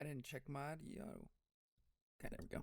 I didn't check my audio. Okay, there we go.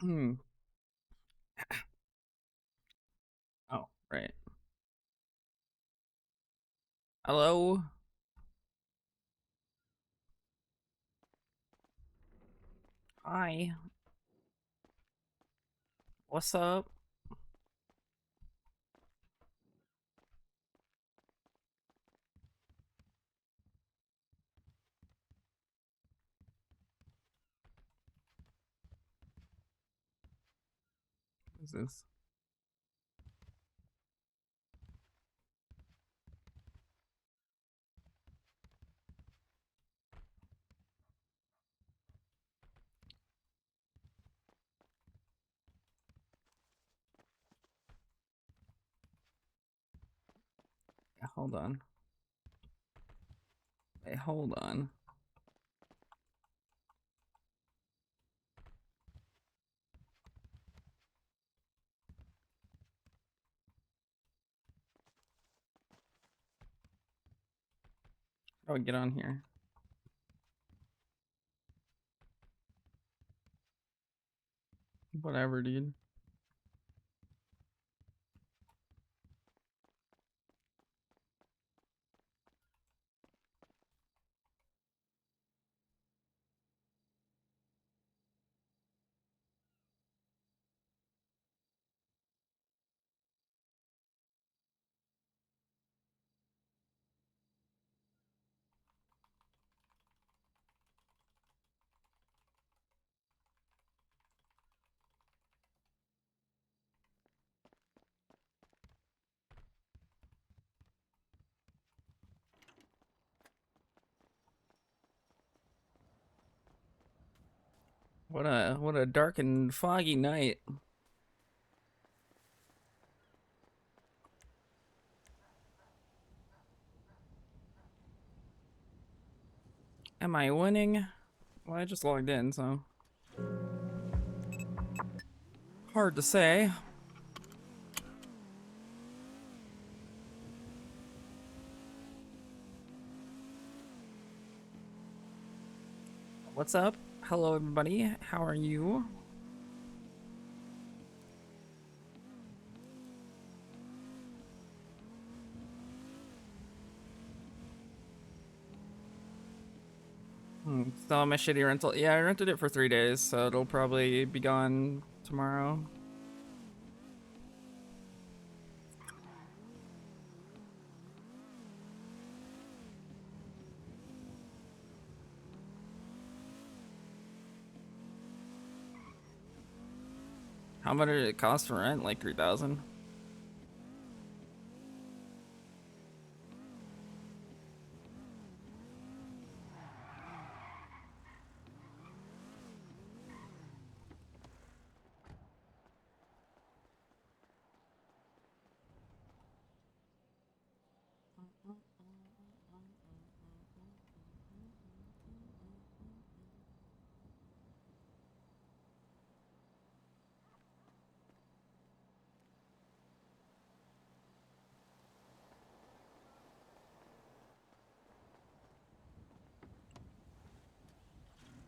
Hmm. Oh, right. Hello. Hi. What's up? What's this? Yeah, hold on. Hey, hold on. How do I get on here? Whatever, dude. What a dark and foggy night. Am I winning? Well, I just logged in, so hard to say. What's up? Hello, everybody. How are you? Still on my shitty rental. Yeah, I rented it for 3 days, so it'll probably be gone tomorrow. How much did it cost for rent? Like 3,000.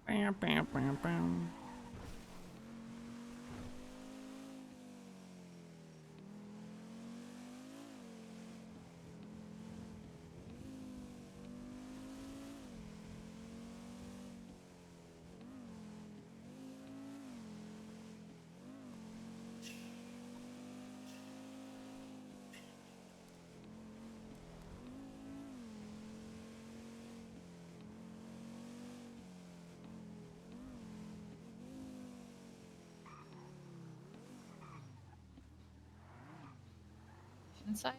Bam, bam, bam, bam. Inside.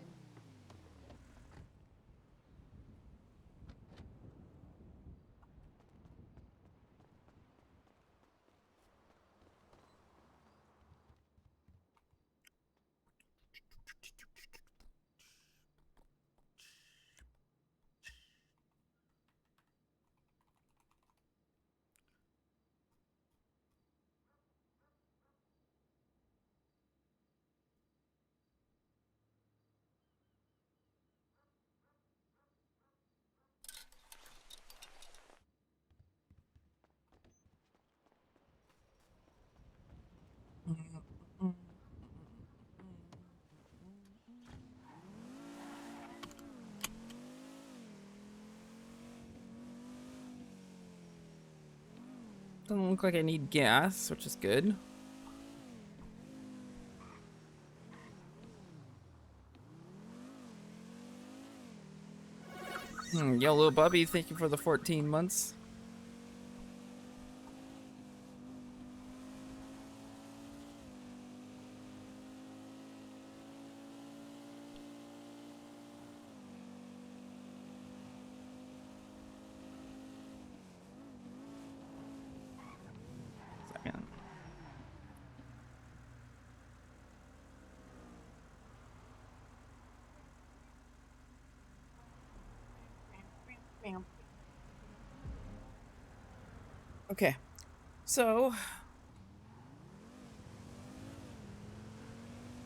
Doesn't look like I need gas, which is good. Yellow Bubby, thank you for the 14 months. Second. Okay, so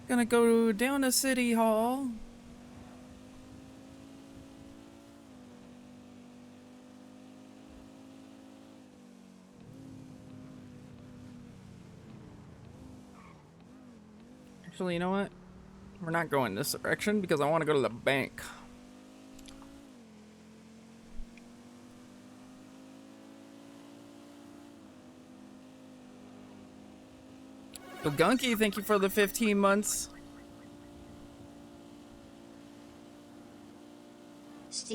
gonna go down to City Hall. Actually, you know what? We're not going this direction because I want to go to the bank. Gunky, thank you for the 15 months.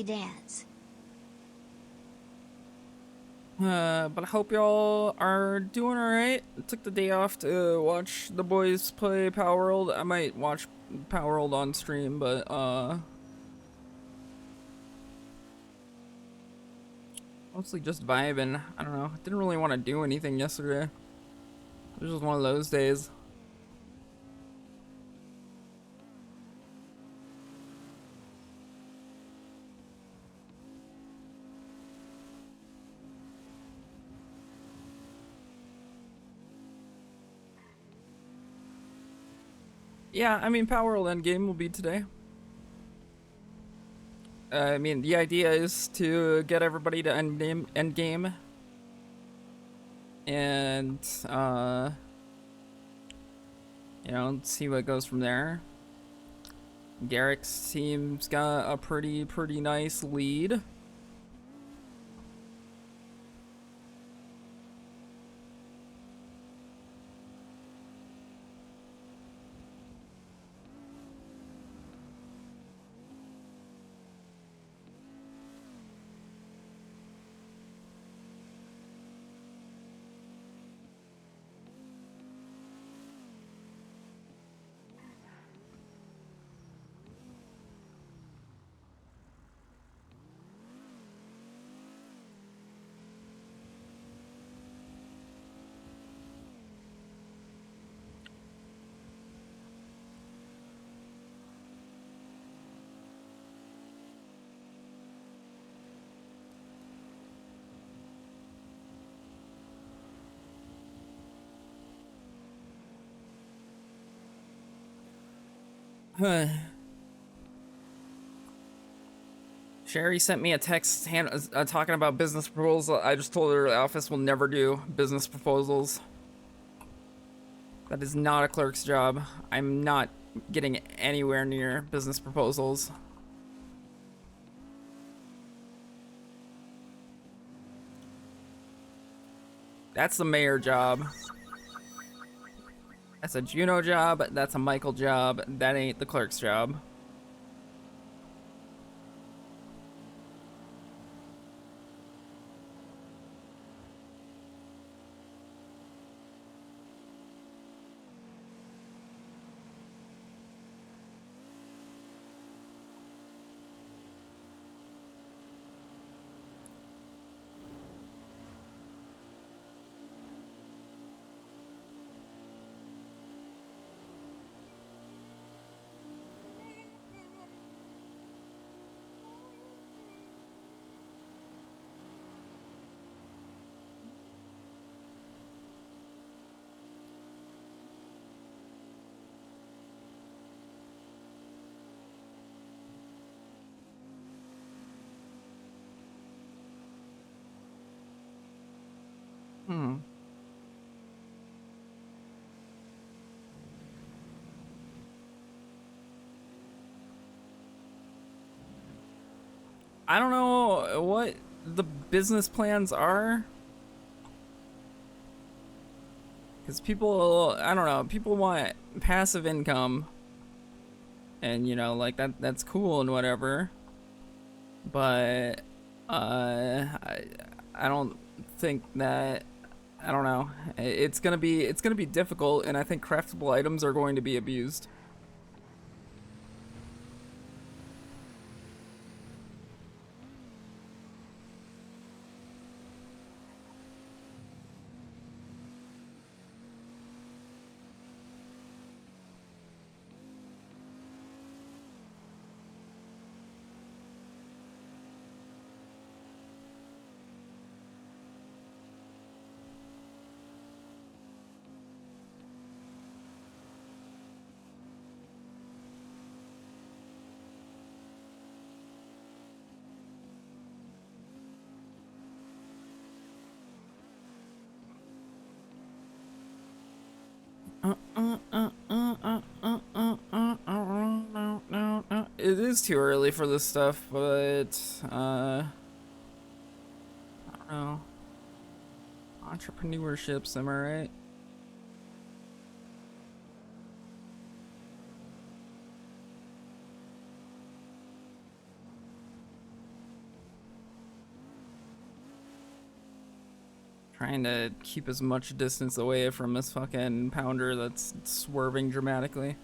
Dance. But I hope y'all are doing alright. I took the day off to watch the boys play Power World. I might watch Power World on stream, but mostly just vibing. I don't know. Didn't really want to do anything yesterday. It was just one of those days. Yeah, I mean, Power World Endgame will be today. I mean, the idea is to get everybody to endgame. and see what goes from there. Garrick's team's got a pretty nice lead. Sherry sent me a text talking about business proposals. I just told her the office will never do business proposals. That is not a clerk's job. I'm not getting anywhere near business proposals. That's the mayor job. That's a Juno job. That's a Michael job. That ain't the clerk's job. I don't know what the business plans are. Because people, I don't know, people want passive income. And, like, that's cool and whatever. But, I don't think that, I don't know. It's gonna be difficult, and I think craftable items are going to be abused. It is too early for this stuff, but I don't know. Entrepreneurships, am I right? Trying to keep as much distance away from this fucking pounder that's swerving dramatically.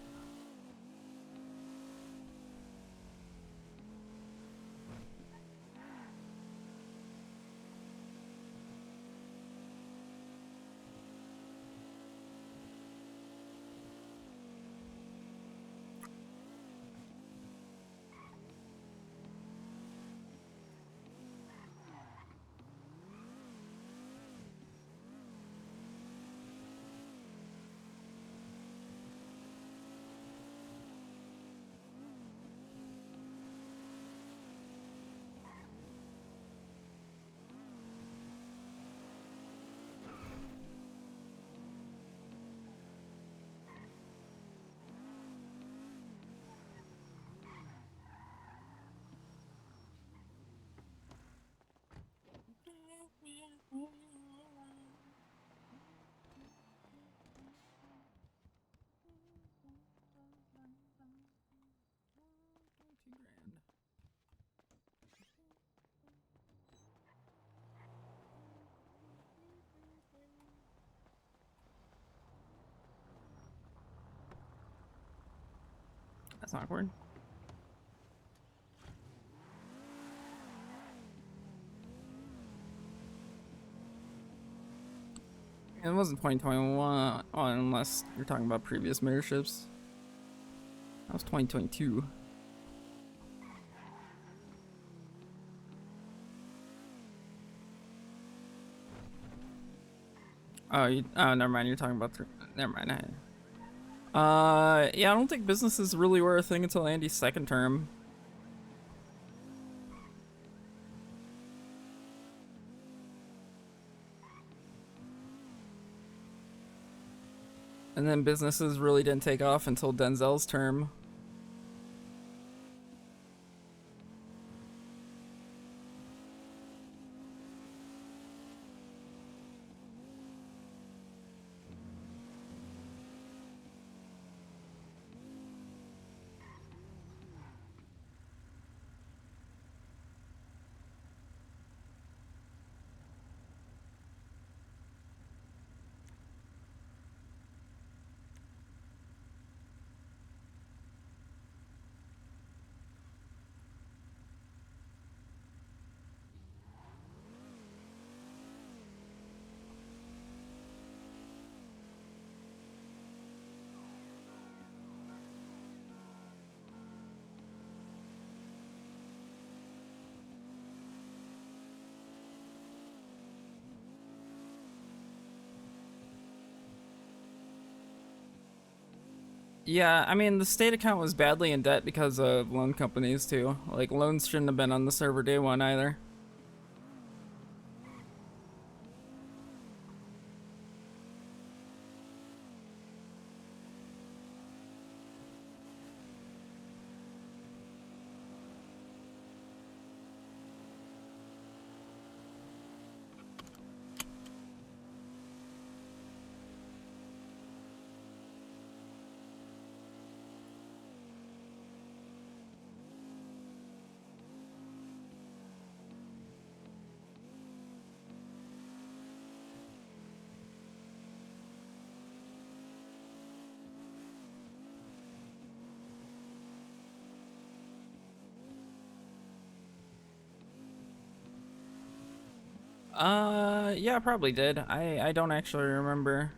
$22,000. That's awkward. It wasn't 2021 unless you're talking about previous mayorships. That was 2022. Oh, never mind. You're talking about never mind. Yeah, I don't think businesses really were a thing until Andy's second term. And then businesses really didn't take off until Denzel's term. Yeah, I mean, the state account was badly in debt because of loan companies, too. Like, loans shouldn't have been on the server day one either. Yeah, I probably did. I don't actually remember.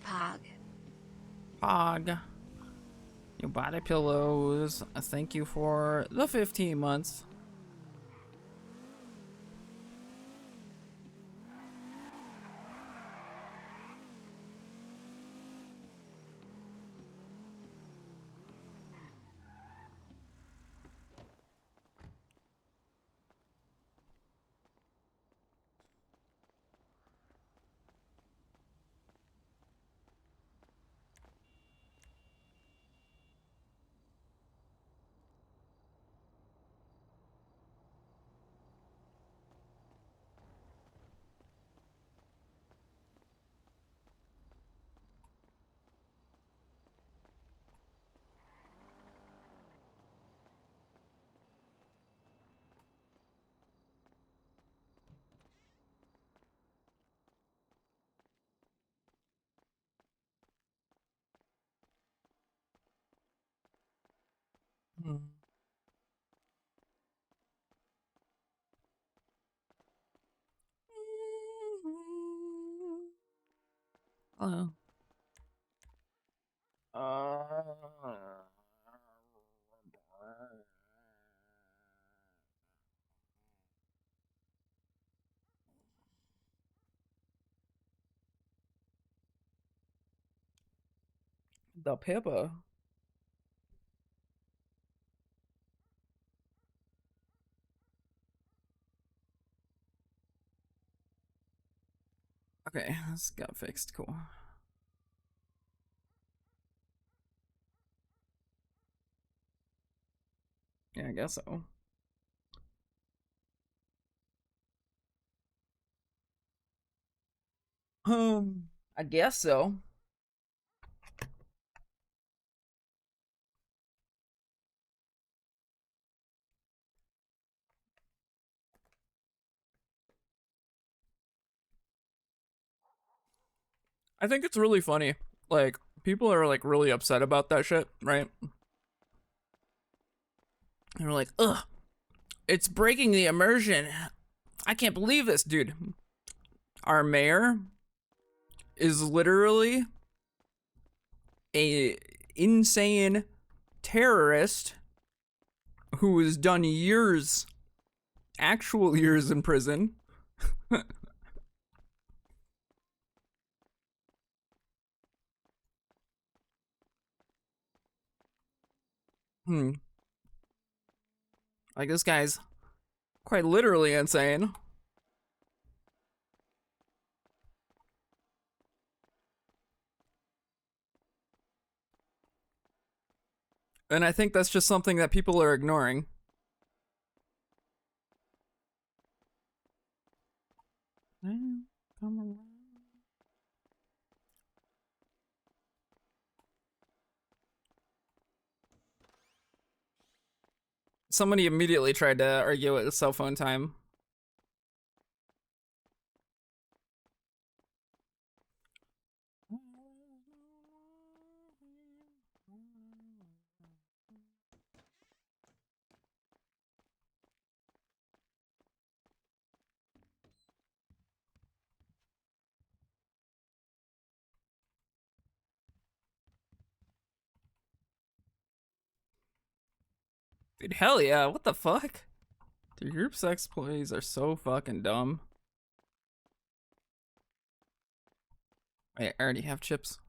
Pog. Pog. Your body pillows. Thank you for the 15 months. Hmm. Hello. The Pippa. Okay, this got fixed. Cool. Yeah, I guess so. I guess so. I think it's really funny. Like, people are like really upset about that shit, right? They're like, ugh, it's breaking the immersion. I can't believe this, dude. Our mayor is literally a insane terrorist who has done years, actual years in prison. Hmm. Like, this guy's quite literally insane. And I think that's just something that people are ignoring. Come around. Somebody immediately tried to argue it with cell phone time. Dude, hell yeah, what the fuck? Dude, group sex plays are so fucking dumb. Wait, I already have chips.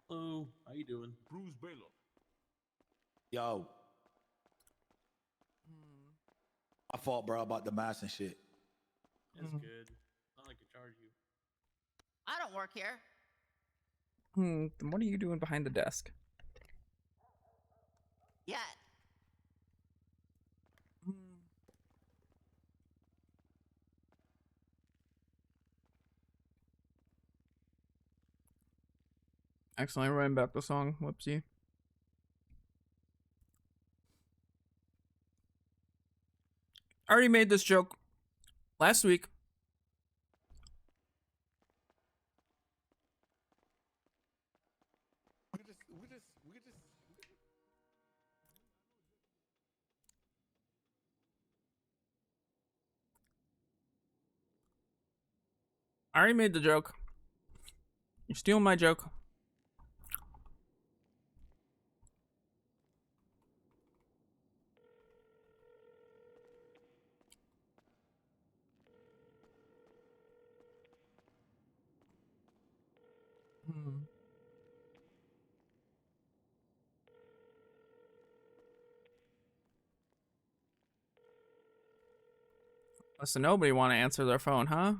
Hello, how you doing? Bruce Baylor. Yo, I fought bro about the mask and shit. It's good. Not like I charge you. I don't work here. Then what are you doing behind the desk? Yet. Accidentally ran back the song. Whoopsie. I already made this joke last week. I already made the joke. You're stealing my joke. Listen, nobody want to answer their phone, huh?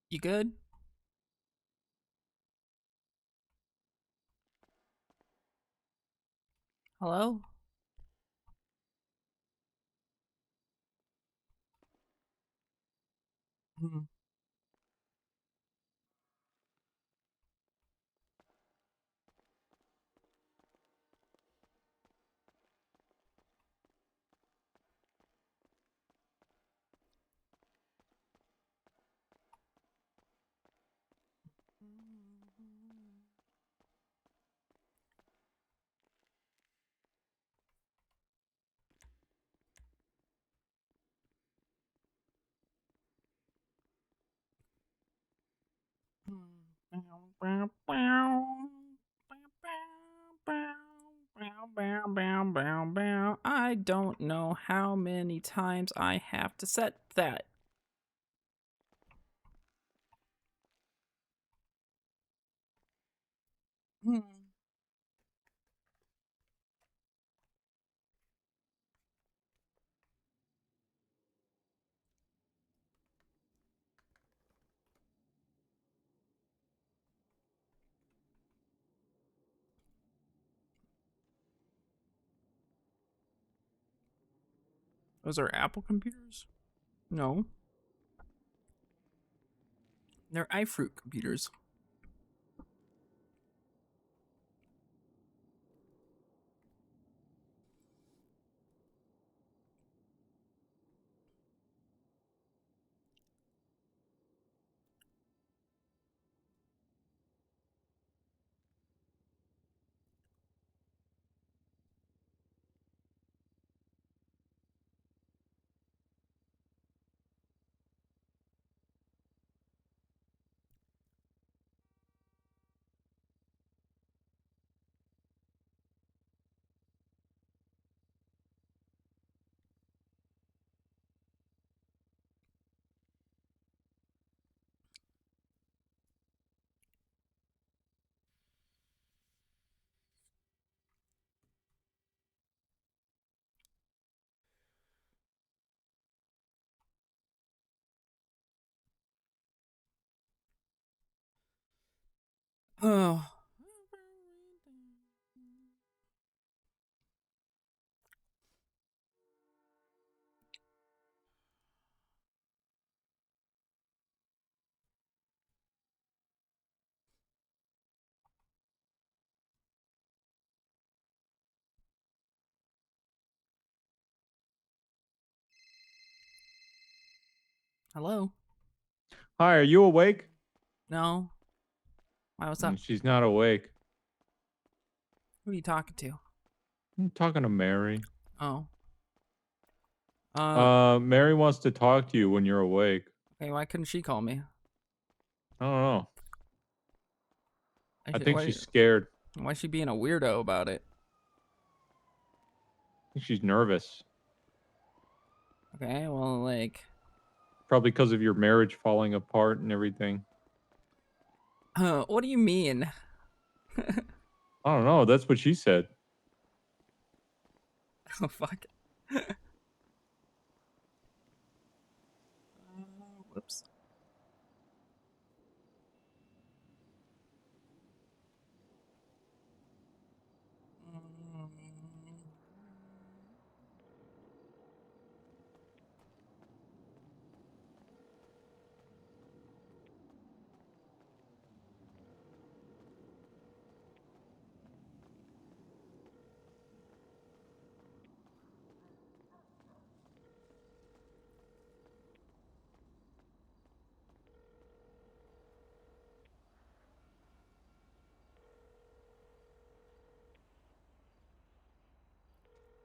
You good? Hello? Hmm. I don't know how many times I have to set that. Hmm. Those are Apple computers? No. They're iFruit computers. Oh. Hello? Hi, are you awake? No. Why, what's up? She's not awake. Who are you talking to? I'm talking to Mary. Oh. Mary wants to talk to you when you're awake. Okay, why couldn't she call me? I don't know. I think Why, she's scared. why is she being a weirdo about it? I think she's nervous. Okay, well, like... Probably because of your marriage falling apart and everything. What do you mean? I don't know. That's what she said. Oh, fuck. Whoops.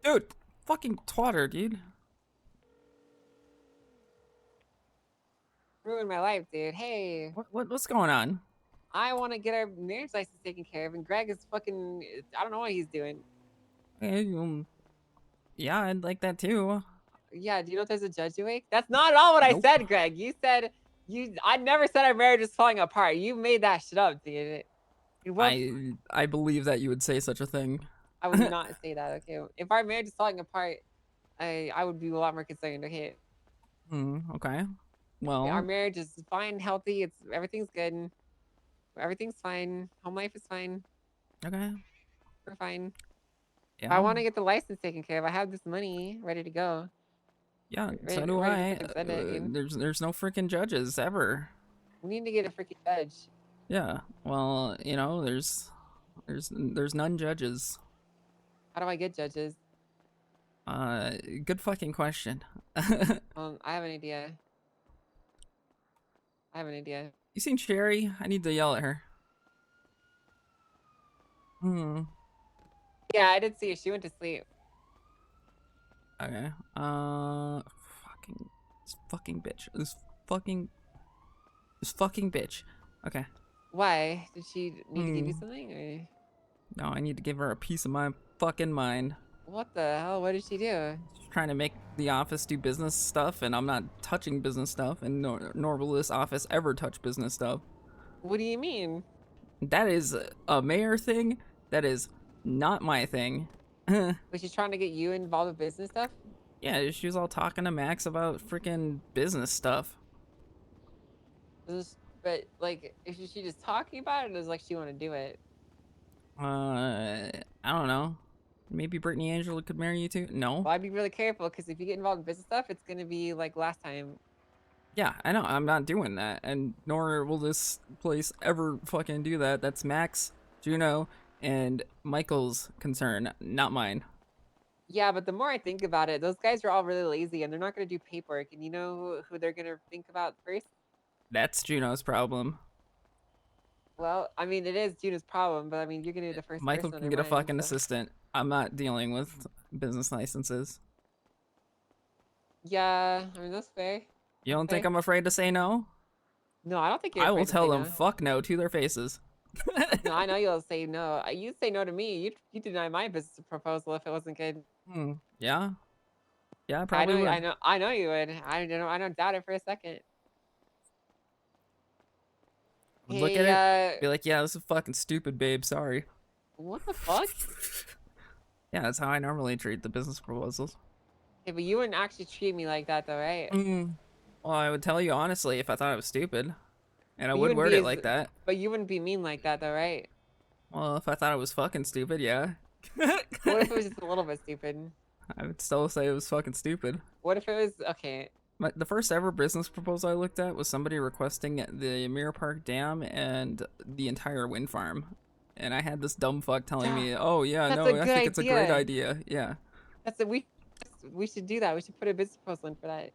Dude, fucking twatter, dude. Ruined my life, dude. Hey, What's going on? I want to get our marriage license taken care of, and Greg is fucking. I don't know what he's doing. Okay, yeah, I'd like that too. Yeah, do you know if there's a judge awake? That's not at all what I Nope. said, Greg. You said you. I never said our marriage is falling apart. You made that shit up, dude. What? I believe that you would say such a thing. I would not say that. Okay, if our marriage is falling apart, I would be a lot more concerned. Okay. Okay. Well, Our marriage is fine, healthy. Everything's good. Everything's fine. Home life is fine. okay. We're fine. If I Yeah. want to get the license taken care of, I have this money ready to go. Yeah, so Ready, do ready to I. freaking send it, dude. There's no freaking judges ever. We need to get a freaking judge. Yeah. Well, you know, there's none judges. How do I get judges? Good fucking question. I have an idea. I have an idea. You seen Sherry? I need to yell at her. Hmm. Yeah, I did see her. She went to sleep. Okay. This fucking bitch. This fucking bitch. Okay. Why? Did she need to give you Hmm. something? Or No, I need to give her a piece of my fucking mind. what the hell? What did she do? She's trying to make the office do business stuff, and I'm not touching business stuff, and nor will this office ever touch business stuff. What do you mean? That is a mayor thing. That is not my thing. Was she trying to get you involved with business stuff? Yeah, she was all talking to Max about freaking business stuff. But like, is she just talking about it, or does like she want to do it? I don't know. Maybe Brittany Angela could marry you too? No. Well, I'd be really careful because if you get involved in business stuff, it's gonna be like last time. Yeah, I know. I'm not doing that, and nor will this place ever fucking do that. That's Max, Juno, and Michael's concern, not mine. Yeah, but the more I think about it, those guys are all really lazy and they're not gonna do paperwork. And you know who they're gonna think about first? That's Juno's problem. Well, I mean, it is Juno's problem, but I mean, you're gonna be the first Michael person on can their get a mind, fucking so. assistant. I'm not dealing with business licenses. Yeah, I mean that's fair. You don't Fair. think I'm afraid to say no? No, I don't think you're I afraid will to tell say them no. fuck no to their faces. No, I know you'll say no. You say no to me. You deny my business proposal if it wasn't good. Yeah? Yeah, I I probably know, would. I know you would. I don't doubt it for a second. Would look at it, be like, yeah, this is fucking stupid, babe. Sorry. What the fuck? Yeah, that's how I normally treat the business proposals. Hey, but you wouldn't actually treat me like that, though, right? Well, I would tell you honestly if I thought it was stupid. And I But you would wouldn't word be it as, like that. but you wouldn't be mean like that, though, right? Well, if I thought it was fucking stupid, yeah. What if it was just a little bit stupid? I would still say it was fucking stupid. What if it was okay? The first ever business proposal I looked at was somebody requesting the Mirror Park Dam and the entire wind farm. And I had this dumb fuck telling me, oh yeah, That's no, a I good think it's a great idea. idea. Yeah. We should do that. We should put a business proposal in for that.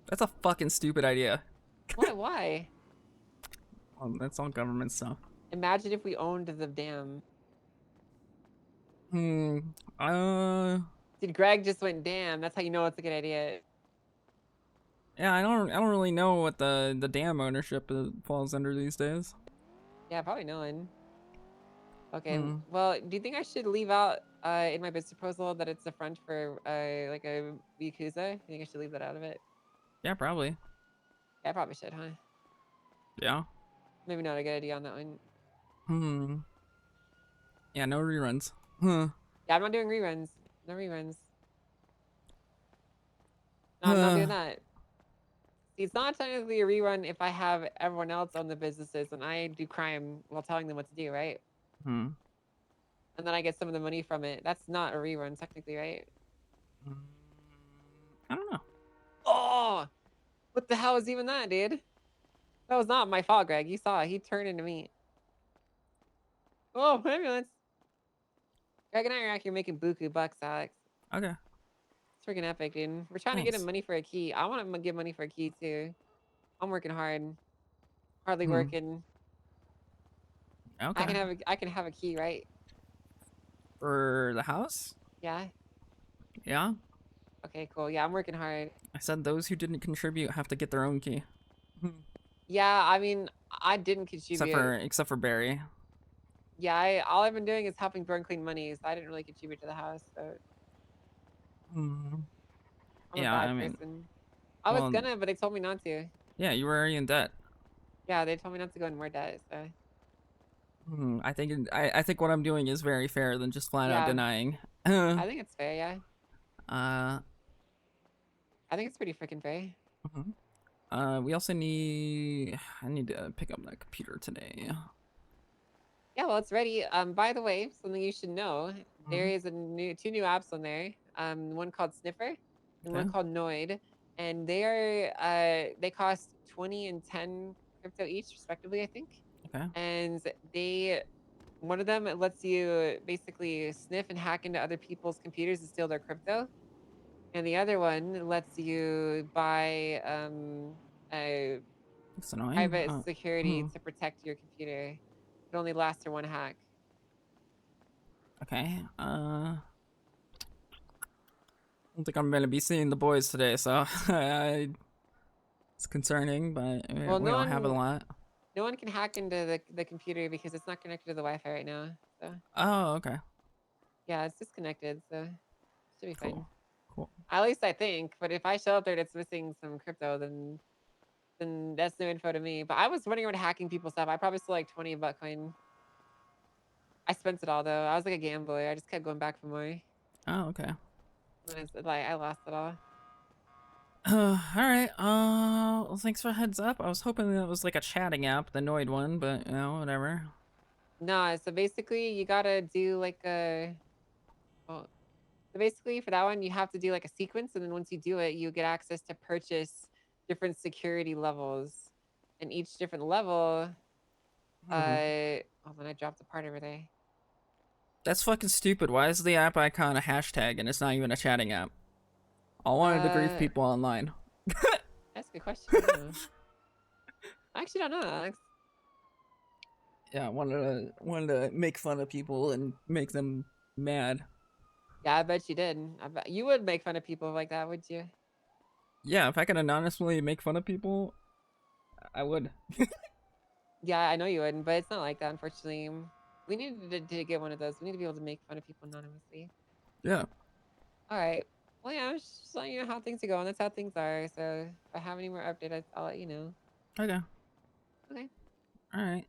That's a fucking stupid idea. Why? Well, that's all government stuff. Imagine if we owned the dam. Dude, Greg just went damn. That's how you know it's a good idea. Yeah, I don't really know what the dam ownership falls under these days. Yeah, probably no one. Okay, well, do you think I should leave out in my business proposal that it's a front for like a Yakuza? You think I should leave that out of it? Yeah, probably. Yeah, I probably should, huh? Yeah. Maybe not a good idea on that one. Yeah, no reruns. Yeah, I'm not doing reruns. No reruns. No, I'm not doing that. See, it's not technically a rerun if I have everyone else own the businesses and I do crime while telling them what to do, right? And then I get some of the money from it. That's not a rerun, technically, right? I don't know. Oh! What the hell is even that, dude? That was not my fault, Greg. You saw it. He turned into me. Oh, ambulance. Greg and I are out here making buku bucks, Alex. Okay. It's freaking epic, dude. We're trying to get him money for a key. I want him to get money for a key, too. I'm working hard. Hardly working. Okay. I can have a key, right? For the house? Yeah? Yeah. Okay, cool. Yeah, I'm working hard. I said those who didn't contribute have to get their own key. Yeah, I mean, I didn't contribute. Except for Barry. Yeah, all I've been doing is helping burn clean money, so I didn't really contribute to the house. So I'm a bad person. I was gonna, but they told me not to. Yeah, you were already in debt. Yeah, they told me not to go in more debt. So. I think what I'm doing is very fair than just flat out denying. I think it's fair. Yeah. I I think it's pretty freaking fair. We also need. I need to pick up that computer today. Yeah, well, it's ready. By the way, something you should know: there Mhm. is two new apps on there. One called Sniffer, and one Okay. called Noid, and they cost 20 and 10 crypto each, respectively, I think. Okay. And one of them, it lets you basically sniff and hack into other people's computers and steal their crypto, and the other one lets you buy a It's annoying. private security Hmm. to protect your computer. It only lasts for one hack. Okay. I don't think I'm gonna be seeing the boys today, so it's concerning, but Well, we don't have a lot. no one can hack into the computer because it's not connected to the Wi-Fi right now. So Oh, okay. yeah, it's disconnected, so should be fine. Cool. Cool. At least I think. But if I show up there and it's missing some crypto, then that's new info to me. But I was running around hacking people's stuff. I probably stole like 20 Bitcoin. I spent it all though. I was like a gambler. I just kept going back for more. Oh, okay. And it's like I lost it all. All right. Well, thanks for the heads up. I was hoping that was like a chatting app, the Noid one, but whatever. No, so basically you gotta do like a well, so basically for that one you have to do like a sequence, and then once you do it, you get access to purchase different security levels. And each different level, hold on, I dropped a part over there. That's fucking stupid. Why is the app icon a hashtag and it's not even a chatting app? I wanted to grief people online. That's a good question. I don't know. I actually don't know, Alex. Yeah, I wanted to make fun of people and make them mad. Yeah, I bet you did. I bet you would make fun of people like that, would you? Yeah, if I could anonymously make fun of people, I would. Yeah, I know you wouldn't, but it's not like that, unfortunately. We need to get one of those. We need to be able to make fun of people anonymously. Yeah. All right. Well, yeah, I was just letting you know how things are going. That's how things are. So if I have any more updates, I'll let you know. Okay. Okay. All right.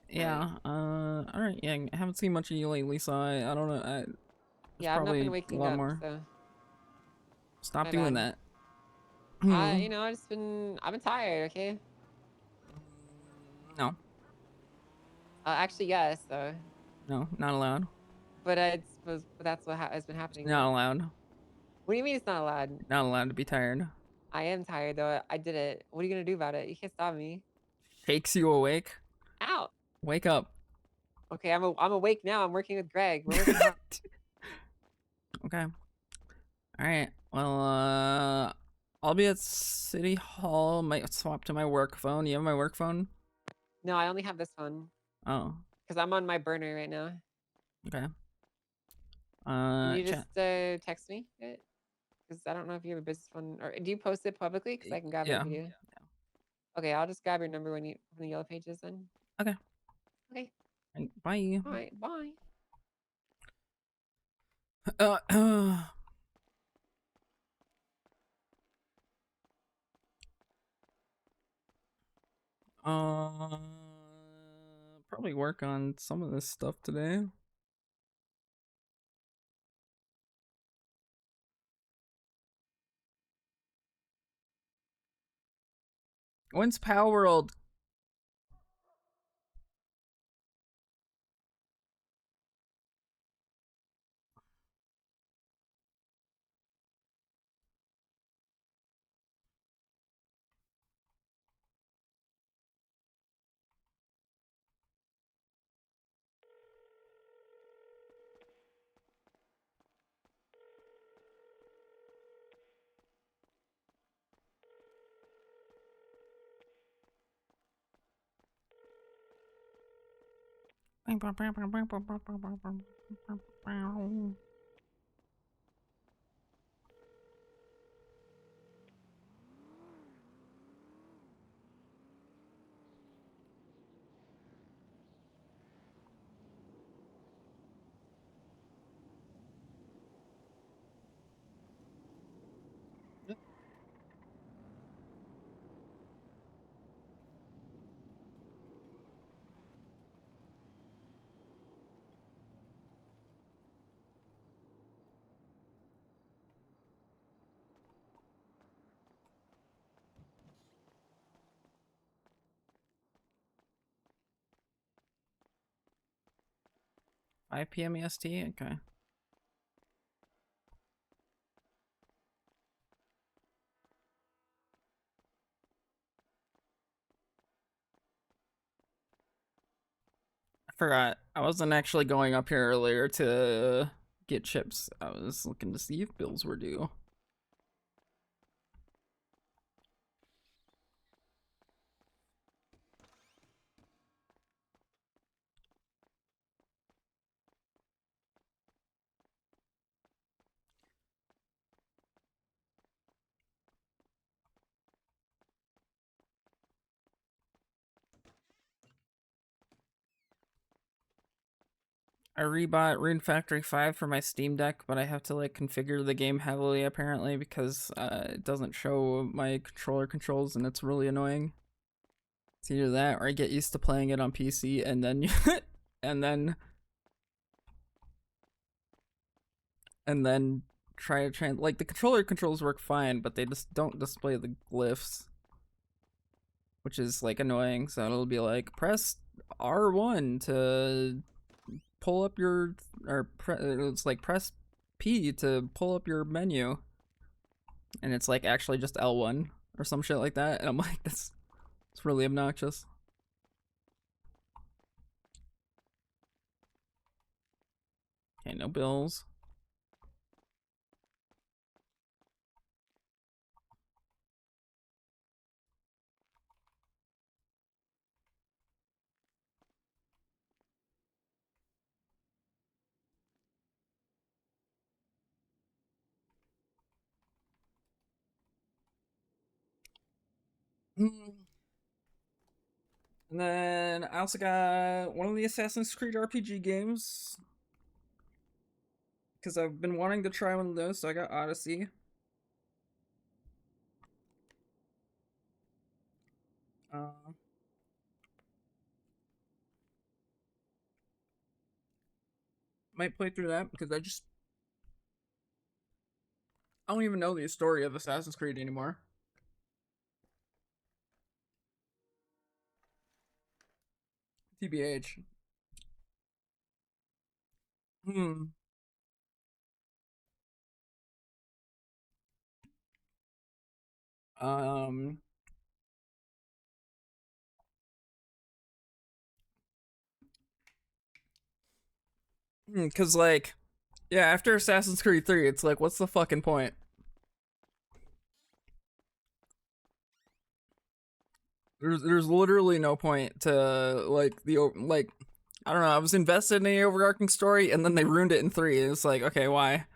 Yeah. Alright. All right. Yeah. I haven't seen much of you lately, so I don't know. There's Yeah, I've not probably been a waking lot up, more. so Stop my doing bad. that. I've been tired. Okay. No. Actually, yes. So, No. Not allowed. but that's what has been happening, Not right? allowed. What do you mean it's not allowed? Not allowed to be tired. I am tired though. I did it. What are you gonna do about it? You can't stop me. Shakes you awake. Ow. Wake up. Okay, I'm awake now. I'm working with Greg. We're working hard. Okay. All right. Well, I'll be at City Hall. Might swap to my work phone. You have my work phone? No, I only have this phone Oh. because I'm on my burner right now. Okay. Can you Chat. just text me it? Because I don't know if you have a business phone, or do you post it publicly? Because I can grab it Yeah. if you do. Okay, I'll just grab your number when you from the yellow pages then. Okay. Okay. Bye. All right. Bye. Uh. Uh, Probably work on some of this stuff today. When's Pal World? 5 p.m. EST? Okay. I forgot. I wasn't actually going up here earlier to get chips. I was looking to see if bills were due. I rebought Rune Factory 5 for my Steam Deck, but I have to like configure the game heavily apparently because it doesn't show my controller controls and it's really annoying. It's either that or I get used to playing it on PC and then and then try to like the controller controls work fine, but they just don't display the glyphs, which is like annoying. So it'll be like press R1 to pull up your, or it's like press P to pull up your menu, and it's like actually just L1 or some shit like that, and I'm like, it's really obnoxious. Okay, no bills. And then I also got one of the Assassin's Creed RPG games because I've been wanting to try one of those, so I got Odyssey. Might play through that because I don't even know the story of Assassin's Creed anymore. TBH. Hmm. Um. Because like, yeah, after Assassin's Creed 3, it's like, what's the fucking point? There's literally no point to like like, I don't know. I was invested in the overarching story, and then they ruined it in 3. It's like, okay, why?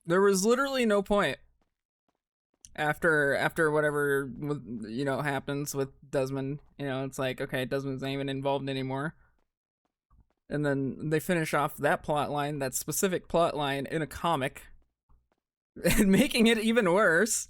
There was literally no point after whatever happens with Desmond. It's like, okay, Desmond's not even involved anymore. And then they finish off that plot line, that specific plot line, in a comic, and making it even worse.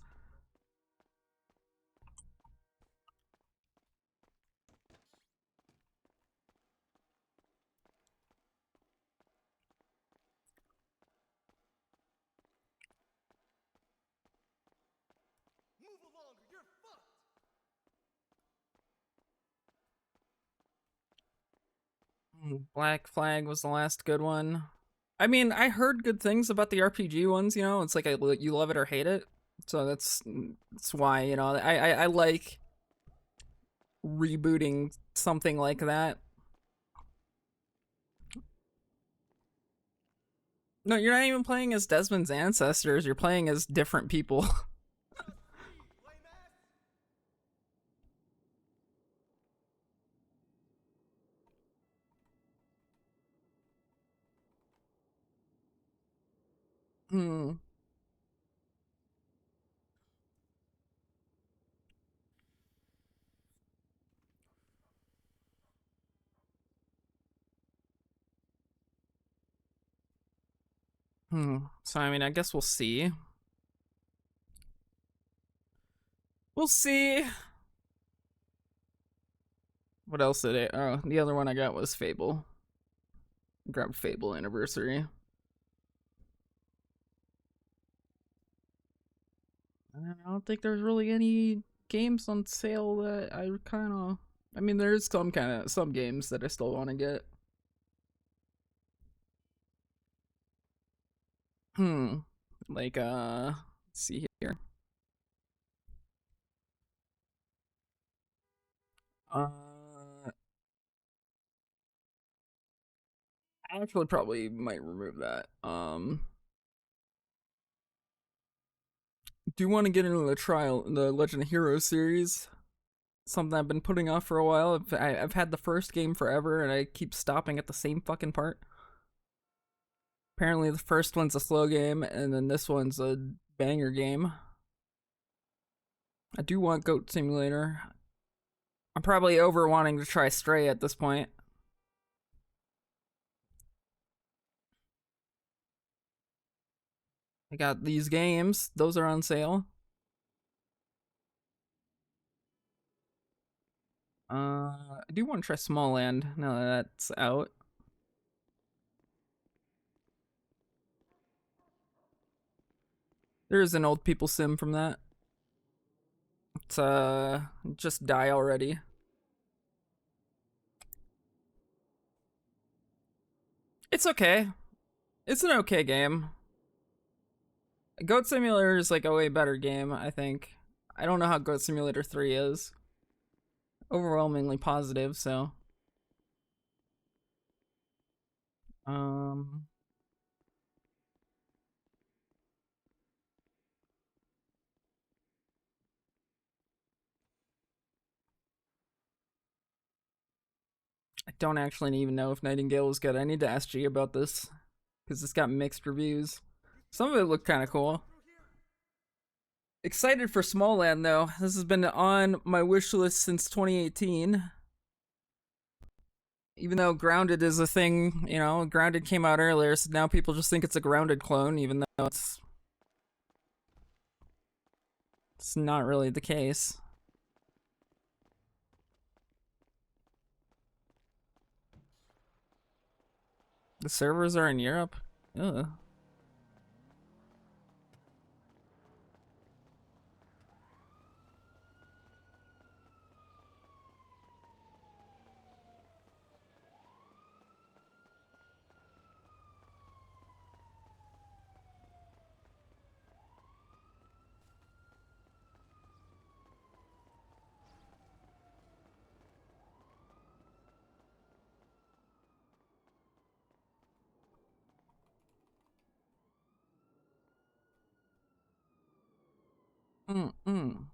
Black Flag was the last good one. I mean, I heard good things about the RPG ones. It's like you love it or hate it. So that's why I like rebooting something like that. No, you're not even playing as Desmond's ancestors. You're playing as different people. Hmm. So I mean, I guess we'll see. We'll see. What else did it? Oh, the other one I got was Fable. Grab Fable Anniversary. I don't think there's really any games on sale that I kind of. I mean, there's some games that I still want to get. Like let's see here. I actually probably might remove that. Do you want to get into the Legend of Heroes series? Something I've been putting off for a while. I've had the first game forever, and I keep stopping at the same fucking part. Apparently, the first one's a slow game, and then this one's a banger game. I do want Goat Simulator. I'm probably over wanting to try Stray at this point. I got these games. Those are on sale. I do want to try Small Land now that that's out. There is an old people sim from that. It's just die already. It's okay. It's an okay game. Goat Simulator is like a way better game, I think. I don't know how Goat Simulator 3 is. Overwhelmingly positive, so. I don't actually even know if Nightingale was good. I need to ask G about this, because it's got mixed reviews. Some of it looked kind of cool. Excited for Small Land, though. This has been on my wish list since 2018. Even though Grounded is a thing, you know, Grounded came out earlier, so now people just think it's a Grounded clone, even though it's not really the case. The servers are in Europe? Ugh. Mm-mm.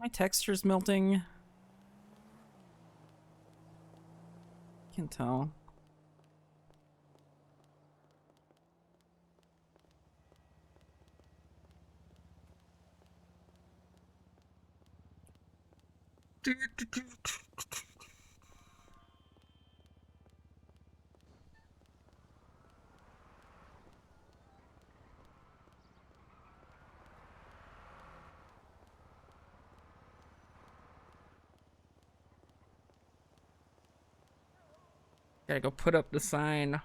My texture's melting. Can't tell. Gotta go put up the sign.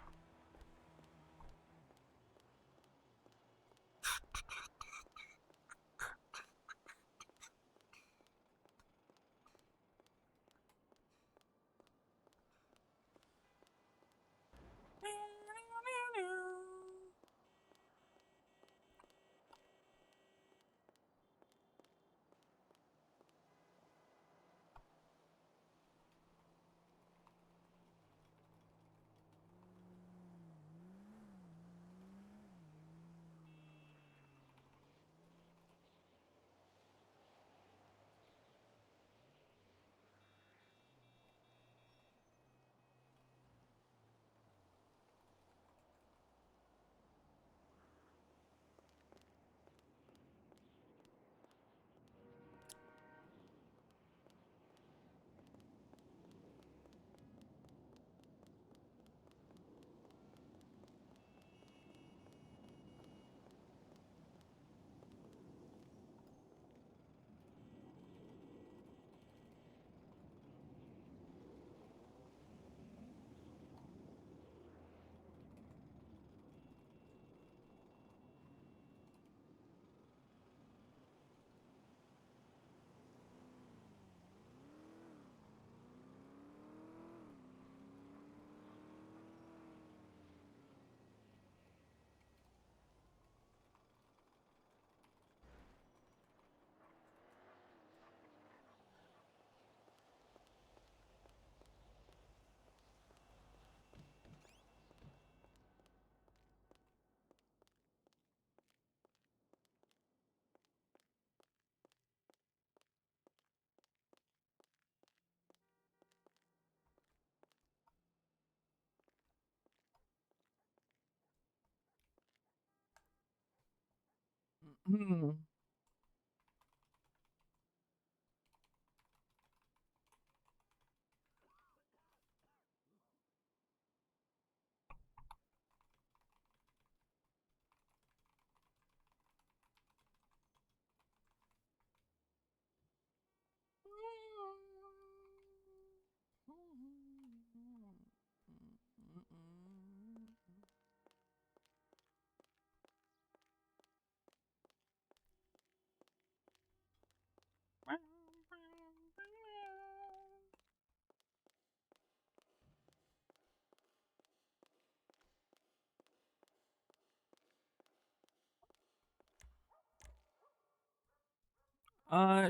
Hmm.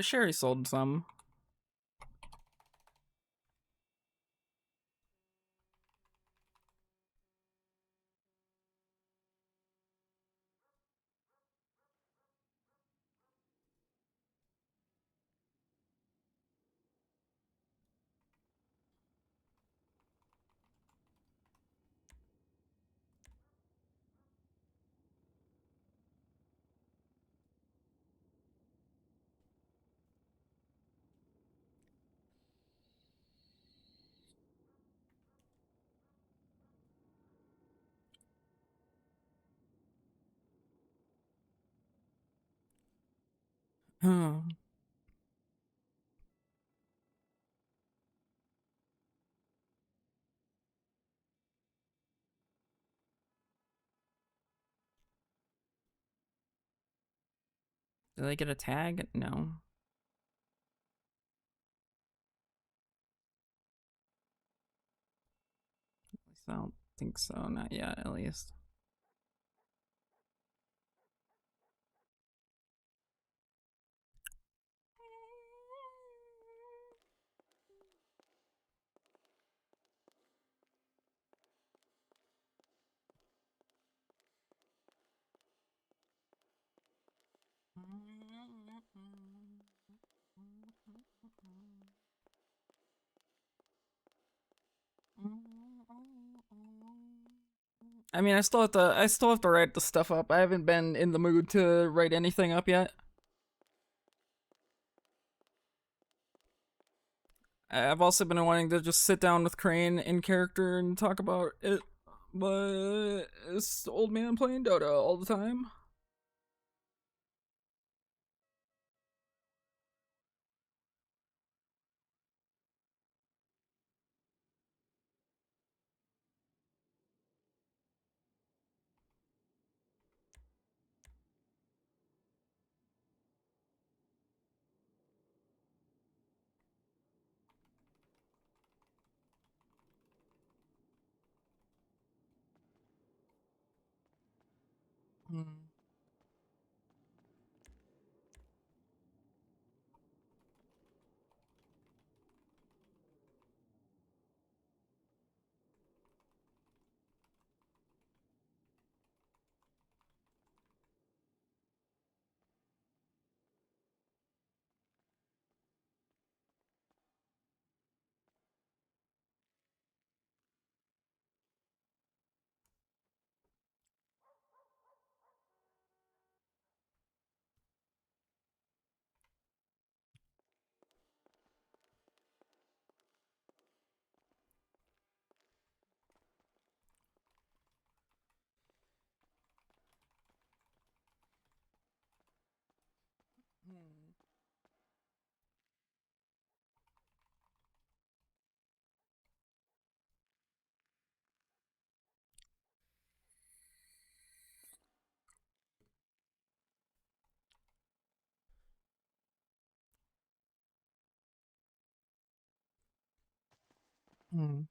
Sherry sold some. Hmm. Did I get a tag? No. I don't think so. Not yet, at least. I mean, I still have to write the stuff up. I haven't been in the mood to write anything up yet. I've also been wanting to just sit down with Crane in character and talk about it, but it's old man playing Dota all the time. Hmm. Hmm. Hmm.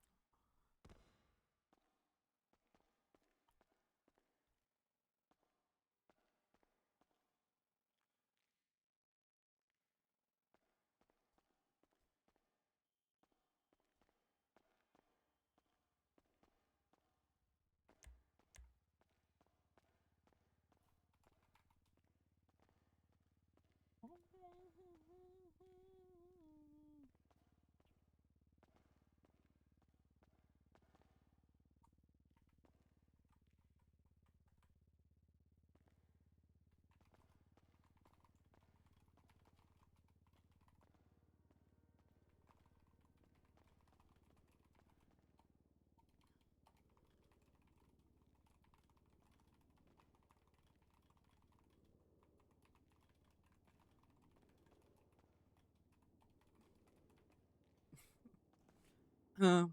Uh,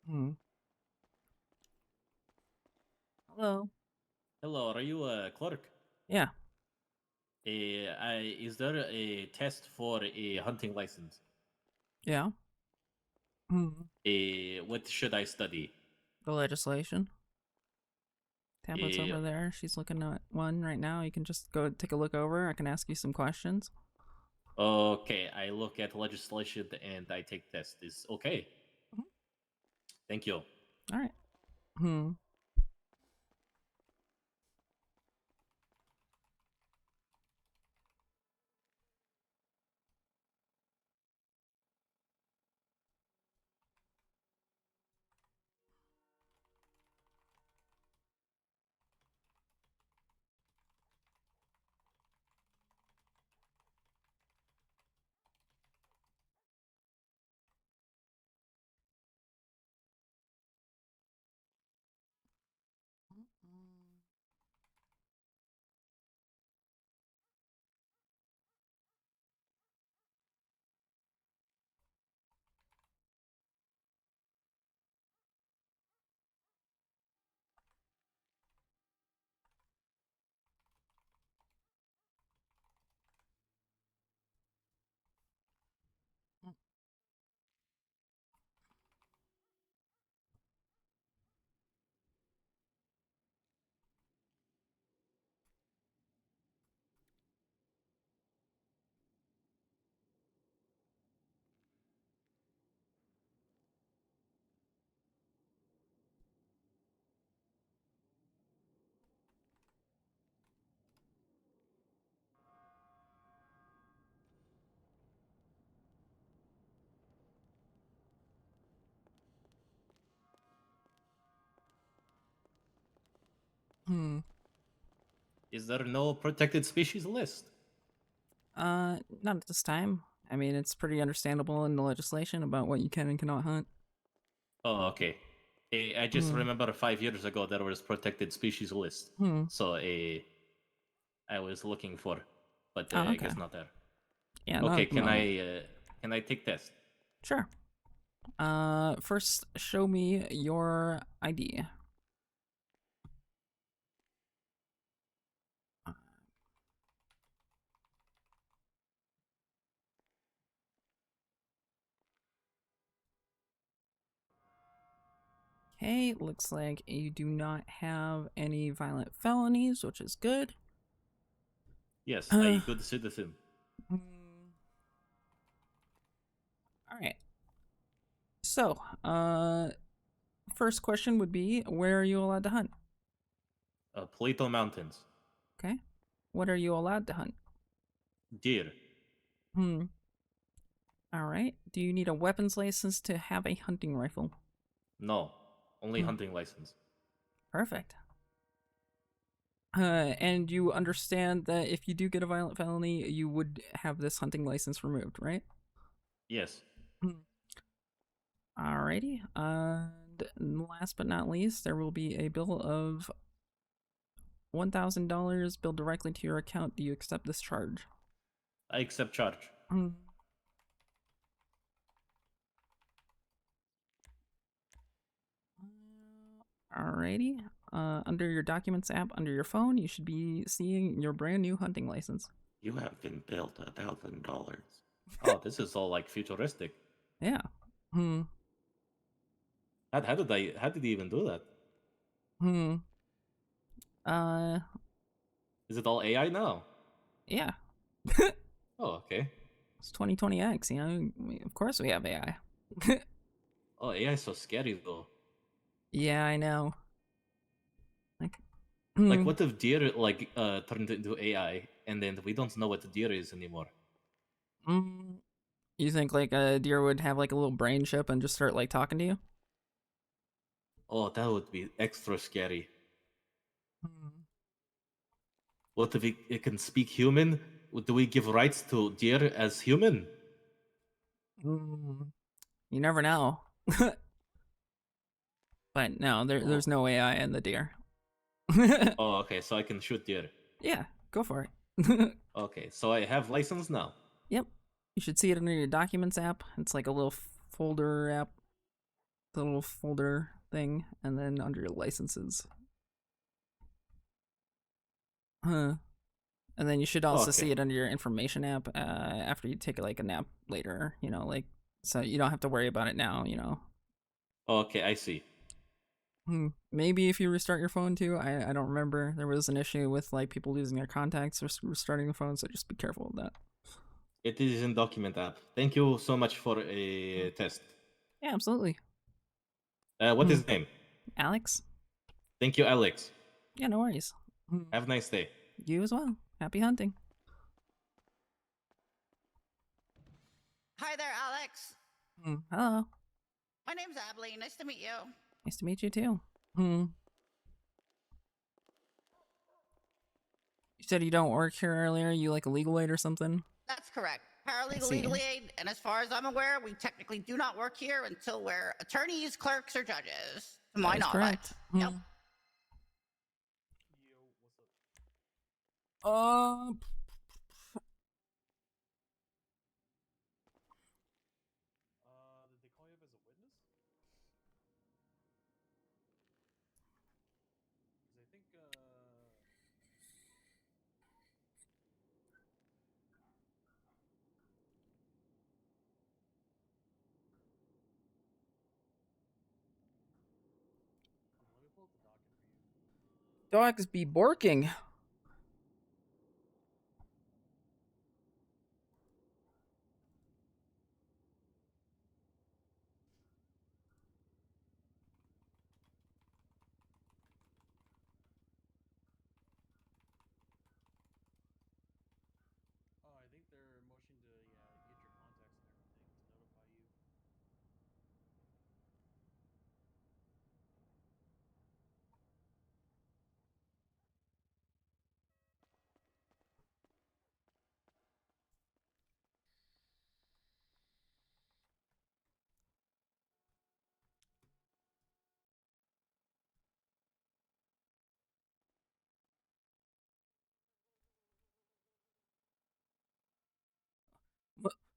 hmm. Hello. Hello, are you a clerk? Yeah. Is there a test for a hunting license? Yeah. Hmm. What should I study? The legislation. Tablet's Eh, over there. She's looking at one right now. You can just go take a look over. I can ask you some questions. okay, I look at legislation and I take test. Is okay. Mhm. Thank you. All right. Hmm. Hmm. Is there no protected species list? Not at this time. I mean, it's pretty understandable in the legislation about what you can and cannot hunt. Oh, okay. I just Hmm. remember 5 years ago there was protected species list. Hmm. So I was looking for, but Oh, I okay. guess not there. Yeah, not Okay, at the moment. can I take test? Sure. First, show me your ID. Okay, looks like you do not have any violent felonies, which is good. Yes, Uh, I good citizen. all right. So, first question would be, where are you allowed to hunt? Plato Mountains. Okay. What are you allowed to hunt? Deer. Hmm. All right. Do you need a weapons license to have a hunting rifle? No, only Hmm. hunting license. Perfect. And you understand that if you do get a violent felony, you would have this hunting license removed, right? Yes. Hmm. Alrighty. And last but not least, there will be a bill of $1,000 billed directly to your account. Do you accept this charge? I accept charge. Hmm. Alrighty. Under your documents app, under your phone, you should be seeing your brand new hunting license. You have been billed $1,000. Oh, this is all like futuristic. Yeah. Hmm. How did he even do that? Hmm. Uh. Is it all AI now? Yeah. Oh, okay. It's 2020X. You know, of course we have AI. Oh, AI is so scary though. Yeah, I know. Like. Like, Hmm. what if deer turned into AI and then we don't know what the deer is anymore? Mm, you think like a deer would have like a little brain chip and just start like talking to you? Oh, that would be extra scary. Hmm. What if it can speak human? Do we give rights to deer as human? Mm, you never know. But no, there's no AI in the deer. Oh, okay. So I can shoot deer. Yeah, go for it. Okay, so I have license now. Yep. You should see it under your documents app. It's like a little folder app. The little folder thing, and then under your licenses. Huh. And then you should also Okay. see it under your information app after you take like a nap later, like so you don't have to worry about it now. Okay, I see. Maybe if you restart your phone too. I don't remember. There was an issue with like people losing their contacts or restarting the phone, so just be careful of that. It is in document app. Thank you so much for a test. Yeah, absolutely. What is name? Alex? Thank you, Alex. Yeah, no worries. Have a nice day. You as well. Happy hunting. Hi there, Alex. Hello. My name's Abilene. Nice to meet you. Nice to meet you too. You said you don't work here earlier. You like a legal aid or something? That's correct. Paralegal see. legal aid, and as far as I'm aware, we technically do not work here until we're attorneys, clerks, or judges. To my That is knowledge. correct. Yep. Uh, Did they call you up as a witness? Because I think, let me pull up the docket for you. dogs be borking. Oh, I think they're motioning to, get your contacts and everything to notify you.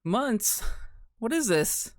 Months? What is this?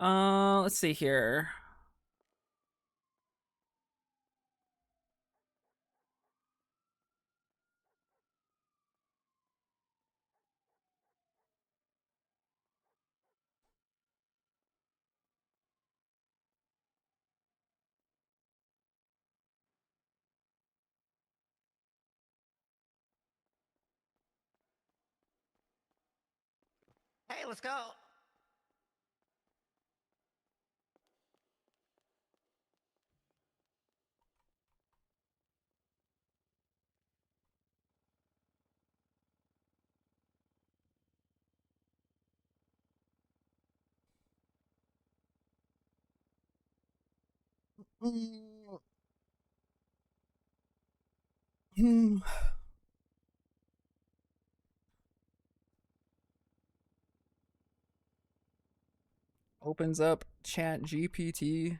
Let's see here. let's go. Opens up Chat GPT.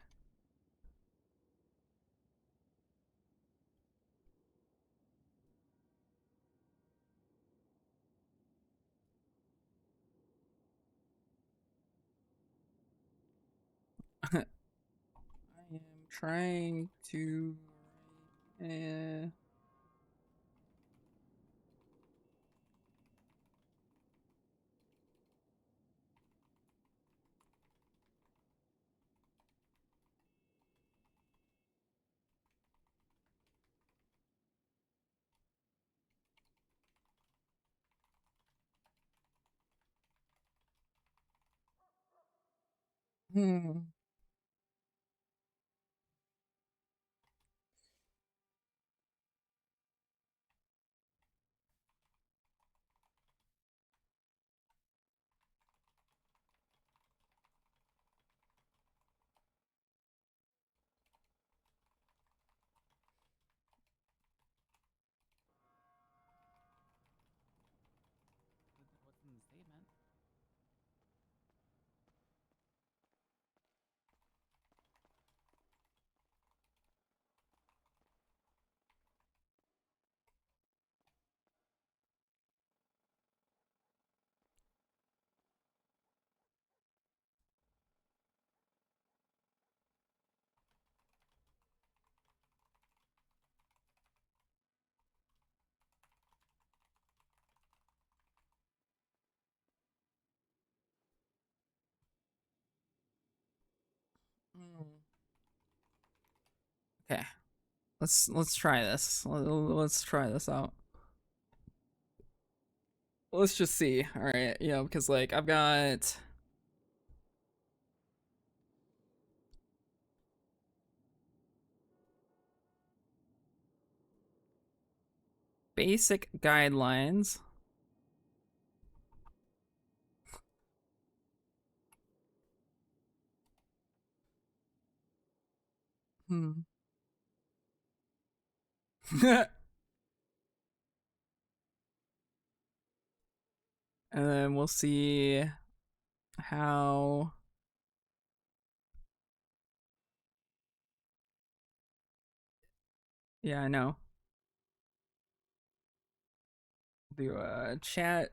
I am trying to. Hmm. What's in the statement? Okay, let's try this. Let's try this out. Let's just see. All right, you know, because like I've got basic guidelines. Hmm. And then we'll see how. Yeah, I know. Do chat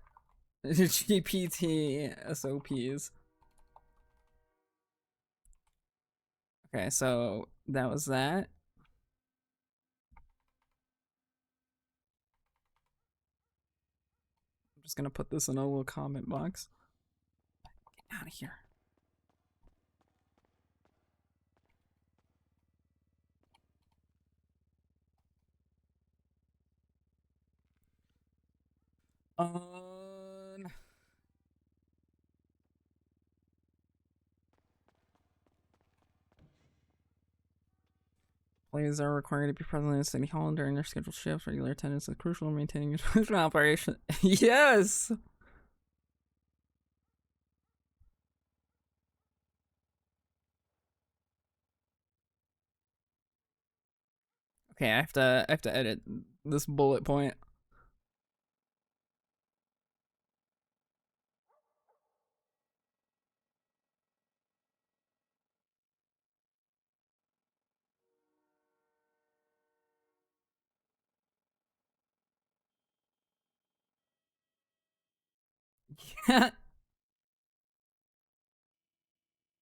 GPT SOPs. Okay, so that was that. I'm just gonna put this in a little comment box. Get out of here. On. Employees are required to be present in City Hall during their scheduled shifts. Regular attendance is crucial in maintaining efficient operation. Yes! Okay, I have to edit this bullet point.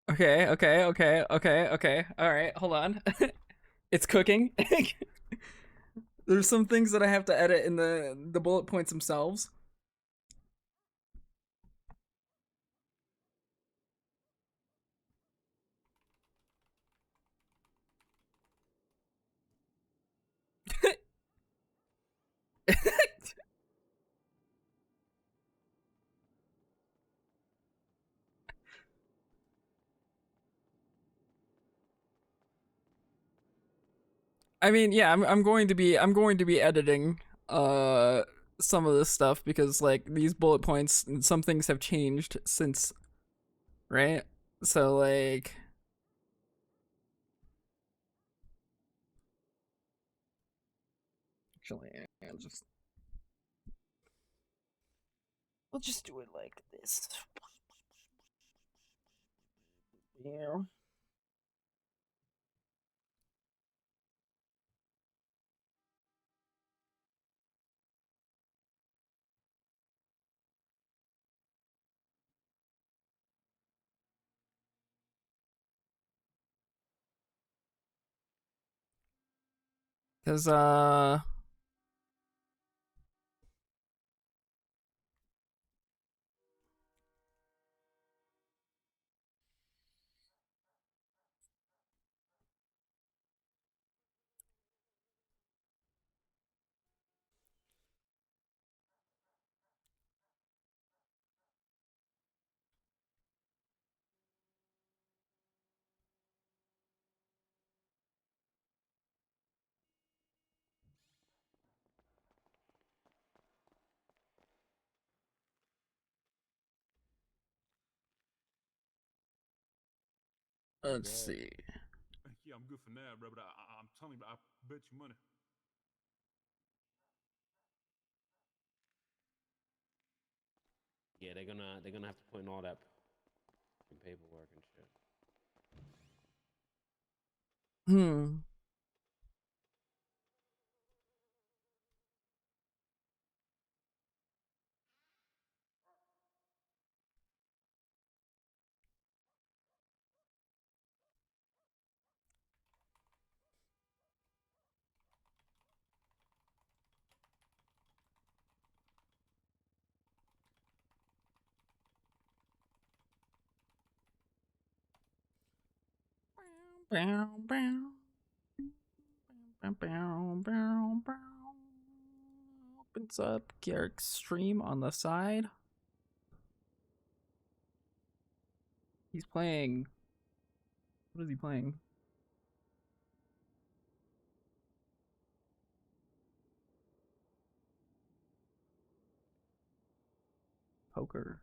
Okay, okay, okay, okay, okay. All right, hold on. It's cooking. There's some things that I have to edit in the bullet points themselves. I mean, yeah, I'm going to be editing some of this stuff because like these bullet points and some things have changed since, right? So like actually we'll just do it like this. Yeah. Cause let's see. Yeah, I'm good for now, bro. But I'm telling you, I bet you money. Yeah, they're gonna have to put in all that paperwork and shit. Hmm. Bow, bow. Bow, bow, bow, bow. Opens up Garrick's stream on the side. He's playing. What is he playing? Poker.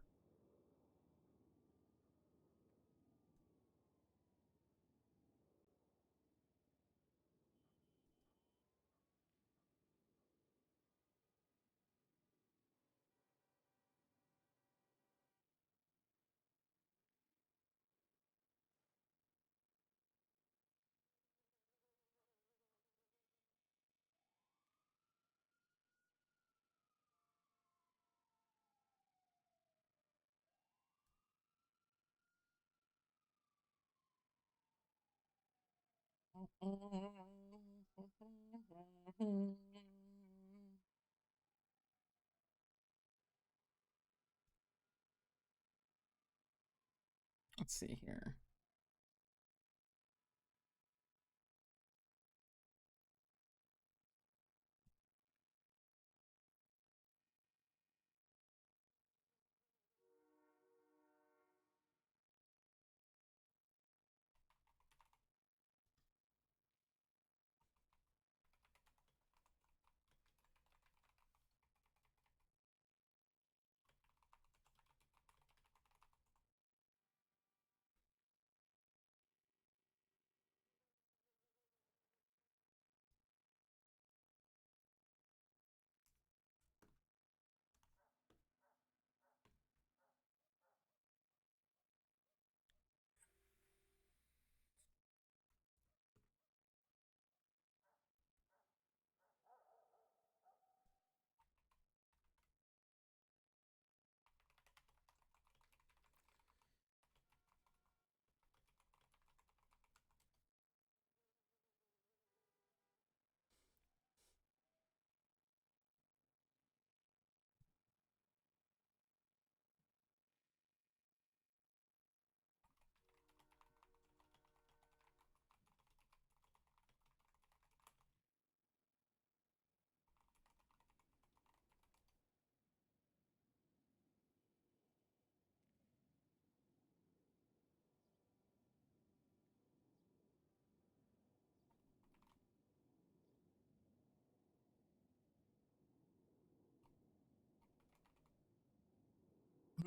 Let's see here.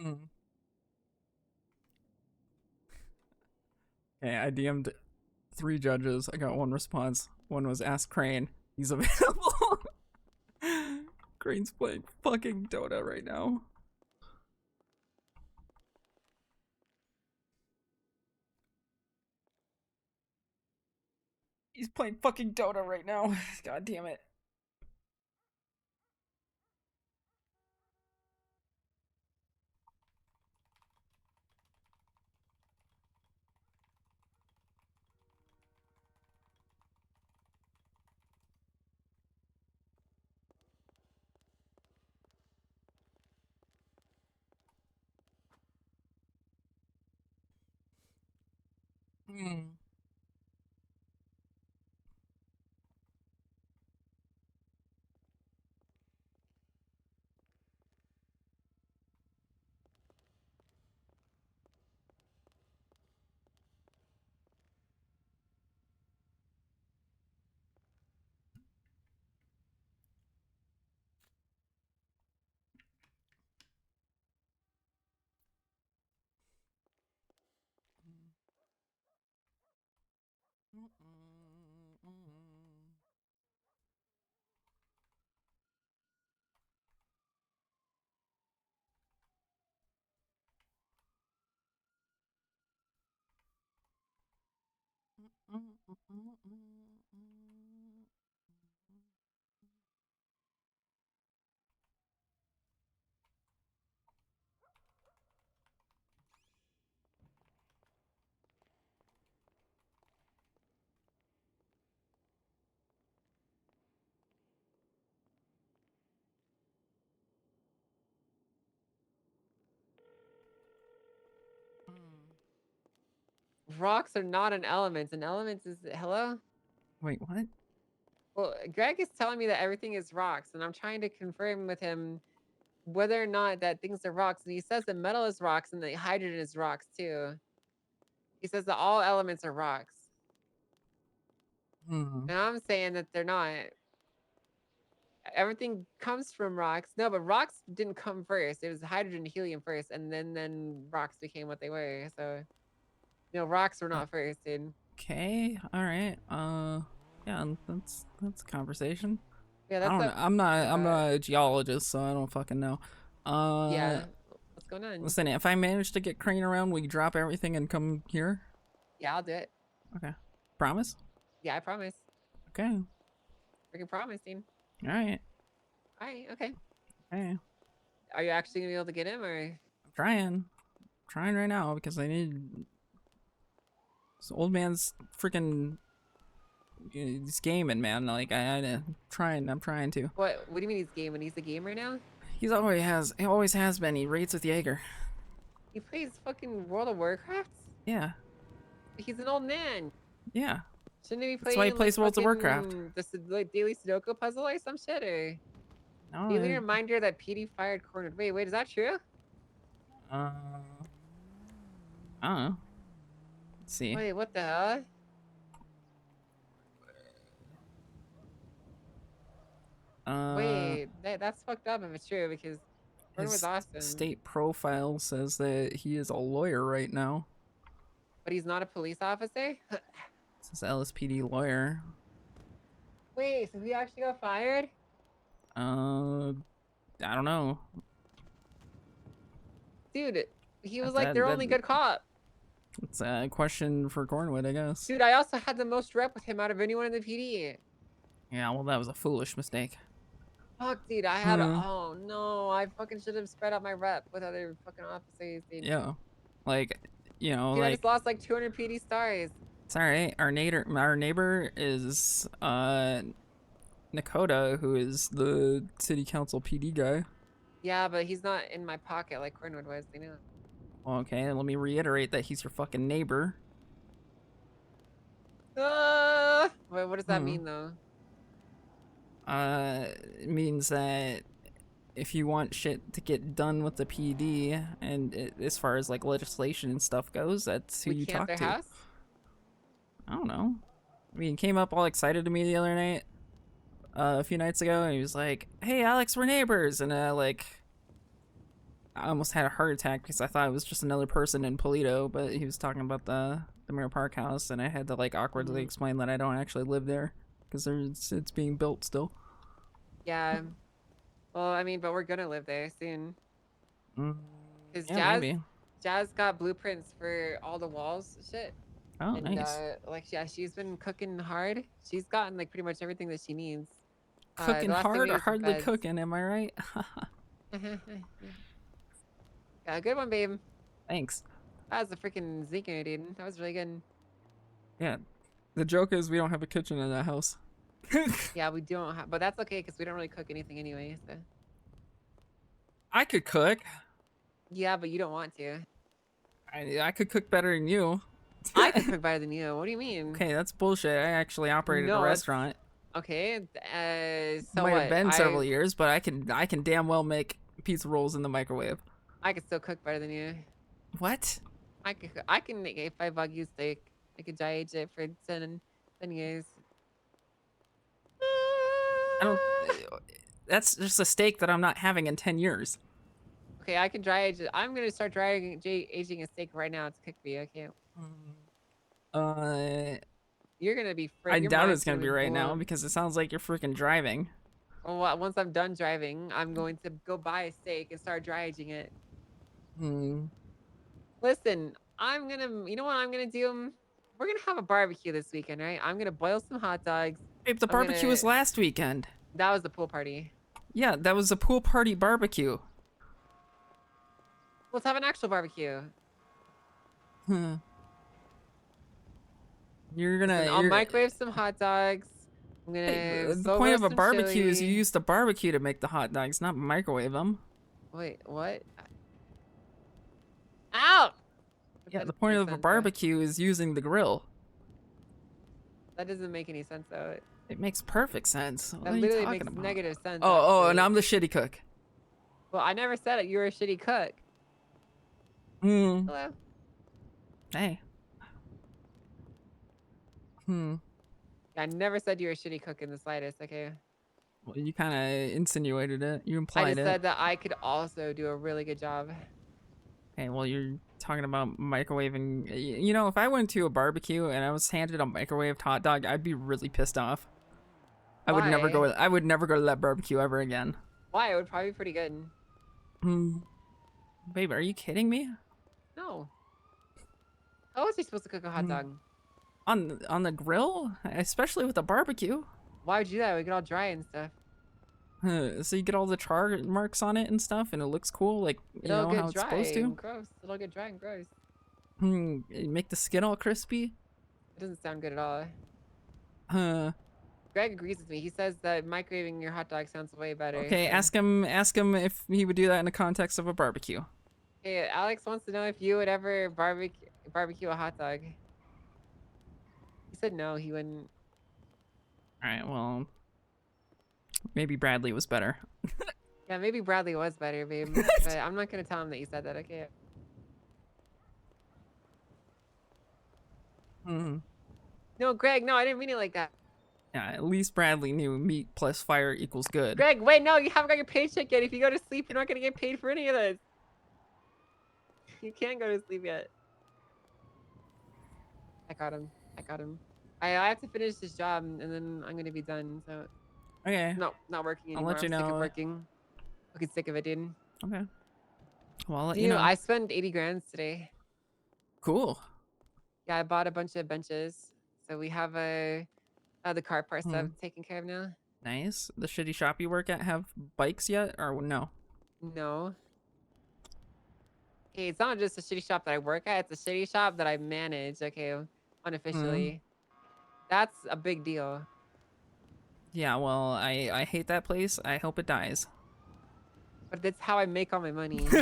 Hmm. Okay, I DM'd 3 judges. I got 1 response. One was Ask Crane. He's available. Crane's playing fucking Dota right now. He's playing fucking Dota right now. God damn it. Hmm. Rocks are not an element. An element is hello? Wait, what? Well, Greg is telling me that everything is rocks, and I'm trying to confirm with him whether or not that things are rocks. And he says that metal is rocks and that hydrogen is rocks too. He says that all elements are rocks. Hmm. And I'm saying that they're not. Everything comes from rocks. No, but rocks didn't come first. It was hydrogen and helium first, and then rocks became what they were. So, rocks were not first, dude. Okay, alright. Yeah, that's a conversation. Yeah, I that's don't know. up. I'm not a geologist, so I don't fucking know. Yeah. What's going on? Listen, if I manage to get Crane around, will you drop everything and come here? Yeah, I'll do it. Okay. Promise? Yeah, I promise. Okay. Freaking promising. Alright. All right. Okay. Okay. Are you actually gonna be able to get him, or? I'm trying right now because I need this old man's freaking he's gaming, man. Like I'm trying to. What do you mean he's gaming? He's a gamer now? He always has been. He rates with Jaeger. He plays fucking World of Warcraft? Yeah. He's an old man. Yeah. Shouldn't he be That's playing why he plays World of Warcraft. the daily Sudoku puzzle or some shit, or No, daily reminder that PD fired cornered. Wait, is that true? I don't know. Let's see. Wait, what the hell? Wait, that's fucked up if it's true, because Corn was His awesome. state profile says that he is a lawyer right now. But he's not a police officer? It says LSPD lawyer. Wait, so he actually got fired? I don't know. Dude, he was like their only good cop. It's a question for Cornwood, I guess. Dude, I also had the most rep with him out of anyone in the PD. Yeah, well, that was a foolish mistake. Fuck, dude, I had oh no, I fucking should have spread out my rep with other fucking officers, dude. Yeah. Like, Dude, I like, just lost like 200 PD stars. it's alright. Our neighbor is, Nakota, who is the city council PD guy. Yeah, but he's not in my pocket like Cornwood was, you know. Okay, let me reiterate that he's your fucking neighbor. Wait, what does that mean though? It means that if you want shit to get done with the PD, and as far as like legislation and stuff goes, that's who you talk to. House? I don't know. I mean, he came up all excited to me the other night, a few nights ago, and he was like, "Hey, Alex, we're neighbors," and I almost had a heart attack because I thought it was just another person in Polito, but he was talking about the Mirror Park house, and I had to like awkwardly explain that I don't actually live there because it's being built still. Yeah. Well, I mean, but we're gonna live there soon. Cause Yeah, maybe. Jazz got blueprints for all the walls, shit. Oh, And nice. like, yeah, she's been cooking hard. She's gotten like pretty much everything that she needs. Cooking the last thing we hard need or is some hardly beds. cooking? Am I right? Yeah, good one, babe. Thanks. That was a freaking zinker, dude. That was really good. Yeah. The joke is we don't have a kitchen in that house. Yeah, we don't have, but that's okay because we don't really cook anything anyway. So. I could cook. Yeah, but you don't want to. I could cook better than you. I can cook better than you. What do you mean? Okay, that's bullshit. I actually operated No, a it's- restaurant. Okay. So Might what? have been several years, but I can damn well make pizza rolls in the microwave. I can still cook better than you. What? I can make a 5 Wagyu steak. I could dry age it for 10 years. I don't. That's just a steak that I'm not having in 10 years. Okay, I can dry age it. I'm gonna start aging a steak right now to cook for you. Okay. You're gonna be. I doubt it's gonna be right now because it sounds like you're freaking driving. Well, once I'm done driving, I'm going to go buy a steak and start dry aging it. Listen, I'm gonna. You know what I'm gonna do? We're gonna have a barbecue this weekend, right? I'm gonna boil some hot dogs. Babe, the barbecue was last weekend. That was the pool party. Yeah, that was a pool party barbecue. Let's have an actual barbecue. You're gonna. Listen, I'll microwave some hot dogs. I'm gonna. Hey, the slow point of roast a some barbecue is you chili. use the barbecue to make the hot dogs, not microwave them. Wait, what? Ow! Yeah, the point of a barbecue is using the grill. That doesn't make any sense, though. It makes perfect sense. What That are you literally talking makes about? negative sense. Oh, and actually. I'm the shitty cook. Well, I never said it. You were a shitty cook. Hmm. Hello. Hey. I never said you were a shitty cook in the slightest. Okay. Well, you kind of insinuated it. You I implied just it. said that I could also do a really good job. Okay, well, you're talking about microwaving. You know, if I went to a barbecue and I was handed a microwaved hot dog, I'd be really pissed off. I would never go. I would never go to that barbecue ever again. Why? It would probably be pretty good. Babe, are you kidding me? No. How was he supposed to cook a hot dog? On the grill, especially with a barbecue. Why would you do that? We get all dry and stuff. So you get all the char marks on it and stuff, and it looks cool, like you know how it's supposed to. Gross. It'll get dry and gross. Make the skin all crispy. It doesn't sound good at all. Huh. Greg agrees with me. He says that microwaving your hot dog sounds way better. Okay, so- ask him if he would do that in the context of a barbecue. Hey, Alex wants to know if you would ever barbecue a hot dog. He said no, he wouldn't. All right, well, maybe Bradley was better. Yeah, maybe Bradley was better, babe. But I'm not gonna tell him that you said that. Okay. No, Greg. No, I didn't mean it like that. Yeah, at least Bradley knew meat plus fire equals good. Greg, wait, no, you haven't got your paycheck yet. If you go to sleep, you're not gonna get paid for any of this. You can't go to sleep yet. I got him. I have to finish this job and then I'm gonna be done. So. Okay. No, not working I'll anymore. let you I'm sick know. of working. Fucking sick of it, dude. Okay. Well, I'll let You you know, know. I spent 80 grand today. Cool. Yeah, I bought a bunch of benches. So we have the car part stuff taken care of now. Nice. The shitty shop you work at have bikes yet, or no? No. Okay, it's not just a shitty shop that I work at. It's a shitty shop that I manage. Okay, unofficially. That's a big deal. Yeah. Well, I hate that place. I hope it dies. But that's how I make all my money. If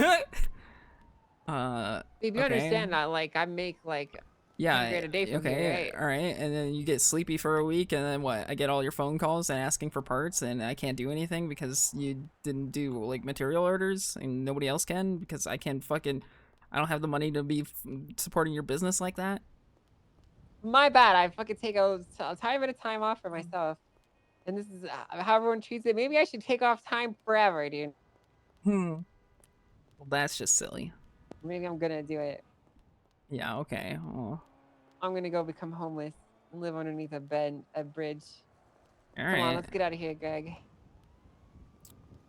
you understand that, like, I make like yeah, 10 grand a day from okay, here, right? all right, and then you get sleepy for a week, and then what? I get all your phone calls and asking for parts, and I can't do anything because you didn't do like material orders, and nobody else can because I don't have the money to be supporting your business like that. My bad. I fucking take a tiny bit of time off for myself. And this is how everyone treats it. Maybe I should take off time forever, dude. Well, that's just silly. Maybe I'm gonna do it. Yeah, okay. Well, I'm gonna go become homeless and live underneath a bridge. all Come on, right. let's get out of here, Greg.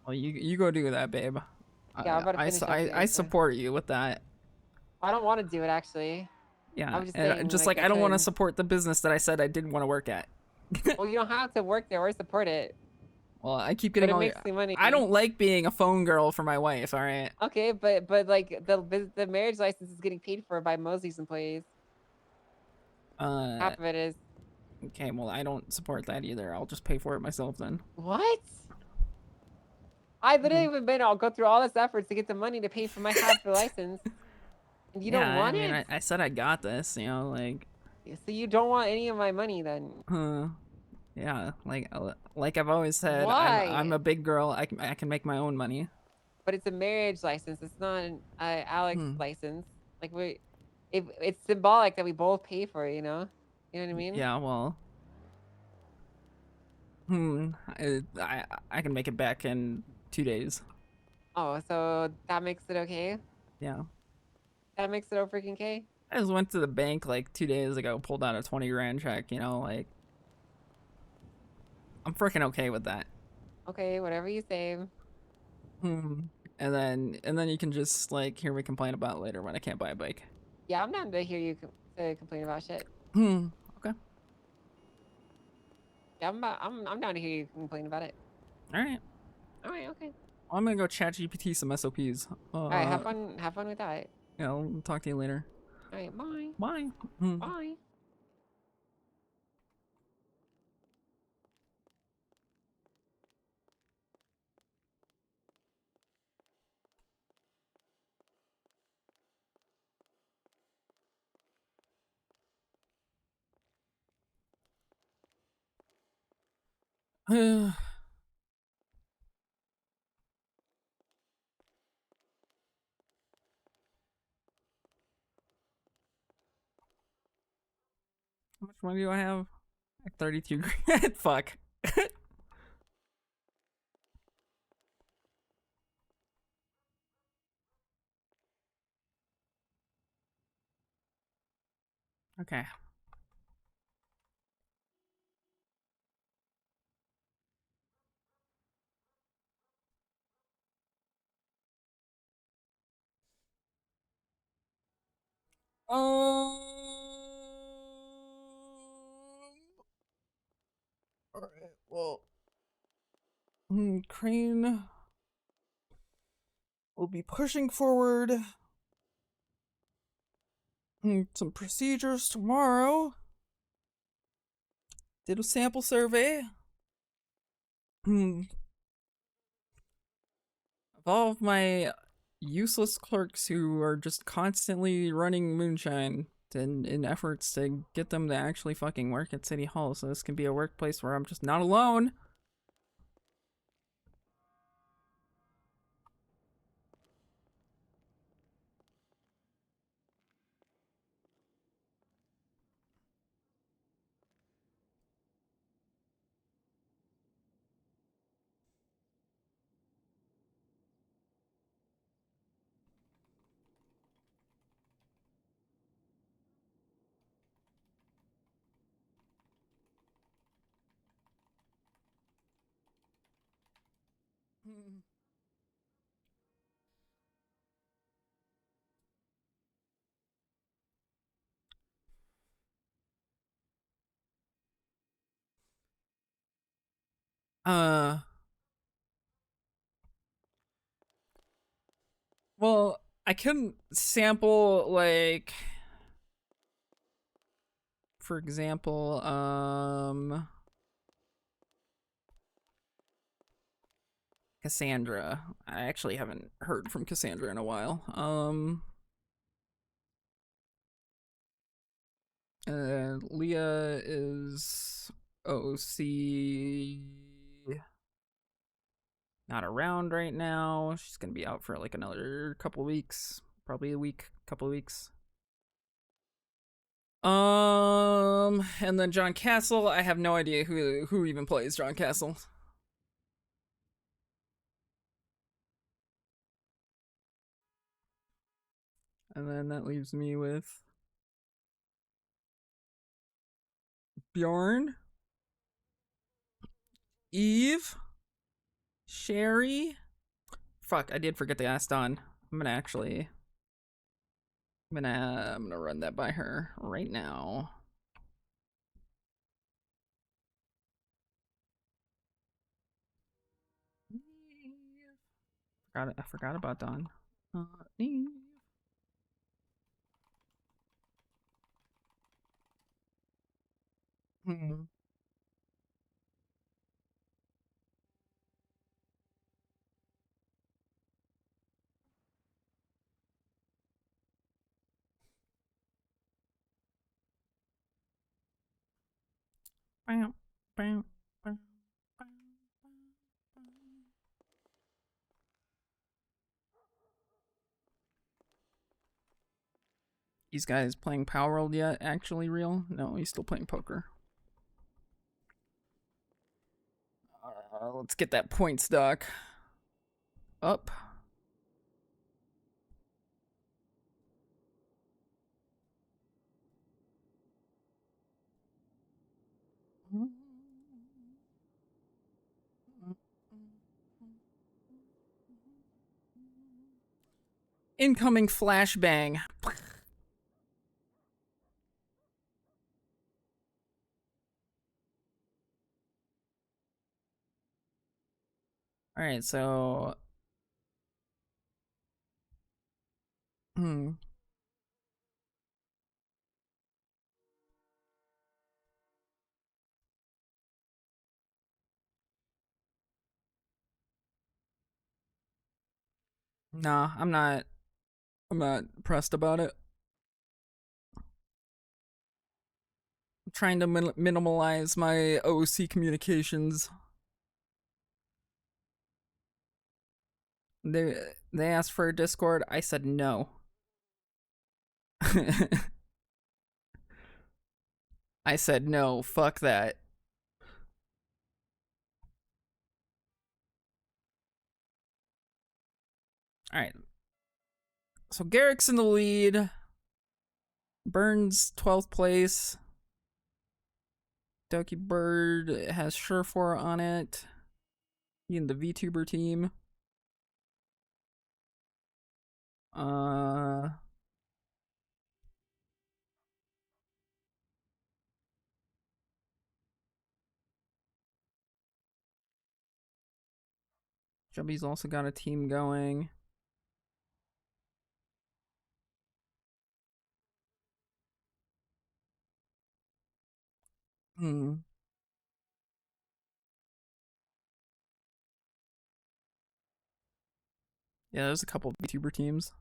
Well, you go do that, babe. Yeah, I'm about to finish up I here. support you with that. I don't want to do it actually. Yeah, I'm just and saying, just like, like I I don't want to could. support the business that I said I didn't want to work at. Well, you don't have to work there or support it, Well, I keep but getting it all. makes the money. I don't like being a phone girl for my wife. All right. Okay, but like the marriage license is getting paid for by Mosley's employees. Half of it is. Okay. Well, I don't support that either. I'll just pay for it myself then. What? I literally have been. I'll go through all this effort to get the money to pay for my half the license, and you Yeah, don't want I mean, it. I said I got this. You know, like. So you don't want any of my money then? Yeah, like I've always said, Why? I'm a big girl. I can make my own money. But it's a marriage license. It's not an Alex license. Like it's symbolic that we both pay for it. You know what I mean? Yeah, well. I can make it back in 2 days. Oh, so that makes it okay. Yeah. That makes it freaking okay. I just went to the bank like 2 days ago, pulled out a 20 grand check. You know, like. I'm freaking okay with that. Okay, whatever you say. And then you can just like hear me complain about it later when I can't buy a bike. Yeah, I'm down to hear you to complain about shit. Okay. Yeah, I'm down to hear you complain about it. All right. All right, okay. Well, I'm gonna go chat GPT some SOPs. All right, have fun with that. Yeah, I'll talk to you later. All right, bye. Bye. Bye. How much money do I have? Like 32 grand. Fuck. Okay. All right. Well, Crane will be pushing forward some procedures tomorrow. Did a sample survey. Of all of my useless clerks who are just constantly running moonshine in efforts to get them to actually fucking work at City Hall, so this can be a workplace where I'm just not alone. Well, I couldn't sample, like, for example, Cassandra. I actually haven't heard from Cassandra in a while. Leah is OC, not around right now. She's gonna be out for like another couple weeks, probably a week, couple weeks. And then John Castle, I have no idea who even plays John Castle. And then that leaves me with Bjorn, Eve, Sherry. Fuck, I did forget to ask Dawn. I'm gonna run that by her right now. I forgot about Dawn. Eve. Hmm. Bam, bam, bam, bam, bam. These guys playing Power World yet? Actually real? No, he's still playing poker. Let's get that point stock up. Incoming flashbang. All right, so nah, I'm not pressed about it. I'm trying to minimalize my OC communications. They asked for a Discord. I said no. I said no. Fuck that. All right. So Garrick's in the lead. Burns 12th place. Doki Bird has Surefour on it. He in the VTuber team. Chubby's also got a team going. Yeah, there's a couple of VTuber teams.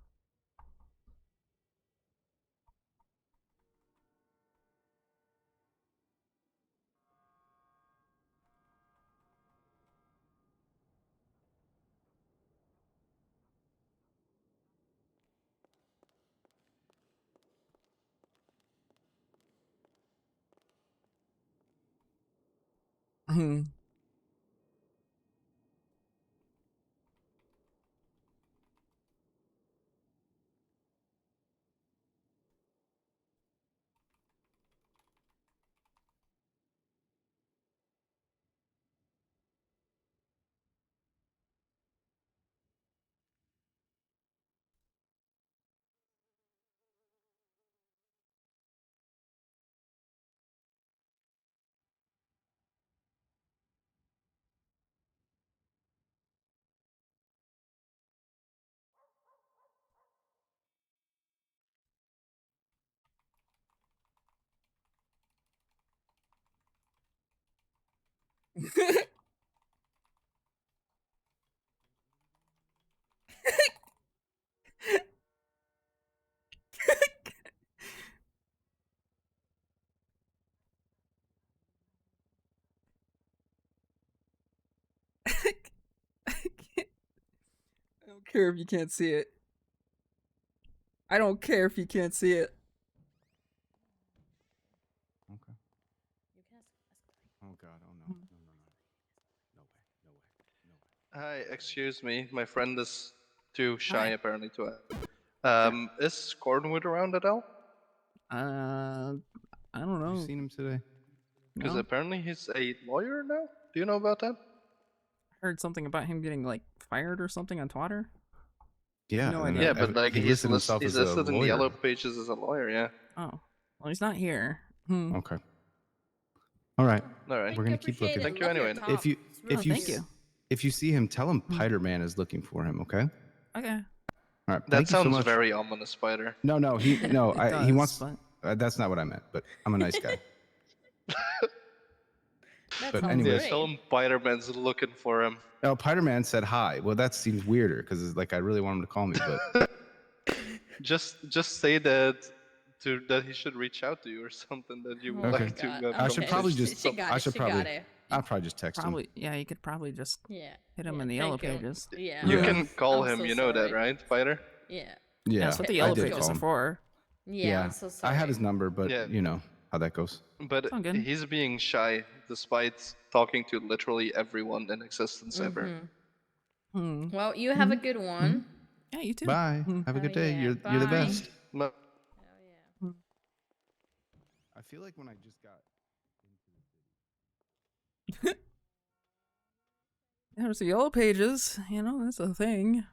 I don't care if you can't see it. I don't care if you can't see it. Okay. Oh God! Oh no! No! No! No! No way! No way! No way! Hi, excuse me. My friend is too shy Hi. apparently to ask. Is Cornwood around at all? I don't know. Have you seen him today? Because No? apparently he's a lawyer now. Do you know about that? Heard something about him getting like fired or something on Twitter. Yeah. No and idea. Yeah, but like he listed himself he's as a listed in the lawyer. yellow pages as a lawyer. Yeah. Oh, well, he's not here. Okay. All right. All right. We're gonna keep looking. Thank you anyway. If you thank you. if you see him, tell him Spider-Man is looking for him. Okay. Okay. All right. That Thank you so sounds much. very ominous, Spider. No, he It he does, wants. but- That's not what I meant. But I'm a nice guy. That But sounds anyways- Yeah, tell him Spider-Man's looking for him. Oh, Spider-Man said hi. Well, that seems weirder because it's like I really want him to call me, but Just say that that he should reach out to you or something that you would Okay. like to. I should probably just. She got I it. should She probably. got it. I'll probably just text him. Probably, yeah. You could probably just Yeah. hit him yeah, in the yellow thank you. pages. Yeah. You Yeah. can call I'm him. so You know that, sorry. right, Spider? Yeah. Yeah, That's what the I yellow did pages call are him. for. Yeah. I'm so sorry. I had his number, but Yeah. you know how that goes. But Sound good. he's being shy despite talking to literally everyone in existence ever. Hmm. Well, you have a good one. Yeah, you too. Bye. Hmm. Have a good Oh, day. yeah. You're the Bye. best. No, Oh yeah. I feel like when I just got. There's the yellow pages. You know, that's a thing.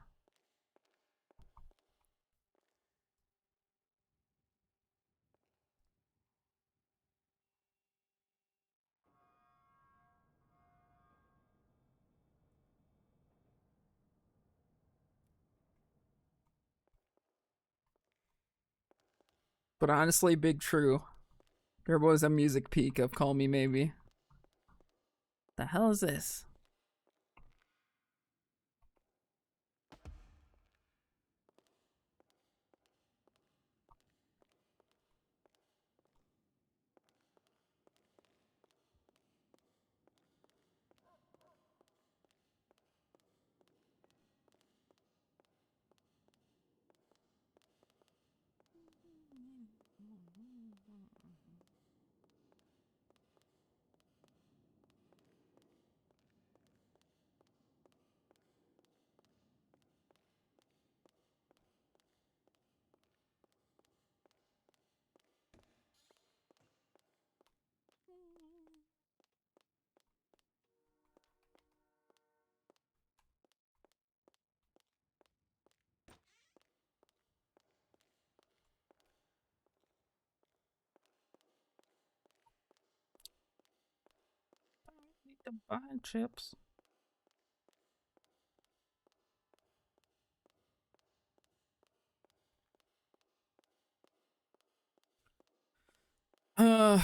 But honestly, Big True, there was a music peak of Call Me Maybe. The hell is this? Need to buy chips. Uh.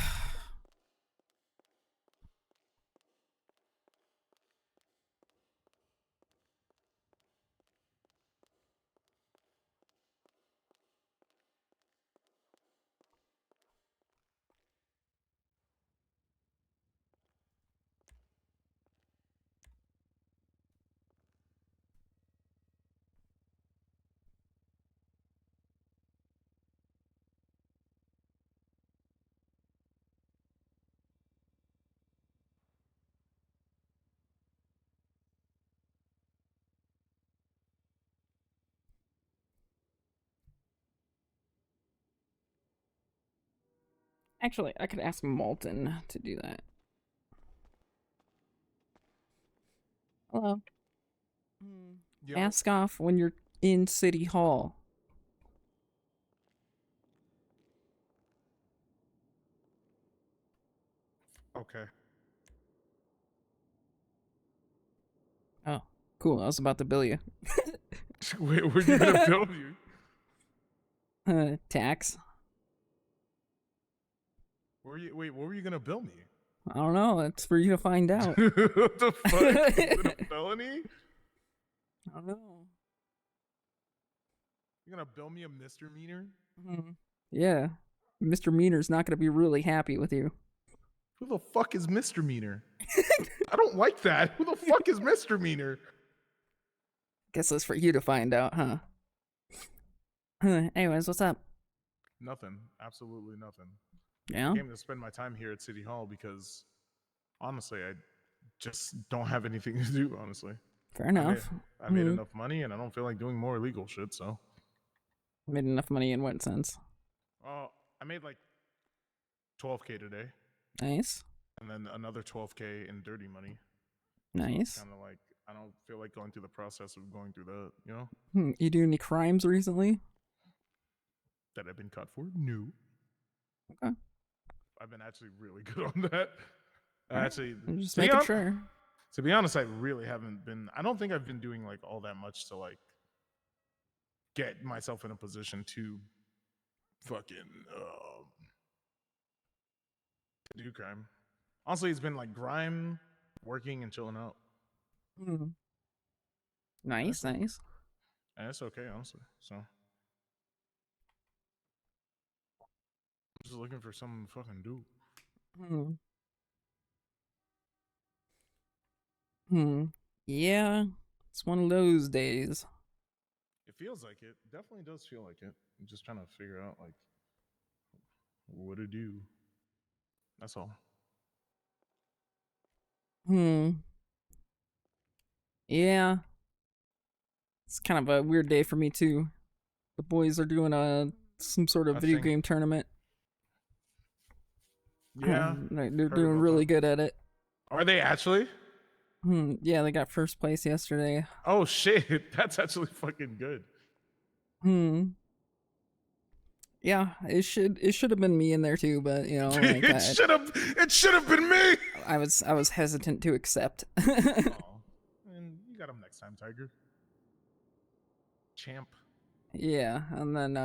Actually, I could ask Malton to do that. Hello. Ask off when you're in City Hall. Okay. Oh, cool. I was about to bill you. Wait, where you gonna bill you? Tax. Wait, what were you gonna bill me? I don't know. It's for you to find out. What the fuck? Is it a felony? I don't know. You're gonna bill me a misdemeanor? Yeah. Mr. Meaner's not going to be really happy with you. Who the fuck is misdemeanor? I don't like that. Who the fuck is misdemeanor? Guess that's for you to find out, huh? Anyways, what's up? Nothing. Absolutely nothing. Yeah? I came to spend my time here at City Hall because, honestly, I just don't have anything to do, honestly. Fair enough. I made enough money, and I don't feel like doing more illegal shit, so. Made enough money in what sense? Well, I made like 12K today, Nice. and then another 12K in dirty money. Nice. Kind of like I don't feel like going through the process of going through that. You know. You do any crimes recently? That I've been caught for? No. Okay. I've been actually really good on that. Actually, I'm just to be making hon- sure. To be honest, I really haven't been. I don't think I've been doing like all that much to like get myself in a position to fucking to do crime. Honestly, it's been like grime, working, and chilling out. Nice, nice. And it's okay, honestly. So I'm just looking for something to fucking do. Yeah, it's one of those days. It feels like it. Definitely does feel like it. I'm just trying to figure out like what to do. That's all. Yeah. It's kind of a weird day for me too. The boys are doing some sort of video game tournament. Yeah. They're doing really good at it. Are they actually? Yeah, they got first place yesterday. Oh shit, that's actually fucking good. Yeah, it should have been me in there too, but you know, like it should have been me. I was hesitant to accept. And you got him next time, Tiger. Champ. Yeah, and then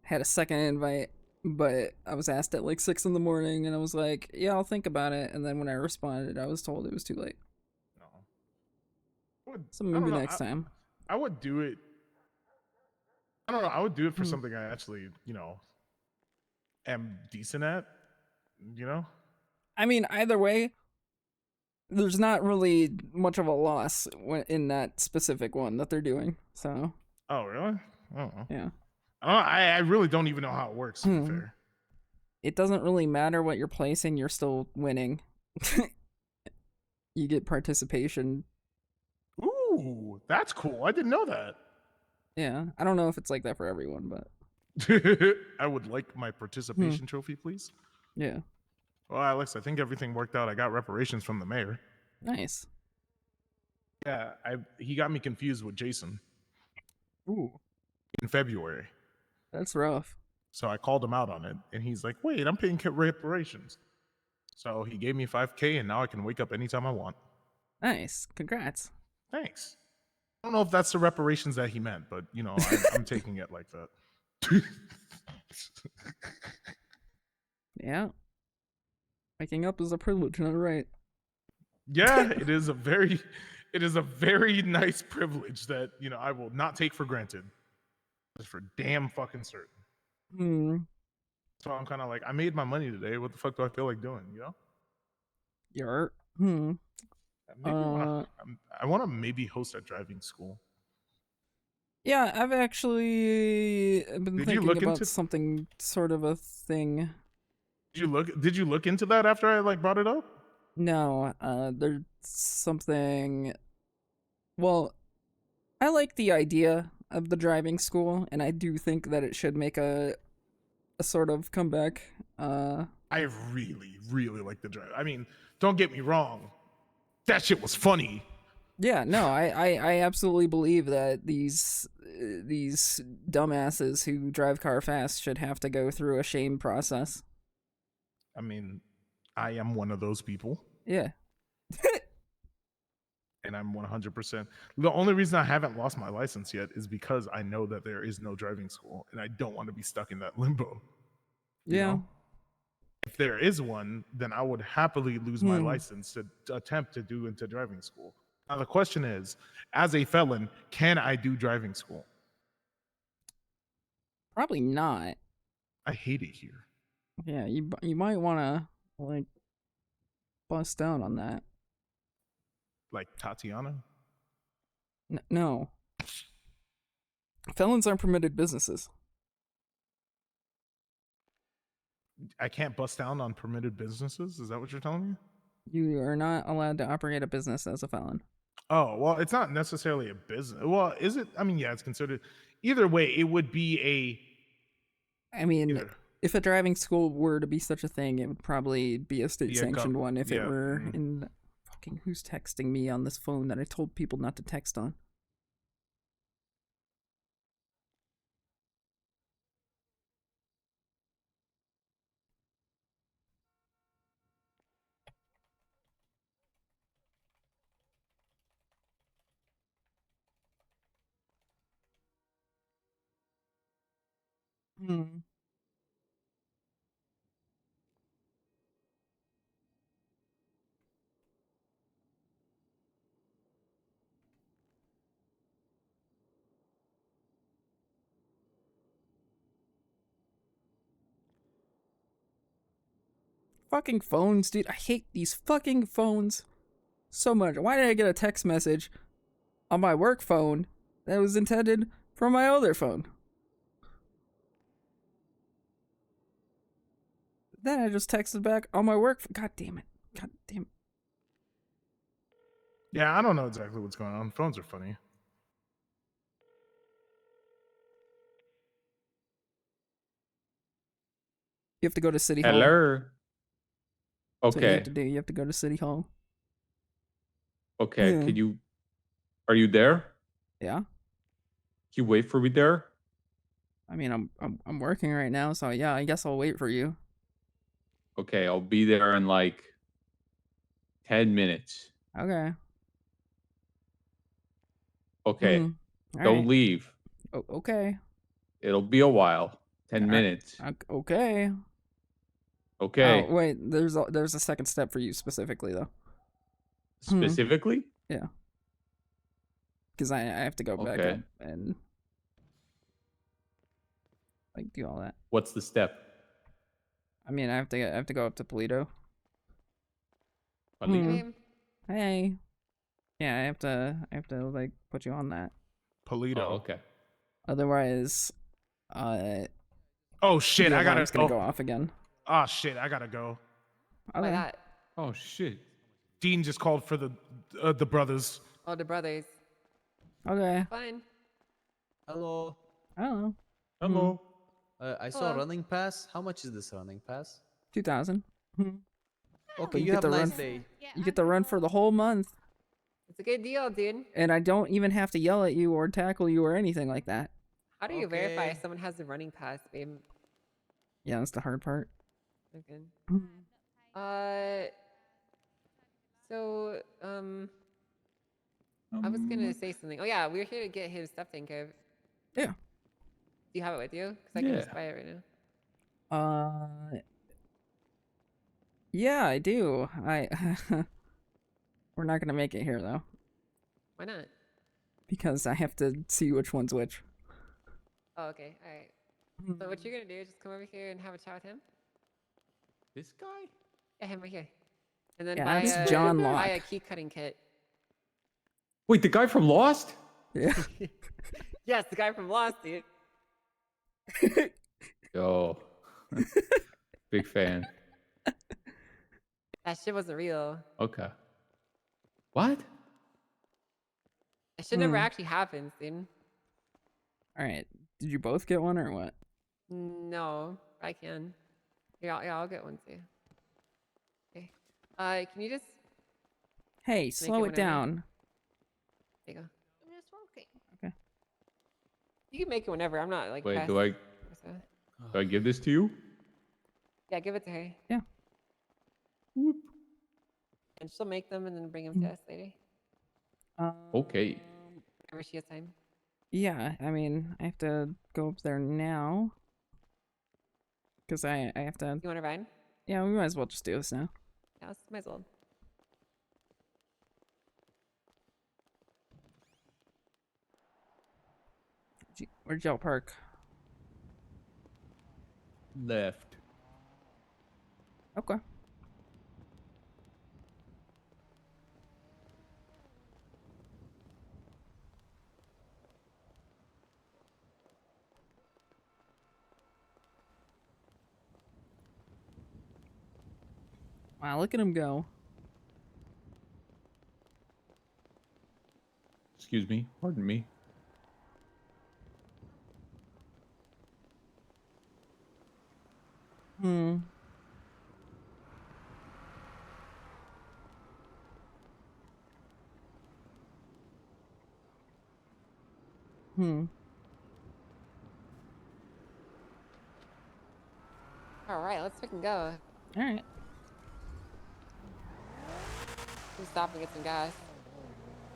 had a second invite, but I was asked at like 6 a.m, and I was like, yeah, I'll think about it. And then when I responded, I was told it was too late. So maybe next time. I would do it. I don't know. I would do it for something I actually, you know, am decent at. You know. I mean, either way, there's not really much of a loss in that specific one that they're doing. So. Oh really? Oh. Yeah. I really don't even know how it works. To be fair. It doesn't really matter what you're placing. You're still winning. You get participation. Ooh, that's cool. I didn't know that. Yeah, I don't know if it's like that for everyone, but I would like my participation trophy, please. Yeah. Well, Alex, I think everything worked out. I got reparations from the mayor. Nice. Yeah, he got me confused with Jason. Ooh. In February. That's rough. So I called him out on it, and he's like, "Wait, I'm paying reparations." So he gave me 5K, and now I can wake up anytime I want. Nice. Congrats. Thanks. I don't know if that's the reparations that he meant, but you know, I'm taking it like that. Yeah. Waking up is a privilege, not a right. Yeah, it is a very nice privilege that, you know, I will not take for granted. Just for damn fucking certain. So I'm kind of like, I made my money today. What the fuck do I feel like doing? You know? I want to maybe host a driving school. Yeah, I've actually been thinking about something sort of a thing. Did you look into that after I like brought it up? No, there's something. Well, I like the idea of the driving school, and I do think that it should make a sort of comeback. I really, really like the drive. I mean, don't get me wrong, that shit was funny. Yeah, no, I absolutely believe that these dumbasses who drive car fast should have to go through a shame process. I mean, I am one of those people. Yeah. And I'm 100%. The only reason I haven't lost my license yet is because I know that there is no driving school, and I don't want to be stuck in that limbo. Yeah. Know? If there is one, then I would happily lose my license to attempt to do into driving school. Now the question is, as a felon, can I do driving school? Probably not. I hate it here. Yeah, you might want to like bust down on that. Like Tatiana? No. Felons aren't permitted businesses. I can't bust down on permitted businesses? Is that what you're telling me? You are not allowed to operate a business as a felon. Oh, well, it's not necessarily a business. Well, is it? I mean, yeah, it's considered. either way, it would be I mean, either. if a driving school were to be such a thing, it would probably be a state sanctioned one if it were in. Fucking who's texting me on this phone that I told people not to text on? Hmm. Fucking phones, dude. I hate these fucking phones so much. Why did I get a text message on my work phone that was intended for my other phone? Then I just texted back on my work. God damn it. God damn it. Yeah, I don't know exactly what's going on. Phones are funny. You have to go to City Hall. Hello. That's what you have Okay. to do. You have to go to City Hall. Okay. Yeah. Are you there? Yeah. Can you wait for me there? I mean, I'm working right now, so yeah, I guess I'll wait for you. Okay, I'll be there in like 10 minutes. Okay. Okay. All Don't right. leave. Okay. It'll be a while. 10 minutes. Okay. Okay. Oh wait, there's a second step for you specifically though. Specifically? Yeah. Because I have to go back up and like do all that. What's the step? I mean, I have to go up to Polito. Polito? Hey. Yeah, I have to like put you on that. Polito. Oh, okay. Otherwise, oh shit! the I gotta alarm's gonna go off again. Oh shit! I gotta go. Okay. that? Oh shit! Dean just called for the brothers. Oh, the brothers. Okay. Fine. Hello. Hello. Hello. I saw a running pass. How much is this running pass? 2,000. Okay, You you get have to a nice run- day. You get to run for the whole month, It's a good deal, dude. and I don't even have to yell at you or tackle you or anything like that. How do you verify Okay. if someone has a running pass, babe? Yeah, that's the hard part. Okay. So, I was gonna say something. Oh yeah, we're here to get his stuff taken care of. Yeah. Do you have it with you? Because I can just buy it right now. Yeah, I do. We're not gonna make it here though, Why not? because I have to see which one's which. Oh, okay. All right. So what you're gonna do is just come over here and have a chat with him. This guy? Yeah, him right here. And then Yeah, buy that's John buy Locke. a key cutting kit. Wait, the guy from Lost? Yeah. Yes, the guy from Lost, dude. Yo. Big fan. That shit wasn't real. Okay. What? That shit never actually happens, dude. All right. Did you both get one or what? No, I can. Yeah, I'll get one too. Okay. Can you just Hey, slow it whenever. down. There you go. I'm just walking. Okay. You can make it whenever. I'm not like. Wait, pressed. do I give this to you? Yeah, give it to her. Yeah. Whoop. And she'll make them and then bring them to us later. Okay. Whenever she has time. Yeah, I mean, I have to go up there now. Because I have to... You want to ride? Yeah, we might as well just do this now. Yeah, might as well. Where'd y'all park? Left. Okay. Wow, look at him go. Excuse me. Pardon me. Hmm. Hmm. All right, let's freaking go. All right. We'll stop and get some gas.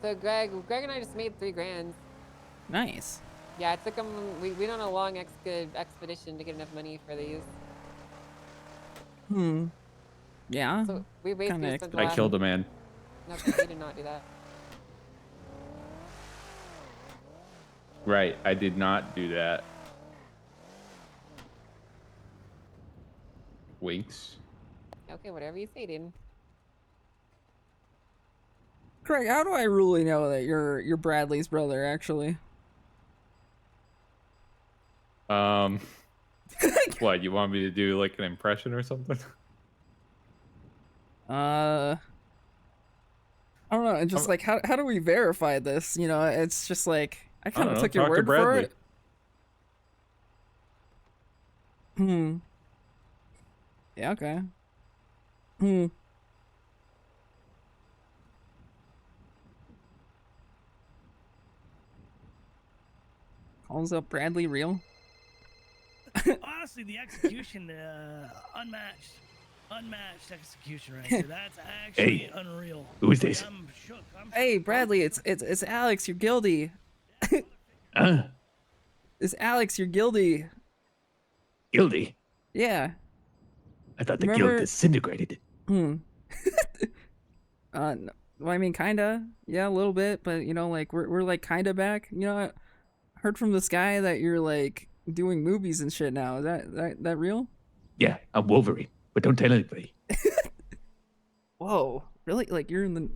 So Greg and I just made 3 grand. Nice. Yeah, it took him. We went on a long expedition to get enough money for these. Hmm. Yeah. So we Kind basically of spent the I last. killed a man. No, we did not do that. Right, I did not do that. Winks. Okay, whatever you say, dude. Craig, how do I really know that you're Bradley's brother? Actually. What, you want me to do like an impression or something? I don't know. Just like how do we verify this? You know, it's just like I kind of took your talk to word for Bradley. it. Hmm. Yeah. Okay. Hmm. Calls up Bradley real? Honestly, the execution, unmatched execution right there. That's actually unreal. Who is this? I'm shook. Hey, Bradley, it's Alex. You're guilty. It's Alex. You're guilty. Guilty? Yeah. I thought the Remember- guild disintegrated. Hmm. Well, I mean, kinda. Yeah, a little bit, but you know, like we're like kinda back. You know, I heard from this guy that you're like doing movies and shit now. Is that real? Yeah, I'm Wolverine, but don't tell anybody. Whoa, really? Like you're in the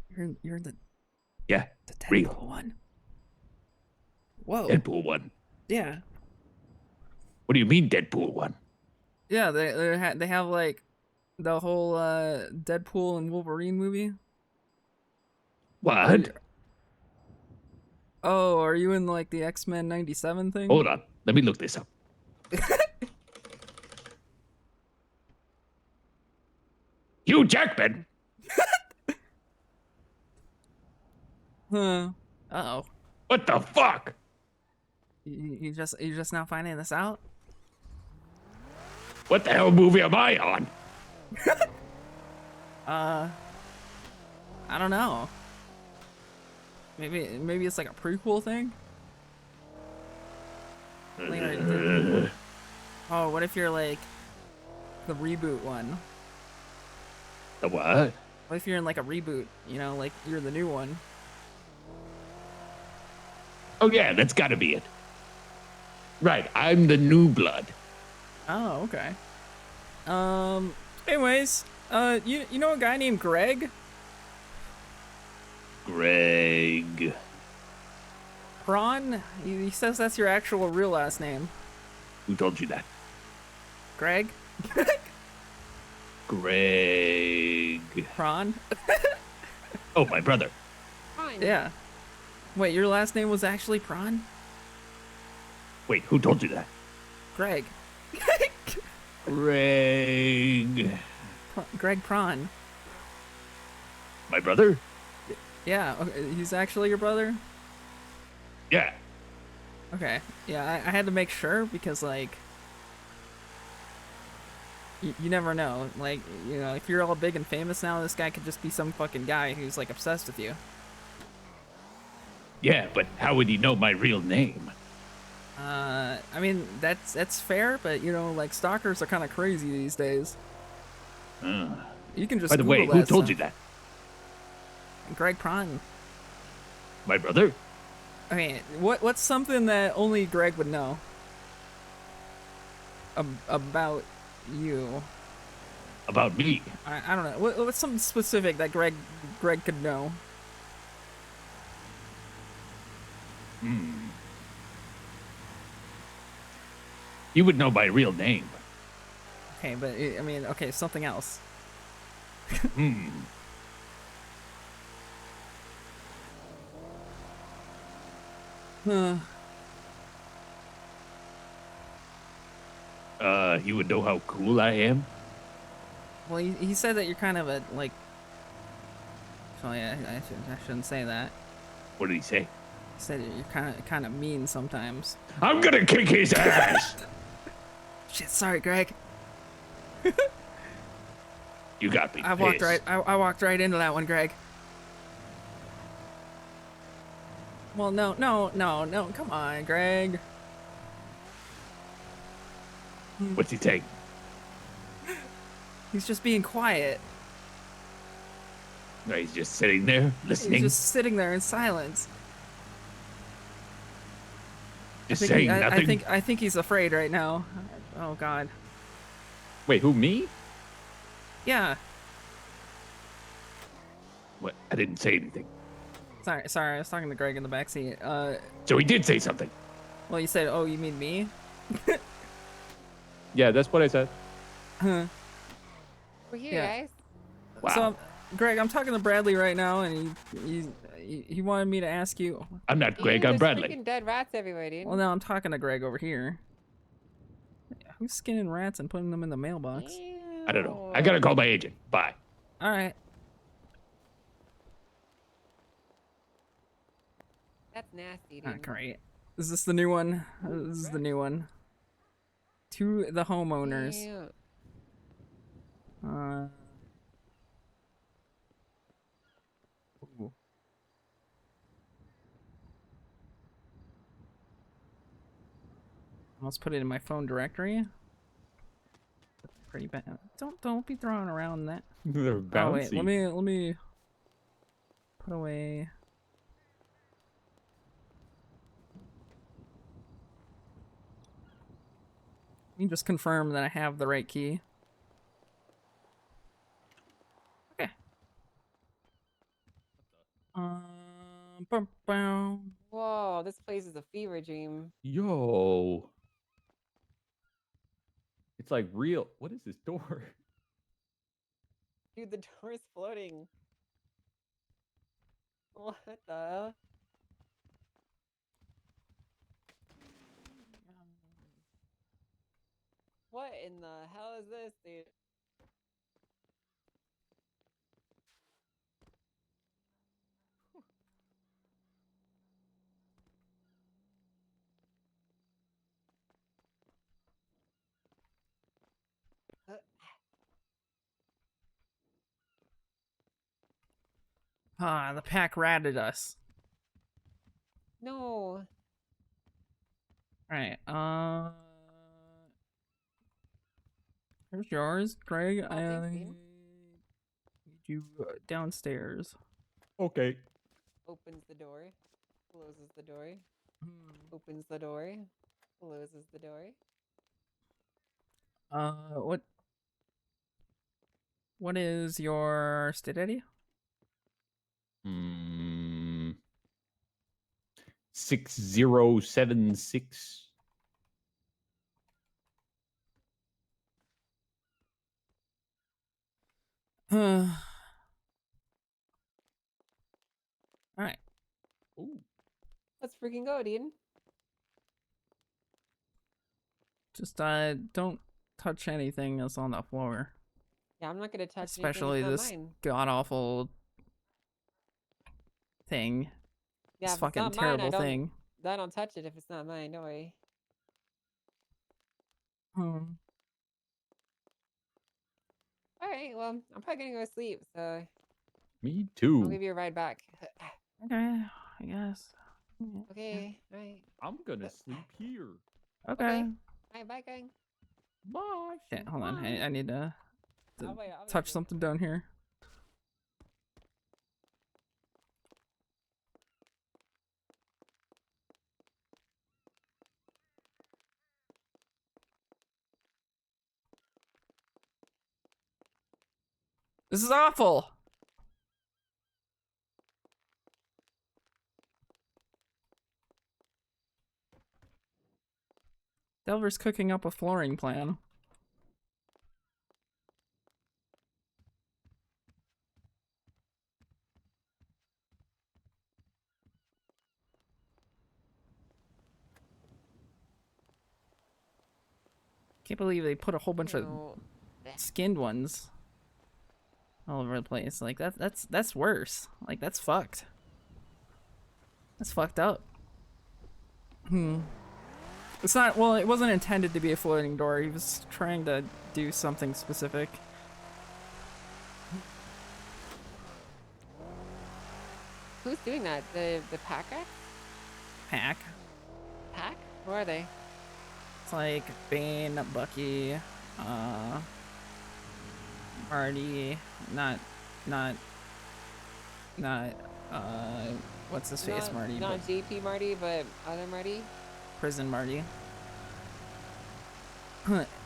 Yeah, the Deadpool real. one? Whoa. Deadpool 1. Yeah. What do you mean Deadpool 1? Yeah, they have like the whole Deadpool and Wolverine movie. What? Oh, are you in like the X-Men 97 thing? Hold on, let me look this up. Hugh Jackman? Huh. Uh-oh. What the fuck? You just now finding this out? What the hell movie am I on? I don't know. Maybe it's like a prequel thing? Oh, what if you're like the reboot one? The what? What if you're in like a reboot, you know, like you're the new one? Oh yeah, that's gotta be it. Right, I'm the new blood. Oh, okay. Anyways, you know a guy named Greg? Greg. Prawn? He says that's your actual real last name. Who told you that? Greg? Greg. Prawn? Oh, my brother. Fine. Yeah. Wait, your last name was actually Prawn? Wait, who told you that? Greg. Greg. Greg Prawn. My brother? Yeah, okay, he's actually your brother? Yeah. Okay. Yeah, I had to make sure because, like, you never know. Like, you know, if you're all big and famous now, this guy could just be some fucking guy who's, like, obsessed with you. Yeah, but how would he know my real name? I mean, that's fair, but, you know, like, stalkers are kind of crazy these days. You can just By the way, Google who that told stuff. you that? Greg Prawn. My brother? I mean, what's something that only Greg would know about you? About me? I don't know. What's something specific that Greg could know? You would know my real name. Okay, but I mean, okay, something else. He would know how cool I am. Well, he said that you're kind of a like. So yeah, I shouldn't say that. What did he say? He said you're kind of mean sometimes. I'm gonna kick his ass. Shit, sorry, Greg. You got me. I walked right into that one, Greg. Well, no, come on, Greg. What's he saying? He's just being quiet. No, he's just sitting there listening. He's just sitting there in silence. Just saying nothing. I think he's afraid right now. Oh God. Wait, who, me? Yeah. What? I didn't say anything. Sorry, I was talking to Greg in the backseat. So he did say something. Well, you said, "Oh, you mean me?" Yeah, that's what I said. Huh. We're here, Yeah. guys. Wow. So, Greg, I'm talking to Bradley right now, and he wanted me to ask you. I'm not Greg. Ew, I'm there's Bradley. freaking dead rats everywhere, dude. Well, no, I'm talking to Greg over here. Who's skinning rats and putting them in the mailbox? I don't know. I gotta call my agent. Bye. All right. That's nasty, Ah, dude. great. Is this the new one? This is the new one. To the homeowners. Ew. Ooh. Almost put it in my phone directory. Pretty bad. Don't be throwing around that. They're bouncy. Oh wait, let me put away. Let me just confirm that I have the right key. Okay. Whoa, this place is a fever dream. Yo. It's like real. What is this door? Dude, the door is floating. What the? What in the hell is this, dude? Ah, the pack ratted us. No. Alright, here's yours, Greg. Oh, thanks, dude. need you downstairs. Okay. Opens the door. Closes the door. Opens the door. Closes the door. What is your state ID? 6076. Alright. Ooh. Let's freaking go, dude. Just don't touch anything that's on the floor. Yeah, I'm not gonna touch Especially anything that's this not mine. god awful thing. Yeah, This if it's fucking not mine, terrible thing. I don't touch it if it's not mine. Don't worry. All right. Well, I'm probably gonna go to sleep, so Me I'll too. give you a ride back. Okay, I guess. Okay. All right. I'm gonna sleep here. Okay. All right. Bye, gang. Bye. Shit, hold on. I need to I'll wait touch something down here. This is awful. Delver's cooking up a flooring plan. Can't believe they put a whole bunch of Ew. skinned ones all over the place. Like that's worse. Like that's fucked. That's fucked up. It's not, well, it wasn't intended to be a floating door. He was trying to do something specific. Who's doing that? The pack rack? Pack. Pack? Who are they? It's like Bane, Bucky, Marty, not, what's his face, Marty? Not but JP Marty, but other Marty? Prison Marty.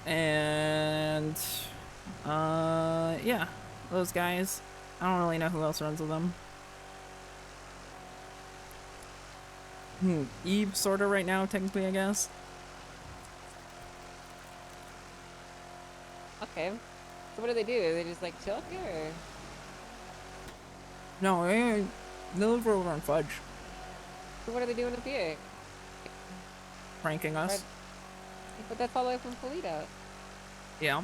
And, yeah, those guys. I don't really know who else runs with them. Eve, sorta, right now, technically, I guess. Okay. So what do? They just like chill here? Or? No, they live over on Fudge. So what are they doing up here? Pranking us. But that's all the way from Polito. Yeah.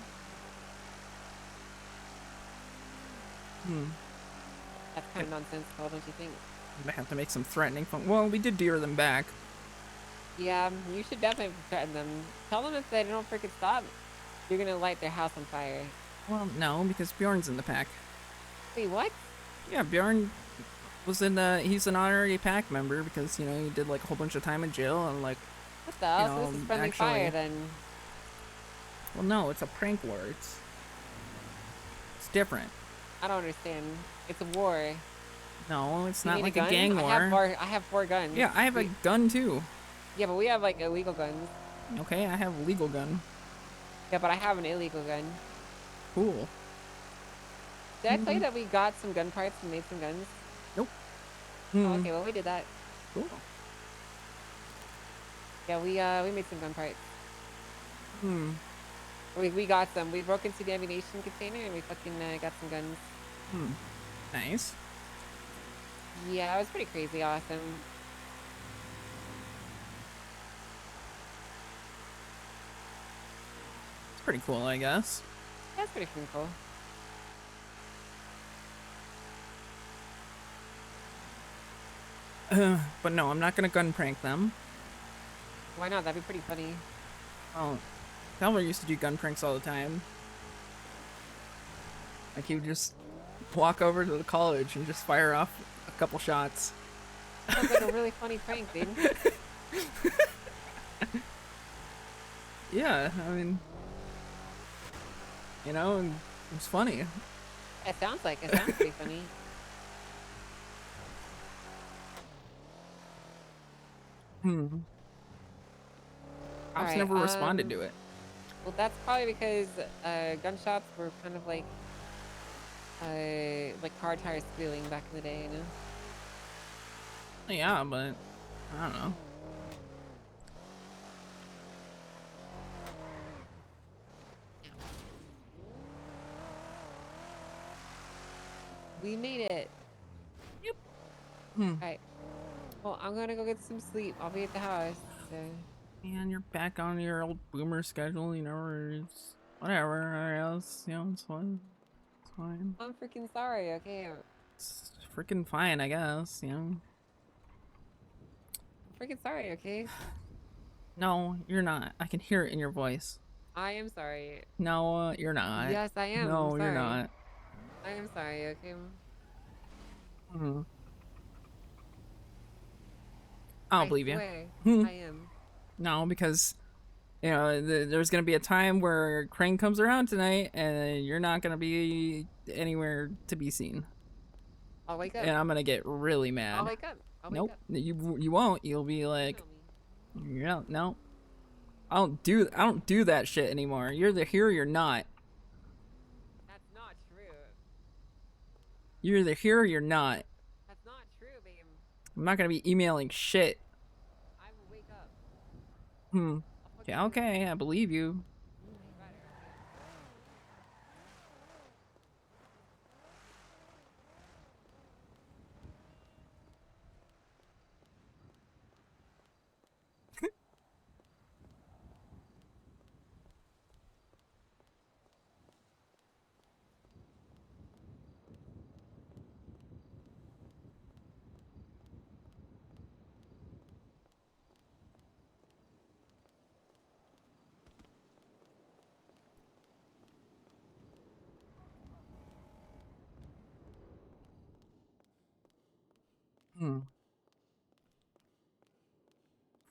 That's kind of nonsensical, don't you think? They have to make some threatening phone. Well, we did deer them back. Yeah, you should definitely threaten them. Tell them if they don't freaking stop, you're gonna light their house on fire. Well, no, because Bjorn's in the pack. Wait, what? Yeah, Bjorn was in the. He's an honorary pack member because, you know, he did like a whole bunch of time in jail and like. What the hell? So this is friendly fire then. Well, no, it's a prank war. It's different. I don't understand. It's a war. No, it's You not need like a gun? a gang war. I have four guns. Yeah, I have a gun too. Yeah, but we have like illegal guns. Okay, I have a legal gun. Yeah, but I have an illegal gun. Cool. Did I tell you that we got some gun parts and made some guns? Nope. Oh, okay, well we did that. Cool. Yeah, we made some gun parts. Hmm. We got some. We broke into the ammunition container and we fucking got some guns. Nice. Yeah, it was pretty crazy awesome. It's pretty cool, I guess. That's pretty freaking cool. But no, I'm not gonna gun prank them. Why not? That'd be pretty funny. Oh, Calvin used to do gun pranks all the time. Like he would just walk over to the college and just fire off a couple shots. Sounds like a really funny prank, dude. Yeah, I mean, you know, and it was funny. It sounds pretty funny. Cops Alright, never responded to it. Well, that's probably because gunshots were kind of like car tires squealing back in the day, you know? Yeah, but I don't know. We made it. Yep. Alright. Well, I'm gonna go get some sleep. I'll be at the house. So. And you're back on your old boomer schedule, you know, or it's whatever, or else, you know, it's fine. It's fine. I'm freaking sorry, okay? It's freaking fine, I guess, you know. I'm freaking sorry, okay? No, you're not. I can hear it in your voice. I am sorry. No, you're not. Yes, I am. No, I'm you're sorry. not. I am sorry, okay? I don't believe you. Swear, I am. No, because, you know, there's going to be a time where Crane comes around tonight and you're not going to be anywhere to be seen. I'll wake up. And I'm going to get really mad. I'll wake up. I'll wake Nope, up. you won't. You'll be like, no. I don't do that shit anymore. You're either here or you're not. That's not true. You're either here or you're not. That's not true, babe. I'm not going to be emailing shit. I will wake up. Yeah, okay, I believe you. Hmm.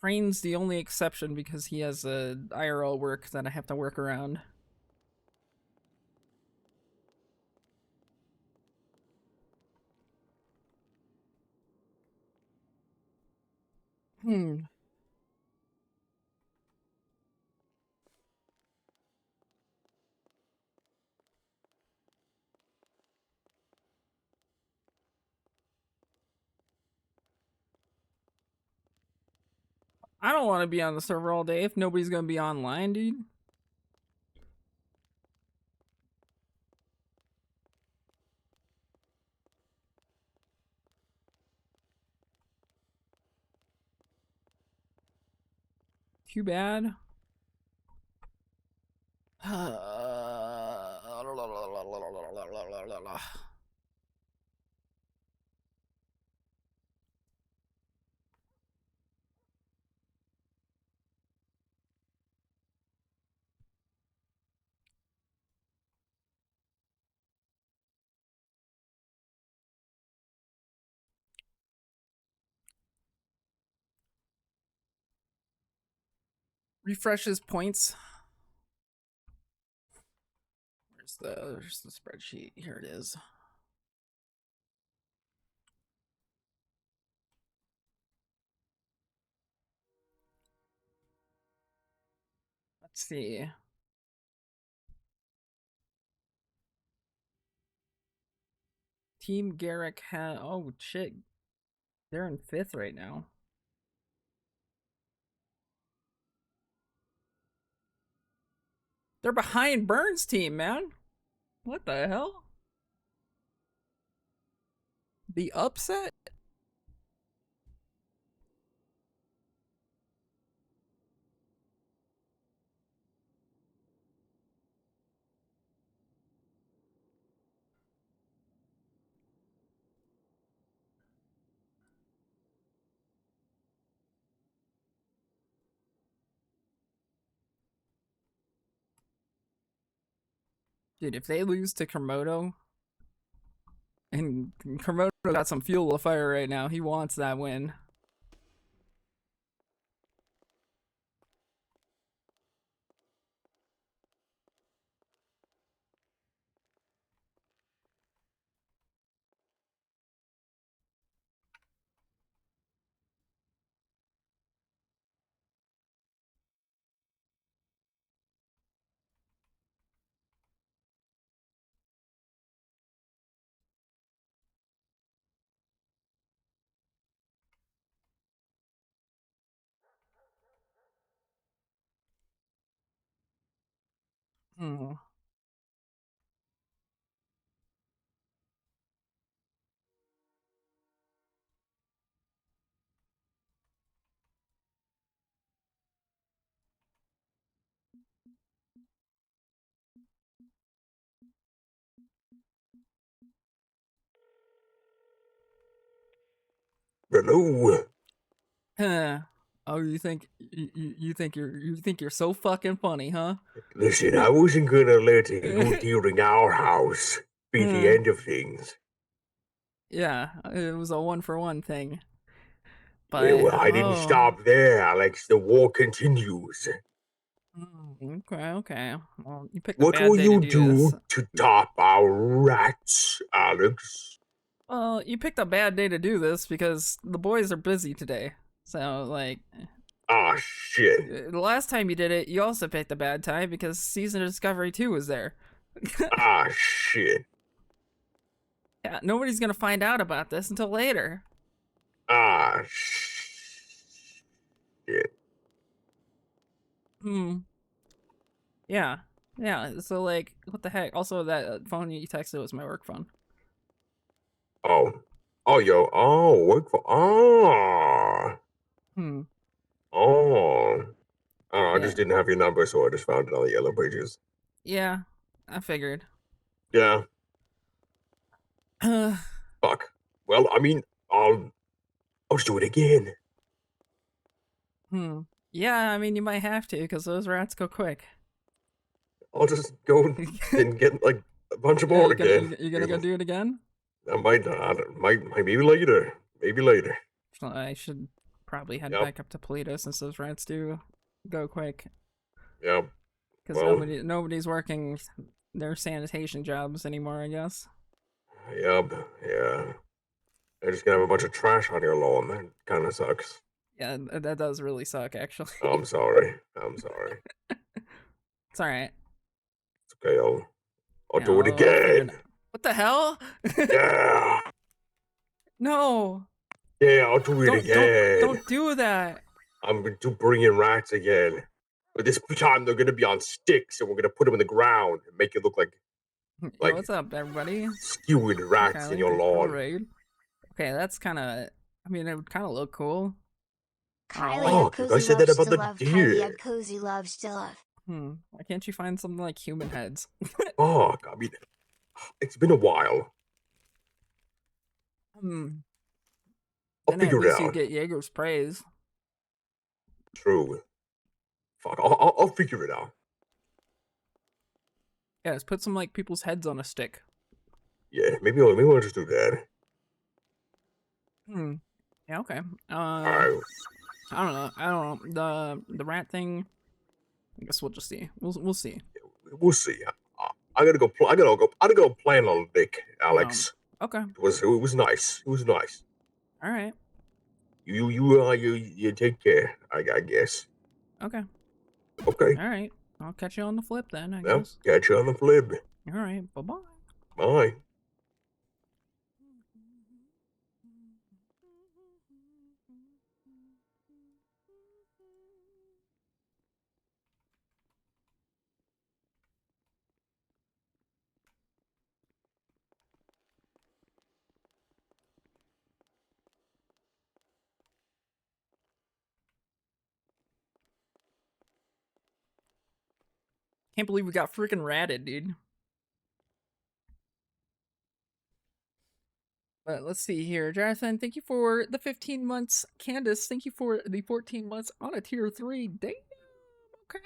Crane's the only exception because he has a IRL work that I have to work around. Hmm. I don't want to be on the server all day if nobody's gonna be online, dude. Too bad. Refresh his points. Where's the spreadsheet? Here it is. Let's see. Team Garrick had, oh shit, they're in 5th right now. They're behind Burns' team, man. What the hell? The upset? Dude, if they lose to Komodo, and Komodo got some fuel to fire right now, he wants that win. Hmm. Hello. Huh. Oh, you think you think you're so fucking funny, huh? Listen, I wasn't gonna let a good deal in our house be the end of things. Yeah, it was a 1-for-1 thing. Yeah, But well, I didn't stop there, Alex. The war continues. Okay. Well, you picked a What bad will day to you do this. do to top our rats, Alex? Well, you picked a bad day to do this because the boys are busy today. So, like... Ah, shit. The last time you did it, you also picked a bad time because Season of Discovery 2 was there. Ah, shit. Yeah, nobody's gonna find out about this until later. Ah, shit. Yeah. Yeah, so, like, what the heck? Also, that phone you texted was my work phone. Oh. Oh, yo. Oh, work for... Oh. Oh. Oh, I just didn't have your number, so I just found it on the Yellow Pages. Yeah, I figured. Yeah. Fuck. Well, I mean, I'll just do it again. Yeah, I mean, you might have to, because those rats go quick. I'll just go and get, like, a bunch more again. You gonna go do it again? I might not. Might maybe later. Maybe later. Well, I should probably head Yep. back up to Polito since those rats do go quick. Yep. Because Well, nobody's working their sanitation jobs anymore, I guess. yep. Yeah. They're just gonna have a bunch of trash on your lawn. That kind of sucks. Yeah, that does really suck, actually. I'm sorry. I'm sorry. It's all right. It's okay. I'll Yeah, do it I'll figure again. What the hell? Yeah. No. Yeah, I'll do it again. Don't do that. I'm going to bring in rats again. But this time they're gonna be on sticks, and we're gonna put them in the ground and make it look like Yo, what's up, everybody? skewered rats in your lawn. Raid. Okay, that's kind of. I mean, it would kind of look cool. Kylie Oh, had cozy I said love that about still the love. deer. Kylie had cozy love still love. Why can't you find something like human heads? Fuck. I mean, it's been a while. Then I'll at figure it least you out. get Jaeger's praise. True. Fuck. I'll figure it out. Yeah, let's put some like people's heads on a stick. Yeah, maybe I'll just do that. Yeah, okay. Alright. I don't know. The rat thing. I guess we'll just see. We'll see. We'll see. I gotta go. I gotta go plan on Nick, Alex. Okay. It was nice. It was nice. All right. You take care. I guess. Okay. Okay. All right. I'll catch you on the flip then, I Well, guess. catch you on the flip. All right. Bye-bye. Bye. Can't believe we got freaking ratted, dude. But let's see here. Jonathan, thank you for the 15 months. Candace, thank you for the 14 months on a tier 3. Damn. Okay.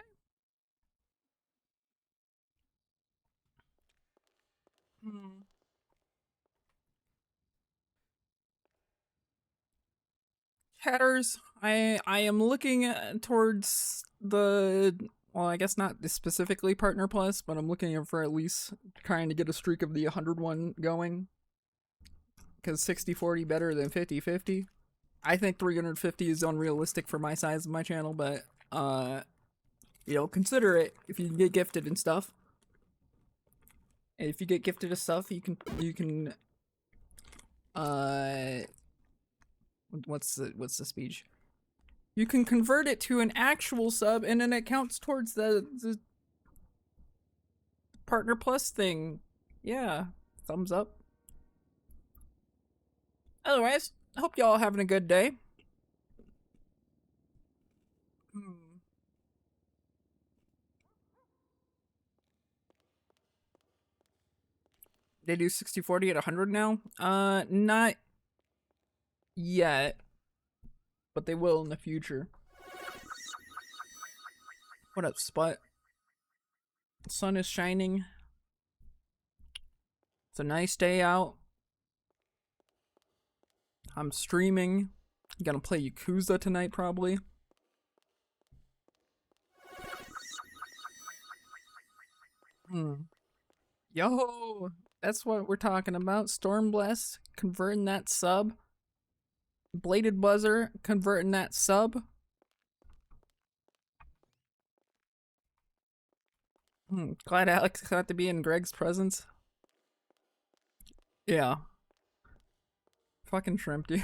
Chatters, I am looking towards the, well, I guess not specifically Partner Plus, but I'm looking for at least trying to get a streak of the 101 going. Because 60-40 better than 50-50. I think 350 is unrealistic for my size of my channel, but, you know, consider it if you can get gifted and stuff. And if you get gifted and stuff, you can, what's the speech? You can convert it to an actual sub, and then it counts towards the Partner Plus thing. Yeah, thumbs up. Otherwise, I hope y'all having a good day. They do 60-40 at 100 now? Not yet. But they will in the future. What up, Spot? The sun is shining. It's a nice day out. I'm streaming. Gonna play Yakuza tonight, probably. Yo! That's what we're talking about. Stormblast, converting that sub. Bladed Buzzer, converting that sub. Glad Alex got to be in Greg's presence. Yeah. Fucking shrimp, dude.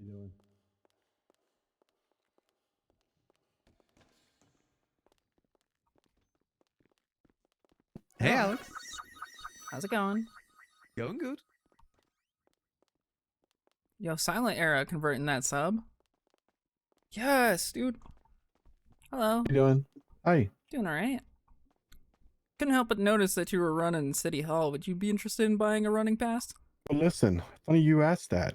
you doing? Hey, Alex. How's it going? Going good. Yo, Silent Era converting that sub. Yes, dude. Hello. How you doing? Hi. Doing alright. Couldn't help but notice that you were running City Hall. Would you be interested in buying a running pass? Well, listen, funny you asked that.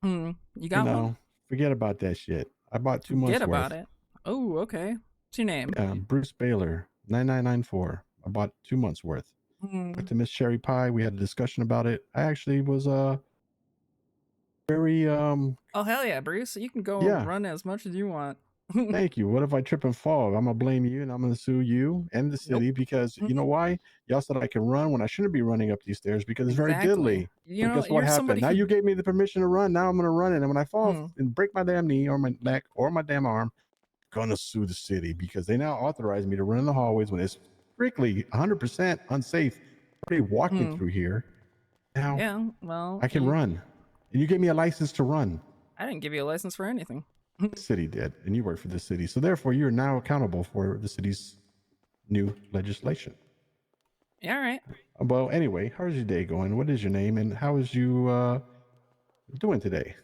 You got one? Forget about that shit. I bought 2 months Forget about worth. it. Oh, okay. What's your name? Bruce Baylor, 9994. I bought 2 months worth. Talked to Miss Cherry Pie. We had a discussion about it. I actually was very Oh hell yeah, Bruce! You can go run as much as you want. Thank you. What if I trip and fall? I'm gonna blame you, and I'm gonna sue you and the city because you know why? Y'all said I can run when I shouldn't be running up these stairs because it's very diddly. You But know, guess what you're somebody happened? Now who- you gave me the permission to run. Now I'm gonna run it, and when I fall and break my damn knee or my neck or my damn arm, I'm gonna sue the city because they now authorize me to run in the hallways when it's strictly 100% unsafe. Already walking through here. Now Yeah, well, I can run, and you gave me a license to run. I didn't give you a license for anything. The city did, and you work for the city, so therefore you're now accountable for the city's new legislation. Yeah, all right. Well, anyway, how's your day going? What is your name, and how is you doing today?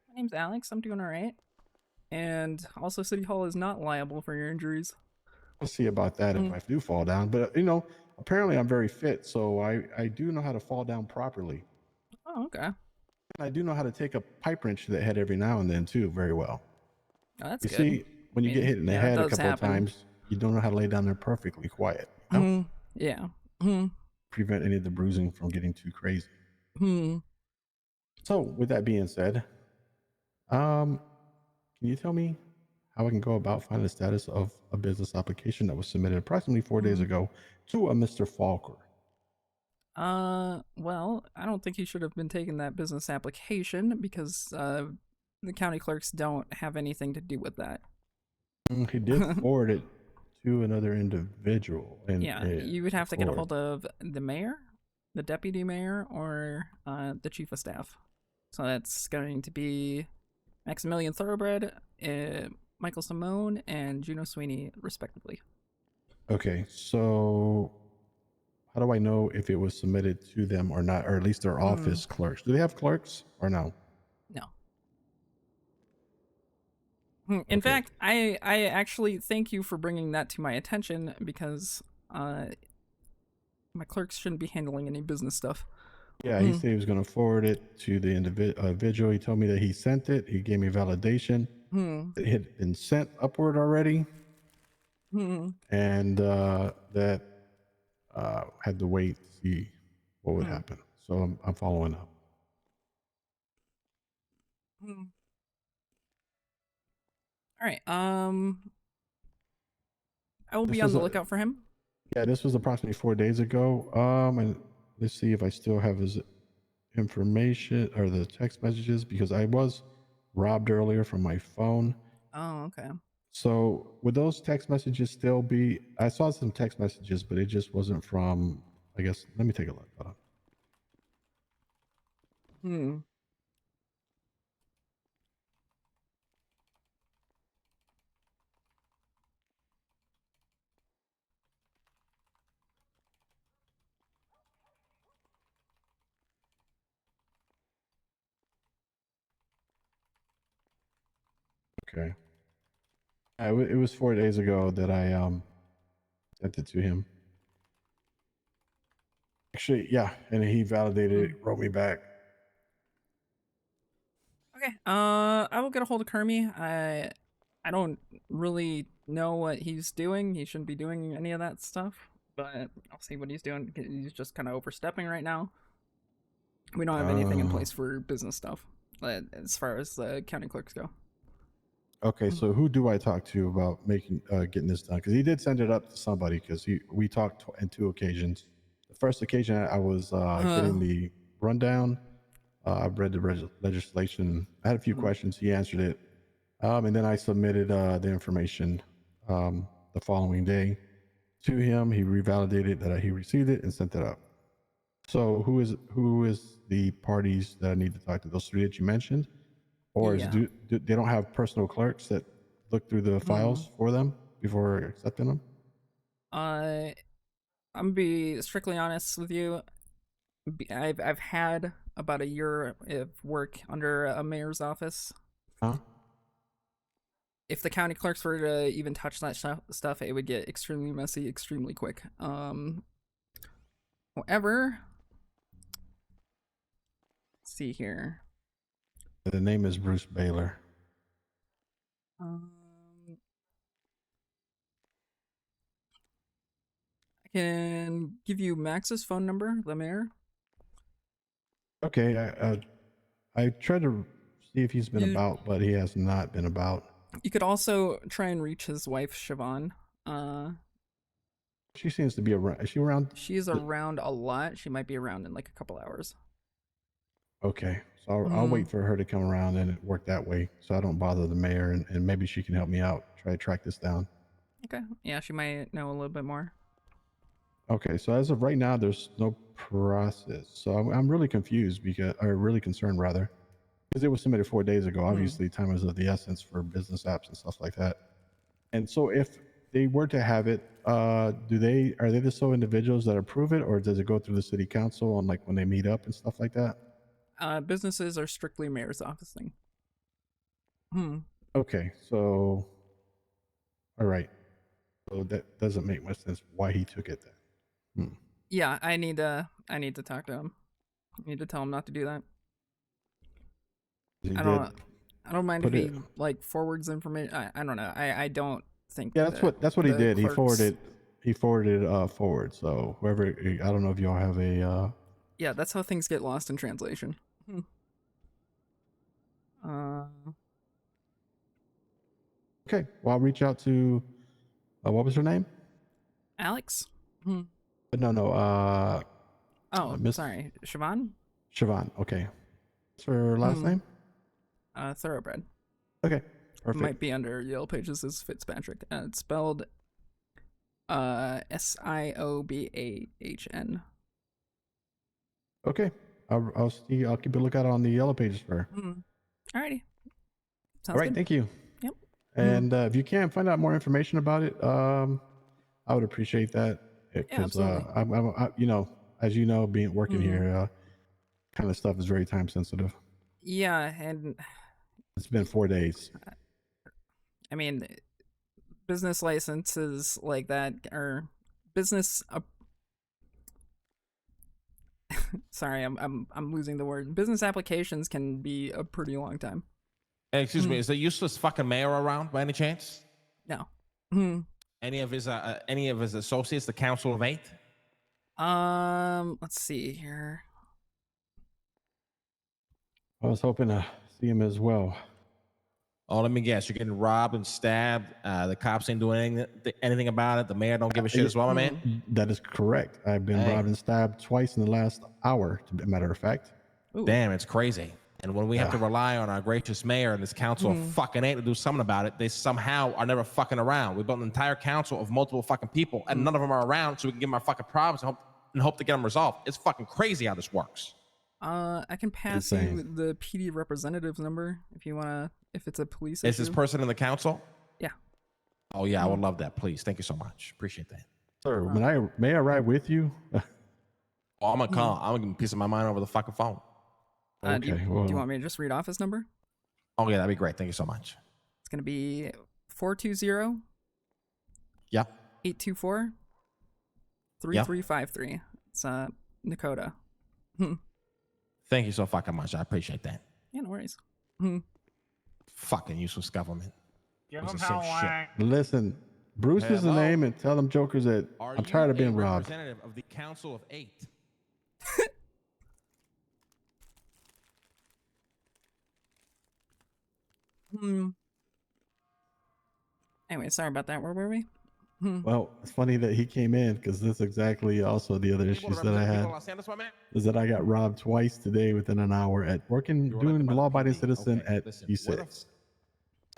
My name's Alex. I'm doing all right. And also, City Hall is not liable for your injuries. We'll see about that if I do fall down. But apparently I'm very fit, so I do know how to fall down properly. Oh, okay. And I do know how to take a pipe wrench to the head every now and then too, very well. Oh, that's you good. see, when you get hit in the head a couple of times, you don't know how to lay down there perfectly quiet. You know? Yeah. Prevent any of the bruising from getting too crazy. So, with that being said, can you tell me how I can go about finding the status of a business application that was submitted approximately 4 days ago to a Mr. Falker? Well, I don't think he should have been taking that business application because the county clerks don't have anything to do with that. He did forward it to another individual. And yeah, you would have to get a hold of the mayor, the deputy mayor, or the chief of staff. So that's going to be Maximilian Thoroughbred, Michael Simone, and Juno Sweeney, respectively. Okay, so how do I know if it was submitted to them or not, or at least their office clerks? Do they have clerks or no? No. In fact, I actually thank you for bringing that to my attention because my clerks shouldn't be handling any business stuff. Yeah, he said he was going to forward it to the individual. He told me that he sent it. He gave me validation. It had been sent upward already. And that had to wait to see what would happen. So I'm following up. All right. I will be on the lookout for him. Yeah, this was approximately 4 days ago. And let's see if I still have his information or the text messages because I was robbed earlier from my phone. Oh, okay. So would those text messages still be? I saw some text messages, but it just wasn't from. I guess. Let me take a look. Hold on. Okay. It was 4 days ago that I sent it to him. Actually, yeah, and he validated it, wrote me back. Okay. I will get a hold of Kermie. I don't really know what he's doing. He shouldn't be doing any of that stuff, but I'll see what he's doing. He's just kind of overstepping right now. We don't have anything in place for business stuff, as far as the county clerks go. Okay, so who do I talk to about getting this done? Because he did send it up to somebody. Because we talked in 2 occasions. The first occasion I was getting the rundown. I read the legislation. I had a few questions. He answered it, and then I submitted the information the following day to him. He revalidated that he received it and sent it up. So who is the parties that I need to talk to? Those 3 that you mentioned? Or do they don't have personal clerks that look through the files for them before accepting them? I'm gonna be strictly honest with you. I've had about a year of work under a mayor's office. Huh? if the county clerks were to even touch that stuff, it would get extremely messy, extremely quick. However, let's see here. The name is Bruce Baylor. I can give you Max's phone number, the mayor. Okay, I tried to see if he's been about, but he has not been about. You could also try and reach his wife, Siobhan. She seems to be around. Is she around? She's around a lot. She might be around in like a couple hours. Okay, so I'll wait for her to come around and work that way, so I don't bother the mayor, and maybe she can help me out. Try to track this down. Okay. Yeah, she might know a little bit more. Okay, so as of right now, there's no process. So I'm really confused or really concerned rather, because it was submitted 4 days ago. Obviously, time is of the essence for business apps and stuff like that. And so if they were to have it, are they the sole individuals that approve it, or does it go through the city council on like when they meet up and stuff like that? Businesses are strictly mayor's office thing. Okay, so all right. So that doesn't make much sense why he took it then. Yeah, I need to talk to him. I need to tell him not to do that. I don't mind if he like forwards information. I don't know. I don't think. Yeah, that's what he did. Clerks... He forwarded forward. So whoever, I don't know if y'all have a. Yeah, that's how things get lost in translation. Okay, well I'll reach out to. What was her name? Alex. No. Sorry, Siobhan. Siobhan. Okay. What's her last name? Thoroughbred. Okay. Perfect. Might be under Yellow Pages as Fitzpatrick. It's spelled Siobahn. Okay. I'll see. I'll keep a lookout on the Yellow Pages for her. Alrighty. All right. Good. Thank you. Yep. And if you can find out more information about it, I would appreciate that. Because I'm, as you know, working here, kind of stuff is very time sensitive. Yeah, and it's been 4 days. I mean, business licenses like that or business. Sorry, I'm losing the word. Business applications can be a pretty long time. Hey, excuse me, is the useless fucking mayor around by any chance? No. Any of his associates, the Council of 8? Let's see here. I was hoping to see him as well. Oh, let me guess. You're getting robbed and stabbed. The cops ain't doing anything about it. The mayor don't give a shit as well, my man? That is correct. I've been robbed and stabbed twice in the last hour, to be a matter of fact. Ooh. Damn, it's crazy. And when we have to rely on our gracious mayor and this council of fucking 8 to do something about it, they somehow are never fucking around. We built an entire council of multiple fucking people, and none of them are around, so we can give them our fucking problems and hope to get them resolved. It's fucking crazy how this works. I can pass you the PD representative's number if you wanna. If it's a police Is issue. this person in the council? Yeah. Oh yeah, I would love that. Please, thank you so much. Appreciate that. Sir, may I ride with you? Oh, I'm gonna call. I'm gonna give a piece of my mind over the fucking phone. Do you want me to just read off his number? Oh yeah, that'd be great. Thank you so much. It's gonna be 420. Yeah. 824. 3353. It's Nakota. Thank you so fucking much. I appreciate that. Yeah, no worries. Fucking useless government. Give Piece him of sick hell, shit. Listen, Bruce is the name, and tell them jokers that I'm tired of being robbed. Representative of the Council of 8. Anyway, sorry about that. Where were we? Well, it's funny that he came in because this is exactly also the other issues that I had. Is that I got robbed twice today within an hour at doing the law-abiding citizen at G6.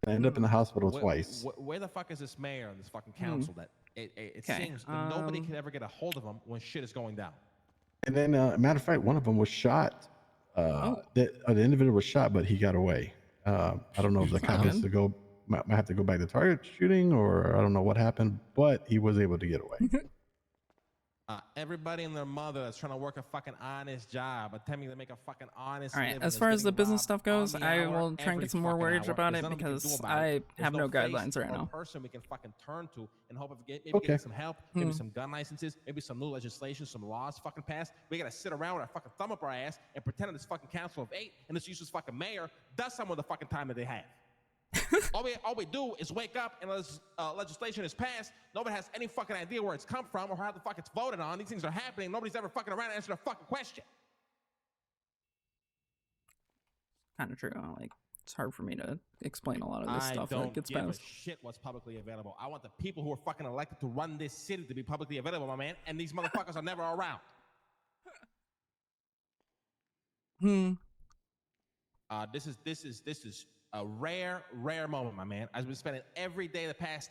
I ended up in the hospital twice. Where the fuck is this mayor and this fucking council that it seems that nobody can ever get a hold of him when shit is going down? And then, matter of fact, one of them was shot. The individual was shot, but he got away. I don't know if the cop has to go. Might have to go back to target shooting, or I don't know what happened, but he was able to get away. Everybody and their mother that's trying to work a fucking honest job, attempting to make a fucking honest All right. living As is far as the getting business robbed stuff goes, on the I hour, will try and every get some more fucking wordage hour. about There's it nothing we can do because about it. I There's have no face guidelines right or now. person we can fucking turn to and hope of maybe Okay. getting some help, maybe Hmm. some gun licenses, maybe some new legislation, some laws fucking passed. We gotta sit around with our fucking thumb up our ass and pretend that this fucking council of 8 and this useless fucking mayor does some of the fucking time that they have. all we do is wake up and legislation is passed. Nobody has any fucking idea where it's come from or how the fuck it's voted on. These things are happening. Nobody's ever fucking around to answer the fucking question. Kind of true. Like, it's hard for me to explain a lot of this I stuff don't that gets give a passed. shit what's publicly available. I want the people who are fucking elected to run this city to be publicly available, my man. And these motherfuckers are never around. This is a rare moment, my man. I've been spending every day the past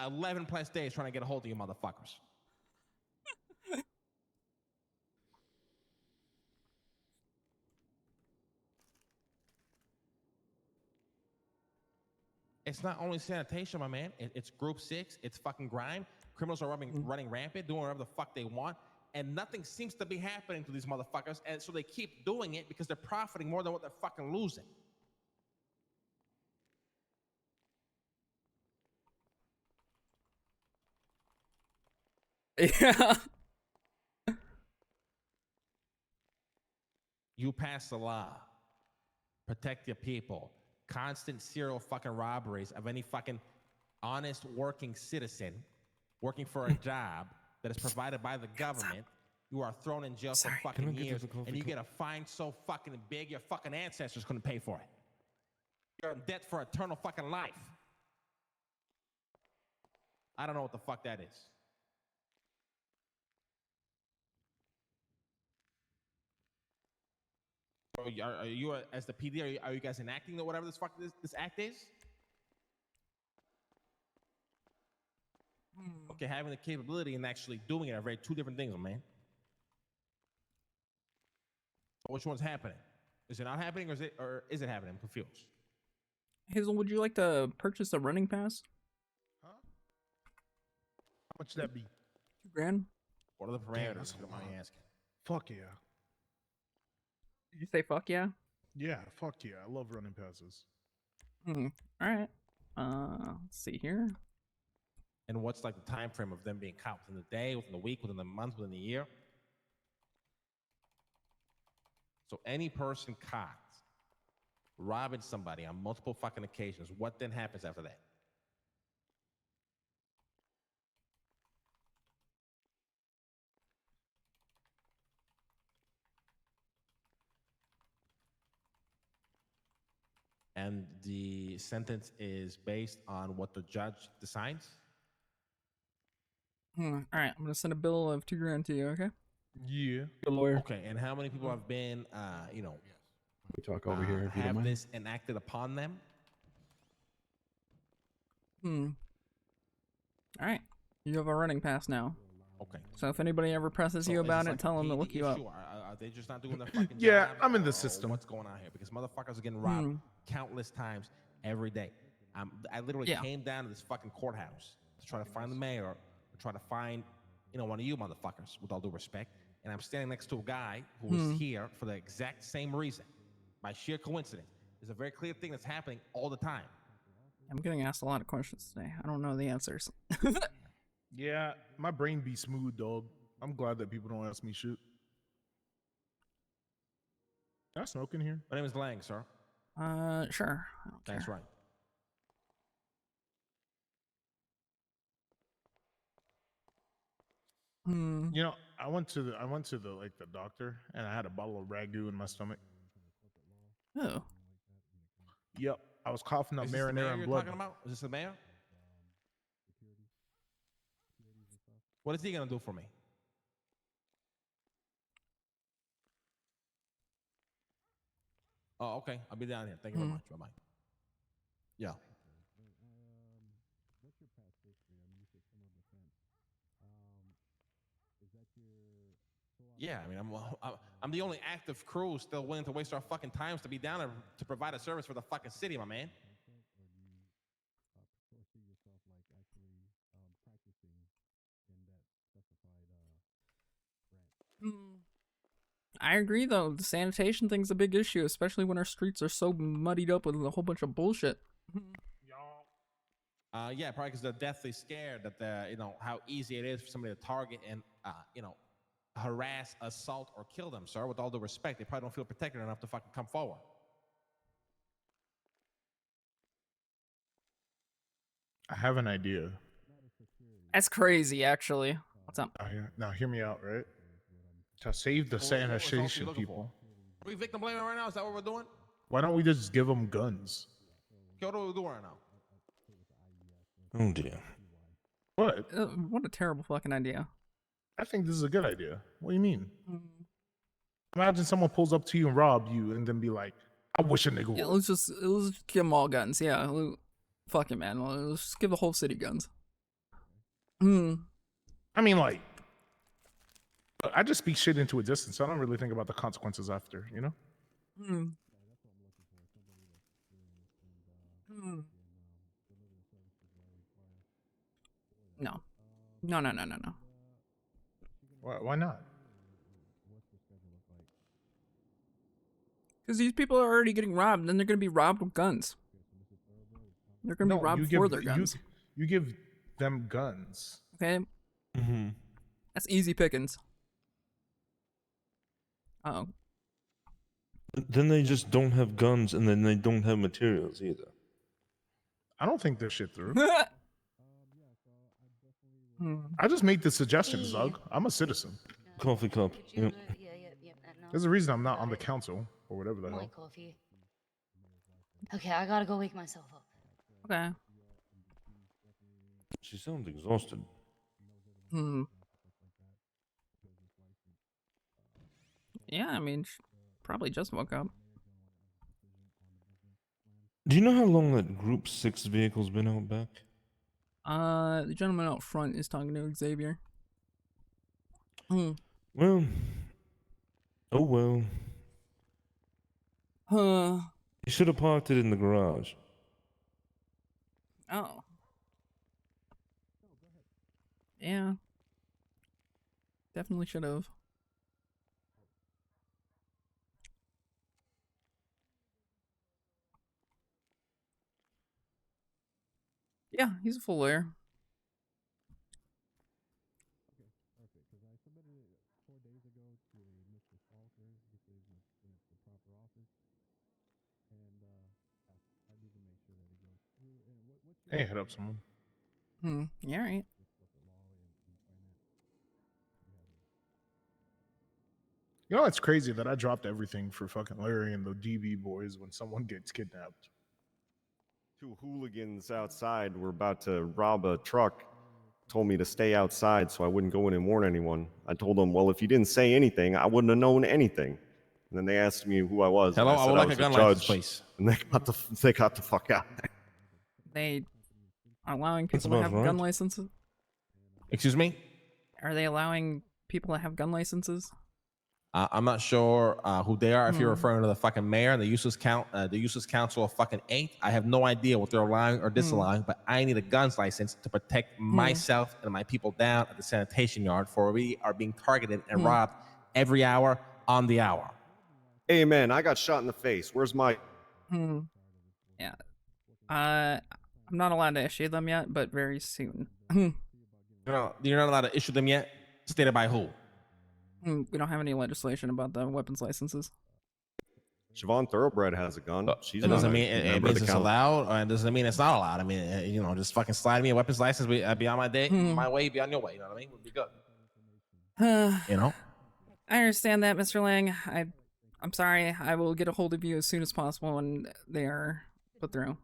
11 plus days trying to get a hold of you motherfuckers. It's not only sanitation, my man. It's Group 6. It's fucking grime. Criminals are running rampant, doing whatever the fuck they want. And nothing seems to be happening to these motherfuckers. And so they keep doing it because they're profiting more than what they're fucking losing. Yeah. You pass the law. Protect your people. Constant serial fucking robberies of any fucking honest working citizen working for a job that is provided by the government. You are thrown in jail for fucking years, and you get a fine so fucking big your fucking ancestors couldn't pay for it. You're in debt for eternal fucking life. I don't know what the fuck that is. Are you as the PD? Are you guys enacting or whatever this act is? Okay, having the capability and actually doing it are very two different things, man. So which one's happening? Is it not happening, or is it happening? I'm confused. Hazel, would you like to purchase a running pass? How much that be? $2,000. What are the Damn, parameters? that's If a you don't mind lot. me asking. Fuck yeah. Did you say fuck yeah? Yeah, fuck yeah. I love running passes. All right. Let's see here. And what's like the time frame of them being caught? Within the day, within the week, within the month, within the year? So any person caught robbing somebody on multiple fucking occasions, what then happens after that? And the sentence is based on what the judge decides? All right, I'm gonna send a bill of $2,000 to you. Okay. Yeah. Good lawyer. Okay, and how many people have been, We talk over here if you don't have mind. this enacted upon them? All right. You have a running pass now. Okay. So if anybody ever presses So you is about this it, like a tell them to PD look you up. issue? Are they just not doing their fucking Yeah, job? I'm in the Or system. What's going on here? Because motherfuckers are getting robbed countless times every day. I literally came down to this fucking courthouse to try to find the mayor, or try to find, one of you motherfuckers, with all due respect. And I'm standing next to a guy who was here for the exact same reason, by sheer coincidence. There's a very clear thing that's happening all the time. I'm getting asked a lot of questions today. I don't know the answers. Yeah, my brain be smooth, dog. I'm glad that people don't ask me shit. Can I smoke in here? My name is Lang, sir. Sure. That's right. I went to the doctor, and I had a bottle of ragu in my stomach. Oh. Yep, I was coughing up Is this the marinara mayor and you're blood. talking about? Is this the mayor? What is he gonna do for me? Oh, okay. I'll be down here. Thank you very much. Bye-bye. Yeah. Yeah, I mean, I'm the only active crew still willing to waste our fucking times to be down there to provide a service for the fucking city, my man. I agree though. The sanitation thing's a big issue, especially when our streets are so muddied up with a whole bunch of bullshit. Yeah, probably because they're deathly scared that how easy it is for somebody to target and harass, assault, or kill them, sir. With all due respect, they probably don't feel protected enough to fucking come forward. I have an idea. That's crazy, actually. What's up? Now hear me out, right? To save the sanitation people, Are we victim blaming right now? Is that what we're doing? why don't we just give them guns? What are we doing right now? Oh dear. What? What a terrible fucking idea. I think this is a good idea. What do you mean? Imagine someone pulls up to you and rob you, and then be like, "I wish a nigga Yeah, would." let's just give them all guns. Yeah, fuck it, man. Let's just give the whole city guns. I mean, like, I just speak shit into existence. So I don't really think about the consequences after, you know? No. Why not? Because these people are already getting robbed, and then they're going to be robbed with guns. They're going to be robbed for their guns. You give them guns. Okay? That's easy pickings. Uh-oh. Then they just don't have guns, and then they don't have materials either. I don't think this shit through. I just made the suggestion, Zug. I'm a citizen. Coffee cup. Yep. There's a reason I'm not on the council or whatever the hell. Coffee. Okay, I gotta go wake myself up. Okay. She sounds exhausted. Yeah, I mean, she probably just woke up. Do you know how long that Group 6 vehicle's been out back? The gentleman out front is talking to Xavier. Well. Oh well. You should have parked it in the garage. Oh. Yeah. Definitely should have. Yeah, he's a full lawyer. Hey, hit up someone. Yeah, right. You know, it's crazy that I dropped everything for fucking Larry and the DB boys when someone gets kidnapped. Two hooligans outside were about to rob a truck. Told me to stay outside so I wouldn't go in and warn anyone. I told them, well, if you didn't say anything, I wouldn't have known anything. And then they asked me who I was. Hello, and I I said would like was a gun judge, license, please. And they got the fuck out. They are allowing people to have gun licenses? Excuse me? Are they allowing people to have gun licenses? I'm not sure who they are. If you're referring to the fucking mayor and the useless council of fucking 8, I have no idea what they're allowing or disallowing. But I need a guns license to protect myself and my people down at the sanitation yard, for we are being targeted and robbed every hour on the hour. Hey man, I got shot in the face. Where's my? Yeah. I'm not allowed to issue them yet, but very soon. You're not allowed to issue them yet. Stated by who? We don't have any legislation about the weapons licenses. Siobhan Thoroughbred has a gun. She's It doesn't not a mean it member of means the it's council. allowed, or it doesn't mean it's not allowed. I mean, just fucking slide me a weapons license. I'd be on my day, my way, be on your way. You know what I mean? Would be good. You know. I understand that, Mr. Lang. I'm sorry. I will get a hold of you as soon as possible when they are put through.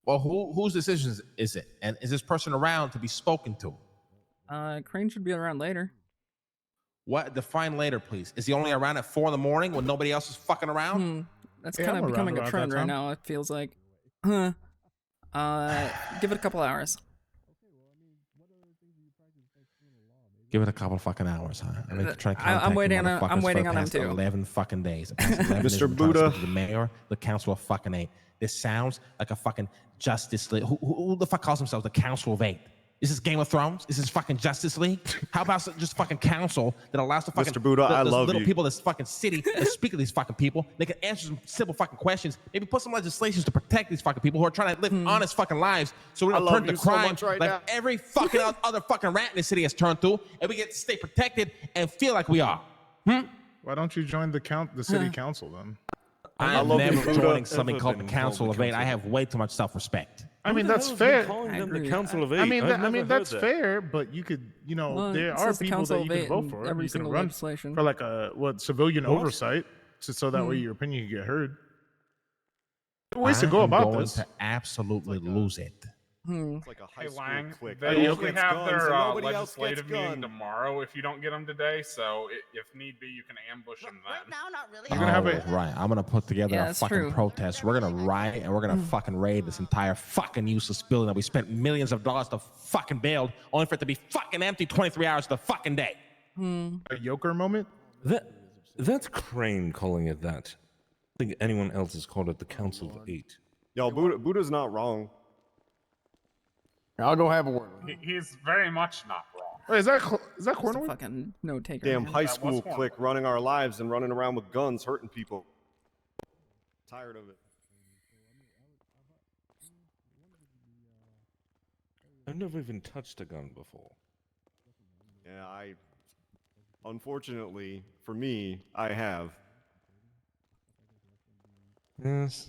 Well, whose decision is it? And is this person around to be spoken to? Crane should be around later. What? Define later, please. Is he only around at 4 in.the morning when nobody else is fucking around? That's Yeah, kind I'm of becoming around a trend that right time. now, it feels like. Give it a couple hours. Give it a couple fucking hours, huh? I mean, try to contact I'm waiting the on. I'm motherfuckers waiting for on the them past too. 11 fucking days. The past 11 days Mr. we've been trying to Buddha. speak to the mayor, the council of fucking 8. This sounds like a fucking Justice League. Who the fuck calls themselves the Council of 8? Is this Game of Thrones? Is this fucking Justice League? How about just fucking council that allows the fucking Mr. Buddha, I those love little you. people that's fucking city that speak to these fucking people? They can answer some simple fucking questions. Maybe put some legislations to protect these fucking people who are trying to live honest fucking lives, so we I don't love turn to you so crime much right like now. every fucking other fucking rat in the city has turned through, and we get to stay protected and feel like we are. Why don't you join the city council then? I am never joining something called the Council of Eight. I have way too much self-respect. I mean, Who the that's hell's been fair. calling them the Council of Eight? I mean, I've never heard that's that. fair, but you could, you know, Well, there it are says the people Council that of you could Eight vote in for. every You can single run legislation. for like a civilian What? oversight, so that way Hmm. your opinion can get heard. There are ways to I go am about going this. to absolutely lose it. It's like a high Hey school Lang, clique. they Everyone usually gets have guns their and nobody else gets legislative meeting guns. tomorrow if you don't get them today. So if need be, you can ambush them then. Right now, not really. You're gonna have Right. I'm gonna put together Yeah, a that's fucking true. protest. We're gonna riot and we're gonna fucking raid this entire fucking useless building that we spent millions of dollars to fucking build, only for it to be fucking empty 23 hours of the fucking day. A Joker moment. That's Crane calling it that. I think anyone else has called it the Council of Eight. Yo, Buddha's not wrong. I'll go have a word. He's very much not wrong. Wait, is that Just a Cornwood? fucking note taker. Damn man. high That school was one. clique running our lives and running around with guns, hurting people. Tired of it. I've never even touched a gun before. Yeah, unfortunately, for me, I have. Yes.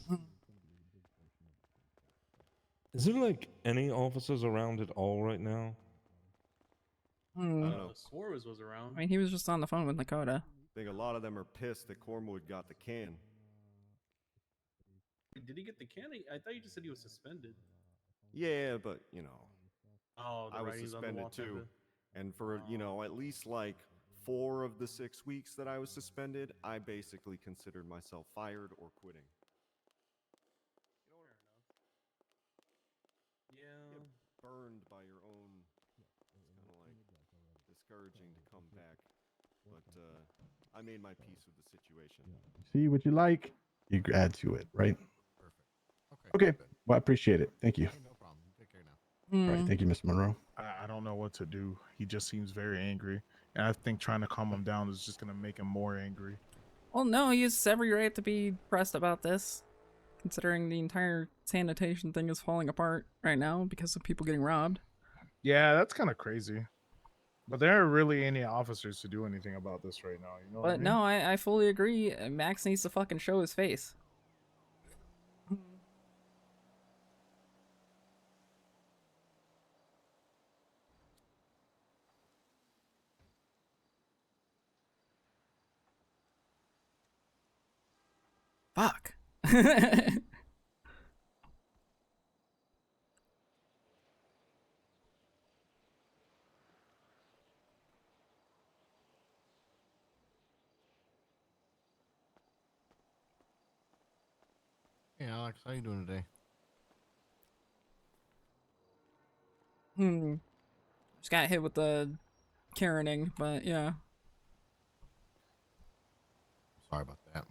Is there like any officers around at all right now? I don't know. Suarez was around. I mean, he was just on the phone with Nakota. I think a lot of them are pissed that Cornwood got the can. Did he get the can? I thought you just said he was suspended. Yeah, but you know, Oh, the I was writings on the suspended wall type too. of- And for, you know, at least like 4 of the 6 weeks that I was suspended, I basically considered myself fired or quitting. Yeah. Get burned by your own. It's kind of like discouraging to come back. But I made my peace with the situation. See what you like, you add to it, right? Okay. Well, I appreciate it. Thank you. No problem. Take care now. All right. Thank you, Mr. Monroe. I don't know what to do. He just seems very angry, and I think trying to calm him down is just gonna make him more angry. Well, no, he has every right to be pressed about this, considering the entire sanitation thing is falling apart right now because of people getting robbed. Yeah, that's kind of crazy. But there aren't really any officers to do anything about this right now. You know what I But mean? no, I fully agree. Max needs to fucking show his face. Fuck. Hey Alex, how you doing today? Just got hit with the Karening, but yeah. Sorry about that.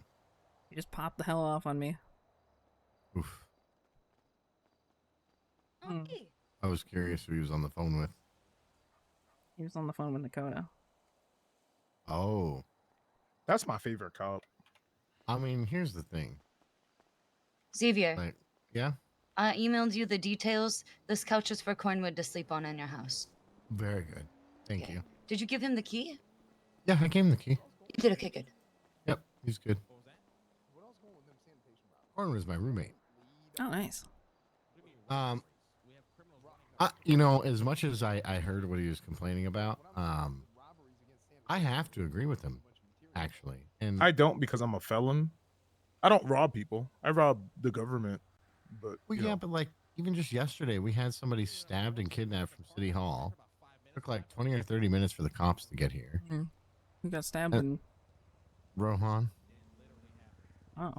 He just popped the hell off on me. Oof. Okay. I was curious who he was on the phone with. He was on the phone with Nakota. Oh. That's my favorite cop. I mean, here's the thing. Xavier, Like, yeah, I emailed you the details. This couch is for Cornwood to sleep on in your house. very good. Thank you. Did you give him the key? Yeah, I gave him the key. You did. Okay, good. Yep, he's good. Corn was my roommate. Oh, nice. You know, as much as I heard what he was complaining about, I have to agree with him, actually. And I don't, because I'm a felon. I don't rob people. I rob the government. But well, you yeah, know. but like even just yesterday, we had somebody stabbed and kidnapped from City Hall. Took like 20 or 30 minutes for the cops to get here. Who got stabbed in? Rohan. Oh.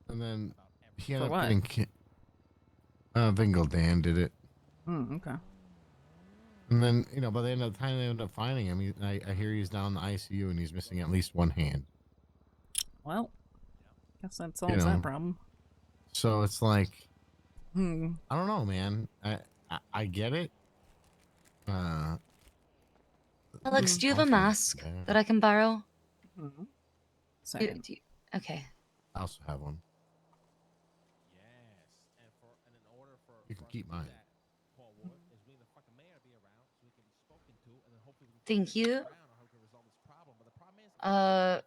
And then he For ended up what? getting Vingle Dan did it. Okay. And then, you know, by the end of the time they ended up finding him, I hear he's down in the ICU and he's missing at least one hand. Well, guess that solves know. that problem. So it's like, Hmm. I don't know, man. I get it. Alex, do you have a Awesome. mask Yeah. that I can borrow? Second. Okay. I also have one. You can keep mine. Thank you. I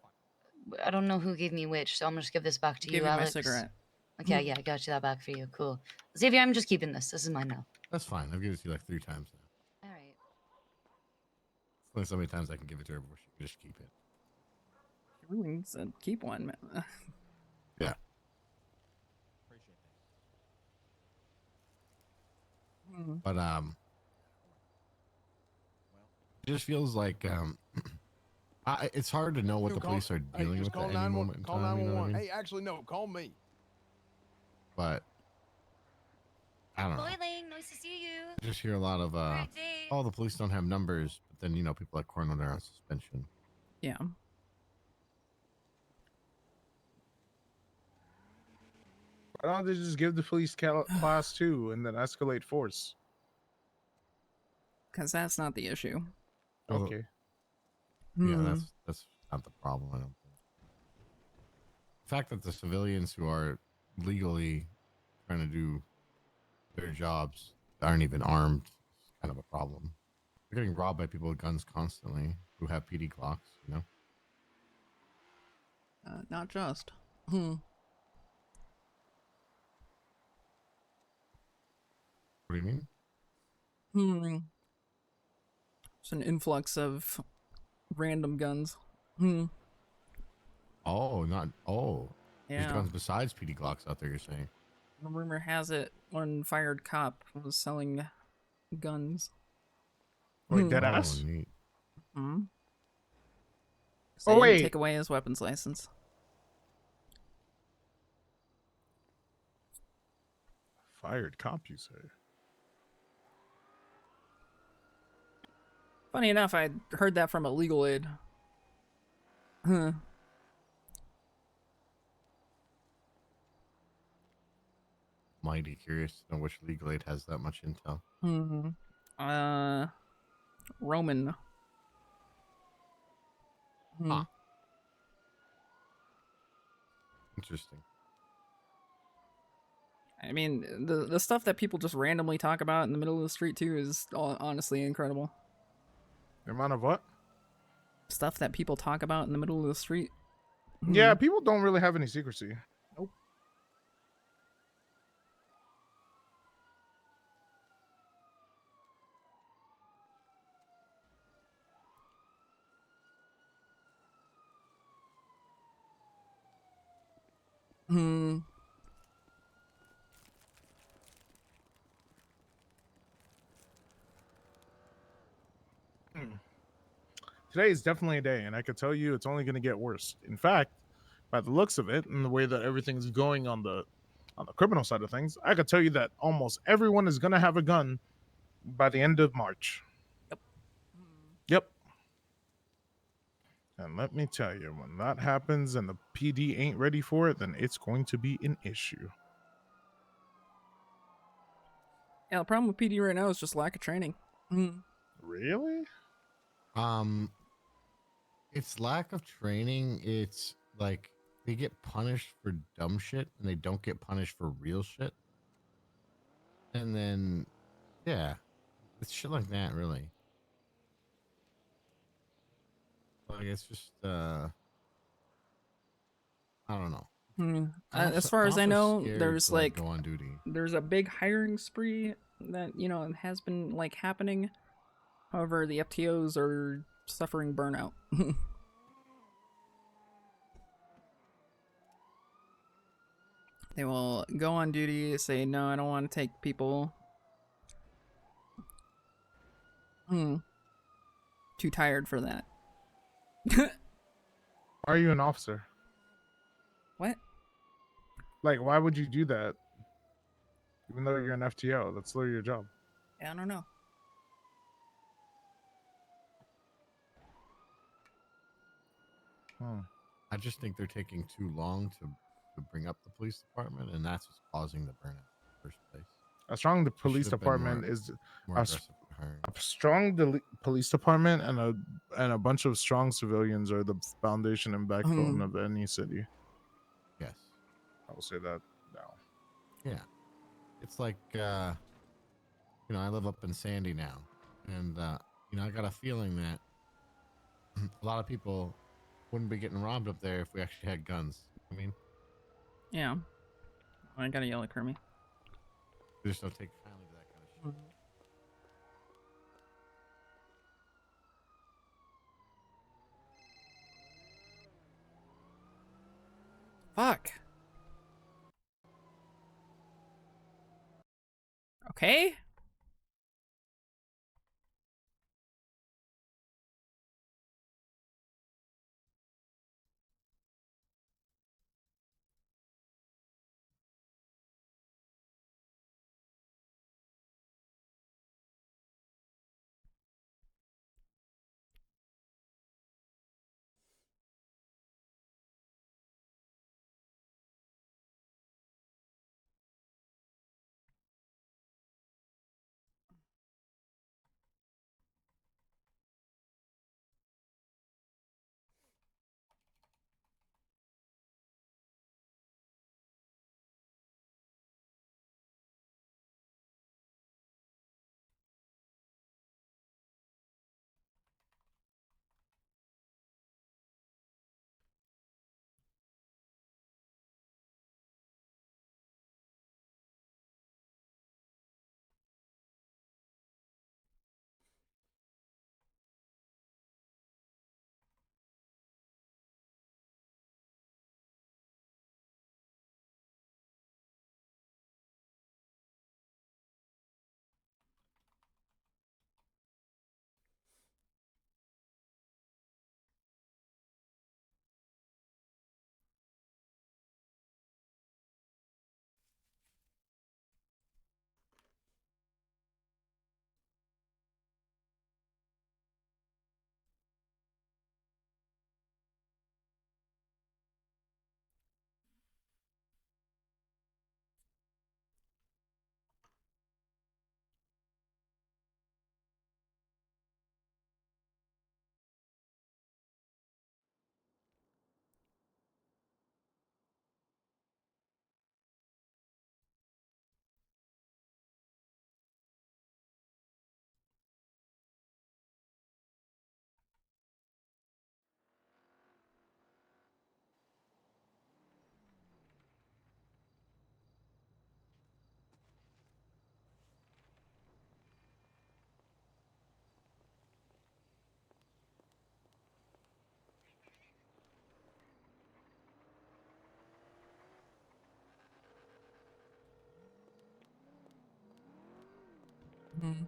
don't know who gave me which, so I'm gonna just give this back to Give you, you my Alex. cigarette. Okay, yeah, I got you that back for you. Cool. Xavier, I'm just keeping this. This is mine now. That's fine. I've given it to you like 3 times now. All right. It's only so many times I can give it to her before she can just keep it. She really needs to keep one, man. Yeah. But it just feels like it's hard to know what the police are dealing with at any moment in time. You know what I mean? Hey, actually, no. Call me. But I don't know. Boiling. Nice to see you. I just hear a lot of oh, the police don't have numbers, but then people like Cornwall are on suspension. Yeah. Why don't they just give the police class 2 and then escalate force? Because that's not the issue. Okay. Yeah, that's not the problem. I don't think. The fact that the civilians who are legally trying to do their jobs aren't even armed is kind of a problem. They're getting robbed by people with guns constantly who have PD clocks. Not just. What do you mean? It's an influx of random guns. Oh, not Yeah. There's guns besides PD Glocks out there. You're saying? The rumor has it one fired cop was selling guns. Wait, dead ass? Neat. So Oh, wait. take away his weapons license. Fired cop, you say? Funny enough, I heard that from a legal aid. Mighty curious to know which legal aid has that much intel. Roman. Interesting. I mean, the stuff that people just randomly talk about in the middle of the street too is honestly incredible. The amount of what? Stuff that people talk about in the middle of the street. Yeah, people don't really have any secrecy. Nope. Today is definitely a day, and I could tell you it's only going to get worse. In fact, by the looks of it and the way that everything's going on the criminal side of things, I could tell you that almost everyone is going to have a gun by the end of March. Yep. And let me tell you, when that happens and the PD ain't ready for it, then it's going to be an issue. Yeah, the problem with PD right now is just lack of training. Really? It's lack of training. It's like they get punished for dumb shit and they don't get punished for real shit. And then, yeah, it's shit like that, really. Like, it's just, I don't know. As far as I know, scared there's to, go on duty. there's a big hiring spree that has been happening. However, the FTOs are suffering burnout. They will go on duty, say, no, I don't want to take people. Too tired for that. Why are you an officer? What? Like, why would you do that? Even though you're an FTO, that's literally your job. I don't know. I just think they're taking too long to bring up the police department, and that's what's causing the burnout in the first place. How strong the They police should have been department more- is, more how, aggressive. her. A strong police department and a bunch of strong civilians are the foundation and backbone of any city. Yes. I will say that now. Yeah. It's like, I live up in Sandy now, and, I got a feeling that a lot of people wouldn't be getting robbed up there if we actually had guns. I mean, Yeah. I gotta yell at Kermie. we just don't take kindly to that kind of shit. Fuck. Okay. Mm.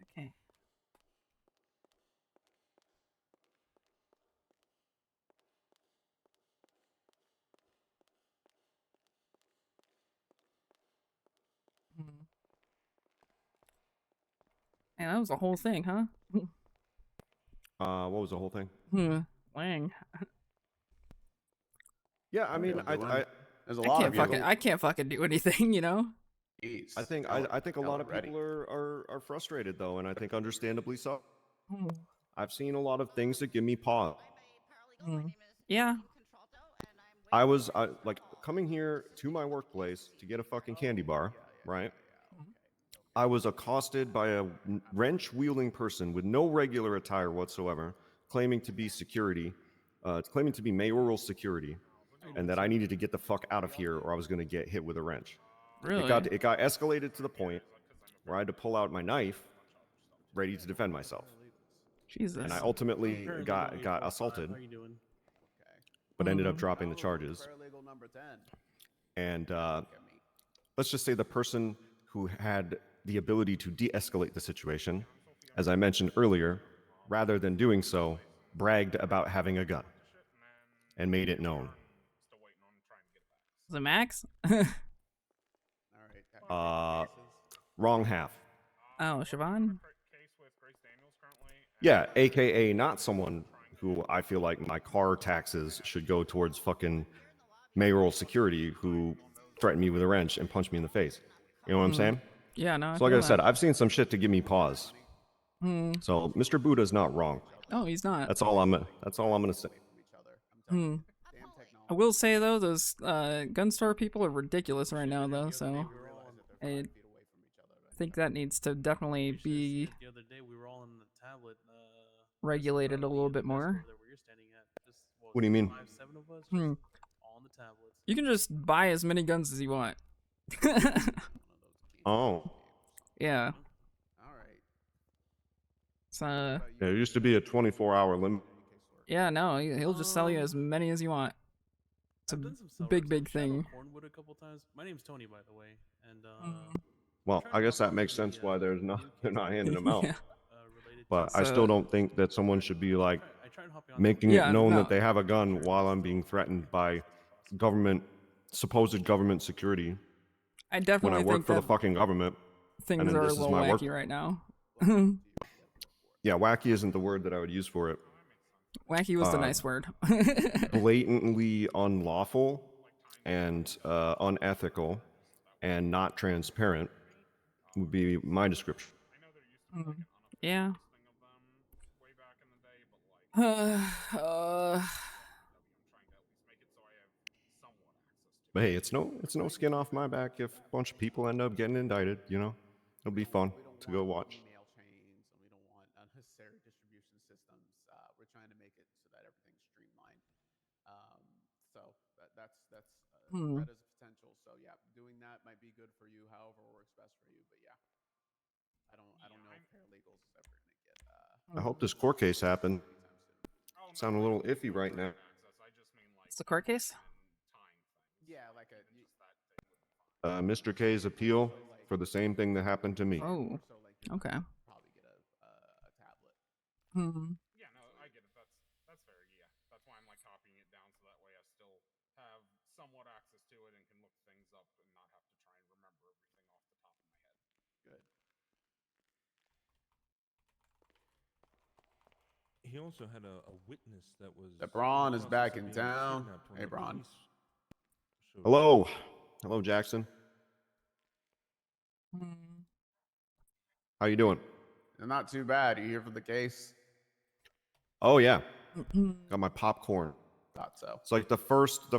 Okay. Man, that was a whole thing, huh? What was the whole thing? Lang. Yeah, I mean, there's a lot of you. I can't fucking do anything, you know? Jeez, I think a lot of people are frustrated though, and I think understandably so. I've seen a lot of things that give me pause. Yeah. I was like coming here to my workplace to get a fucking candy bar, right? I was accosted by a wrench-wielding person with no regular attire whatsoever, claiming to be security, claiming to be mayoral security, and that I needed to get the fuck out of here or I was going to get hit with a wrench. Really? It got escalated to the point where I had to pull out my knife, ready to defend myself. Jesus. And I ultimately got assaulted, but ended up dropping the charges. Paralegal number 10. And let's just say the person who had the ability to de-escalate the situation, as I mentioned earlier, rather than doing so, bragged about having a gun and made it known. Was it Max? Wrong half. Oh, Siobhan? Yeah, aka not someone who I feel like my car taxes should go towards fucking mayoral security who threatened me with a wrench and punched me in the face. You know what I'm saying? Yeah, no. So like I said, I've seen some shit to give me pause. Hmm. So Mr. Buddha's not wrong. Oh, he's not. That's all I'm gonna say. Hmm. I will say though, those gun store people are ridiculous right now though, so I think that needs to definitely be The other day we were all in the tablet. regulated a little bit more. Where you're standing at. Just, What do you mean? 5, 7 of us. Hmm. All on the tablets. You can just buy as many guns as you want. Oh. Yeah. There used to be a 24-hour limit. Yeah, no, he'll just sell you as many as you want. It's a big thing. Cornwood a couple times. My name's Tony, by the way, and Well, I guess that makes sense why they're not handing them out. Yeah. But I So- still don't think that someone should be like making it Yeah, known no. that they have a gun while I'm being threatened by supposed government security. I When definitely I work think for the that fucking government. things and then are a this is little my work. wacky right now. Yeah, wacky isn't the word that I would use for it. Wacky was the nice word. Blatantly unlawful and unethical and not transparent would be my description. Yeah. But hey, it's no skin off my back if a bunch of people end up getting indicted. You know, it'll be fun to go watch. Email chains, and we don't want unnecessary distribution systems. We're trying to make it so that everything's streamlined. So that's that is a potential. So yeah, doing that might be good for you. However, works best for you. But yeah, I don't know if paralegals is ever gonna get. I hope this court case happened. Sound a little iffy right now. It's the court case? Yeah, like a. Mr. K's appeal for the same thing that happened to me. Oh, okay. Probably get a tablet. Hmm. Yeah, no, I get it. That's fair. Yeah, that's why I'm like copying it down so that way I still have somewhat access to it and can look things up and not have to try and remember everything off the top of my head. Good. He also had a witness that was. That Braun is back in town. Hey, Braun. Hello, hello, Jackson. How you doing? Not too bad. You here for the case? Oh yeah, got my popcorn. Thought so. It's like the first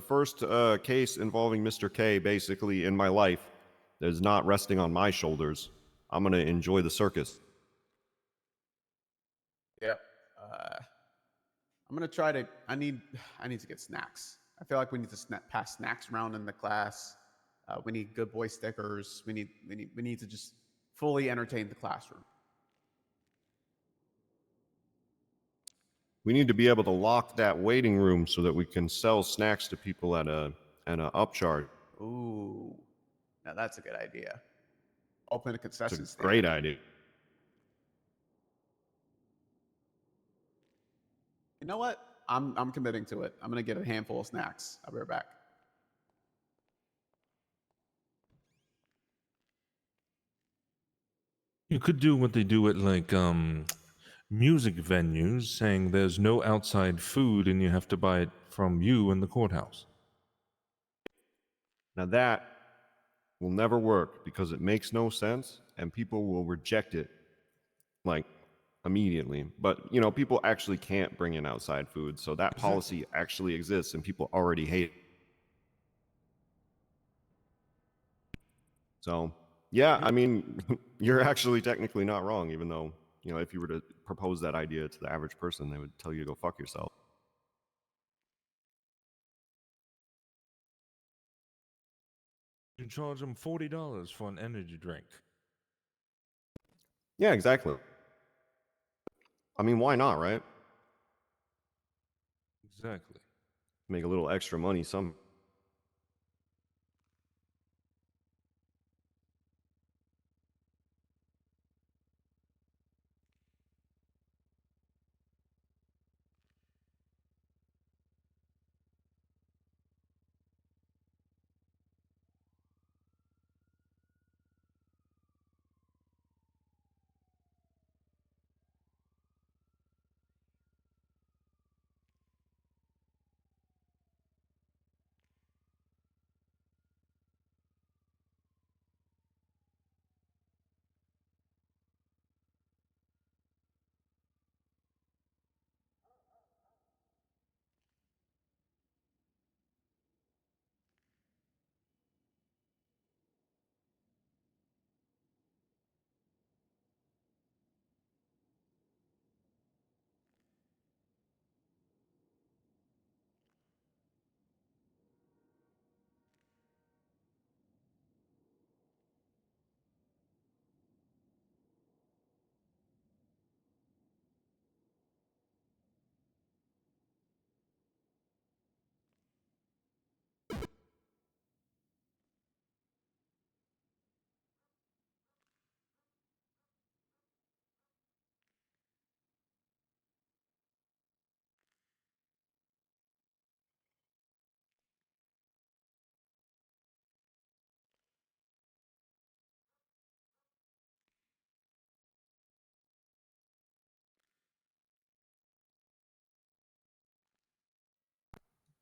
case involving Mr. K basically in my life that is not resting on my shoulders. I'm gonna enjoy the circus. Yep. I'm gonna try to. I need to get snacks. I feel like we need to pass snacks around in the class. We need good boy stickers. We need to just fully entertain the classroom. We need to be able to lock that waiting room so that we can sell snacks to people at an upcharge. Ooh, now that's a good idea. Open a concession It's a stand. great idea. You know what? I'm committing to it. I'm gonna get a handful of snacks. I'll be right back. You could do what they do at like music venues, saying there's no outside food and you have to buy it from you in the courthouse. Now that will never work because it makes no sense and people will reject it like immediately. But you know, people actually can't bring in outside food, so that policy actually exists and people already hate it. So yeah, I mean, you're actually technically not wrong, even though, you know, if you were to propose that idea to the average person, they would tell you to go fuck yourself. You charge them $40 for an energy drink. Yeah, exactly. I mean, why not, right? Exactly. Make a little extra money some.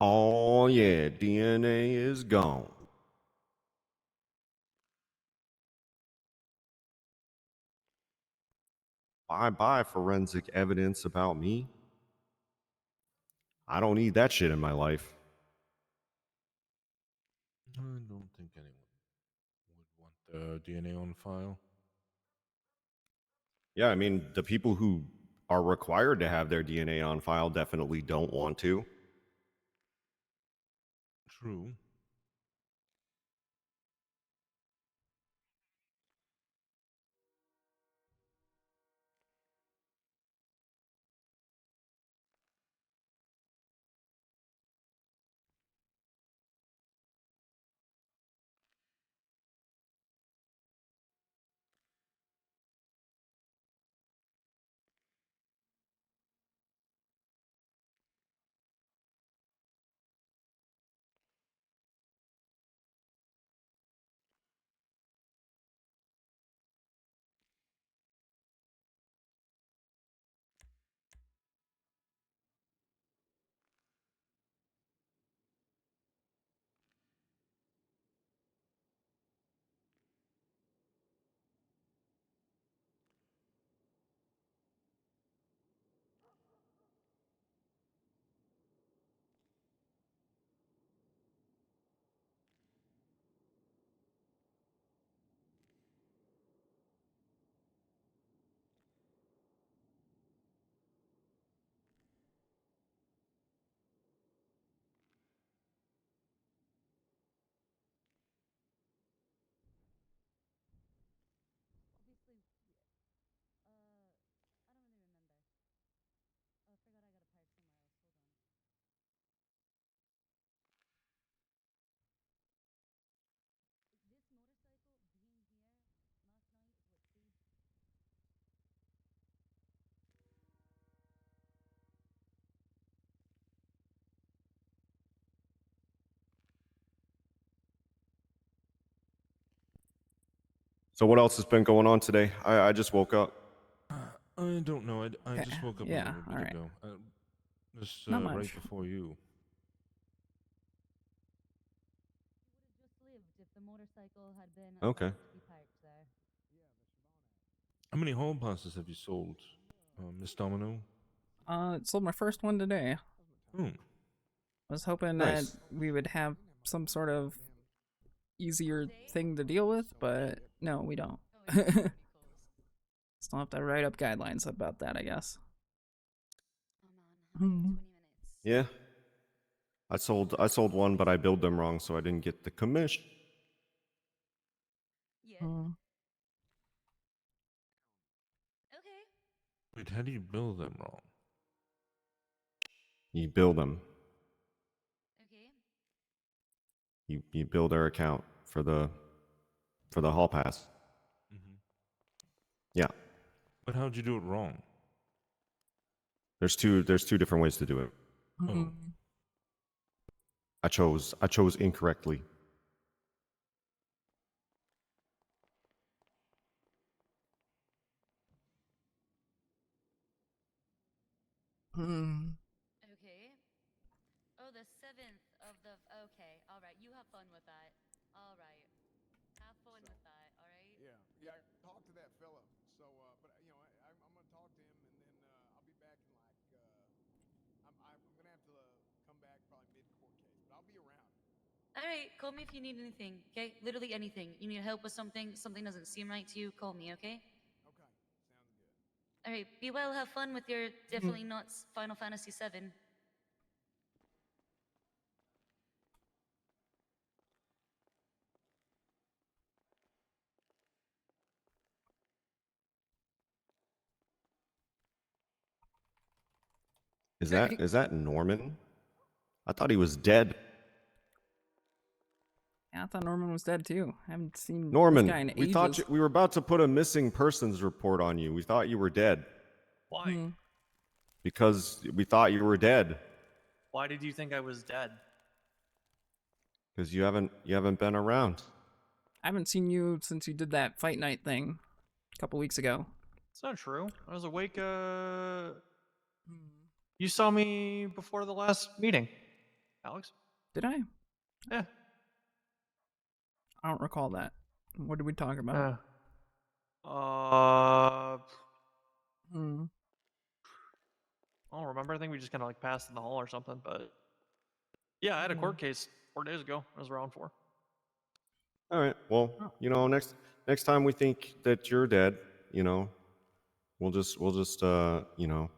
Oh yeah, DNA is gone. Bye-bye forensic evidence about me. I don't need that shit in my life. I don't think anyone would want the DNA on file. Yeah, I mean, the people who are required to have their DNA on file definitely don't want to. True. So what else has been going on today? I just woke up. I don't know. I Okay, just woke up yeah, a little bit alright. ago. Just Not right much. before you. If the motorcycle had been Okay. allowed to be parked there. How many hall passes have you sold, Miss Domino? Sold my first one today. Hmm. I was hoping that Nice. we would have some sort of easier thing to deal with, but no, we don't. Still have to write up guidelines about that, I guess. Yeah. I sold one, but I billed them wrong, so I didn't get the commission. Wait, how do you bill them wrong? You bill them. You bill their account for the hall pass. Yeah. But how'd you do it wrong? There's two different ways to do it. Oh. I chose incorrectly. Okay. Oh, the 7th of the. Okay, all right. You have fun with that. All right. Have fun with that. All right. Yeah. Talk to that fella. So, but you know, I'm gonna talk to him, and then I'll be back in like. I'm gonna have to come back probably mid-court case, but I'll be around. All right. Call me if you need anything. Okay. Literally anything. You need help with something. Something doesn't seem right to you. Call me. Okay. Okay. Sounds good. All right. Be well. Have fun with your definitely not Final Fantasy VII. Is that Norman? I thought he was dead. Yeah, I thought Norman was dead too. I haven't seen this Norman, guy in we ages. thought we were about to put a missing persons report on you. We thought you were dead. Why? Because we thought you were dead. Why did you think I was dead? Because you haven't been around. I haven't seen you since you did that fight night thing a couple weeks ago. It's not true. I was awake. You saw me before the last meeting. Alex? Did I? Yeah. I don't recall that. What did we talk about? I don't remember. I think we just kind of like passed in the hall or something. But yeah, I had a court case 4 days ago. I was around 4. All right. Well, you know, next time we think that you're dead, you know, we'll just you know,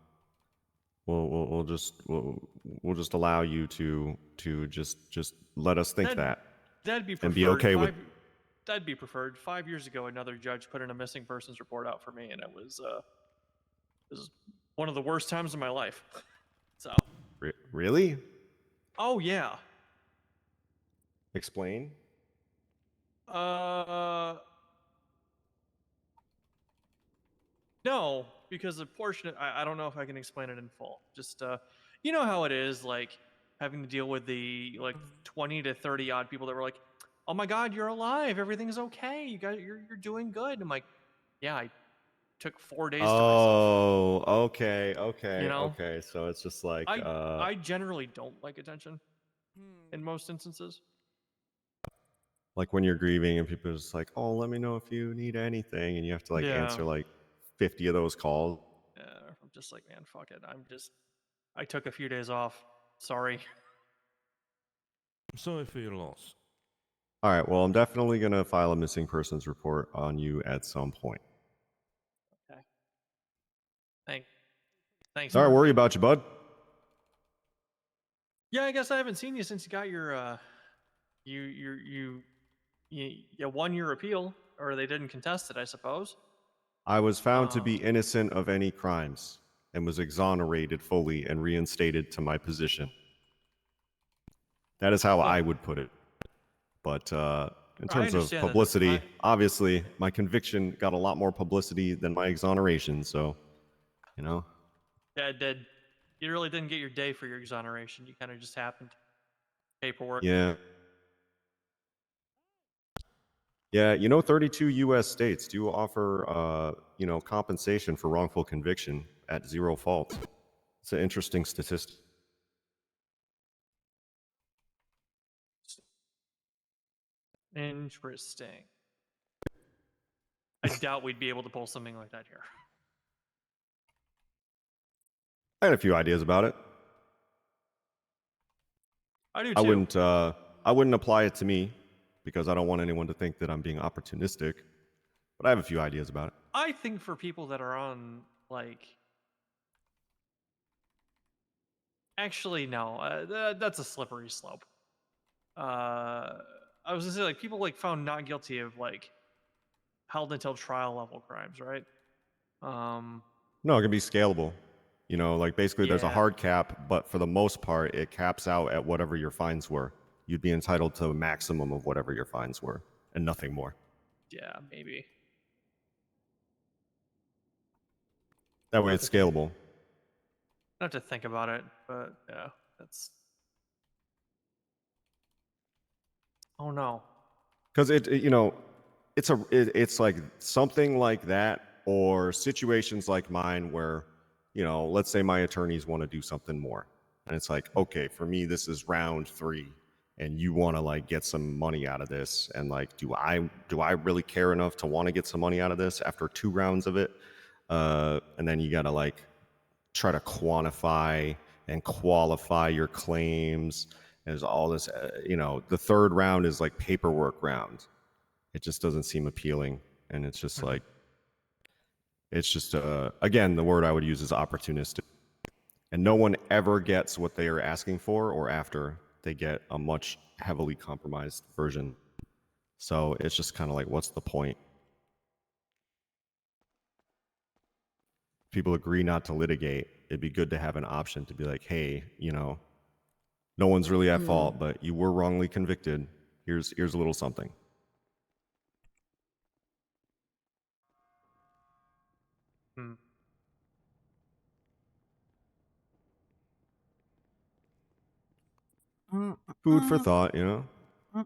we'll just allow you to just let us think that That'd be preferred. and be okay with. That'd be preferred. 5 years ago, another judge put in a missing persons report out for me, and it was one of the worst times of my life. So. Really? Oh yeah. Explain. No, because a portion. I don't know if I can explain it in full. Just you know how it is, like having to deal with the like 20 to 30 odd people that were like, "Oh my God, you're alive. Everything's okay. You're doing good." I'm like, "Yeah, I took 4 days to myself." Oh, okay. You know? Okay. So it's just like I generally don't like attention in most instances. like when you're grieving and people are just like, "Oh, let me know if you need anything," and you have to like Yeah. answer like 50 of those calls. Yeah, I'm just like, man, fuck it. I took a few days off. Sorry. I'm sorry for your loss. All right. Well, I'm definitely gonna file a missing persons report on you at some point. Okay. Thanks. Sorry, worry about you, bud. Yeah, I guess I haven't seen you since you got your you won your appeal, or they didn't contest it, I suppose. I was found to be innocent of any crimes and was exonerated fully and reinstated to my position. That is how I would put it. But in terms of understand that publicity, obviously my conviction got a lot more publicity than my exoneration. So, you know. Yeah, it did. You really didn't get your day for your exoneration. You kind of just happened. Paperwork. Yeah. Yeah, you know, 32 U.S. states do offer, you know, compensation for wrongful conviction at zero fault. It's an interesting statistic. Interesting. I doubt we'd be able to pull something like that here. I had a few ideas about it. I do I too. wouldn't apply it to me because I don't want anyone to think that I'm being opportunistic. But I have a few ideas about it. I think for people that are on like, actually no, that's a slippery slope. I was gonna say like people like found not guilty of like held until trial level crimes, right? No, it can be scalable. You know, like basically there's a Yeah. hard cap, but for the most part, it caps out at whatever your fines were. You'd be entitled to a maximum of whatever your fines were and nothing more. Yeah, maybe. That way it's scalable. I have to think about it, but yeah, that's. Oh no. Because you know, it's like something like that, or situations like mine where, you know, let's say my attorneys want to do something more, and it's like, okay, for me this is round 3, and you want to like get some money out of this, and like, do I really care enough to want to get some money out of this after 2 rounds of it? And then you gotta like try to quantify and qualify your claims. There's all this, you know, the 3rd round is like paperwork round. It just doesn't seem appealing. And it's just like, it's just, again, the word I would use is opportunistic. And no one ever gets what they are asking for or after. They get a much heavily compromised version. So it's just kind of like, what's the point? People agree not to litigate. It'd be good to have an option to be like, hey, you know, no one's really at fault, but you were wrongly convicted. Here's a little something. Food for thought, you know.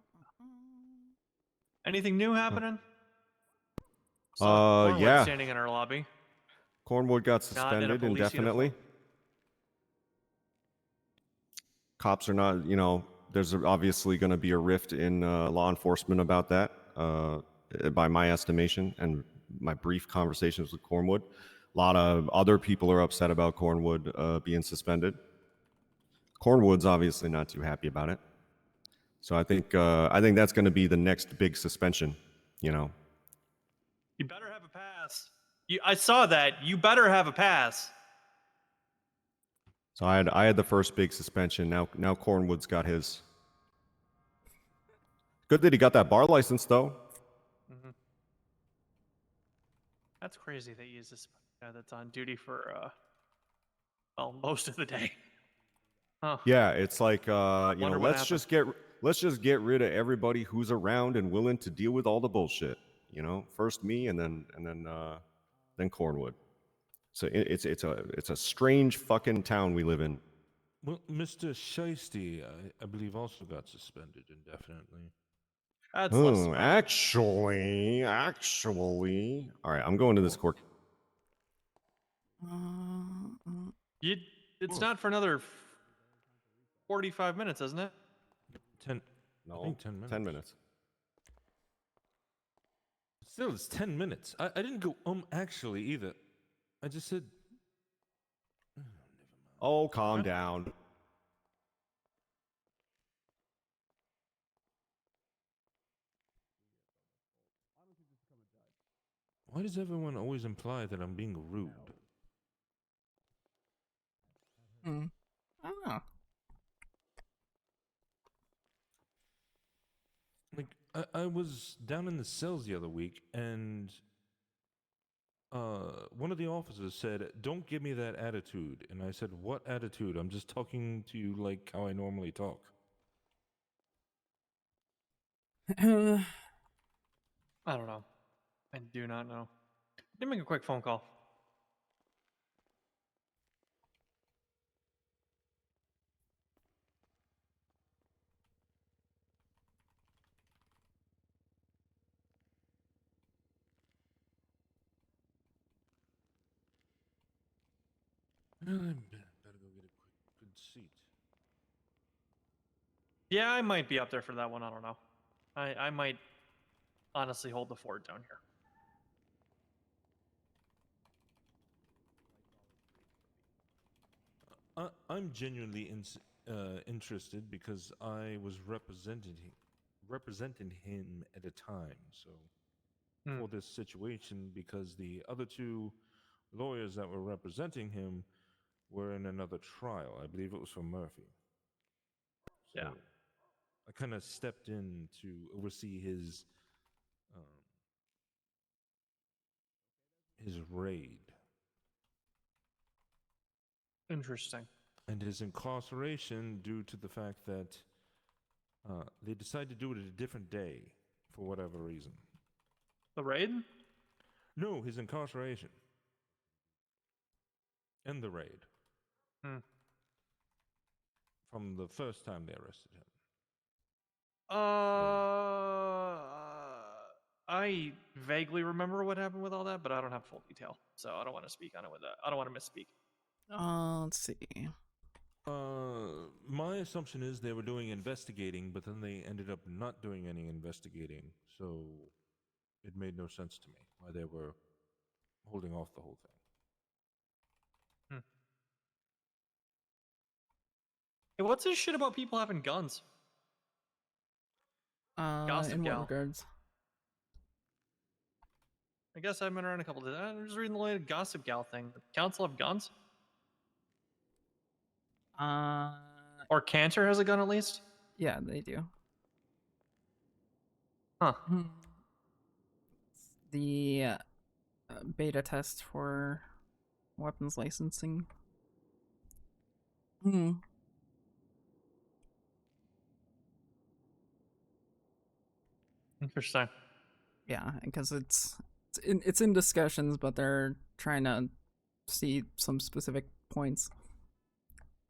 Anything new happening? Cornwood Yeah. standing in our lobby. Cornwood got Not in a suspended police indefinitely. Cops are not, there's obviously going to be a rift in law enforcement about that, by my estimation and my brief conversations with Cornwood. A lot of other people are upset about Cornwood being suspended. Cornwood's obviously not too happy about it. So I think that's going to be the next big suspension, You better have a pass. I saw that. You better have a pass. So I had the first big suspension. Now Cornwood's got his. Good that he got that bar license though. Mm-hmm. That's crazy that you use this guy that's on duty for most of the day. Huh. Yeah, it's like Wonder what let's just get rid of everybody who's around and willing to deal with all the bullshit. First me and then Cornwood. So it's a strange fucking town we live in. Well, Mr. Shiesty, I believe, also got suspended indefinitely. That's less. Actually. All right, I'm going to this court. It's not for another 45 minutes, isn't it? 10. No, I think 10 minutes. 10 minutes. Still, it's 10 minutes. I didn't go, actually, either. I just said... Oh, calm down. Why does everyone always imply that I'm being rude? I don't know. Like, I was down in the cells the other week, and one of the officers said, "Don't give me that attitude." And I said, "What attitude? I'm just talking to you like how I normally talk." I don't know. I do not know. Let me make a quick phone call. I better go get a good seat. Yeah, I might be up there for that one. I don't know. I might honestly hold the fort down here. I'm genuinely interested because I was representing him at a time. So for this situation, because the other two lawyers that were representing him were in another trial. I believe it was for Murphy. So Yeah. I kind of stepped in to oversee his raid. Interesting. And his incarceration due to the fact that they decided to do it at a different day for whatever reason. The raid? No, his incarceration. And the raid. From the first time they arrested him. I vaguely remember what happened with all that, but I don't have full detail, so I don't want to speak on it with that. I don't want to misspeak. Let's see. My assumption is they were doing investigating, but then they ended up not doing any investigating, so it made no sense to me why they were holding off the whole thing. Hey, what's this shit about people having guns? Gossip In gal. what regards? I guess I've been around a couple of days. I'm just reading the latest Gossip Gal thing. The Council have guns? Or Cantor has a gun at least? Yeah, they do. Huh. The beta test for weapons licensing. Interesting. Yeah, because it's in discussions, but they're trying to see some specific points.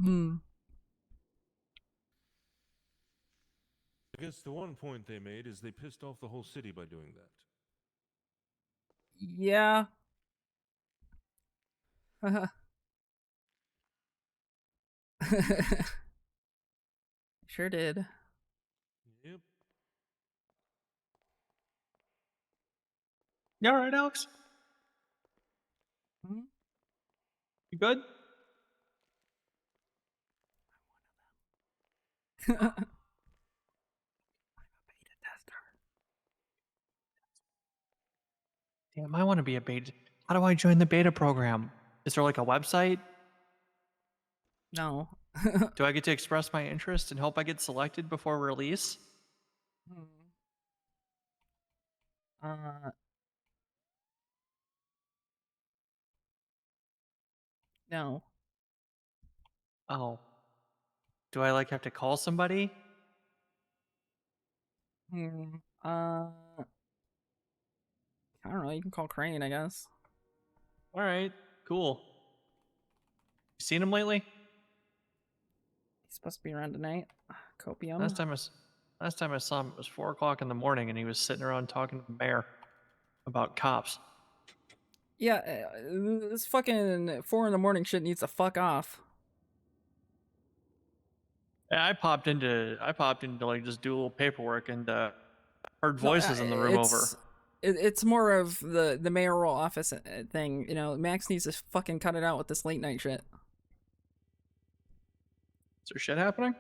I guess the one point they made is they pissed off the whole city by doing that. Yeah. Sure did. Yep. You all right, Alex? Hmm? You good? Damn, I want to be a beta. How do I join the beta program? Is there like a website? No. Do I get to express my interest and hope I get selected before release? No. Oh. Do I like have to call somebody? I don't know. You can call Crane, I guess. All right, cool. You seen him lately? He's supposed to be around tonight. Copium. Last time I saw him, it was 4 o'clock in the morning, and he was sitting around talking to the mayor about cops. Yeah, this fucking 4 in the morning shit needs to fuck off. Yeah, I popped into like just do a little paperwork and heard voices in the room over. It's more of the mayoral office thing. You know, Max needs to fucking cut it out with this late night shit. Is there shit happening?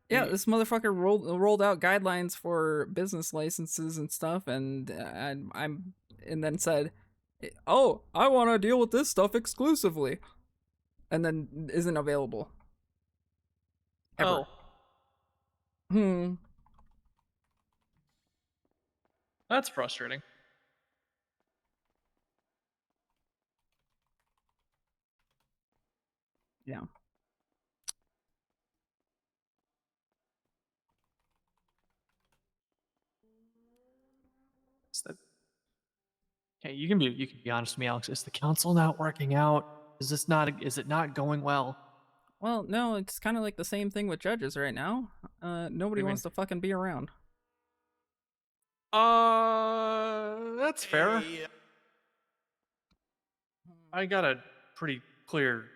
Yeah, this motherfucker rolled out guidelines for business licenses and stuff, and then said, "Oh, I want to deal with this stuff exclusively," and then isn't available. Ever. Oh. That's frustrating. Yeah. Okay, you can be honest with me, Alex. Is the council not working out? Is it not going well? Well, no, it's kind of like the same thing with judges right now. Nobody wants to fucking be around. That's fair. I got a pretty clear.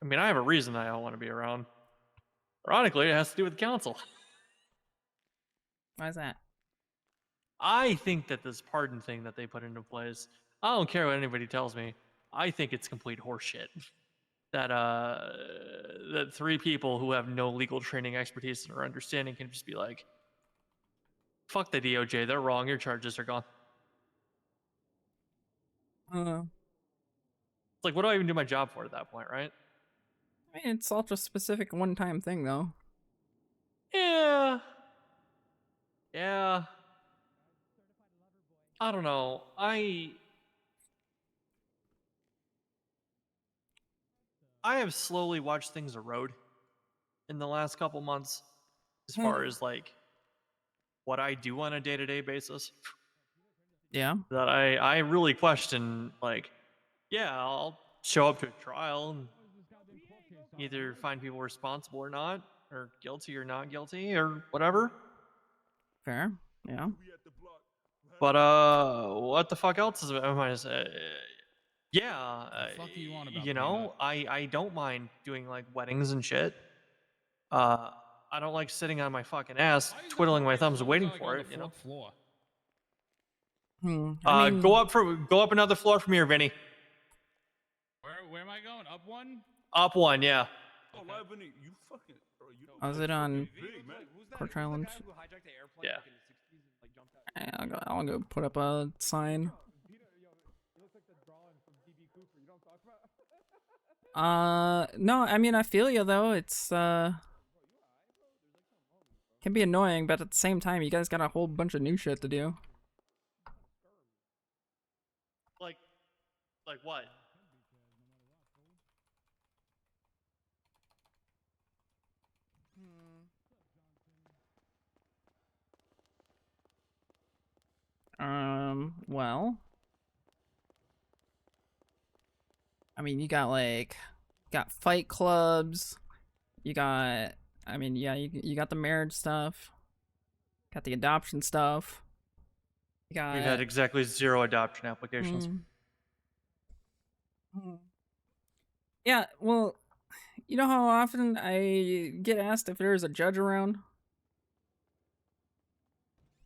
I mean, I have a reason I don't want to be around. Ironically, it has to do with the council. Why is that? I think that this pardon thing that they put into place, I don't care what anybody tells me. I think it's complete horseshit. That 3 people who have no legal training, expertise, or understanding can just be like, fuck the DOJ, they're wrong, your charges are gone. It's like, what do I even do my job for at that point, right? I mean, it's ultra specific one-time thing, though. Yeah. I don't know. I have slowly watched things erode in the last couple months as far as like what I do on a day-to-day basis. Yeah. That I really question, like, yeah, I'll show up to a trial and either find people responsible or not, or guilty or not guilty, or whatever. Fair. Yeah. But what the fuck else am I to say? Yeah, fuck do you want about you know, I don't mind doing like weddings and shit. I don't like sitting on my fucking ass, twiddling my thumbs, waiting for it. You know. Floor. I mean, go up another floor from here, Vinny. Where am I going? Up one? Up one, yeah. Oh, live Vinny, you fucking. Bro, you don't Was it on Court Challenge? Yeah. I'll go put up a sign. No, I mean, I feel you though. It's can be annoying, but at the same time, you guys got a whole bunch of new shit to do. Like what? Well, I mean, you got fight clubs. You got, I mean, yeah, you got the marriage stuff. Got the adoption stuff. You got. We've had exactly 0 adoption applications. Yeah, well, You know how often I get asked if there's a judge around?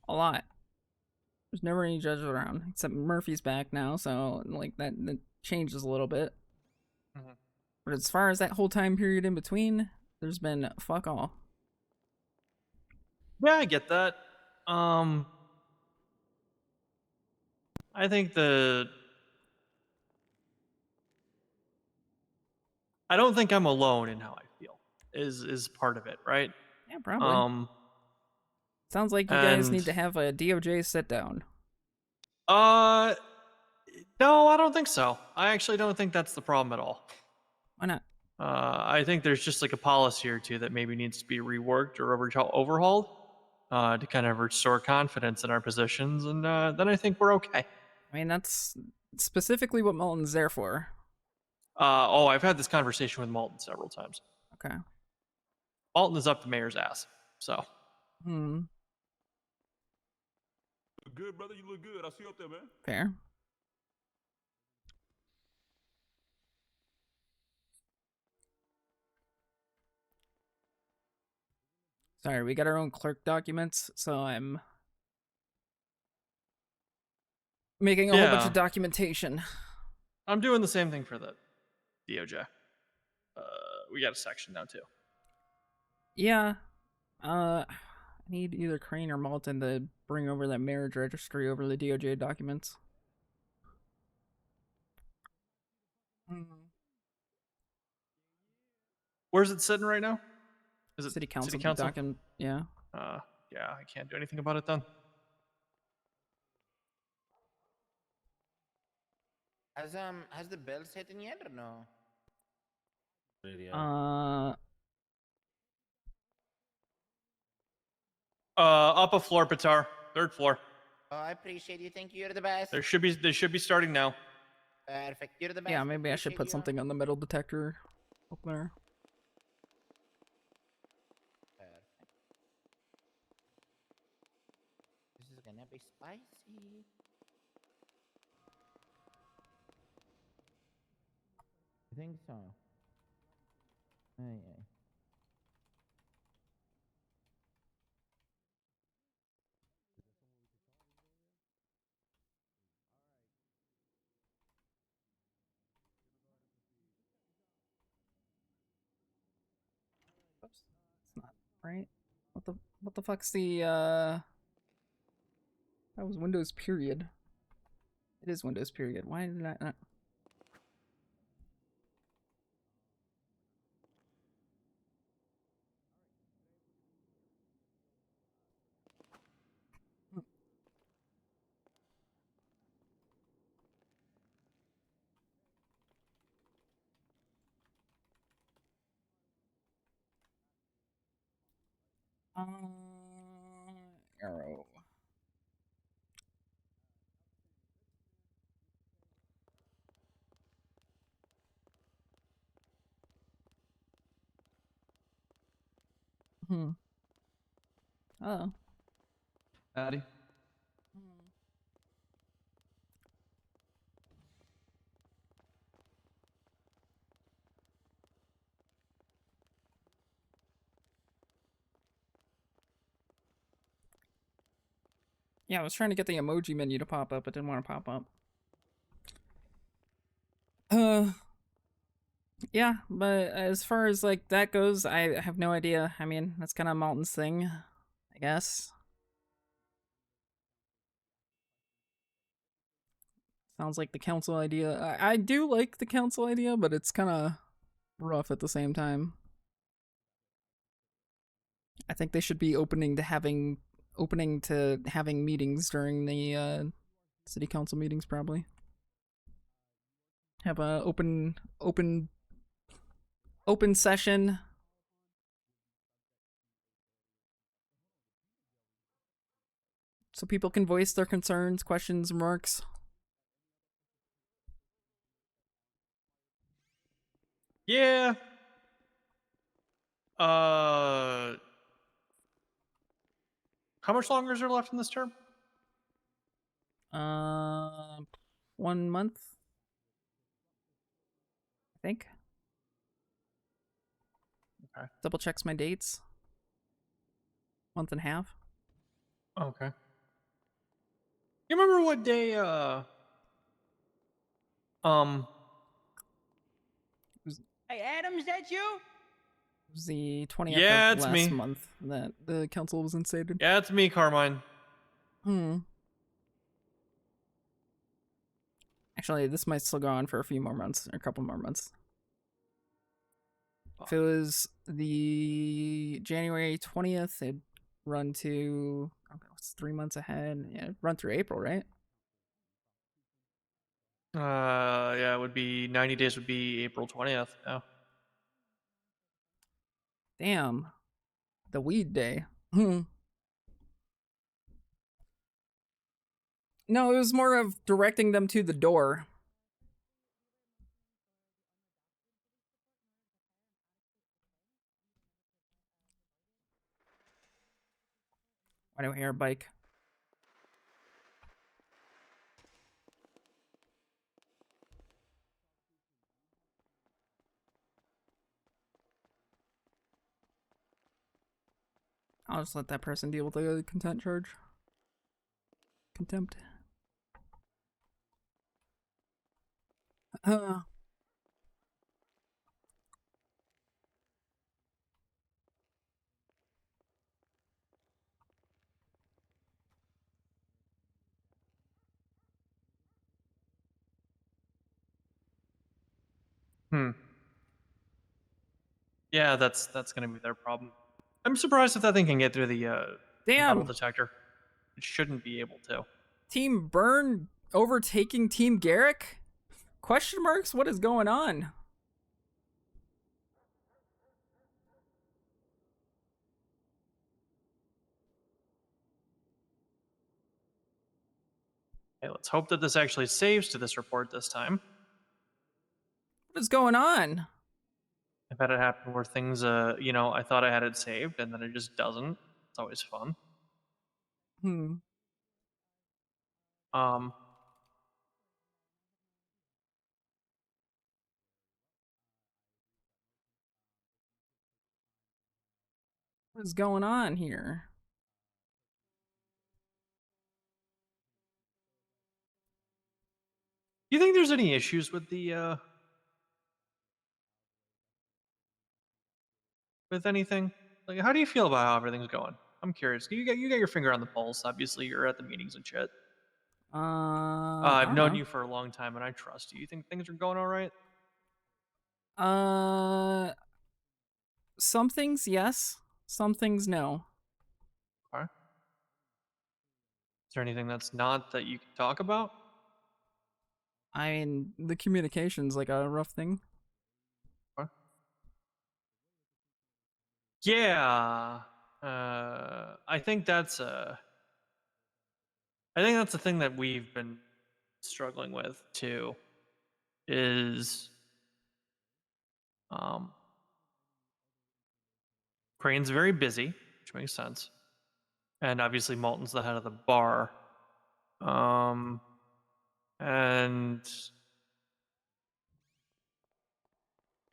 A lot. There's never any judge around, except Murphy's back now, so like that changes a little bit. Mhm. But as far as that whole time period in between, there's been fuck all. Yeah, I get that. I think I don't think I'm alone in how I feel. Is part of it, right? Yeah, probably. Sounds like you guys need to have a DOJ sit down. No, I don't think so. I actually don't think that's the problem at all. Why not? I think there's just like a policy or two that maybe needs to be reworked or overhauled to kind of restore confidence in our positions, and then I think we're okay. I mean, that's specifically what Molten's there for. I've had this conversation with Malton several times. Okay. Malton is up the mayor's ass, so. Hmm. Look good, brother. You look good. I'll see you up there, man. Fair. Sorry, we got our own clerk documents, so I'm making a whole bunch of documentation. I'm doing the same thing for the DOJ. We got a section now too. Yeah. I need either Crane or Malton to bring over that marriage registry over the DOJ documents. Where's it sitting right now? Is it City Council? City Council? Yeah. Yeah, I can't do anything about it then. Has the bell set in yet or no? Up a floor, Pitar. 3rd floor. Oh, I appreciate you. Thank you. You're the best. They should be starting now. Perfect. You're the best. Yeah, maybe I should put Appreciate you. something on the metal detector up there. Perfect. This is gonna be spicy. I think so. Aye. Oops. It's not right. What the fuck's the that was Windows period. It is Windows period. Why did I not? Arrow. Oh. Howdy. Yeah, I was trying to get the emoji menu to pop up, but didn't want to pop up. Yeah, but as far as like that goes, I have no idea. I mean, that's kind of Malton's thing, I guess. Sounds like the council idea. I do like the council idea, but it's kind of rough at the same time. I think they should be opening to having meetings during the city council meetings, probably. Have a open session. So people can voice their concerns, questions, remarks. Yeah. How much longer is there left in this term? 1 month, I think. Double checks my dates. Month and a half. Okay. You remember what day? Hey, Adam, is that you? It was the 20th Yeah, of it's last me. month that the council was instated. Yeah, it's me, Carmine. Actually, this might still go on for a few more months, or a couple more months. If it was the January 20th, it'd run to, it's 3 months ahead. Yeah, it'd run through April, right? Yeah, it would be 90 days. Would be April 20th. Yeah. Damn. The weed day. No, it was more of directing them to the door. Why do I hear a bike? I'll just let that person deal with the contempt charge. Contempt. Yeah, that's gonna be their problem. I'm surprised if that thing can get through the metal Damn. detector. It shouldn't be able to. Team Burn overtaking Team Garrick? Question marks? What is going on? Hey, let's hope that this actually saves to this report this time. What is going on? I've had it happen where things, I thought I had it saved and then it just doesn't. It's always fun. What is going on here? Do you think there's any issues with the, with anything? Like, how do you feel about how everything's going? I'm curious. You got your finger on the pulse. Obviously, you're at the meetings and shit. I I've don't known know. you for a long time, and I trust you. You think things are going all right? Some things yes, some things no. Okay. Is there anything that's not that you can talk about? I mean, the communication's like a rough thing. Okay. Yeah. I think that's the thing that we've been struggling with too. Is Crane's very busy, which makes sense, and obviously Malton's the head of the bar. And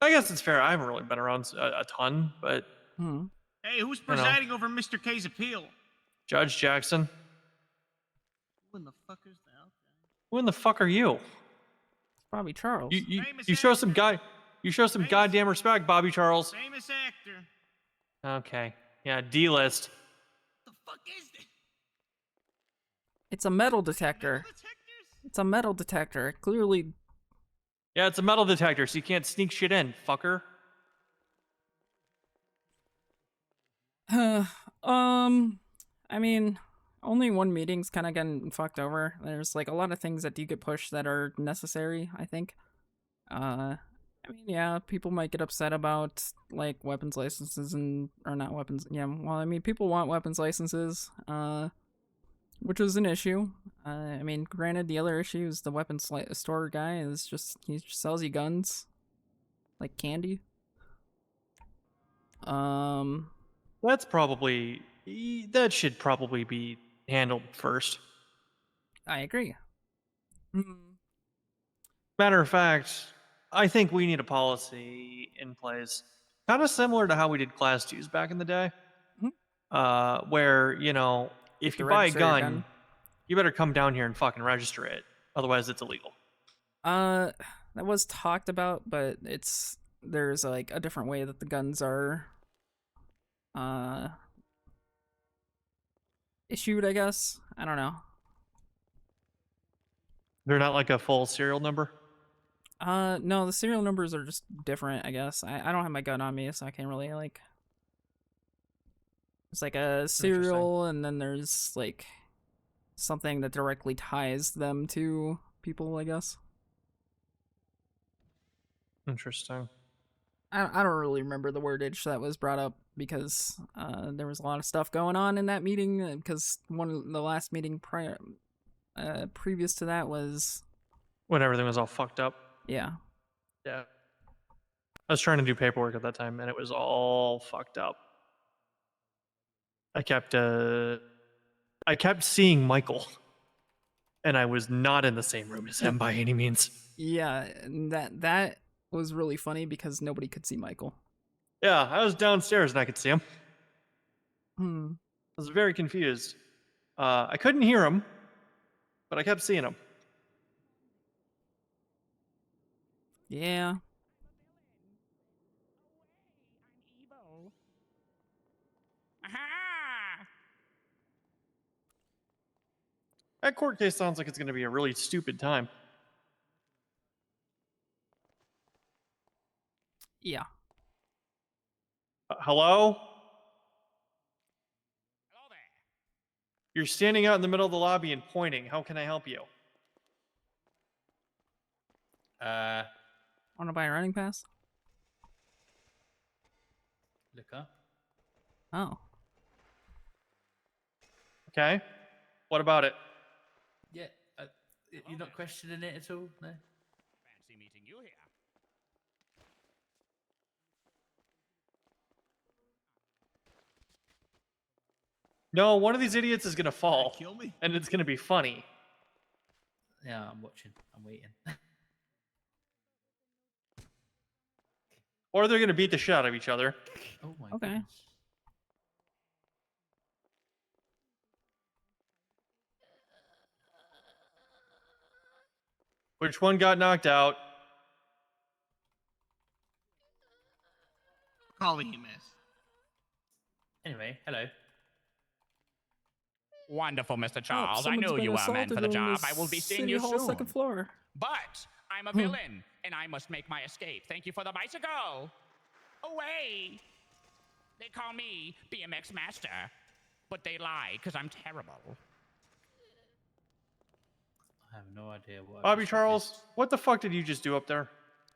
I guess it's fair. I haven't really been around a ton, but Hey, who's presiding over Mr. K's appeal? Judge Jackson. Who in the fuck is that? Who in the fuck are you? It's Bobby Charles. You show some goddamn respect, Bobby Charles. Famous actor. Okay. Yeah, D-list. The fuck is this? It's a metal detector. It's a metal detector. It clearly. Yeah, it's a metal detector, so you can't sneak shit in, fucker. I mean, only one meeting's kind of getting fucked over. There's like a lot of things that do get pushed that are necessary, I think. I mean, yeah, people might get upset about like weapons licenses or not weapons. Yeah, well, I mean, people want weapons licenses, which is an issue. I mean, granted, the other issue is the weapons store guy is just he just sells you guns like candy. That should probably be handled first. I agree. Matter of fact, I think we need a policy in place Kind of similar to how we did Class 2s back in the day. Where, you know, if To you buy a register your gun, you better come down here and fucking register it. Otherwise, it's illegal. That was talked about, but there's like a different way that the guns are issued, I guess. I don't know. They're not like a full serial number? No, the serial numbers are just different, I guess. I don't have my gun on me, so I can't really like. It's like a serial, and then there's like something that directly ties them to people, I guess. Interesting. I don't really remember the wordage that was brought up because there was a lot of stuff going on in that meeting. Because the last meeting previous to that was when everything was all fucked up. Yeah. Yeah. I was trying to do paperwork at that time, and it was all fucked up. I kept seeing Michael, and I was not in the same room as him by any means. Yeah, and that was really funny because nobody could see Michael. Yeah, I was downstairs and I could see him. Hmm. I was very confused. I couldn't hear him, but I kept seeing him. Yeah. That court case sounds like it's going to be a really stupid time. Yeah. Hello? Hello there. You're standing out in the middle of the lobby and pointing. How can I help you? Want to buy a running pass? Liquor. Oh. Okay. What about it? Yeah. You're not questioning it at all? No? Fancy meeting you here. No, one of these idiots is going to fall. Kill me? And it's going to be funny. Yeah, I'm watching. I'm waiting. Or they're going to beat the shit out of each other. Oh my Okay. goodness. Which one got knocked out? Calling you, miss. Anyway, hello. Wonderful, Mr. Charles. I someone's know been you are a man for assaulted the in job. the I will be seeing City you Hall soon. second floor. But I'm a villain, and I must make my escape. Thank you for the bicycle. Away. They call me BMX Master, but they lie because I'm terrible. I have no idea what. Bobby Charles, what the fuck did you just do up there?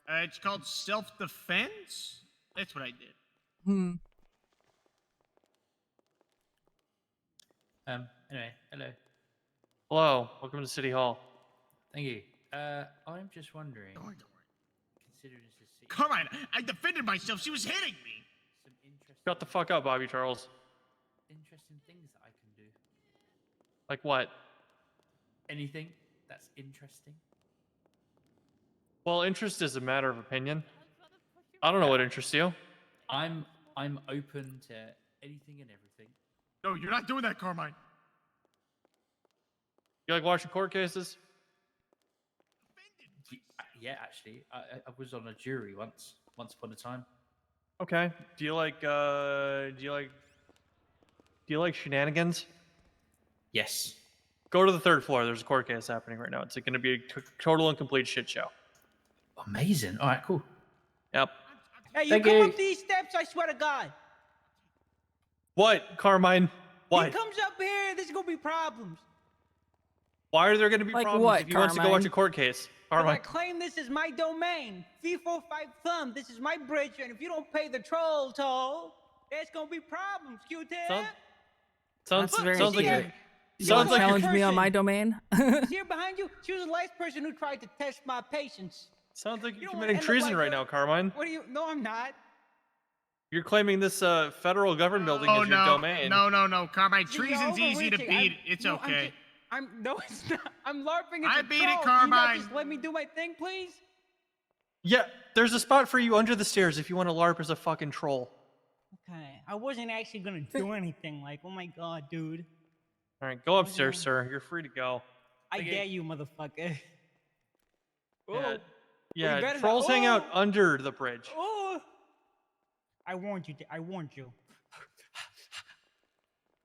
It's called self-defense. That's what I did. Hmm. Anyway, hello. Hello, welcome to City Hall. Thank you. I'm just wondering. Don't worry. Considering this is city. Come on, I defended myself. She was hitting me. Some interesting, Shut the fuck up, Bobby Charles. interesting things that I can do. Like what? Anything that's interesting. Well, interest is a matter of opinion. I don't know what interests you. I'm open to anything and everything. No, you're not doing that, Carmine. You like watching court cases? Yeah, actually, I was on a jury once upon a time. Okay. Do you like shenanigans? Yes. Go to the third floor. There's a court case happening right now. It's going to be a total and complete shit show. Amazing. All right, cool. Yep. Hey, you Thank come you. up these steps, I swear to God. What, Carmine? What? He comes up here, there's gonna be problems. Why are there going to be Like problems what, if he wants to go watch a court case? 'Cause I Carmine. claim this is my domain. 345 thumb, this is my bridge, and if you don't pay the troll toll, there's gonna be problems, Q-tip. Sounds That's very sounds like cute. you. You Sounds wanna like challenge you're, me on my domain? See her behind you? She was the last person who tried to test my patience. sounds like You you're don't wanna committing end up treason like right her. now, Carmine. What do you? No, I'm not. You're claiming this federal government building Oh is your no, domain. no, Carmine. See, you're Treason's easy to overreaching. beat. It's No, okay. no, it's not. I'm LARPing. It's I a beat it, troll. Can you not Carmine. just let me do my thing, please? Yeah, there's a spot for you under the stairs if you want to LARP as a fucking troll. Okay, I wasn't actually gonna do anything. Like, oh my god, dude. All right, go upstairs, sir. You're free to go. I dare you, motherfucker. Yeah, You yeah. better not- Trolls hang out under the bridge. Oh! I warned you. I warned you.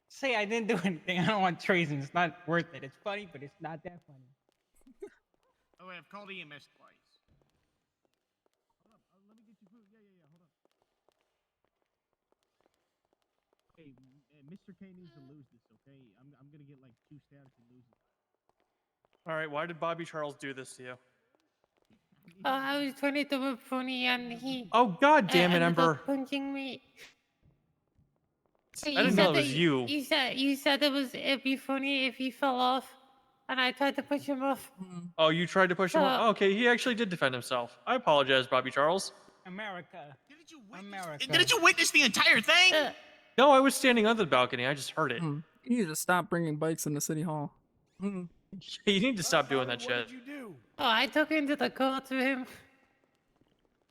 Say I didn't do anything. I don't want treason. It's not worth it. It's funny, but it's not that funny. Oh, I've called EMS twice. Hey, Mr. K needs to lose this, okay? I'm gonna get like 2 stabs if he loses. All right, why did Bobby Charles do this to you? Oh, I was trying to do it funny and he. Oh, god damn it, ended up Ember. punching me. I didn't know it was you. You said it'd be funny if he fell off, and I tried to push him off. Oh, you tried to push him off? Oh, okay, he actually did defend himself. I apologize, Bobby Charles. America. America. Didn't you witness the entire thing? No, I was standing under the balcony. I just heard it. You need to stop bringing bikes into City Hall. You need to stop doing that shit. Oh, I took him to the car to him.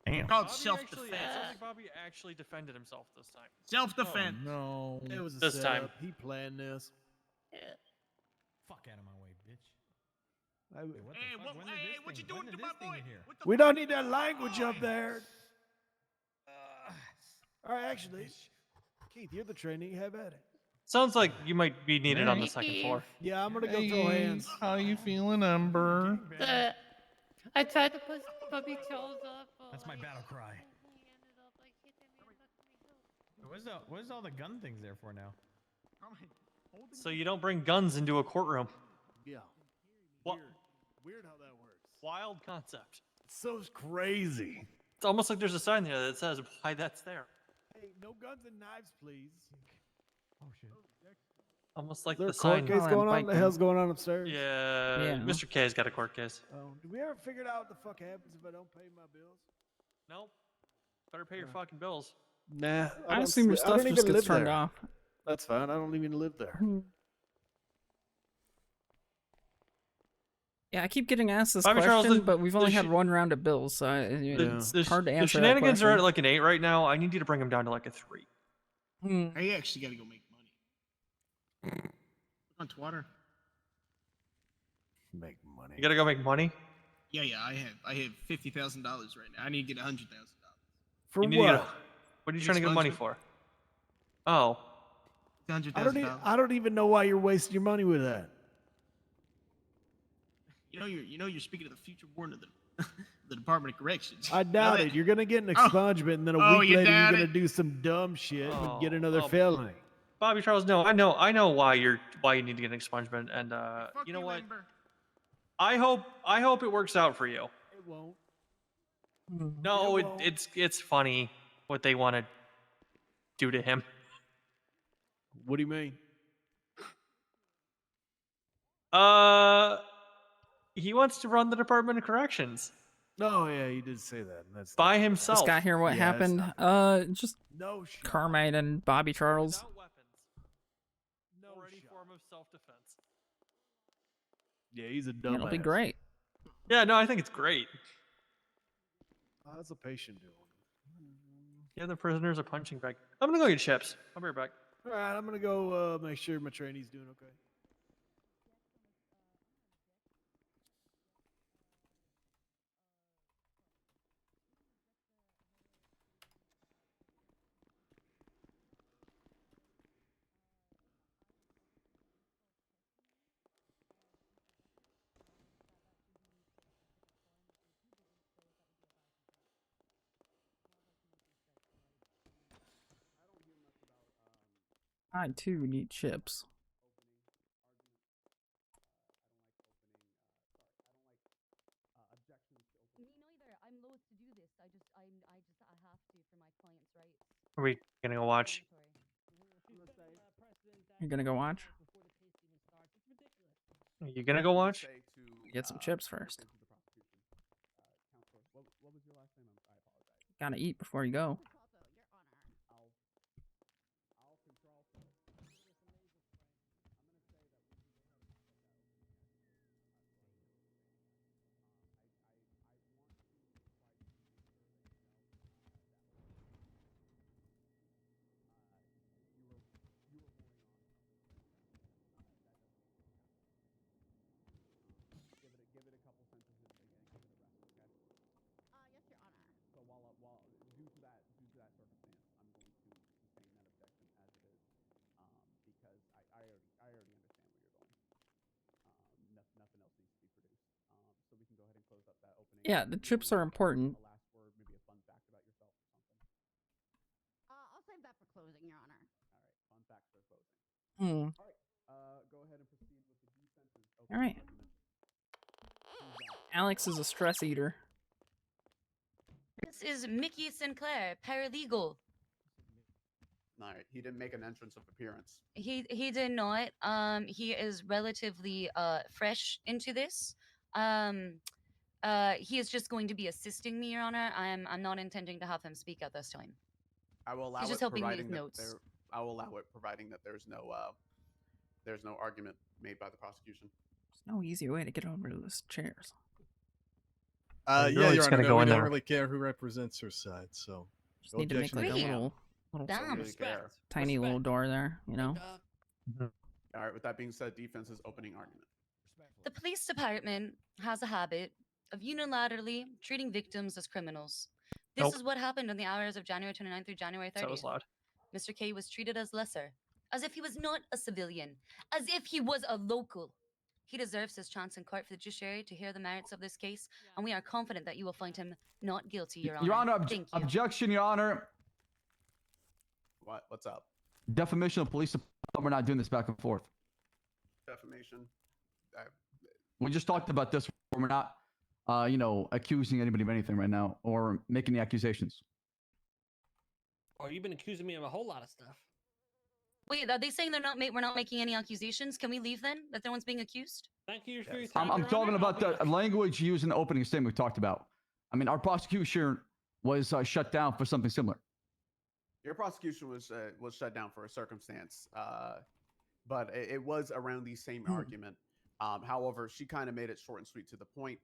Damn. Called self-defense. Bobby actually defended himself this time. Self-defense. No, it was a This setup. time. He planned this. Fuck out of my way, bitch. Hey, what you doing to my boy? We don't need that language up there. All right, actually, Keith, you're the trainee. Have at it. Sounds like you might be needed on the second floor. Yeah, I'm gonna go throw hands. How you feeling, Ember? I tried to push Bobby Charles up. That's my battle cry. Where's all the gun things there for now? So you don't bring guns into a courtroom. Yeah. What? Weird how that works. Wild concept. It's so crazy. It's almost like there's a sign there that says why that's there. Hey, no guns and knives, please. Oh shit. Almost like Is there the a court sign. case going on? What the hell's going on upstairs? Yeah, Mr. K's got a court case. Oh, did we ever figure out what the fuck happens if I don't pay my bills? Nope. Better pay your fucking bills. Nah. I assume your stuff just gets turned off. That's fine. I don't even live there. Yeah, I keep getting asked this Bobby Charles, question, the- but we've the only sh- had one round of bills, so it's hard to The answer that shenanigans are question. at like an 8 right now. I need you to bring them down to like a 3. I actually gotta go make money. On Twitter. Make money. You gotta go make money? Yeah, I have $50,000 right now. I need to get $100,000. For You need to get what? a- what are you trying to get money for? Oh. $100,000. I don't even know why you're wasting your money with that. You know you're speaking to the future warden of the Department of Corrections. I doubt it. You're gonna get an Oh. expungement, and then a Oh, week you later you're doubt gonna it? do some dumb shit and get another Oh. felony. Bobby Charles, no, I know why you need to get an expungement, and you know what? I hope it works out for you. It won't. No, it's funny what they want to do to him. What do you mean? He wants to run the Department of Corrections No, yeah, you did say that. That's by himself. Just got here. What Yeah, that's happened? Just no shit. Carmine and Bobby Charles. No or any form of self-defense. Yeah, he's a dumbass. It'll be great. Yeah, no, I think it's great. How's a patient doing? Yeah, the prisoners are punching bag. I'm gonna go get chips. I'll be right back. All right, I'm gonna go make sure my trainee's doing okay. I too need chips. Me neither. I'm loath to do this. I have to for my client's rights. Are we gonna go watch? You're gonna go watch? Are you gonna go watch? Get some chips first. Gotta eat before you go. close up that opening. Yeah, the chips are important. A last word, maybe a fun fact about yourself or something. I'll save that for closing, Your Honor. All right, fun fact for closing. Hmm. All right, go ahead and proceed with the defense's All opening right. argument. Alex is a stress eater. This is Mickey Sinclair, paralegal. All right, he didn't make an entrance of appearance. He did not. He is relatively fresh into this. He is just going to be assisting me, Your Honor. I'm not intending to have him speak at this time. I will allow He's just it helping me providing with that notes. I will allow it providing that there's no argument made by the prosecution. There's no easy way to get over those chairs. Yeah, You're Your just Honor, gonna no, go we in don't there. really care who represents her side, so Just no need to make like a objection. little Damn. Really care. tiny little door there, you know? All right, with that being said, defense's opening argument. The police department has a habit of unilaterally treating victims as criminals. This Nope. is what happened in the hours of January 29th through January 30th. That was loud. Mr. K was treated as lesser, as if he was not a civilian, as if he was a local. He deserves his chance in court for the judiciary to hear the merits of this case, and we are confident that you will find him not guilty, Your Honor. Your Honor, Thank you. objection, Your Honor. What's up? Defamation of police department. We're not doing this back and forth. Defamation. We just talked about this. We're not, accusing anybody of anything right now or making the accusations. Oh, you've been accusing me of a whole lot of stuff. Wait, are they saying we're not making any accusations? Can we leave then? That no one's being accused? Thank you for your time. I'm Your talking Honor. about the language used in the opening statement we talked about. I mean, our prosecution was shut down for something similar. Your prosecution was shut down for a circumstance, but it was around the same argument. However, she kind of made it short and sweet to the point.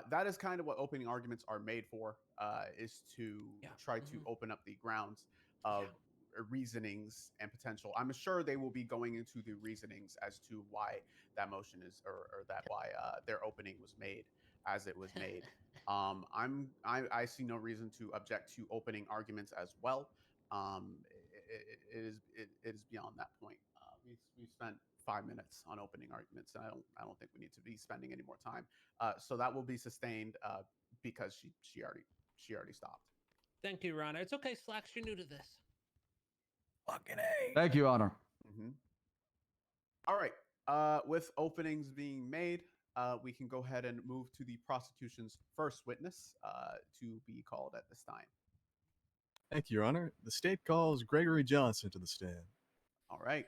That is kind of what opening arguments are made for, is to try to open up the grounds of reasonings and potential. I'm sure they will be going into the reasonings as to why that motion is, or why their opening was made as it was made. I see no reason to object to opening arguments as well. It is beyond that point. We spent 5 minutes on opening arguments, and I don't think we need to be spending any more time. So that will be sustained because she already stopped. Thank you, Your Honor. It's okay, Slacks. You're new to this. Fucking A. Thank you, Your Honor. All right. With openings being made, we can go ahead and move to the prosecution's first witness to be called at this time. Thank you, Your Honor. The state calls Gregory Johnson to the stand. All right.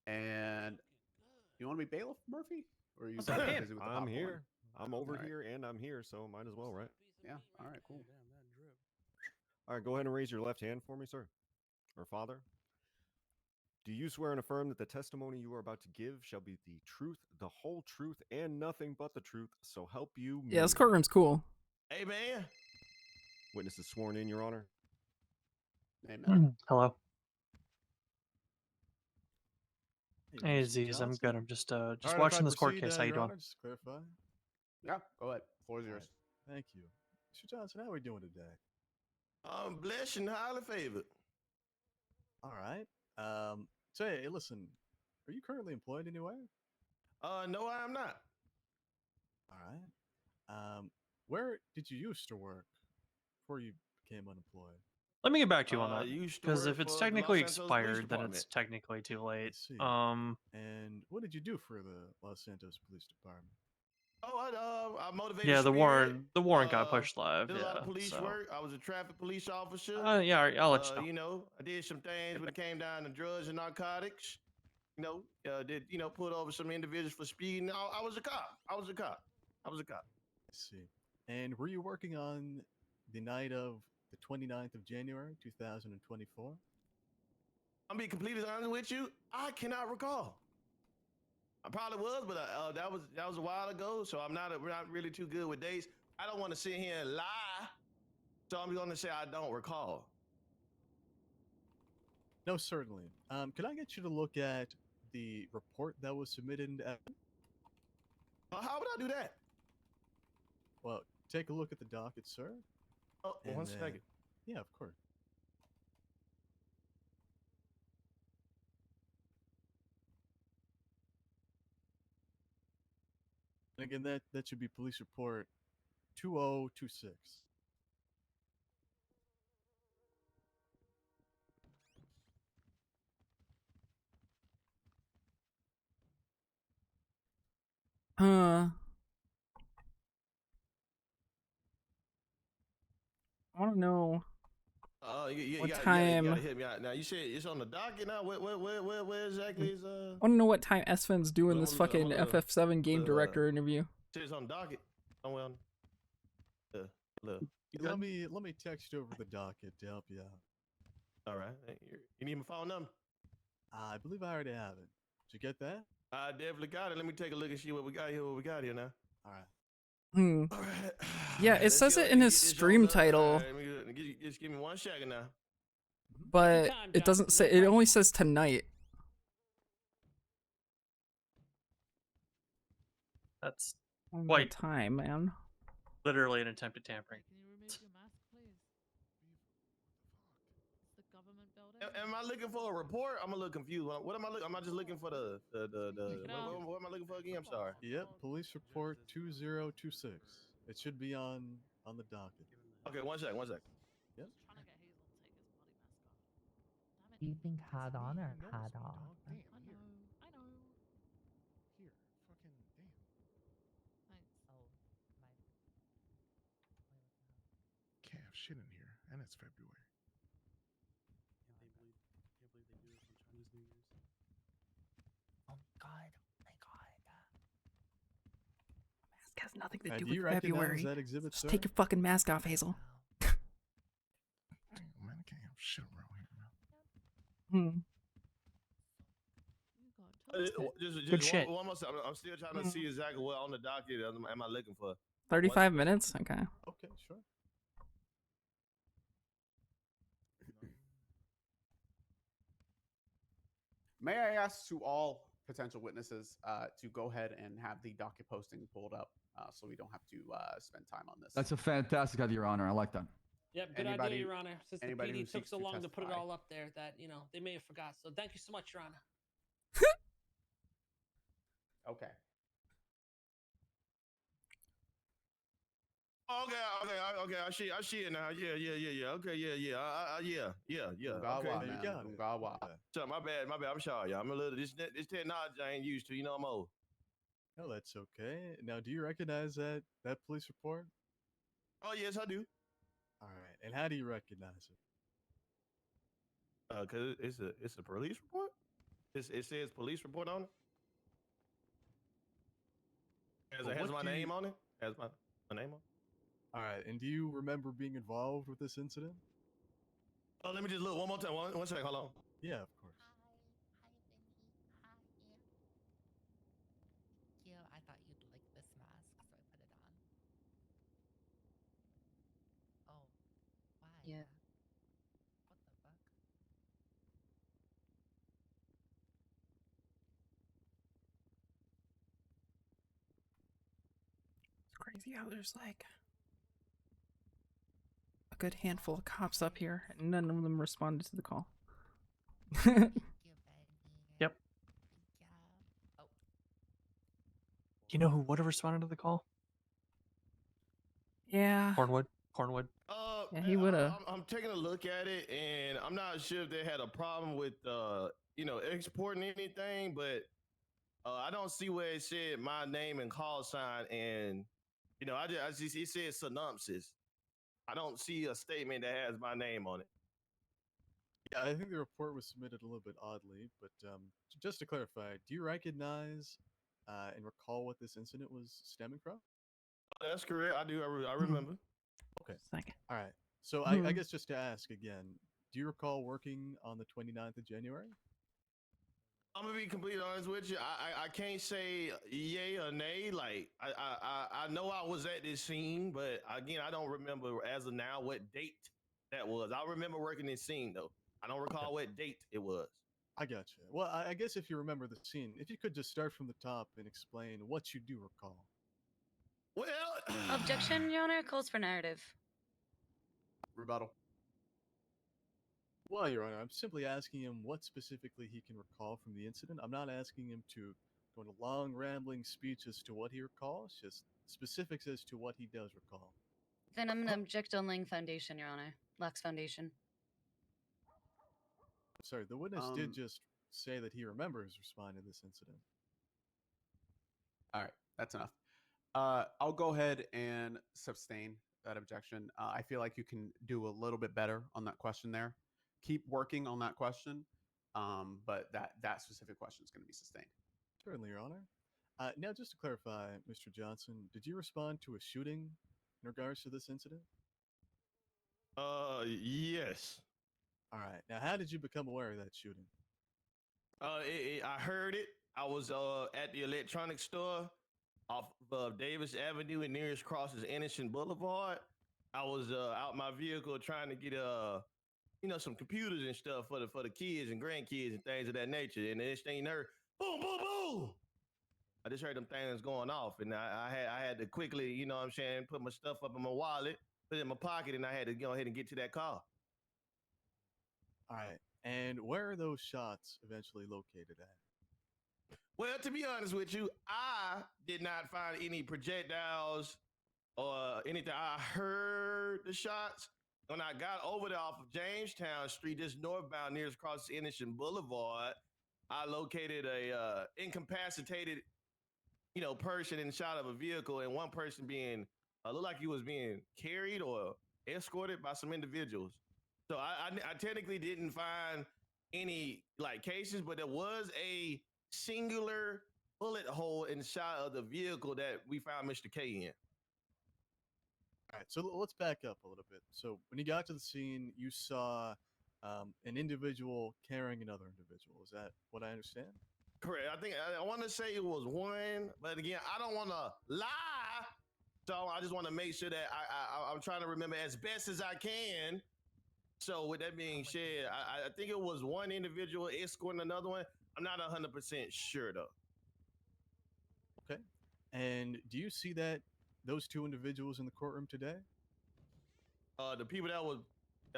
And you want to be bailiff, Murphy? Or are you busy with the I'm popcorn? here. I'm over All right. here and I'm here, so might as well, right? Yeah. All right. Cool. All right, go ahead and raise your left hand for me, sir. Or father. Do you swear and affirm that the testimony you are about to give shall be the truth, the whole truth, and nothing but the truth, so help you Yeah, this me? courtroom's cool. Hey, man. Witness is sworn in, Your Honor. Amen. Hello. Hey, Hey, Mr. Aziz, I'm Johnson. good. I'm just All right, if watching I this court proceed, case. How you Your doing? Honor, just clarify. Yeah. Go ahead. Floor is yours. Thank you. Mr. Johnson, how are we doing today? I'm blessed and highly favored. All right. So, hey, listen, are you currently employed anywhere? No, I am not. All right. Where did you used to work before you became unemployed? Let me get back to you on that. used to Because work if it's for the technically Los Santos Police expired, then it's Department. technically too late. See. And what did you do for the Los Santos Police Department? Oh, I motivated. Yeah, the spirit. warrant got pushed live. Did a lot of Yeah, police so. work. I was a traffic police officer. Yeah, all right, I'll let you know. You know, I did some things when it came down to drugs and narcotics. You know, pulled over some individuals for speeding. I was a cop. I was a cop. I see. And were you working on the night of the 29th of January, 2024? I'm being completely honest with you. I cannot recall. I probably was, but that was a while ago. So we're not really too good with dates. I don't want to sit here and lie, so I'm going to say I don't recall. No, certainly. Can I get you to look at the report that was submitted into evidence? How would I do that? Well, take a look at the docket, sir. Oh, and one then- second. Yeah, of course. And again, that should be police report 2026. I want to know Oh, what you time. gotta hit me out. Now you said it's on the docket now. Where exactly is I want to know what time Esfin's doing this fucking FF7 game director interview. It's on the docket. Somewhere on. Look. Let me text you over the docket to help you out. All right. You need my phone number? I believe I already have it. Did you get that? I definitely got it. Let me take a look and see what we got here. Now. All right. All right. Yeah, it says it in his stream title, Just give me 1 second now. but it doesn't say. It only says tonight. That's What quite time, man. literally an attempt at tampering. Am I looking for a report? I'm a little confused. What am I looking? Am I just looking for the what am I looking for again? I'm sorry. Yep, police report 2026. It should be on the docket. Okay, 1 second. Yep. Do you think hard on or hard off? I know. Here, fucking damn. Can't have shit in here, and it's February. Oh my god. Mask has nothing to Do do you with recognize February. that exhibit, Just sir? take your fucking mask off, Hazel. Damn, man, I can't have shit around here, man. Just shit. one more time. I'm still trying to see exactly what on the docket am I looking for. 35 minutes? Okay. Okay, sure. May I ask to all potential witnesses to go ahead and have the docket posting pulled up so we don't have to spend time on this? That's a fantastic idea, Your Honor. I like that. Yep, good Anybody- idea, Your Honor. Since the anybody who PD took seeks so to long to put it testify. all up there that, they may have forgot. So thank you so much, Your Honor. Okay. Okay. I see it now. Yeah. Okay, yeah. Okay. There you go. So my bad. I'm sorry, y'all. I'm a little this technology I ain't used to. I'm old. No, that's okay. Now, do you recognize that police report? Oh yes, I do. All right. And how do you recognize it? Cause it's a police report. It says police report on it. Has my name on it? Has my name on it? All right. And do you remember being involved with this incident? Oh, let me just look one more time. One second. Hold on. Yeah, of course. Yeah, I thought you'd like this mask, so I put it on. Oh, why? Yeah. What the fuck? It's crazy how there's like a good handful of cops up here, and none of them responded to the call. Yep. Oh. You know who would have responded to the call? Yeah. Cornwood. Yeah, he would have. I'm taking a look at it, and I'm not sure if they had a problem with exporting anything, but I don't see where it said my name and call sign, and I just it says synopsis. I don't see a statement that has my name on it. Yeah, I think the report was submitted a little bit oddly, but just to clarify, do you recognize and recall what this incident was stemming from? That's correct. I do. I remember. Okay. Second. All right. So I guess just to ask again, do you recall working on the 29th of January? I'm gonna be completely honest with you. I can't say yay or nay. Like I know I was at this scene, but again, I don't remember as of now what date that was. I remember working this scene though. I don't recall what date it was. I got you. Well, I guess if you remember the scene, if you could just start from the top and explain what you do recall. Well, Objection, Your Honor, calls for narrative. Rebuttal. Well, Your Honor, I'm simply asking him what specifically he can recall from the incident. I'm not asking him to go into long, rambling speech as to what he recalls, just specifics as to what he does recall. Then I'm gonna object on laying foundation, Your Honor. Lacks foundation. Sorry, the witness did just say that he remembers responding to this incident. All right, that's enough. I'll go ahead and sustain that objection. I feel like you can do a little bit better on that question there. Keep working on that question, but that specific question is going to be sustained. Certainly, Your Honor. Now, just to clarify, Mr. Johnson, did you respond to a shooting in regards to this incident? Yes. All right. Now, how did you become aware of that shooting? I heard it. I was at the electronics store off of Davis Avenue and nearest crosses Innocent Boulevard. I was out my vehicle trying to get some computers and stuff for the kids and grandkids and things of that nature. And the next thing you know, boom, boom, boom. I just heard them things going off, and I had to quickly, you know what I'm saying, put my stuff up in my wallet, put it in my pocket, and I had to go ahead and get to that car. All right. And where are those shots eventually located at? Well, to be honest with you, I did not find any projectiles or anything. I heard the shots. When I got over there off of Jamestown Street, just northbound nearest across Innocent Boulevard, I located a incapacitated, person inside of a vehicle, and one person being looked like he was being carried or escorted by some individuals. So I technically didn't find any cases, but there was a singular bullet hole inside of the vehicle that we found Mr. K in. All right, so let's back up a little bit. So when you got to the scene, you saw an individual carrying another individual. Is that what I understand? Correct. I want to say it was one, but again, I don't want to lie. So I just want to make sure that I'm trying to remember as best as I can. So with that being said, I think it was one individual escorting another one. I'm not 100% sure though. Okay. And do you see those two individuals in the courtroom today? The people that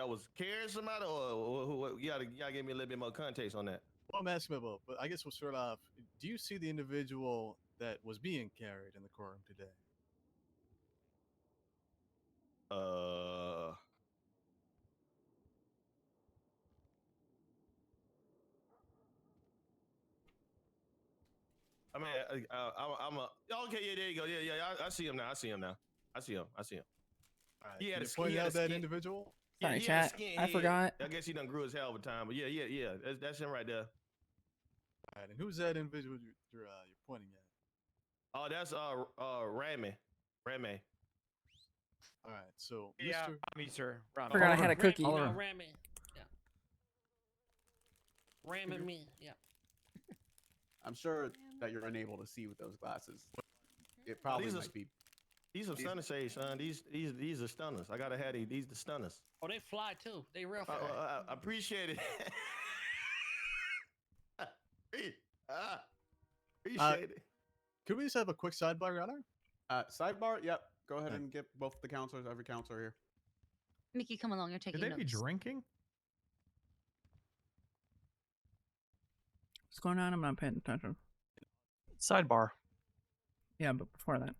was carrying somebody, or who? You gotta give me a little bit more context on that. Well, I'm asking about both, but I guess we'll start off. Do you see the individual that was being carried in the courtroom today? I mean, I'm okay. Yeah, there you go. Yeah. I see him now. I see him. All right. Yeah, Can you point out that individual? Sorry, chat. I forgot. I guess he done grew his hair over time, but yeah. That's him right there. All right. And who's that individual you're pointing at? Oh, that's Ramy. All right. So, Yeah, Mr. Rami, sir. Rami. Forgot I had a cookie. Ramy. Yeah. Ramming me. Yeah. I'm sure that you're unable to see with those glasses. It probably might be. These are stunner shades, son. These are stunners. I gotta have these the stunners. Oh, they fly too. They real fly. I appreciate it. Appreciate it. Could we just have a quick sidebar, Your Honor? Sidebar? Yep. Go ahead and get both the counselors, every counselor here. Mickey, come along. You're taking Could they notes. be drinking? What's going on? I'm not paying attention. Sidebar. Yeah, but before that.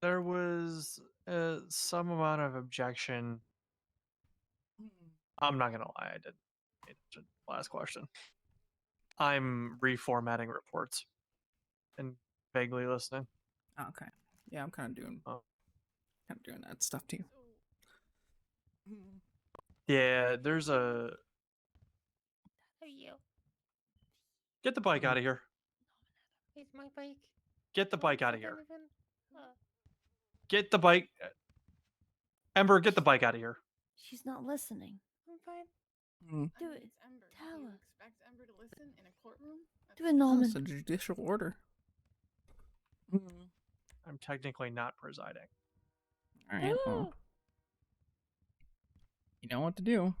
There was some amount of objection. I'm not gonna lie, I did. Last question. I'm reformatting reports and vaguely listening. Oh, okay. Yeah, I'm kind of doing that stuff too. Yeah, there's a. Are you? Get the bike out of here. It's my bike. Get the bike out of here. Even, Get the bike. Ember, get the bike out of here. She's not listening. I'm fine. Do it. Ember. Tell Do you her. expect Ember to listen in a courtroom? Do it, Norman. It's a judicial order. I'm technically not presiding. All right. Well, you know what to do.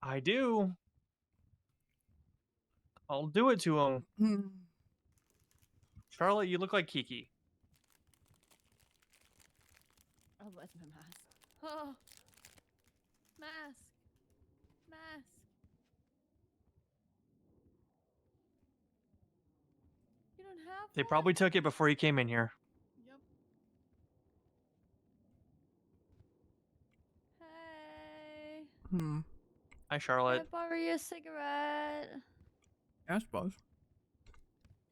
I do. I'll do it to him. Charlotte, you look like Kiki. Oh, where's my mask? Oh, mask. They probably took it before he came in here. Hey. Hmm. Hi, Can I Charlotte. borrow you a cigarette? I suppose.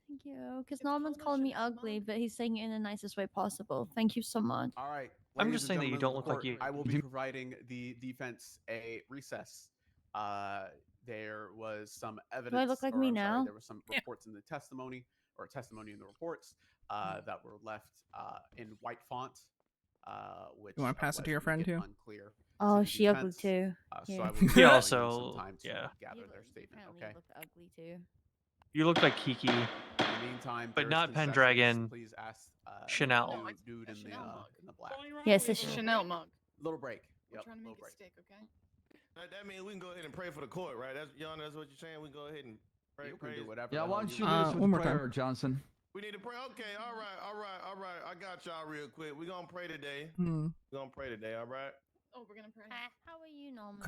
Thank you. Because Norman's calling me ugly, but he's saying it in the nicest way possible. Thank you so much. All right. I'm ladies just and saying that you gentlemen of don't the look like court, you. I will be providing the defense a recess. There was some evidence. look like or, me I'm sorry, now? there were some reports in the testimony, or testimony in the reports, that were left in white font, which You want to pass it to your friend too? unclear. Oh, the she ugly defense. too. So Yeah. I will be He allowing them also, some time to yeah. gather their statement. Okay. Look ugly too. You look like Kiki, In the meantime, but there's not concessions. Pendragon. Please ask Chanel. dude in the black. Yes, it's Chanel mug. Little break. We're Yep, trying to little make break. it stick, okay? That means we can go ahead and pray for the court, right? That's Yana. That's what you're saying. We can go ahead and pray. You can praise. do whatever. Yeah, the why hell don't you you lead us want. with one the more time. prayer, Johnson? We need to pray. Okay, all right. I got y'all real quick. We're gonna pray today. Hmm. We're gonna pray today, all right? Oh, we're gonna pray. How are you, Norman?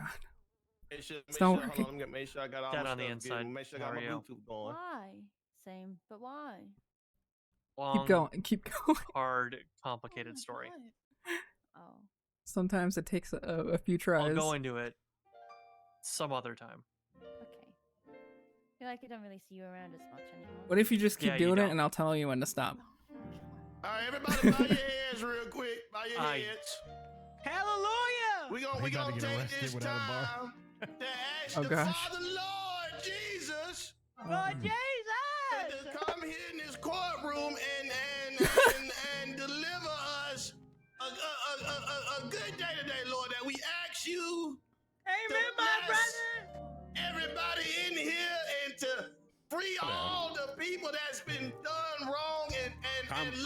Make sure, It's not hold working. on, make sure I got all Dead my on the stuff inside. good. Make sure I How got are my you? Bluetooth going. Why? Same, but why? Long, Keep going. Keep going. hard, complicated story. Oh. Sometimes it takes a few tries. I'll go into it some other time. Okay. I feel like I don't really see you around as much anymore. What if you just keep Yeah, you doing it don't. and I'll tell you when to stop? All right, everybody, bow your heads real quick. Bow your I- heads. Hallelujah! We He about gonna to get take arrested this without a bar. time to ask Oh, the gosh. Father, Lord Jesus, Lord to Jesus! come here in this courtroom and deliver us a good day today, Lord. That we ask you Amen, to my bless brother! everybody in here and to free all the people that's been done wrong and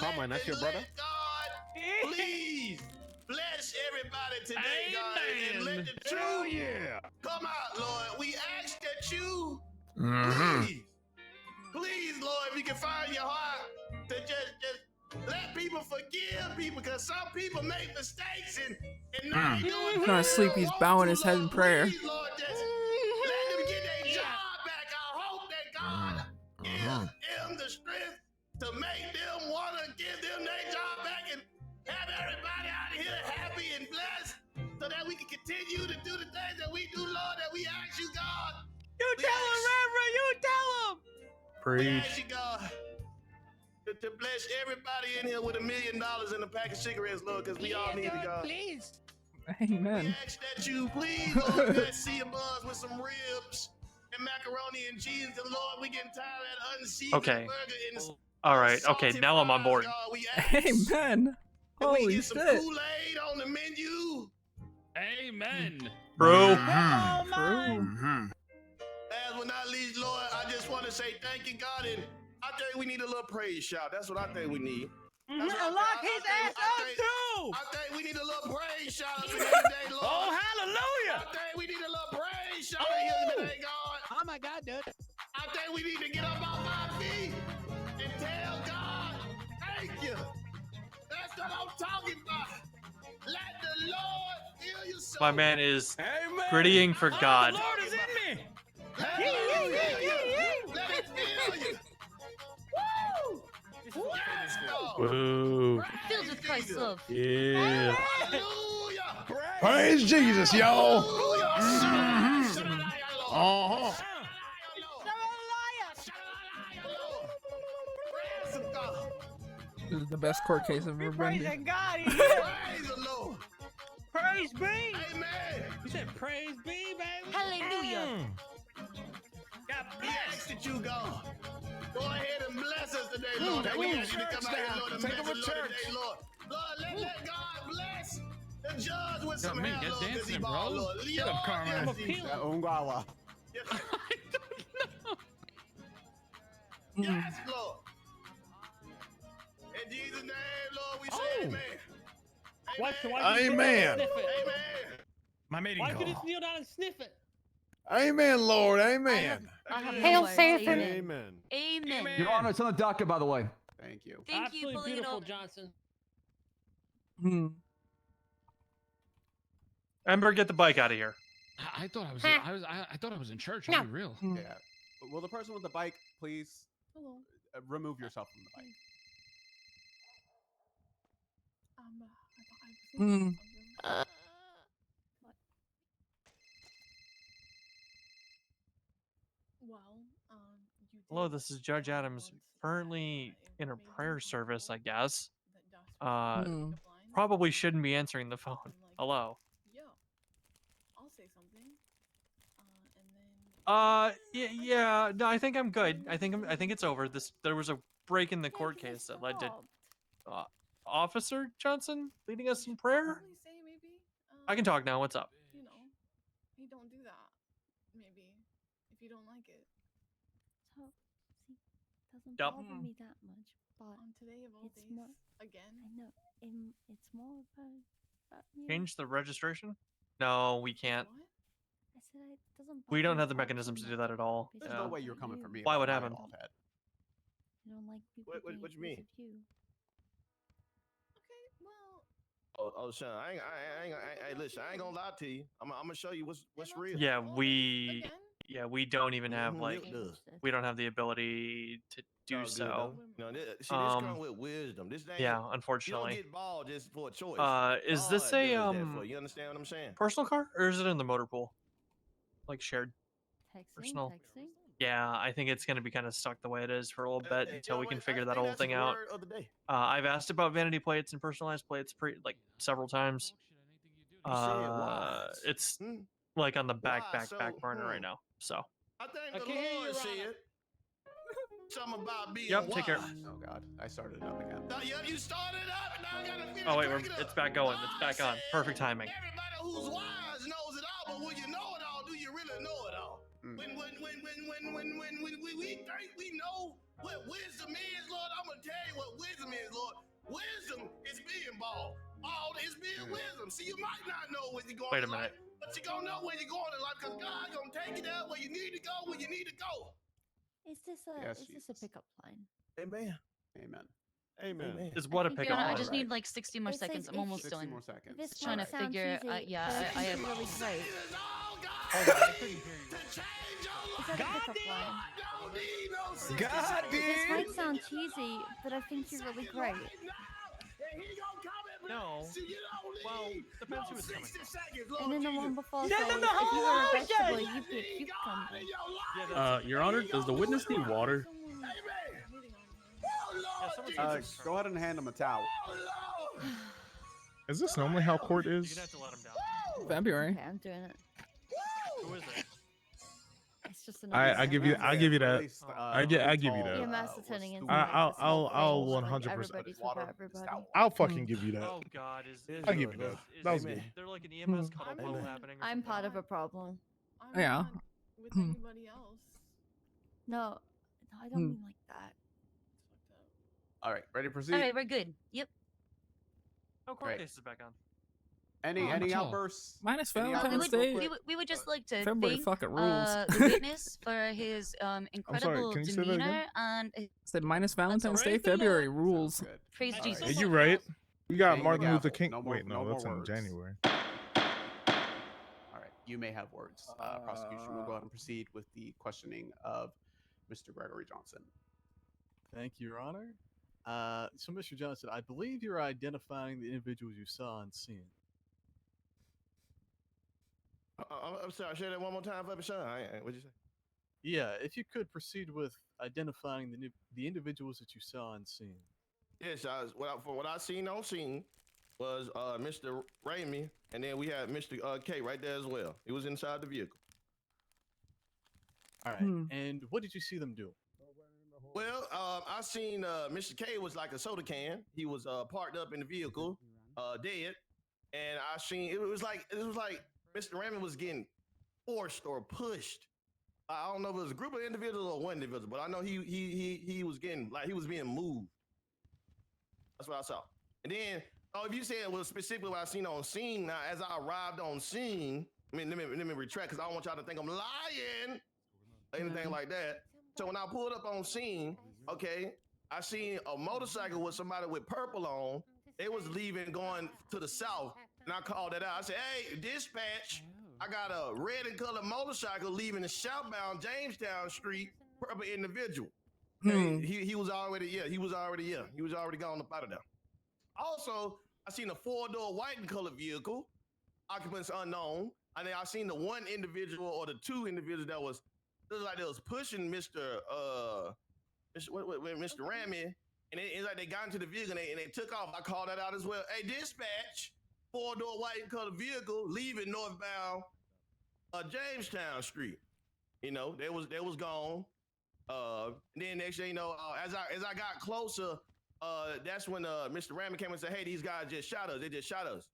Carmine, that's your brother? let God please bless everybody today, God, and let the Hell truth yeah! come out, Lord. We ask that you Mhm. please, Lord, if you can find your heart to just let people forgive people, because some people make mistakes and now they doing He's not asleep. He's bowing his head in prayer. Please, Lord, just let them get their job back. I hope that God gives them the strength to make them want to give them their job back and have everybody out here happy and blessed so that we can continue to do the things that we do, Lord, that we ask you, God. You tell him, Reverend! You tell him! We ask you, God, to bless everybody in here with $1 million in a pack of cigarettes, Lord, because we all need it, God. Please. Amen. We ask that you please, Lord, bless Sea Buzz with some ribs and macaroni and cheese, because, Lord, we getting tired of that unseasoned Okay. burger and All right. Okay. salty Now I'm on fries, board. God. We ask Amen. that we Holy get some shit. Kool-Aid on the menu. Amen. Bro. Oh, my! Last but not least, Lord, I just want to say thank you, God, and I think we need a little praise shout. That's what I think we need. That's what I think- Lock I his think- ass I up, think- too! I think we need a little praise shout today, Lord. Oh, hallelujah! I think we need a little praise shout here today, God. Oh, my God, dude. I think we need to get up off our feet and tell God, thank you. That's what I'm talking about. Let the Lord fill your soul. My man is Amen. grittying for God. The Lord is in me. Let it fill you. Woo! Yes, God. Whoa. Filled with Christ's love. Yeah. Hallelujah. Praise Jesus, y'all. Uh-huh. This is the best court case I've ever been to. Praising God in here. Praise the Lord. Praise be. Amen. You said praise be, baby. Hallelujah. God We bless. ask that you, God, go ahead and bless us today, Lord. Take We them to ask you to church come out here, now. Lord, and Take bless them to us, Lord, church. today, Lord. Lord, let God bless the judge with Yo, some man, hair, get Lord, because he dancing, bald, bro. Lord. Get up, Carmine. I'm Yes, he- appealing. Ungwala. Yes, Lord. In Jesus' name, Lord, we say amen. Why Amen. Sniff it? Amen. My mating Why could you call. kneel down and sniff it? Amen, Lord. Amen. I have Hail no words. Satan. Amen. Amen. Your Honor, it's on the docket, by the way. Thank you. Thank you, Absolutely pulling it beautiful, over. Johnson. Hmm. Ember, get the bike out of here. I thought I was. I thought I was in church. I'll be real. Yeah. Will the person with the bike please remove yourself from the bike. Hello, this is Judge Adams. Currently in a prayer service, I guess. Probably shouldn't be answering the phone. Hello. Yeah. No, I think I'm good. I think it's over. There was a break in the court case that led to Officer Johnson leading us in prayer. I can talk now. What's up? Hey, don't do that. Maybe if you don't like it. So, see, doesn't Yep. bother me that much, but On today of all it's days, more. again. I know. It's more about you. Change the registration? No, we can't. I said it doesn't. We don't bother have the me all mechanisms to too do that much at all. about There's Yeah. no way you're coming for me. Why about would my happen? bald head. I don't like people What being you mean? accused of you. Okay, well. Oh, Sean, hey, listen, I ain't gonna lie to you. I'm gonna show you what's real. Yeah, we don't even have like Milk does. we don't have the ability to do All good, so. though. No, this comes with wisdom. This ain't, Yeah, You unfortunately. don't get bald just for a choice. Is this God a does that for you. You understand what I'm saying? personal car or is it in the motor pool? Like shared? Personal. Texting. Yeah, I think it's gonna be kind of stuck the way it is for a little bit until we can figure that think whole that's the thing out. word of the day. I've asked about vanity plates and personalized plates several times. You said why? It's like on the back So, burner right now. So I think I the can hear you, Lord Your said Honor. something about being Yep, take care. wise. Oh God, I started it up again. Yeah, you started up, and now I gotta finish. Oh wait, crank it up. it's back going. It's back on. Perfect timing. Everybody who's wise knows it all, but when you know it all, do you really know it all? When we think we know what wisdom is, Lord, I'm gonna tell you what wisdom is, Lord. Wisdom is being bald. All is being wisdom. See, you might not know where you're going. Wait a in life, minute. but you're gonna know where you're going in life because God's gonna take you there where you need to go, where you need to go. Is this a Yes, is this a pickup line? Amen. Amen. Amen. Is what a Fiona, pickup I line. just need like 60 more It says seconds. I'm if- almost 60 done. more seconds. This Just trying to might sound figure. cheesy, Yeah, but I I think have. you're really great. Hold on, I couldn't hear you. Is that a pickup line? God This might damn. sound cheesy, but I think you're really great. No. Well, depends who it's coming from. And then the one before Send says, them the if you were a whole vegetable, ocean! you'd be a cucumber. Your Honor, does the witness need water? Go ahead and hand him a towel. Is this normally how court You're is? gonna have to let him down. February. Okay, I'm doing it. Who is it? It's just another. I give you that. I give you that. EMS are turning into I'll 100%. everybody's with everybody. I'll fucking give you that. Oh God, I'll give you that. That was good. They're like an EMS cuddle puddle happening. Or I'm something. part of a problem. I'm Yeah. not with anybody else. No, I don't mean like that. All right, ready to proceed? All right, we're good. Yep. Oh, court Great. case is back on. Any outbursts? Minus Any Valentine's outbursts real Day. quick? We would just like to February thank fucking rules. the witness for his incredible can you say that demeanor again? and Said minus Valentine's Day. Praise the Lord. February rules. Good. praise All Jesus. Are you right? We got Bang the Martin Luther gavel. King. No more- Wait, no, no more that's in words. January. All right, you may have words. Prosecution will go ahead and proceed with the questioning of Mr. Gregory Johnson. Thank you, Your Honor. So, Mr. Johnson, I believe you're identifying the individuals you saw on scene. I'm sorry. Say that one more time for me, son. What'd you say? Yeah, if you could proceed with identifying the individuals that you saw on scene. Yes, for what I seen on scene was Mr. Ramey, and then we had Mr. K right there as well. He was inside the vehicle. All right. And what did you see them do? Well, I seen Mr. K was like a soda can. He was parked up in the vehicle, dead, and I seen it was like Mr. Ramey was getting forced or pushed. I don't know if it was a group of individuals or one individual, but I know he was getting like he was being moved. That's what I saw. And then, if you say it was specifically what I seen on scene, now as I arrived on scene, let me retract because I don't want y'all to think I'm lying or anything like that. So when I pulled up on scene, okay, I seen a motorcycle with somebody with purple on. They was leaving, going to the south, and I called that out. I said, "Hey, dispatch, I got a red and colored motorcycle leaving the southbound Jamestown Street, purple individual." He was already he was already gone up out of there. Also, I seen a 4-door white and colored vehicle, occupants unknown. And then I seen the one individual or the two individuals that was looked like they was pushing Mr. Ramy, and it's like they got into the vehicle and they took off. I called that out as well. Hey, dispatch, 4-door white and colored vehicle leaving northbound Jamestown Street. You know, they was gone. Then next thing you know, as I got closer, that's when Mr. Ramy came and said, "Hey, these guys just shot us. They just shot us."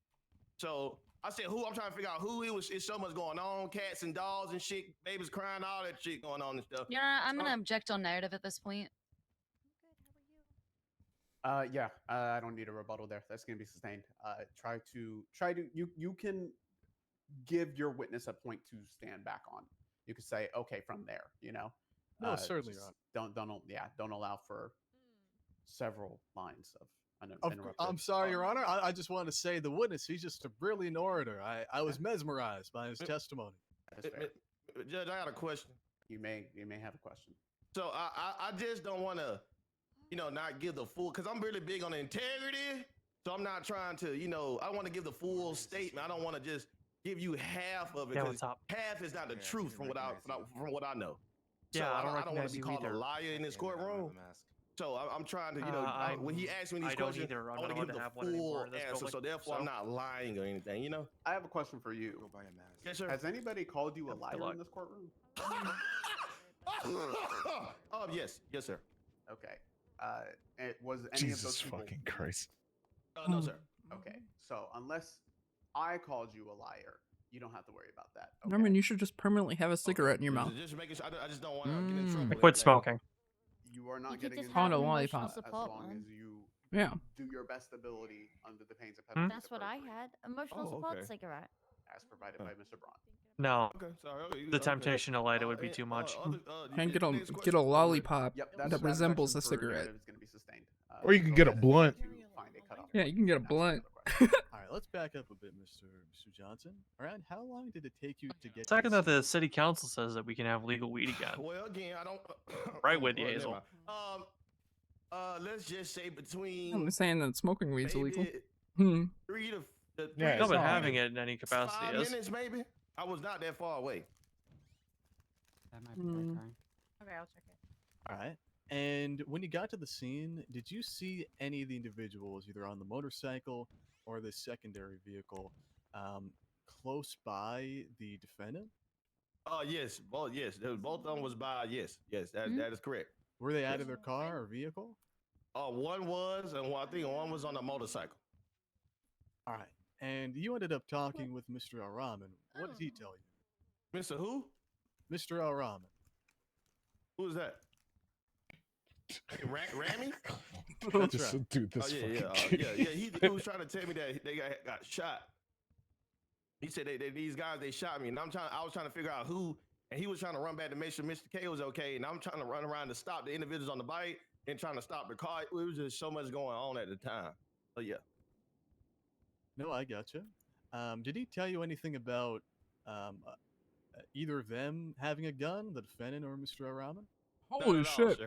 So I said, "Who?" I'm trying to figure out who it was. It's so much going on, cats and dogs and shit, babies crying, all that shit going on and stuff. Your Honor, I'm gonna object on narrative at this point. Yeah, I don't need a rebuttal there. That's going to be sustained. Try to you can give your witness a point to stand back on. You could say, okay, from there, you know. No, certainly, Your Honor. Don't allow for several lines of uninterrupted. I'm sorry, Your Honor. I just want to say the witness, he's just a brilliant orator. I was mesmerized by his testimony. Judge, I got a question. You may have a question. So I just don't want to, not give the full, because I'm really big on integrity. So I'm not trying to, I want to give the full statement. I don't want to just give you half of it, because half is not the truth from what I know. So Yeah, I don't want to recognize be you called either. a liar in this courtroom. So I'm trying to, when he asks me these questions, I want to give the full answer. So therefore, I'm not lying or anything, I have a question for you. Yes, sir. Has anybody called you a liar in this courtroom? Oh, yes, sir. Okay. Was any of those Jesus people? fucking Christ. No, sir. Okay. So unless I called you a liar, you don't have to worry about that. Norman, you should just permanently have a cigarette in your mouth. Just making sure. I just don't want to get in trouble. I quit smoking. You are not You could getting just in have trouble lollipop. as long as you Yeah. do your best ability under the pains of Hmm? penalty. That's what I had. Emotional support cigarette. As provided by Mr. Braun. No. Okay, sorry. The temptation to light it would be too much. And get a lollipop that resembles a cigarette. Is going to be sustained. Or you can get a blunt. Find a cutoff. Yeah, you can get a blunt. All right, let's back up a bit, Mr. Johnson. All right, how long did it take you to get? Second that the city council says that we can have legal weed again. Well, again, I don't. Right with you, Well, Hazel. never mind. Let's just say between. I'm saying that smoking weed's illegal. maybe 3 to Yeah, no, but having it in any capacity 5 is. minutes, maybe. I was not that far away. That might be recurring. Okay, I'll check it. All right. And when you got to the scene, did you see any of the individuals either on the motorcycle or the secondary vehicle close by the defendant? Yes. Both of them was by. Yes. That is correct. Were they out of their car or vehicle? One was, and I think one was on a motorcycle. All right. And you ended up talking with Mr. Al-Rahman. What did he tell you? Mr. Who? Mr. Al-Rahman. Who is that? Ramy? That's right. Dude, this yeah. He was trying to tell me that they got shot. He said these guys they shot me, and I was trying to figure out who, and he was trying to run back to make sure Mr. K was okay, and I'm trying to run around to stop the individuals on the bike and trying to stop the car. It was just so much going on at the time. So yeah. No, I gotcha. Did he tell you anything about either of them having a gun, the defendant or Mr. Al-Rahman? Holy shit.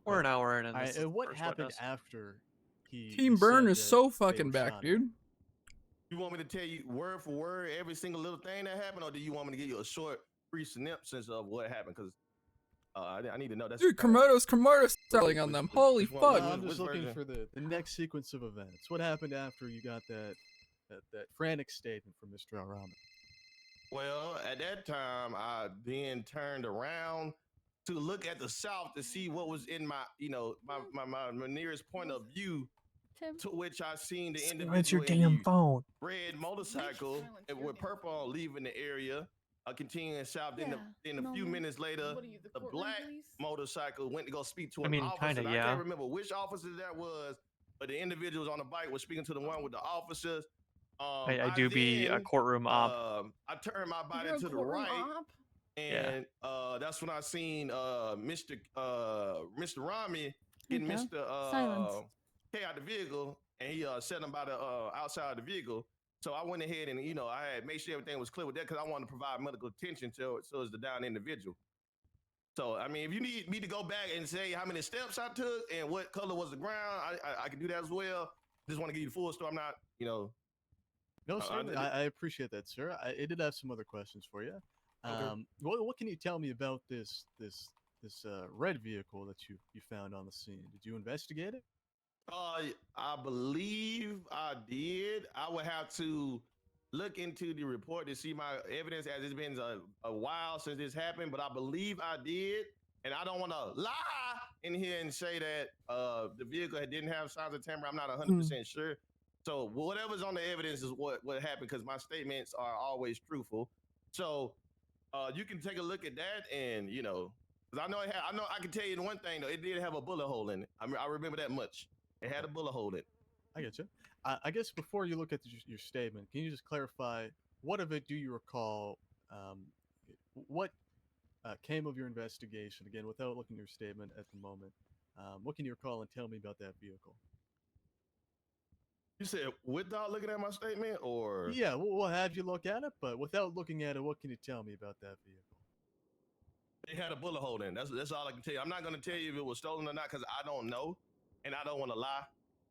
We're an hour in, and All this right, is the and what first happened witness. after he Team Burn said is that so they fucking were back, shot at? dude. You want me to tell you word for word every single little thing that happened, or do you want me to give you a short, brief synopsis of what happened? Because I need to know. That's Dude, Komodo's selling on them. Holy which fuck. one? I'm just Which looking version? for the next sequence of events. What happened after you got that frantic statement from Mr. Al-Rahman? Well, at that time, I then turned around to look at the south to see what was in my, my nearest point of view. To which I seen the individual Silence your in damn the phone. red motorcycle with purple on leaving the area. Continuing south. Then a few minutes later, the black motorcycle went to go speak to an officer. Kinda, I yeah. can't remember which officer that was, but the individuals on the bike were speaking to the one with the officers. I do be a then, courtroom op. I turned my body You're a to the courtroom right, op? and that's when I seen Mr. Ramy getting Okay. Mr. Silence. K out the vehicle, and he set him by the outside the vehicle. So I went ahead and I had made sure everything was clear with that because I wanted to provide medical attention to it, so it's the down individual. So I mean, if you need me to go back and say how many steps I took and what color was the ground, I can do that as well. Just want to give you the full story. I'm not, No, certainly. I appreciate that, sir. I did have some other questions for you. What can you tell me about this red vehicle that you found on the scene? Did you investigate it? I believe I did. I would have to look into the report to see my evidence, as it's been a while since this happened. But I believe I did, and I don't want to lie in here and say that the vehicle didn't have signs of tamper. I'm not 100% sure. So whatever's on the evidence is what happened, because my statements are always truthful. So you can take a look at that, and because I can tell you the one thing though, it did have a bullet hole in it. I remember that much. It had a bullet hole in it. I get you. I guess before you look at your statement, can you just clarify what of it do you recall? What came of your investigation? Again, without looking at your statement at the moment, what can you recall and tell me about that vehicle? You said without looking at my statement, or yeah, we'll have you look at it, but without looking at it, what can you tell me about that vehicle? It had a bullet hole in it. That's all I can tell you. I'm not going to tell you if it was stolen or not, because I don't know, and I don't want to lie.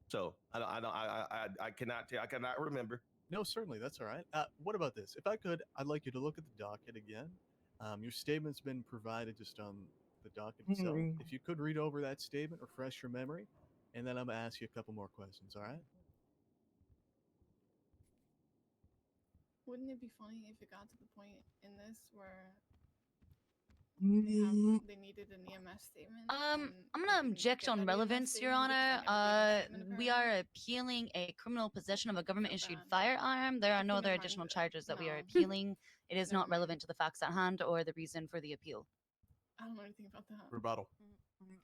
So I cannot tell. I cannot remember. No, certainly, that's all right. What about this? If I could, I'd like you to look at the docket again. Your statement's been provided just on the docket itself. If you could read over that statement, refresh your memory, and then I'm gonna ask you a couple more questions. All right? Wouldn't it be funny if it got to the point in this where they needed an EMS statement? I'm gonna object on relevance, Your Honor. We are appealing a criminal possession of a government-issued firearm. There are no other additional charges that we are appealing. It is not relevant to the facts at hand or the reason for the appeal. I don't know anything about that. Rebuttal.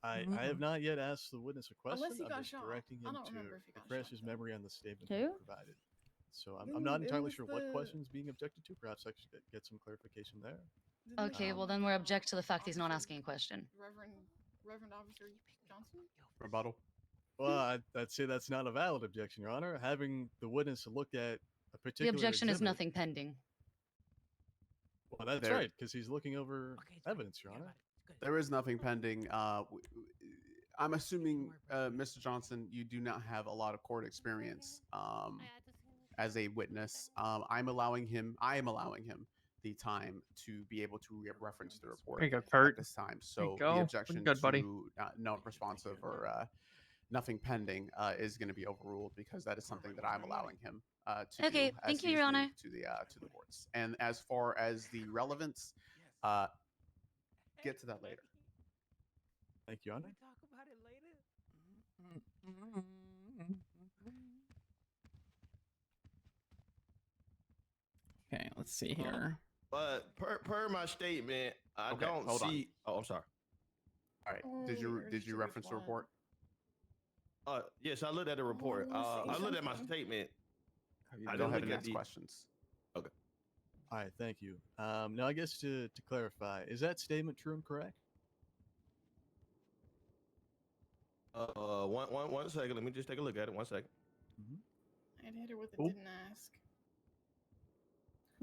I have not yet asked the witness a question. Unless he got I'm just shot. directing I him don't to remember if he got refresh shot, his though. memory on the statement Who? provided. So I'm not entirely was sure what the- questions being objected to. Perhaps I should get some clarification there. Okay, well then we're object to the fact he's not asking a question. Reverend Officer Johnson? Rebuttal. Well, I'd say that's not a valid objection, Your Honor. Having the witness look at a The particular objection is exhibit- nothing pending. Well, that's There- right, because he's looking over evidence, Your Honor. There is nothing pending. I'm assuming, Mr. Johnson, you do not have a lot of court experience as a witness. I am allowing him the time to be able to reference the report There you go, at Kurt. this time. There you So go. the objection Good, buddy. to not responsive or nothing pending is going to be overruled, because that is something that I'm allowing him to Okay, do thank as you, he is Your new Honor. to the courts. And as far as the relevance, get to that later. Thank you, Your Honor. Talk about it later. Okay, let's see here. But per my statement, I Okay, don't hold on. see. Oh, I'm sorry. All right. Did you reference the report? Yes, I looked at the report. I looked at my statement. I don't have any next questions. Okay. All right, thank you. Now, I guess to clarify, is that statement true and correct? One second. Let me just take a look at it. 1 second. I'd hit her with a didn't ask.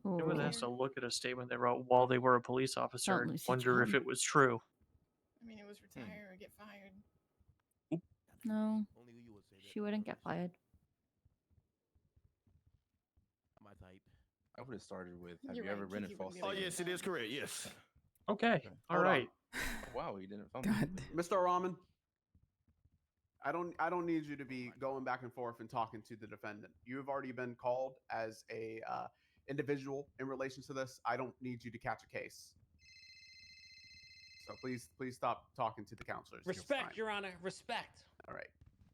It was asked to look at a statement they wrote while they were a police officer and Lucy wonder if John. it was true. I mean, it was retire or get fired. No. She wouldn't get fired. My type. I would have started with, have You're you right, ever been in Kiki false wouldn't be Oh able to yes, it is correct. Yes. Okay. All Hold on. right. Wow, you didn't. Mr. Rahman, I don't need you to be going back and forth and talking to the defendant. You have already been called as a individual in relation to this. I don't need you to catch a case. So please stop talking to the counselors. It's fine. Respect, Your Honor. Respect. All right.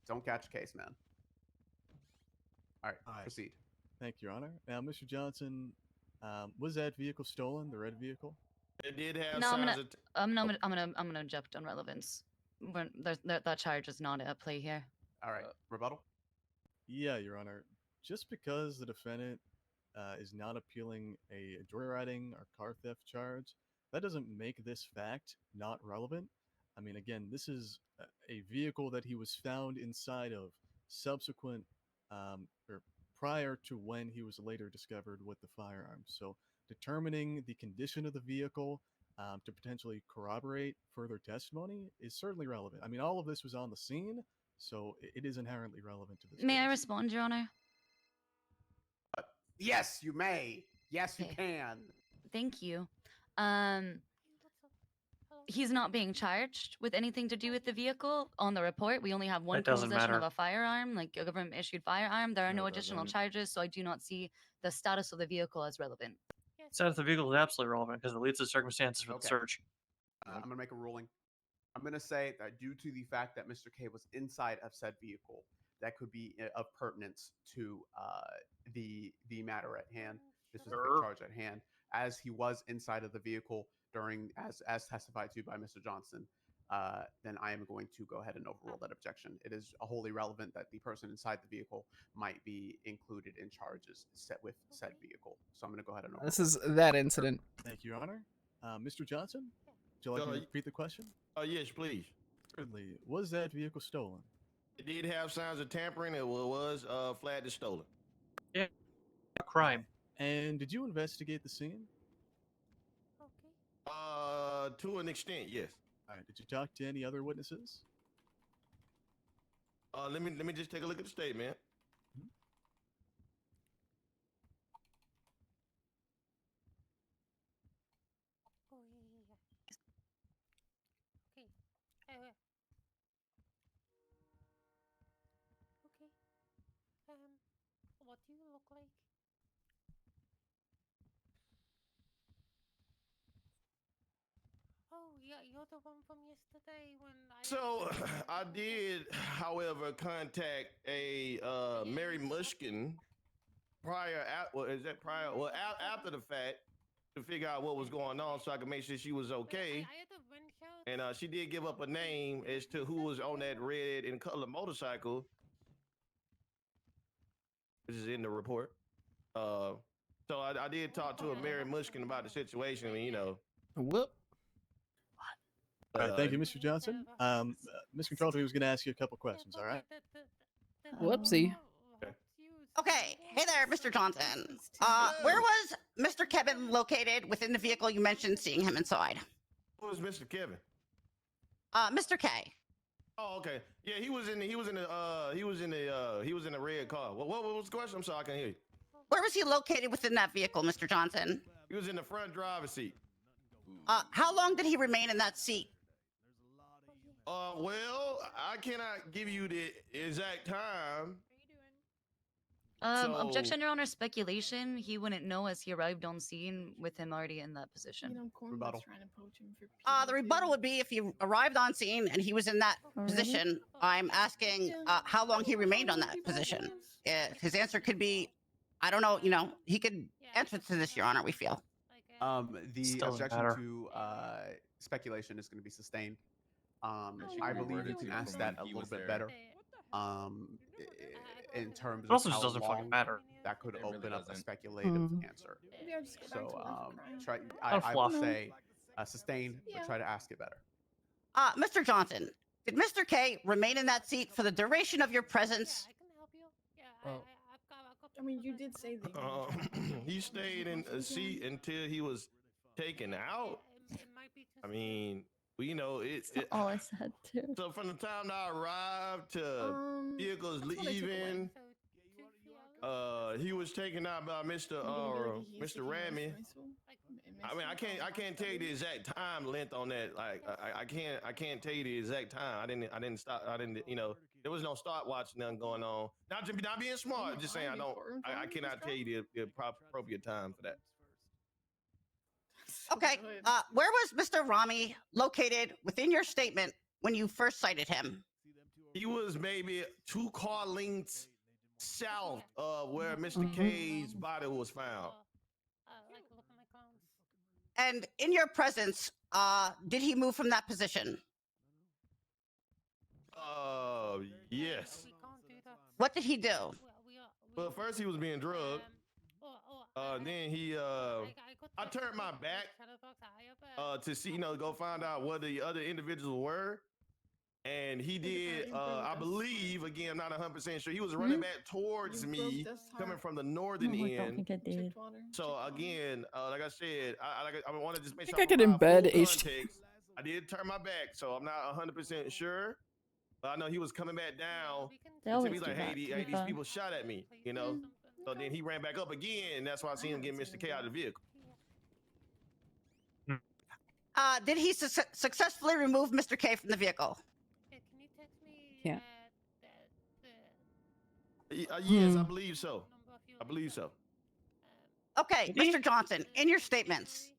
Don't catch a case, man. All right. Proceed. Thank you, Your Honor. Now, Mr. Johnson, was that vehicle stolen? The red vehicle? It did have No, signs of. I'm gonna object on relevance. That charge is not at play here. All right. Rebuttal? Yeah, Your Honor. Just because the defendant is not appealing a joyriding or car theft charge, that doesn't make this fact not relevant. I mean, again, this is a vehicle that he was found inside of subsequent or prior to when he was later discovered with the firearm. So determining the condition of the vehicle to potentially corroborate further testimony is certainly relevant. I mean, all of this was on the scene, so it is inherently relevant to this. May I respond, Your Honor? Yes, you may. Yes, you Okay. can. Thank you. He's not being charged with anything to do with the vehicle. On the report, we only have one It doesn't possession of matter. a firearm, like a government-issued firearm. There are No, no it additional doesn't. charges, so I do not see the status of the vehicle as relevant. Status of the vehicle is absolutely relevant because it leads to circumstances for the Okay. search. I'm going to make a ruling. I'm going to say that due to the fact that Mr. K was inside of said vehicle, that could be of pertinence to the matter at hand. This was the charge at hand, as he was inside of the vehicle during, as testified to by Mr. Johnson. Then I am going to go ahead and overrule that objection. It is wholly relevant that the person inside the vehicle might be included in charges set with said vehicle. So I'm going to go ahead and overrule. This is that incident. Thank you, Your Honor. Mr. Johnson, would you like me to repeat the question? Yes, please. Certainly. Was that vehicle stolen? It did have signs of tampering. It was flagged as stolen. Yeah, crime. And did you investigate the scene? To an extent, yes. All right. Did you talk to any other witnesses? Let me just take a look at the statement. What do you look like? Oh, yeah, you're the one from yesterday when I... So I did, however, contact a Mary Mushkin after the fact to figure out what was going on so I could make sure she was okay. And she did give up a name as to who was on that red and color motorcycle. This is in the report. So I did talk to a Mary Mushkin about the situation. I mean, you know. Whoop. All right, thank you, Mr. Johnson. Ms. Control was going to ask you a couple questions, all right? Whoopsie. Okay, hey there, Mr. Johnson. Where was Mr. Kevin located within the vehicle? You mentioned seeing him inside. Who was Mr. Kevin? Mr. K. Oh, okay. Yeah, he was in the red car. What was the question? I'm sorry, I can't hear you. Where was he located within that vehicle, Mr. Johnson? He was in the front driver's seat. How long did he remain in that seat? Well, I cannot give you the exact time. Objection, Your Honor. Speculation. He wouldn't know as he arrived on scene with him already in that position. Rebuttal. The rebuttal would be if he arrived on scene and he was in that position. I'm asking how long he remained on that position. His answer could be, I don't know. You know, he could answer to this, Your Honor. We feel. The Still doesn't objection matter. to speculation is going to be sustained. I believe you can ask that a little bit better. In terms It also of just how doesn't fucking long matter. that could It really open up a doesn't. speculative answer. Maybe I'll just go back to So work. I will say sustain, but try to ask it better. Mr. Johnson, did Mr. K remain in that seat for the duration of your presence? I mean, you did say that. He stayed in a seat until he was taken out. I mean, you know, it's all I said too. So from the time I arrived to vehicles leaving, he was taken out by Mr. Ramey. I mean, I can't tell you the exact time length on that. Like, I can't tell you the exact time. I didn't stop. You know, there was no stopwatch, nothing going on. Not being smart. Just saying, I cannot tell you the appropriate time for that. Okay. Where was Mr. Rami located within your statement when you first cited him? He was maybe 2 car lengths south of where Mr. K's body was found. And in your presence, did he move from that position? Yes. What did he do? Well, first he was being drugged. Then he, I turned my back to see, you know, go find out what the other individuals were. And he did, I believe, again, I'm not 100% sure. He was Hmm? running back towards You me, broke this coming heart. from the northern No, I don't end. think I did. So again, like I said, I want to just make I sure think I could provide embed full HT. context. I did turn my back, so I'm not 100% sure. But I know he was coming back down. They And to always me, do like, that, hey, to be these fair. people shot at me, you know. So then he ran back up again, and that's why I seen him get Mr. K out of the vehicle. Did he successfully remove Mr. K from the vehicle? Yeah. Yes, I believe so. I believe so. Okay, Mr. Johnson, in your statements,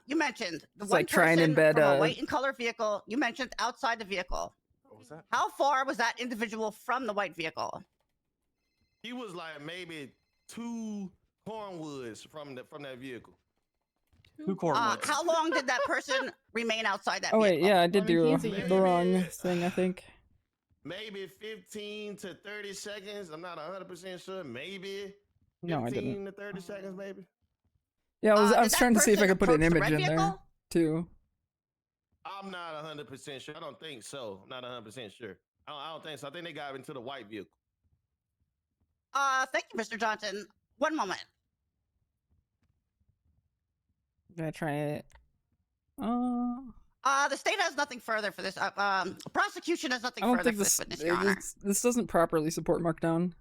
you mentioned the It's one like trying to person embed from a a- white and color vehicle. You mentioned outside the vehicle. What was that? How far was that individual from the white vehicle? He was like maybe 2 cornwoods from that vehicle. How long did that person remain outside that Oh vehicle? wait, yeah, I did do he's a the wrong thing, I think. Maybe 15 to 30 seconds. I'm not 100% sure. Maybe No, I 15 didn't. to 30 seconds, maybe. Yeah, I was Did that trying to see if I person could put an approach the image red in there vehicle? too. I'm not 100% sure. I don't think so. I'm not 100% sure. I don't think so. I think they got into the white vehicle. Thank you, Mr. Johnson. One moment. Gonna try it. The state has nothing further for this. Prosecution has nothing I don't further think for this this witness, Your Honor. this doesn't properly support markdown.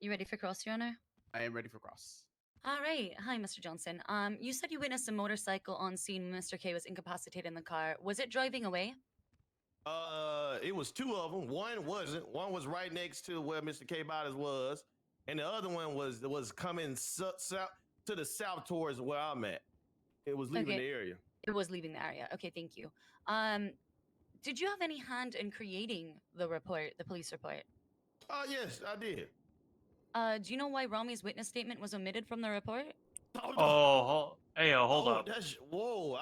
You ready for cross, Your Honor? I am ready for cross. All right. Hi, Mr. Johnson. You said you witnessed a motorcycle on scene when Mr. K was incapacitated in the car. Was it driving away? It was 2 of them. One wasn't. One was right next to where Mr. K Bodies was, and the other one was coming south to the south towards where I'm at. It was leaving Okay. the area. It was leaving the area. Okay, thank you. Did you have any hand in creating the report, the police report? Yes, I did. Do you know why Rami's witness statement was omitted from the report? Oh, hold up. That's whoa!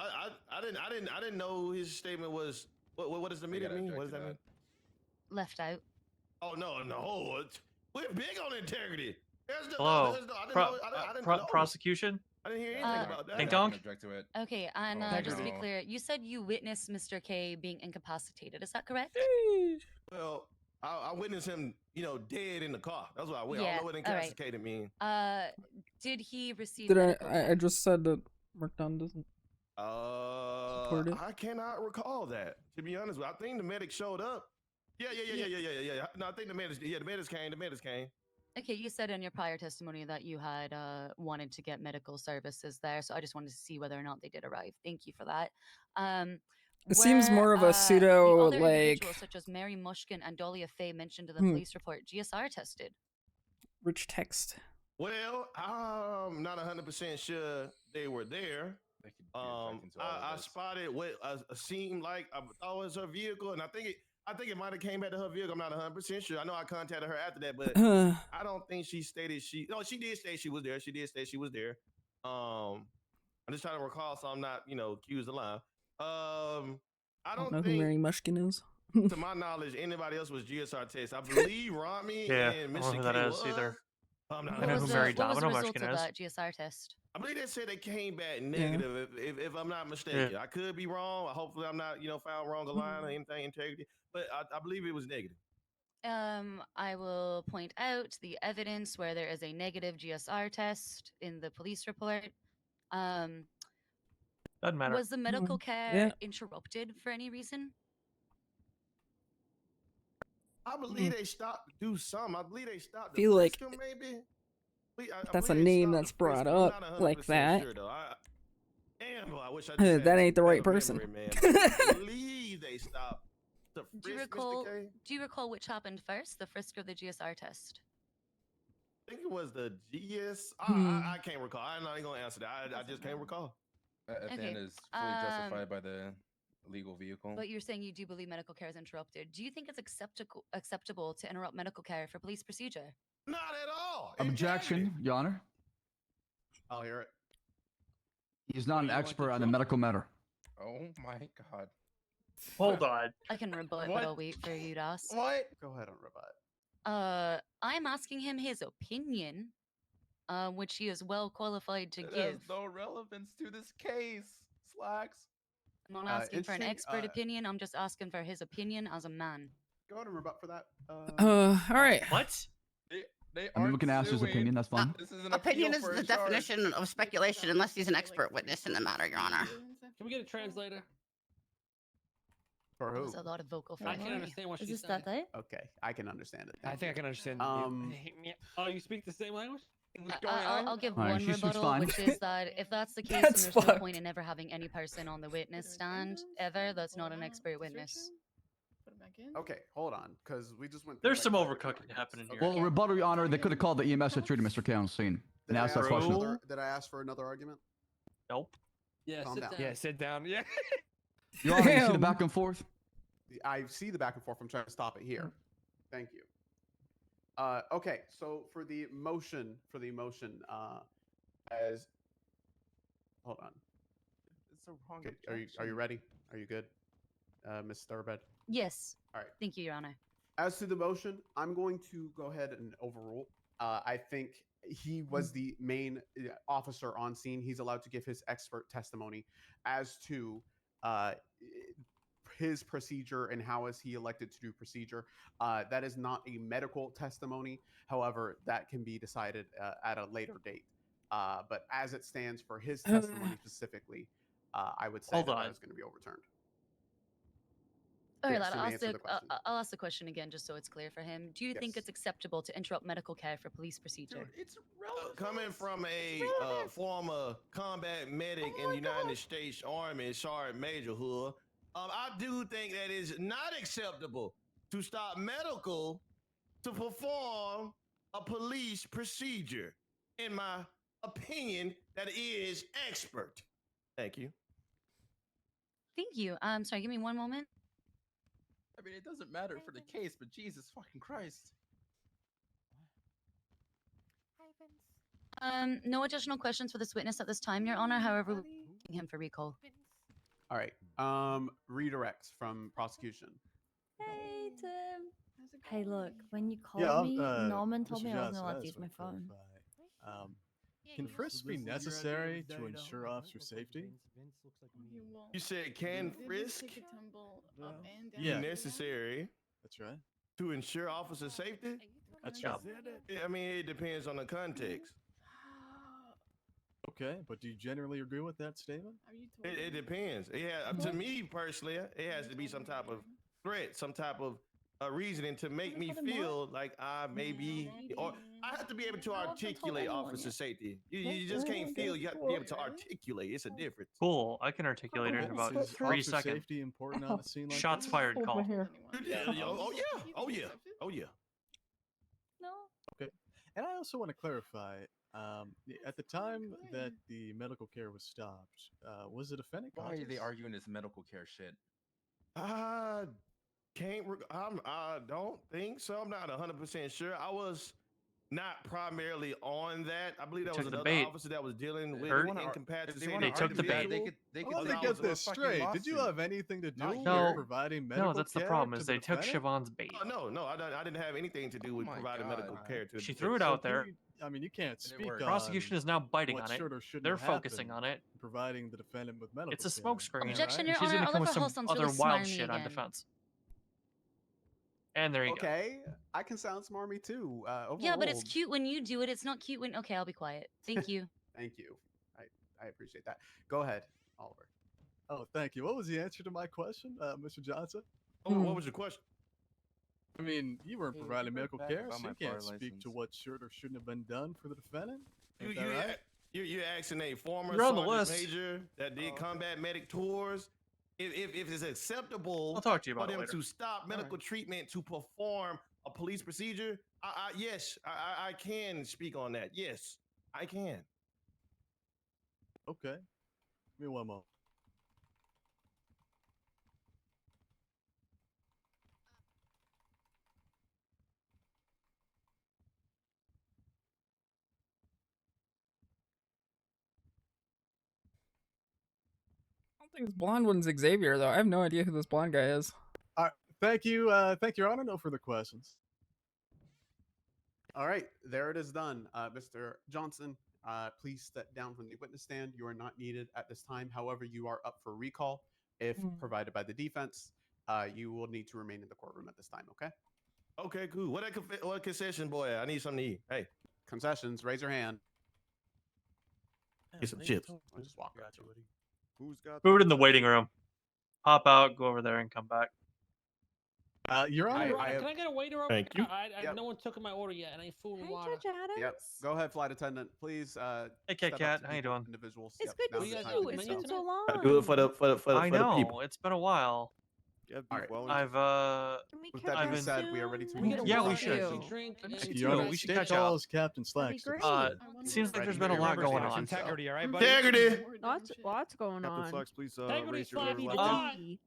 I didn't know his statement was. What does the meeting mean? What does that mean? Left out. Oh no! We're big on integrity. Hello. I didn't know. Prosecution? I didn't hear anything about that. Ding dong? Object to it. Okay, and just to be clear, you said you witnessed Mr. K being incapacitated. Is that correct? Well, I witnessed him, dead in the car. That's what I witnessed. I Yeah, don't know what incapacitated mean. Did he receive? Did medical I just said that markdown doesn't support it? I cannot recall that. To be honest with you, I think the medic showed up. Yeah. No, I think the medics. Yeah, the medics came. Okay, you said in your prior testimony that you had wanted to get medical services there, so I just wanted to see whether or not they did arrive. Thank you for that. It seems more of a the pseudo, other like, individuals, such as Mary Mushkin and Dahlia Faye, mentioned in the police report, GSR tested. rich text. Well, I'm not 100% sure they were there. I spotted what seemed like I thought was her vehicle, and I think it might have came back to her vehicle. I'm not 100% sure. I know I contacted her after that, but I don't think she stated she. No, she did say she was there. She did say she was there. I'm just trying to recall, so I'm not, accused of lying. I don't know who think, Mary Mushkin is. to my knowledge, anybody else was GSR test. I believe Rami Yeah, and I don't know Mr. who that K is was. either. I'm not I know who Mary What was the Domino result Mushkin of is. that GSR test? I believe they said they came back negative, if I'm not mistaken. I could be wrong. Hopefully, I'm not, found wrong a line or anything integrity. But I believe it was negative. I will point out the evidence where there is a negative GSR test in the police report. Doesn't matter. Was the medical care interrupted for any reason? I believe they stopped to do something. I believe they stopped to Feel like frisk him, maybe. that's a name that's brought up like that. Sure, though. Damn, I wish I just That had ain't the better right person. memory, man. I believe they stopped to frisk Do you recall which happened first, the frisk or the GSR test? I think it was the GS. I can't recall. I'm not even gonna answer that. I just can't recall. At the end is fully justified by the legal vehicle. But you're saying you do believe medical care is interrupted. Do you think it's acceptable to interrupt medical care for police procedure? Not at all. Objection, Your Honor. I'll hear it. He's not an expert on the medical matter. Oh my god. Hold on. I can rebut, but I'll wait for you to ask. What? Go ahead and rebut. I'm asking him his opinion which he is well qualified to It give. has no relevance to this case. Slacks. I'm not asking for an interesting, expert opinion. I'm just asking for his opinion as a man. Go ahead and rebut for that. All right. What? I mean, we can ask his opinion. That's fine. This is an Opinion appeal is for the a charge. definition of speculation unless he's an expert witness in the matter, Your Honor. Can we get a translator? For That who? was a lot of vocal I fry. can't understand what Is she's this saying. that day? Okay, I can understand it. I think I can understand. Oh, you speak the same language? I'll give All right, one she speaks rebuttal, fine. which is that if that's the case, That's then there's no fucked. point in ever having any person on the witness stand ever that's not an expert witness. Okay, hold on, because we just went. There's some overcooking happening here. Well, rebuttal, Your Honor, they could have called the EMS that treated Mr. K on scene. Did And I asked that ask for question. another- Did I ask for another argument? Nope. Yeah, Calm sit down. down. Yeah, sit down. Yeah. Your Honor, you see the Damn. back and forth? I see the back and forth. I'm trying to stop it here. Thank you. Okay, so for the motion, as hold on. It's a wrong Okay, are you ready? Are you good, Ms. Thurbed? Yes. All right. Thank you, Your Honor. As to the motion, I'm going to go ahead and overrule. I think he was the main officer on scene. He's allowed to give his expert testimony as to his procedure and how is he elected to do procedure. That is not a medical testimony. However, that can be decided at a later date. But as it stands for his testimony specifically, I would say that is going to be overturned. All right, Yes, lad, you may answer the question. I'll ask the question again just so it's clear for him. Do you think Yes. it's acceptable to interrupt medical care for police procedure? It's Coming from a former combat medic in the United States Army, Sergeant Major Hood, I do think that it's not acceptable to stop medical to perform a police procedure. In my opinion, that is expert. Thank you. Thank you. Sorry, give me one moment. I mean, it doesn't matter for the case, but Jesus fucking Christ. No additional questions for this witness at this time, Your Honor. However, we're asking him for recall. All right. Redirects from prosecution. Hey, Tim. Hey, look, when you called Yeah, me, Norman told Mr. me I wasn't Johnson, allowed I to just use my wanna phone. clarify. Can frisks be necessary to ensure officer safety? You said can frisk Yeah. be necessary That's right. to ensure officer safety? That's right. I mean, it depends on the context. Okay, but do you generally agree with that statement? It depends. Yeah, to me personally, it has to be some type of threat, some type of reasoning to make me feel like I may be, or I have to be able to articulate officer safety. You just can't feel. You have to be able to articulate. It's a difference. Cool. I can articulate it in about Is 3 officer seconds. safety important on a scene like Shots this? fired call. Oh yeah. Oh yeah. Oh yeah. No. Okay. And I also want to clarify, at the time that the medical care was stopped, was the defendant Why are they conscious? arguing this medical care shit? I don't think so. I'm not 100% sure. I was not primarily on that. I believe that was took the another bait. officer that was dealing with Heard? incapacitated. They took the bait. individual. They Well, let me get this straight. Did you have anything to do Not with here. providing medical No, that's the care problem. to Is the they took defendant? Siobhan's bait. No, I didn't have anything to do with my providing God. medical care to the She defendant. threw it So out there. I mean, you can't And it speak worked. on Prosecution is now biting what on it. should or shouldn't They're have focusing happened on it. in providing the defendant with medical It's a care. smokescreen. Objection, And Your she's Honor. gonna come with Oliver some Hall sounds other really wild smarmy shit on again. defense. And there you go. Okay, I can sound smarmy too. Yeah, but it's overruled. cute when you do it. It's not cute when. Okay, I'll be quiet. Thank you. Thank you. I appreciate that. Go ahead, Oliver. Oh, thank you. What was the answer to my question, Mr. Johnson? Oh, what was your question? I mean, you weren't Hey, providing revert medical back care, about so my you can't bar speak license. to what should or shouldn't have been done for the defendant. Ain't that You're right? asking a former You're on the sergeant list. major that did combat medic tours if it's acceptable I'll talk to you for about it them later. to stop medical treatment to perform a police procedure. Yes, I can speak on that. Yes, I can. Okay. Give me one moment. I don't think this blonde one's Xavier though. I have no idea who this blonde guy is. All right. Thank you, Your Honor. No further questions. All right, there it is done. Mr. Johnson, please step down from the witness stand. You are not needed at this time. However, you are up for recall if provided by the defense. You will need to remain in the courtroom at this time, okay? Okay, cool. What concession, boy? I need something to eat. Hey, concessions. Raise your hand. Get some chips. I'll just walk right to it. Who's got Food in the waiting room. Hop out, go over there, and come back. Your Honor, Can I get a waiter over? Thank you. I no one took my order yet, and I need food and Hey, water. Judge Adams. Yep. Go ahead, flight attendant. Please. Hey, Kit step up Kat, to how you the doing? Individuals. It's Yep, good now's to the see time you. do It's so. been so long. I do it for the I the know, people. it's been a while. Yeah, All right. I've With that being said, we are ready to We get a Yeah, we water, should. a drink, and Your Honor, we should stay catch tall up. as Captain Slacks. great. Seems like Ready there's for been a your lot going conversation, on. so- Integrity, all right, buddy? Integrity. Lots going Captain on. Slacks, please Integrity raise your Slacks, left the hand. lie.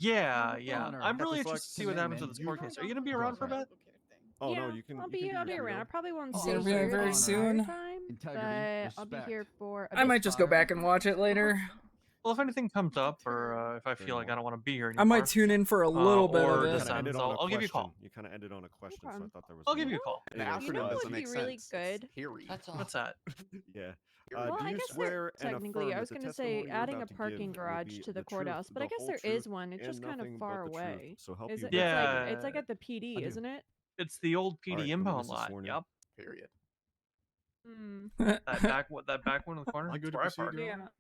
Yeah. Honor. I'm really Captain interested Slacks, to see what happens with this court case. Are you gonna be around for a bit? Oh yeah, no, you can. I'll you be can do around. your I probably won't Is stay it here very the soon? entire time, Integrity, but I'll be respect. here for. I might just go back and watch it later. Well, if anything comes up, or if I feel like I don't want to be here I anymore, might tune in for a little bit or of it. dissent, so I'll give you a call. You kind of ended on a question, so I thought there was. I'll give you a call. An You know acronym what doesn't would be make really sense. good? It's Harry. That's all. What's that? Yeah. Well, do I you guess swear that and technically, affirm I was that the going to say testimony you're adding a about to parking give will garage be to the truth, courthouse, but I the guess whole there is truth, one. It's and just kind of nothing far but the truth? away. So help Is you it? God. Yeah. It's like at the PD, isn't it? It's the old PD All right, the impound witness is lot. sworn in. Yep. Period. That back one in the corner. Am I good That's to where I proceed, park.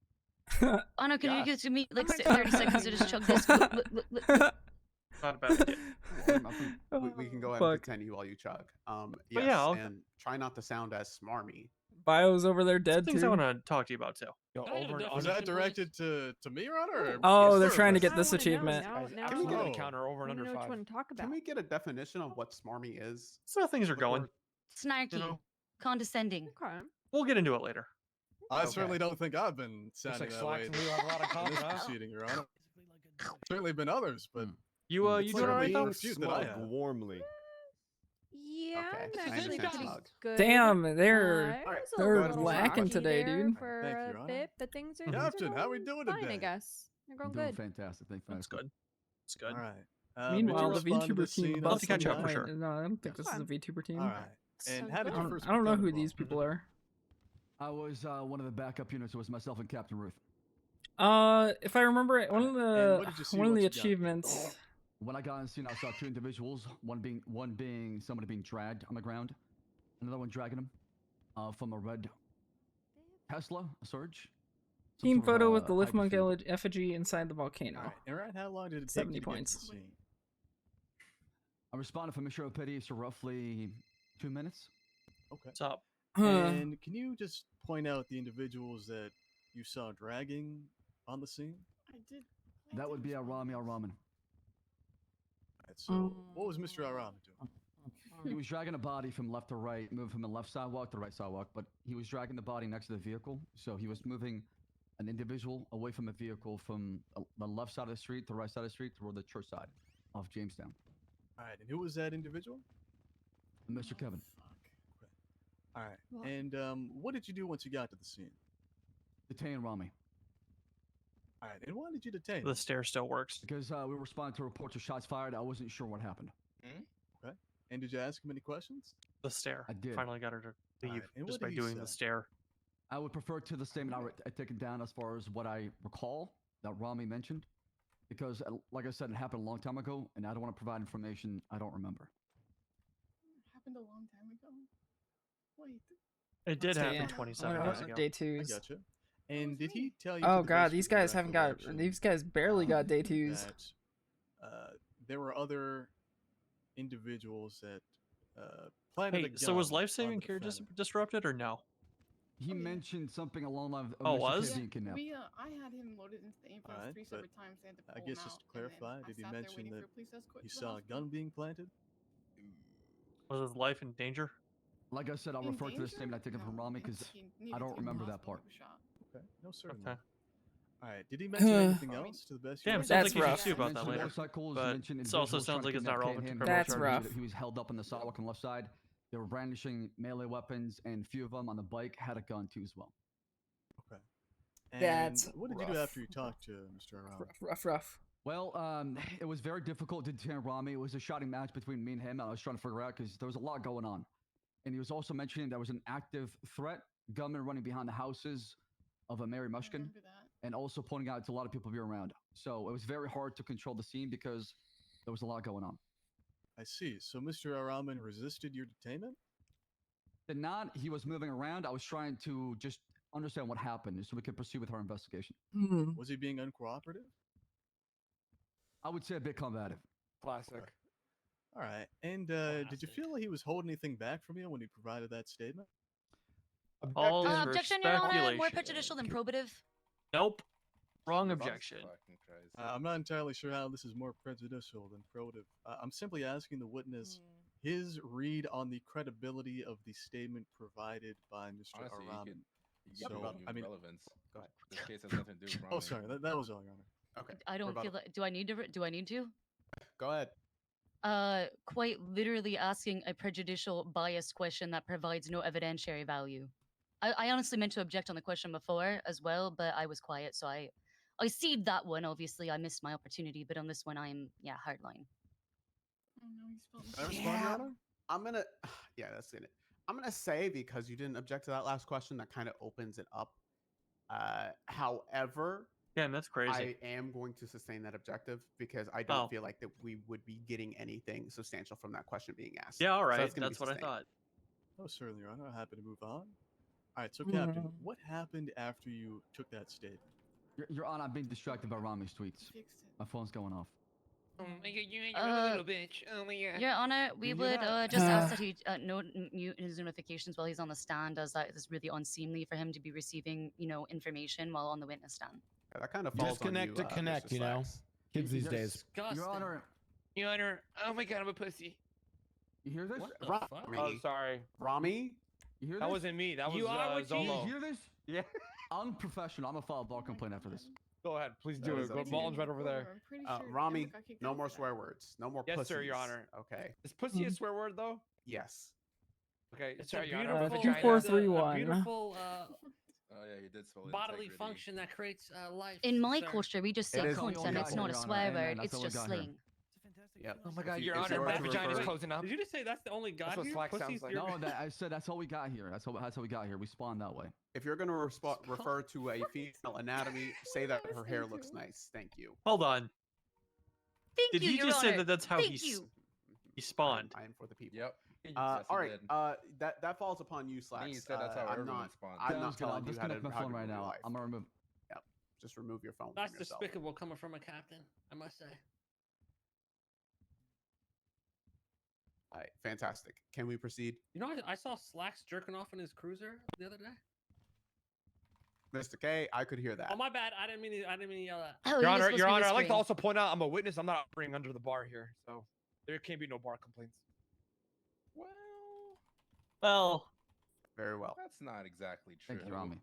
Your Honor? Anna, can you Yeah. give me like 30 seconds to just chug this? Not a bad idea. We can go ahead Fuck. and continue while you chug. But Yes, yeah, I'll- and try not to sound as smarmy. Bio's over there dead Things I too. want to talk to you about too. Can I get a Was definition, that directed to me, Your Honor? or- Oh, Yes, they're sir, trying to but- get I this wanna know achievement. now. please? Now Can we get I an encounter over and wanna under know which 5? one to talk about. Can we get a definition of what smarmy is? So things are going. Snarky, You know? condescending. Okay. We'll get into it later. I Okay. certainly don't think I've been sounding like that Slacks way and you have a lot of in coffee, this huh? proceeding, Your Honor. Certainly been others, but You it's doing all right certainly though? a few that I have. warmly. Yeah, Okay, I'm I actually understand pretty smug. good. Damn, I they're was a they're little lacking rocky today, there dude. For Thank you, a Your Honor. bit, but things are Captain, how we going doing fine, I today? guess. They're going Doing good. fantastic. Thank you. That's good. It's good. All right. Meanwhile, the did you respond to VTuber this team scene I'll have busts to catch in up for line. sure. No, I don't think this is a Fun. VTuber team. All right. And how did I you don't, first I don't know become who involved? these people are. I was one of the backup units. It was myself and Captain Ruth. If I remember it, one of And what did you see one of the once you got there? achievements. When I got on scene, I saw two individuals. One being somebody being dragged on the ground, another one dragging him from a red Tesla, a Surge. Some Team sort of, photo with the lift hybrid monk vehicle. effigy inside the volcano. All right. And right, how long did it take 70 you to get to points. the scene? I responded from Mission Pity for roughly 2 minutes. Okay. What's up? And can you just point out the individuals that you saw dragging on the scene? I did. That would be Arami Araman. Right, so what was Mr. Arami doing? He was dragging a body from left to right, moving from the left sidewalk to the right sidewalk, but he was dragging the body next to the vehicle. So he was moving an individual away from a vehicle from the left side of the street to the right side of the street toward the church side of Jamestown. All right. And who was that individual? Mr. Kevin. All right. And what did you do once you got to the scene? Detain Rami. All right. And why did you detain The him? stair still works. Because we responded to reports of shots fired. I wasn't sure what happened. Okay. And did you ask him any questions? The stair. I did. Finally got her to leave Alright, and just what by did he doing the say? stair. I would prefer to the statement I taken down as far as what I recall that Rami mentioned. Because, like I said, it happened a long time ago, and I don't want to provide information I don't remember. It happened a long time ago. Wait. It did Let's see. happen I 27 wonder years what ago. day I twos. gotcha. And did he tell you? Oh to the god, best these of your guys haven't got. recollection, These guys barely got day twos. that, there were other individuals that planted a Hey, gun so was on life-saving the care defendant. disrupted or no? He mentioned something along the lines of Oh, Mr. was? Kid being kidnapped. I had him loaded into the ambulance Alright, 3 but separate times. They had to pull I him guess out, just to and then clarify, I did he sat there mention waiting that for a police escort he to the saw a hospital. gun being planted? Was his life in danger? Like I said, I'll In refer to the danger? statement I taken from No, Rami and because he I needed don't to go to remember the that part. hospital for a shot. Okay, no certainly. Okay. All right. Did he mention anything else to the best? Damn, you sounds That's like you should rough. sue about that Mentioned later. motorcycles, But mentioned it also individuals sounds like trying it's to not kidnap relevant to him. criminal That's Mentioned rough. He was held up on the sidewalk on the left side. They were brandishing melee weapons, and a few of them on the bike had a gun too as well. Okay. And That's what did you do rough. after you talked to Mr. Arami? Rough. Well, it was very difficult to detain Rami. It was a shouting match between me and him. I was trying to figure out because there was a lot going on. And he was also mentioning there was an active threat, gunmen running behind the houses of a Mary Mushkin, and also pointing out to a lot of people being around. So it was very hard to control the scene because there was a lot going on. I see. So Mr. Araman resisted your detainment? Did not. He was moving around. I was trying to just understand what happened so we could proceed with our investigation. Was he being uncooperative? I would say a bit combative. Classic. All right. And did you feel he was holding anything back from you when he provided that statement? All is for Objection, Your Honor. More speculation. prejudicial than probative. Nope. Wrong objection. I'm not entirely sure how this is more prejudicial than probative. I'm simply asking the witness his read on the credibility of the statement provided by Mr. Honestly, Araman. you could I mean, relevance. Go ahead. This case has nothing to do with oh, sorry, that was all, Your Honor. Okay. I don't feel like. Do I need to? Do I need to? Go ahead. Quite literally asking a prejudicial, biased question that provides no evidentiary value. I honestly meant to object on the question before as well, but I was quiet, so I cede that one. Obviously, I missed my opportunity, but on this one, I'm hardline. Oh no, he spelled Can I respond, Your Honor? I'm gonna, yeah, that's in it. I'm gonna say because you didn't object to that last question, that kind of opens it up. However, Damn, that's crazy. I am going to sustain that objective because I don't feel like that we would be getting anything substantial from that question being asked. Yeah, all So right. that's gonna be That's what I sustained. thought. Oh, certainly, Your Honor. I'm happy to move on. All right, so Captain, what happened after you took that statement? Your Honor, I'm being distracted by Rami's tweets. My phone's going off. Oh my god, you a little bitch. Oh my god. Your Honor, we would just ask that he mute his notifications while he's on the stand, as that is really unseemly for him to be receiving, information while on the witness stand. Yeah, that kind of falls Disconnect to on you, connect, Mr. you know? Slacks. Kids these Yes. days. Disgusting. Your Honor. Your Honor. Oh my god, I'm a pussy. You hear this? What the Rami. fuck? Oh, sorry. Rami? You hear this? That wasn't me. That was You are what you- You Zolo. hear this? Yeah. Unprofessional. I'm gonna file a bar complaint after this. Go ahead. Please That do is it. Go, up to Balton's you. right over there. I'm pretty sure Rami, Emma got kicked no out more for swear that. words. No more Yes, pussies. sir, Your Honor. Okay. Is pussy a swear word, though? Yes. Okay. It's sorry, a Your Honor. beautiful, Vagina. 2431. a beautiful Oh yeah, you did spell it. bodily function that creates life. In my sir. culture, we just say It is- cunt, and it's not a Your Honor. swear Amen. word. That's It's all we just got here. slang. Yep. Oh my god, If Your you Honor, were that to vagina's refer- closing up. Did you just say that's the only god That's what here? slack Pussy's sounds like. your- No, I said that's how we got here. That's how we got here. We spawned that way. If you're going to refer to a female anatomy, say that her hair looks nice. Thank you. Hold on. Thank Did you, he Your just say Honor. that that's how Thank he you. he spawned? I am for the people. Yep. All he right. did. That falls upon you, Slacks. you said that's how I'm everyone not. spawns. I'm Sounds not good. telling I'll you how to disconnect my how to phone right live your now. life. I'm gonna remove. Yep. Just remove your phone That's from yourself. despicable coming from a captain, I must say. All right. Fantastic. Can we proceed? You know, I saw Slacks jerking off in his cruiser the other day. Mr. K, I could hear that. Oh my bad. I didn't mean to yell that. Oh, Your he was Honor, supposed Your to be Honor, I'd like to whispering. also point out I'm a witness. I'm not operating under the bar here, so there can't be no bar complaints. Well, Very well. That's not exactly true. Thank you, Rami.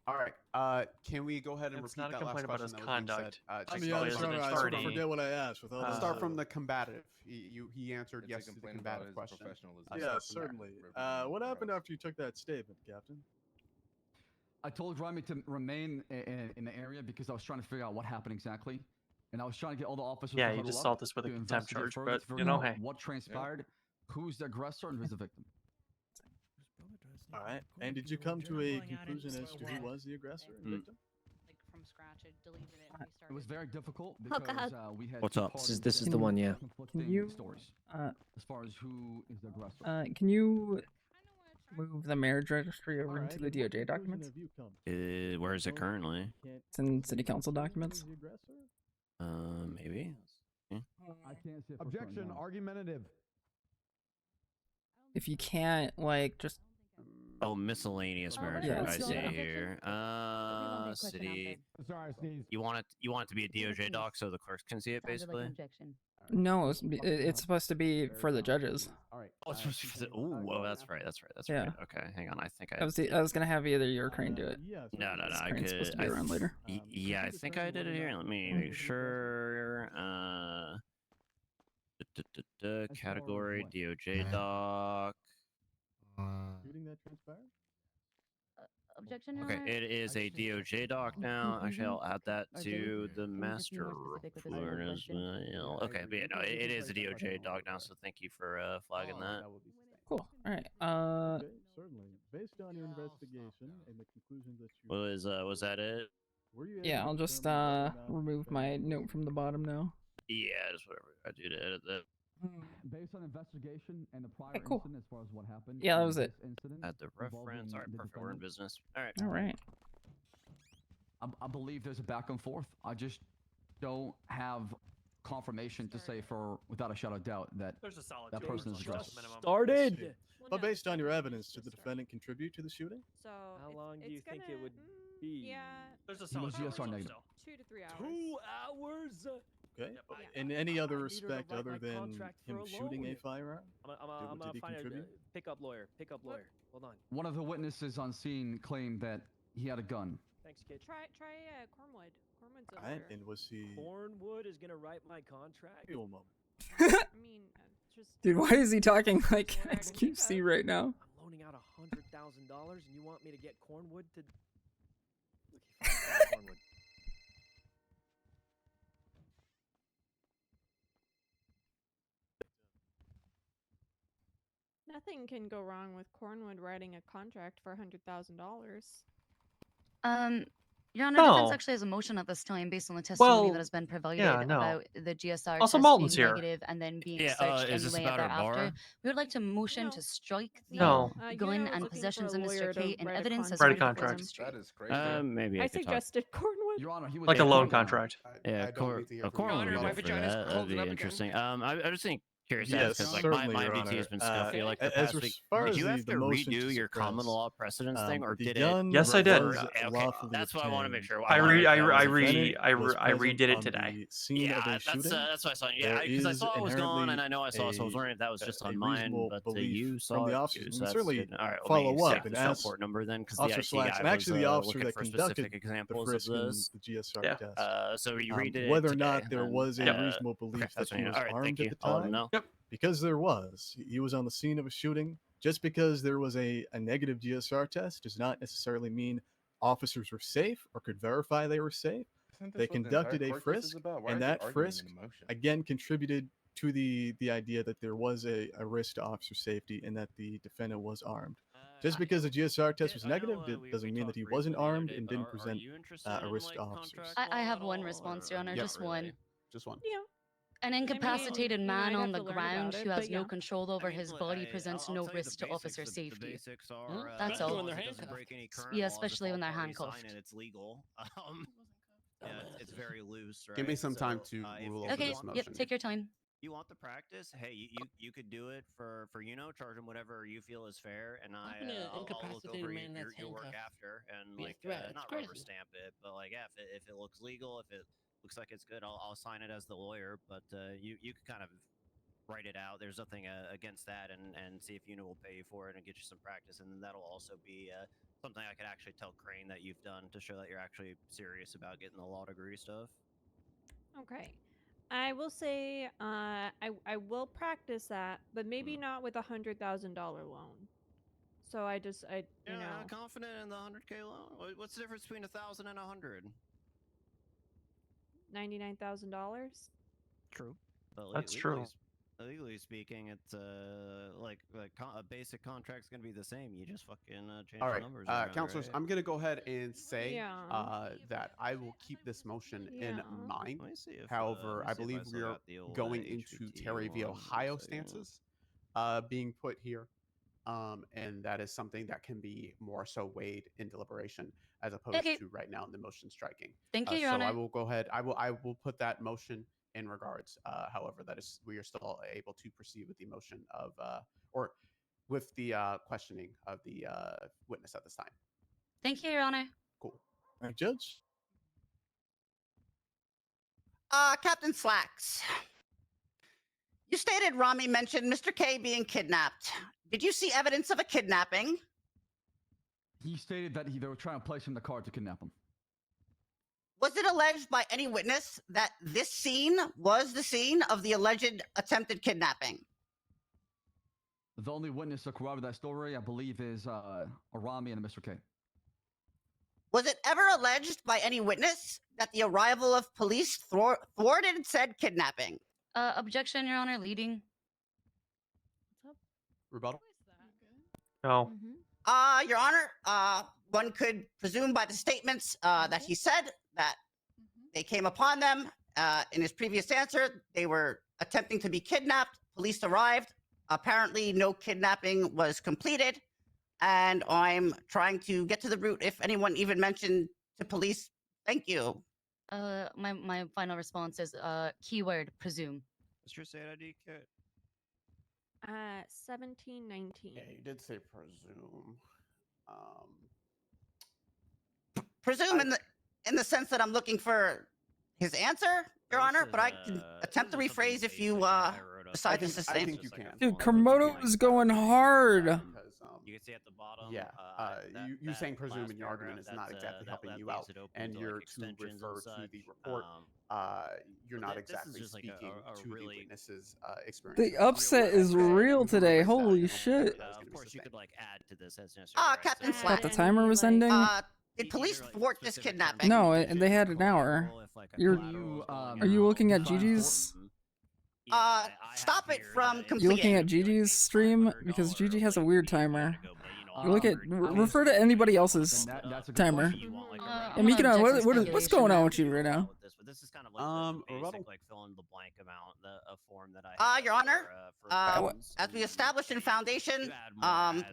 All right. Can we go ahead and It's repeat not a that last complaint about question his that was being conduct. said? To Just be start honest, from Your the- Honor, I sort of attorney. forget what I asked with all this. Start from the combative. He answered It's yes a to the complaint about combative his question. professionalism. I Yeah, start from there. certainly. Representing What the happened house. after you took that statement, Captain? I told Rami to remain in the area because I was trying to figure out what happened exactly, and I was trying to get all the officers. Yeah, to you huddle just up solved this with a to contempt investigate charge, further but, to figure you know, out hey. what transpired, who's the aggressor and who's the victim. All right. And did you come to a conclusion as to who was the aggressor and victim? Like from scratch, I deleted it. and It was very difficult Oh, because God. we had What's two up? parties This is with the one, yeah. conflicting you, stories uh, as far as who is the aggressor. Can you move the marriage registry over All right, into the and what DOJ conclusion documents? have you come to? Where is it currently? It's in city council documents. Who's the aggressor? Maybe. I can't say for Objection. certain, no. Argumentative. If you can't, like, just Oh, miscellaneous marriage. yeah, I it's- see yeah. here. City. Sorry, I sneezed. You want it to be a DOJ doc so the clerks can see it, Sounded like an basically. objection. no, it's supposed to be for the judges. All right. Oh, it's supposed to be for the. Ooh, whoa, that's right. That's Yeah. right. Okay, hang on. I think I. I was gonna have either you or Crane do it. Yeah. No. I Crane's supposed could. to be around later. Yeah, I think I did it here. Let me make sure. Category DOJ doc. Shooting that transpired? Objection, Your Okay, Honor. it is a DOJ doc now. Actually, I'll add that to the master report as well. Okay, but yeah, no, it is a DOJ doc now, so thank you for flagging that. Cool. All right. Okay, certainly. Based on your investigation and the conclusions that you Was that it? were you Yeah, able I'll to just determine whether or not the remove my defendant note from the bottom now. Yeah, just whatever I do to edit that. Based on investigation and the prior Okay, cool. incident as far as what happened. Yeah, that in was it. this Incident Add the reference. All right, the perfect. We're in defendant, business. All right. All right. I believe there's a back and forth. I just don't have confirmation to say for without a shadow of doubt that There's a solid that two person is plus aggressive. minimum. Started. But based on your evidence, did the defendant contribute to the shooting? So How long do it's you think it gonna- would be? Yeah. There's a He was solid GSR negative. 2 to 3 hours. 2 hours. Okay. Yeah. In any other I need her to respect write other my than contract for him a shooting a loan. firearm? I'm Did gonna he find a contribute? pickup lawyer. Pickup lawyer. Hold on. One of the witnesses on scene claimed that he had a gun. Thanks, kid. Try Cornwood. Cornwood's a Alright, lawyer. and was he? Cornwood is gonna write my contract. Wait a moment. I mean, just. Dude, why is he talking like Lawyer XQC gtav. right now? I'm loaning out $100,000, and you want me to get Cornwood to? Cornwood. Nothing can go wrong with Cornwood writing a contract for $100,000. Your Honor, defense No. actually has a motion at this time based on the testimony Well, that has been provided yeah, no. about the GSR Also, test Malton's being here. negative and then being Yeah, searched is this anyway about our thereafter. bar? We would like to motion No. to strike the No. gun Yuno is and looking possessions for of a Mr. lawyer to K and write a evidence as Write a found before contract. the street. That is crazy. Maybe I I could talk. suggested Cornwood. Your Honor, he was Like a loan talking about- contract. Yeah, Corn would be Honor, good my for vagina's that. That'd holding be up again. interesting. I just think curious Yes, because like certainly, my Your MDT has Honor. been scuffy like the as past week. far Did as you have the to motion to redo your common suppress, law precedence thing, or the did gun it? Yes, I did. was Okay, lawfully that's what I want to make obtained. sure. I wanna make sure The I defendant was redid it present today. on the scene of Yeah, a that's shooting. that's what I saw. Yeah, There because I is saw it was gone, and I know I saw it, so I was inherently wondering if that was just on mine, reasonable but belief you from saw the it officers. too, You so can that's certainly good. All right, well, follow maybe up save and the ask report number then, because the Officer IT Slacks, guy and actually the was officer looking that for conducted specific the examples of frisk and this. the GSR Yeah. test. So you redid it Whether or today, not there then? was a Yep. reasonable belief Okay, that's that he fine. was All right, armed thank at you. the I'll let him time, know. Yep. because there was, he was on the scene of a shooting. Just because there was a negative GSR test does not necessarily mean officers were safe or could verify they were safe. They conducted a frisk, and that frisk again contributed to the idea that there was a risk to officer safety and that the defendant was armed. Just because the GSR test was negative doesn't mean that he wasn't armed and didn't present a risk to officers. I have one response, Your Honor, just one. Just one. Yeah. An incapacitated you man might on have the to learn ground about who it, has but no yeah. control over his look, body presents I'll no tell you risk the to officer basics. safety. The basics are That's as all. long as it doesn't break any current Yeah, laws, especially if when all they're parties sign handcuffed. it, it's legal. Yeah, it's very loose, right? Give me some time So, to if rule you over Okay, this want- yep, motion. take your time. You want the practice? Hey, you could do it for charge him whatever you feel is fair, and How can an I'll look incapacitated over man your, that's your work handcuffed after and be a like threat? It's not crazy. rubber stamp it, but like yeah, if it looks legal, if it looks like it's good, I'll sign it as the lawyer. But you can kind of write it out. There's nothing against that, and see if Una will pay you for it and get you some practice, and then that'll also be something I could actually tell Crane that you've done to show that you're actually serious about getting the law degree stuff. Okay. I will say I will practice that, but maybe not with $100,000 loan. So I Yeah, you know, confident in the 100K loan. What's the difference between 1,000 and 100? $99,000. True. But That's true. Legally speaking, it's a basic contract's gonna be the same. You just fucking change All the right, numbers around, counselors, right? I'm gonna go ahead and say Yeah. that I will keep this motion in Yeah. mind. Let me see if, However, let me I see if believe we still are got the old, going into HVT Terry v. one. Ohio One second. stances being put here, and that is something that can be more so weighed in deliberation as opposed Okay. to right now in the motion striking. Thank you, Your so Honor. I will go ahead. I will put that motion in regards. However, that is we are still able to proceed with the motion of or with the questioning of the witness at this time. Thank you, Your Honor. Cool. All right, Judge. Captain Slacks. You stated Rami mentioned Mr. K being kidnapped. Did you see evidence of a kidnapping? He stated that they were trying to place him in the car to kidnap him. Was it alleged by any witness that this scene was the scene of the alleged attempted kidnapping? The only witness to corroborate that story, I believe, is Arami and Mr. K. Was it ever alleged by any witness that the arrival of police thwarted said kidnapping? Objection, Your Honor, leading. Rebuttal. No. Your Honor, one could presume by the statements that he said that they came upon them. In his previous answer, they were attempting to be kidnapped. Police arrived. Apparently, no kidnapping was completed. And I'm trying to get to the root if anyone even mentioned to police. Thank you. My final response is keyword presume. What's your state ID, Kit? 1719. Yeah, you did say presume. Presume in the sense that I'm looking for his answer, Your Honor, but I can attempt to rephrase if you decide to sustain. I think you can. Dude, Komodo's going hard. You can see at the bottom. Yeah, you saying presume in your argument is not exactly helping you out, and you're to refer to the report. You're not exactly speaking to the witness's experience. The upset is real today. Holy shit. Of course, you could like add to this as necessary. Captain Thought Slack. the timer was ending? Did police thwart this kidnapping? No, they had an hour. Are you looking at Gigi's? Stop it from You completing. looking at Gigi's stream? Because Gigi has a weird timer. You look at refer to anybody else's timer. And Mikina, what's going on with you right now? This is kind of like the basic, like fill in the blank amount, a form that I have Your Honor, for as we established in Foundation,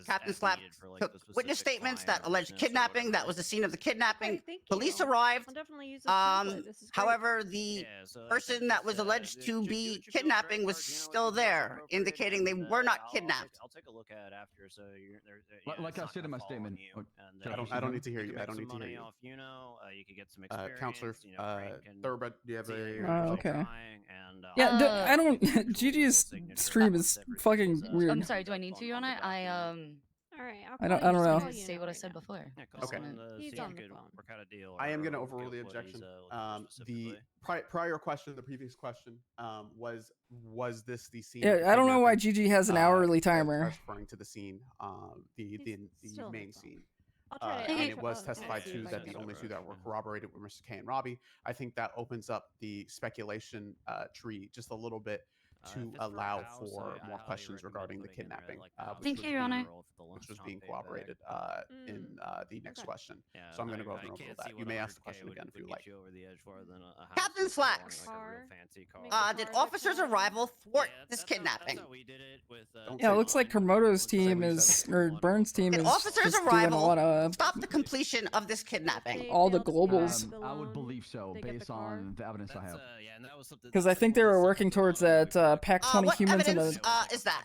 Captain Slap took witness statements that alleged kidnapping. That was the scene of the kidnapping. Police arrived. I'll definitely use this template. This is great. However, the person that was alleged to be kidnapping was still there, indicating they were not kidnapped. I'll take a look at it after. So Like I said in my statement. I don't need to hear you. I don't need to hear you. Off, you know, you could get some experience. Counselor, you know, Thoroughbred, do you have a? Okay. And, Yeah, I don't. Gigi's stream is fucking weird. I'm sorry. Do I need to, Your Honor? All right. I don't know. Say what I said before. Okay. He's on the phone. I am going to overrule the objection. The prior question, the previous question, was this the scene? Yeah, I don't know why Gigi has an hourly timer. Referring to the scene, the main scene. I'll try to And it answer was both. testified Okay. to that the only two that were corroborated were Mr. K and Robbie. I think that opens up the speculation tree just a little bit to allow for more questions regarding the kidnapping. Thank you, Your Honor. Which was being corroborated in the next question. So I'm going to go ahead and overrule that. You may ask the question again if you like. Captain Slacks, did officers' arrival thwart this kidnapping? Yeah, it looks like Komodo's team is, or Burns' team Did is officers' just doing a arrival lot of stop the completion of this kidnapping? all the globals. I would believe so, based on the evidence I have. Because I think they were working towards that pack 20 What humans in evidence a is that?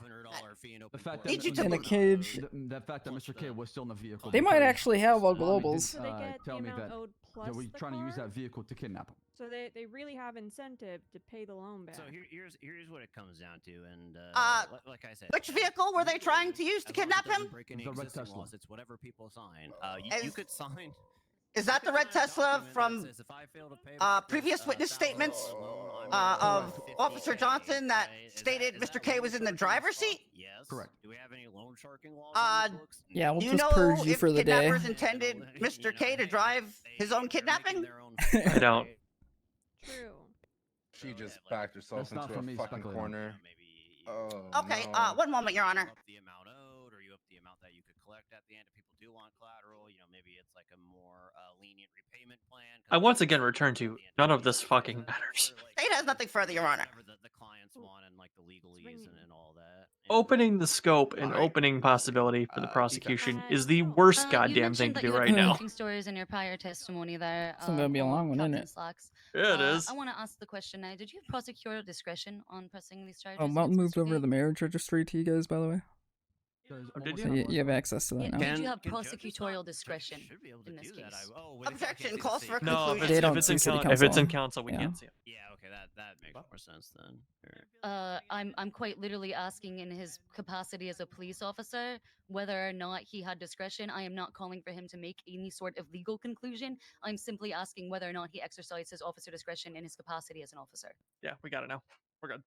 The fact Need you that to in a cage. the fact that Mr. K was still in the vehicle. They might because actually have all Mommy did, globals. Do they get tell the me amount that owed they plus were the trying to use car? that vehicle to kidnap him. So they really have incentive to pay the loan back. So here's what it comes down to, and like I said, Which vehicle were they trying to use to kidnap him? The red Tesla. Laws, it's whatever people sign. You could sign. Is that the red Tesla from previous witness statements of Officer Johnson that stated Mr. K was in the driver's seat? Yes. Correct. Do we have any loan sharking laws? Yeah, we'll Do you just know purge you if for the day. kidnappers intended Mr. K to drive his own kidnapping? I don't. True. She just backed herself That's not into for a me fucking speculating. corner. Oh, Okay, no. 1 moment, Your Honor. Up the amount owed, or you up the amount that you could collect at the end. If people do want collateral, you know, maybe it's like a more lenient repayment plan. I once again return to none of this fucking matters. State has nothing further, Your Honor. The clients want and like the legalese and all that. Opening the scope and opening possibility for the prosecution is the worst You goddamn thing mentioned to that do you had right now. conflicting stories in your prior testimony there. It's gonna be a long one, isn't Captain it? Slacks. Yeah, it is. I want to ask the question now. Did you have prosecutorial discretion on pressing these charges? Oh, Mountain against moved Mr. over K? the marriage registry to you guys, by the way. Did So you have access to that now. Did you have prosecutorial discretion in this case? Objection calls for a No, conclusion. They don't if it's see in city if it's in council. council, we Yeah. can't see it. Yeah, okay, that makes more sense then. I'm quite literally asking in his capacity as a police officer whether or not he had discretion. I am not calling for him to make any sort of legal conclusion. I'm simply asking whether or not he exercised his officer discretion in his capacity as an officer. Yeah, we got it now. We're good.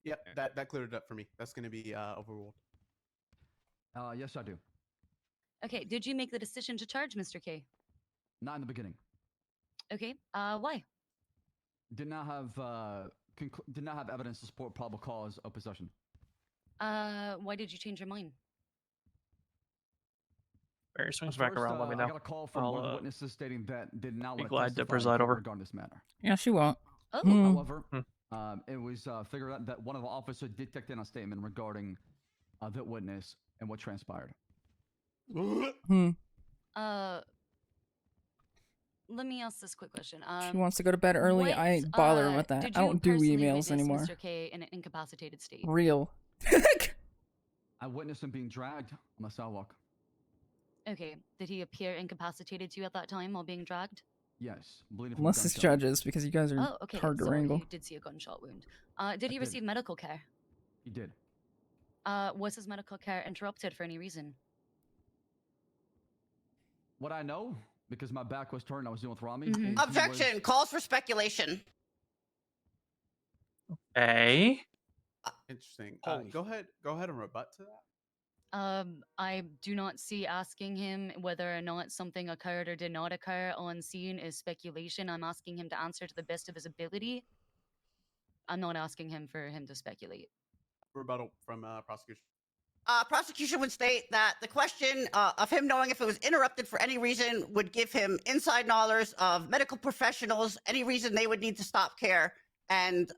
Yep, that cleared it up for me. That's going to be overruled. Yes, I do. Okay, did you make the decision to charge Mr. K? Not in the beginning. Okay. Why? Did not have evidence to support probable cause of possession. Why did you change your mind? Barry swings back First, around. Let me know. I got a call from one of the I'll witnesses stating that did not be want glad to testify in preside court over. regarding this matter. Yeah, she won't. Oh. However, it was figured out that one of the officers did take in a statement regarding that witness and what transpired. Let me ask this quick question. She wants to go to bed early. I ain't bothering with that. Did I you don't do personally emails witness anymore. Mr. K in an incapacitated state? Real. I witnessed him being dragged on the sidewalk. Okay. Did he appear incapacitated to you at that time while being dragged? Yes, bleeding from Unless it's gunshot. judges, because you guys are Oh, okay. hard to So wrangle. you did see a gunshot wound. Did he receive medical care? He did. Was his medical care interrupted for any reason? What I know, because my back was turned, I was dealing with Rami. Mm-hmm. is he Objection. was- Calls for speculation. Hey. Interesting. Holy Go ahead and rebut to that. I do not see asking him whether or not something occurred or did not occur on scene is speculation. I'm asking him to answer to the best of his ability. I'm not asking him for him to speculate. Rebuttal from prosecution. Prosecution would state that the question of him knowing if it was interrupted for any reason would give him inside knowledge of medical professionals, any reason they would need to stop care, and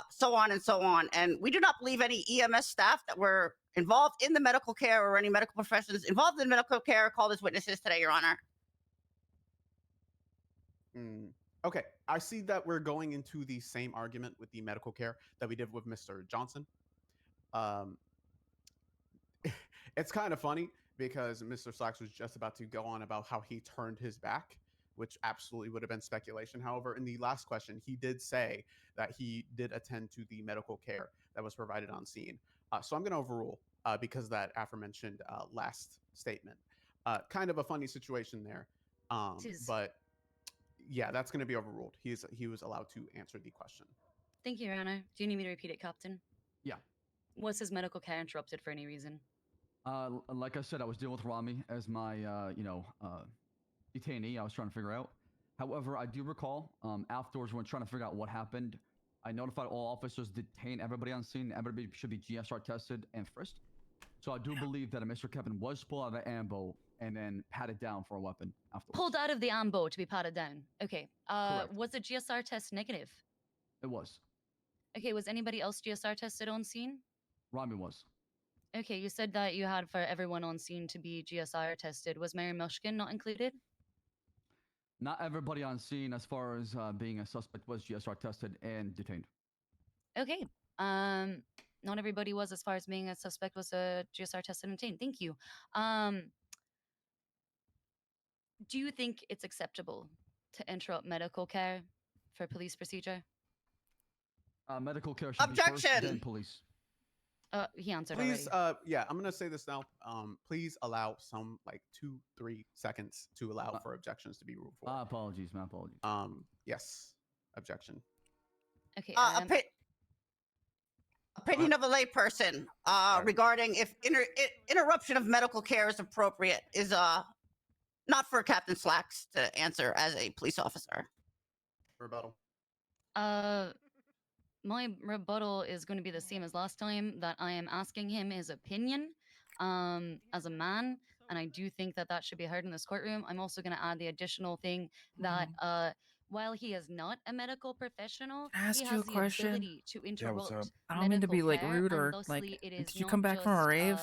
so on and so on. And we do not believe any EMS staff that were involved in the medical care or any medical professionals involved in medical care called as witnesses today, Your Honor. Okay, I see that we're going into the same argument with the medical care that we did with Mr. Johnson. It's kind of funny because Mr. Slacks was just about to go on about how he turned his back, which absolutely would have been speculation. However, in the last question, he did say that he did attend to the medical care that was provided on scene. So I'm going to overrule because of that aforementioned last statement. Kind of a funny situation there. But yeah, that's going to be overruled. He was allowed to answer the question. Thank you, Your Honor. Do you need me to repeat it, Captain? Yeah. Was his medical care interrupted for any reason? Like I said, I was dealing with Rami as my, detainee. I was trying to figure out. However, I do recall afterwards when trying to figure out what happened, I notified all officers, detain everybody on scene. Everybody should be GSR tested and frisked. So I do believe that Mr. Kevin was pulled out of the ambo and then patted down for a weapon afterwards. Pulled out of the ambo to be patted down. Okay. Correct. Was the GSR test negative? It was. Okay. Was anybody else GSR tested on scene? Rami was. Okay. You said that you had for everyone on scene to be GSR tested. Was Mary Mushkin not included? Not everybody on scene, as far as being a suspect, was GSR tested and detained. Okay. Not everybody was, as far as being a suspect, was a GSR tested and detained. Thank you. Do you think it's acceptable to interrupt medical care for police procedure? Medical care should be first, then police. He answered Please, already. yeah, I'm gonna say this now. Please allow some 2-3 seconds to allow for objections to be ruled for. Apologies, my apologies. Yes, objection. Okay. Opinion of a layperson regarding if interruption of medical care is appropriate is not for Captain Slacks to answer as a police officer. Rebuttal. My rebuttal is going to be the same as last time, that I am asking him his opinion as a man, and I do think that that should be heard in this courtroom. I'm also going to add the additional thing that while he is not a medical professional, Ask he you has a the question? ability to interrupt I don't mean to be like medical rude care, or and like. thusly it is Did you not come back from a just, rave?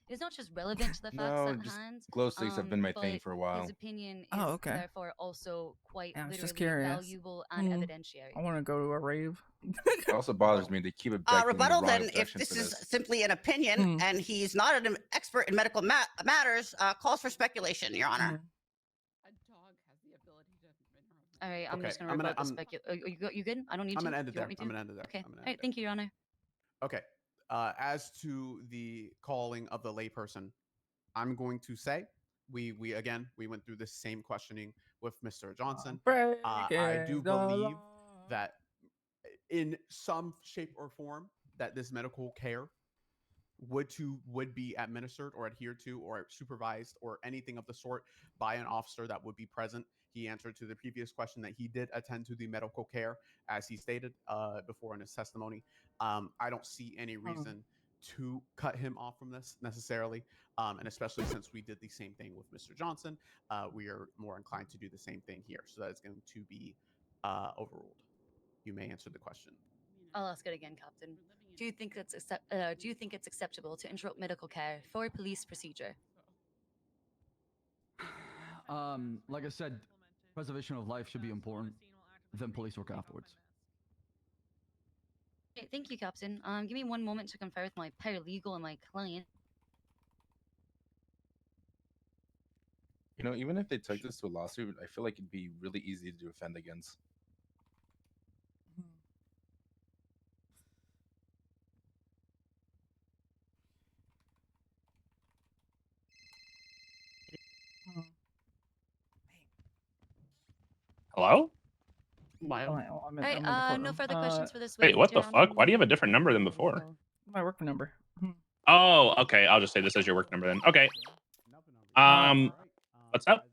it is not just relevant to the facts No, at just hand. glow sticks have been my thing but for a while. His opinion is Oh, okay. therefore also quite Yeah, I was just literally curious. valuable and evidentiary. I want to go to a rave. It also bothers me they keep objecting Rebuttal the wrong then, if objection this for is this. simply an opinion and he's not an expert in medical matters, calls for speculation, Your Honor. All right, I'm Okay, just gonna rebut the you good? I don't need I'm to. gonna end it Do you want there. me to? I'm gonna end it there. Okay. I'm gonna All end right. it Thank you, Your Honor. Okay. As to the calling of the layperson, I'm going to say we went through the same questioning with Mr. Johnson. I do believe that in some shape or form that this medical care would be administered or adhered to or supervised or anything of the sort by an officer that would be present. he answered to the previous question that he did attend to the medical care, as he stated before in his testimony. I don't see any reason to cut him off from this necessarily, and especially since we did the same thing with Mr. Johnson, we are more inclined to do the same thing here. So that is going to be overruled. You may answer the question. I'll ask it again, Captain. Do you think it's acceptable to interrupt medical care for police procedure? Like I said, preservation of life should be important. Then police work afterwards. Okay, thank you, Captain. Give me one moment to confer with my paralegal and my client. You know, even if they took this to a lawsuit, I feel like it'd be really easy to defend against. Hello? Hey, no further questions for this Wait, witness, what the Your Honor. fuck? Why do you have a different number than before? My work number. Oh, okay. I'll just say this as your work number then. Okay. What's up?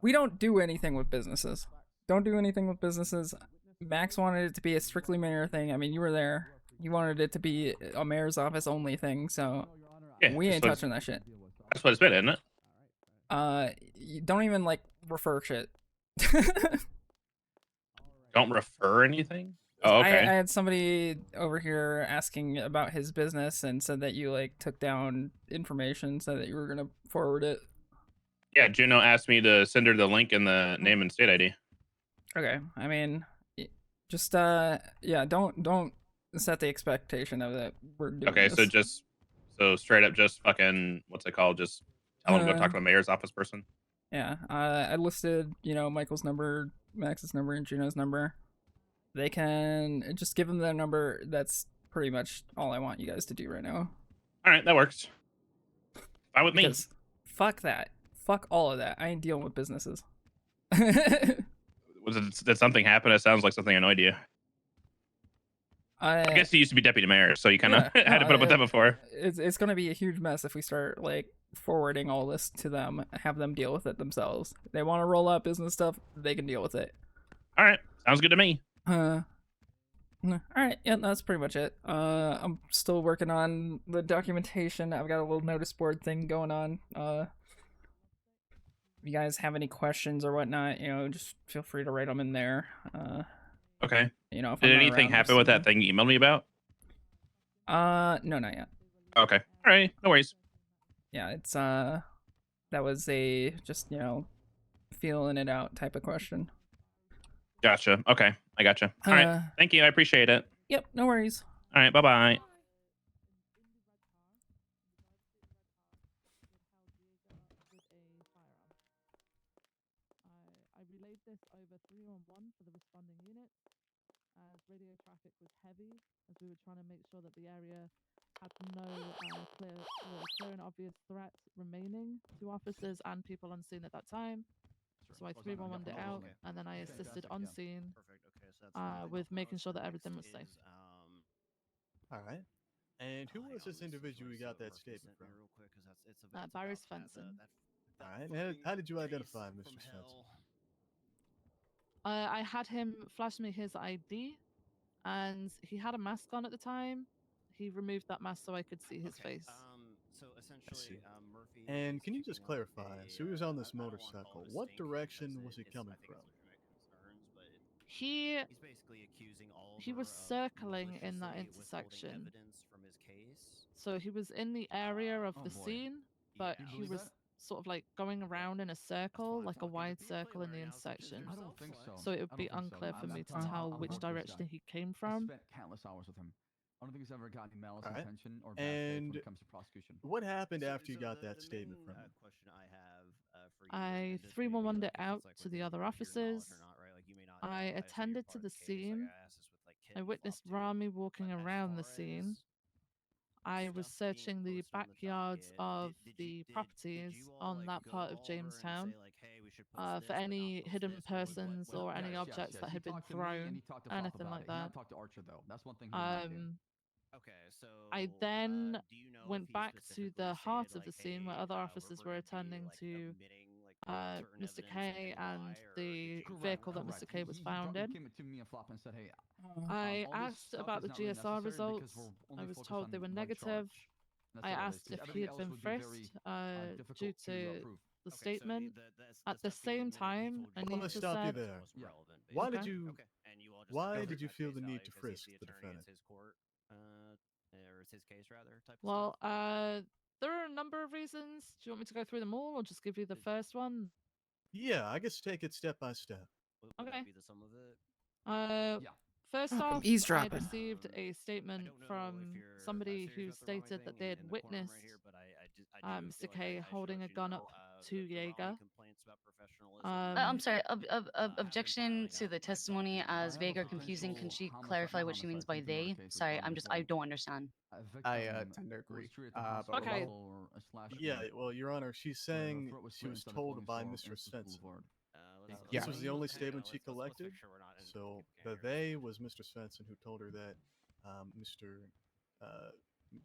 We don't do anything with businesses. Don't do anything with businesses. Max wanted it to be a strictly mayor thing. I mean, you were there. He wanted it to be a mayor's office only thing, so Yeah, we ain't that's what touching that shit. That's what it's been, isn't it? You don't even like refer shit. Don't refer anything? Oh, okay. I had somebody over here asking about his business and said that you like took down information, said that you were gonna forward it. Yeah, Juno asked me to send her the link and the name and state ID. Okay, I mean, just yeah, don't set the expectation of that we're doing Okay, this. so straight up, just fucking, what's it called? Just tell him to go talk to the mayor's office person. Yeah, I listed, you know, Michael's number, Max's number, and Juno's number. They can just give them their number. That's pretty much all I want you guys to do right now. All right, that works. Fine with me. Fuck that. Fuck all of that. I ain't dealing with businesses. Did something happen? It sounds like something annoyed you. I guess he used to be deputy mayor, so you kind of had to put up with that before. It's gonna be a huge mess if we start like forwarding all this to them, have them deal with it themselves. If they want to roll out business stuff, they can deal with it. All right, sounds good to me. All right, yeah, that's pretty much it. I'm still working on the documentation. I've got a little notice board thing going on. If you guys have any questions or whatnot, you know, just feel free to write them in there. Okay. You know, if Did I'm not anything around, happen with that thing you emailed me about? No, not yet. Okay. All right. No worries. Yeah, it's that was a just, you know, feeling it out type of question. Gotcha. Okay, I gotcha. All right. Thank you. I appreciate it. Yep. No worries. All right. Bye-bye. I relayed this over 311 for the responding unit, as radio traffic was heavy, as we were trying to make sure that the area had no clear and obvious threat remaining to officers and people on scene at that time. So I 311'd it out, and then I assisted on scene with making sure that everything was safe. All right. And who was this individual you got that statement from? Barry Svensson. All right. And how did you identify Mr. Svensson? I had him flash me his ID, and he had a mask on at the time. He removed that mask so I could see his face. So essentially, Murphy. And can you just clarify? So he was on this motorcycle. What direction was he coming from? He basically accusing all he was circling in that intersection. Evidence from his case. So he was in the area of the scene, but he was sort of like going around in a circle, like a wide circle in the intersection. I don't think so. So it would be unclear for me to tell which direction he came from. I spent countless hours with him. I don't think he's ever got any malice All right. intention or bad faith when And it comes to prosecution. what happened after you got that statement from him? Question I have for you. I 311'd it out to the other officers. I attended to the scene. I witnessed Rami walking around the scene. I was searching the backyards of the properties on that part of Jamestown for any hidden persons or any objects that had been thrown, anything like that. Talk to Archer though. That's one thing. He did not do. I then went back to the heart of the scene where other officers were attending to Mr. K and the vehicle that Mr. K was found He in. came to me and Flop and said, "Hey, I all this asked stuff about is the not really GSR necessary because results. we're only I was focused told on they were one negative. charge." And I that's all it asked is, 'cause if he everything had else been would be very, frisked difficult due to to prove. the Okay, so statement. the At the stuff he same admitted he time, told you Anita about Let's stop you said, there. wasn't relevant, Why did Okay. you? Okay, and you all just Why agreed did you at feel face the need value to 'cause frisk he's the the attorney, defendant? it's his court, or it's his case rather, type of well, stuff. there are a number of reasons. Do you want me to go through them all or just give you the first one? Yeah, I guess take it step by step. Would Okay. that be the sum of it? Yeah. First I'm off, I eavesdropping. received a statement from somebody who stated that they had witnessed Mr. K holding a gun up to Jaeger. I'm sorry. Objection to the testimony as vague or confusing. Can she clarify what she means by they? Sorry, I don't understand. I tend to agree. But Okay. Yeah, well, Your Honor, she's saying she was told by Mistress Svensson. Yeah. This was the only statement she collected. So the they was Mr. Svensson, who told her that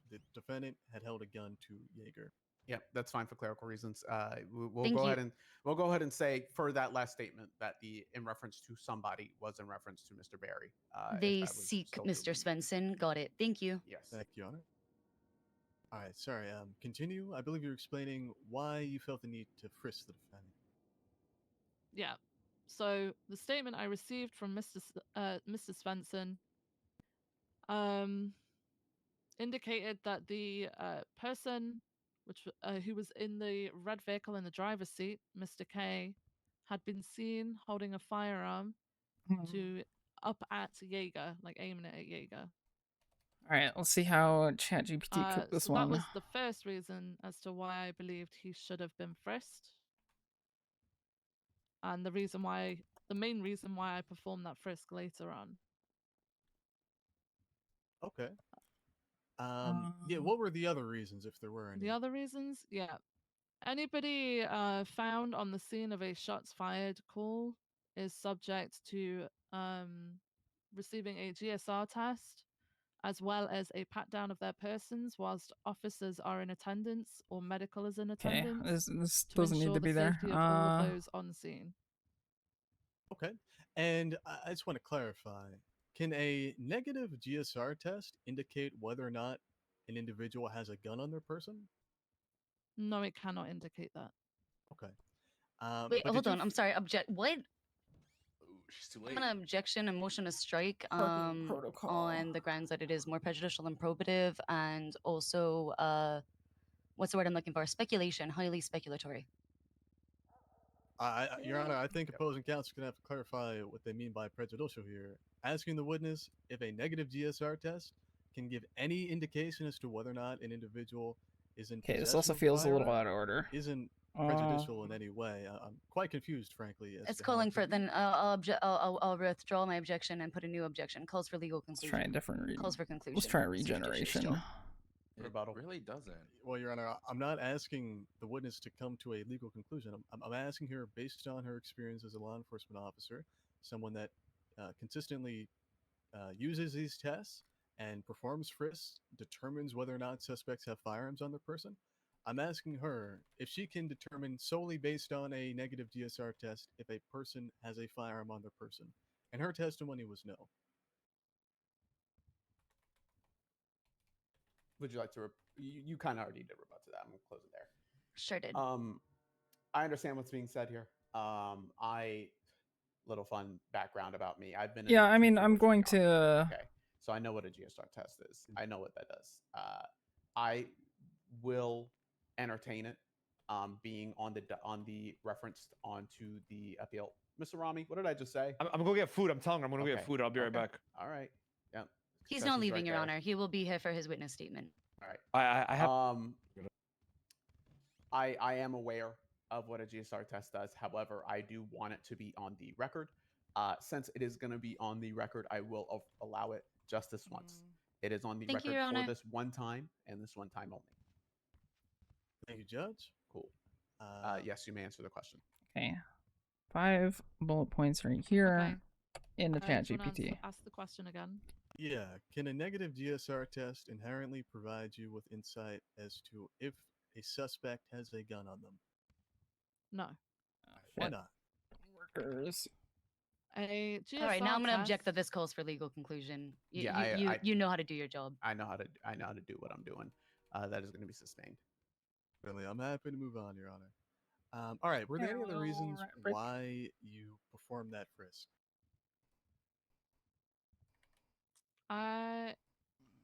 the defendant had held a gun to Jaeger. Yeah, that's fine for clerical reasons. We'll Thank go you. ahead and we'll go ahead and say for that last statement that the in reference to somebody was in reference to Mr. Barry. If They that was seek so Mr. Svensson. Got it. Thank you. Yes. Thank you, Your Honor. All right, sorry. Continue. I believe you're explaining why you felt the need to frisk the defendant. Yeah. So the statement I received from Mr. Svensson indicated that the person who was in the red vehicle in the driver's seat, Mr. K, had been seen holding a firearm to up at Jaeger, like aiming it at Jaeger. All right, let's see how ChatGPT cooked this so one. that was the first reason as to why I believed he should have been frisked. And the main reason why I performed that frisk later on. Okay. Yeah, what were the other reasons, if there were any? The other reasons? Yeah. Anybody found on the scene of a shots fired call is subject to receiving a GSR test, as well as a pat down of their persons whilst officers are in attendance or medical is in Okay, attendance. this to doesn't need ensure to be the there. safety of all of those on scene. Okay. And I just want to clarify, can a negative GSR test indicate whether or not an individual has a gun on their person? No, it cannot indicate that. Okay. Wait, but hold did you on. I'm sorry. What? She's too I'm late. gonna objection and motion to strike protocol. on the grounds that it is more prejudicial than probative, and also what's the word I'm looking for? Speculation, highly speculatory. Your Honor, I think opposing counsel can have to clarify what they mean by prejudicial here. Asking the witness if a negative GSR test can give any indication as to whether or not an individual is in Okay, this possession also of a feels a little firearm out of order. isn't prejudicial in any way. I'm quite confused, frankly. As It's to how calling it for could- then I'll withdraw my objection and put a new objection. Calls for legal Let's conclusion. try a different. Calls for conclusion. Let's try Mr. Judiciary regeneration. Still. It Rebuttal. really doesn't. Well, Your Honor, I'm not asking the witness to come to a legal conclusion. I'm asking her, based on her experience as a law enforcement officer, someone that consistently uses these tests and performs frisks, determines whether or not suspects have firearms on their person. I'm asking her if she can determine solely based on a negative GSR test if a person has a firearm on their person. And her testimony was no. Would you like to? You kind of already did rebut to that. I'm gonna close it there. Sure did. I understand what's being said here. Little fun background about me. I've been. Yeah, I mean, I'm going to. Okay, so I know what a GSR test is. I know what that does. I will entertain it. Being on the referenced onto the appeal. Mr. Rami, what did I just say? I'm gonna go get food. I'm telling her I'm gonna go get Okay, food. I'll be right okay. back. All right. Yeah. He's Concession's not leaving, right Your there. Honor. He will be here for his witness statement. All right. I have. I am aware of what a GSR test does. However, I do want it to be on the record. Since it is going to be on the record, I will allow it just this once. It is on the Thank you, record Your for Honor. this one time and this one time only. Thank you, Judge. Cool. Yes, you may answer the question. Okay. 5 bullet points right here in the chat Do you wanna GPT. ask the question again. Yeah. Can a negative GSR test inherently provide you with insight as to if a suspect has a gun on them? No. Why not? Workers. A GSR All right, now I'm gonna object test- that this calls for legal conclusion. Yeah, You know how to do your job. I know how to do what I'm doing. That is going to be sustained. Really, I'm happy to move on, Your Honor. All right, were there any other reasons why you performed that frisk?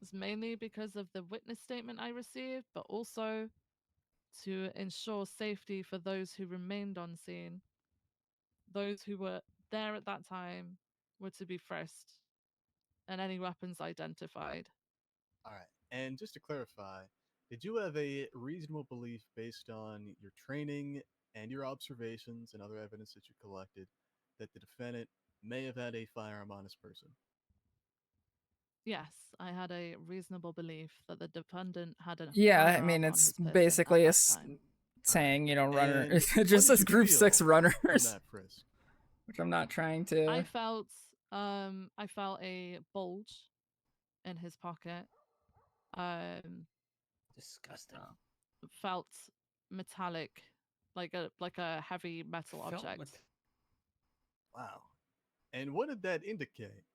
It's mainly because of the witness statement I received, but also to ensure safety for those who remained on scene. Those who were there at that time were to be frisked, and any weapons identified. All right, and just to clarify, did you have a reasonable belief based on your training and your observations and other evidence that you collected that the defendant may have had a firearm on his person? Yes, I had a reasonable belief that the defendant had a Yeah, I firearm mean, on it's his person basically at a that time. saying, you know, runner. And It what just did says you Group feel 6 from runners, that frisk? which I'm not trying to. I felt a bulge in his pocket. Disgusting. Felt metallic, like a heavy metal Felt object. Wow. And what did that indicate?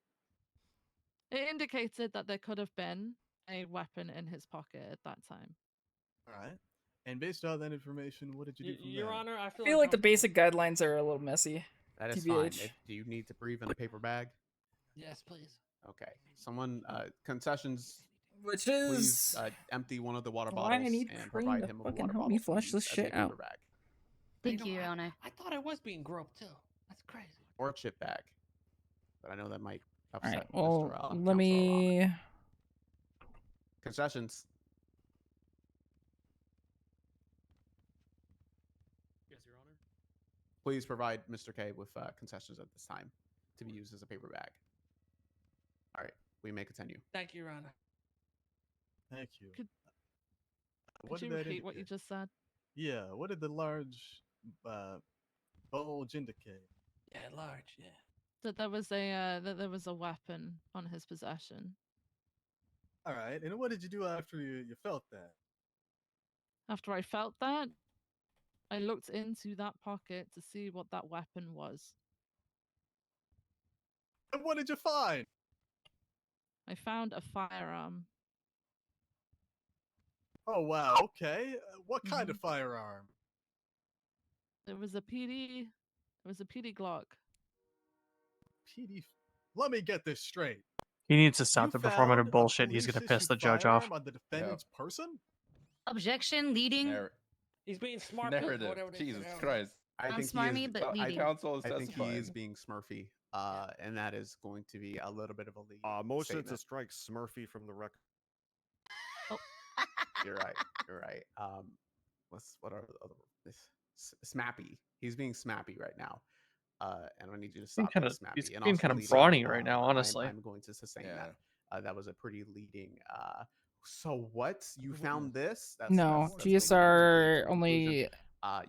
It indicated that there could have been a weapon in his pocket at that time. All right. And based on that information, what did you do from Your there? Honor, I I feel feel like the uncomfortable. basic guidelines are a little messy. That is TBH. fine. Do you need to breathe in a paper bag? Yes, please. Okay. Someone, concessions. Which Please is empty one of the water why I bottles need and Crane provide to him with a fucking water help bottle me to flush use this as a shit paper out. bag. Thank you, Your Honor. I thought I was being groped too. That's crazy. Or a chip bag. But I know that might All upset right. Well, Mr. let Counselor me. Rahman. Concessions. Yes, Your Honor. Please provide Mr. K with concessions at this time to be used as a paper bag. All right, we may continue. Thank you, Your Honor. Thank you. Could you repeat what you just said? Yeah, what did the large bulge indicate? Yeah, large. Yeah. That there was a weapon on his possession. All right, and what did you do after you felt that? After I felt that, I looked into that pocket to see what that weapon was. And what did you find? I found a firearm. Oh wow, okay. What kind of firearm? It was a PD. It was a PD Glock. PD. Let me get this straight. He needs to stop You the performative found a bullshit. He's gonna police piss the issued judge off. firearm on the defendant's person? Objection, leading. He's being smart. Narrative. Whatever they Jesus say. Christ. I Sounds think he smarmy, is, but leading. Counsel is I think he testifying. is being Smurfy, and that is going to be a little bit of a lead. Motion to statement. strike Smurfy from the record. You're right. You're right. What are the other? Smappy. He's being smappy right now. And I need you to stop Kinda- being snappy. he's and being also kind of leading, brawny right now, honestly. I'm going to sustain that. That was a pretty leading. So what? You found this? No, that's making GSR a conclusion. only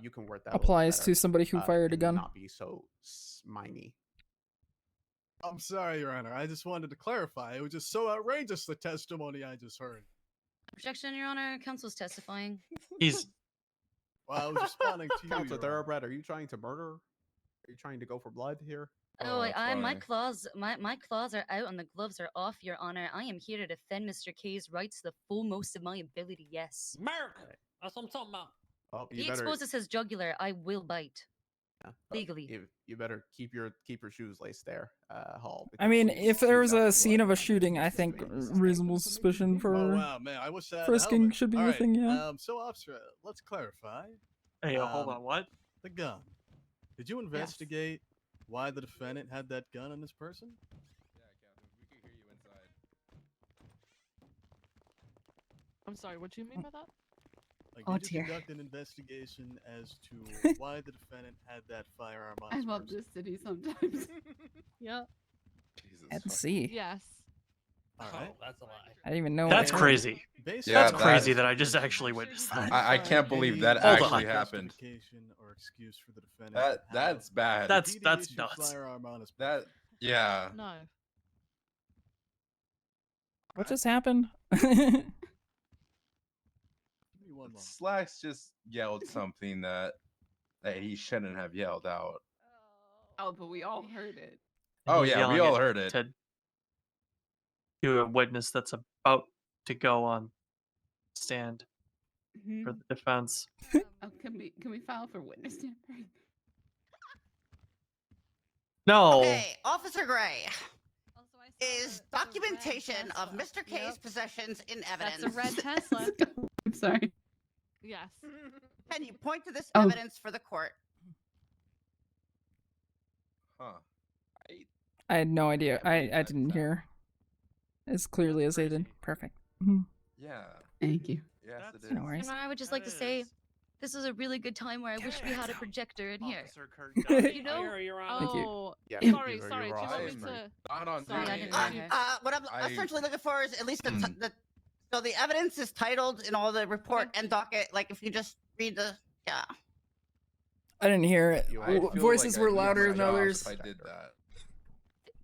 You can word that a little applies better, to somebody who fired a and gun. Not be so smimy. I'm sorry, Your Honor. I just wanted to clarify. It was just so outrageous, the testimony I just heard. Objection, Your Honor. Counsel's testifying. He's. Well, I was responding to you, Counselor Your Honor. Thoroughbred, are you trying to murder? Are you trying to go for blood here? Oh, my claws are out and the gloves are off, Your Honor. I am here to defend Mr. K's rights to the full most of my ability. Yes. America. That's what I'm talking about. Oh, He exposes his jugular. I will bite. Legally. You better keep your shoes laced there, Hall. I mean, if there was a scene of a shooting, I think reasonable suspicion for Oh wow, man! I wish I had a frisking helmet. should be All a right, thing. Yeah. So, officer, let's clarify. Hey, hold on. What? The gun. Did you investigate why the defendant had that gun on his person? I'm sorry, what do you mean by that? Like, did you conduct an investigation as to why the defendant had that firearm on I his love person? this city sometimes. Yeah. Let's see. Yes. All right. Oh, that's a lie. I didn't even know. That's what- crazy. Based Yeah, That's on crazy that- that I just actually witnessed that. I can't believe that Hold actually on. happened. Justification or excuse for the defendant That to that's have bad. a That's PD-issued nuts. firearm on his That yeah. No. What just happened? Give me one moment. Slacks just yelled something that that he shouldn't have yelled out. Oh, but we all heard it. Oh He's yeah, we yelling all it heard it. To a witness that's about to go on stand for the defense. Oh, can we file for witness tampering? No. Okay, Officer Gray. Is documentation of Mr. K's possessions in evidence? That's a red Tesla. I'm sorry. Yes. Can you point to this Oh. evidence for the court? Huh. I had no idea. I didn't hear as clearly as they did. Perfect. Yeah. Thank you. Yes, it is. No worries. And I would just like to say, this is a really good time where I wish we had a projector in here. You know? Thank you. Oh, Yeah, sorry, you're sorry. Do you want me right. to? Not on Sorry, I duty. didn't hear her. What I'm I- essentially looking for is at least so the evidence is titled in all the report and docket. Like if you just read the I didn't hear it. I feel Voices like were I'd lose louder my than job others. If I did that.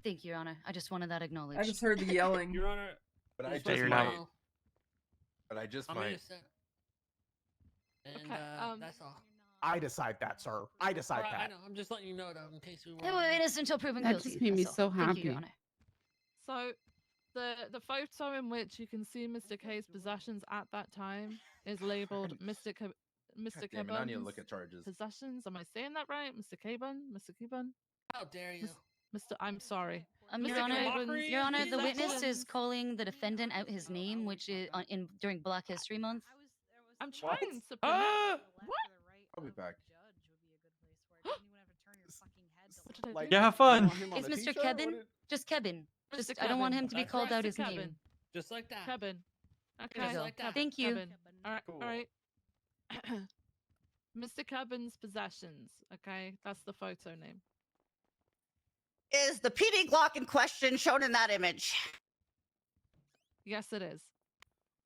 Thank you, Your Honor. I just wanted that acknowledged. I just heard the yelling. Your Honor. But I just just you're might. not. But I just I'm might. innocent. And Okay, that's all. I decide that, sir. I decide Alright, I that. know. I'm just letting you know that in case we They were innocent until proven That guilty. just made me that's so all. Thank you, Your happy. Honor. So the photo in which you can see Mr. K's possessions at that time is labeled Mr. God damn it, I need to look Kebun's at charges. possessions. Am I saying that right? Mr. Kebun? Mr. Kebun? How dare you? Mr. I'm sorry. Your Mr. Honor, Kebun's Your Honor, the witness possessions- is calling the defendant out his name, which is during Black History Month. I'm trying to Ah! pronounce. What? I'll be back. What did I Like, do? Yeah, have fun. you want him on It's a Mr. t-shirt? Kevin. What Just Kevin. Mr. Just I don't want Kevin. him to be That's called right, out his Kevin. name. Just like that. Kevin. There Okay. you go. like that. Thank you. Kevin. All right. Cool. All right. Mr. Kevin's possessions. Okay, that's the photo name. is the PD Glock in question shown in that image? Yes, it is.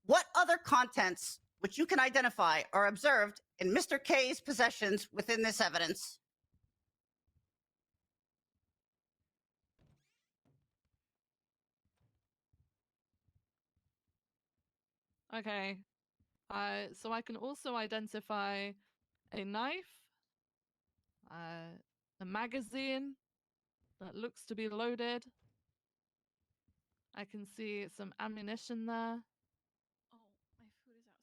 What other contents, which you can identify, are observed in Mr. K's possessions within this evidence? Okay. So I can also identify a knife, a magazine that looks to be loaded. I can see some ammunition there. Oh, my food is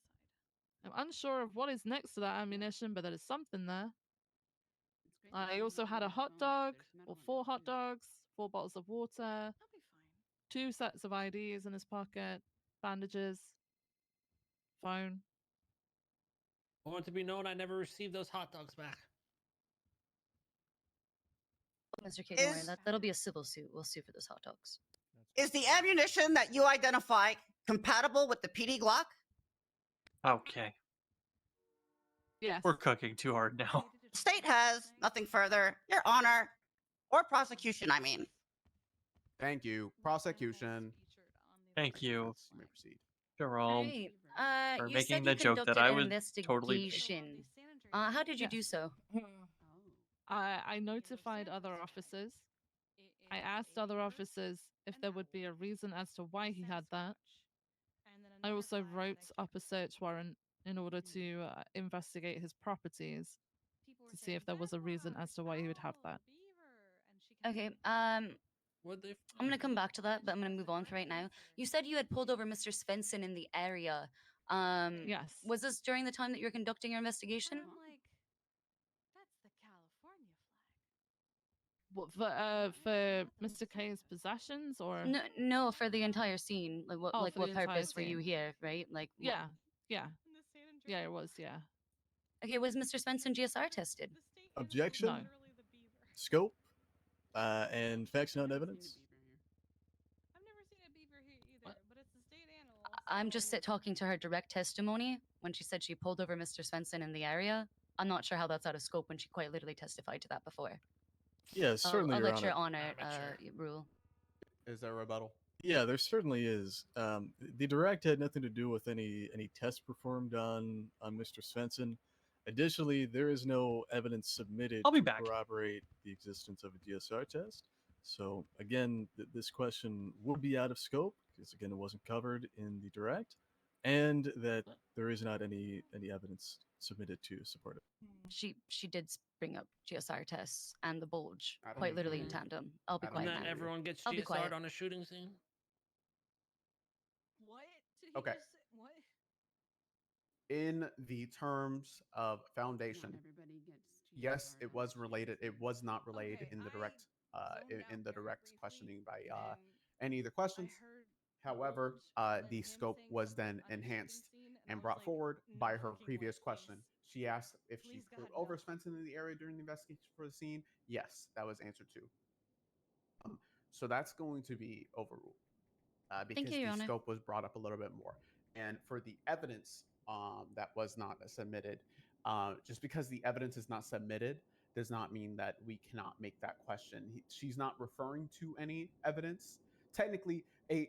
outside. I'm unsure of what is next to that ammunition, but there is something there. I also had a hot dog, or 4 hot dogs, 4 bottles of water, I'll be fine. 2 sets of IDs in his pocket, bandages, phone. I want it to be known I never received those hot dogs back. Mr. K, don't worry. That'll be a civil suit. We'll sue for those hot dogs. Is the ammunition that you identify compatible with the PD Glock? Okay. Yes. We're cooking too hard now. State has nothing further. Your Honor, or prosecution, I mean. Thank you. Prosecution. Thank you, You may proceed. Jerome. Alright, for you making said the you joke that conducted I an would investigation. totally How did you Yes. do so? I notified other officers. I asked other officers if there would be a reason as to why he had that. I also wrote up a search warrant in order to investigate his properties to see if there was a reason as to why he would have that. Okay, I'm gonna come back to that, but I'm gonna move on for right now. You said you had pulled over Mr. Svensson in the area. Yes. Was this during the time that you were conducting your investigation? What, for Mr. K's possessions or No, for the entire scene. Like what, Oh, like for what the entire purpose were you scene. here, right? Like Yeah, yeah, yeah. It was, yeah. Okay, was Mr. Svensson GSR tested? Objection. No. Scope. And facts not evidence. I'm just talking to her direct testimony when she said she pulled over Mr. Svensson in the area. I'm not sure how that's out of scope when she quite literally testified to that before. Yes, certainly, I'll Your let Honor. your honor rule. Is there a rebuttal? Yeah, there certainly is. The direct had nothing to do with any tests performed on Mr. Svensson. Additionally, there is no evidence submitted I'll be to back. corroborate the existence of a DSR test. So again, this question will be out of scope because again, it wasn't covered in the direct. and that there is not any evidence submitted to support it. She did bring up GSR tests and the bulge I don't quite literally in agree. tandem. I'll be I don't quiet Not now. agree. everyone gets I'll be GSR'd quiet. on a shooting scene. What? Did he Okay. just say? What? In the terms of foundation, yes, it was related. It was not relayed in the direct in the direct questioning by any of the questions. However, the scope was then enhanced and brought forward by her previous question. She asked if she put over Svensson in the area during the investigation for the scene. Yes, that was answered to. So that's going to be overruled because you, Your the Honor. scope was brought up a little bit more. And for the evidence that was not submitted, just because the evidence is not submitted does not mean that we cannot make that question. She's not referring to any evidence. Technically, a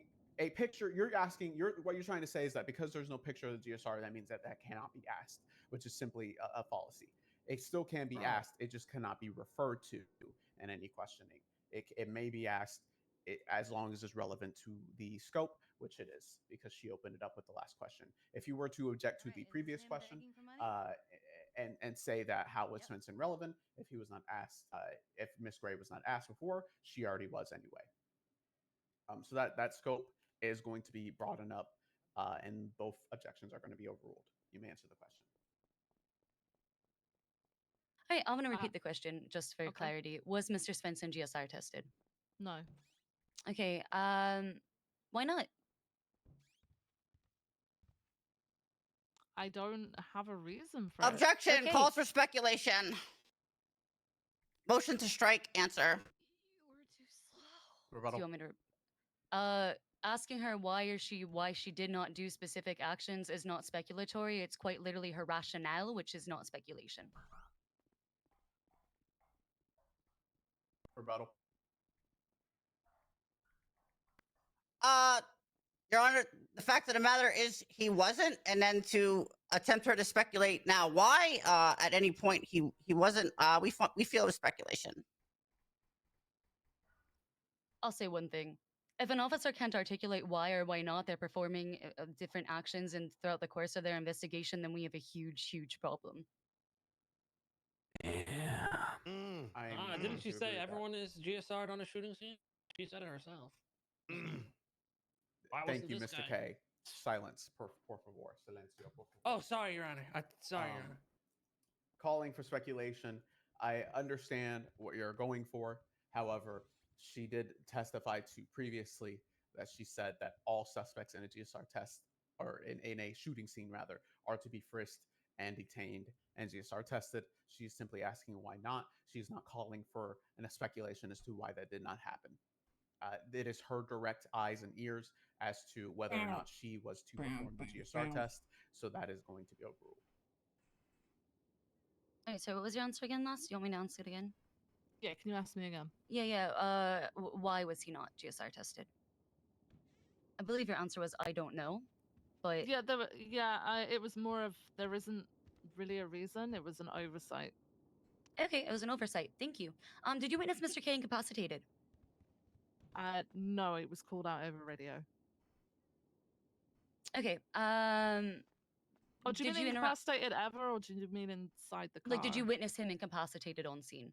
picture you're asking, what you're trying to say is that because there's no picture of the GSR, that means that cannot be asked, which is simply a fallacy. It still can be asked. It just cannot be referred to in any questioning. It may be asked as long as it's relevant to the scope, which it is, because she opened it up with the last question. If you were to object to the previous question and say that how was Svensson relevant, if he was not asked, if Miss Gray was not asked before, she already was anyway. So that scope is going to be broadened up, and both objections are going to be overruled. You may answer the question. All right, I'm going to repeat the question just for clarity. Was Mr. Svensson GSR tested? No. Okay, why not? I don't have a reason for it. Objection Okay. calls for speculation. Motion to strike. Answer. Do you want me to? Asking her why she did not do specific actions is not speculatory. It's quite literally her rationale, which is not speculation. Rebuttal. Your Honor, the fact of the matter is he wasn't, and then to attempt her to speculate now why at any point he wasn't, we feel it was speculation. I'll say one thing. If an officer can't articulate why or why not they're performing different actions and throughout the course of their investigation, then we have a huge, huge problem. Didn't she say everyone is GSR'd on a shooting scene? She said it herself. Why Thank wasn't you, this Mr. guy? K. Silence, por favor. Silencio, por favor. Oh, sorry, Your Honor. Sorry, Your Honor. Calling for speculation. I understand what you're going for. However, she did testify to previously that she said that all suspects in a GSR test, or in a shooting scene rather, are to be frisked and detained and GSR tested. She's simply asking why not. She's not calling for a speculation as to why that did not happen. It is her direct eyes and ears as to whether or not she was to perform the GSR test. So that is going to be overruled. All right, so what was your answer again, last? You want me to answer it again? Yeah, can you ask me again? Yeah. Why was he not GSR tested? I believe your answer was I don't know, but Yeah, it was more of there isn't really a reason. It was an oversight. okay, it was an oversight. Thank you. Did you witness Mr. K incapacitated? No, it was called out over radio. Okay. Oh, do you mean incapacitated ever, or do you mean inside the car? Like, did you witness him incapacitated on scene?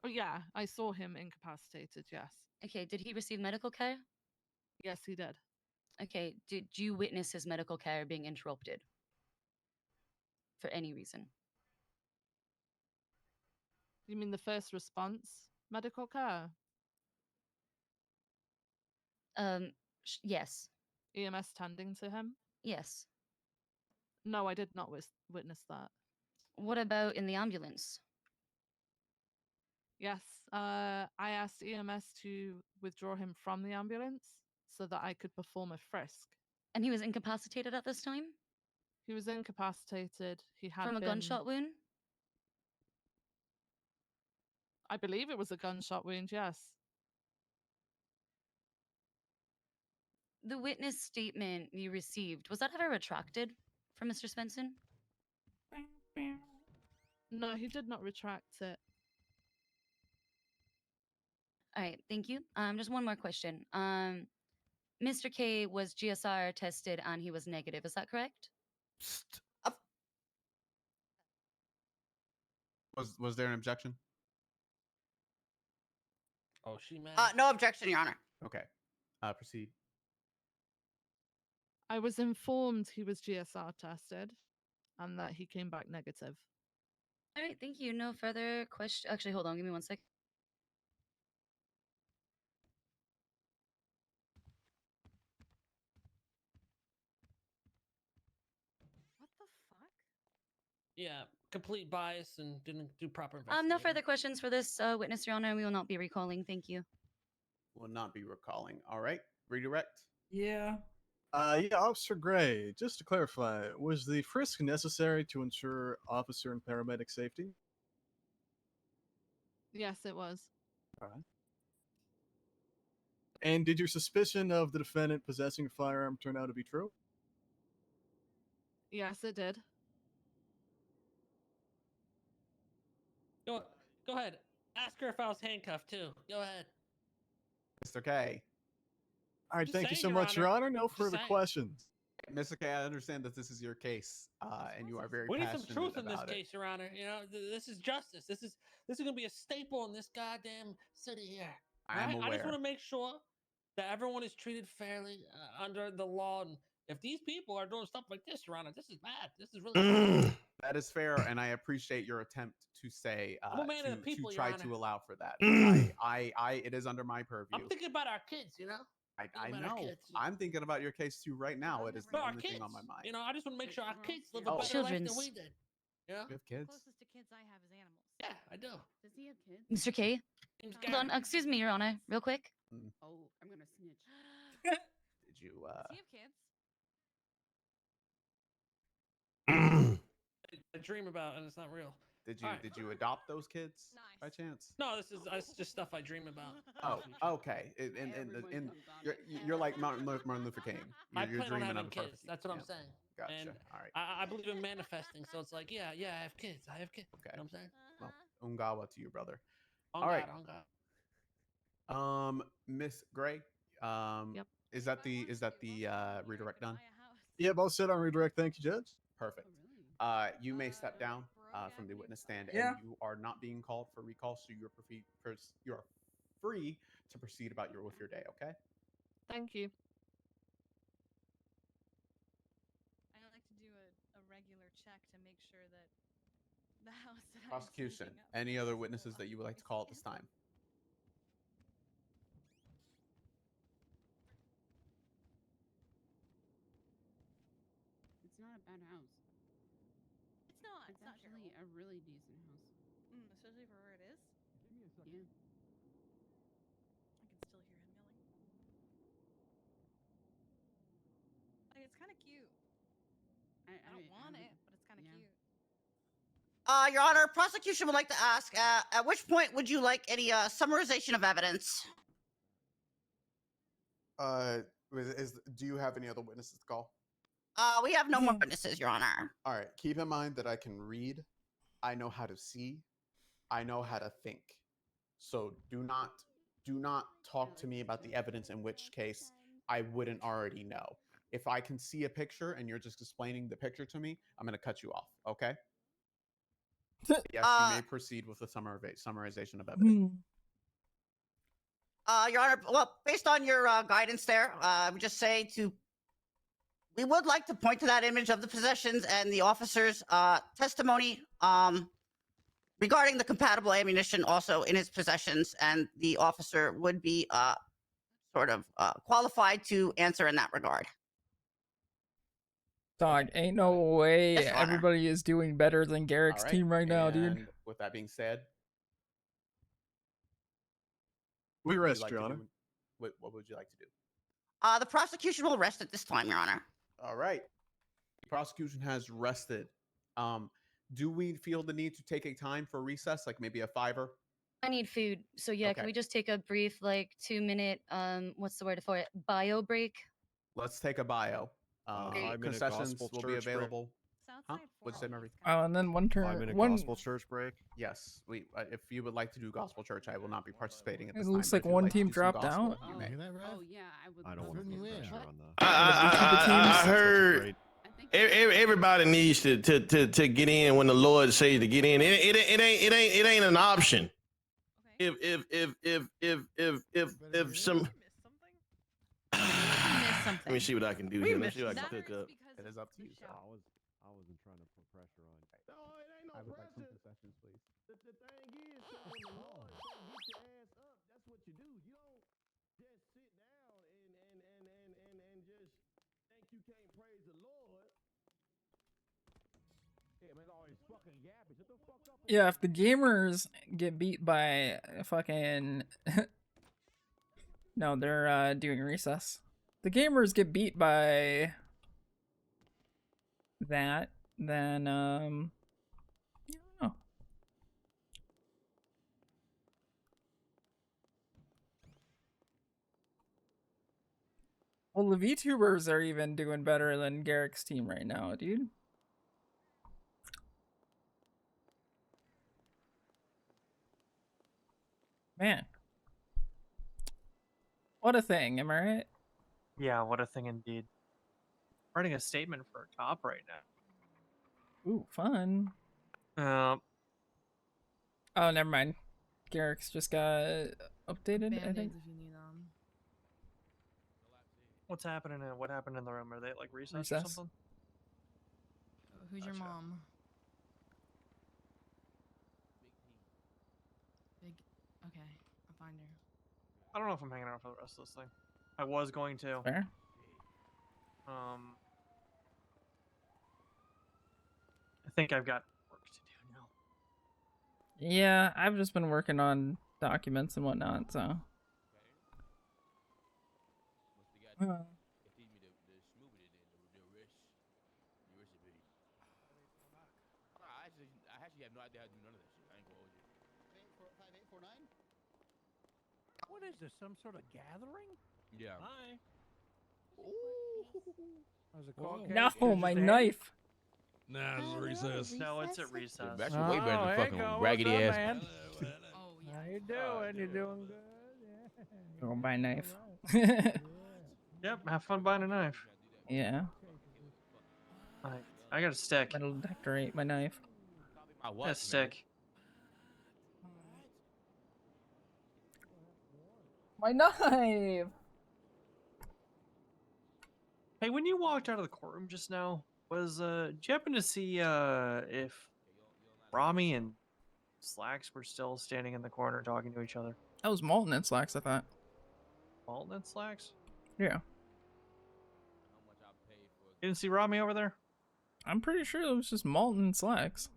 Oh yeah, I saw him incapacitated. Yes. Okay. Did he receive medical care? Yes, he did. Okay. Did you witness his medical care being interrupted for any reason? You mean the first response medical care? Yes. EMS tending to him? Yes. No, I did not witness that. What about in the ambulance? Yes, I asked EMS to withdraw him from the ambulance so that I could perform a frisk. And he was incapacitated at this time? He was incapacitated. He had from a gunshot wound? I believe it was a gunshot wound, yes. The witness statement you received, was that ever retracted from Mr. Svensson? No, he did not retract it. All right, thank you. Just one more question. Mr. K was GSR tested and he was negative. Is that correct? Was there an objection? Oh, she mad. No objection, Your Honor. Okay. Proceed. I was informed he was GSR tested and that he came back negative. All right, thank you. No further question. Actually, hold on. Give me 1 second. What the fuck? Yeah, complete bias and didn't do proper No investigation. further questions for this witness, Your Honor, and we will not be recalling. Thank you. Will not be recalling. All right. Redirect. Yeah. Yeah, Officer Gray, just to clarify, was the frisk necessary to ensure officer and paramedic safety? Yes, it was. All right. And did your suspicion of the defendant possessing a firearm turn out to be true? Yes, it did. Go ahead. Ask her if I was handcuffed too. Go ahead. Mr. K. All right, Just thank you saying, so Your much, Your Honor. No Just further saying. questions. Mr. K, I understand that this is your case, and you are very We need passionate some truth in this about it. case, Your Honor. You know, this is justice. This is gonna be a staple in this goddamn city here. I am right? I just aware. want to make sure that everyone is treated fairly under the law. And if these people are doing stuff like this, Your Honor, this is bad. This is really bad. That is fair, and I appreciate your attempt to say I'm a man of the people, to Your try Honor. to allow for that. It is under my purview. I'm thinking about our kids, you know. I about our know. kids. I'm thinking about your case too right now. It is the For our only kids, thing on my mind. you know, I just want to make sure our kids live a Oh. better life than Children's. we did. You know? You have kids? Closest to kids I have is animals. Yeah, I do. Does he have kids? Mr. K, James hold on. Garrett. Excuse me, Your Honor, real quick. Oh, I'm gonna snitch. Did you Does he have kids? I dream about, and it's not real. did you All right. did you adopt those kids by chance? No, this is just stuff I dream about. Oh, okay. You're like Martin Luther King. I You're plan on dreaming having of a kids. perfect- That's what I'm yeah. saying. Gotcha. And All right. I believe in manifesting, so it's like, yeah, I have kids. I have kids. Okay. You know what I'm saying? Well, ungawa to you, brother. On All God, right. on God. Miss Gray. Yep. Is that the redirect done? Yeah, both set on redirect. Thank you, Judge. Perfect. You may step down from the witness stand, Yeah. and you are not being called for recall, so you are free to proceed about with your day. Okay. Thank you. I like to do a regular check to make sure that the house that I'm Prosecution. sleeping up Any is other still witnesses that you would like to call at this time? It's not a bad house. It's not. It's not actually terrible. a really decent house. Especially for where it is. Yeah. I can still hear him yelling. Like it's kind of cute. I don't want it, but it's kind of cute. Your Honor, prosecution would like to ask, at which point would you like any summarization of evidence? Do you have any other witnesses to call? We have no more witnesses, Your Honor. All right. Keep in mind that I can read. I know how to see. I know how to think. So do not talk to me about the evidence, in which case I wouldn't already know. If I can see a picture and you're just explaining the picture to me, I'm going to cut you off. Okay? Yes, you may proceed with the summarization of evidence. Your Honor, well, based on your guidance there, I would just say we would like to point to that image of the possessions and the officer's testimony regarding the compatible ammunition also in his possessions, and the officer would be sort of qualified to answer in that regard. Dog, ain't no way Yes, Your Honor. everybody is doing better than Garrick's All team right now, dude. and with that being said, We what would you rest, like Your to Honor. do? What would you like to do? The prosecution will rest at this time, Your Honor. All right. The prosecution has rested. Do we feel the need to take a time for recess, like maybe a 5-er? I need food, so yeah. Okay. Can we just take a brief, like, 2-minute, what's the word for it? Bio break. Let's take a bio. 5-minute Concessions gospel will be church break. available. Let's Huh? say What'd you say, Murphy? And then one turn. 5-minute One. gospel church break. Yes, we. If you would like to do gospel church, I will not be participating at It this looks time. like but if you'd one like to team do some dropped gospel, out. You may. Oh yeah, I would. I don't want to put pressure on that. I heard Everybody needs to get in when the Lord says to get in. It ain't an option. If some. Let me see what I can do here. Let's see what I can cook up. It is up to you, sir. I wasn't trying to put pressure on. No, it ain't no I would like some pressure. concessions, please. The thing is, when the Lord says get your ass up, that's what you do. You don't just sit down and just think you can't praise the Lord. Yeah, man, always fucking yapping. Shut the fuck up. Yeah, if the gamers get beat by fucking no, they're doing recess. The gamers get beat by that, then I don't know. Well, the VTubers are even doing better than Garrick's team right now, dude. Man. What a thing, am I right? Yeah, what a thing indeed. Writing a statement for a cop right now. Ooh, fun. Oh, never mind. Garrick's just got updated, I think. If you need them. What's happening? What happened in the room? Are they like recess, or Recess. something? Who's your mom? Big. Okay, I'll find her. I don't know if I'm hanging out for the rest of this thing. I was going to. Fair. I think I've got work to do now. Yeah, I've just been working on documents and whatnot, so. I actually have no idea how to do none of that shit. I ain't gonna hold you. 5849? What is this? Some sort of gathering? Yeah. Hi. There's a Whoa. caucus. No, my knife. Nah, this is recess. No, it's at recess. That's way better than hey, fucking Cole, raggedy what's up, ass. man? Oh yeah. How you doing? You doing good? Yeah. Go buy a knife. Yep, have fun buying a knife. Yeah. I got a stick. Metal detector ate my knife. My A what, man? stick. My knife! Hey, when you walked out of the courtroom just now, did you happen to see if Rami and Slacks were still standing in the corner talking to each other? That was Molten and Slacks, I thought. Molten and Slacks? Yeah. You didn't see Rami over there? I'm pretty sure it was just Molten and Slacks.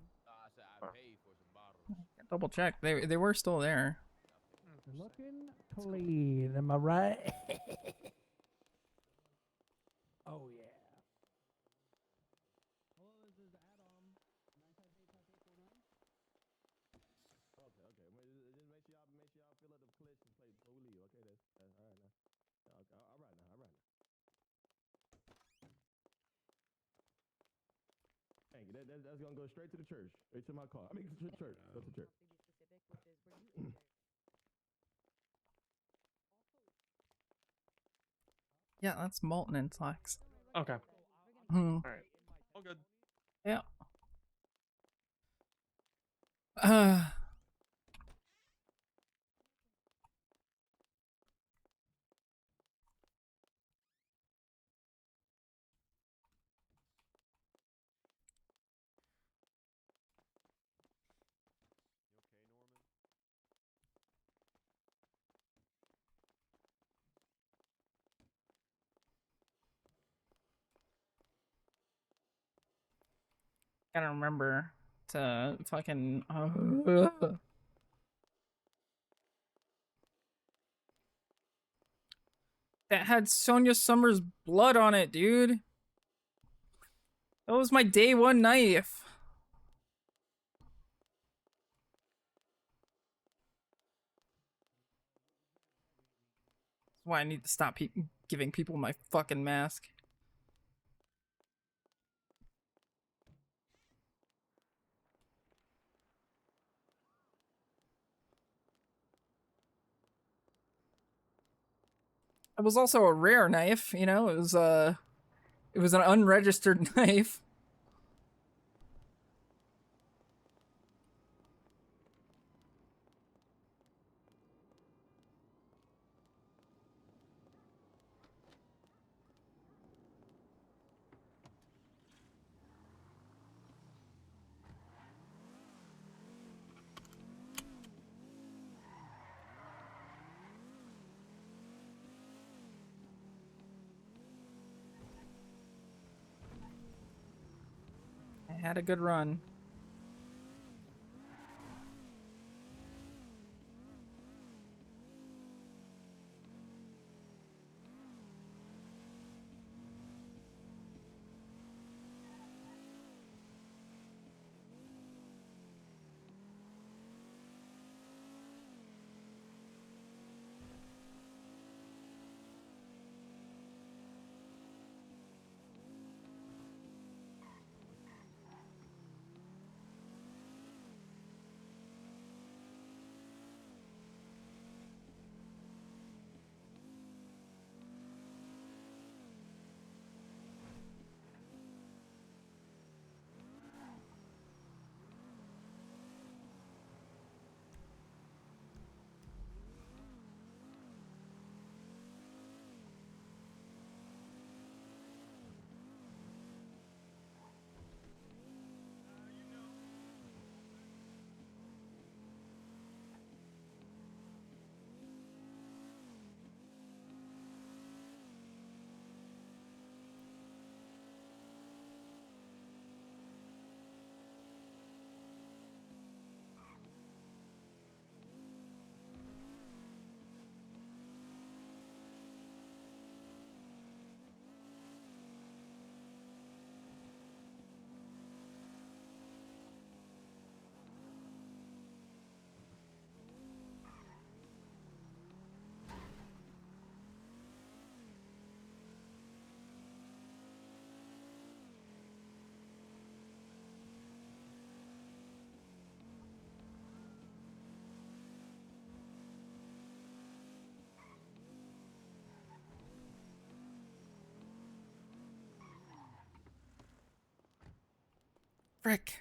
Double check. They were still there. Looking clean, am I right? Oh yeah. Okay. Just make sure y'all fill up the clips and play before we leave. Okay, that's all right now. Okay, all right now. Thank you. That's gonna go straight to the church, straight to my car. I mean, to church. Go to church. Yeah, that's Molten and Slacks. Okay. Hmm. Alright. All good. Yeah. Gotta remember to fucking. That had Sonia Summers' blood on it, dude. That was my day one knife. That's why I need to stop giving people my fucking mask. It was also a rare knife, you know. It was an unregistered knife. I had a good run. Frick.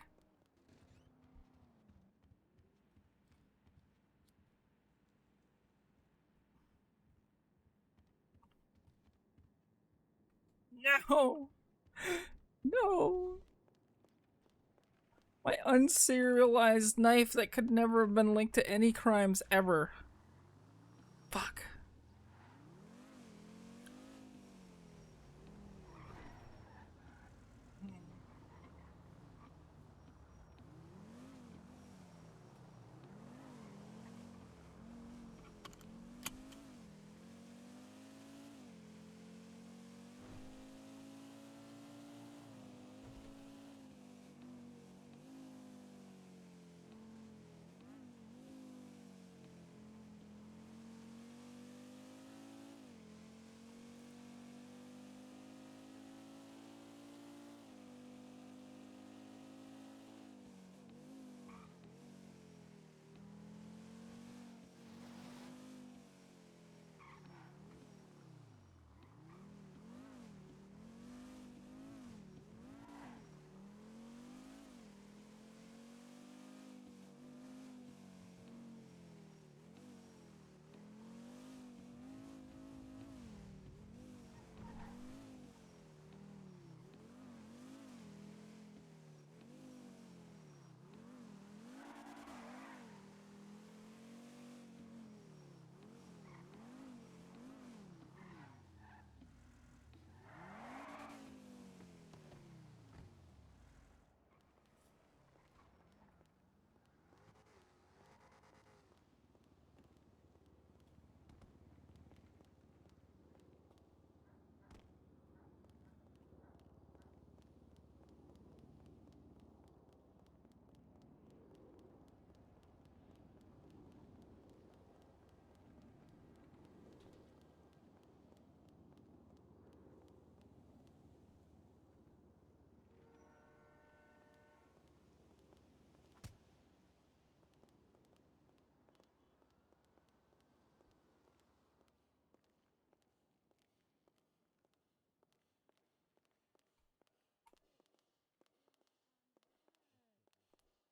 No. No. My unserialized knife that could never have been linked to any crimes ever. Fuck.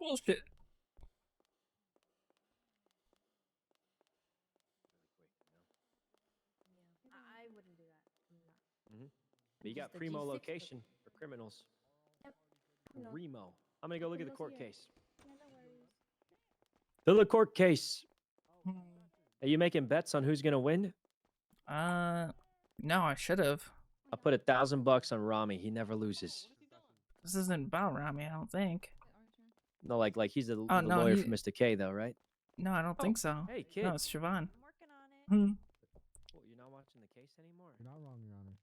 Bullshit. I wouldn't do that. You Just got the primo G6 location for criminals. Yep. No. Remo. I'm gonna go look at the Criminals court here. case. Yeah, no worries. To the court case. Are you making bets on who's gonna win? No, I should have. I put $1,000 on Rami. He never loses. This isn't about Rami, I don't think. No, like he's the Oh, no, lawyer he- for Mr. K, though, right? No, I don't think so. Hey, kid. No, it's Siobhan. Well, you're not watching the case anymore. You're not wrong, Your Honor.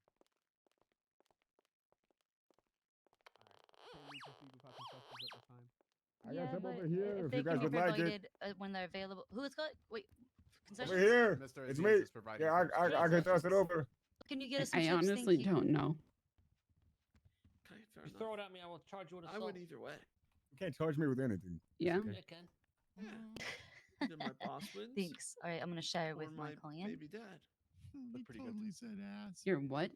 I got some but over here if if they you guys can be would like it. provided when they're available. Who has got? Wait, concessions? Over here. Mr. It's Aziz me. is providing Yeah, I can toss it over. Can you get us some I chips? Thank honestly you. don't know. Okay, fair enough. Throw it at me. I will charge you with assault. I would either way. You can't charge me with anything. Yeah. Okay. I can. Either my boss wins. Thanks. All right, I'm gonna share or with my client. Maybe dad. He totally said ass. You're what?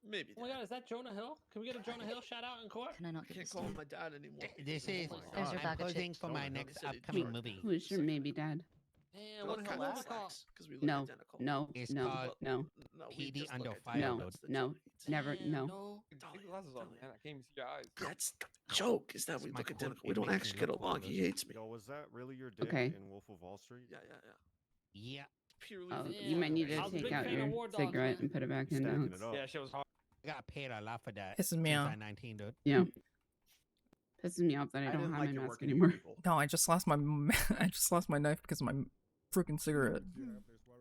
Maybe. Oh my God, is that Jonah Hill? Can we get a Jonah Hill shout out in court? Can I not I get can't this call done? him my dad anymore. This is There's your I'm bag of posing chips. for my Jonah Hill next said he upcoming did. movie. Who's your maybe dad? And What what the the hell hell is it called? Because we look No, identical. no, It's no, called no, No, we PD just under look fire identical. no, mode. That's the no, joke. never, no. No. Take your glasses off, man. I can't even see your eyes. That's the joke. Is that we My look court, identical. We it don't makes me actually get look along. He flawless. hates me. Yo, was that really your dick Okay. in Wolf of Wall Street? Yeah. Yeah. Purely. Oh, for you might need I to was a take big out fan of your War Dogs, cigarette man. and put it back in Stacking now. it up. Yeah, shit was hard. I got paid a lot for that. Pisses me since off. I 19, dude. Yeah. Pisses me off that I don't didn't have like my your mask work in anymore. people. No, I just lost my I just lost my knife because of my freaking cigarette.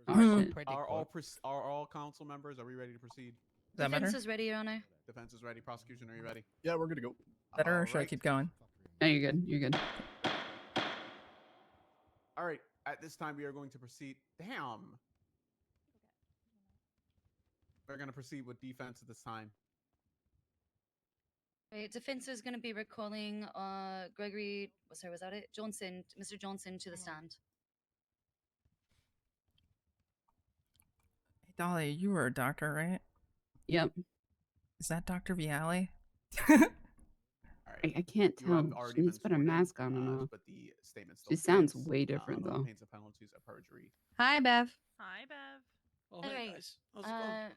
Oh, shit. Pretty Are cool. all council members? Are we ready to proceed? Does that Defense matter? is ready, Your Honor. Defense is ready. Prosecution, are you ready? Yeah, we're good to go. Better or should I Alright. keep going? No, you're good. You're good. All right. At this time, we are going to proceed. Damn. We're going to proceed with defense at this time. Right, defense is going to be recalling Gregory. Sorry, was that it? Johnson, Mr. Johnson, to the stand. Hey, Dolly, you were a doctor, right? Yep. Is that Dr. Viale? All right. I can't You tell. have She already needs to been put a sworn in, mask on and off. but the statement still She sounds stands, way different, under though. pains and penalties of perjury. Hi, Bev. Hi, Bev. Oh, All hey right. guys. How's it going?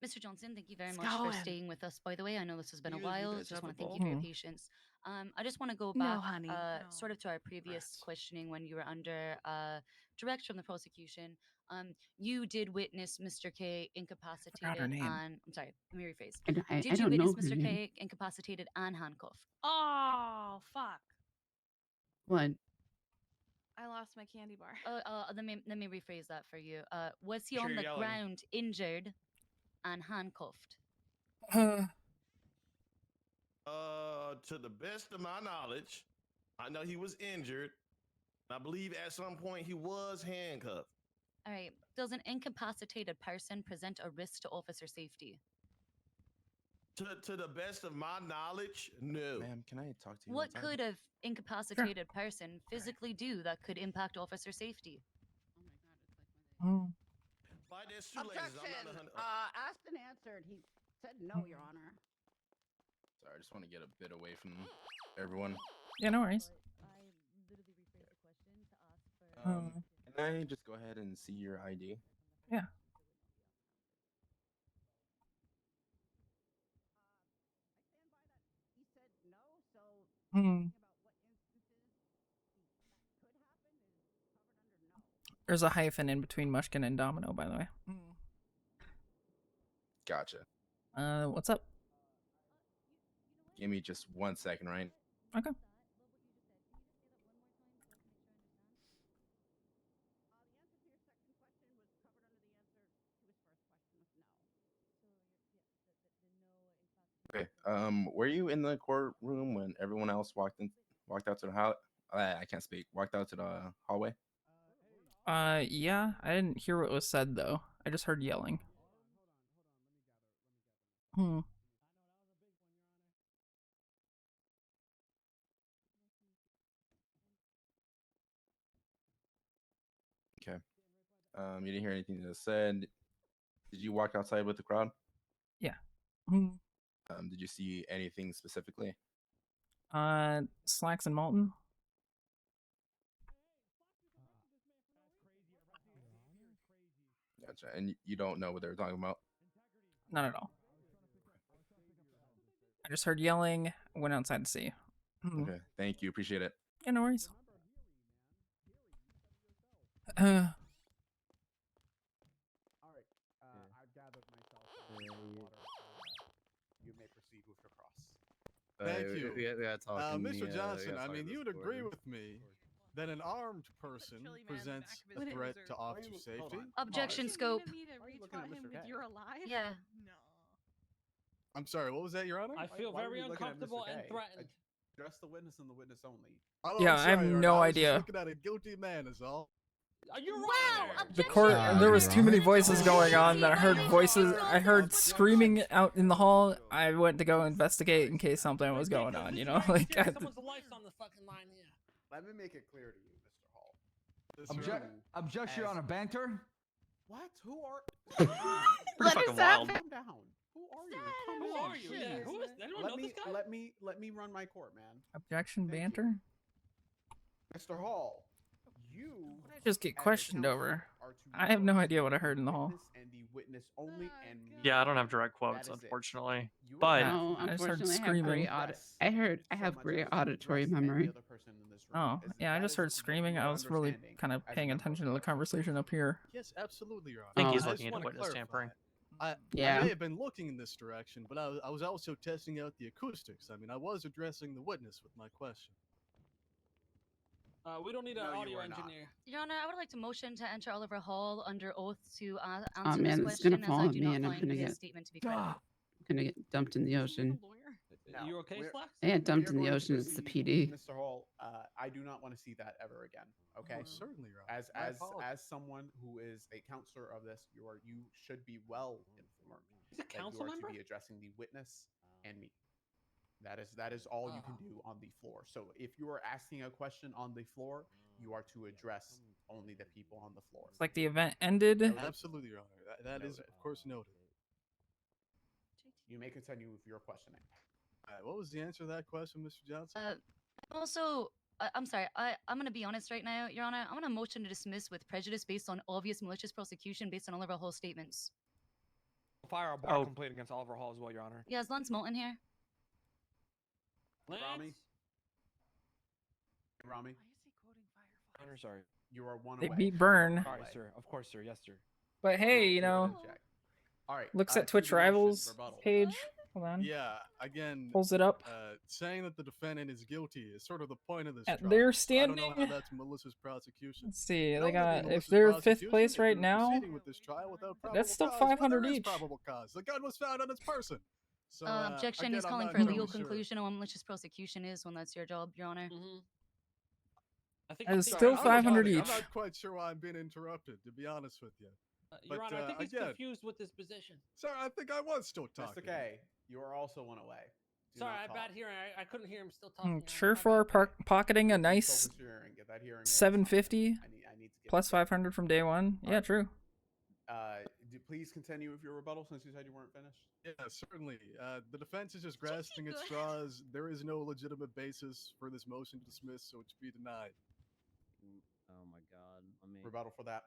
Mr. Johnson, thank you very It's much for going. staying with us. By the way, I know this has been a You while. guys Just have want a to thank you for your ball? patience. I just want to go No, back, honey, no. sort of to our previous questioning when you were under direct from the prosecution. You did witness Mr. K incapacitated name. and I'm sorry, let me rephrase. I Did you don't know witness her Mr. name. K incapacitated and handcuffed? Oh, fuck. What? I lost my candy bar. Let me rephrase that for you. Was he Sure on you're the yelling. ground injured and handcuffed? To the best of my knowledge, I know he was injured. I believe at some point he was handcuffed. All right. Does an incapacitated person present a risk to officer safety? To the best of my knowledge, no. Ma'am, can I talk to you? What outside? could an incapacitated person physically do that could impact officer safety? By this shoelaces, I'm not Objection. 100 Asked and answered. He said no, Your Honor. Sorry, I just want to get a bit away from everyone. Yeah, no worries. Can I just go ahead and see your ID? Yeah. He said no, so There's a hyphen in between Mushkin and Domino, by the way. Gotcha. What's up? Give me just 1 second, right? Okay. Okay. Were you in the courtroom when everyone else walked out to the house? I can't speak. Walked out to the hallway. Yeah. I didn't hear what was said though. I just heard yelling. Okay. You didn't hear anything that was said. Did you walk outside with the crowd? Yeah. Did you see anything specifically? Slacks and Molten. Gotcha. And you don't know what they were talking about? Not at all. I just heard yelling. Went outside to see. Okay. Thank you. Appreciate it. Yeah, no worries. All right. I've gathered myself some water. You may proceed with your cross. Thank you. Mr. we Johnson, gotta I talk mean, in you would Discord. agree with me that an armed person presents a threat to officer safety? Objection scope. Me to retweet him with "You're alive." Yeah. No. I'm sorry, what was that, Your Honor? I feel Why were very you looking at uncomfortable Mr. and K? threatened. Address the witness and the witness only. Oh, Yeah, I'm I have sorry, Your no Honor. I was just idea. looking at a guilty man is all. You're Wow. The court. There was too many voices going on that I heard voices. I heard screaming out in the hall. I went to go investigate in case something was going on. You know, like. Someone's life's on the fucking line here. Let me make it clear to you, Mr. Hall. Objection, Your Honor. Banter? What? Who are? Pretty fucking wild. Calm down. Who are you? Come Who on. are you? Yeah, who is? Anyone know this guy? Let me run my court, man. Objection, banter. Mr. Hall, you Just get as a questioned counsel over. are to I have no judge idea what I heard in the hall. witness and the witness only and Yeah, I don't have direct quotes, is it. unfortunately. You But No, I just heard unfortunately, I have screaming. great I have much great as auditory address any memory. other person in this room, Oh, is yeah, I that just is heard what screaming. your I was really understanding kind of as a paying member of attention to the conversation up here. Yes, absolutely, Your Honor. I think he's just looking into wanna witness clarify. tampering. I Yeah. may have been looking in this direction, but I was also testing out the acoustics. I mean, I was addressing the witness with my question. We don't need an No, you audio are not. engineer. Your Honor, I would like to motion to enter Oliver Hall under oath to answer Oh this man, it's question, gonna as fall I on do me, not and I'm find gonna his get statement to be credible. dumped in the ocean. No, You okay, we're- Slacks? I got dumped we are in the going to ocean. It's the proceed, PD. Mr. Hall, I do not want to see that ever again. Okay. Oh, certainly, Your Honor. My apologies. As someone who is a counselor of this, you should be well informed He's a that council you are member? to be addressing the witness and me. That is all you can do on the floor. So if you are asking a question on the floor, you are to address only the people on the floor. It's like the event ended. Absolutely, Your Honor. That is, of course, noted. You may continue with your questioning. All right, what was the answer to that question, Mr. Johnson? Also, I'm sorry. I'm going to be honest right now, Your Honor. I'm going to motion to dismiss with prejudice based on obvious malicious prosecution based on Oliver Hall's statements. File a bar complaint against Oliver Hall as well, Your Honor. Yeah, is Lance Moulton here? Rami? Rami? Honor, sorry. You are one They away. beat Burn. Sorry, sir. Of course, sir. Yes, sir. But hey, you know, All right. looks at to Twitch the motion, Rivals rebuttal. page. Hold on. Yeah, again, Pulls it up. Saying that the defendant is guilty is sort of the point of this At trial. their I don't know standing- how that's malicious prosecution. Let's see. It They only got, be if malicious they're fifth prosecution place if right you're now, proceeding with this trial without probable that's still cause. Well, 500 there is each. probable cause. The gun was found on its person. So, Objection. again, He's I'm calling not for a totally legal sure. conclusion on what malicious prosecution is when that's your job, Your Honor. I think It's I think- still I'm not 500 quite- each. I'm not quite sure why I'm being interrupted, to be honest with you. Your Honor, I think he's again, confused with his position. Sir, I think I was still talking. Mr. K, you are also one away. Do Sorry, not I talk. bad hearing. I couldn't hear him still talking. Sure for pocketing a nice Focus your hearing. Get that hearing. 750 I need to get plus 500 from day one. Yeah, true. Please continue with your rebuttal since you said you weren't finished. Yeah, certainly. The defense is just grasping at straws. There is no legitimate basis for this motion to dismiss, so it should be denied. Oh my god. I mean, Rebuttal for that.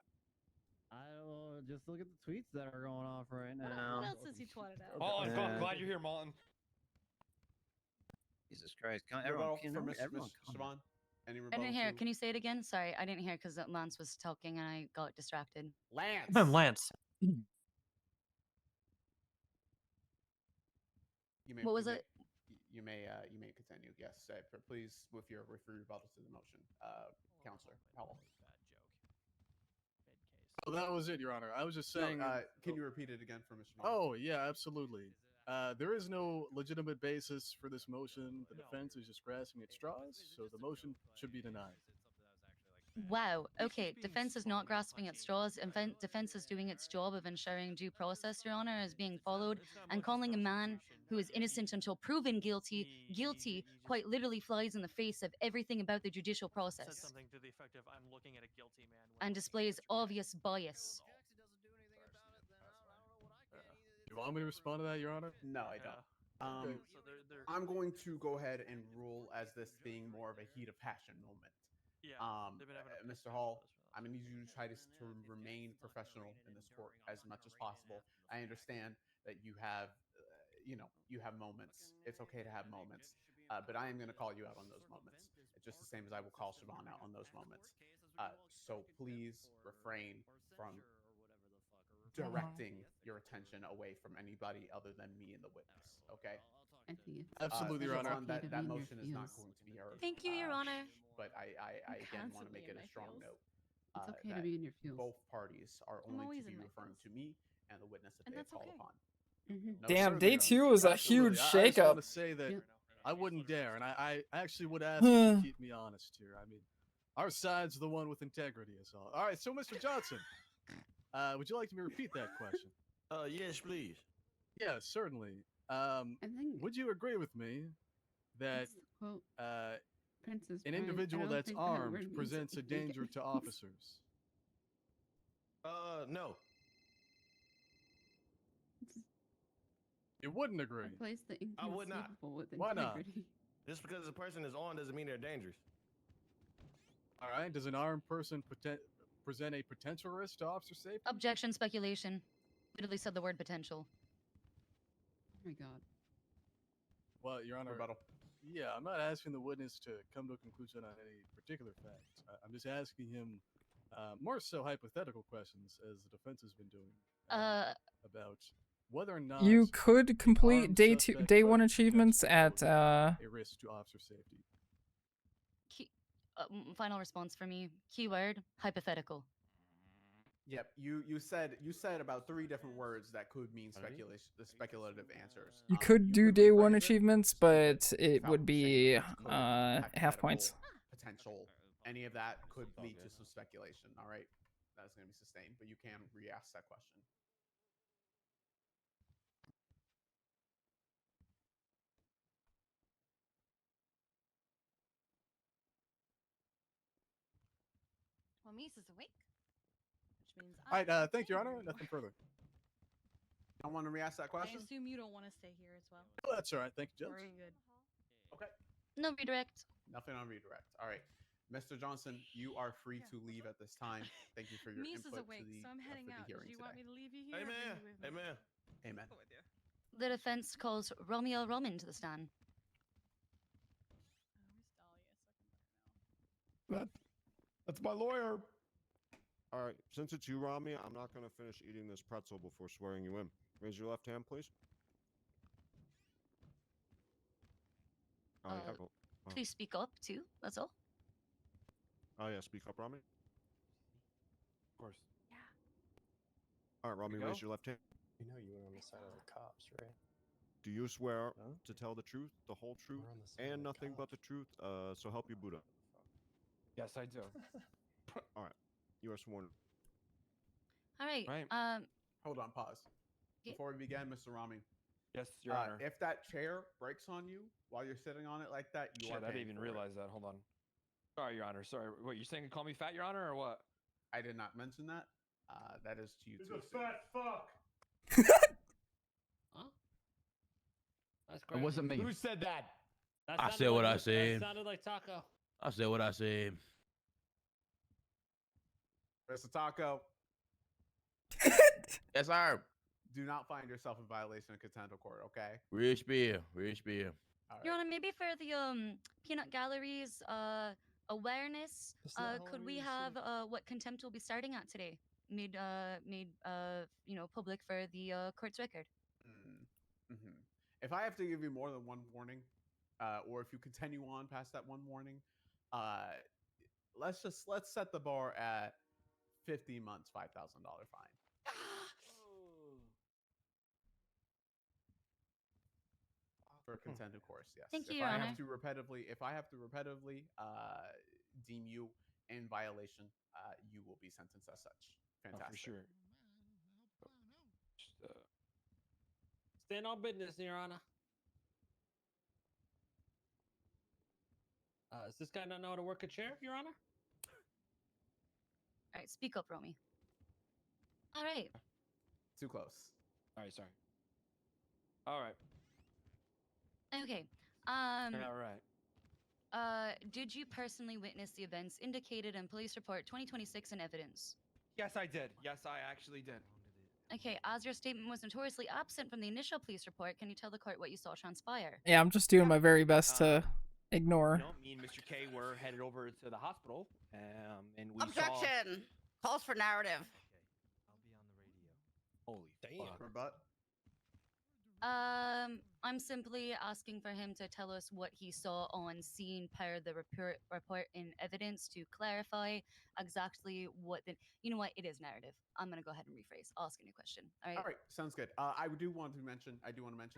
I don't know. Just look at the tweets that are going off right now. What else has he twatted out? Oh, I'm glad you're here, Martin. Jesus Christ. Rebuttal Can for everyone Miss calm Siobhan. Any I rebuttal? didn't hear. to- Can you say it again? Sorry, I didn't hear because Lance was talking and I got distracted. Lance. Lance. You may, What was you may- it? You may continue. Yes, please with your rebuttal to the motion, Counselor Howell. Oh, that was it, Your Honor. I was just No, saying. can you repeat it again for Mr. Oh, yeah, absolutely. There is no legitimate basis for this motion. The defense is just grasping at straws, so the motion should be denied. Wow. Okay. Defense is not grasping at straws. Defense is doing its job of ensuring due process, Your Honor, is being followed, and calling a man who is innocent until proven guilty quite literally flies in the face of everything about the judicial Said process something to the effect of, "I'm looking at a guilty man." and displays obvious bias. You want me to respond to that, Your Honor? No, I don't. Okay. So they're I'm going to go ahead and rule as this being more of a heat of passion moment. Yeah, they've been having a Mr. Hall, I'm gonna need you to try to remain professional in this court as much as possible. I understand that you have, you have moments. It's okay to have moments, but I am gonna call you out on those moments, just the same as I will call Siobhan out on those moments. So please refrain from directing your attention away from anybody other than me and the witness. Okay. I think it's Absolutely, Your Honor. okay That to that be in your motion is not feels. going to be heard. Thank you, Your Honor. But I again want to make it a strong note It's okay to that be in your feels. both parties are I'm only always to in be my referring to me and the witness that And they that's call okay. upon. No Damn, further day notice. 2 was a Absolutely. huge I just want shakeup. to say that Yep. I wouldn't dare, and I actually would ask you to keep me honest here. I mean, our side's the one with integrity, is all. All right, so Mr. Johnson, would you like me to repeat that question? Yes, please. Yeah, certainly. I think Would you agree with me that it's the quote Princess an Bride. I individual don't that's think that armed word means presents a what you think it danger to means. officers? No. You wouldn't agree. Replace the I would not. inconceivable with Why not? integrity. Just because the person is on doesn't mean they're dangerous. All right. Does an armed person present a potential risk to officer safety? Objection, speculation. Literally said the word potential. Oh my god. Well, Your Honor. Rebuttal. Yeah, I'm not asking the witness to come to a conclusion on any particular facts. I'm just asking him more so hypothetical questions, as the defense has been doing, about whether or not You could complete armed day suspect 1 could achievements potentially at pose a risk to officer safety. Final response for me. Keyword, hypothetical. Yep, you said about 3 different words that could mean speculation, the speculative answers. You could do day 1 rephrase it achievements, but it without would be saying could, half points. Potential, any of that could lead to some speculation. All right, that's going to be sustained, but you can re-ask that question. Well, Mies is awake, which means All right, thank you, Your Honor. Nothing further. I want to re-ask that I question. assume you don't want to stay here as well. Oh, that's all right. Thank you, Judge. Very good. Okay. No redirect. Nothing on redirect. All right, Mr. Johnson, you are free to leave at this time. Thank you for your Mies is input awake, to the, so I'm heading for the out. hearing Do you today. want me to leave you here? or bring Amen. you with me? Amen. Amen. The defense calls Romeo Roman to the stand. That's my lawyer. All right, since it's you, Rami, I'm not going to finish eating this pretzel before swearing you in. Raise your left hand, please. Oh, yeah, go. Oh. Please speak up too. That's all. Oh, yeah, speak up, Rami. Of course. Yeah. All right, Rami, go. raise your left hand. You know you were on the side of the cops, right? Do you swear to tell the truth, the whole truth, and nothing but the truth, so help you Buddha? Yes, I do. All right, you are sworn. All right. Right. Hold on, pause. Yeah. Before we begin, Mr. Rami. Yes, Your Honor. If that chair breaks on you while you're sitting on it like that, you Shit, are I paying didn't even for it. realize that. Hold on. Sorry, Your Honor. Sorry. What, you saying you call me fat, Your Honor, or what? I did not mention that. That is to you He's to a assume. fat fuck. Huh? That's It wasn't me. Who said that? That I sounded said what like I said. That sounded like Taco. I said what I said. Mr. Taco. Yes, sir. Do not find yourself in violation of contempt of court, okay? Rich beer. Rich beer. All right. Your Honor, maybe for the peanut gallery's awareness, could we have what contempt will be starting at today? Made public for the court's record. If I have to give you more than one warning, or if you continue on past that one warning, let's set the bar at 50 months, $5,000 fine. For contempt of course, yes. Thank you, if Your I Honor. have to repetitively deem you in violation, you will be sentenced as such. Fantastic. Oh, for sure. Just, Stand on business, Your Honor. Does this guy not know how to work a chair, Your Honor? All right, speak up, Romy. All right. Too close. All right, sorry. All right. Okay. All right. Did you personally witness the events indicated in Police Report 2026 in evidence? Yes, I did. Yes, I actually did. Okay, as your statement was notoriously absent from the initial police report, can you tell the court what you saw transpire? Yeah, I'm just doing my very best to ignore. You know, me and Mr. K were headed over to the hospital, and we saw. Objection! Calls for narrative. Holy damn! Rebut. I'm simply asking for him to tell us what he saw on scene per the report in evidence to clarify exactly what the. You know what? It is narrative. I'm gonna go ahead and rephrase. I'll ask a new question. All right. All right, sounds good. I do want to mention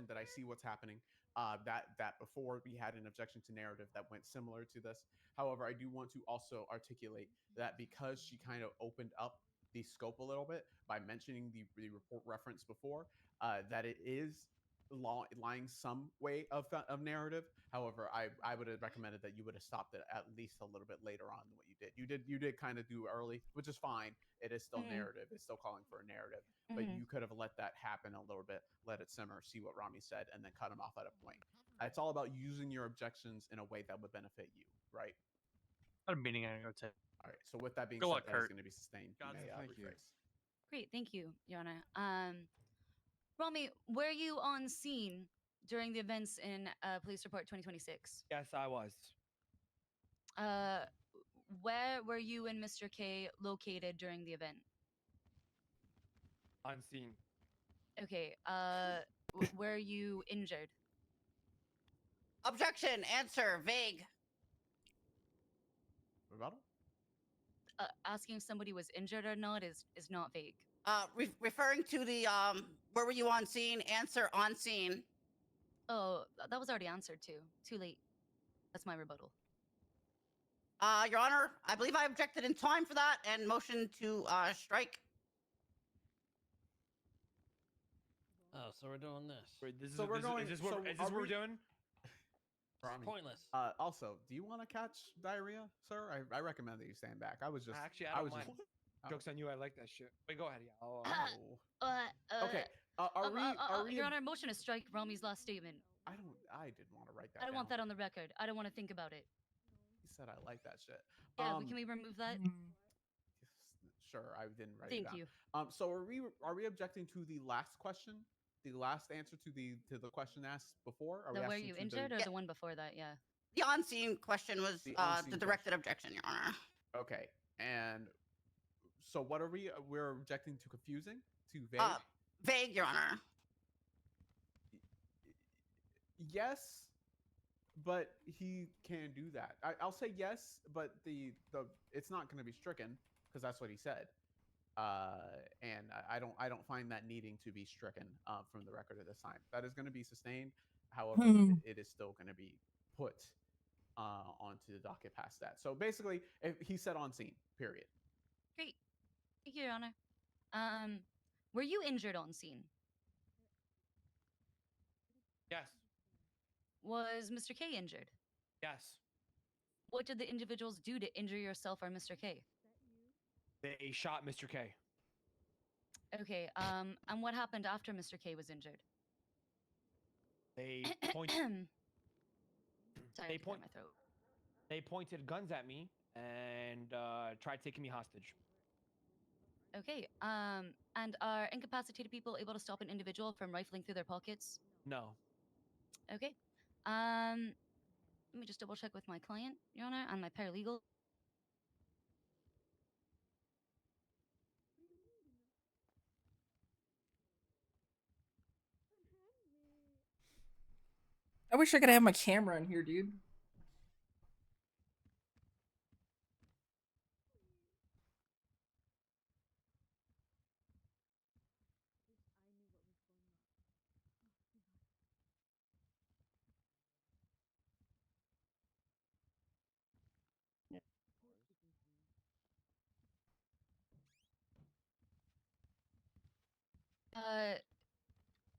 that I see what's happening. That before we had an objection to narrative that went similar to this. However, I do want to also articulate that because she kind of opened up the scope a little bit by mentioning the report reference before, that it is lying some way of narrative. However, I would have recommended that you would have stopped it at least a little bit later on than what you did. You did kind of do early, which is fine. It is still narrative. It's still calling for a narrative, but you could have let that happen a little bit, let it simmer, see what Rami said, and then cut him off at a point. It's all about using your objections in a way that would benefit you, right? I'm meaning I go to. All right. So with that being Go said, on, that is Kurt. going to be sustained. You God, may thank you. rephrase. Great, thank you, Your Honor. Rami, were you on scene during the events in Police Report 2026? Yes, I was. Where were you and Mr. K located during the event? On scene. Okay. Were you injured? Objection. Answer. Vague. Rebuttal? Asking if somebody was injured or not is not vague. Referring to the where were you on scene? Answer on scene. Oh, that was already answered too. Too late. That's my rebuttal. Your Honor, I believe I objected in time for that and motion to strike. Oh, so we're doing this. Wait, this So is, we're this, going. Is this so what, is this are what we're we- doing? Rami, Pointless. Also, do you want to catch diarrhea, sir? I recommend that you stand back. I was just. Actually, I don't was mind. Just, Jokes on you. I like that shit. Wait, go ahead. Yeah. Okay. Are we? Your Honor, motion to strike Rami's last statement. I didn't want to write that. I don't down. want that on the record. I don't want to think about it. He said I like that shit. Yeah, can we remove that? Sure, I didn't write Thank it down. you. So are we objecting to the last question? The last answer to the question asked before? Are we Were asking you to injured or Yeah. the one before that? Yeah. The on scene question was The on-scene the directed objection, Your Honor. Okay, and so what are we? We're objecting to confusing, to vague. Vague, Your Honor. Yes, but he can do that. I'll say yes, but the it's not going to be stricken because that's what he said. And I don't find that needing to be stricken from the record at this time. That is going to be sustained. However, it is still going to be put onto the docket past that. So basically, if he said on scene, period. Great. Thank you, Your Honor. Were you injured on scene? Yes. Was Mr. K injured? Yes. What did the individuals do to injure yourself or Mr. K? They shot Mr. K. Okay. And what happened after Mr. K was injured? They pointed. Sorry, They to clear point. my throat. They pointed guns at me and tried taking me hostage. Okay. And are incapacitated people able to stop an individual from rifling through their pockets? No. Okay. Let me just double check with my client, Your Honor, and my paralegal. I wish I could have my camera in here, dude.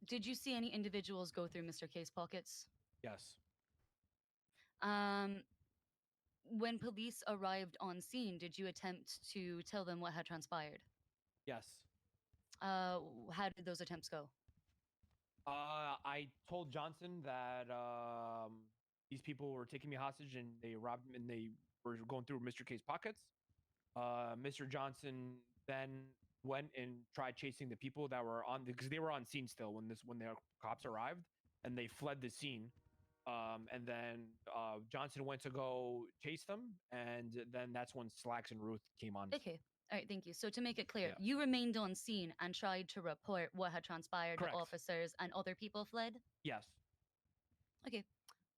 Did you see any individuals go through Mr. K's pockets? Yes. When police arrived on scene, did you attempt to tell them what had transpired? Yes. How did those attempts go? I told Johnson that these people were taking me hostage and they robbed me and they were going through Mr. K's pockets. Mr. Johnson then went and tried chasing the people that were on because they were on scene still when the cops arrived, and they fled the scene. And then Johnson went to go chase them, and then that's when Slacks and Ruth came on. Okay. All right, thank you. So to make it clear, Yeah. you remained on scene and tried to report what had transpired Correct. to officers, and other people fled? Yes. Okay.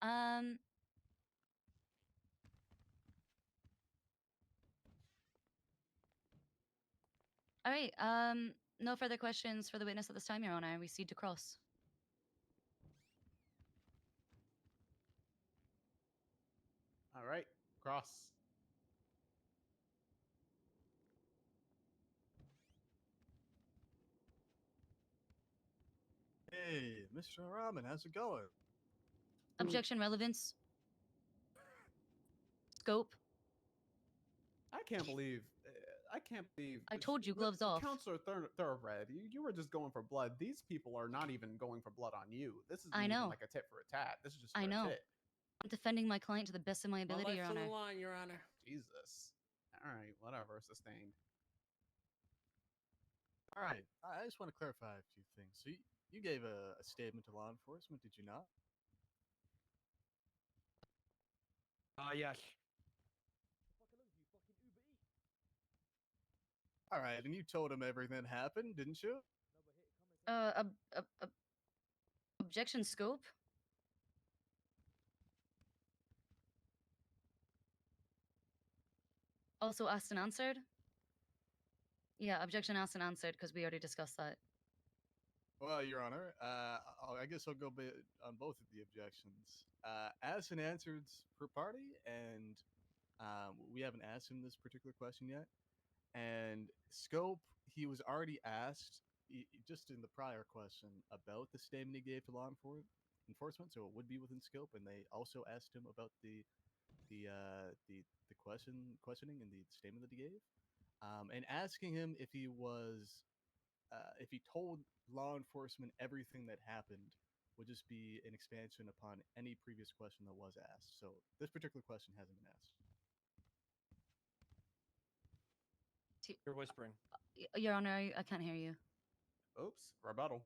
All right. No further questions for the witness at this time, Your Honor. We cede to cross. All right, cross. Hey, Mr. Ramen, how's it going? Objection relevance. Scope. I can't believe. I told you, gloves off. Counselor Thoroughbred, you were just going for blood. These people are not even going for blood on you. This isn't I even know. like a tit for a tat. This is just I for know. a tit. I'm defending my client to the best of my My ability, Your life's on Honor. the line, Your Honor. Jesus. All right, whatever. Sustained. All right, I just want to clarify a few things. So you gave a statement to law enforcement, did you not? Yes. All right, and you told him everything that happened, didn't you? Objection scope. Also asked and answered. Yeah, objection asked and answered because we already discussed that. Well, Your Honor, I guess I'll go on both of the objections. Asked and answered per party, and we haven't asked him this particular question yet. And scope, he was already asked just in the prior question about the statement he gave to law enforcement, so it would be within scope. And they also asked him about the questioning and the statement that he gave, and asking him if he was if he told law enforcement everything that happened would just be an expansion upon any previous question that was asked. So this particular question hasn't been asked. You're whispering. Your Honor, I can't hear you. Oops. Rebuttal.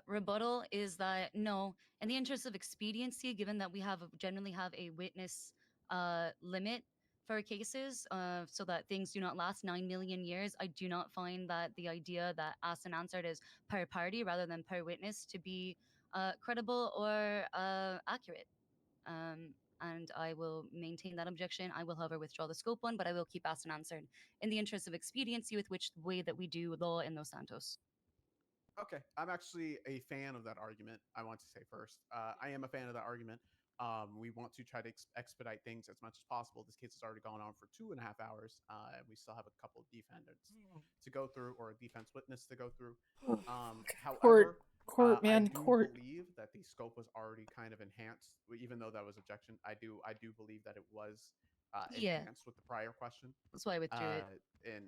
Rebuttal is that no, in the interest of expediency, given that we generally have a witness limit for cases, so that things do not last 9 million years, I do not find that the idea that asked and answered is per party rather than per witness to be credible or accurate. And I will maintain that objection. I will, however, withdraw the scope one, but I will keep asked and answered in the interest of expediency with which way that we do law in Los Santos. Okay, I'm actually a fan of that argument. I want to say first, I am a fan of that argument. We want to try to expedite things as much as possible. This case has already gone on for 2.5 hours, and we still have a couple of defendants to go through, or a defense witness to go through. However, I do believe that the scope was already kind of enhanced, even though that was objection. I do believe that it was enhanced with the prior question. That's why I withdrew it.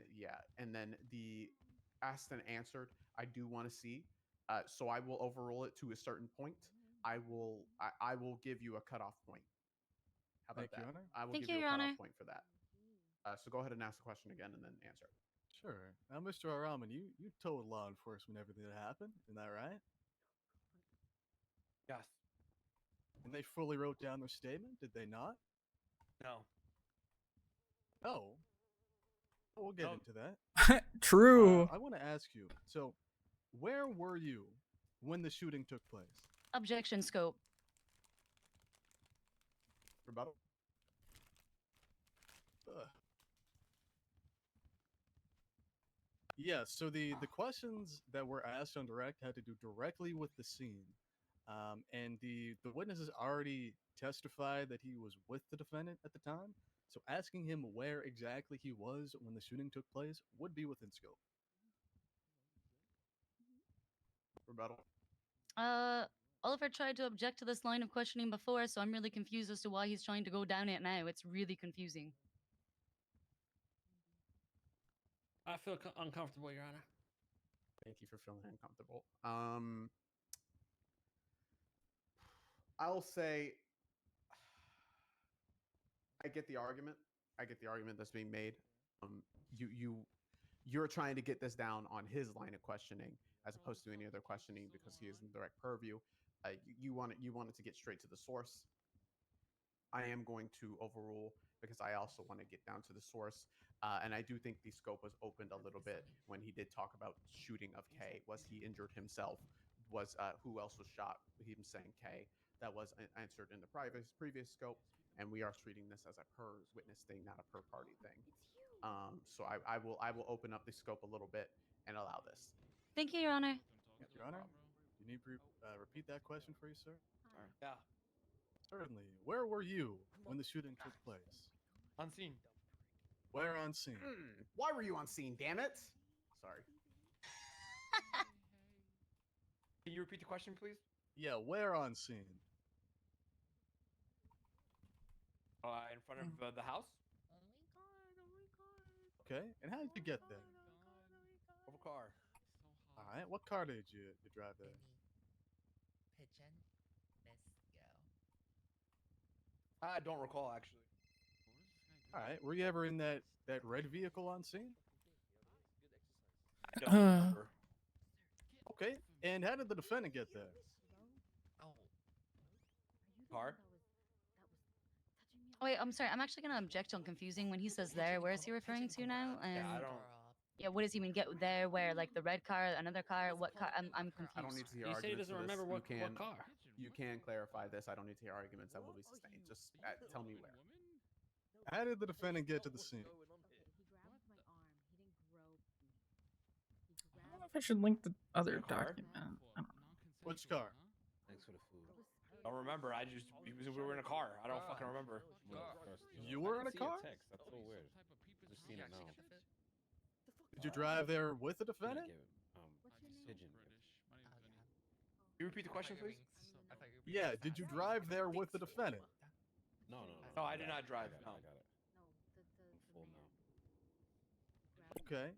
And then the asked and answered, I do want to see. So I will overrule it to a certain point. I will give you a cutoff point. How about that? I will give you a cutoff point for that. So go ahead and ask the question again and then answer. Sure. Now, Mr. Araman, you told law enforcement everything that happened, isn't that right? Yes. And they fully wrote down their statement, did they not? No. No. We'll get into that. True. I want to ask you, so where were you when the shooting took place? Objection scope. Rebuttal. Yeah, so the questions that were asked on direct had to do directly with the scene. And the witnesses already testified that he was with the defendant at the time. So asking him where exactly he was when the shooting took place would be within scope. Rebuttal. Oliver tried to object to this line of questioning before, so I'm really confused as to why he's trying to go down it now. It's really confusing. I feel uncomfortable, Your Honor. Thank you for feeling uncomfortable. I'll say I get the argument. I get the argument that's being made. You're trying to get this down on his line of questioning as opposed to any other questioning because he is in direct purview. You want it to get straight to the source. I am going to overrule because I also want to get down to the source. And I do think the scope was opened a little bit when he did talk about shooting of K. Was he injured himself? Was who else was shot? Him saying K. That was answered in the previous scope, and we are treating this as a per witness thing, not a per party thing. So I will open up the scope a little bit and allow this. Thank you, Your Honor. Your Honor, you need to repeat that question for you, sir? Yeah. Certainly. Where were you when the shooting took place? On scene. Where on scene? Why were you on scene, damn it? Sorry. Can you repeat the question, please? Yeah, where on scene? In front of the house. Okay, and how did you get there? Of a car. All right, what car did you drive there? Pigeon. Let's go. I don't recall, actually. All right, were you ever in that red vehicle on scene? I don't remember. Okay, and how did the defendant get there? Car. Oh, wait, I'm sorry. I'm actually gonna object on confusing when he says there. Where is he referring to now? And Yeah, I don't. yeah, what does he mean? Get there? Where? Like the red car, another car? What car? I'm confused. I don't need to hear He said he arguments. doesn't for this. remember what what car. You can clarify this. I don't need to hear arguments that will be sustained. Just tell me where. How did the defendant get to the scene? I don't know if I should link the other document. I don't know. Which car? Thanks for the food. I don't remember. We were in a car. I don't fucking remember. You were in a car? Text. That's so weird. Just seen it now. Did you drive there with the defendant? Pigeon. Can you repeat the question, please? Yeah, did you drive there with the defendant? No. No, I did not drive. No. I got it. I'm full now. Okay.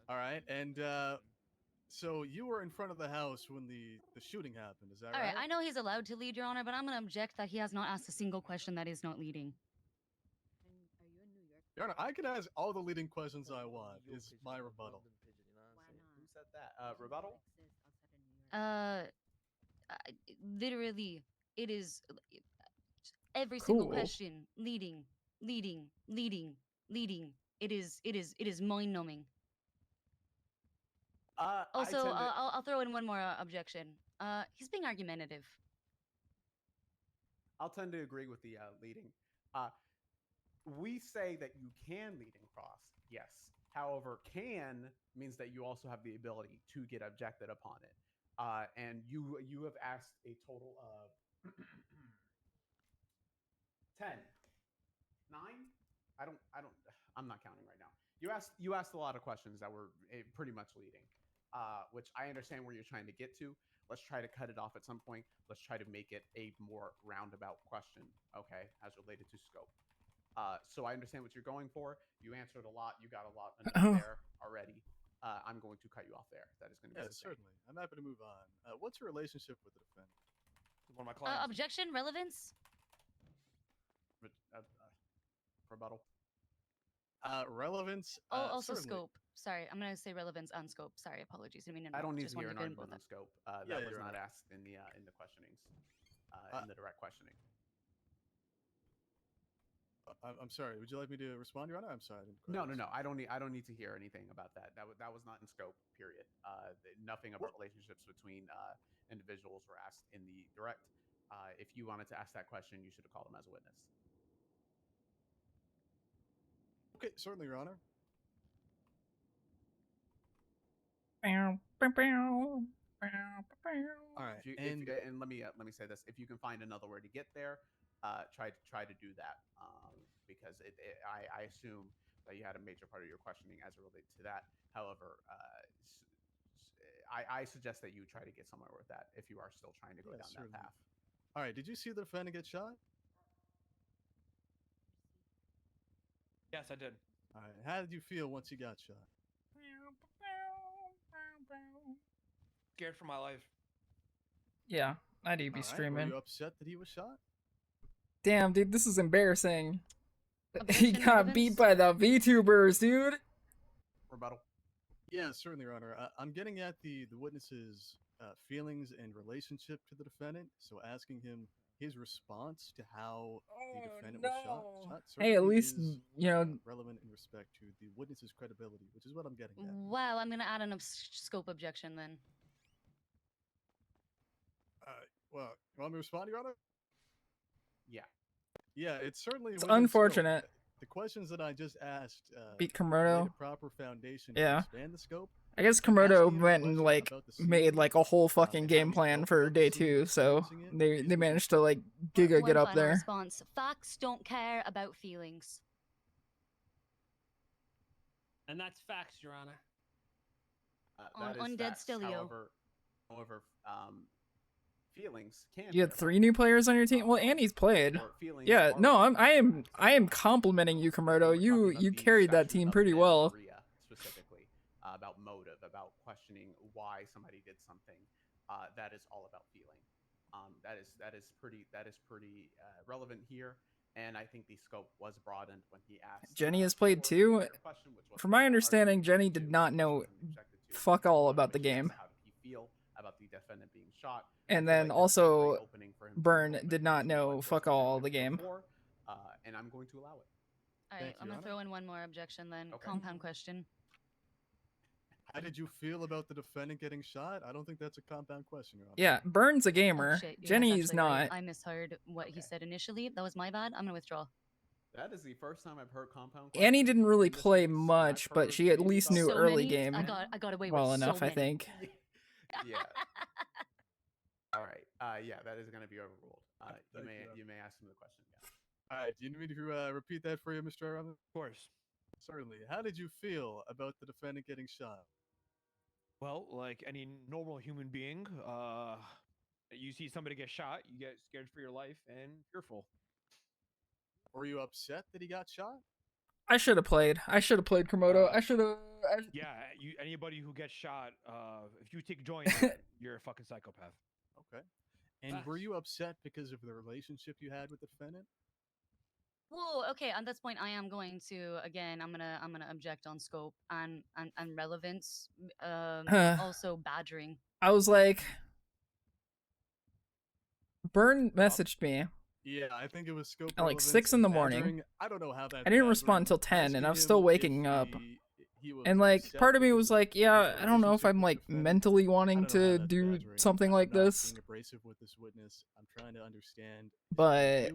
All right, and so you were in front of the house when the shooting happened, is that All right? right, I know he's allowed to lead, Your Honor, but I'm gonna object that he has not asked a single question that is not leading. Your Honor, I can ask all the leading questions I want. Is my rebuttal. Who said that? Rebuttal? Literally, it is every single Cool. question leading. It is mind numbing. Also, I'll throw in one more objection. He's being argumentative. I'll tend to agree with the leading. We say that you can lead and cross, yes. However, can means that you also have the ability to get objected upon it. And you have asked a total of 10, 9. I'm not counting right now. You asked a lot of questions that were pretty much leading, which I understand where you're trying to get to. Let's try to cut it off at some point. Let's try to make it a more roundabout question, okay, as related to scope. So I understand what you're going for. You answered a lot. You got a lot there already. I'm going to cut you off there. That is going to be sustained. Certainly. I'm happy to move on. What's your relationship with the defendant? One of my clients. Objection, relevance. Rebuttal. Relevance. Also certainly. scope. Sorry, I'm gonna say relevance and scope. Sorry, apologies. I mean, I don't need just to hear wanted an get in argument both on scope. That was not asked in the questionings, in the direct questioning. I'm sorry. Would you like me to respond, Your Honor? I'm sorry. I didn't quite No. understand. I don't need to hear anything about that. That was not in scope. Period. Nothing about relationships between individuals were asked in the direct. If you wanted to ask that question, you should have called him as a witness. Okay, certainly, Your Honor. All right, And let me say this: if you can find another way to get there, try to do that, because I assume that you had a major part of your questioning as it relates to that. However, I suggest that you try to get somewhere with that if you are still trying to go down that path. All right, did you see the defendant get shot? Yes, I did. All right, how did you feel once he got shot? Scared for my life. Yeah, I'd be All right, streaming. were you upset that he was shot? Damn, dude, this is embarrassing. He got beat by the VTubers, dude. Rebuttal. Yeah, certainly, Your Honor. I'm getting at the witness's feelings and relationship to the defendant, so asking him his response to how the defendant was shot Hey, at certainly least, is you know, relevant in respect to the witness's credibility, which is what I'm getting at. Wow, I'm gonna add an scope objection then. Well, you want me to respond, Your Honor? Yeah. Yeah, it's certainly It's within scope. unfortunate. The questions that I just asked Beat laid Komodo. a proper foundation Yeah. to expand the scope. I guess And Komodo asking him went and questions like about the made scene, like a whole fucking and game how he plan felt for about the day scene, 2, so experiencing it, they managed to like Giga One get up final there. response. Facts don't care about feelings. And that's facts, Your Honor. On That is Undead facts. Stilio. However, feelings can. You had 3 new players on your team. Well, Annie's played. Yeah, no, I am complimenting you, Komodo. You carried that team pretty well. Specifically about motive, about questioning why somebody did something. That is all about feeling. That is pretty relevant here, and I think the scope was broadened when he asked. Jenny has played too. From my understanding, Jenny did not know fuck all about the game. How did he feel about the defendant being shot? And then also, Burn did not know fuck all the game. And I'm going to allow it. All right, I'm gonna throw in one more objection then. Okay. Compound question. How did you feel about the defendant getting shot? I don't think that's a compound question, Your Honor. Yeah, Burn's a gamer. Oh, shit, you're Jenny's actually not. right. I misheard what he said initially. That was my bad. I'm gonna withdraw. That is the first time I've heard compound. Annie didn't really play much, but she at least knew So early many? game I got away well with enough, so I many. think. Yeah. All right. Yeah, that is going to be overruled. You may ask him the question again. All right, do you need me to repeat that for you, Mr. Aram? Of course. Certainly. How did you feel about the defendant getting shot? Well, like any normal human being, you see somebody get shot, you get scared for your life and fearful. Were you upset that he got shot? I should have played. I should have played Komodo. I should have. Yeah, anybody who gets shot, if you take join, you're a fucking psychopath. Okay. And were you upset because of the relationship you had with the defendant? Whoa. Okay. At this point, I am going to again. I'm gonna object on scope and relevance. Also badgering. I was like, Burn messaged me Yeah, I think it was scope at like relevance 6 in the and morning. badgering. I don't know how that. I didn't respond until 10, and I was still waking up. And like, part of me was like, yeah, I don't know if I'm like mentally wanting to do something like this. Being abrasive with this witness, I'm trying to understand. But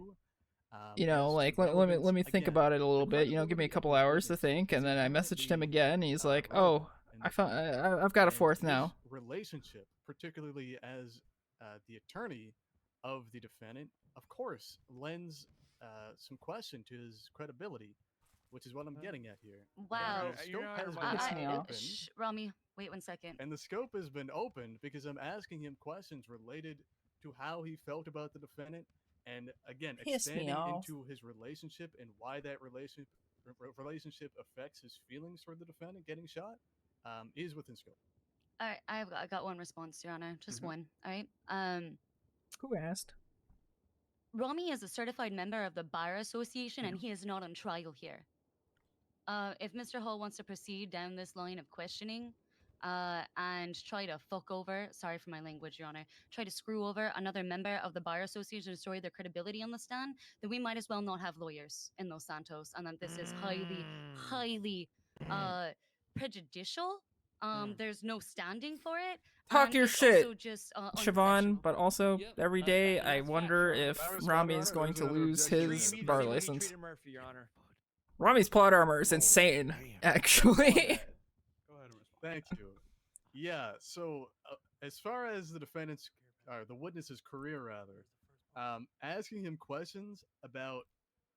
you know, like let me think about it a little bit. You know, give me a couple hours to think, and then I messaged him again. And he's like, "Oh, I've got a fourth now." Relationship, particularly as the attorney of the defendant, of course, lends some question to his credibility, which is what I'm getting at here. Wow. And the scope has been opened. Rami, wait 1 second. And the scope has been opened because I'm asking him questions related to how he felt about the defendant, and again, Piss me expanding off. into his relationship and why that relationship affects his feelings for the defendant getting shot is within scope. All right, I got one response, Your Honor. Just one. All right. Who asked? Rami is a certified member of the Bar Association, and he is not on trial here. If Mr. Hall wants to proceed down this line of questioning and try to fuck over, sorry for my language, Your Honor, try to screw over another member of the Bar Association to destroy their credibility on the stand, then we might as well not have lawyers in Los Santos, and then this is highly prejudicial. There's no standing for it. Talk and your it's shit, also just, Siobhan, but also every day I wonder if Rami is going to lose his bar license. Murphy, Your Honor. Rami's plot armor is insane, actually. Thank you. Yeah. So as far as the defendant's, or the witness's career, rather, asking him questions about,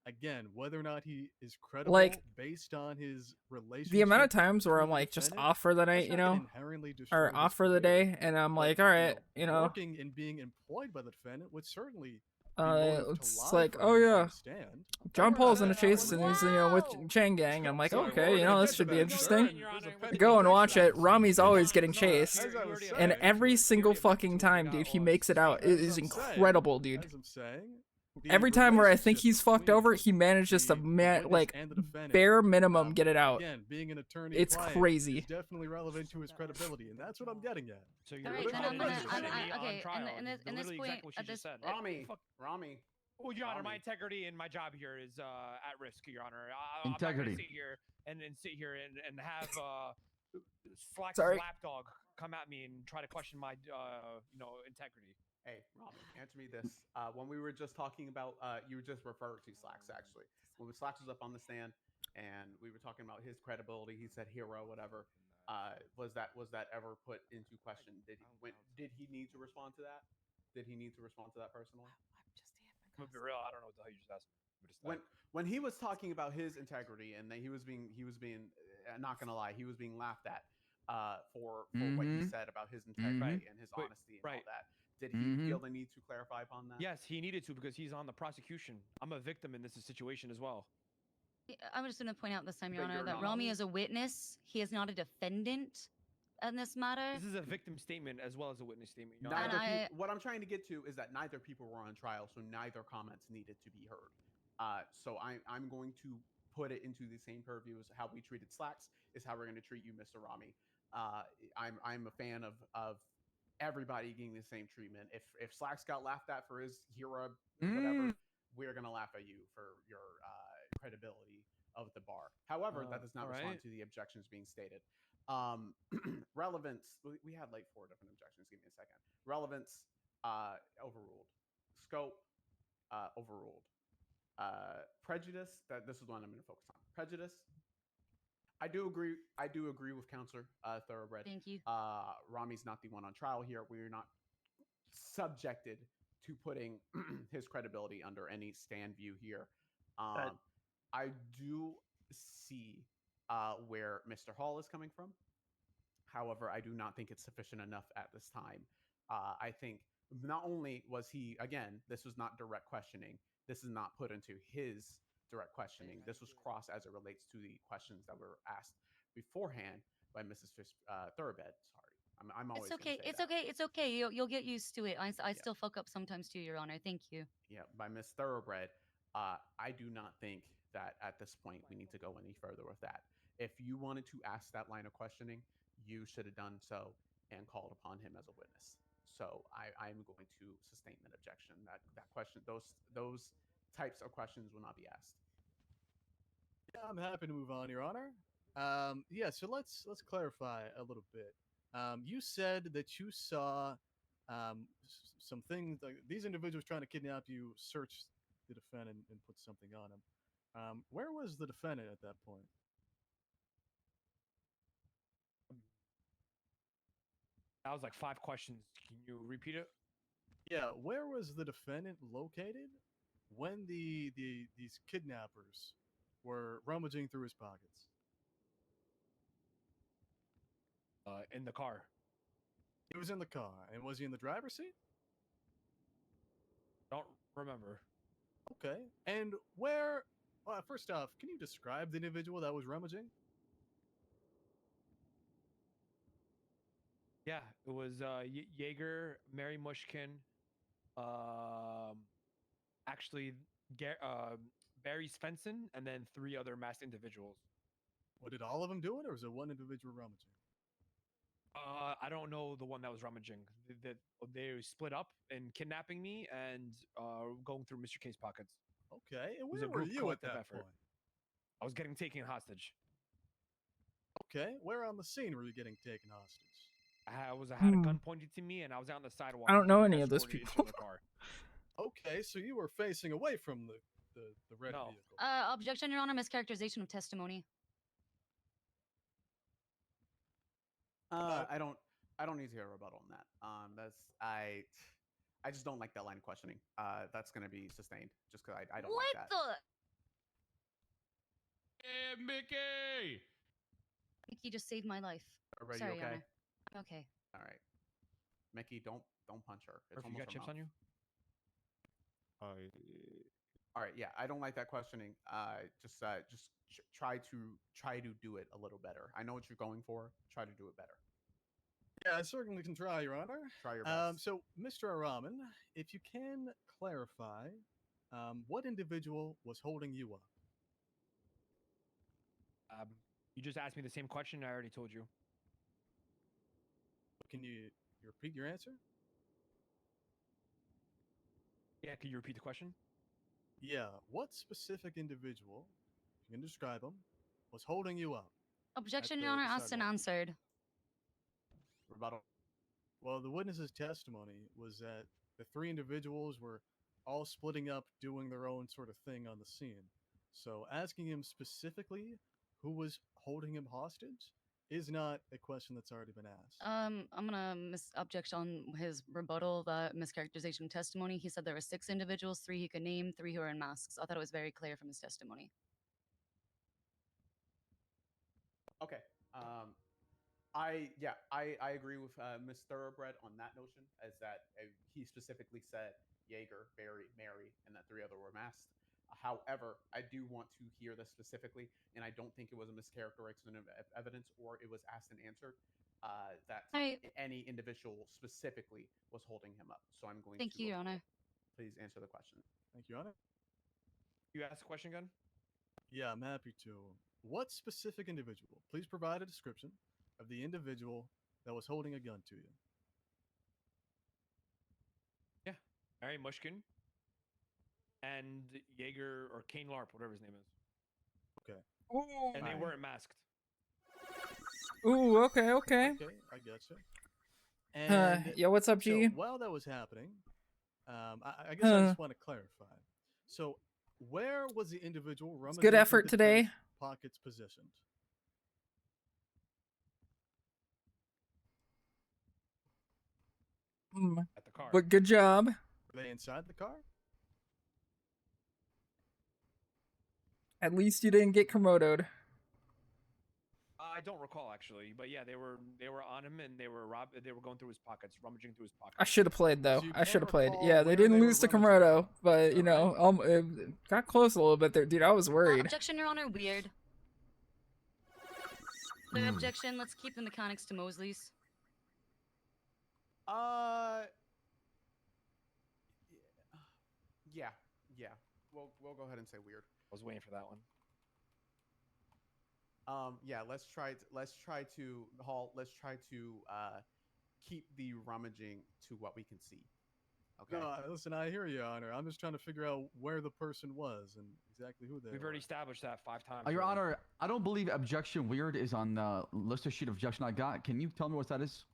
again, whether or not he is credible, Like, based on his relationship. The amount of times where to I'm the like just defendant, off for the night, that's you not gonna know, inherently destroy or his off for the career. day, and I'm But, like, all right, you know, working and being employed by the defendant would certainly. be motive to it's lie like, for oh him, I yeah, understand. John Paul's in a chase and he's, you know, with Chang Gang. I'm like, okay, you know, this should be interesting. Go and watch it. Rami's always getting chased, and every single fucking time, dude, he makes it out. It is incredible, dude. As I'm saying, Every time where I think he's fucked over, he manages to bare minimum get it out. Again, being an attorney, It's crazy. is definitely relevant to his credibility, and that's what I'm getting at. So All right, then I'm gonna. Okay, in this point, at this, Rami. Well, Your Honor, my integrity and my job here is at risk, Your Honor. I'm not gonna Integrity. sit here and have Flax's Sorry. lapdog come at me and try to question my integrity. Hey, Rami, answer me this. When we were just talking about, you just referred to Slacks, actually. When Slacks was up on the stand and we were talking about his credibility, he said hero, whatever. Was that ever put into question? Did he need to respond to that? Did he need to respond to that personally? I'm gonna be real. I don't know what the hell you just asked me. When he was talking about his integrity and that he was being not gonna lie, he was being laughed at for what he said about his integrity and his honesty and all that. Did he feel the need to clarify upon that? Yes, he needed to because he's on the prosecution. I'm a victim in this situation as well. I'm just gonna point out this time, Your But Honor, you're that not. Rami is a witness. He is not a defendant in this matter. This is a victim statement as well as a witness statement. Your Neither Honor. what I'm trying to get to is that neither people were on trial, so neither comments needed to be heard. So I'm going to put it into the same purview as how we treated Slacks is how we're going to treat you, Mr. Rami. I'm a fan of everybody getting the same treatment. If Slacks got laughed at for his hero, whatever, we're gonna laugh at you for your credibility of the bar. However, that does not respond to the objections being stated. Relevance. We had like 4 different objections. Give me a second. Relevance. Overruled. Scope. Overruled. Prejudice. This is the one I'm going to focus on. Prejudice. I do agree with Counselor Thoroughbred. Thank you. Rami's not the one on trial here. We're not subjected to putting his credibility under any stand view here. I do see where Mr. Hall is coming from. However, I do not think it's sufficient enough at this time. I think not only was he, again, this was not direct questioning. This is not put into his direct questioning. This was cross as it relates to the questions that were asked beforehand by Mrs. Thoroughbred. Sorry, I'm always. It's okay. Say It's that. okay. It's okay. You'll get used to it. I still fuck up sometimes too, Your Honor. Thank you. Yeah, by Miss Thoroughbred. I do not think that at this point we need to go any further with that. If you wanted to ask that line of questioning, you should have done so and called upon him as a witness. So I'm going to sustain that objection. That question, those types of questions will not be asked. Yeah, I'm happy to move on, Your Honor. Yeah, so let's clarify a little bit. You said that you saw some things like these individuals trying to kidnap you, search the defendant and put something on him. Where was the defendant at that point? That was like 5 questions. Can you repeat it? Yeah, where was the defendant located when these kidnappers were rummaging through his pockets? In the car. He was in the car. And was he in the driver's seat? Don't remember. Okay. And where... first off, can you describe the individual that was rummaging? Yeah, it was Jaeger, Mary Mushkin, actually Barry Svensson, and then 3 other masked individuals. What, did all of them do it, or was it one individual rummaging? I don't know the one that was rummaging. They split up in kidnapping me and going through Mr. K's pockets. Okay, and It was where a were group you at collective that effort. point? I was getting taken hostage. Okay, where on the scene were you getting taken hostage? I had a gun pointed to me, and I was out on the sidewalk. I don't know being any of those escorted into people. the car. Okay, so you were facing away from the red vehicle. Objection, Your Honor. Mischaracterization of testimony. I don't need to hear a rebuttal on that. I just don't like that line of questioning. That's going to be sustained just because I don't like that. Hey, Mickey! Mickey just saved my life. Are Sorry, you Your okay? Honor. I'm okay. All right, Mickey, don't punch her. It's Murphy, you almost got her chips mouth. on you? All right, yeah, I don't like that questioning. Just try to do it a little better. I know what you're going for. Try to do it better. Yeah, I certainly can try, Your Honor. Try your best. So, Mr. Araman, if you can clarify What individual was holding you up? You just asked me the same question. I already told you. Can you repeat your answer? Yeah, could you repeat the question? Yeah. What specific individual, if you can describe him, was holding you up? Objection, Your Honor, asked and answered. Rebuttal. Well, the witness's testimony was that the three individuals were all splitting up, doing their own sort of thing on the scene. So asking him specifically who was holding him hostage is not a question that's already been asked. I'm gonna object on his rebuttal, the mischaracterization testimony. He said there were 6 individuals, 3 he could name, 3 who were in masks. I thought it was very clear from his testimony. Okay. I agree with Miss Thoroughbred on that notion, as that he specifically said Jaeger, Barry, Mary, and that 3 other were masked. However, I do want to hear this specifically, and I don't think it was a mischaracterization of evidence or it was asked and answered that any individual specifically was holding him up. So I'm going to. Thank you, Your Honor. Please answer the question. Thank you, Your Honor. You asked the question again? Yeah, I'm happy to. What specific individual? Please provide a description of the individual that was holding a gun to you. Yeah. All right, Mushkin. And Jaeger or Kane Larp, whatever his name is. Okay. And they weren't masked. Ooh, okay. Okay, I gotcha. And yo, what's up, G? So while that was happening, I guess I just want to clarify. So where was the individual rummaging Good through effort the today. defense pockets positioned? At the car. But good job. Were they inside the car? At least you didn't get Komodo'd. I don't recall actually, but yeah, they were on him and they were going through his pockets, rummaging through his pockets. I should have played though. So you I should have can't played. recall Yeah, they where didn't they were lose to rummaging. Komodo, but you know, it got close a little bit there, dude. I was worried. Objection, Your Honor. Weird. Clear objection. Let's keep the mechanics to Mosley's. Yeah. We'll go ahead and say weird. I was waiting for that one. Yeah, let's try to Hall. Let's try to keep the rummaging to what we can see. Okay. No, listen, I hear you, Your Honor. I'm just trying to figure out where the person was and exactly who they We've were. already established that 5 times. Your already. Honor, I don't believe objection weird is on the list of sheet of objection I got. Can you tell me what that is?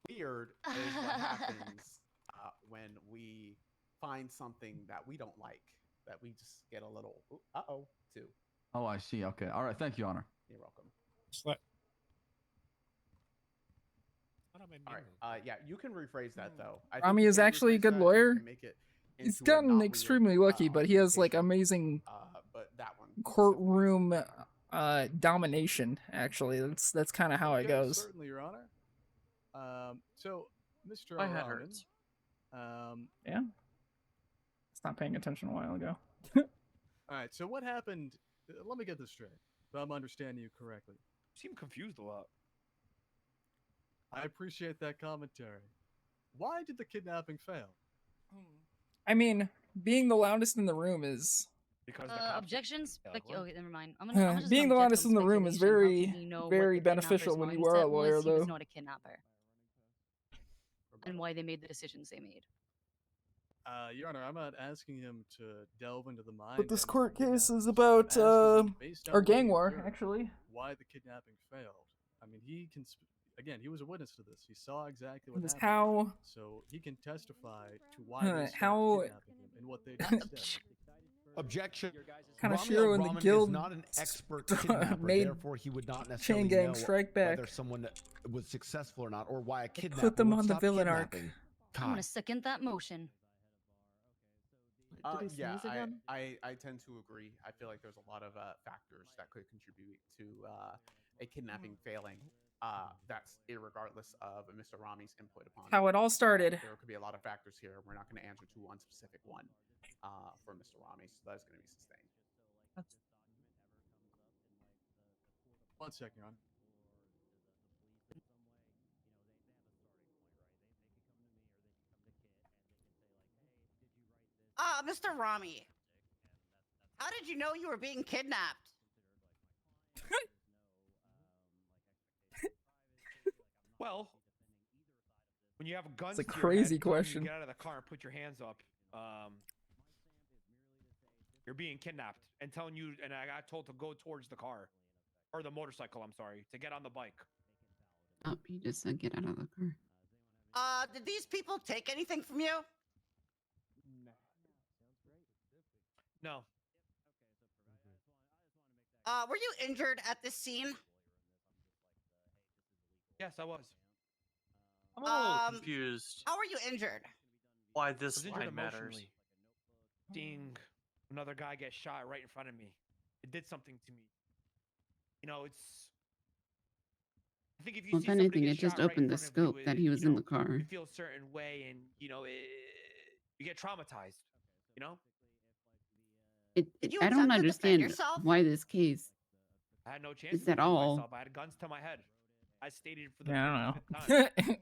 Weird is what happens when we find something that we don't like, that we just get a little too. Oh, I see. Okay. All right. Thank you, Your Honor. You're welcome. What? All right. Yeah, you can rephrase that though. I think Rami you is can actually a rephrase good that and lawyer. make it He's into a gotten not weird, extremely lucky, but he has like amazing but that one courtroom domination. Actually, that's kind of how it Okay, goes. Certainly, Your Honor. So, Mr. My head O'Ryan, hurts. Yeah. Stopped paying attention a while ago. all right. So what happened? Let me get this straight. If I'm understanding you correctly. You seem confused a lot. I appreciate that commentary. Why did the kidnapping fail? I mean, being the loudest in the room is because Objections? Yeah, Okay, never mind. I'm being just the gonna loudest object in on the room is speculation. How very, can he know what very the kidnapper's beneficial when you are a mindset lawyer, was? He though. was not a kidnapper. And why they made the decisions they made. Your Honor, I'm not asking him to delve into the mind. But this of the court case is kidnappers. about, I'm asking him, based on or what he gang war, observed, actually. Why the kidnapping failed? I mean, he can. Again, he was a witness to this. He saw exactly what It was happened. how- So he can testify to why they stopped how- kidnapping him and what they did instead. Objection. Kanashiro and the Ramen guild is not an expert kidnapper, made therefore he would not Chain necessarily Gang know Strike Back. whether someone was successful or not, or why a kidnapper Put them would on the stop villain arc. kidnapping. I'm gonna second that motion. Yeah, Did he sneeze again? I tend to agree. I feel like there's a lot of factors that could contribute to a kidnapping failing. That's irregardless of Mr. Rami's input upon How it all started. There could be a lot of factors here. We're not going to answer to one specific one for Mr. Rami, so that's going to be sustained. One second, Your Honor. Mr. Rami, How did you know you were being kidnapped? Well, when you have a gun, It's a to your crazy head, telling you to question. Get out of the car and put your hands up. You're being kidnapped and telling you, and I got told to go towards the car or the motorcycle. I'm sorry, to get on the bike. Oh, he just said get out of the car. Did these people take anything from you? No. Were you injured at this scene? Yes, I was. I'm a little confused. How were you injured? Why I this was injured line matters? emotionally. Seeing another guy get shot right in front of me, it did something to me. You know, it's. I think if you Well, see if somebody anything, get it just shot right in opened the front of you, scope that he was you in know, the car. You feel a certain way, and you know, you get traumatized. You know. I don't understand why this case I had no chance is to at defend all. myself. I had guns to my head. I stated for the Yeah, I 55th don't time. know.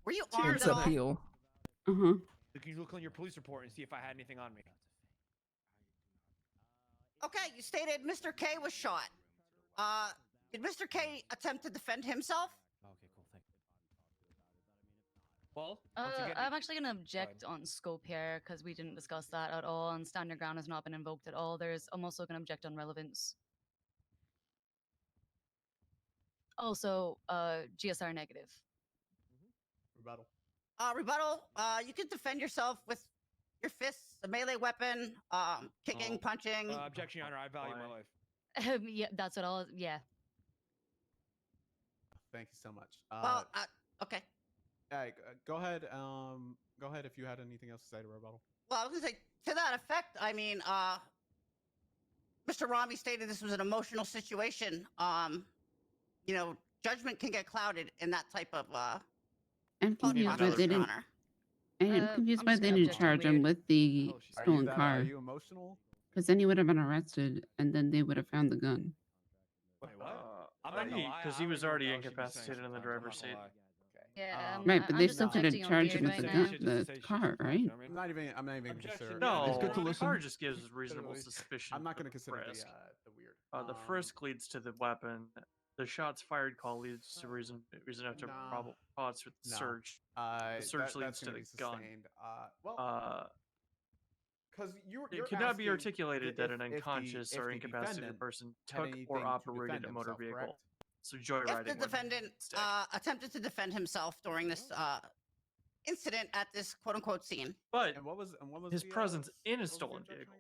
Were you It's armed at all? appeal. Uh-huh. You can look on your police report and see if I had anything on me. Okay, you stated Mr. K was shot. Did Mr. K attempt to defend himself? Okay, cool. Thank you. Well, once again, I'm actually going to object on scope here because we didn't discuss that at all, and stand your ground has not been invoked at all. I'm also going to object on relevance. Also, GSR negative. Rebuttal. Rebuttal. You can defend yourself with your fists, a melee weapon, kicking, punching. Objection, Your Honor. I value my life. Yeah, that's what all. Yeah. Thank you so much. Well, okay. Go ahead. Go ahead if you had anything else to say to rebuttal. Well, I was gonna say to that effect. I mean, Mr. Rami stated this was an emotional situation. You know, judgment can get clouded in that type of I'm thought confused why process, they Your didn't. Honor. I'm confused why just they gonna didn't object on charge him weird. with the stolen Are car. you emotional? Because then he would have been arrested, and then they would have found the gun. Wait, what? I'm not gonna lie. Because I he was already already know what she be saying incapacitated in the sometimes, I'm driver's not seat. gonna lie. Yeah. Right, but I'm they just still could have objecting on charged him weird with right the now. gun, the car, right? I'm not even gonna consider. No, it's good to the listen. car just gives reasonable suspicion. I'm not for going to consider frisk. the weird. The frisk leads to the weapon. The shots fired call leads to reason enough to cause for the search. The search leads to the gun. Because it could not be articulated that an unconscious or incapacitated person took or operated a motor vehicle. So joyriding. If the defendant attempted to defend himself during this incident at this quote-unquote scene. But and what was his presence in a stolen vehicle.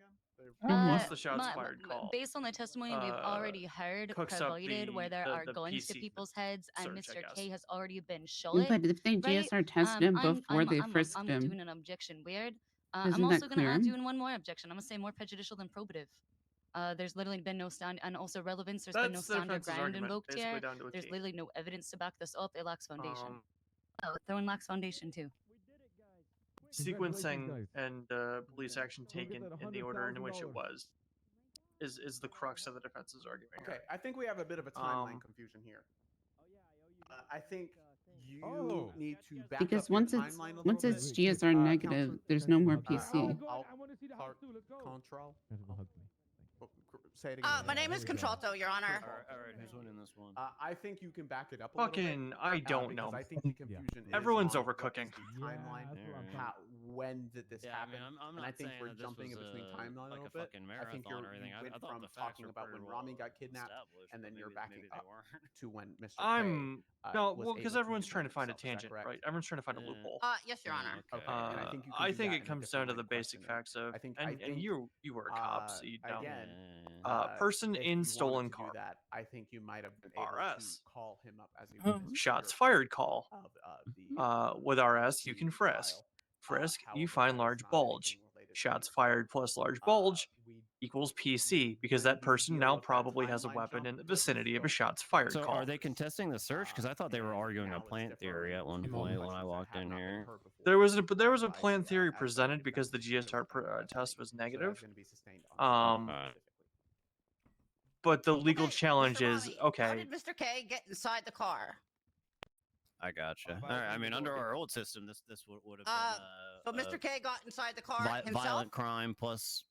Uh, Plus the shots fired call. Based on the testimony we've already heard cooks up provided, where there are the guns to PC people's heads, and search, I Mr. K guess. has already been shot. But if they right? GSR tested him before they frisked I'm him, doing an objection weird. Doesn't I'm that also going to clear add him? doing one more objection. I'm going to say more prejudicial than probative. There's literally been no stand, and also relevance. There's been no That's the stand your defense's ground argument, invoked basically here. down to a There's T. literally no evidence to back this up. It lacks foundation. Throwing lacks foundation too. Sequencing and police action taken in the order in which it was is the crux of the defense's argument. Okay, I think we have a bit of a timeline confusion here. I think you need to back because up your once it's timeline a once little it's bit. GSR negative, there's no more PC. Control. Say it again. My name is Contralto, Your Honor. All right, who's winning this one? I think you can back it up a little Fucking, bit. I don't know. Because I think the confusion is Everyone's on what overcooking. is the timeline. When did this happen? I'm and not I think saying we're that this jumping in was between timeline like a little a bit. fucking I think marathon or anything. you went I thought from the facts talking were about pretty when well Rami got kidnapped, established, and then but you're backing maybe they up weren't. to when Mr. I'm K, no, was well, because able to everyone's trying to defend find a himself. Is that tangent, correct? right? Everyone's trying to find a loophole. Yes, Your Honor. Okay, and I think you can I do think that it in a comes down to different the line basic questioning. facts of, I think and you were a cop, so you know. again, person if in you stolen wanted to car. do that, I think you might have been able RS. to call him up as a witness. Shots fired call. Of, with RS, you can frisk. Frisk, you find large bulge. Shots fired plus large bulge equals PC, because that person now probably has a weapon in the vicinity of a shots fired So call. are they contesting the search? Because I thought they were arguing a plant theory at one point when I walked in here. There was a plan theory presented because the GSR test was negative. But the legal challenge is How okay. did Mr. K get inside the car? I gotcha. All right, I mean, under our old system, this would have been So Mr. K got inside the car himself. violent crime plus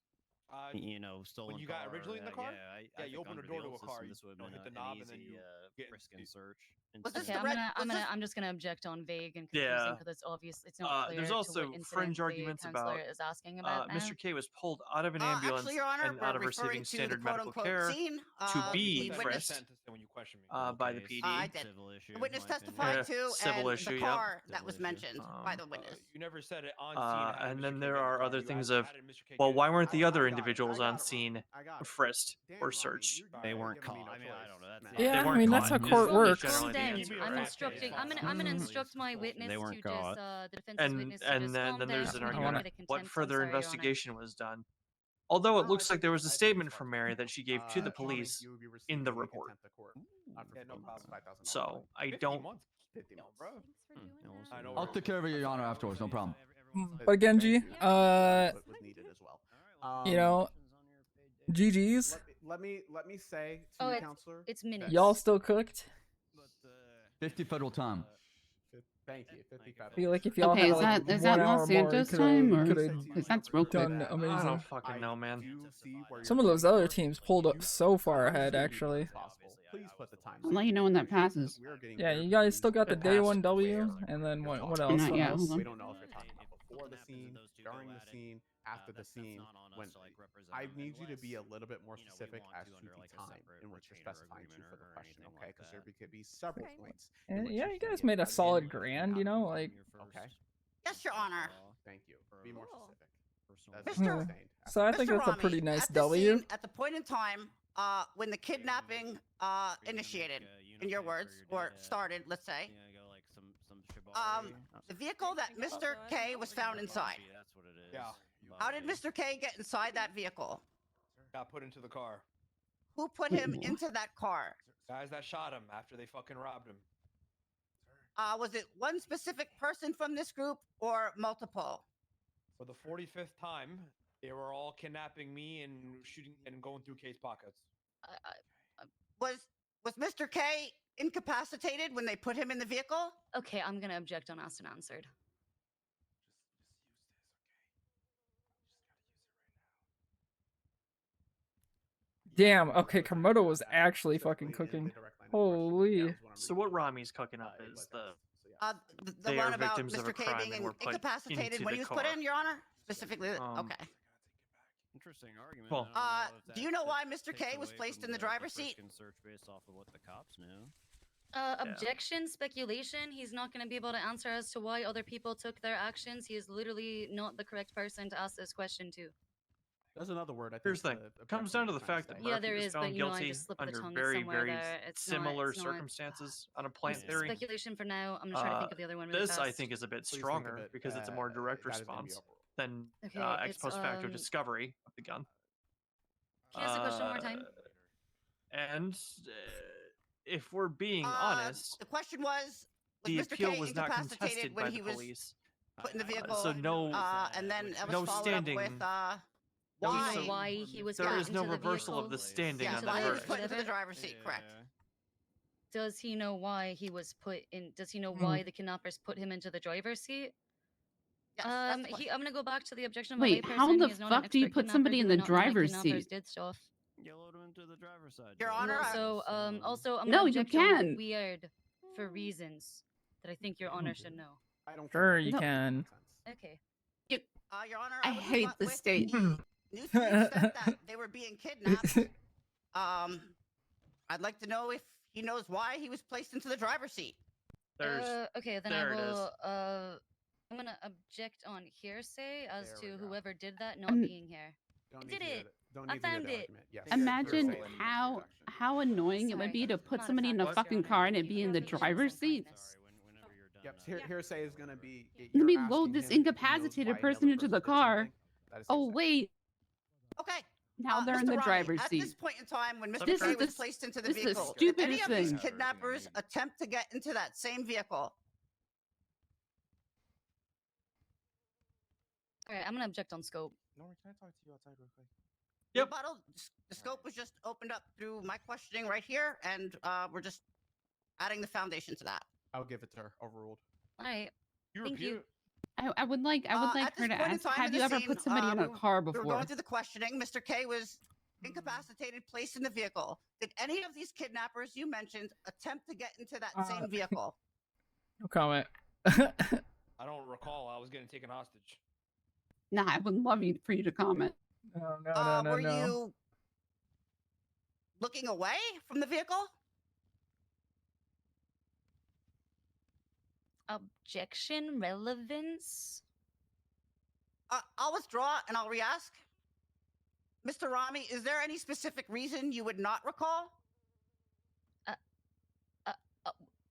You know, stolen when you got car, originally in the car? Yeah, Yeah, I you think open a under door the to a old car, system, you this would have don't been hit the an knob, and then easy you get frisk and search. Was this Okay, the red? I'm just gonna object on vague and confusing Yeah. because it's obvious it's not clear There's to also what incident fringe the arguments counselor about is asking about now. Mr. K was pulled out of an ambulance Actually, Your Honor, and we're out of referring receiving to the standard medical quote-unquote care scene. to The be witness, frisked when you question me. by the case, PD. I did. Civil issue, The witness in my opinion. testified to, Civil and issue, the yep. car that was Civil issue. mentioned by the witness. You never said it on scene. How And Mr. then K there got in the are car. other You things asked, of, how did Mr. K well, get in why the weren't car? the other individuals on scene frisked or searched? They weren't called. I mean, I don't know. That's Yeah, They I mean weren't that's how caught, court is works. generally the Calm down. answer. I'm instructing. I'm gonna instruct my witness They to weren't just caught. the defense's witness to just calm Then down. there's an I'm gonna argument. get a What contempt. further I'm sorry, Your Honor. investigation was done? Although it looks like there was a statement from Mary that she gave to the police in the report. no problem. So I 50 don't. months. Damn, bro. I know. I'll take care of it, Your Honor, afterwards. No problem. But Genji, was needed as well. you know, GG's. Let me say to Oh, you, it's- counselor. it's minutes. Y'all still cooked? 50 federal time. Thank you. 50 I feel like if y'all Okay, had is like that is 1 that hour Los more, Santos could time or have because that's real quick? done I amazing. don't fucking know, man. Some of those other teams pulled up so far ahead, actually. Please put the time. I'll let you know when that passes. Yeah, you guys still got the It day passed. 1 W, and then what else? Not What yet, else? hold on. We don't know if you're talking about before the scene, during the scene, after the scene. When I need you to be a little bit more specific as to the time in which you're specifying to for the question, okay? Because there could be several points. in And which yeah, you're you guys saying made a in solid and grand, out you know, of like. Okay. Yes, Your Honor. Thank you. Be more specific. That's Mr. sustained. So I think Mr. that's a Rami, pretty nice at the W. scene, at the point in time when the kidnapping initiated, in your words, or started, let's say, the vehicle that Mr. K was found inside. That's what it is. Yeah. How did Mr. K get inside that vehicle? Got put into the car. Who put him into that car? Guys that shot him after they fucking robbed him. Was it one specific person from this group or multiple? For the 45th time, they were all kidnapping me and shooting and going through case pockets. Was Mr. K incapacitated when they put him in the vehicle? Okay, I'm gonna object on asked and answered. Damn. Okay, Komodo was actually fucking cooking. Holy. So what Rami's cooking up is The they one are about victims of Mr. a K crime being and were put incapacitated into when the he was put car. in, Your Honor? Specifically, okay. Interesting argument. Well, I don't know if do you know that why takes Mr. K was away placed from in the the driver's frisk seat? and search based off of what the cops knew. Objection, speculation. He's not going to be able to answer as to why other people took their actions. He is literally not the correct person to ask this question to. There's another word. I think Here's the thing. It comes down to the fact that Yeah, Murphy there was is, but found you know, I guilty just slipped the under tongue very, somewhere very there. It's similar it's not- circumstances on a plant theory. Speculation for now. I'm gonna try to think of the other one really This, fast. I think, is a bit Please think of stronger it, because it's a more direct that is gonna be response than Okay, ex it's, post facto discovery of the gun. Can you ask the question one more time? And if we're being honest, The question was the Mr. appeal K was not incapacitated contested when by he the was police. put in the vehicle? So no, and then it was no followed standing. up with Do you why? know why he was There put is no into the reversal of vehicle? the standing Yeah, on why the he was verdict. put into the driver's seat, correct? Does he know why he was put in? Does he know Hmm. why the kidnappers put him into the driver's seat? Yes, that's the I'm gonna go back to the objection of Wait, a how layperson. the He is not an fuck do you expert put somebody kidnapper. in He the would not know why driver's kidnappers seat? did stuff. You load him into the driver's side. Your door. Honor, Also, I'm No, gonna you object on can. weird for reasons that I think Your Honor should know. I don't. Sure, you No. can. Okay. Your Honor, I would hate rebut the with state. he knew to the extent that they were being kidnapped. I'd like to know if he knows why he was placed into the driver's seat. Okay, then there I it is. will. I'm gonna object on hearsay as There to we go. whoever did that not being here. Don't I need did to hear it. the- don't I need to hear found the it. argument. Yes. Imagine Hearsay. how annoying it would be to put somebody in a fucking car and it be in the driver's seat. Yep. Hearsay is going to be. Let me you're load asking this him if he knows incapacitated why person another into the person did car. something. That is Oh hearsay. wait, Okay. now they're in Mr. the Rami, driver's at seat. this point in time, when Mr. This K is was the- placed into the this is the vehicle, did any stupidest of these thing. kidnappers attempt to get into that same vehicle? Alright, I'm gonna object on scope. Nora, can I talk to you outside real quick? Yep. Rebuttal, the scope was just opened up through my questioning right here, and we're just adding the foundation to that. I'll give it to her. Overruled. Alright. You Thank repeat you. it? I would like At her this to point in ask, time have in you the ever scene, put somebody in a car we were before? going through the questioning. Mr. K was incapacitated, placed in the vehicle. Did any of these kidnappers you mentioned attempt to get into that same vehicle? No comment. I don't recall. I was getting taken hostage. Nah, I would love for you to comment. No, Were you looking away from the vehicle? Objection, relevance. I'll withdraw and I'll re-ask. Mr. Rami, is there any specific reason you would not recall?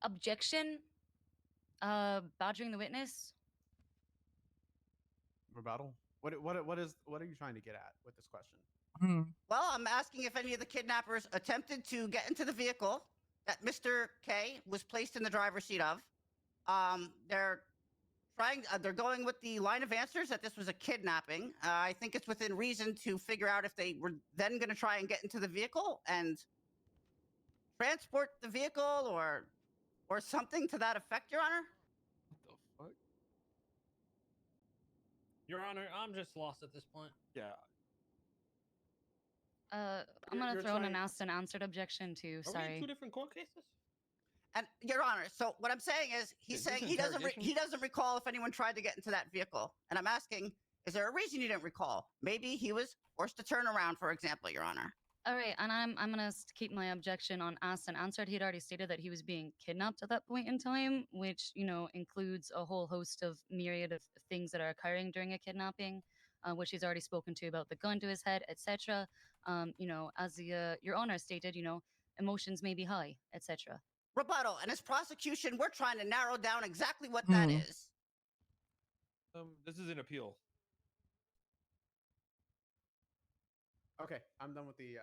Objection. Badgering the witness. Rebuttal. What are you trying to get at with this question? Well, I'm asking if any of the kidnappers attempted to get into the vehicle that Mr. K was placed in the driver's seat of. They're going with the line of answers that this was a kidnapping. I think it's within reason to figure out if they were then going to try and get into the vehicle and transport the vehicle or something to that effect, Your Honor. What the fuck? Your Honor, I'm just lost at this point. Yeah. I'm gonna throw in an asked and answered objection too. Are we in Sorry. 2 different court cases? And Your Honor, so what I'm saying is he's saying he doesn't recall if anyone tried to get into that vehicle. And I'm asking, is there a reason you didn't recall? Maybe he was forced to turn around, for example, Your Honor. All right, and I'm gonna keep my objection on asked and answered. He'd already stated that he was being kidnapped at that point in time, which includes a whole host of myriad of things that are occurring during a kidnapping, which he's already spoken to about the gun to his head, etc. As Your Honor stated, emotions may be high, etc. Rebuttal. And as prosecution, we're trying to narrow down exactly what that is. This is an appeal. Okay, I'm done with this.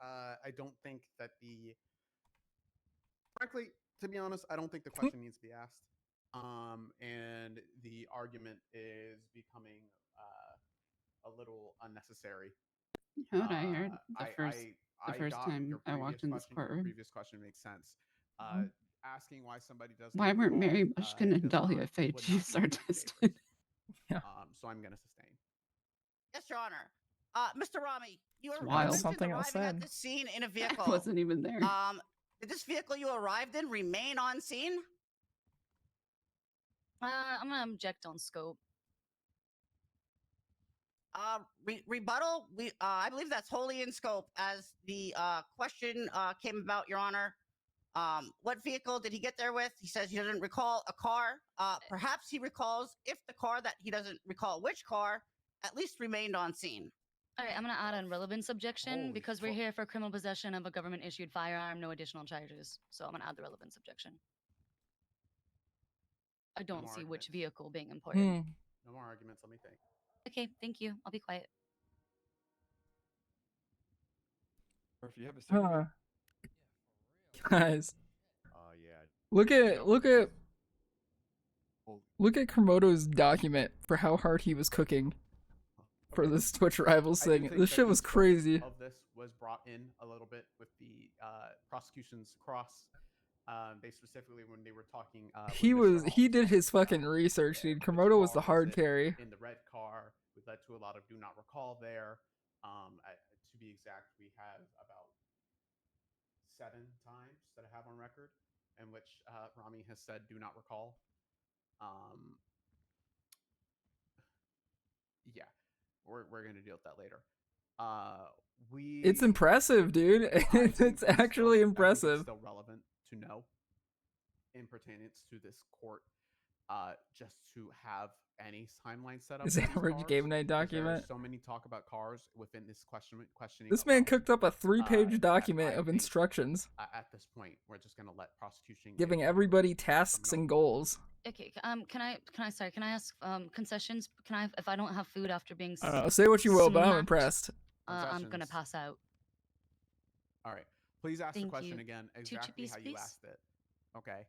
I don't think that frankly, to be honest, I don't think the question needs to be asked. And the argument is becoming a little unnecessary. You know what I heard the first got time your I walked in this your courtroom? previous question makes sense. Asking why somebody doesn't. Why weren't recall, Mary Mushkin and does Dahlia not- Faye would not Chiefs be in my artistic? favor. So I'm gonna sustain. Yes, Your Honor. Mr. Rami, you It's were wild. mentioned Something else arriving said. at the scene in a vehicle. I wasn't even there. Did this vehicle you arrived in remain on scene? I'm gonna object on scope. Rebuttal. I believe that's wholly in scope as the question came about, Your Honor. What vehicle did he get there with? He says he doesn't recall a car. Perhaps he recalls if the car that he doesn't recall which car at least remained on scene. All right, I'm gonna add an relevance objection Holy because we're here for criminal possession of a government-issued firearm, no additional charges. So I'm gonna add the relevance objection. I don't more see which arguments. vehicle being imported. No more arguments. Let me think. Okay, thank you. I'll be quiet. Or if you have a cigarette. Guys, Yeah. look at Komodo's document for how hard he was cooking for this Twitch Rivals I do thing. think This that shit the was scope crazy. Of this was brought in a little bit with the prosecution's cross. They specifically when they were talking. He did his fucking research, dude. Komodo was the hard carry. In the red car, which led to a lot of do not recall there. To be exact, we have about 7 times that I have on record in which Rami has said do not recall. Yeah, we're gonna deal with that later. It's impressive, dude. It's actually I think impressive. it's still relevant to know in pertainance to this court, just to have any timeline set up. His for these average cars, game night 'cause there document. is so many talk about cars within this questioning. This man cooked up a 3-page document I of think, instructions, at this point, we're just gonna let prosecution giving everybody tasks and goals. Okay, can I ask concessions? Can I, if I don't have food after being I don't know, say what you will, but I'm smacked, impressed. I'm gonna Concessions. pass out. All right, please ask the Thank question you. again 2 exactly chippies, how you please. asked it. Okay.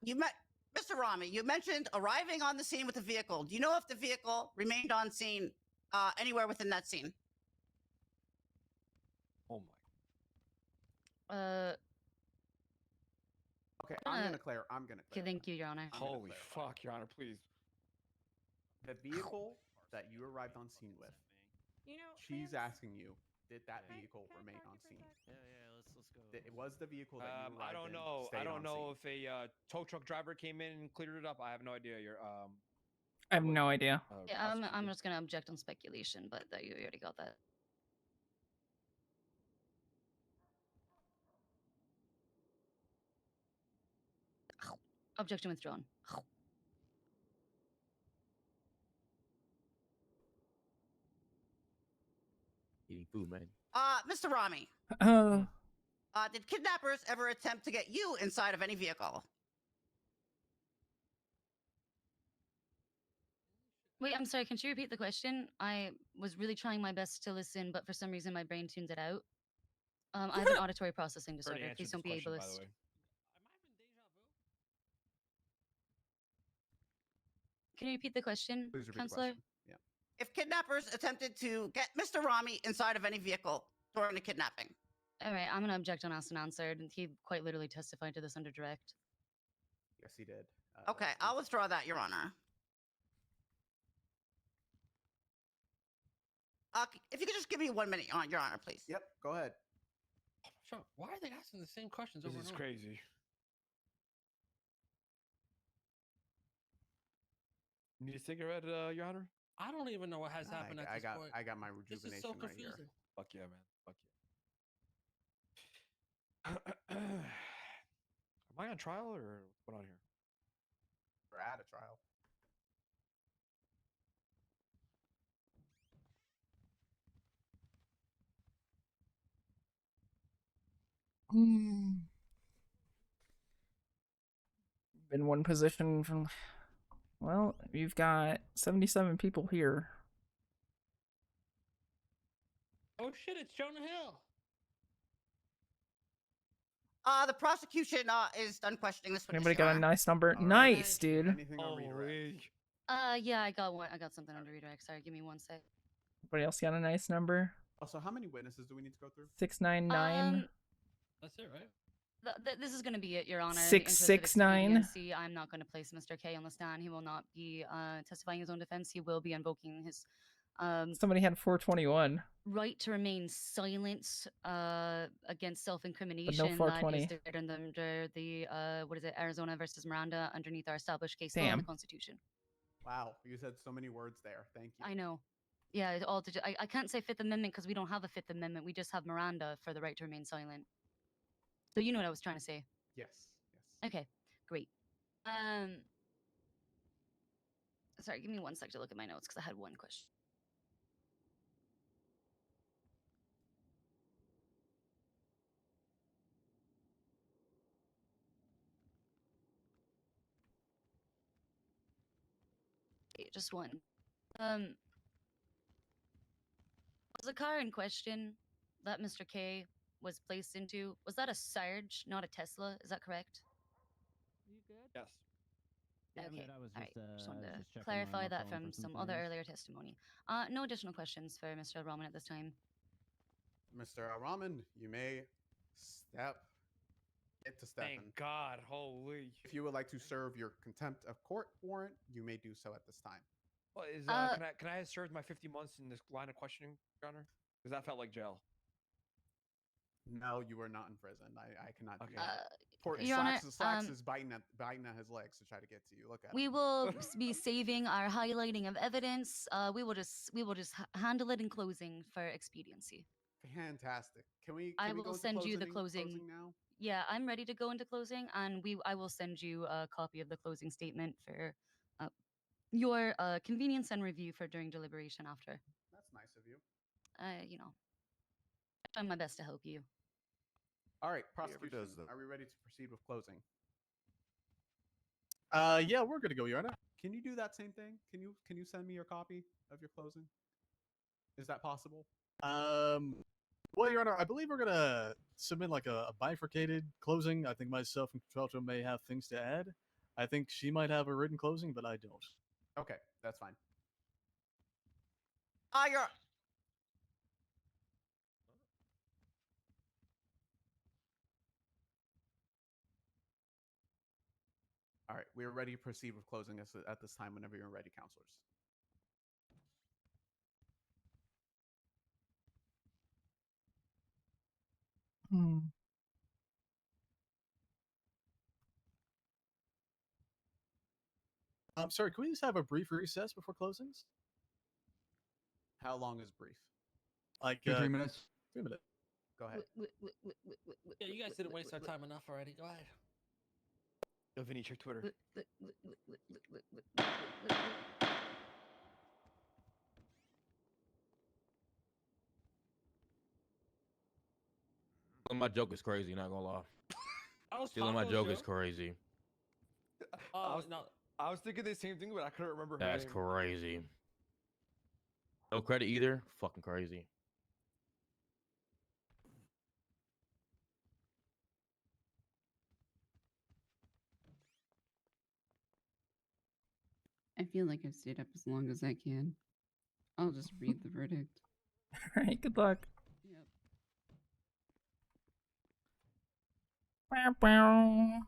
You met Mr. Rami. You mentioned arriving on the scene with a vehicle. Do you know if the vehicle remained on scene anywhere within that scene? Oh my. Okay, I'm gonna clear. I'm gonna Okay, clear. thank you, Your Honor. Holy fuck, Your Honor, please. The vehicle that you arrived on scene with. She's asking you, did that vehicle remain on scene? Let's go. It was the vehicle that you I arrived don't in. know. I stayed don't on know scene. if a tow truck driver came in and cleared it up. I have no idea. You're I have no idea. Yeah, I'm just gonna object on speculation, but that you already got that. Objection withdrawn. Eating food, man. Mr. Rami, did kidnappers ever attempt to get you inside of any vehicle? Wait, I'm sorry. Can you repeat the question? I was really trying my best to listen, but for some reason my brain tuned it out. I have an auditory processing disorder. already Please answered don't this be question, by ableist. the way. Can you repeat the question, Please repeat the Counselor? question. Yeah. If kidnappers attempted to get Mr. Rami inside of any vehicle during the kidnapping? All right, I'm gonna object on asked and answered. He quite literally testified to this under direct. Yes, he did. Okay, I'll withdraw that, Your Honor. If you could just give me 1 minute, Your Honor, please. Yep, go ahead. Sure. Why are they asking the same questions This over is and over? crazy. Need a cigarette, Your Honor? I don't even know what has happened at this point. I got my This rejuvenation is so right here. confusing. Fuck yeah, man. Fuck yeah. Am I on trial or what's going on here? We're at a trial. Been one position from. Well, you've got 77 people here. Oh shit! It's Jonah Hill. The prosecution is done questioning this witness. Anybody Your got a Honor. nice number? All right. Nice, dude. Anything on redirect? Yeah, I got one. I got something under redirect. Sorry, give me 1 sec. Anybody else got a nice number? Also, how many witnesses do we need to go through? 699. That's it, right? This is going to be it, Your Honor. In the 669. interest of expediency, I'm not going to place Mr. K on the stand. He will not be testifying his own defense. He will be invoking his Somebody had 421. right to remain silent against self-incrimination. But no 420. That is declared under the what is it, Arizona versus Miranda, underneath our established case law and the Damn. Constitution. Wow, you said so many words there. Thank you. I know. Yeah, it all. I can't say Fifth Amendment because we don't have a Fifth Amendment. We just have Miranda for the right to remain silent. So you know what I was trying to say. Yes. Okay, great. Sorry, give me 1 sec to look at my notes because I had one question. Okay, just one. Was the car in question that Mr. K was placed into, was that a Sarge, not a Tesla? Is that correct? You good? Yes. Okay. I was All right. Just wanted just to checking clarify my that phone from for some some other things. earlier testimony. No additional questions for Mr. Rahman at this time. Mr. Rahman, you may get to stepping. Thank God. Holy. If you would like to serve your contempt of court warrant, you may do so at this time. What is can I serve my 50 months in this line of questioning, Your Honor? Because that felt like jail. No, you are not in prison. I cannot do Okay. that. Poor Your Honor, Slacks is biting at his legs to try to get to you. Look at we him. will be saving our highlighting of evidence. We will just handle it in closing for expediency. Fantastic. Can we? I Can we will go into send you the closing now? Yeah, I'm ready to go into closing, and I will send you a copy of the closing statement for your convenience and review for during deliberation after. That's nice of you. You know, I try my best to help you. All right, He ever prosecution. does, though. Are we ready to proceed with closing? Yeah, we're good to go, Your Honor. Can you do that same thing? Can you send me your copy of your closing? Is that possible? Well, Your Honor, I believe we're gonna submit like a bifurcated closing. I think myself and Contralto may have things to add. I think she might have a written closing, but I don't. Okay, that's fine. Your All right, we are ready to proceed with closing us at this time whenever you're ready, counselors. Sorry, can we just have a brief recess before closings? How long is brief? Like 3 minutes. 3 minutes. Go ahead. Yeah, you guys didn't waste our time enough already. Go ahead. Yo, Vinny, check Twitter. My joke is crazy, not gonna lie. I was Stealing my Taco's joke is crazy. Oh, no. I was thinking the same thing, but I couldn't remember her That's name. crazy. No credit either. Fucking crazy. I feel like I've stayed up as long as I can. I'll just read the verdict. All right, good luck. Yep. Bow, bow.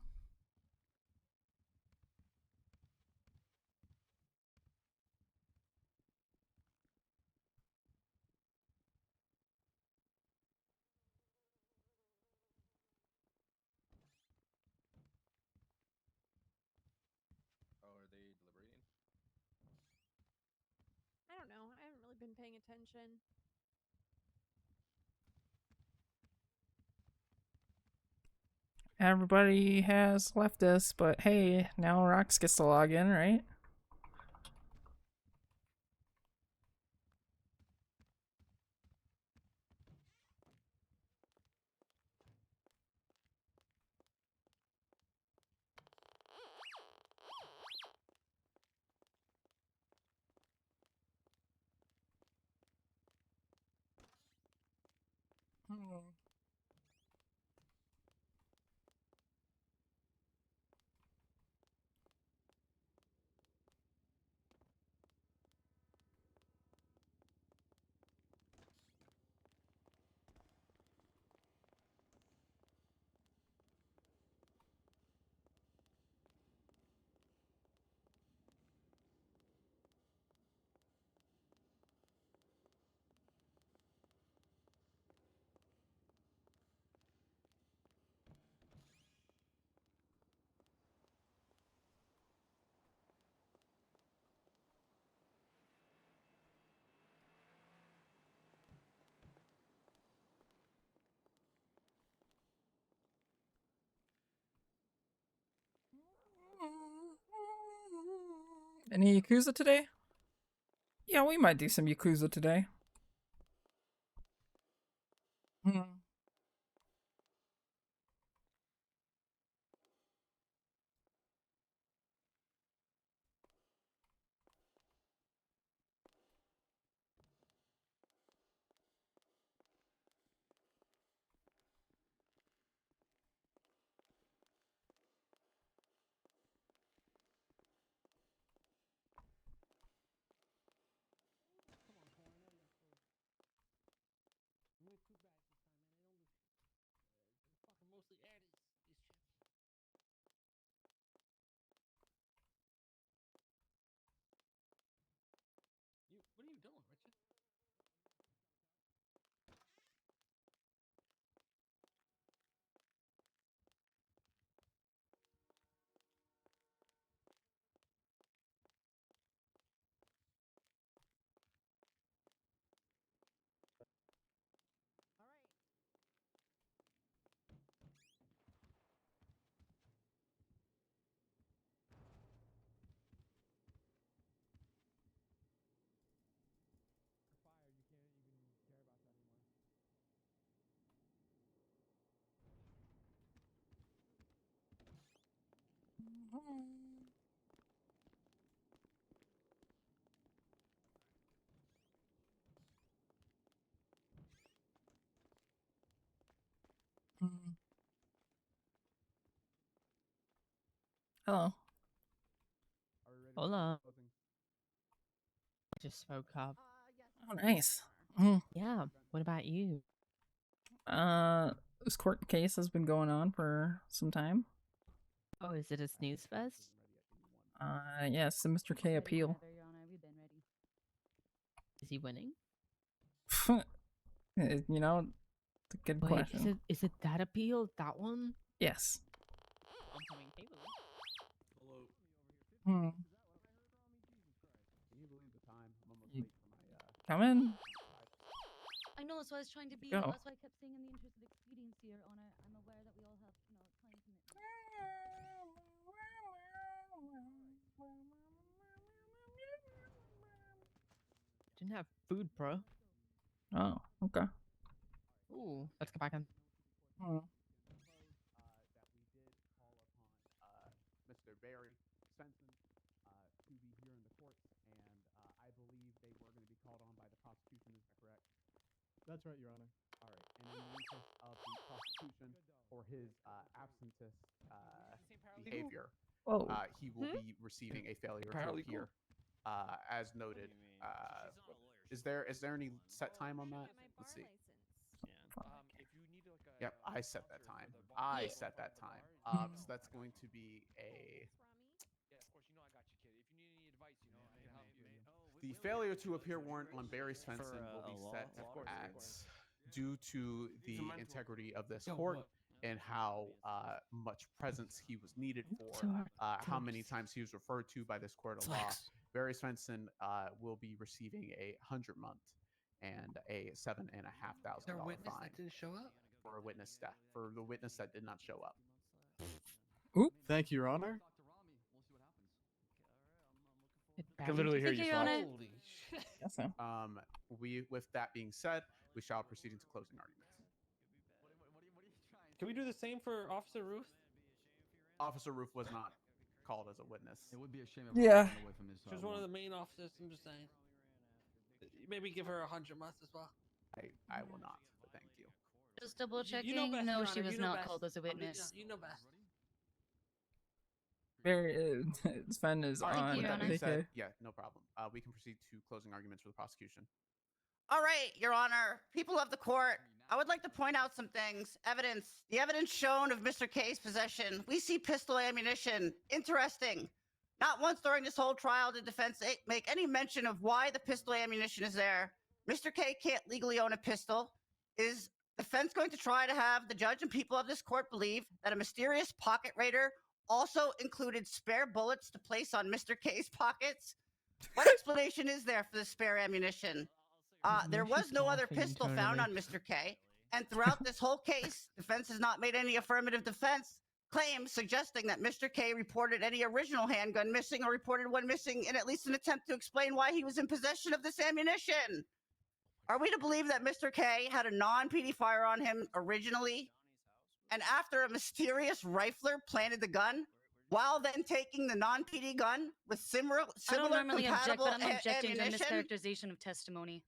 Oh, are they deliberating? I don't know. I haven't really been paying attention. Everybody has left us, but hey, now Rox gets to log in, right? Any Yakuza today? Yeah, we might do some Yakuza today. Fucking mostly air these chips. What are you doing, Richard? Hello. Hola. Just woke up. Oh, nice. Yeah. What about you? This court case has been going on for some time. Oh, is it a snooze fest? Yes, the Mr. K appeal. Is he winning? You know, it's a good Wait, question. is it that appeal? That one? Yes. Incoming payload. Hmm. Can you believe the time? I'm almost You late for my come in. I know, so I was trying to be. Go. That's why I kept saying in the interest of expediency, Your Honor. I'm aware that we all have, time commitments. Didn't have food, bro. Oh, okay. Ooh, let's go back in. Hmm. that we did call upon Mr. Barry Svensson to be here in the courts, and I believe they were going to be called on by the prosecution. Is that correct? That's right, Your Honor. All right. And in the interest of the prosecution for his absentist behavior, Whoa. he will be receiving a failure to appear, as noted. Is there any set time on that? Let's see. If you need like a Yep, I set that time. I set that time. So that's going to be a. Yeah, of course. You know I got you, kid. If you need any advice, I can help you. The failure to appear warrant on Barry Svensson will be set at, due to the integrity of this court and how much presence he was needed for, how many times he was referred to by this court of law. Barry Svensson will be receiving a 100-month and a $7,500 fine didn't show up for a witness death for the witness that did not show up. Ooh. Thank you, Your Honor. I can literally hear Thank you. you, Your Honor. Holy shit. Yes, sir. With that being said, we shall proceed into closing arguments. Can we do the same for Officer Ruth? Officer Ruth was not called as a witness. It would be a shame if Yeah. I ran away from this. She was one of the main officers. I'm just saying. Maybe give her 100 months as well. I will not, but thank you. Just double checking. You know best, No, Your she Honor. was You know not best. called as a witness. You know best. Very. Sven is All right, on. with that being VK. said, yeah, no problem. We can proceed to closing arguments for the prosecution. All right, Your Honor, people of the court, I would like to point out some things. Evidence. The evidence shown of Mr. K's possession. We see pistol ammunition. Interesting. Not once during this whole trial did defense make any mention of why the pistol ammunition is there. Mr. K can't legally own a pistol. Is defense going to try to have the judge and people of this court believe that a mysterious pocket raider also included spare bullets to place on Mr. K's pockets? What explanation is there for the spare ammunition? There was no other pistol found on Mr. K, and throughout this whole case, defense has not made any affirmative defense claims suggesting that Mr. K reported any original handgun missing or reported one missing in at least an attempt to explain why he was in possession of this ammunition. Are we to believe that Mr. K had a non-PD fire on him originally, and after a mysterious rifler planted the gun, while then taking the non-PD gun with similar I don't normally object, compatible but I'm objecting to ammunition? mischaracterization of testimony.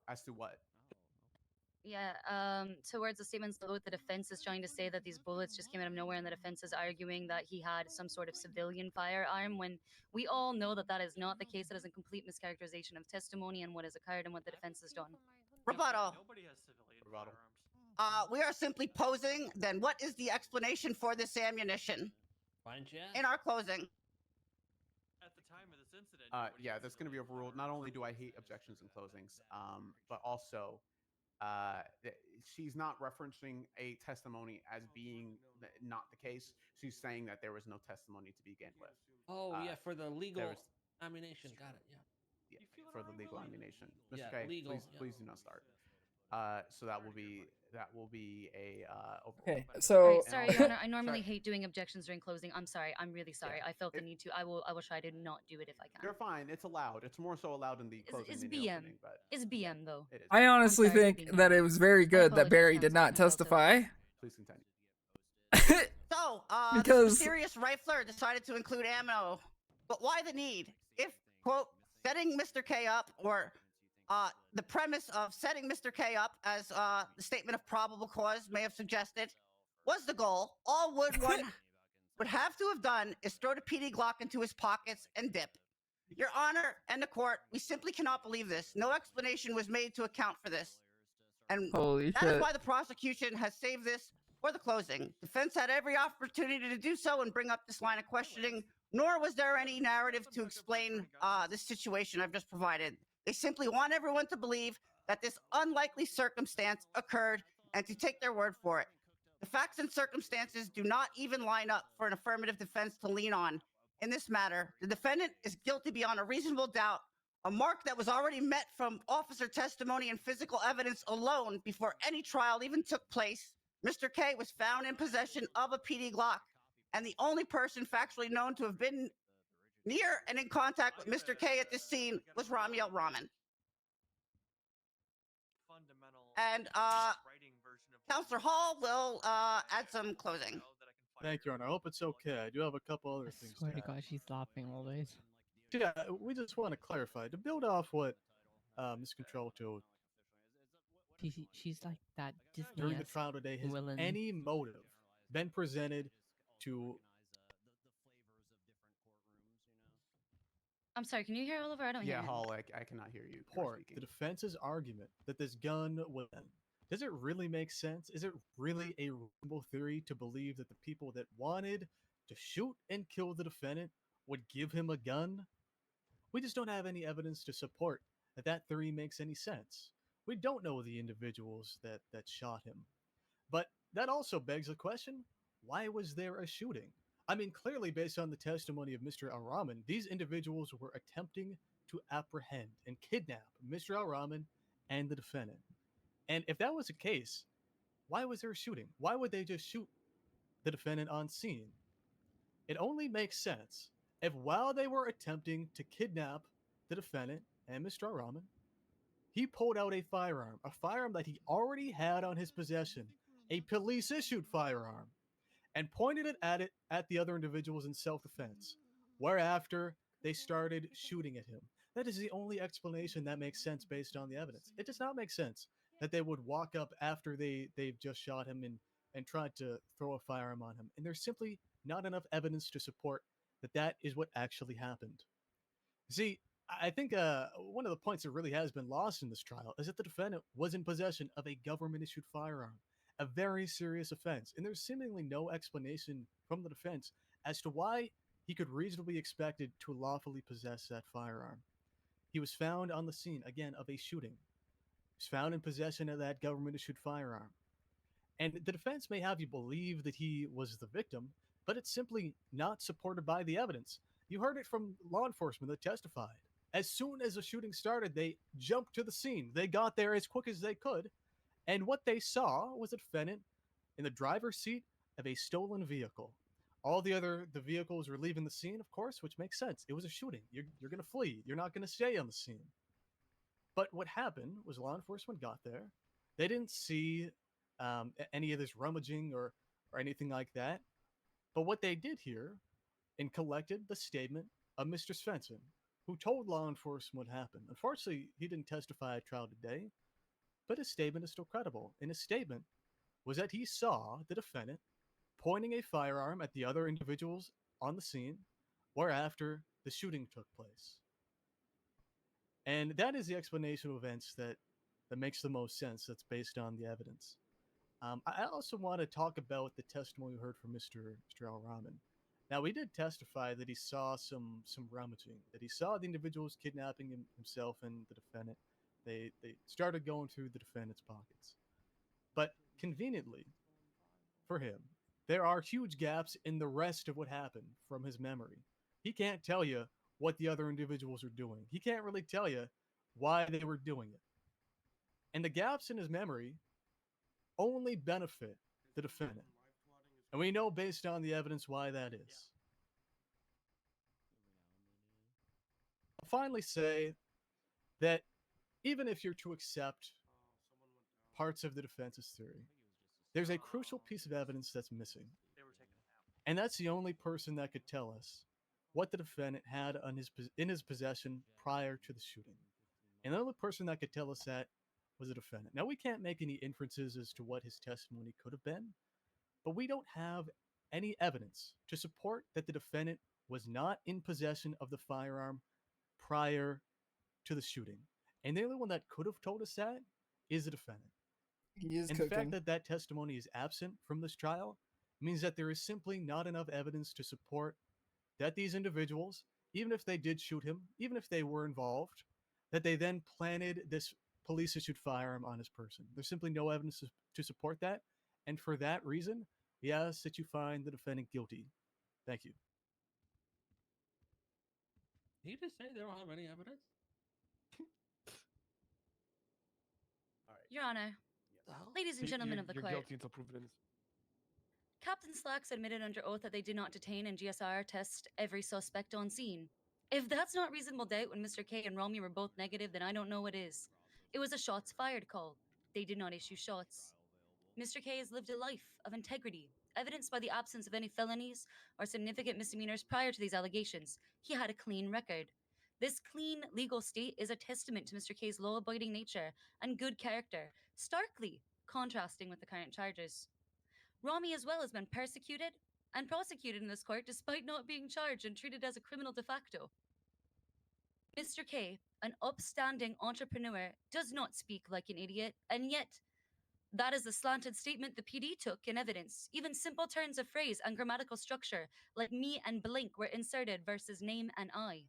As to what? Yeah, towards the statements that the defense is trying to say that these bullets just came out of nowhere, and the defense is arguing that he had some sort of civilian firearm, when we all know that that is not the case. That is a complete mischaracterization of testimony and what has occurred and what the defense has done. Rebuttal. Nobody has civilian Rebuttal. firearms. We are simply posing, then what is the explanation for this ammunition? Fine, chat. In our closing. At the time of this incident. Yeah, that's going to be overruled. Not only do I hate objections and closings, but also she's not referencing a testimony as being not the case. She's saying that there was no testimony to begin with. Oh, yeah, for the legal there's- ammunition. Got it, yeah. Yeah, for the legal ammunition. Mr. Yeah, K, legal, please, yeah. please do not start. So that will be a overrule. Okay, All so right, sorry, Your Honor. I normally Sorry. hate doing objections during closing. I'm sorry. I'm really sorry. I felt the need to. I will try to not do it if I can. You're fine. It's allowed. It's more so allowed in the closing It's than the BM. opening, but It's BM though. it is. I honestly sorry for think being that rude. it was very good that apologize, Barry did Counsel. not I felt it. testify. Please continue. So, Because- the mysterious rifler decided to include ammo. But why the need? If, quote, setting Mr. K up, or the premise of setting Mr. K up, as the statement of probable cause may have suggested, was the goal, all Wood would have to have done is throw the PD Glock into his pockets and dip. Your Honor and the court, we simply cannot believe this. No explanation was made to account for this. And Holy that is shit. why the prosecution has saved this for the closing. Defense had every opportunity to do so and bring up this line of questioning nor was there any narrative to explain this situation I've just provided. They simply want everyone to believe that this unlikely circumstance occurred and to take their word for it. The facts and circumstances do not even line up for an affirmative defense to lean on. In this matter, the defendant is guilty beyond a reasonable doubt, a mark that was already met from officer testimony and physical evidence alone before any trial even took place. Mr. K was found in possession of a PD Glock, and the only person factually known to have been near and in contact with Mr. K at this scene was Ramiel Rahman. And Counselor Hall will add some closing. Thank you, Your Honor. I hope it's okay. I do have a couple other things. Swear to God, she's laughing always. Yeah, we just want to clarify to build off what Ms. Control told She's like that Disney during the trial today. Has villain. any motive been presented to? I'm sorry, can you hear Oliver? I don't hear Yeah, him. Hall, I cannot hear you. Support the defense's argument that this gun was. Does it really make sense? Is it really a reasonable theory to believe that the people that wanted to shoot and kill the defendant would give him a gun? We just don't have any evidence to support that that theory makes any sense. We don't know the individuals that shot him. But that also begs the question, why was there a shooting? I mean, clearly based on the testimony of Mr. Al-Rahman, these individuals were attempting to apprehend and kidnap Mr. Al-Rahman and the defendant. And if that was the case, why was there a shooting? Why would they just shoot the defendant on scene? It only makes sense if while they were attempting to kidnap the defendant and Mr. Al-Rahman, he pulled out a firearm that he already had on his possession, a police-issued firearm, and pointed it at the other individuals in self-defense, whereafter they started shooting at him. That is the only explanation that makes sense based on the evidence. It does not make sense that they would walk up after they've just shot him and tried to throw a firearm on him. And there's simply not enough evidence to support that is what actually happened. See, I think one of the points that really has been lost in this trial is that the defendant was in possession of a government-issued firearm, a very serious offense, and there's seemingly no explanation from the defense as to why he could reasonably be expected to lawfully possess that firearm. He was found on the scene, again, of a shooting. He was found in possession of that government-issued firearm. And the defense may have you believe that he was the victim, but it's simply not supported by the evidence. You heard it from law enforcement that testified. As soon as the shooting started, they jumped to the scene. They got there as quick as they could. And what they saw was a defendant in the driver's seat of a stolen vehicle. All the vehicles were leaving the scene, of course, which makes sense. It was a shooting. You're going to flee. You're not going to stay on the scene. But what happened was law enforcement got there. They didn't see any of this rummaging or anything like that. But what they did here and collected the statement of Mr. Svensson, who told law enforcement what happened. Unfortunately, he didn't testify at trial today, but his statement is still credible. And his statement was that he saw the defendant pointing a firearm at the other individuals on the scene, whereafter the shooting took place. And that is the explanation of events that makes the most sense, that's based on the evidence. I also want to talk about the testimony we heard from Mr. Al-Rahman. Now, we did testify that he saw some rummaging, that he saw the individuals kidnapping himself and the defendant. They started going through the defendant's pockets. But conveniently for him, there are huge gaps in the rest of what happened from his memory. He can't tell you what the other individuals are doing. He can't really tell you why they were doing it. And the gaps in his memory only benefit the defendant. And we know based on the evidence why that is. I'll finally say that even if you're to accept parts of the defense's theory, there's a crucial piece of evidence that's missing. And that's the only person that could tell us what the defendant had in his possession prior to the shooting. And the only person that could tell us that was the defendant. Now, we can't make any inferences as to what his testimony could have been, but we don't have any evidence to support that the defendant was not in possession of the firearm prior to the shooting. And the only one that could have told us that is the defendant. He is and cooking. The fact that that testimony is absent from this trial means that there is simply not enough evidence to support that these individuals, even if they did shoot him, even if they were involved, that they then planted this police-issued firearm on his person. There's simply no evidence to support that, and for that reason, we ask that you find the defendant guilty. Thank you. Did you just say they don't have any evidence? Your Honor, ladies and gentlemen of the you're court, guilty until proven innocent. Captain Slacks admitted under oath that they did not detain and GSR test every suspect on scene. If that's not reasonable doubt when Mr. K and Romy were both negative, then I don't know what is. It was a shots fired call. They did not issue shots. Mr. K has lived a life of integrity, evidenced by the absence of any felonies or significant misdemeanors prior to these allegations. He had a clean record. This clean legal state is a testament to Mr. K's law-abiding nature and good character, starkly contrasting with the current charges. Rami as well has been persecuted and prosecuted in this court despite not being charged and treated as a criminal de facto. Mr. K, an upstanding entrepreneur, does not speak like an idiot, and yet that is the slanted statement the PD took in evidence. Even simple turns of phrase and grammatical structure, like me and blink, were inserted versus name and I.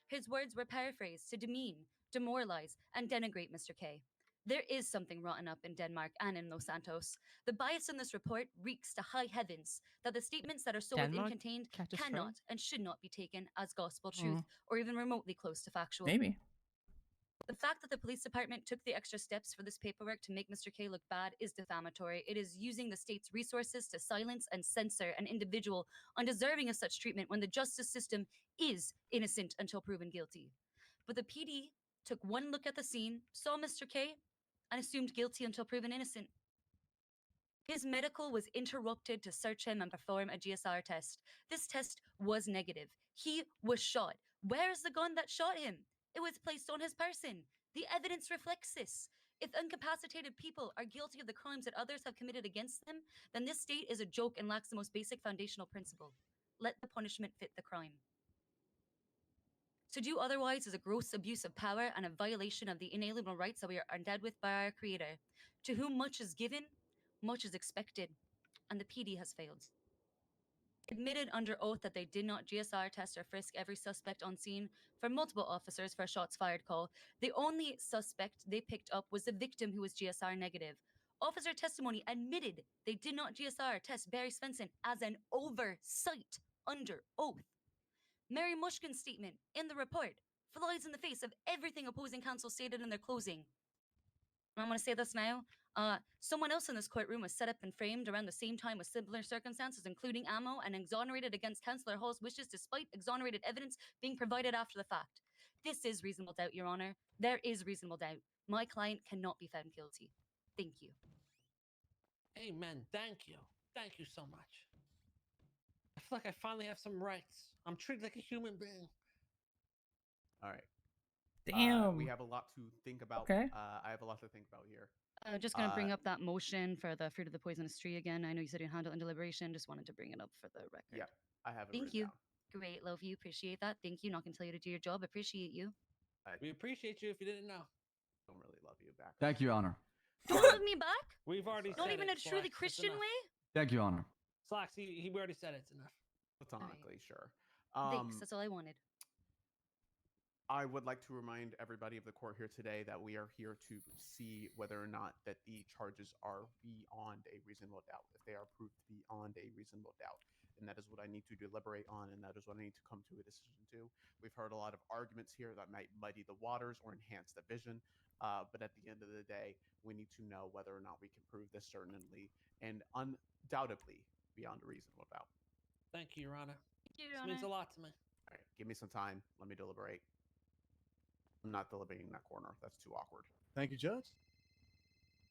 His words were paraphrased to demean, demoralize, and denigrate Mr. K. There is something rotten up in Denmark and in Los Santos. The bias in this report reeks to high heavens that the statements that are so within Denmark? contained Catch a stray? cannot and should not be taken as gospel truth or even remotely close to factual. Maybe. The fact that the police department took the extra steps for this paperwork to make Mr. K look bad is defamatory. It is using the state's resources to silence and censor an individual undeserving of such treatment when the justice system is innocent until proven guilty. But the PD took one look at the scene, saw Mr. K, and assumed guilty until proven innocent. His medical was interrupted to search him and perform a GSR test. This test was negative. He was shot. Where is the gun that shot him? It was placed on his person. The evidence reflects this. If incapacitated people are guilty of the crimes that others have committed against them, then this state is a joke and lacks the most basic foundational principle. Let the punishment fit the crime. To do otherwise is a gross abuse of power and a violation of the inalienable rights that we are endowed with by our Creator. To whom much is given, much is expected, and the PD has failed. Admitted under oath that they did not GSR test or frisk every suspect on scene for multiple officers for a shots fired call. The only suspect they picked up was the victim who was GSR negative. Officer testimony admitted they did not GSR test Barry Svensson as an oversight under oath. Mary Mushkin's statement in the report flies in the face of everything opposing counsel stated in their closing. I'm going to say this now. Someone else in this courtroom was set up and framed around the same time with similar circumstances, including ammo, and exonerated against Councillor Hall's wishes despite exonerated evidence being provided after the fact. This is reasonable doubt, Your Honor. There is reasonable doubt. My client cannot be found guilty. Thank you. Amen. Thank you. Thank you so much. I feel like I finally have some rights. I'm treated like a human being. All right. Damn. We have a lot to think about. Okay. I have a lot to think about here. Just going to bring up that motion for the fruit of the poisonous tree again. I know you said you handled it in deliberation. Just wanted to bring it up for the record. Yeah, I have it. Thank written you. down. Great, love you. Appreciate that. Thank you. Not going to tell you to do your job. Appreciate you. We appreciate you if you didn't know. Don't really love you back. Thank you, Your Honor. Don't love me back? We've already Not said even it, a truly Slacks. It's Christian enough. way? Thank you, Your Honor. Slacks, he already said it's enough. Platonically, sure. Thanks. That's all I wanted. I would like to remind everybody of the court here today that we are here to see whether or not that the charges are beyond a reasonable doubt, if they are proved beyond a reasonable doubt. And that is what I need to deliberate on, and that is what I need to come to a decision to. We've heard a lot of arguments here that might muddy the waters or enhance the vision, but at the end of the day, we need to know whether or not we can prove this certainly and undoubtedly beyond a reasonable doubt. Thank you, Your Honor. Thank you, Your This means a Honor. lot to me. All right, give me some time. Let me deliberate. I'm not deliberating in that corner. That's too awkward. Thank you, Judge.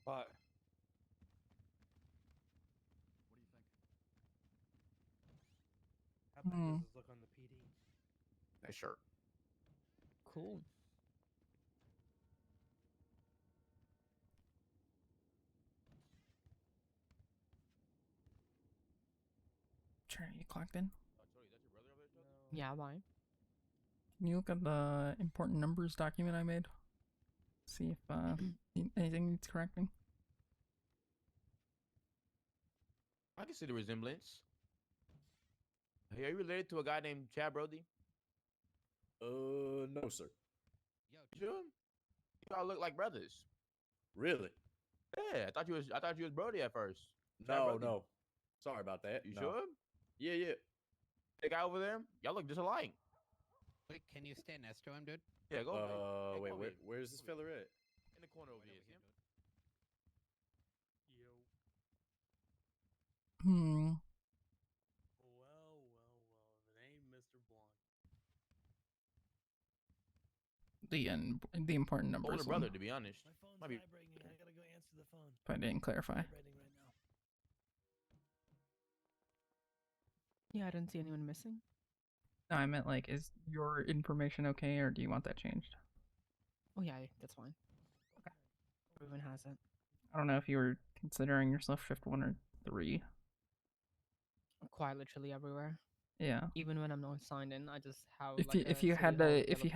But How bad does this look on the PD? Nice shirt. Cool. Sure, you clocked in? Yeah, why? Can you look at the important numbers document I made? See if anything needs correcting. I can see the resemblance. Hey, are you related to a guy named Chad Brody? No, sir. You sure? You all look like brothers. Really? Yeah, I thought you was Brody at first. Chad No, Brody. no. Sorry about that. You No. sure? Yeah, yeah. The guy over there, y'all look just alike. Wait, can you stand next to him, dude? Yeah, go. Hey, Wait, come over here. where's this fella at? In the corner over here. See him? Hmm. Well, the name Mr. Blunt. The important numbers. Older brother, to be honest. My phone's Might be. vibrating. I gotta go answer the phone. If I didn't clarify. Vibrating right now. Yeah, I didn't see anyone missing. No, I meant like, is your information okay, or do you want that changed? Oh yeah, that's fine. Okay. Everyone has it. I don't know if you were considering yourself shift 1 or 3. I'm quite literally everywhere. Yeah. Even when I'm not signed in, I just have. If like, you if you had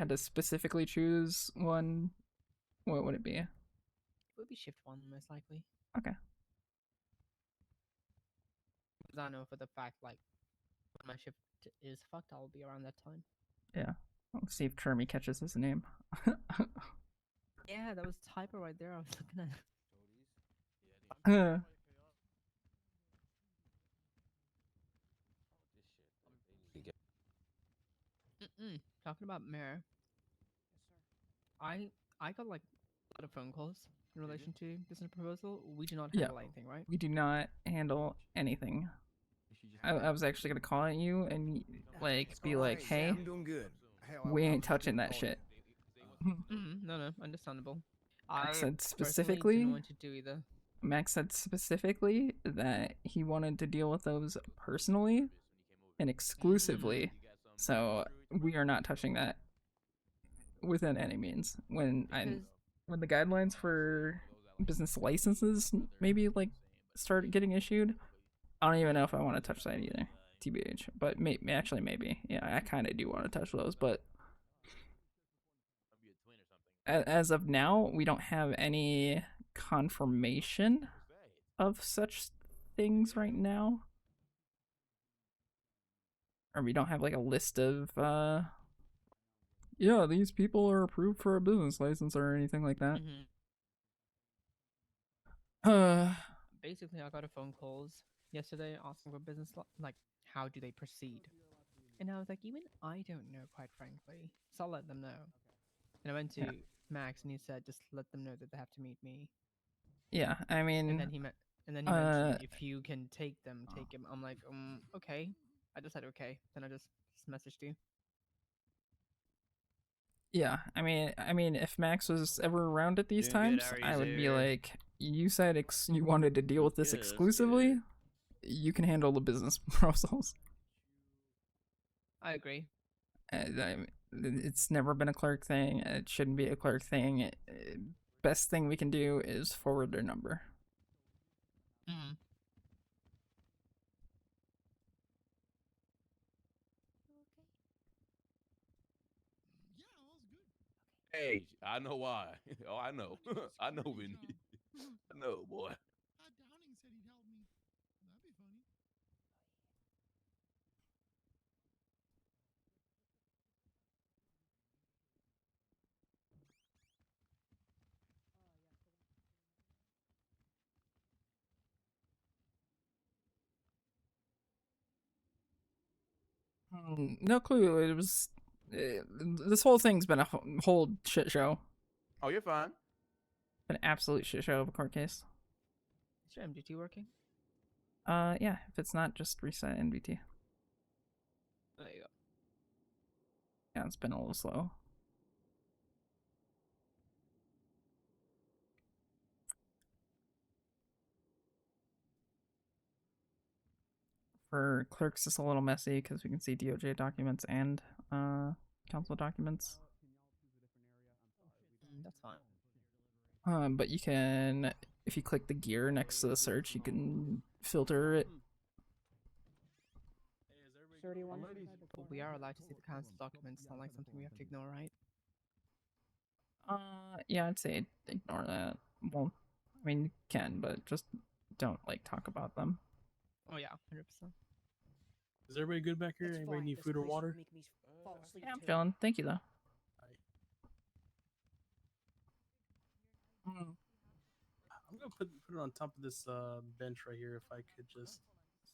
to specifically choose one, what would it be? It would be shift 1 most likely. Okay. Because I know for the fact like when my shift is fucked, I'll be around that time. Yeah. Let's see if Chermy catches his name. Yeah, that was typo right there. I was looking at. Talking about mayor. I got like a lot of phone calls in relation to business proposal. We do not handle anything, right? We do not handle anything. I was actually gonna call at you and like be like, hey, I'm doing good. we ain't touching that shit. No, understandable. Max I said personally specifically. didn't want to do either. Max said specifically that he wanted to deal with those personally and exclusively. So we are not touching that within any means. When the guidelines for business licenses maybe like start getting issued, I don't even know if I want to touch that either. TBH, but actually maybe. Yeah, I kind of do want to touch those, but as of now, we don't have any confirmation of such things right now. Or we don't have like a list of yeah, these people are approved for a business license or anything like that. Basically, I got a phone calls yesterday asking for business like how do they proceed, and I was like, even I don't know, quite frankly. So I'll let them know. And I went to Max, and he said just let them know that they have to meet me. Yeah, I mean. And then he mentioned if you can take them, take him. I'm like, okay. I just said okay. Then I just messaged you. Yeah, I mean, if Max was ever around at these Doing good, times, how are I you, would be Xavier? like, you said you wanted to deal with this Good, that's exclusively. You can handle the business proposals. I agree. It's never been a clerk thing. It shouldn't be a clerk thing. Best thing we can do is forward their number. Hey, I know why. Oh, I know. I know, Vinny. I know, boy. Downing said he'd help me. That'd be funny. No clue. It was. This whole thing's been a whole shit show. Oh, you're fine. An absolute shit show of a court case. Is your MDT working? Yeah. If it's not, just reset NVT. There you go. Yeah, it's been a little slow. For clerks, it's a little messy because we can see DOJ documents and council documents. That's fine. But you can, if you click the gear next to the search, you can filter it. But we are allowed to see the council documents. It's not like something we have to ignore, right? Yeah, I'd say ignore that. Well, I mean, you can, but just don't like talk about them. Oh yeah, 100%. Is everybody good back here? Anybody need food or water? Yeah, I'm feeling. Thank you though. I'm gonna put it on top of this bench right here if I could just.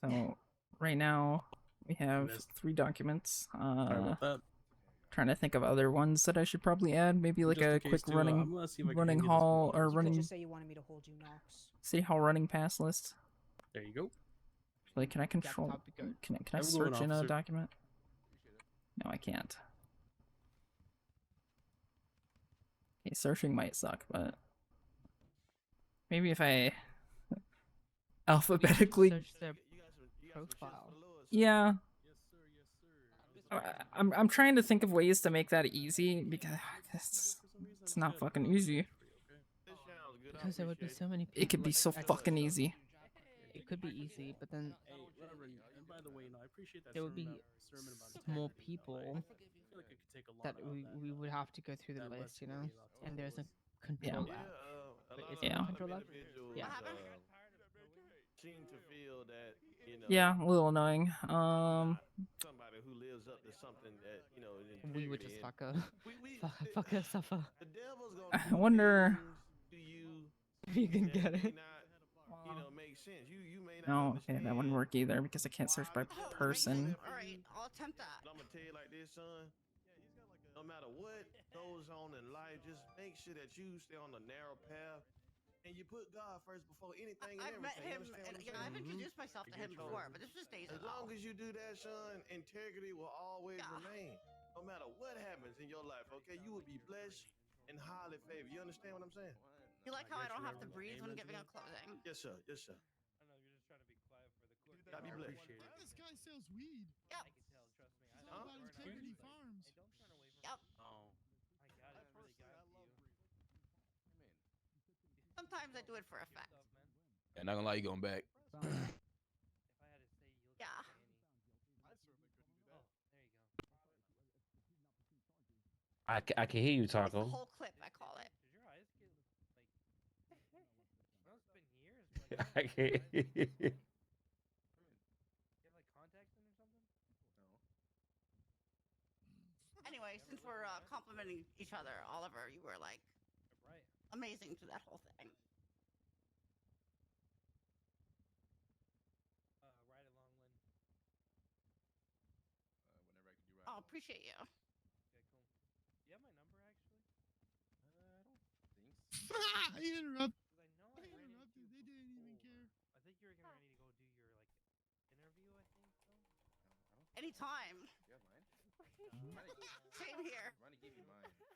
So right now we have Miss. 3 documents. Sorry about that. Trying to think of other ones that I should probably add. Maybe like Just in a case, quick too, I'm gonna see if I can running get this hall one. or You could running just say you wanted me to hold you, Knox. city hall running pass list. There you go. Like, can I control? Can I Have a good one, search in a officer. document? No, I can't. Okay, searching might suck, but maybe if I alphabetically. Search their profile. Yeah. I'm trying to think of ways to make that easy because it's not fucking easy. Because there would be so many people. It could be so fucking easy. It could be easy, but then Hey, Reverend, and by the way, I appreciate that there would be sermon about more integrity. people I feel like I could take a lot that out of that. we would have to go through the that list, you lesson know? would be a lot And there's a tougher. control Yeah. app. Wait, is Yeah. there a control app? Yeah. Seem to feel that, you know, Yeah, a little annoying. somebody who lives up to something that, you know, We would just fuck a suffer. The devil's gonna I wonder. to you If you can get it. you know, make sense. You may not No, okay, that wouldn't work either because I can't search by person. All right, I'll attempt that. I'm gonna tell you like this, son. No matter what goes on in life, just make sure that you stay on the narrow path and you put God first before anything and I've met everything. him, and I've introduced myself to him before, but this was days As ago. long as you do that, son, integrity will always remain. No matter what happens in your life, okay? You will be blessed and highly favored. You understand what I'm saying? You like how I don't have to breathe when giving a closing? Yes, sir. Yes, sir. God be blessed. This guy sells weed. Yep. He's all about integrity farms. Yep. Oh. Sometimes I do it for effect. And not gonna lie, you going back. Yeah. I can hear you, It's the Taco. whole clip, I call it. I can't. Anyway, since we're complimenting each other, Oliver, you were like amazing through that whole thing. Oh, appreciate you. He interrupted. They didn't even care. Anytime. Same here. Trying to give you mine. Here,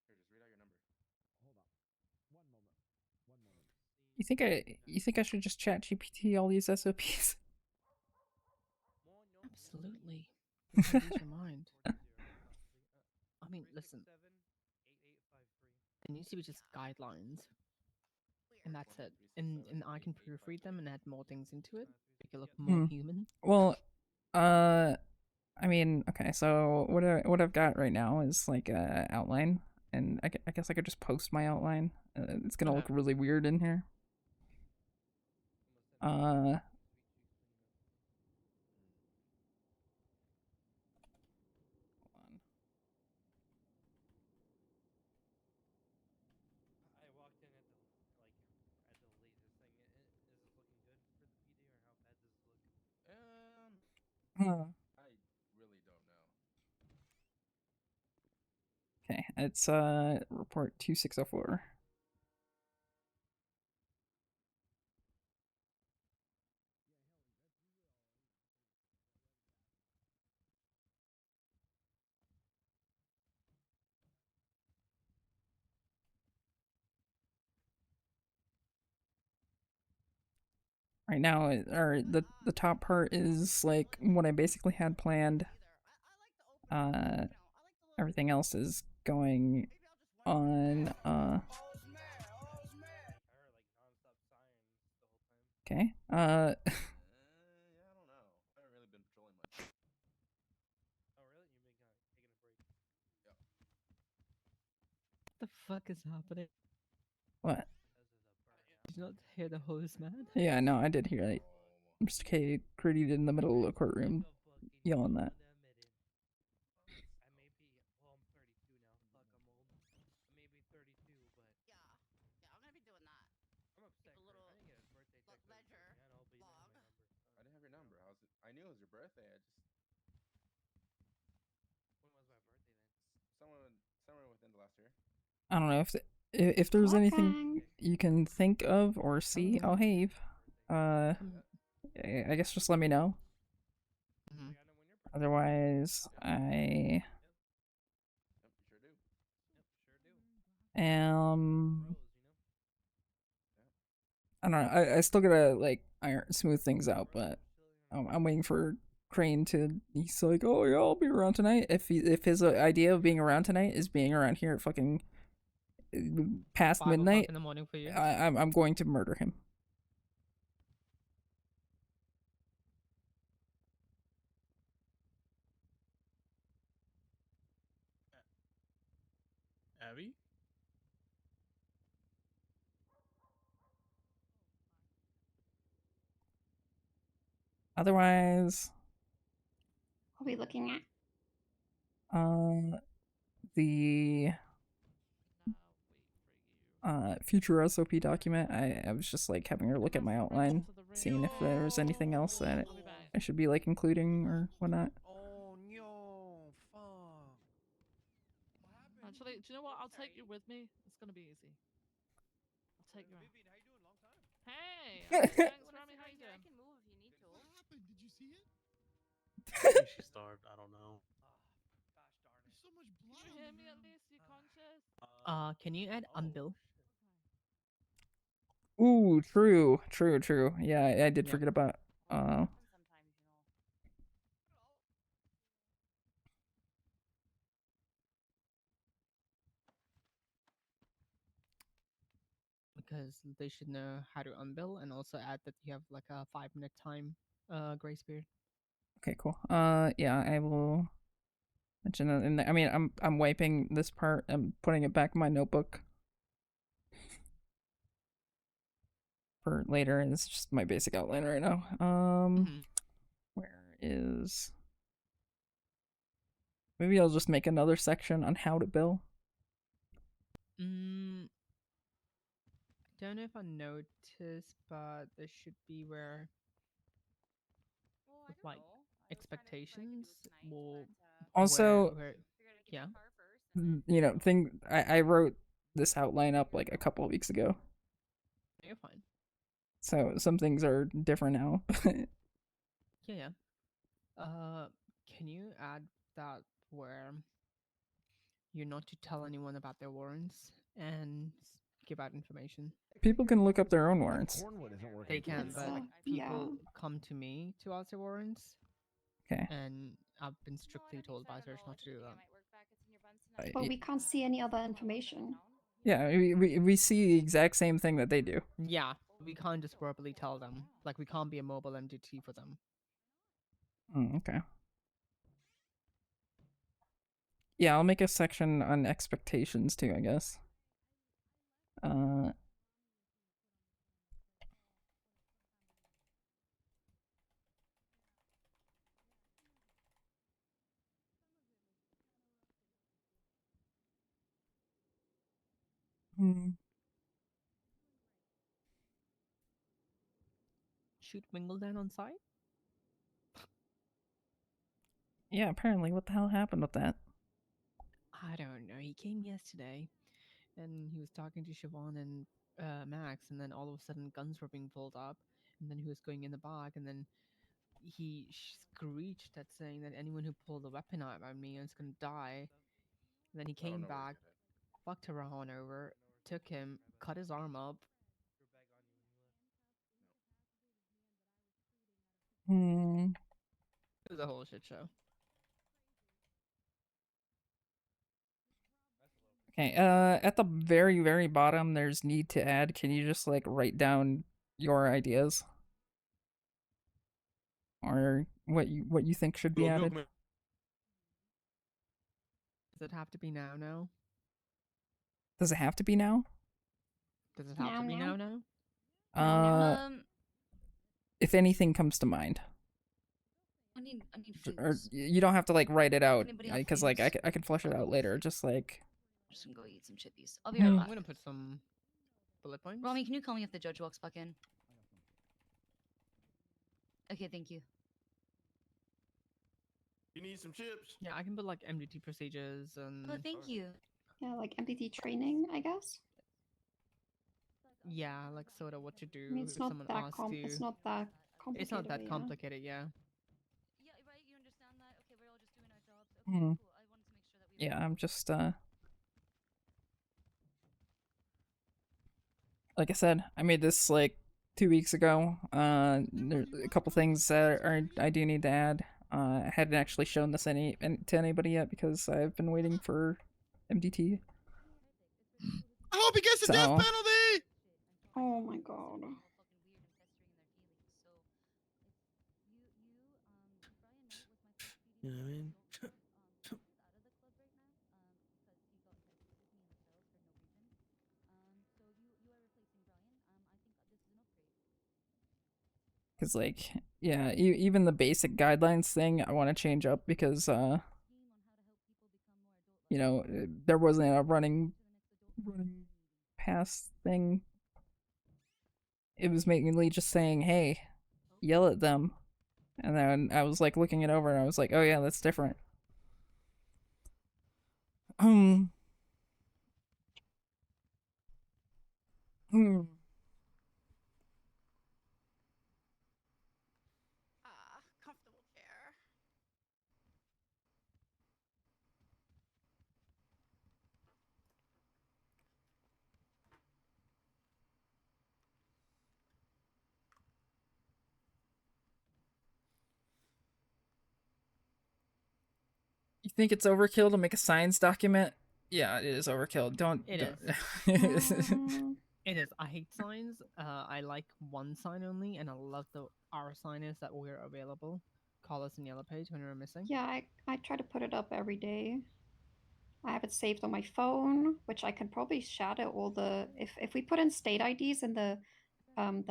just read out your number. Hold on. One moment. One moment. You think I should just chat GPT all these SOPs? Absolutely. You can lose your mind. I mean, listen. It needs to be just guidelines. And that's it. And I can proofread them and add more things into it. Make it look more human. Well, I mean, okay, so what I've got right now is like a outline, and I guess I could just post my outline. It's gonna look really weird in here. I really don't know. Okay, it's report 2604. Right now, or the top part is like what I basically had planned. Everything else is going on. Okay. Yeah, I don't know. I haven't really been patrolling much. What the fuck is happening? What? Did you not hear the hose man? Yeah, no, I did hear it. Mr. K created in the middle of the courtroom yelling that. I didn't have your number. I knew it was your birthday. I just. When was my birthday then? Somewhere within the last year. I don't know if there's anything you can think of or see. Oh, hey, Eve. I guess just let me know. Otherwise, I am. I don't know. I still gotta like smooth things out, but I'm waiting for Crane to. He's like, oh yeah, I'll be around tonight. If his idea of being around tonight is being around here at fucking past 5 o'clock midnight, in the morning for you. I'm going to murder him. Abby? Otherwise, What are we looking at? The future SOP document. I was just like having her look at my outline, seeing if there was anything else that I should be like including or whatnot. Oh no, fuck. Actually, do you know what? I'll take you with me. It's gonna be easy. I'll take you out. Hey, thanks, Rami. How you doing? I can move if you need to. What happened? Did you see it? I think she starved. I don't know. There's so much blood. Can you hear me at least? You conscious? Can you add unbill? Ooh, true. Yeah, I did forget about Because they should know how to unbill and also add that you have like a 5-minute time grace period. Okay, cool. Yeah, I will mention that in there. I mean, I'm wiping this part. I'm putting it back in my notebook for later, and it's just my basic outline right now. Where is? Maybe I'll just make another section on how to bill. I don't know if I noticed, but there should be where with like expectations will Also, yeah. You know, I wrote this outline up like a couple of weeks ago, You're fine. so some things are different now. Yeah. Can you add that where you're not to tell anyone about their warrants and give out information? People can look up their own warrants. They can, but people come to me to ask their warrants. Okay. And I've been strictly told by search not to do that. But we can't see any other information. Yeah, we see the exact same thing that they do. Yeah, we can't just verbally tell them. Like, we can't be a mobile entity for them. Okay. Yeah, I'll make a section on expectations too, I guess. Shoot Wimbledon on site? Yeah, apparently. What the hell happened with that? I don't know. He came yesterday, and he was talking to Siobhan and Max, and then all of a sudden guns were being pulled up, and then he was going in the back, and then he screeched at saying that anyone who pulled a weapon out at me is gonna die. And then he came back, fucked Tarahan over, took him, cut his arm up. It was a whole shit show. Okay, at the very, very bottom, there's need to add. Can you just, like, write down your ideas? Or what you think should be added? Does it have to be now? Does it have to be now? Does it have to be now? If anything comes to mind. I need food. Or you don't have to like write it out Anybody have because like foods? I can flush it out later. Just like I'm just gonna go eat some chippies. I'll be right Hmm. back. I'm gonna put some bullet points. Rami, can you call me if the judge walks back in? Okay, thank you. You need some chips? Yeah, I can put like MDT procedures and. Oh, thank you. Yeah, like MPT training, I guess. Yeah, like sort of what to do I mean, it's if not someone that asks you. it's not that complicated. It's not that yeah. complicated, yeah. Yeah, right. You understand that? Okay, we're all just doing our jobs. Okay, Hmm. cool. I wanted to make sure that we. yeah, I'm just like I said, I made this like 2 weeks ago. There's a couple things that I do need to add. I hadn't actually shown this to anybody yet because I've been waiting for MDT. I hope he gets the death So- penalty. Oh my god. You know what I mean? Because like yeah, even the basic guidelines thing I want to change up because you know, there wasn't a running pass thing. It was mainly just saying, hey, yell at them. And then I was like looking it over and I was like, oh yeah, that's different. Hmm. Comfortable chair. You think it's overkill to make a science document? Yeah, it is overkill. Don't. It is. It is. I hate signs. I like one sign only, and I love the our sign is that we're available. Call us in Yellow Page when we're missing. Yeah, I try to put it up every day. I have it saved on my phone, which I can probably shadow all the if we put in state IDs in the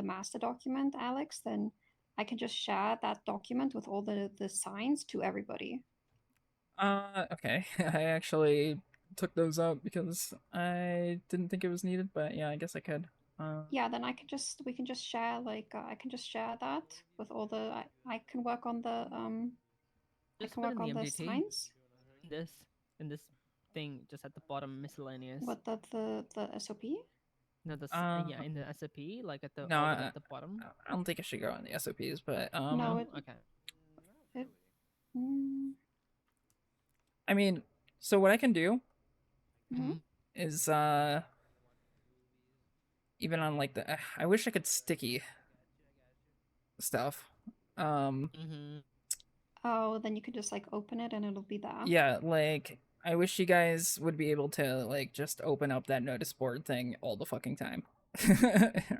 master document, Alex, then I can just share that document with all the signs to everybody. Okay. I actually took those out because I didn't think it was needed, but yeah, I guess I could. Yeah, then we can just share like I can just share that with all the I can work on the I Just can put work in the on the MDT. signs. In this thing, just at the bottom, miscellaneous. What the SOP? No, the yeah, in the SOP, like at the No, all the way at the bottom. I don't think it should go on the SOPs, but No, it, okay. It, mm, I mean, so what I can do mhm. is even on like the I wish I could sticky stuff. Oh, then you could just like open it and it'll be there. Yeah, like I wish you guys would be able to like just open up that notice board thing all the fucking time.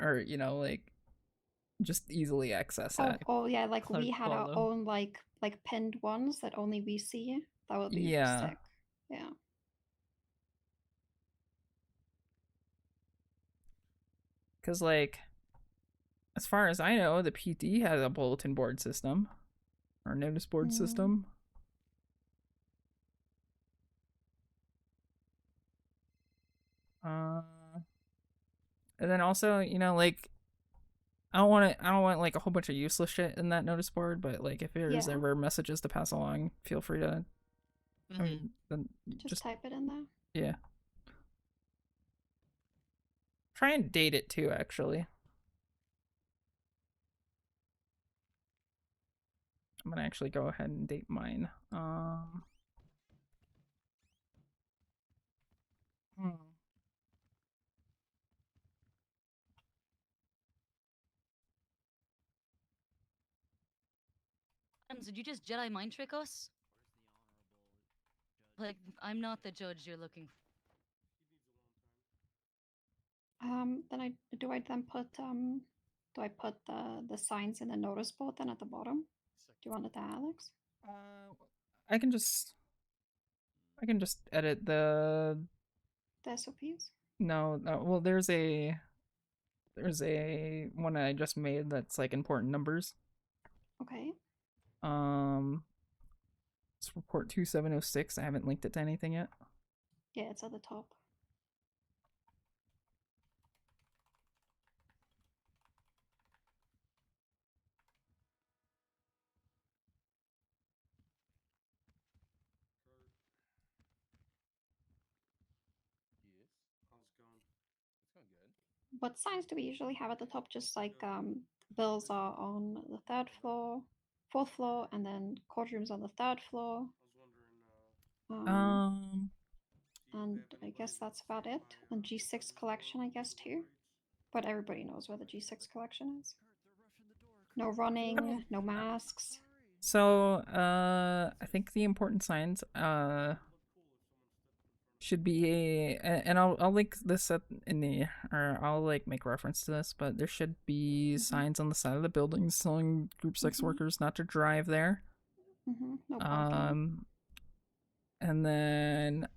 Or, you know, like just easily access that. Oh yeah, like we had our Follow. own like pinned ones that only we see. That would be Yeah. sick. Yeah. Cause like as far as I know, the PD has a bulletin board system or notice board system. And then also, you know, like I don't want like a whole bunch of useless shit in that notice board, but like if there's Yeah. ever messages to pass along, feel free to I mean, then Just type it in there. yeah. Try and date it too, actually. I'm gonna actually go ahead and date mine. Did you just Jedi mind trick us? Like, I'm not the judge you're looking for. Then do I put the signs in the notice board then at the bottom? Do you want it there, Alex? I can just edit the The SOPs? no, well there's a there's a one I just made that's like important numbers. Okay. It's report 2706. I haven't linked it to anything yet. Yeah, it's at the top. Yes. How's it going? It's going good. What signs do we usually have at the top? Just like bills are on the third floor, fourth floor, and then courtrooms on the third floor. And I guess that's about it. And G6 collection, I guess, too. But everybody knows where the G6 collection is. No running, no masks. So, I think the important signs, should be and I'll link this up in the, or I'll like make reference to this, but there should be signs on the side of the buildings telling group 6 workers not to drive there. No parking. And then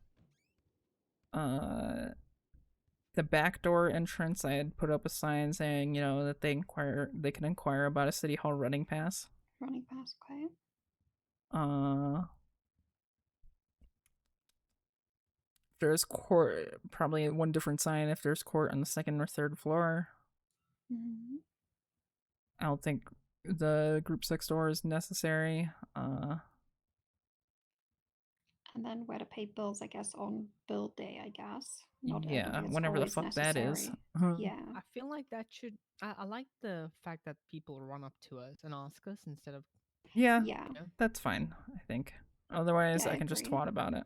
the back door entrance, I had put up a sign saying, you know, that they can inquire about a city hall running pass. Running pass, okay. There's court, probably one different sign if there's court on the second or third floor. I don't think the group 6 door is necessary. And then where to pay bills, I guess, on bill day, I guess. Not Yeah, it's whenever the always fuck that is. necessary. Yeah. I feel like that should. I like the fact that people run up to us and ask us instead of. Yeah, Yeah. that's fine, I think. Otherwise, Yeah, I I can just agree. twat about it.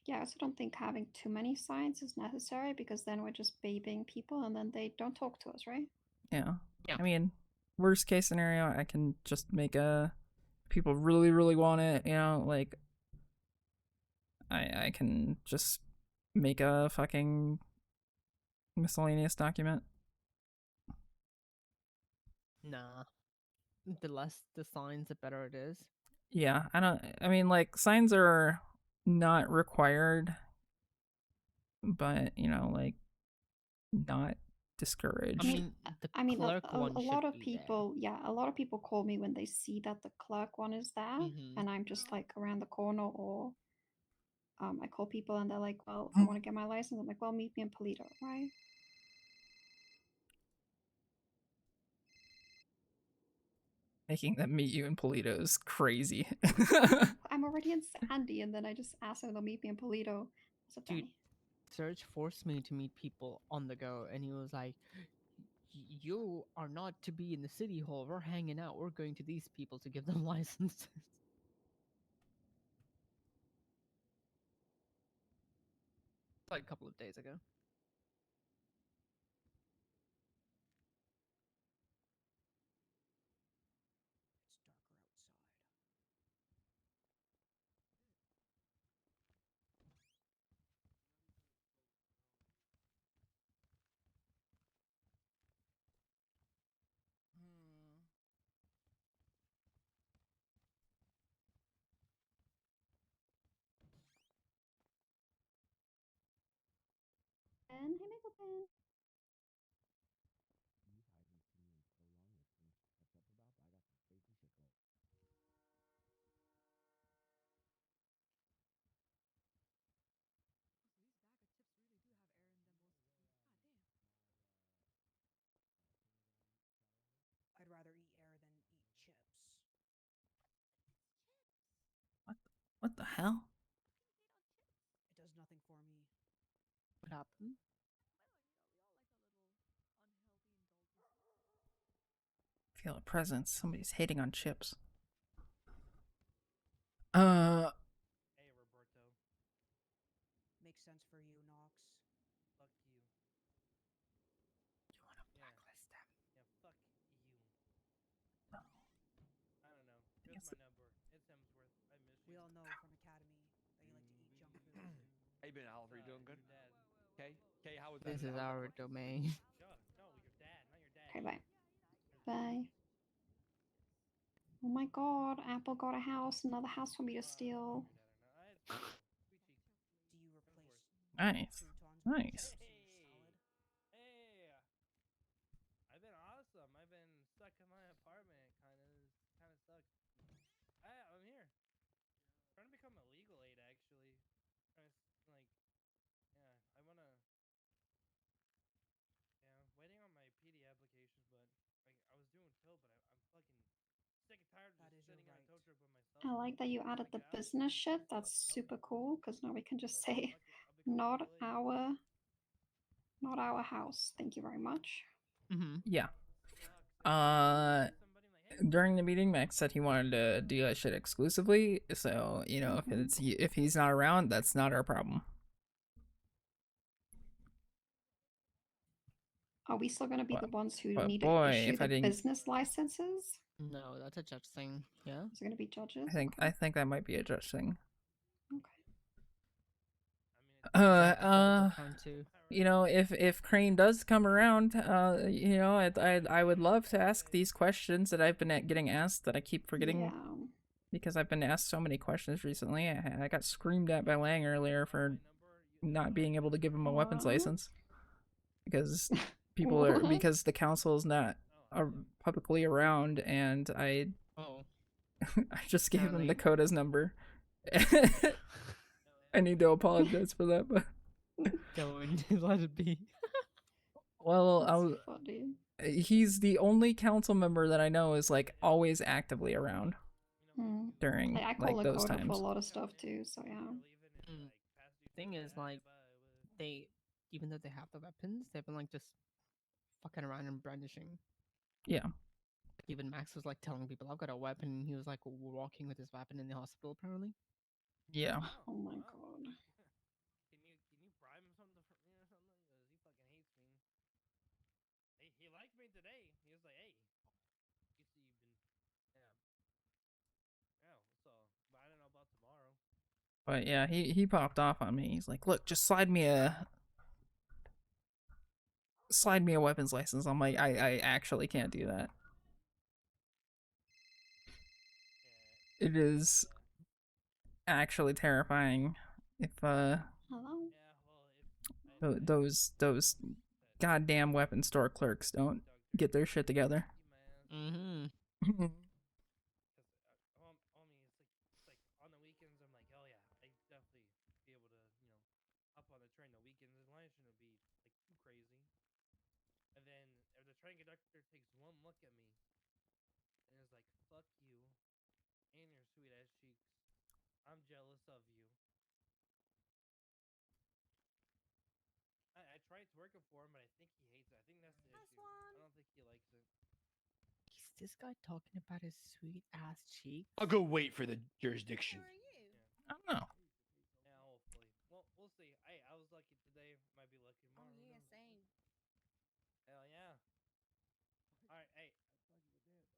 Yeah, I also don't think having too many signs is necessary because then we're just babying people and then they don't talk to us, right? Yeah. I mean, worst case scenario, I can just make a. People really, really want it, you know, like. I can just make a fucking miscellaneous document. Nah. The less the signs, the better it is. Yeah, I mean, like, signs are not required, but, you know, like, not discouraged. I mean, clerk a one lot should of be people, yeah, a lot of people call me when they see that the clerk one is there, and I'm just like around the corner, or I call people and they're like, "Well, I want to get my license." I'm like, "Well, meet me in Polito, right?" Making them meet you in Polito is crazy. I'm already in Sandy, and then I just asked them to meet me in Polito. What's up, Dude, Danny? Serge forced me to meet people on the go, and he was like, "You are not to be in the city hall. We're hanging out. We're going to these people to give them licenses." Like a couple of days ago. And hey, Michael Pen. I'd rather eat air than eat chips. What the hell? It does nothing for me. What happened? Feel a presence. Somebody's hating on chips. Hey, Roberto. Makes sense for you, Knox. Fuck you. You want to blacklist them? Yeah, fuck you. No. I don't know. Here's my number. It's Hemsworth. I miss you. We all know from Academy that you like to eat junk food. How you been, Al? Are you doing good? Dad. Okay. Okay, how was that? This is our domain. Shut. No, your dad, not your dad. Okay, bye. Bye. Oh my God, Apple got a house, another house for me to steal. Do you replace Nice. croutons with Nice. chips That is your right. I like that you added the business shit. That's super cool because now we can just say, not our house. Thank you very much. Yeah. During the meeting, Max said he wanted to do that shit exclusively. So you know, if he's not around, that's not our problem. Are we still going to be the ones who but need boy, to issue if I the didn't- business licenses? No, that's a judge thing. Yeah. Is it going to be judges? I think that might be a judge thing. Account too. You know, if Crane does come around, you know, I would love to ask these questions that I've been getting asked that I keep forgetting. Yeah. Because I've been asked so many questions recently. I got screamed at by Lang earlier for not being able to give him a weapons license because because the council is not publicly around, and I I just gave him Dakota's number. I need to apologize for that, but Don't let it be. well, funny. He's the only council member that I know is like always actively around during I call like those Lakota times. for a lot of stuff too, so yeah. Thing is, like, they, even though they have the weapons, they've been like just fucking around and brandishing. Yeah. Even Max was like telling people, "I've got a weapon," and he was like walking with his weapon in the hospital, apparently. Yeah. Oh my god. Can you bribe him something for me or something? Because he fucking hates me. He liked me today. He was like, "Hey, you see, you've been, yeah, so, but I don't know about tomorrow." But yeah, he popped off on me. He's like, "Look, just slide me a weapons license." I'm like, I actually can't do that. It is actually terrifying if Hello? those goddamn weapon store clerks don't get their shit together. Mm-hmm. It's like on the weekends, I'm like, oh yeah, I definitely be able to, up on the train the weekends. The line shouldn't be like too crazy. And then if the train conductor takes one look at me and is like, fuck you and your sweet ass cheeks, I'm jealous of you. I tried working for him, but I think he hates it. I think that's the issue. I don't think he likes it. Is this guy talking about his sweet ass cheeks? I'll go wait for the jurisdiction. I don't know. Yeah, hopefully. Well, we'll see. Hey, I was lucky today. Might be lucky tomorrow. Oh yeah, same. Hell yeah. All right, hey.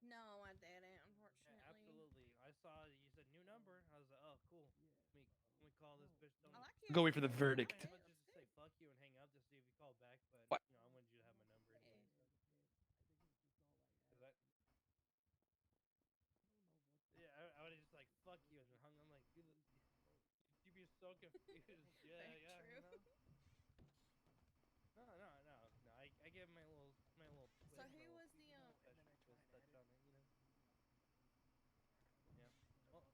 No, I didn't, unfortunately. Yeah, absolutely. I saw you said new number. I was like, oh, cool. Let me call this bitch. I like Go wait for the verdict. I'm gonna just say fuck you and hang up to see if you call back, but What? I wanted you to have my number anyway. Is that? Yeah, I would have just like fuck you and hung. I'm like, dude, you'd be so confused. Yeah, yeah. True. No. I gave my little twist. So who was the twist touch on it, Yeah. Well,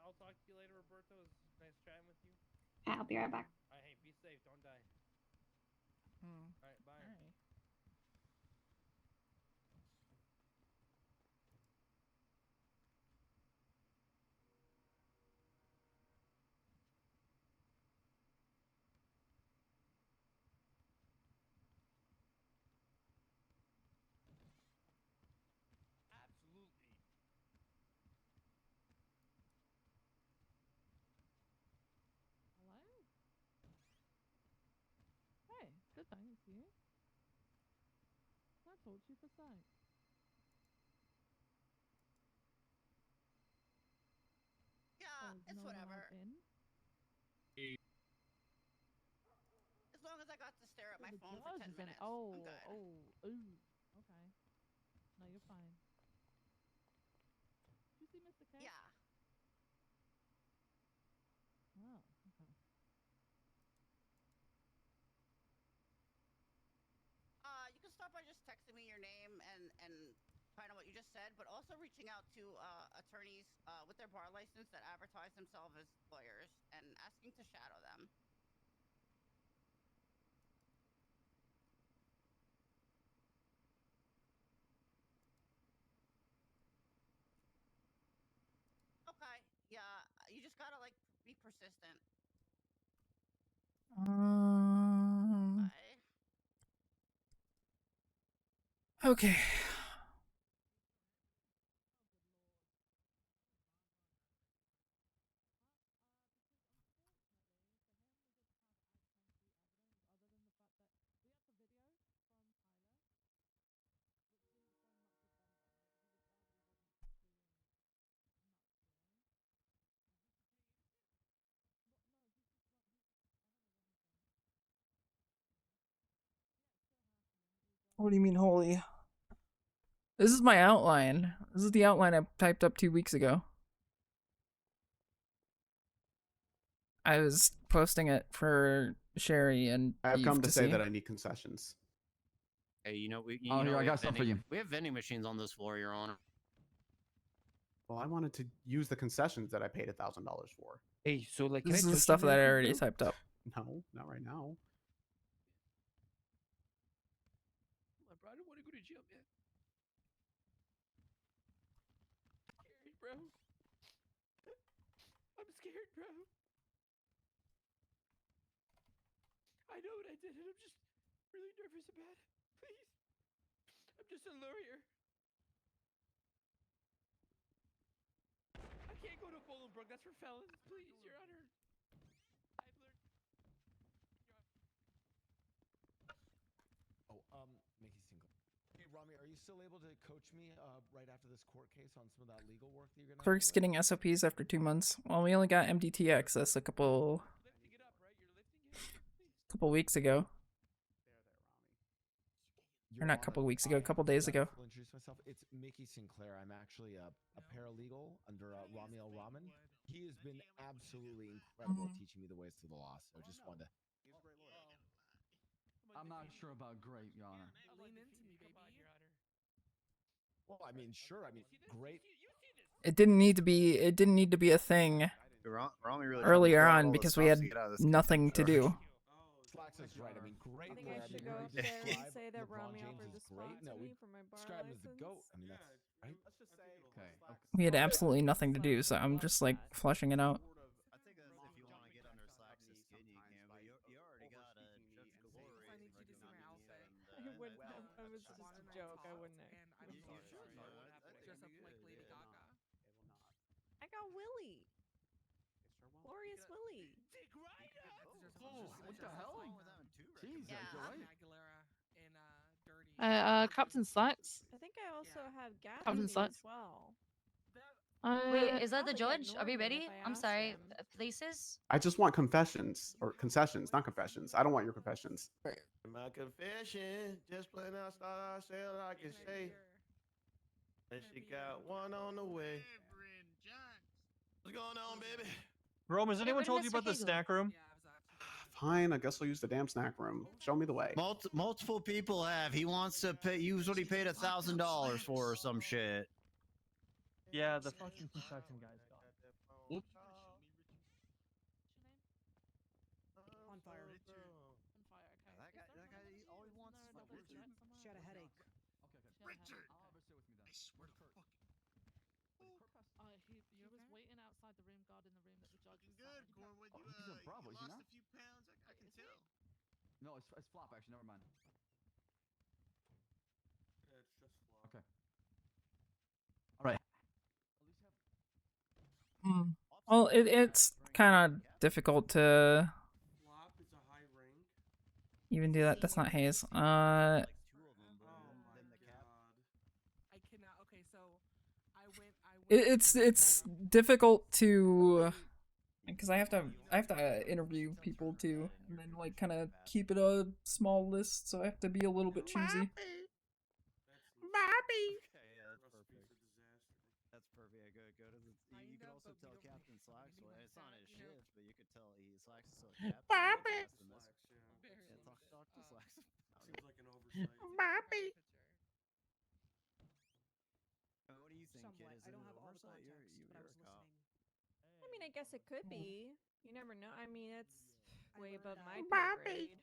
I'll talk to you later, Roberto. It was nice chatting with you. I'll be right back. All right, hey, be safe. Don't die. Hmm. All right, bye. Alright. Absolutely. Hello? Hey, good thank you. I talked to you for a sec. Yeah, Oh, it's no one allowed whatever. in? As long as I got to stare at Oh, my the phone for 10 judge is in. minutes, Oh, I'm good. ooh. Okay. No, you're fine. Did you see Mr. K? Yeah. Oh, okay. You can start by just texting me your name and kind of what you just said, but also reaching out to attorneys with their bar license that advertise themselves as lawyers and asking to shadow them. just gotta like be persistent. Okay. What do you mean, holy? This is my outline. This is the outline I typed up 2 weeks ago. I was posting it for Sherry and I have Eve come to say see. that I need concessions. Hey, you know we. Oh, You know here, I we got have stuff for vending- you. We have vending machines on this floor, Your Honor. Well, I wanted to use the concessions that I paid $1,000 for. Hey, so like, This is the stuff that I already typed up. No, not right now. Come on, bro. I don't want to go to jail, man. I'm scared, bro. I'm scared, bro. I know what I did, and I'm just really nervous about it. Please. I'm just a lawyer. I can't go to Bolingbrook. That's for felons. Please, Your Honor. I've learned. Oh, Mickey Single. Hey, Rami, are you still able to coach me right after this court case on some of that legal work that you're gonna Clerk's getting SOPs after 2 months. Well, we only got MDT access a couple weeks ago. Or not a couple weeks ago, a couple days ago. I'll introduce myself. It's Mickey Sinclair. I'm actually a paralegal under Rami Al Rahman. He has been absolutely incredible at teaching me the ways to the law. So just wanted to. I'm not sure about great, Your Honor. Lean into me, baby. Well, I mean, sure. I mean, great. It didn't need to be a thing really earlier trying to on pull all the because we stops had to get out of this nothing to do. Slacks is right. I mean, great. I think I should go up there and say that Rami offered the spot to me for my bar describe him as the license. goat. I mean, that's right. Let's just say. Okay. We had absolutely nothing to do, so I'm just like fleshing it out. I think that's if you want to get under Slacks' skin, you can, but you already got a Judge Glory. I need you to see my outfit. I wouldn't have. It was just a joke. I wouldn't have. Dress up like Lady Gaga. I got Willie. Glorious Willie. What the hell? Jeez, Aguilera in Dirty. Captain Slacks. I think I also have Captain Gabby Slacks. as well. Wait, is that the Probably get judge? Are we Norman ready? if I I'm asked sorry. him. Places? I just want confessions or concessions, not confessions. I don't want your confessions. My confession, just plain outside, I say all I can say. And she got one on the way. What's going on, baby? Rome, has anyone told you about the snack room? Fine, I guess I'll use the damn snack room. Show me the way. Multiple people have. He wants to pay. Use what he paid $1,000 for or some shit. Yeah, the fucking concession guy's gone. Oops. On fire. That guy, all he wants is Richard. She had a headache. Richard! I'll have her sit with me then. I swear to fuck. He was waiting outside the room, guarding the room that the judge was Good, sat in. Cornwood. You he's a Bravo, is he lost not? a few pounds. I can tell. No, it's flop actually. Never mind. Yeah, it's just flop. Okay. All right. Well, it's kind of difficult to Flop is a high rank. even do that. That's not Hayes. Oh my god. I cannot. Okay, so I went. It's difficult to because I have to interview people too, and then like kind of keep it a small list. So I have to be a little bit choosy. Bobby. Okay, yeah, that's perfect. That's perfect. Yeah, go to the. You could also tell Captain Slacks. Well, it's not his shift, but you could tell Slacks is still a captain. Bobby. Yeah, talk to Slacks. Seems like an oversight. Bobby. What do you think, kid? Somewhat. Is I it don't an have all the oversight? context, but I You're was a cop. listening. I mean, I guess it could be. You never know. I mean, it's way above my Bobby. grade.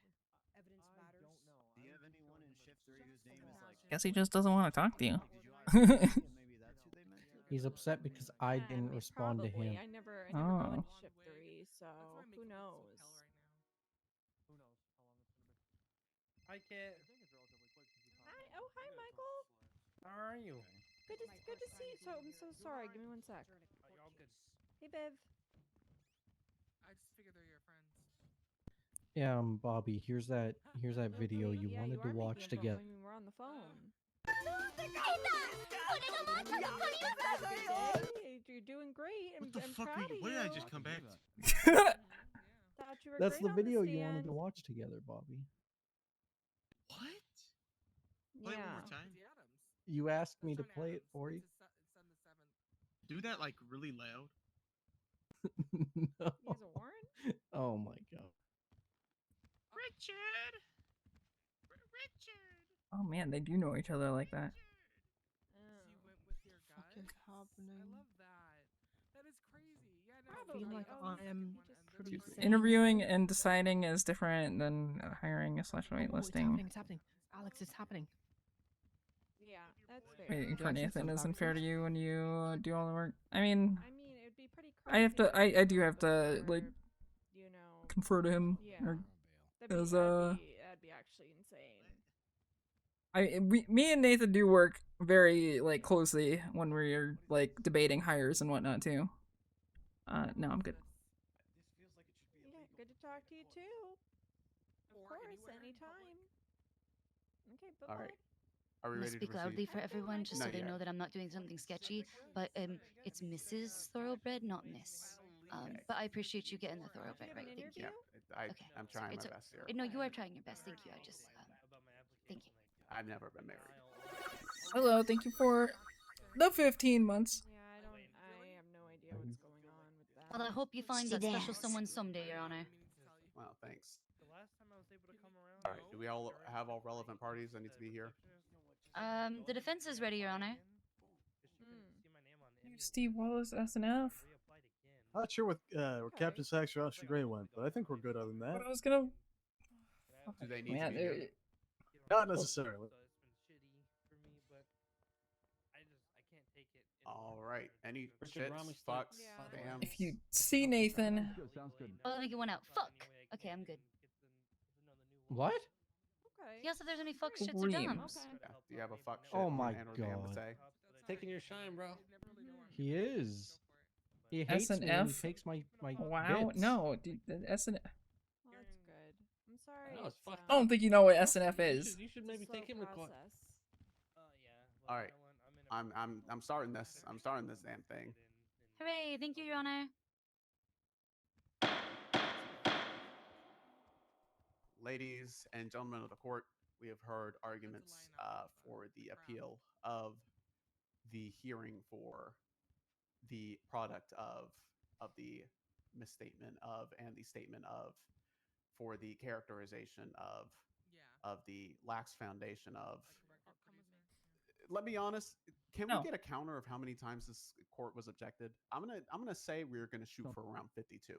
Evidence matters. Do you have anyone in shift 3 whose name is like? Guess he just doesn't want to talk to you. Maybe that's who they meant. He's upset because I didn't respond to Probably. him. I never go Oh. into shift 3, so who knows? Who knows how long it's gonna be? Hi, Kit. Hi. Oh, hi, Michael. How are you? Good to see you. So I'm so sorry. Give me one sec. Y'all good? Hey, Bev. I just figured they're your friends. Yeah, Bobby. Here's that video you Yeah, wanted you to are watch making a phone. together. I mean, we're on the phone. Hey, you're doing great. What the I'm fuck are proud you? of What did I you. just come back to? Thought you were That's great the on video the you wanted stand. to watch together, Bobby. What? Play it one more Yeah. time. You asked me to play it for you. Do that like really loud. No. He has a warrant? Oh my god. Richard. Richard. Oh man, they do know each other like that. You went with your guys? Fucking happening. I love that. That is crazy. Yeah, no, I feel like I am pretty Excuse me. safe. Interviewing and deciding is different than hiring / It's waitlisting. happening. It's happening. Alex, it's happening. Yeah, that's fair. Waiting Do for I see Nathan some isn't fair to boxes? you when you do all the work. I mean, it would be pretty I have to. I do have to like you know, confer to him. Yeah. Or, That'd as be actually insane. me and Nathan do work very like closely when we're like debating hires and whatnot too. No, I'm good. Yeah, good to talk to you too. Of course, anytime. Okay, bye-bye. All right. Are we I'm gonna ready to speak loudly proceed? for everyone, just so Not they yet. know that I'm not doing something sketchy. But it's Mrs. Thoroughbred, not Miss. But I appreciate you getting the Thoroughbred right. Thank you. Yeah, I'm trying my best here. No, you are trying your best. Thank you. I just thank you. I've never been married. Hello, thank you for the 15 months. Yeah, I have no idea what's going on with that. Well, I hope you find that special someone someday, Your Honor. Well, thanks. The last time I was able to come around. All right. Do we all have all relevant parties that need to be here? The defense is ready, Your Honor. Steve Wallace, SNF. Not sure where Captain Sachs or Oscar Gray went, but I think we're good other than that. But I was gonna. Do they need Man, to be here? Not necessarily. All right. Any Richard shits, Romney's fucks, still- damn. If you see Nathan, Sounds good. Oh, let me get one out. Fuck. Okay, I'm good. What? Okay. He asked if there's any fuck shits or Screams. dums. Yeah. Do you have a fuck shit? Oh my and or damn to God. say? Taking your shine, bro. He is. He hates me and he SNF? takes my wow, bits. no, dude, the SNF. Well, that's good. I'm sorry. No, it's it's, fucked I don't think you know what SNF is. You should maybe take him to court. All right. I'm starting this. I'm starting this damn thing. Hooray! Thank you, Your Honor. Ladies and gentlemen of the court, we have heard arguments for the appeal of the hearing for the product of the misstatement of and the statement of for the characterization of the lax foundation of. Let me be honest. Can we get a counter of how many times this court was objected? I'm gonna say we're gonna shoot for around 52.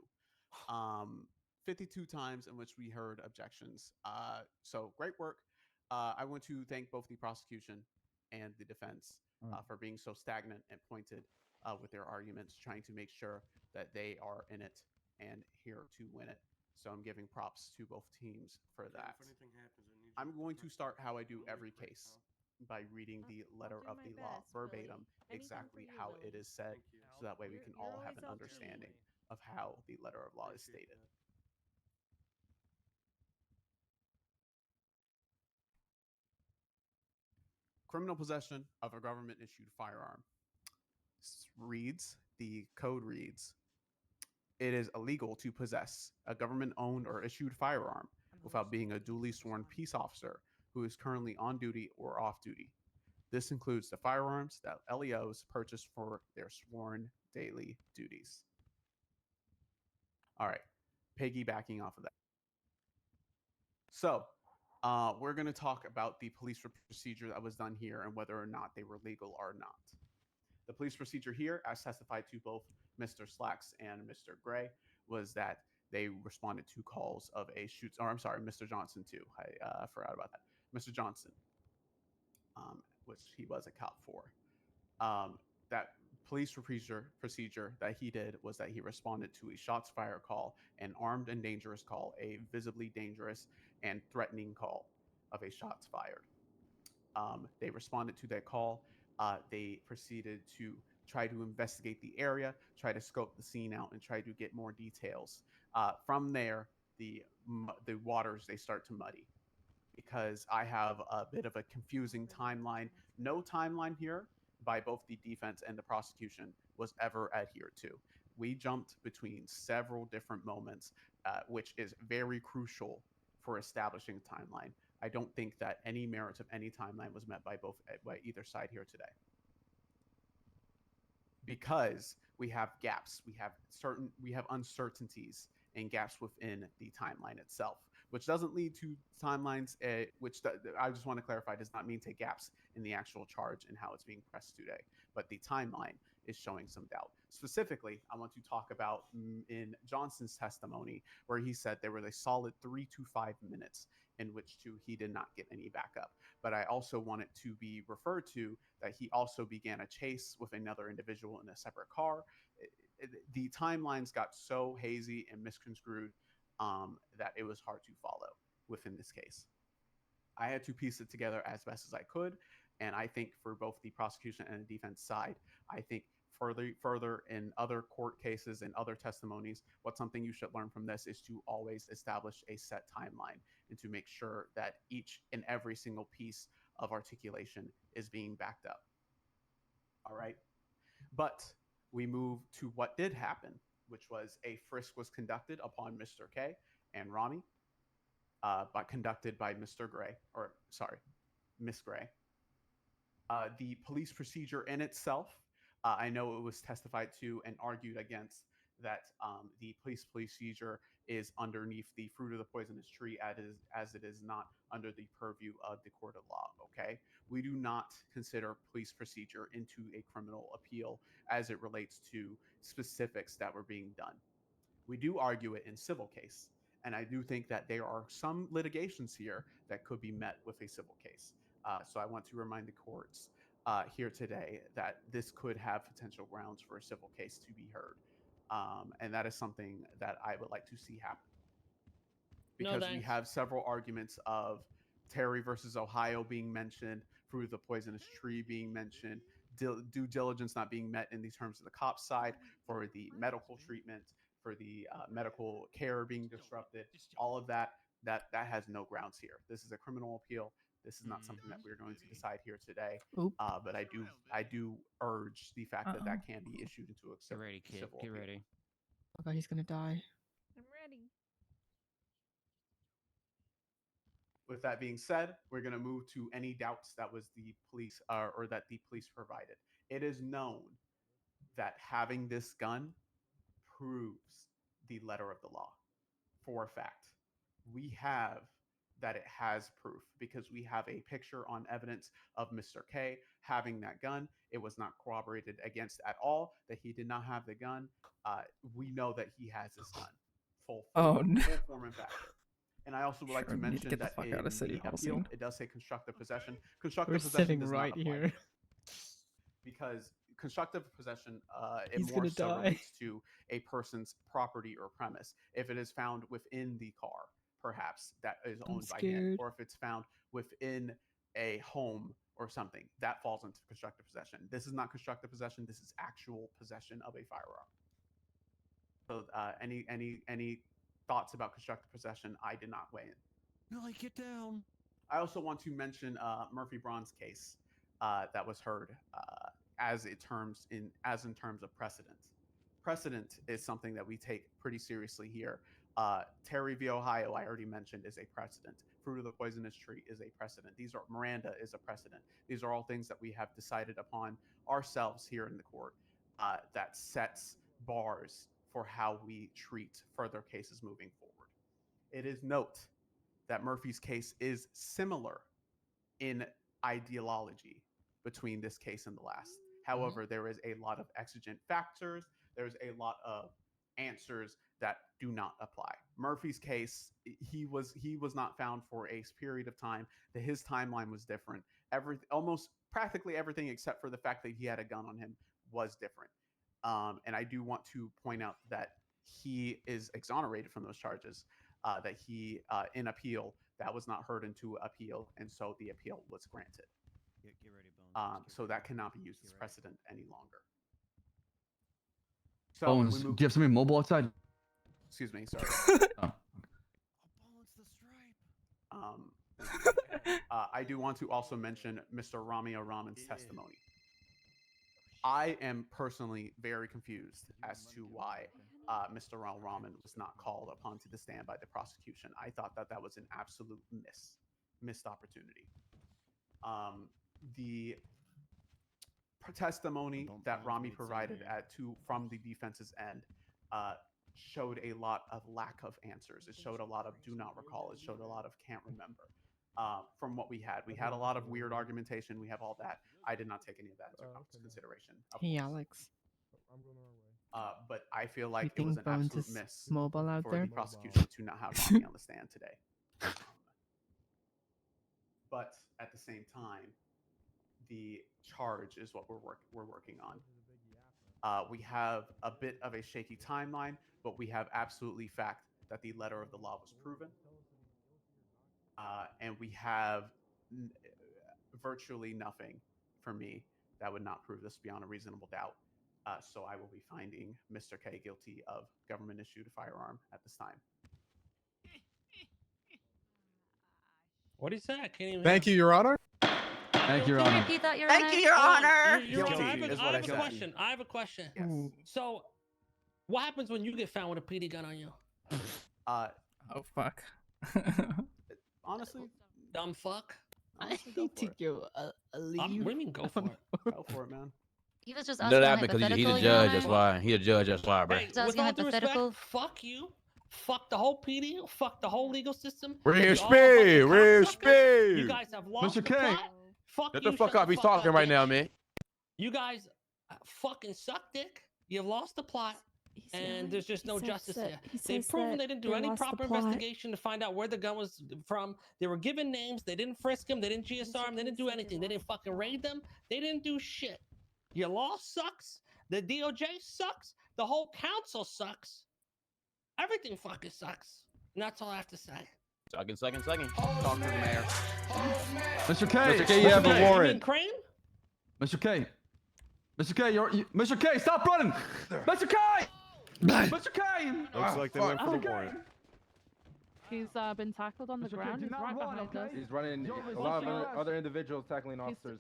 52 times in which we heard objections. So great work. I want to thank both the prosecution and the defense for being so stagnant and pointed with their arguments, trying to make sure that they are in it and here to win it. So I'm giving props to both teams for that. I'm going to start how I do every case by reading the letter of the law verbatim, exactly how it is said, so that way we can all have an understanding of how the letter of law is stated. Criminal possession of a government-issued firearm reads, the code reads, it is illegal to possess a government-owned or issued firearm without being a duly sworn peace officer who is currently on duty or off duty. This includes the firearms that LEOs purchase for their sworn daily duties. All right, piggybacking off of that. So, we're going to talk about the police procedure that was done here and whether or not they were legal or not. The police procedure here, as testified to both Mr. Slacks and Mr. Gray, was that they responded to calls of a shoot. Or I'm sorry, Mr. Johnson too. I forgot about that. Mr. Johnson, which he was a cop for. That police procedure that he did was that he responded to a shots fired call, an armed and dangerous call, a visibly dangerous and threatening call of a shots fired. They responded to that call. They proceeded to try to investigate the area, try to scope the scene out, and try to get more details. From there, the waters they start to muddy because I have a bit of a confusing timeline. No timeline here by both the defense and the prosecution was ever adhered to. We jumped between several different moments, which is very crucial for establishing a timeline. I don't think that any merits of any timeline was met by either side here today. Because we have gaps, we have uncertainties and gaps within the timeline itself, which doesn't lead to timelines. I just want to clarify, does not mean to gaps in the actual charge and how it's being pressed today. But the timeline is showing some doubt. Specifically, I want to talk about in Johnson's testimony, where he said there was a solid 3 to 5 minutes in which he did not get any backup. But I also want it to be referred to that he also began a chase with another individual in a separate car. The timelines got so hazy and misconstrued that it was hard to follow within this case. I had to piece it together as best as I could, and I think for both the prosecution and the defense side, I think further in other court cases and other testimonies, what's something you should learn from this is to always establish a set timeline and to make sure that each and every single piece of articulation is being backed up. All right. But we move to what did happen, which was a frisk was conducted upon Mr. K and Rami, but conducted by Mr. Gray, or sorry, Miss Gray. The police procedure in itself, I know it was testified to and argued against that the police procedure is underneath the fruit of the poisonous tree as it is not under the purview of the court of law, okay? We do not consider police procedure into a criminal appeal as it relates to specifics that were being done. We do argue it in civil case, and I do think that there are some litigations here that could be met with a civil case. So I want to remind the courts here today that this could have potential grounds for a civil case to be heard. And that is something that I would like to see happen. Because we have several arguments of Terry versus Ohio being mentioned, fruit of the poisonous tree being mentioned, due diligence not being met in the terms of the cop side for the medical treatment, for the medical care being disrupted, all of that has no grounds here. This is a criminal appeal. This is not something that we're going to decide here today. But I do urge the fact that that can be issued into a civil. Get ready, kid. Get ready. Oh god, he's gonna die. I'm ready. With that being said, we're going to move to any doubts that was the police or that the police provided. It is known that having this gun proves the letter of the law for a fact. We have that it has proof because we have a picture on evidence of Mr. K having that gun. It was not corroborated against at all that he did not have the gun. We know that he has this gun, full form and factor. And I also would like to mention that in the appeal, it does say constructive possession. Constructive possession does not apply here. Because constructive possession, it more so relates to a person's property or premise. If it is found within the car, perhaps that is owned by him, or if it's found within a home or something, that falls into constructive possession. This is not constructive possession. This is actual possession of a firearm. So, any thoughts about constructive possession? I did not weigh in. No, get down. I also want to mention Murphy Braun's case that was heard as in terms of precedent. Precedent is something that we take pretty seriously here. Terry v. Ohio, I already mentioned, is a precedent. Fruit of the poisonous tree is a precedent. Miranda is a precedent. These are all things that we have decided upon ourselves here in the court that sets bars for how we treat further cases moving forward. It is note that Murphy's case is similar in ideology between this case and the last. However, there is a lot of exigent factors. There's a lot of answers that do not apply. Murphy's case, he was not found for a period of time. That his timeline was different. Almost practically everything except for the fact that he had a gun on him was different. And I do want to point out that he is exonerated from those charges. That he, in appeal, that was not heard into appeal, and so the appeal was granted. Get ready, Bones. So that cannot be used as precedent any longer. So Bones, we do move. you have something mobile outside? Excuse me, sorry. Oh. I do want to also mention Mr. Ramia Raman's testimony. I am personally very confused as to why Mr. Raman was not called upon to the stand by the prosecution. I thought that that was an absolute missed opportunity. The testimony that Rami provided from the defense's end showed a lot of lack of answers. It showed a lot of do not recall. It showed a lot of can't remember. From what we had a lot of weird argumentation. We have all that. I did not take any of that into consideration. Hey, Alex. But I feel like it think was an Bones absolute is miss mobile out for there? the prosecution to not have Rami on the stand today. But at the same time, the charge is what we're working on. We have a bit of a shaky timeline, but we have absolutely fact that the letter of the law was proven. And we have virtually nothing for me that would not prove this beyond a reasonable doubt. So I will be finding Mr. K guilty of government-issued firearm at this time. What do you say? I can't even. Thank you, Your Honor. Thank you, Your Can you Honor. repeat that, Your Thank Honor? you, Your Honor. Your Honor, I Guilty is have what I a said. question. I have a question. Yes. So, what happens when you get found with a PD gun on you? Oh fuck. Honestly, dumb fuck. I need to go leave. What do you mean go for it? Go for it, man. He was just No, asking a that because he's hypothetical, a Your judge. Honor. That's why he a judge. That's why, bro. Hey, Just with asking all due respect, hypothetical. fuck you. Fuck the whole PD. Fuck the whole legal system. Respect, respect. You guys have lost Mr. the K. plot. Fuck Shut you. the fuck shut up. He's talking right now, man. You guys fucking suck dick. You've lost the plot. And there's just no justice here. They've proven they didn't do any proper investigation to find out where the gun was from. They were given names. They didn't frisk him. They didn't GSR him. They didn't do anything. They didn't fucking raid them. They didn't do shit. Your law sucks. The DOJ sucks. The whole council sucks. Everything fucking sucks. And that's all I have to say. Second. Talk to the mayor. Mr. K. Mr. K, you have a You mean warrant. Crane? Mr. K. Mr. K, Mr. K, stop running! Mr. K! Mr. K! Looks like they went for the warrant. He's been tackled on the Mr. K, ground. do He's not right run, behind okay? us. He's running Yo, a lot of Mr. other individuals tackling He's- officers.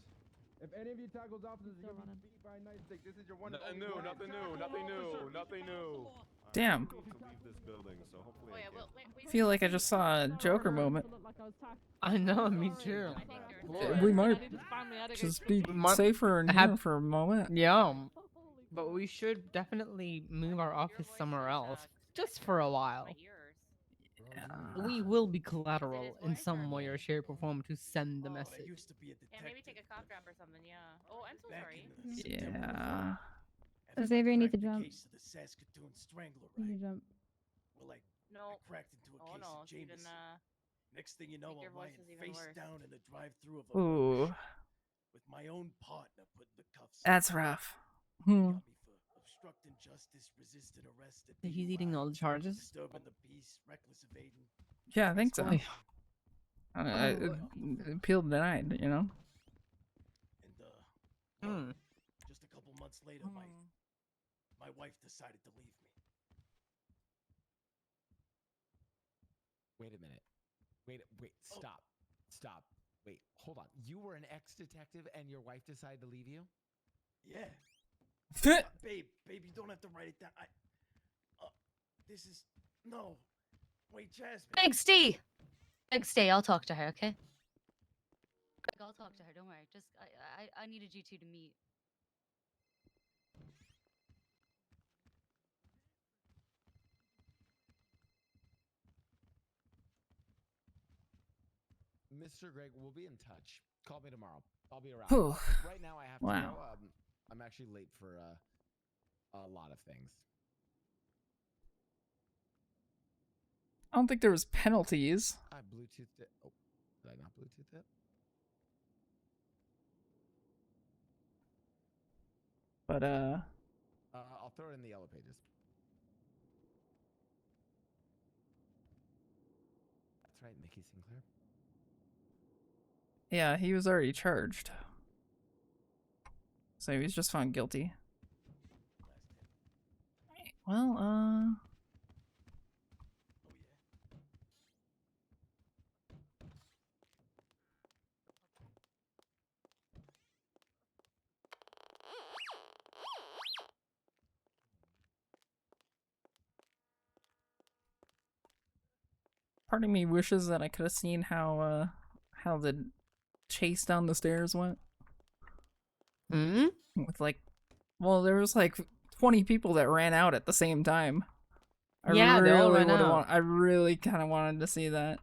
If any of you tackles officers, you're gonna be beat by a nightstick. This is your one. Nothing new, nothing new, nothing new, nothing new. Damn. To leave this building, so hopefully I can. I feel like I just saw a Joker moment. I know, me too. We might just be safer in here for a moment. Yeah, but we should definitely move our office somewhere else, just for a while. We will be collateral in some way or shape or form to send the message. Yeah, maybe take a cop drop or something. Yeah. Oh, I'm so sorry. Yeah. Xavier needs to jump. Case of the Saskatoon Strangler, You right? need to jump. Well, like, No. I cracked into a Oh case no, of she Jameson. didn't. Next thing you know, Make your I'm lying voices even face worse. down in the drive-through of a Ooh. barbershop with my own partner putting the cuffs. That's rough. Hmm. Obstructing justice, resisting arrest. He's eating all the charges? Disturbing the peace, reckless evading. Yeah, I think so. Oh. Appeal denied, you know? And, just a couple months later, my wife decided to leave me. Wait a minute. Wait, stop. Stop. Wait, hold on. You were an ex-detective and your wife decided to leave you? Yeah. Babe, you don't have to write it down. This is no. Wait, Jasmine. Big Steve. Big Stay. I'll talk to her, okay? Greg, I'll talk to her. Don't worry. Just I needed you two to meet. Mr. Greg, we'll be in touch. Call me tomorrow. I'll be around. Whew. Right now, I have Wow. to go. I'm actually late for a lot of things. I don't think there was penalties. I Bluetoothed it. Oh, did I not Bluetooth it? But I'll throw it in the yellow pages. That's right, Mickey Sinclair. yeah, he was already charged. So he was just found guilty. Well, part of me wishes that I could have seen how the chase down the stairs went. Hmm? With like, well, there was like 20 people that ran out at the same time. Yeah, they all ran would've out. I really kind of wanted to see that.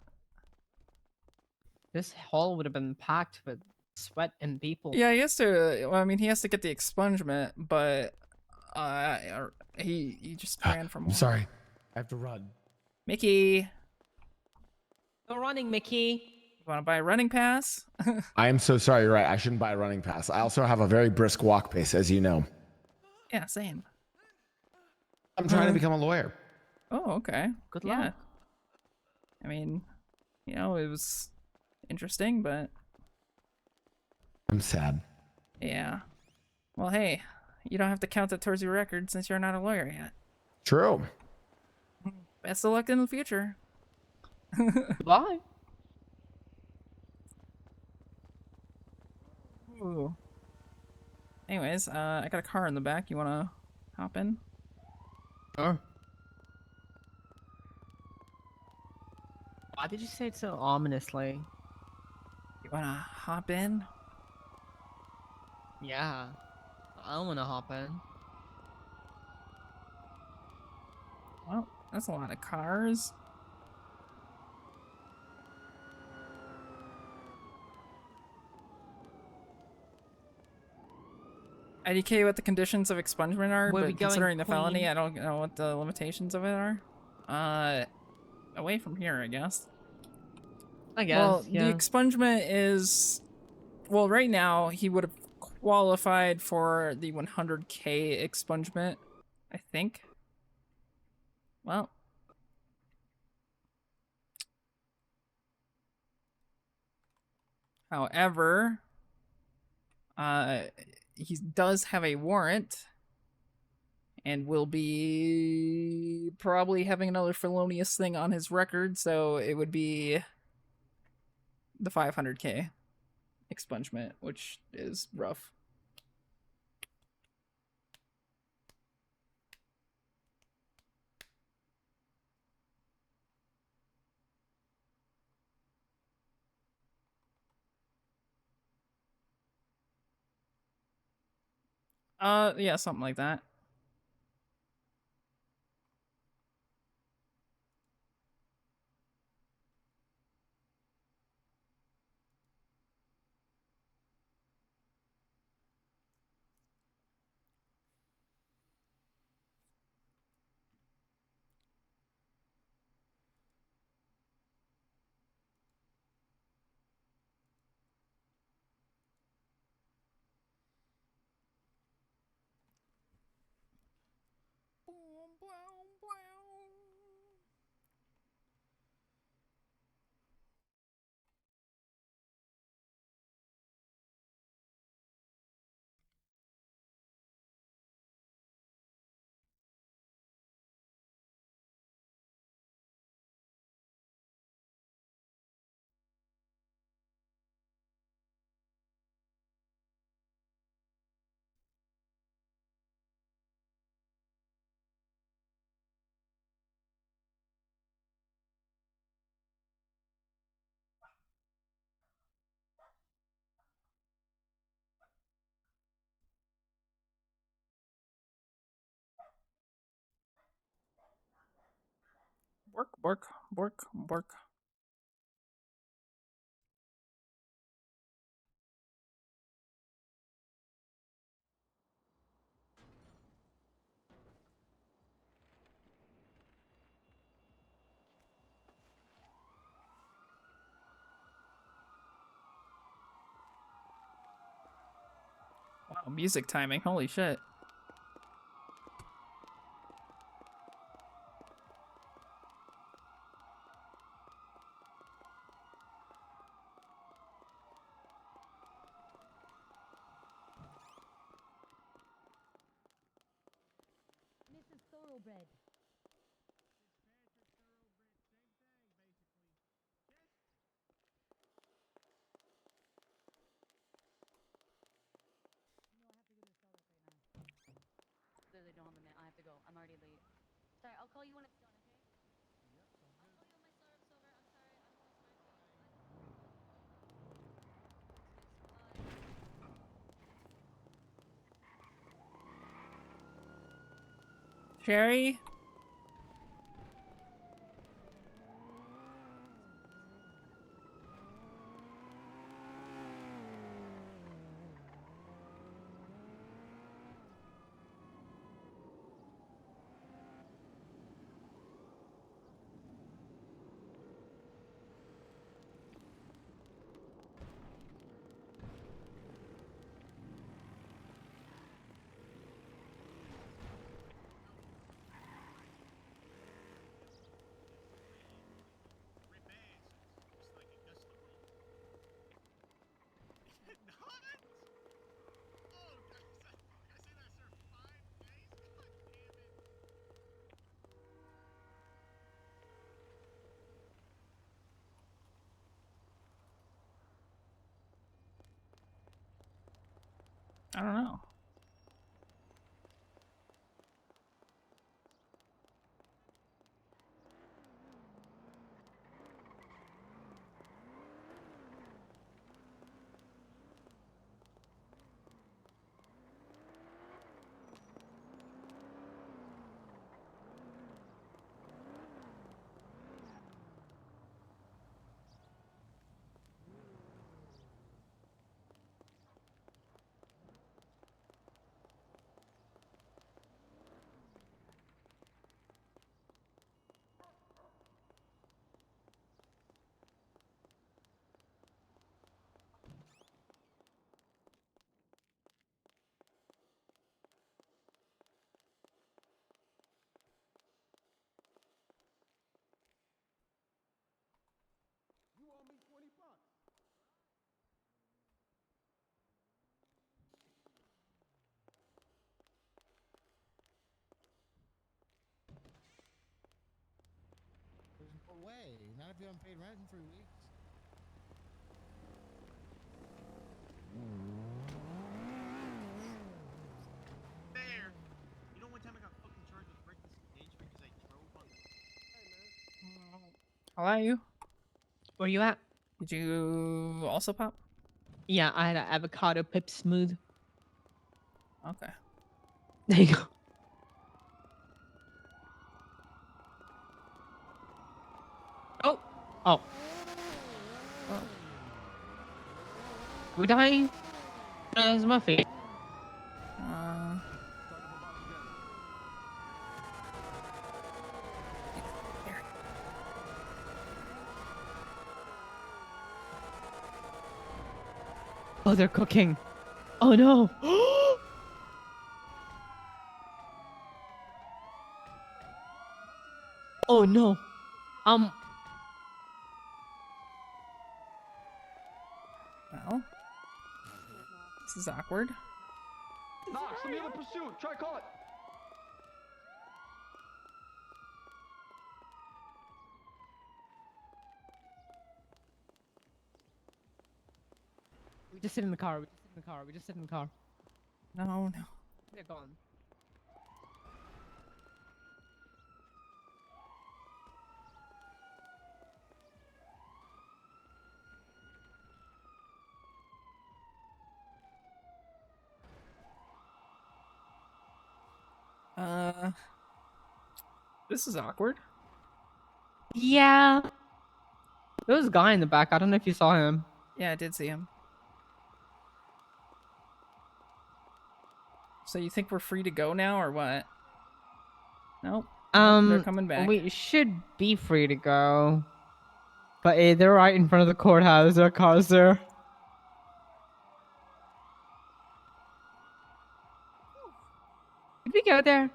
This hall would have been packed with sweat and people. Yeah, he has to. Well, I mean, he has to get the expungement, but he just ran from. I'm sorry. I have to run. Mickey, Go running, Mickey. you want to buy a running pass? I am so sorry. You're right. I shouldn't buy a running pass. I also have a very brisk walk pace, as you know. Yeah, same. I'm trying to become a lawyer. Oh, okay. Good Yeah. luck. I mean, you know, it was interesting, but I'm sad. yeah. Well, hey, you don't have to count that towards your record since you're not a lawyer yet. True. Best of luck in the future. Bye. Ooh. Anyways, I got a car in the back. You wanna hop in? Sure. Why did you say it so ominously? You wanna hop in? Yeah. I wanna hop in. Well, that's a lot of cars. IDK what the conditions of expungement are, Where we but going, considering the felony, queen? I don't know what the limitations of it are. Away from here, I guess. I guess, Well, yeah. the expungement is... Well, right now, he would have qualified for the 100K expungement, I think. Well... However... he does have a warrant... and will be probably having another felonious thing on his record, so it would be the 500K expungement, which is rough. Yeah, something like that. Work. Wow, music timing, holy shit. thoroughbred. Literally don't have a minute. I have to go. I'm already late. Sorry, I'll call you when it's done, okay? I'll call you when my startup's over. I'm sorry. I'm really sorry. Sherry? I don't know. You owe me $20. There's no way. Not if you haven't paid rent in 3 weeks. There. You know one time I got fucking charged with reckless endangerment because I drove on. Hello? Where you at? Did you also pop? Yeah, I had an avocado pip smooth. Okay. There you go. Oh. Oh. We're dying. That's my feet. Oh, they're cooking. Oh no. Oh no. Well, this is awkward. Knox, let me have a pursuit. Try call it. We just sit in the car. We just sit in the car. We just sit in the car. No, no. They're gone. This is awkward. Yeah. There was a guy in the back. I don't know if you saw him. Yeah, I did see him. So you think we're free to go now, or what? Nope. Nope, they're coming back. We should be free to go. But they're right in front of the courthouse. Their cars there. Did we go there?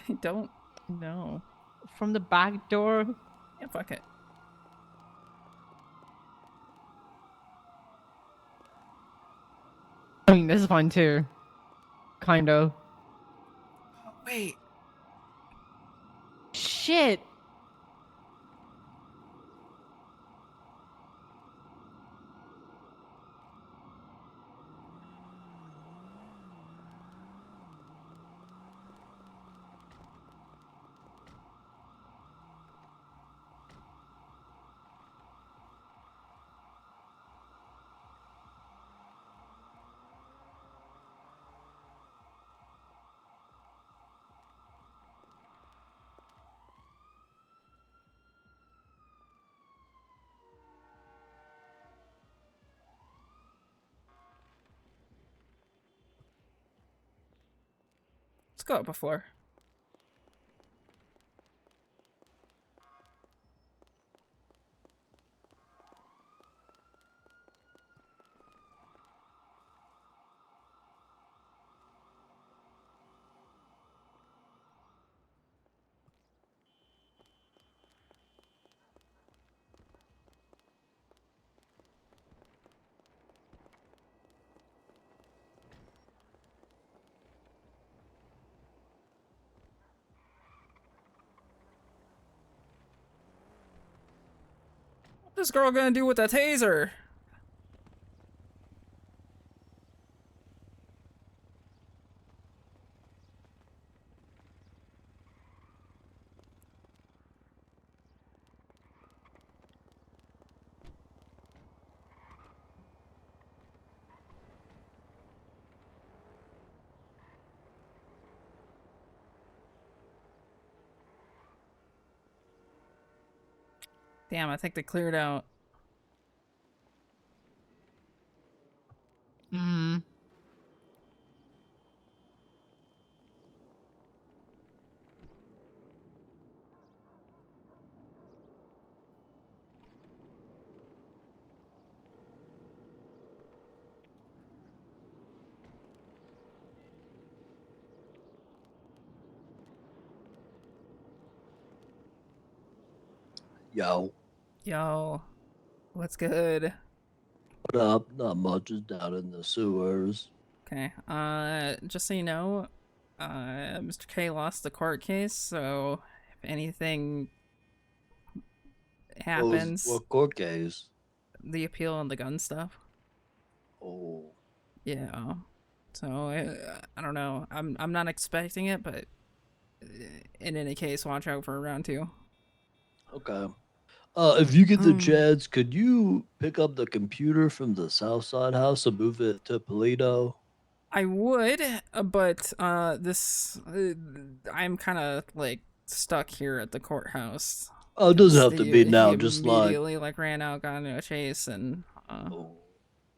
I don't know. From the back door? Yeah, fuck it. I mean, this is fine too. Kind of. Wait. Shit. Let's go up a floor. What's this girl gonna do with a taser? Damn, I think they cleared out. Hmm. Yo, Yo, what's good? what up? Not much is down in the sewers. Okay, just so you know, Mr. K lost the court case, so if anything happens, What court case? the appeal on the gun stuff. Oh, Yeah. So I don't know. I'm not expecting it, but in any case, watch out for round 2. okay. If you get the Um. chance, could you pick up the computer from the Southside house and move it to Polito? I would, but I'm kind of like stuck here at the courthouse. Oh, it doesn't 'Cause have to be he now. Just like, immediately like ran out, got into a chase, and yeah,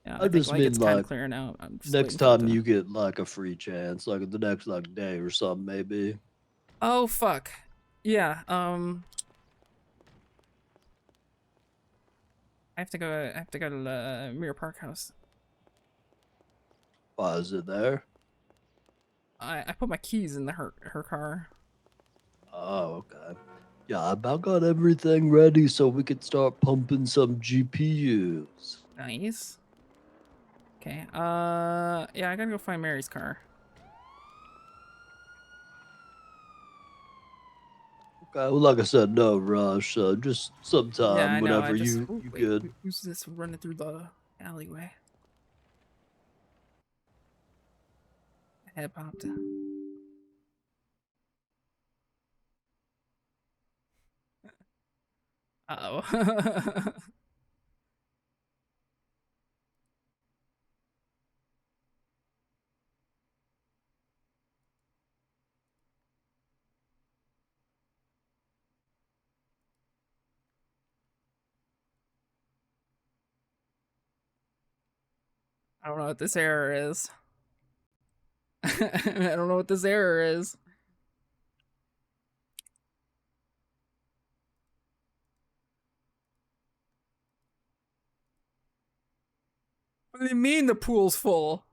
I I think just like mean it's kind like of clearing out. I'm just next waiting for it time to. you get like a free chance, like the next like day or something, maybe. Oh fuck, yeah. I have to go. I have to go to the Mirror Park house. Why is it there? I put my keys in her car. Oh, okay. Yeah, I about got everything ready so we could start pumping some GPUs. Nice. Okay. Yeah, I gotta go find Mary's car. Okay, well, like I said, no rush. Just Yeah, sometime I know. whenever you Ooh, wait, good. who's this running through the alleyway? Head popped. Uh-oh. I don't know what this error is. I don't know what this error is. What do you mean the pool's full?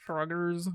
Shruggers.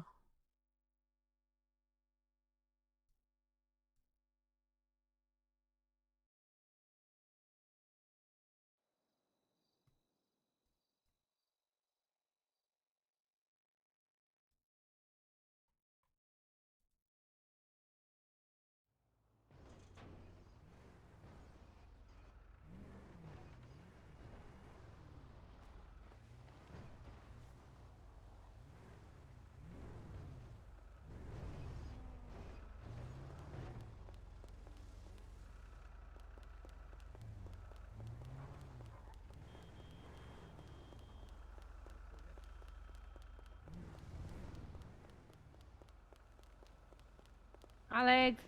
Alex.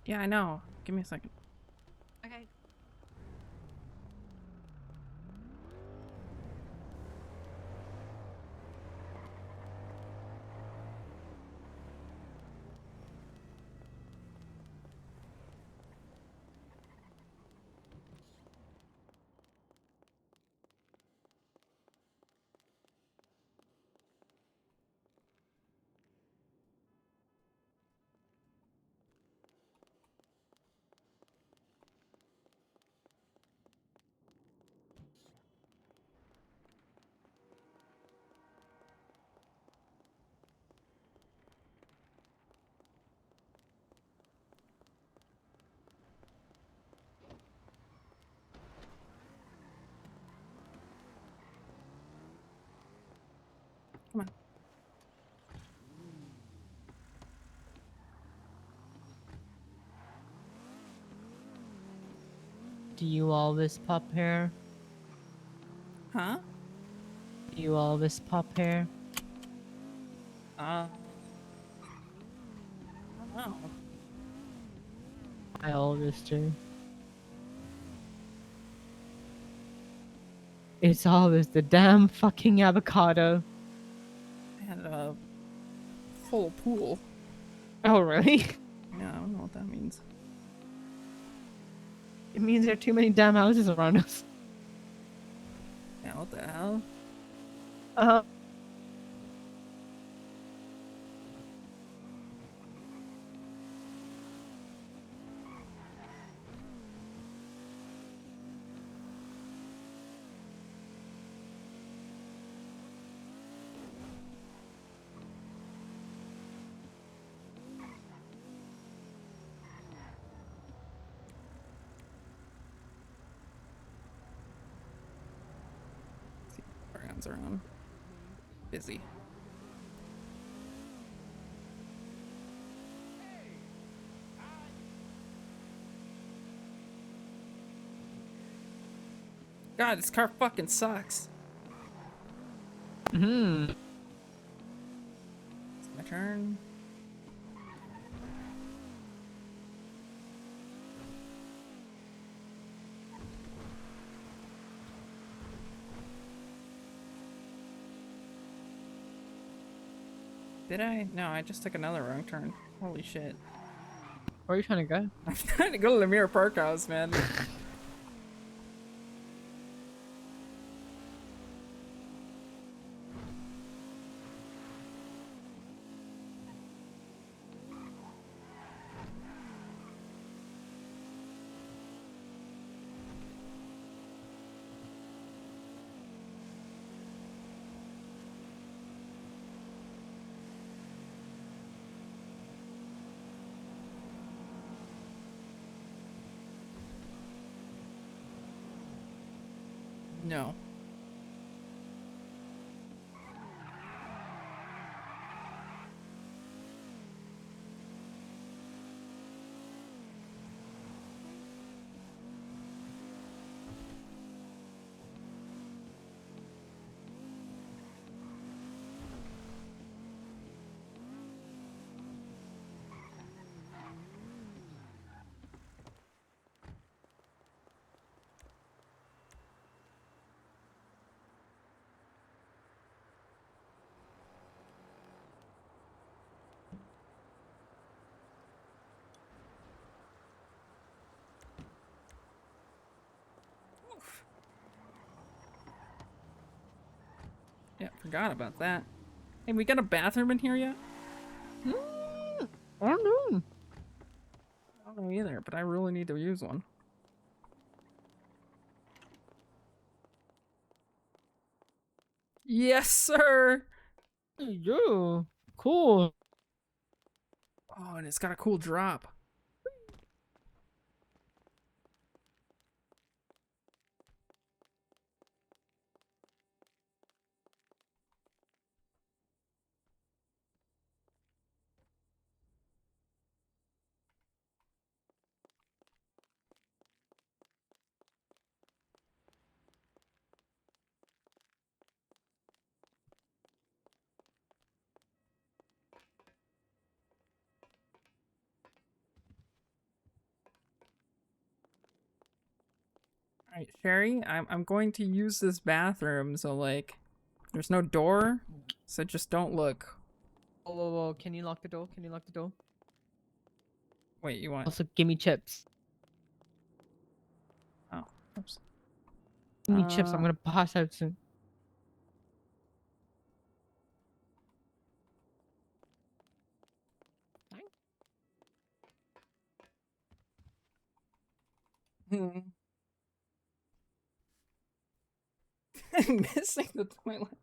Yeah, I know. Give me a second. Okay. Come on. Do you always pop hair? Huh? Do you always pop hair? I don't know. I always do. It's always the damn fucking avocado. I had a full pool. Oh, really? Yeah, I don't know what that means. It means there are too many damn houses around us. Yeah, what the hell? Uh-huh. Brands are on. Busy. God, this car fucking sucks. Mm-hmm. It's my turn. Did I? No, I just took another wrong turn. Holy shit. Where are you trying to go? I'm trying to go to the Mirror Park House, man. No. Forgot about that. Hey, we got a bathroom in here yet? I don't know. I don't know either, but I really need to use one. Yes, sir. Yeah, cool. Oh, and it's got a cool drop. All right, Sherry, I'm going to use this bathroom, so like, there's no door, so just don't look. Whoa, whoa, whoa! Can you lock the door? Can you lock the door? Wait, you want? Also, give me chips. Oh, oops. Give me chips. I'm gonna pass out soon. Hmm. I'm missing the toilet.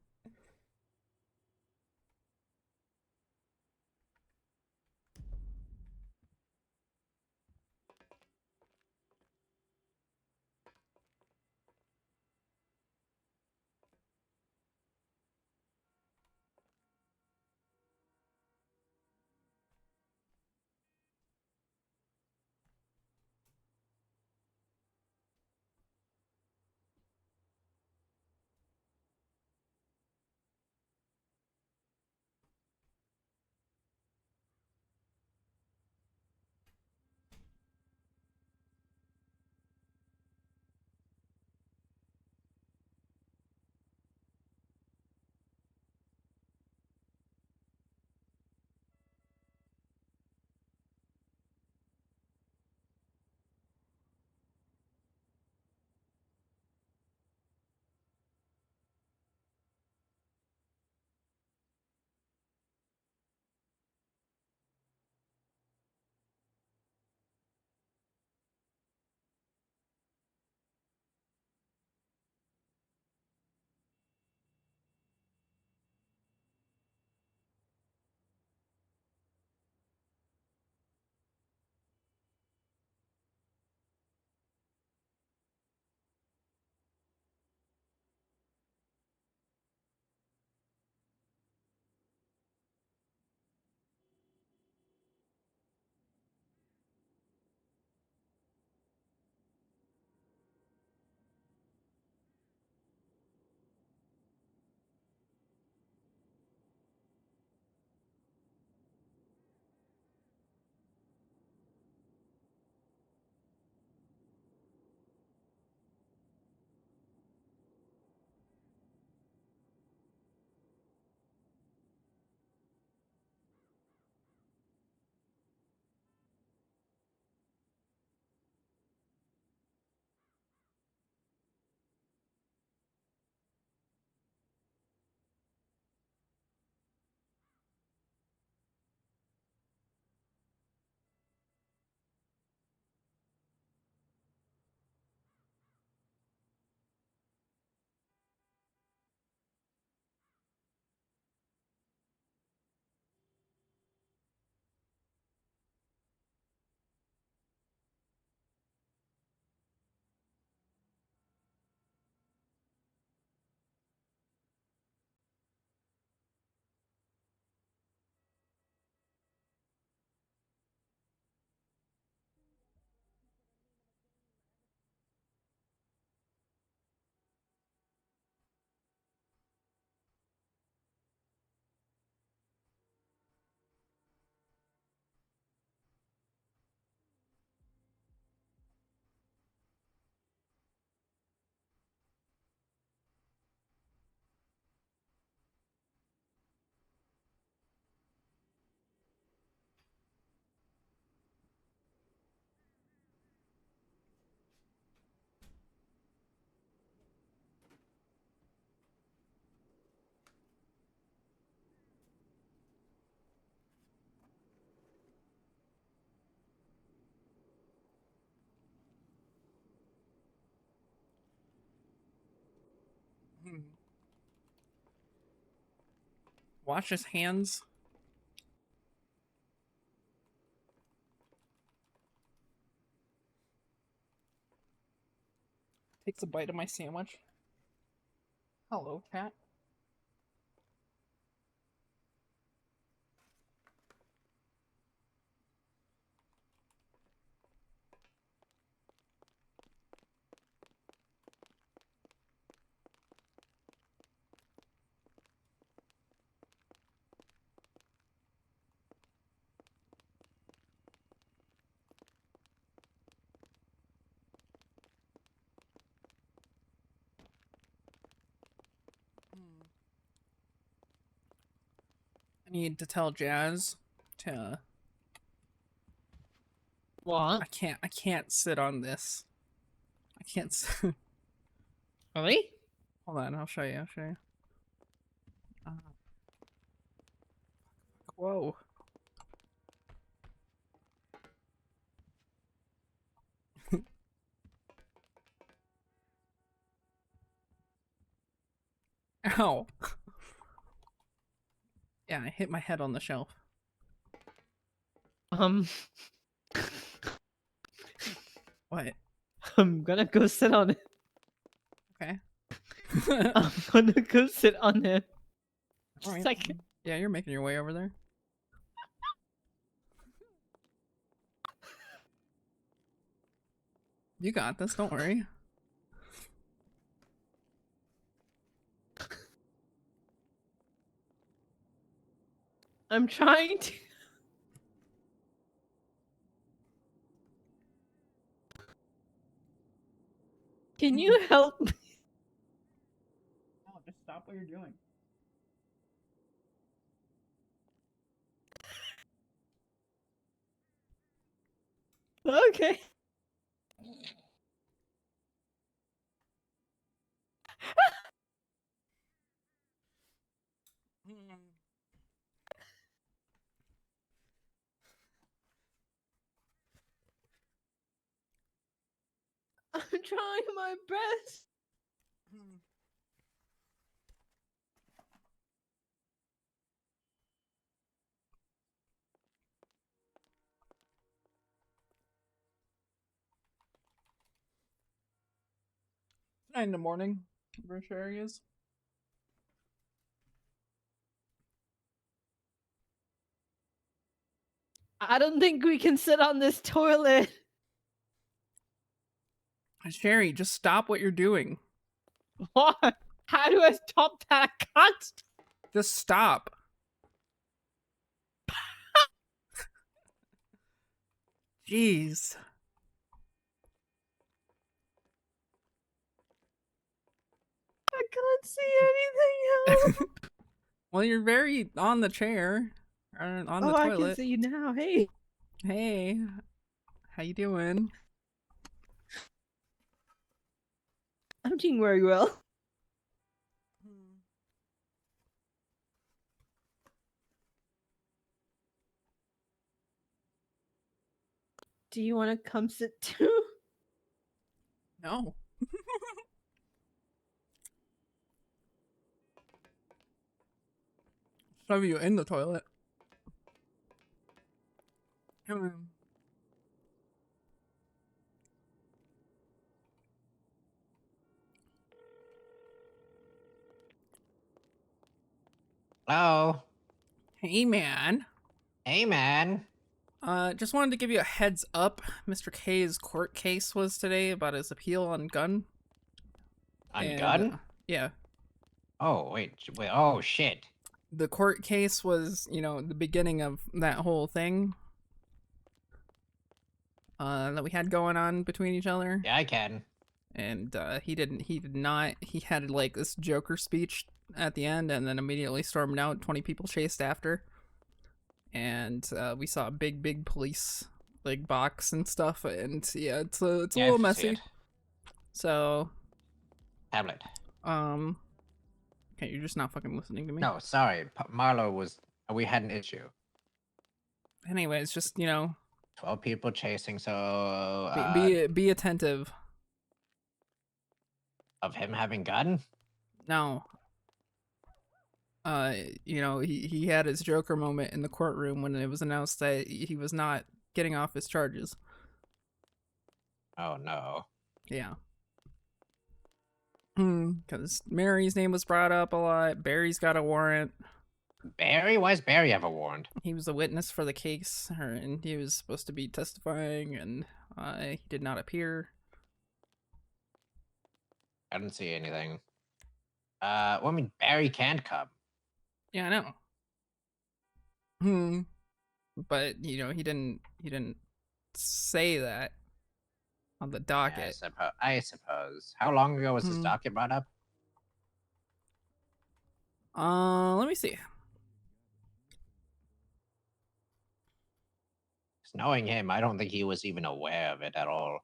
Wash his hands. Takes a bite of my sandwich. Hello, cat. I need to tell Jazz to. What? I can't sit on this. I can't. Really? Hold on, I'll show you. I'll show you. Whoa. Ow. Yeah, I hit my head on the shelf. What? I'm gonna go sit on it. Okay. I'm gonna go sit on it. Just a Alright. second. Yeah, you're making your way over there. You got this, don't worry. I'm trying to. Can you help me? No, just stop what you're doing. Okay. I'm trying my best. It's 9 in the morning. Where Sherry is. I don't think we can sit on this toilet. Sherry, just stop what you're doing. What? How do I stop that? I can't. Just stop. Jeez. I can't see anything else. Well, you're very on the chair. Or on the I toilet. can see you now. Hey. Hey. How you doing? I'm doing very well. Do you want to come sit too? No. Shove you in the toilet. Come on. Hello. Hey, man. Hey, man. Just wanted to give you a heads up. Mr. K's court case was today about his appeal on gun. On gun? Yeah. Oh, wait. Oh, shit. The court case was, you know, the beginning of that whole thing. That we had going on between each other. Yeah, I can. And, he did not, he had, like, this Joker speech at the end and then immediately stormed out. 20 people chased after. And, we saw a big police, like, box and stuff. And, yeah, it's a little messy. So... Tablet. Okay, you're just not fucking listening to me. No, sorry. Marlo was... We had an issue. Anyways, just, you know... 12 people chasing, so... Be attentive. Of him having gun? Now, you know, he had his Joker moment in the courtroom when it was announced that he was not getting off his charges. Oh no. Yeah. Because Mary's name was brought up a lot. Barry's got a warrant. Barry? Why does Barry have a warrant? He was a witness for the case, and he was supposed to be testifying, and he did not appear. I didn't see anything. Well, I mean, Barry can't come. Yeah, I know. But you know, he didn't say that on the docket. Yeah, I suppose. How long ago was this docket brought up? Let me see. Knowing him, I don't think he was even aware of it at all.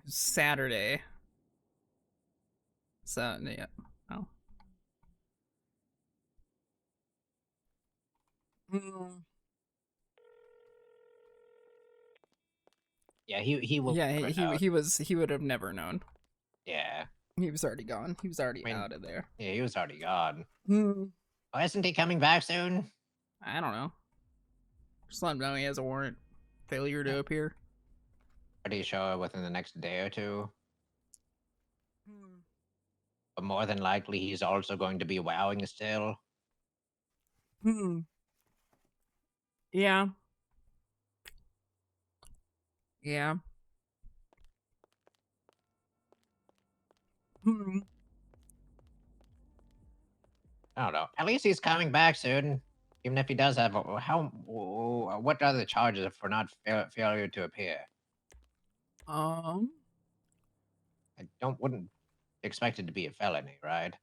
Saturday. So yeah. Oh. Yeah, he will. Yeah, he would have never known. Yeah. He was already gone. He was already out of there. Yeah, he was already gone. Oh, isn't he coming back soon? I don't know. Just let him know he has a warrant. Failure to appear. Pretty sure within the next day or two. But more than likely, he's also going to be wowing still. Yeah. Yeah. I don't know. At least he's coming back soon. Even if he does have what are the charges for not failure to appear? I wouldn't expect it to be a felony, right?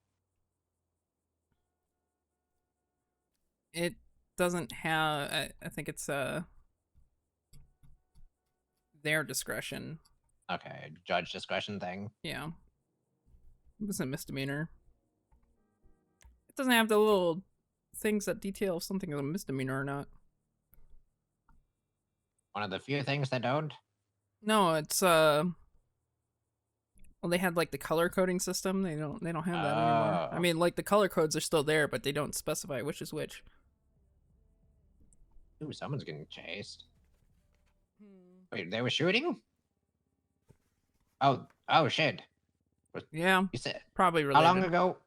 It doesn't have. I think it's their discretion. Okay, judge discretion thing. Yeah. It was a misdemeanor. It doesn't have the little things that detail if something is a misdemeanor or not. One of the few things that don't? No, it's well, they had like the color coding system. They don't have that anymore. I mean, like the color codes are still there, but they don't specify which is which. Ooh, someone's getting chased. Wait, they were shooting? Oh shit. Yeah. You said probably related. How long ago?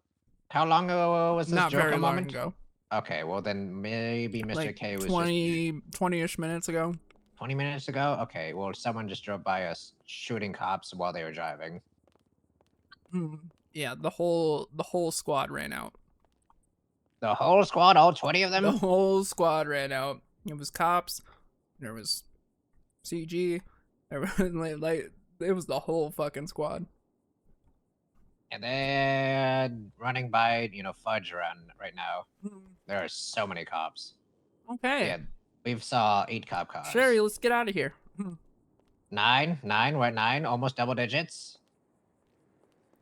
How long ago was this Not Joker very long moment? ago. Okay, well then maybe Mr. Like K was 20-ish minutes ago. 20 minutes ago? Okay, well someone just drove by us shooting cops while they were driving. Yeah, the whole squad ran out. The whole squad, all 20 of them? The whole squad ran out. It was cops. There was CG. There was like it was the whole fucking squad. And they're running by, Fudge around right now. There are so many cops. Okay. Yeah, we've saw 8 cop cars. Sherry, let's get out of here. 9, we're at 9, almost double digits.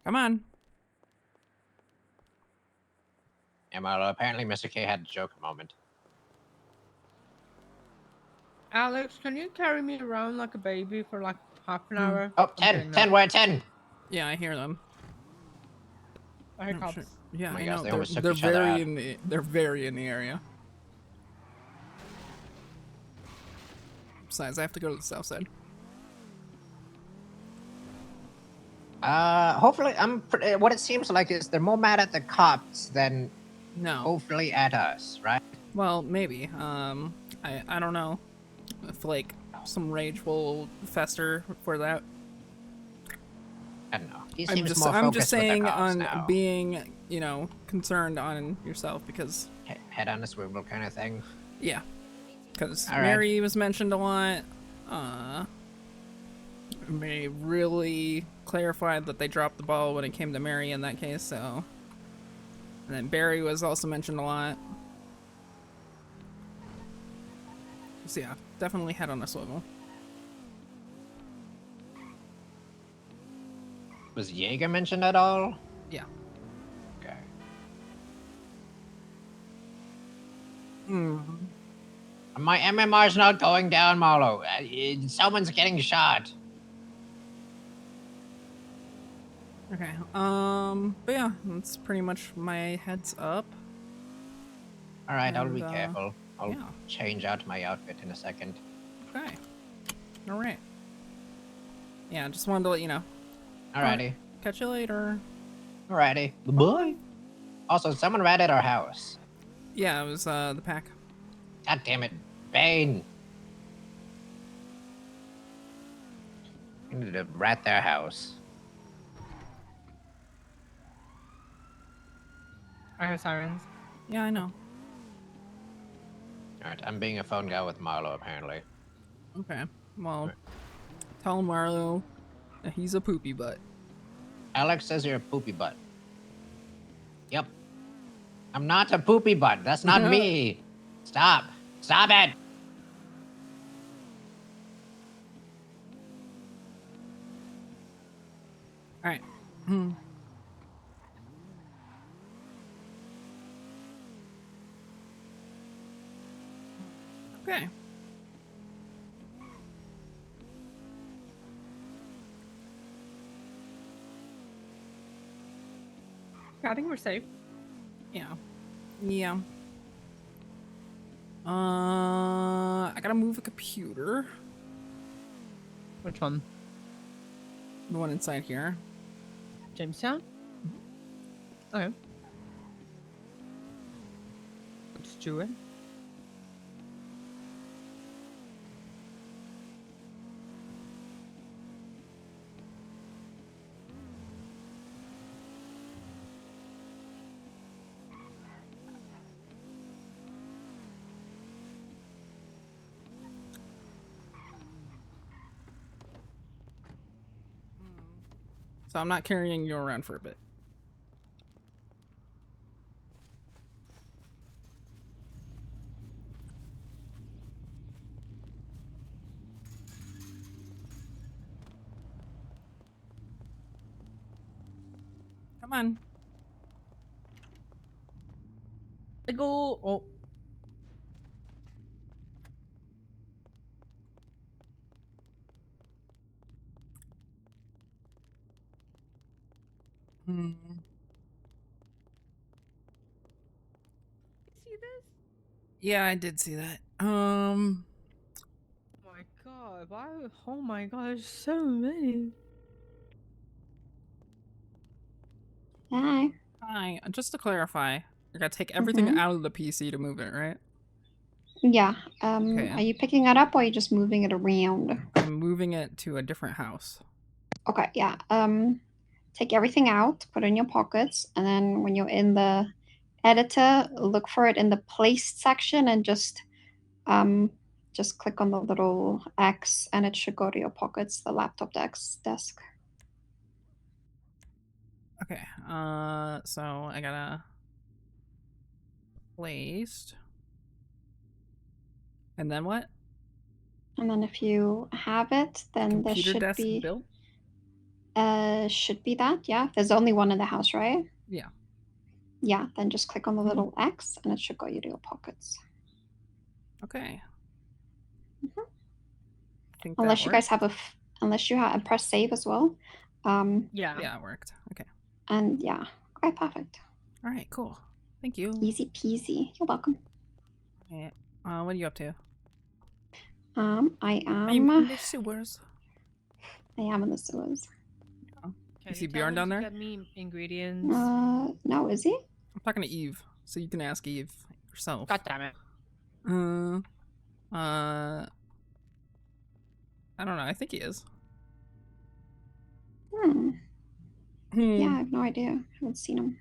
Come on. And well, apparently Mr. K had a Joker moment. Alex, can you carry me around like a baby for like half an hour? Oh, 10, we're at 10. Yeah, I hear them. I hear cops. Sure. Yeah, Oh my I gosh, know. they almost took They're each other out. they're very in the area. Besides, I have to go to the south side. Hopefully, what it seems like is they're more mad at the cops than hopefully at us, right? Well, maybe. I don't know if like some rage will fester for that. I don't know. He I'm seems just more I'm focused just with the saying cops on now. being, concerned on yourself because Head on a swivel kind of thing. yeah. Because All right. Mary was mentioned a lot. May really clarified that they dropped the ball when it came to Mary in that case, so And then Barry was also mentioned a lot. So yeah, definitely head on a swivel. Was Jaeger mentioned at all? Yeah. Okay. My MMR's not going down, Marlo. Someone's getting shot. Okay. But yeah, that's pretty much my heads up. All right, I'll be And, careful. I'll yeah. change out my outfit in a second. Okay. All right. Yeah, just wanted to let you know. Alrighty. Catch you later. Alrighty. Bye. Also, someone ratted our house. Yeah, it was the pack. God damn it, Bane. I need to rat their house. I hear sirens. Yeah, I know. Alright, I'm being a phone guy with Marlo, apparently. Okay. Well, tell Marlo that he's a poopy butt. Alex says you're a poopy butt. Yep. I'm not a poopy butt. That's not me. Stop. Stop it. All right. Okay. I think we're safe. Yeah. Yeah. I gotta move a computer. Which one? The one inside here. Jamestown? Okay. Let's do it. So I'm not carrying you around for a bit. Come on. I go. Oh. See this? Yeah, I did see that. Oh my god! Why? Oh my gosh! So many. Hi. Hi. Just to clarify, you're gonna take everything Mhm. out of the PC to move it, right? Yeah. Okay. Are you picking it up or are you just moving it around? I'm moving it to a different house. Okay, yeah. Take everything out, put it in your pockets, and then when you're in the editor, look for it in the placed section and just click on the little X and it should go to your pockets, the laptop desk. Okay. So I gotta placed. And then what? And then if you have it, then there Computer should desk be built? should be that, yeah. There's only one in the house, right? Yeah. Yeah, then just click on the little X and it should go you to your pockets. Okay. Think Unless that you guys worked? have unless you have press save as well. Yeah. Yeah, it worked. Okay. And yeah. Okay, perfect. All right, cool. Thank you. Easy peasy. You're welcome. Okay. What are you up to? I I'm am in the sewers. I am in the sewers. You see Bjorn down there? Get me ingredients. No, is he? I'm talking to Eve, so you can ask Eve yourself. God damn it. I don't know. I think he is. Yeah, I have no idea. I haven't seen him.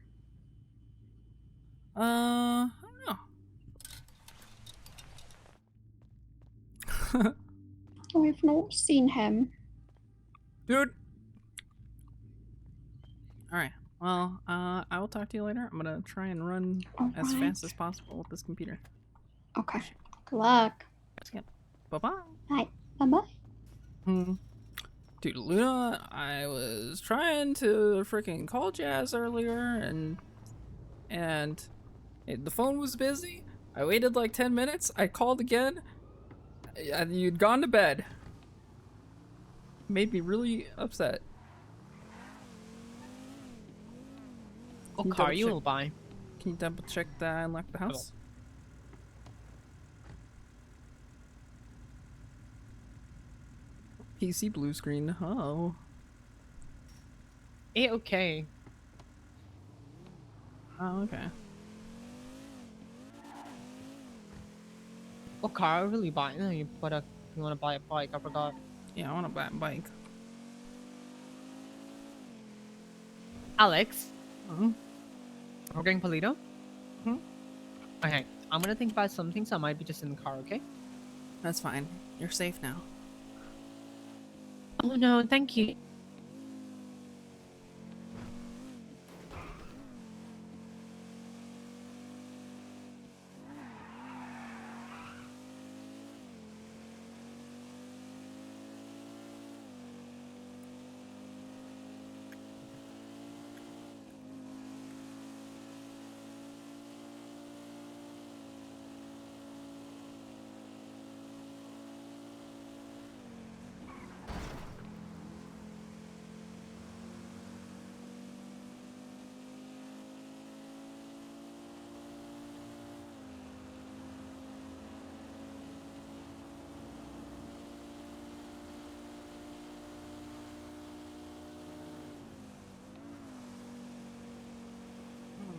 I don't know. I've not seen him. Dude. All right. Well, I will talk to you later. I'm gonna try and run as Alright. fast as possible with this computer. Okay. Good luck. Bye bye. Bye. Bye bye. Dude, Luna, I was trying to freaking call Jazz earlier, and the phone was busy. I waited like 10 minutes. I called again, and you'd gone to bed. Made me really upset. What Can car double you check- will buy? Can you double check that I unlocked the house? PC blue screen. Oh. Okay. Oh, okay. What car will you buy? You want to buy a bike? I forgot. Yeah, I want to buy a bike. Alex. Mm-hmm. We're going Polito? Mm-hmm. Okay. I'm gonna think about some things. I might be just in the car, okay? That's fine. You're safe now. Oh no, thank you.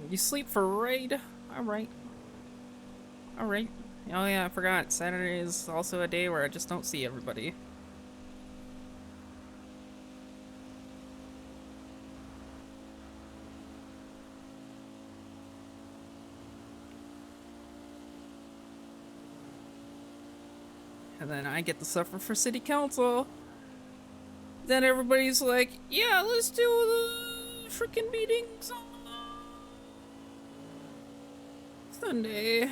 You sleep for raid? Alright. Alright. Oh yeah, I forgot. Saturday is also a day where I just don't see everybody. And then I get to suffer for city council. Then everybody's like, yeah, let's do the freaking meetings on Sunday. And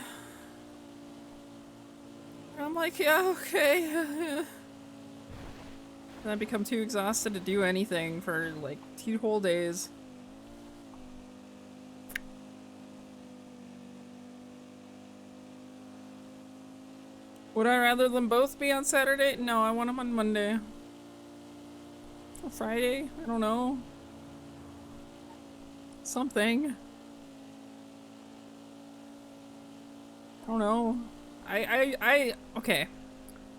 I'm like, yeah, okay. And I become too exhausted to do anything for like 2 whole days. Would I rather them both be on Saturday? No, I want them on Monday. Or Friday? I don't know. Something. I don't know. Okay.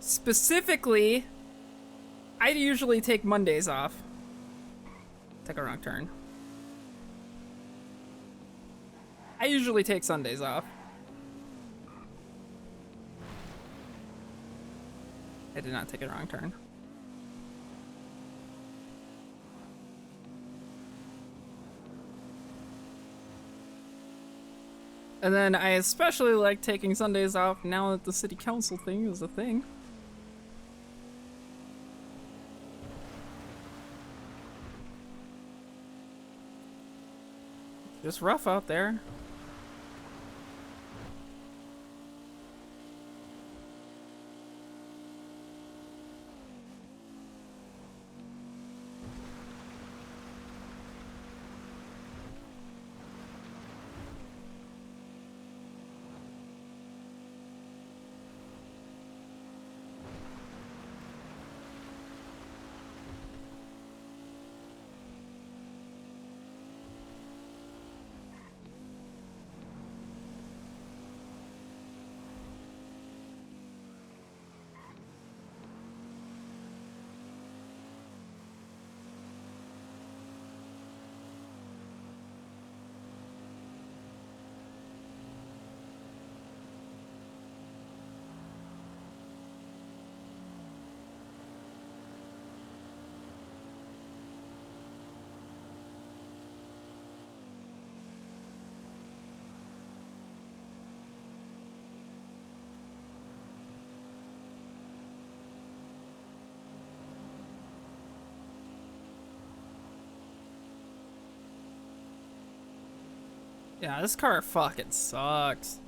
Specifically, I usually take Mondays off. Took a wrong turn. I usually take Sundays off. I did not take a wrong turn. And then I especially like taking Sundays off now that the city council thing is a thing. Just rough out there. Yeah, this car fucking sucks.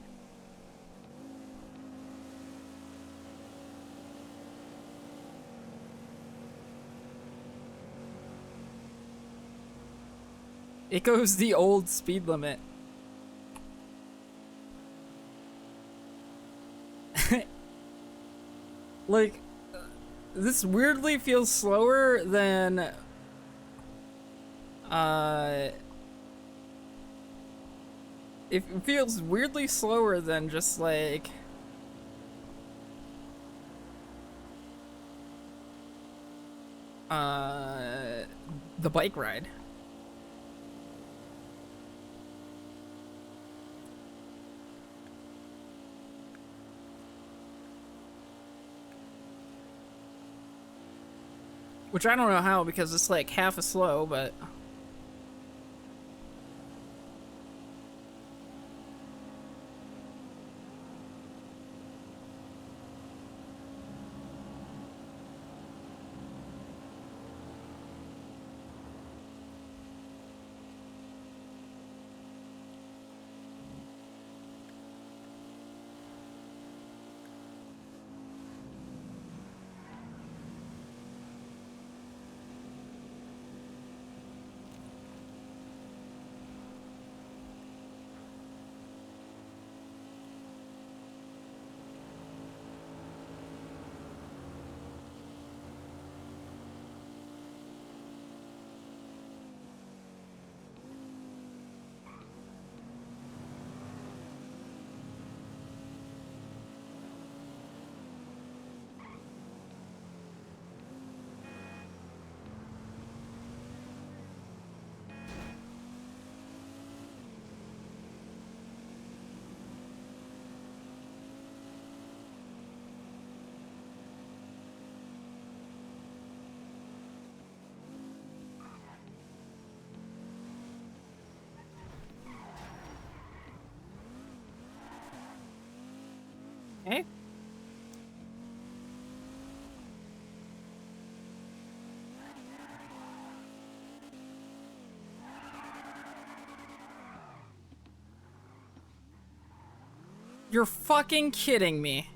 It goes the old speed limit. Like, this weirdly feels slower than it feels weirdly slower than just like the bike ride. Which I don't know how, because it's like half as slow, but hey. You're fucking kidding me.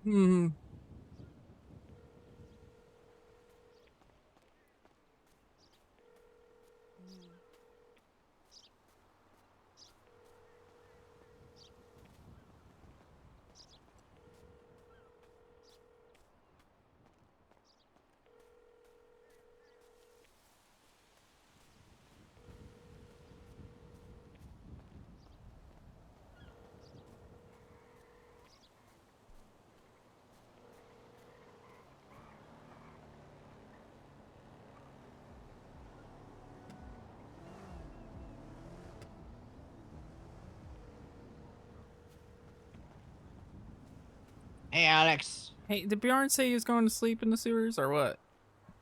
Hmm. Hey, Alex. Hey, did Bjorn say he was going to sleep in the sewers or what?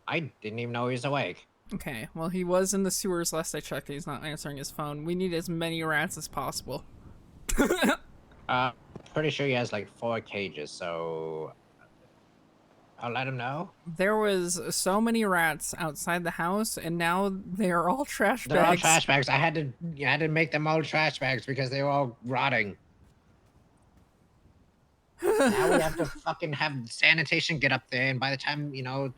I didn't even know he was awake. Okay, well, he was in the sewers last I checked. He's not answering his phone. We need as many rats as possible. Pretty sure he has like 4 cages, so I'll let him know. There was so many rats outside the house, and now they are all trash bags. They're all trash bags. I had to make them all trash bags because they were all rotting. Now we have to fucking have sanitation get up there, and by the time, you know,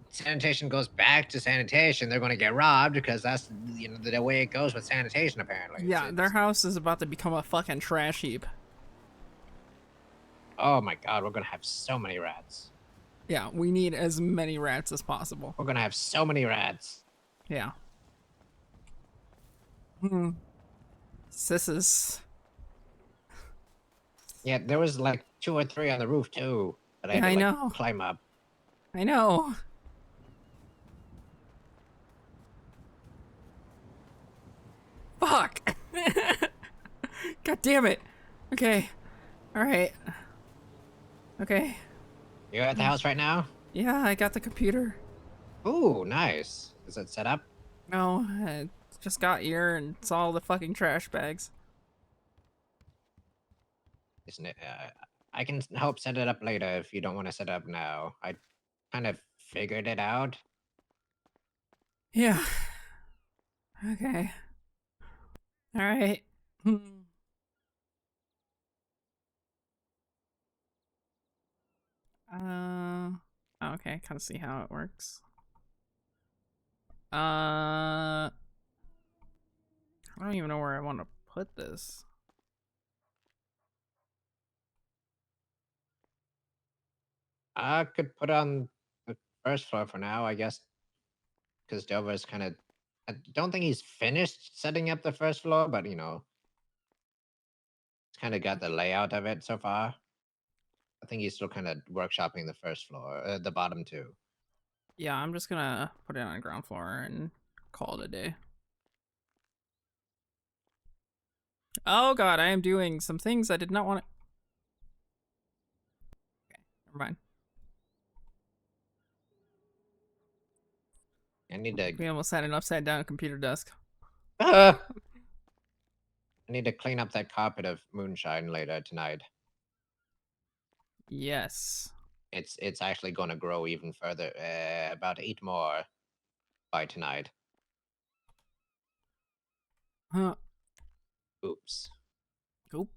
sanitation goes back to sanitation, they're gonna get robbed because that's, you know, the way it goes with sanitation apparently. Yeah, their house is about to become a fucking trash heap. Oh my god, we're gonna have so many rats. Yeah, we need as many rats as possible. We're gonna have so many rats. Yeah. This is... Yeah, there was like 2 or 3 on the roof too that I had to like, know. climb up. I know. Fuck! God damn it. Okay. Alright. Okay. You're at the house right now? Yeah, I got the computer. Ooh, nice. Is it set up? No, I just got here and saw all the fucking trash bags. Isn't it? I can help set it up later if you don't want to set it up now. I kind of figured it out. Yeah. Okay. Alright. Okay, kind of see how it works. I don't even know where I want to put this. I could put on the first floor for now, I guess, because Dover's kind of. I don't think he's finished setting up the first floor, but you know, he's kind of got the layout of it so far. I think he's still kind of workshopping the first floor, the bottom 2. Yeah, I'm just gonna put it on the ground floor and call it a day. Oh god, I am doing some things I did not want to... Okay, never mind. I need to... We almost had an upside down computer desk. I need to clean up that carpet of moonshine later tonight. Yes. It's actually going to grow even further, about 8 more by tonight. Huh. Oops. Oop.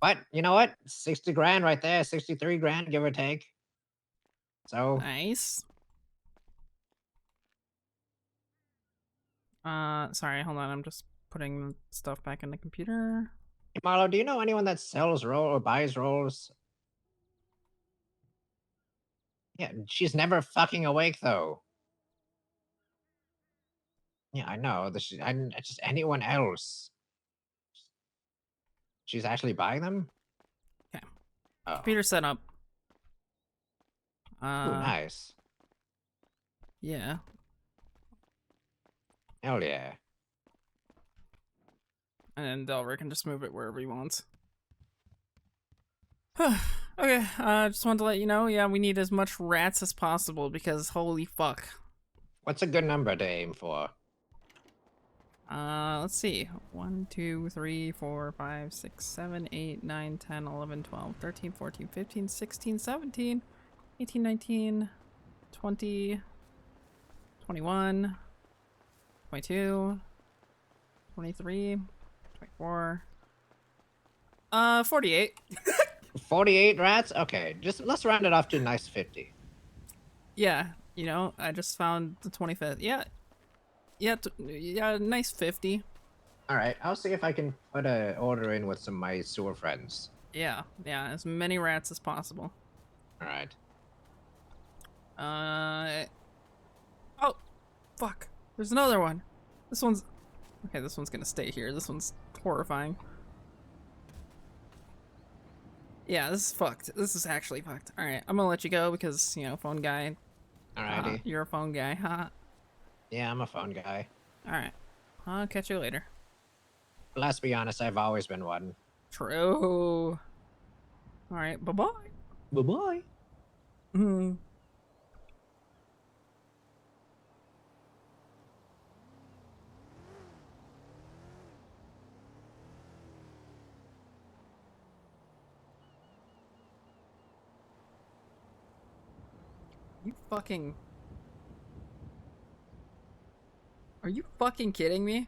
But you know what? 60 grand right there, 63 grand, give or take. So nice. Sorry, hold on. I'm just putting stuff back in the computer. Hey, Marlo, do you know anyone that sells roll or buys rolls? Yeah, she's never fucking awake though. Yeah, I know. Just anyone else. She's actually buying them? Okay. Oh. Computer set up. Ooh, nice. Yeah. Hell yeah. And then Delver can just move it wherever he wants. Okay, just wanted to let you know, yeah, we need as much rats as possible because holy fuck. What's a good number to aim for? Let's see. 1, 2, 3, 4, 5, 6, 7, 8, 9, 10, 11, 12, 13, 14, 15, 16, 17, 18, 19, 20, 21, 22, 23, 24, 48. 48 rats? Okay, just let's round it off to a nice 50. Yeah, you know, I just found the 25th. Yeah. Yeah, yeah, nice 50. Alright, I'll see if I can put an order in with some of my sewer friends. Yeah, as many rats as possible. Alright. Oh, fuck. There's another one. This one's... Okay, this one's gonna stay here. This one's horrifying. Yeah, this is fucked. This is actually fucked. Alright, I'm gonna let you go because, you know, phone guy. Alrighty. You're a phone guy, huh? Yeah, I'm a phone guy. Alright. I'll catch you later. Let's be honest, I've always been one. True. All right. Bye bye. Bye bye. Hmm. You fucking. Are you fucking kidding me?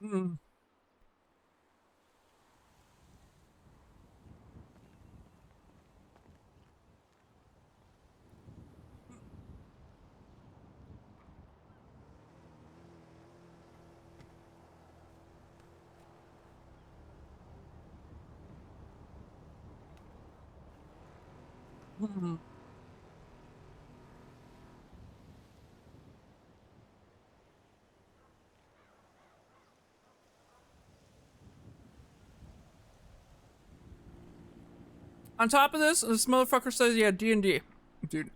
Hmm. Hmm. On top of this motherfucker says, yeah, D&D. Dude.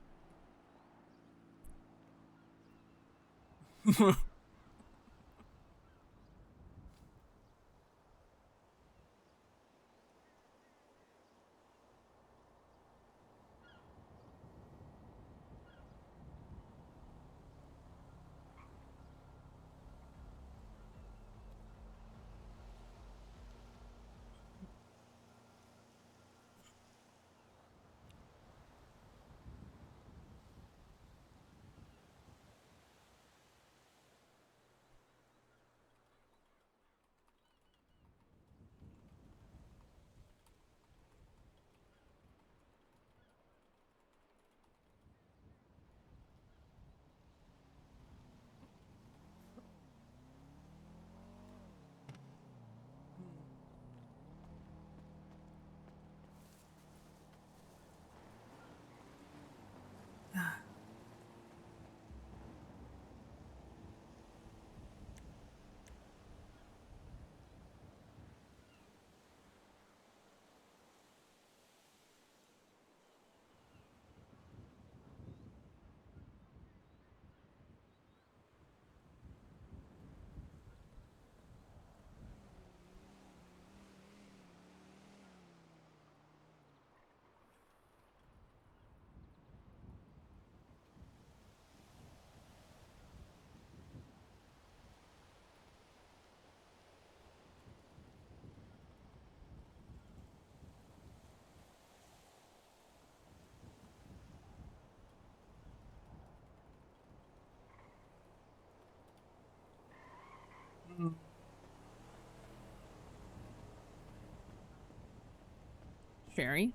Sherry?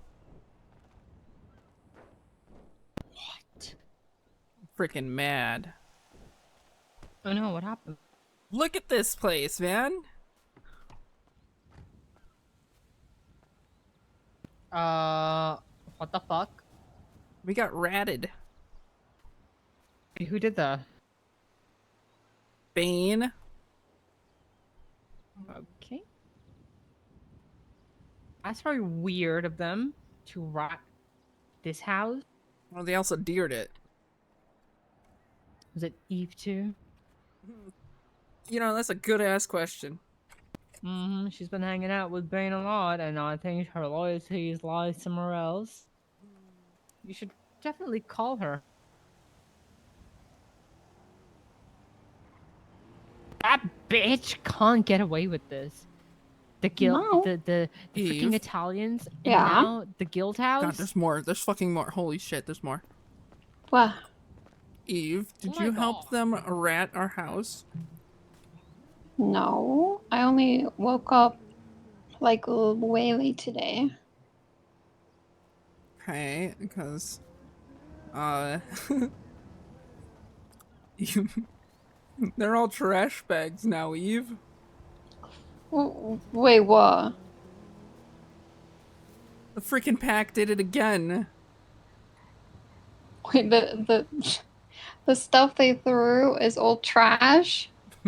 What? Freaking mad. Oh no, what happened? Look at this place, man. What the fuck? We got ratted. Wait, who did that? Bane. Okay. That's very weird of them to rat this house. Well, they also deered it. Was it Eve too? You know, that's a good ass question. She's been hanging out with Bane a lot, and I think her loyalty lies somewhere else. You should definitely call her. That bitch can't get away with this. The guild, No. the freaking Eve. Italians, and Yeah. now the guild house. God, there's more. There's fucking more. Holy shit, there's more. What? Eve, did Oh my you help God. them rat our house? No, I only woke up like way late today. Okay, because they're all trash bags now, Eve. Wait, what? The freaking pack did it again. Wait, the stuff they threw is all trash.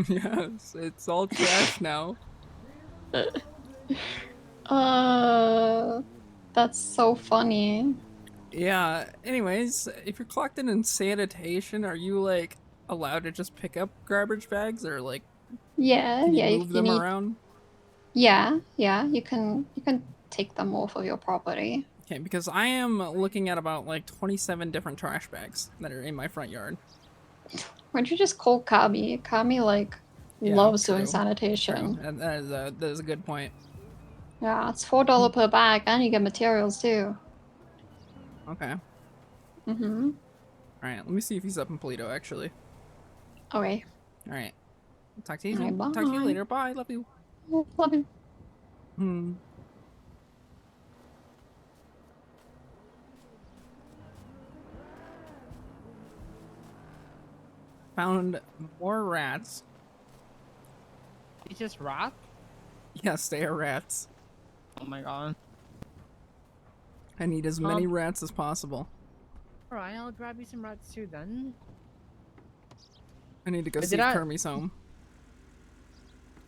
Yes, it's all trash now. That's so funny. Yeah, anyways, if you're clocked in sanitation, are you like allowed to just pick up garbage bags or like Yeah, can you yeah, move you them need. around? Yeah, yeah, you can take them off of your property. Okay, because I am looking at about like 27 different trash bags that are in my front yard. Why don't you just call Kami? Kami like Yeah, loves doing true. sanitation. True. That is a good point. Yeah, it's $4 per bag, and you get materials too. Okay. Mm-hmm. All right, let me see if he's up in Polito actually. Okay. All right. Talk to you All right, soon. bye. Talk to you later. Bye. Love you. Love you. Hmm. Found more rats. It's just rat? Yes, they are rats. Oh my god. I need as many rats as possible. Alright, I'll grab you some rats too then. I need to go But see did if I- Kermie's home.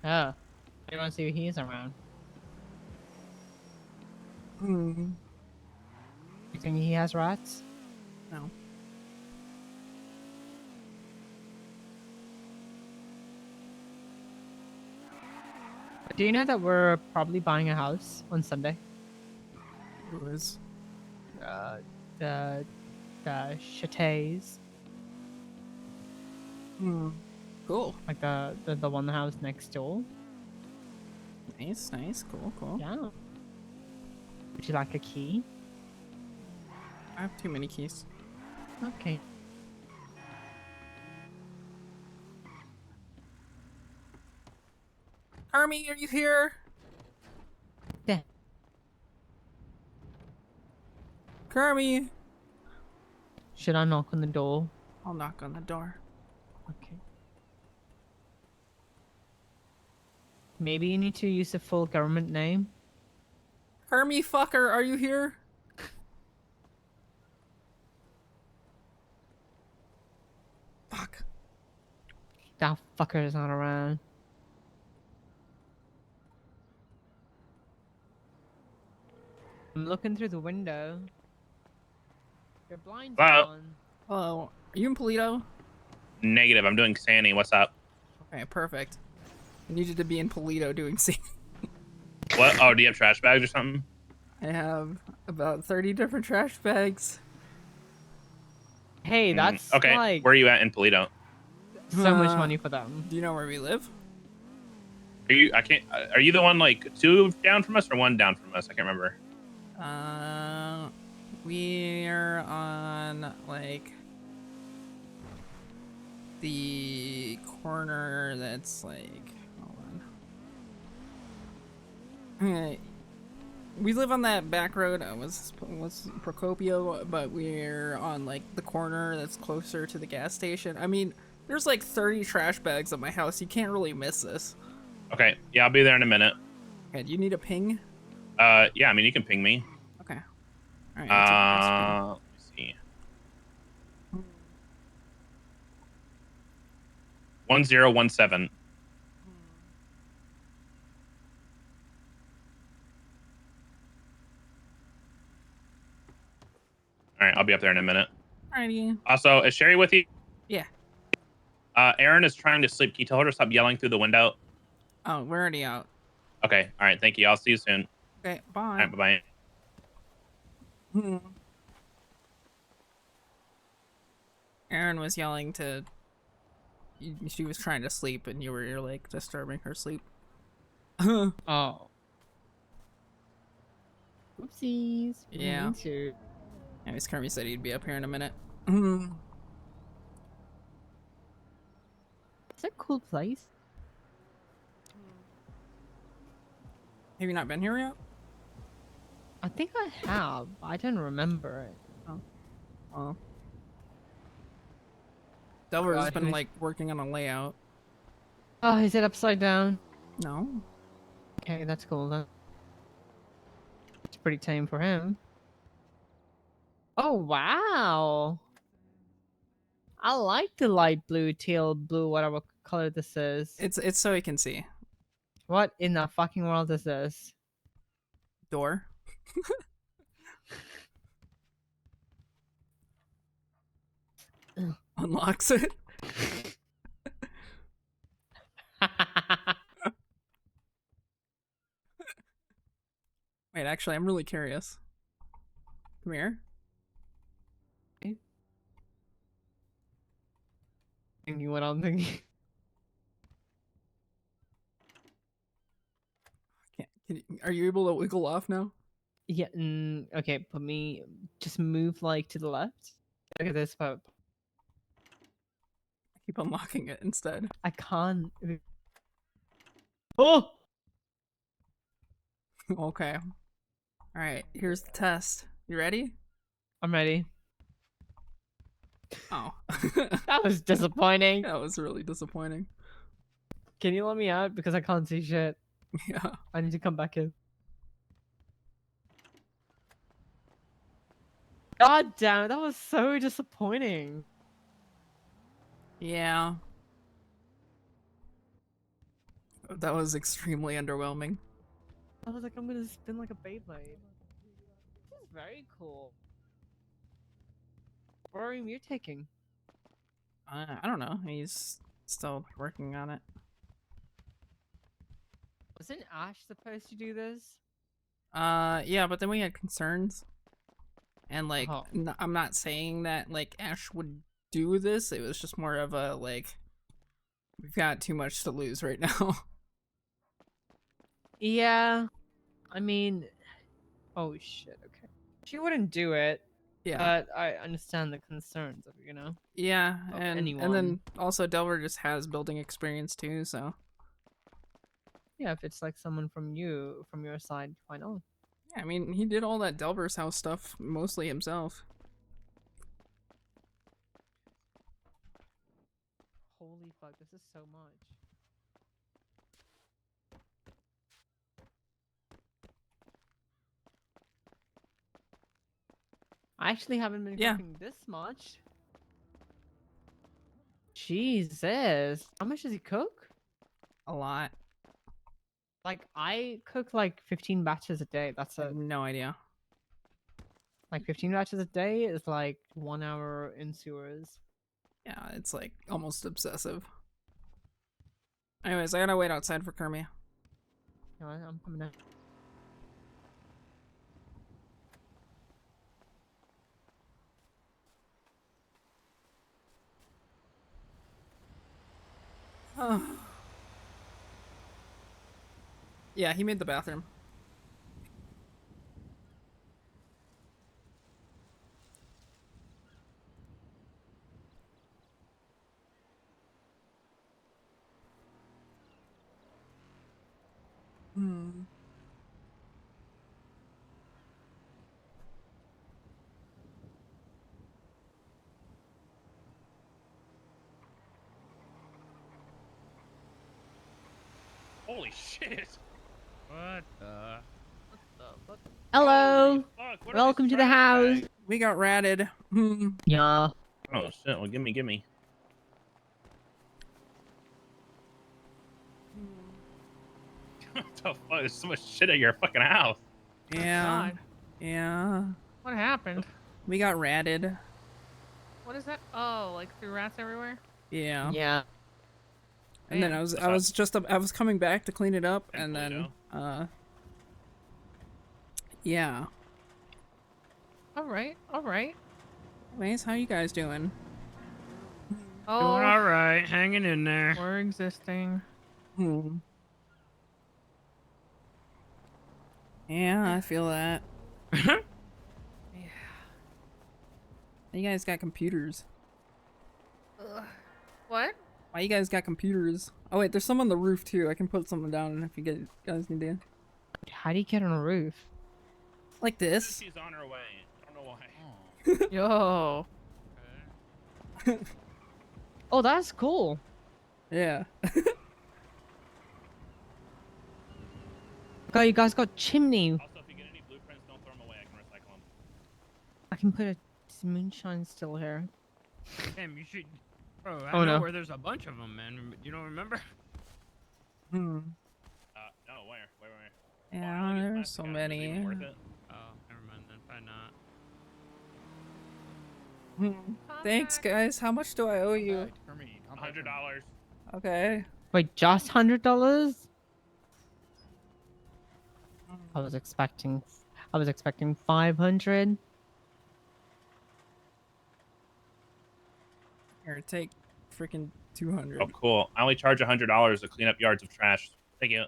Oh. I want to see if he's around. Hmm. You think he has rats? No. Do you know that we're probably buying a house on Sunday? Who is? The Chateaus. Hmm. Cool. Like the one house next door. Nice, nice, cool, cool. Yeah. Would you like a key? I have too many keys. Okay. Kermie, are you here? Yeah. Kermie. Should I knock on the door? I'll knock on the door. Okay. Maybe you need to use the full government name. Kermie fucker, are you here? Fuck. That fucker is not around. I'm looking through the window. Your blind's Hello? on. Hello. Are you in Polito? Negative. I'm doing Sandy. What's up? Okay, perfect. I need you to be in Polito doing C. What? Oh, do you have trash bags or something? I have about 30 different trash bags. Hey, that's okay. like Where are you at in Polito? so much money for them. Do you know where we live? Are you? I can't. Are you the one like 2 down from us or 1 down from us? I can't remember. We're on like the corner that's like, hold on. Okay. We live on that back road. Was Procopio, but we're on like the corner that's closer to the gas station. I mean, there's like 30 trash bags at my house. You can't really miss this. Okay. Yeah, I'll be there in a minute. Okay, do you need a ping? Yeah. I mean, you can ping me. Okay. All right. I'll take the next ping. Let me see. 1017. All right, I'll be up there in a minute. Alrighty. Also, is Sherry with you? Yeah. Aaron is trying to sleep. Can you tell her to stop yelling through the window? Oh, we're already out. Okay. All right. Thank you. I'll see you soon. Okay. Bye. All right. Bye-bye. Erin was yelling to. She was trying to sleep, and you're like disturbing her sleep. Oh. Oopsies. Yeah. Sure. Anyways, Kermie said he'd be up here in a minute. It's a cool place. Have you not been here yet? I think I have. I don't remember it. Oh. Well. Delver's God, been who's- like working on a layout. Oh, is it upside down? No. Okay, that's cool then. It's pretty tame for him. Oh wow! I like the light blue, teal blue, whatever color this is. It's so he can see. What in the fucking world is this? Door. Unlocks it. Wait, actually, I'm really curious. Come here. Thinking what I'm thinking. Are you able to wiggle off now? Yeah. Okay. Put me. Just move like to the left. Look at this. But Keep unlocking it instead. I can't. Oh. Okay. All right. Here's the test. You ready? I'm ready. Oh. That was disappointing. That was really disappointing. Can you let me out because I can't see shit? Yeah. I need to come back in. God damn it, that was so disappointing. Yeah. That was extremely underwhelming. I was like, I'm gonna spin like a Beyblade. This is very cool. Where are you taking? I don't know. He's still working on it. Wasn't Ash supposed to do this? Yeah, but then we had concerns. And like, Oh. I'm not saying that like Ash would do this. It was just more of a like, we've got too much to lose right now. Yeah. I mean, oh shit, okay. She wouldn't do it. Yeah. But I understand the concerns of, you know? Yeah, Of and anyone. then also Delver just has building experience too, so. Yeah, if it's like someone from your side, why not? Yeah, I mean, he did all that Delver's house stuff mostly himself. Holy fuck, this is so much. I actually haven't been cooking this much. Jesus. How much does he cook? A lot. Like, I cook like 15 batches a day. That's I have no idea. Like 15 batches a day is like 1 hour in sewers. Yeah, it's like almost obsessive. Anyways, I gotta wait outside for Kermie. No, I'm coming out. Yeah, he made the bathroom. Holy shit! What the? Hello. Fuck, what are Welcome these to the trash house. bags? We got ratted. Yeah. Oh shit! Well, gimme. What the fuck? There's so much shit at your fucking house. Yeah. God. Yeah. What happened? We got ratted. What is that? Oh, like through rats everywhere? Yeah. Yeah. And then Man. I was coming back to clean it up, and then yeah. All right. All right. Anyways, how you guys doing? Oh, Doing all right, hanging in there. we're existing. Yeah, I feel that. Yeah. You guys got computers. What? Why you guys got computers? Oh wait, there's some on the roof too. I can put something down if you guys need to. How do you get on a roof? Like this. She's on her way. I don't know why. Yo. Oh, that's cool. Yeah. God, you guys got chimney. Also, if you get any blueprints, don't throw them away. I can recycle them. I can put a moonshine still here. Damn, you should. Bro, I Oh, know no. where there's a bunch of them, man. You don't remember? Hmm. No, where? Yeah, there's so many. Worth it? Oh, never mind then. Probably not. Thanks, guys. How much do I owe you? $100. Okay. Wait, just $100? I was expecting 500. Here, take freaking 200. Oh, cool. I only charge $100 to clean up yards of trash. Thank you.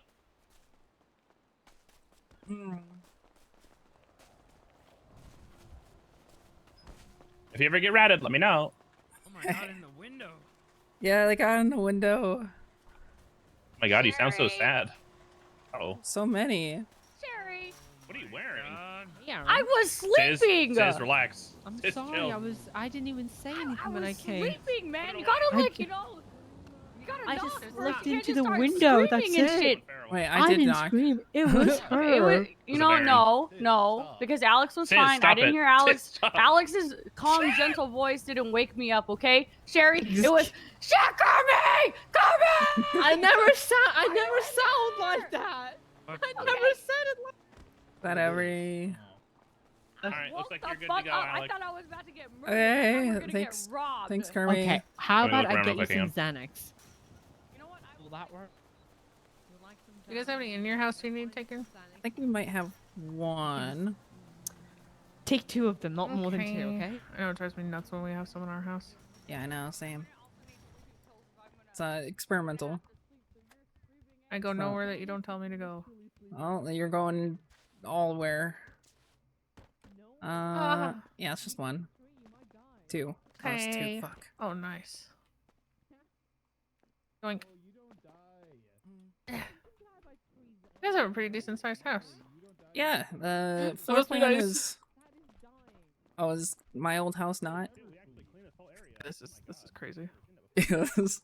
If you ever get ratted, let me know. Oh my god, in the window. Yeah, they got in the window. Oh my god, you sound so sad. Oh. So many. Sherry. What are you wearing? Yeah, I was sleeping. Sis, relax. I'm Sis, sorry. chill. I didn't even say anything I when I was came. sleeping, man. You gotta like, you know. You gotta I knock just first. looked You can't into just the start window. That's screaming and it. shit. Wait, I did didn't knock. scream. It was her. It was, you know, no, because Alex was Sis, fine. I stop didn't it. hear Alex. Sis, stop. Alex's calm, gentle voice didn't wake me up. Okay, Sherry, it was shit, Carmi, Carmi. I never sound like that. I never said it like That every. Alright, looks like you're good Fuck to go, up. I Alex. thought I was about to get murdered. I thought we were Okay, gonna thanks. get robbed. Thanks, Kermit. Okay, how Let me about look I around get if you I some can. Xanax? Will that work? You guys have any in your house you need taken? I think we might have one. Take 2 of them, not more than 2, okay? I know it drives me nuts when we have some in our house. Yeah, I know, same. It's experimental. I go So- nowhere that you don't tell me to go. Well, you're going all where? Yeah, it's just one. 2. Oh, it's 2. Okay. Fuck. Oh, nice. Doink. You guys have a pretty decent sized house. Yeah, the That floor must be plan nice. is. Oh, is my old house not? This is crazy. Yes.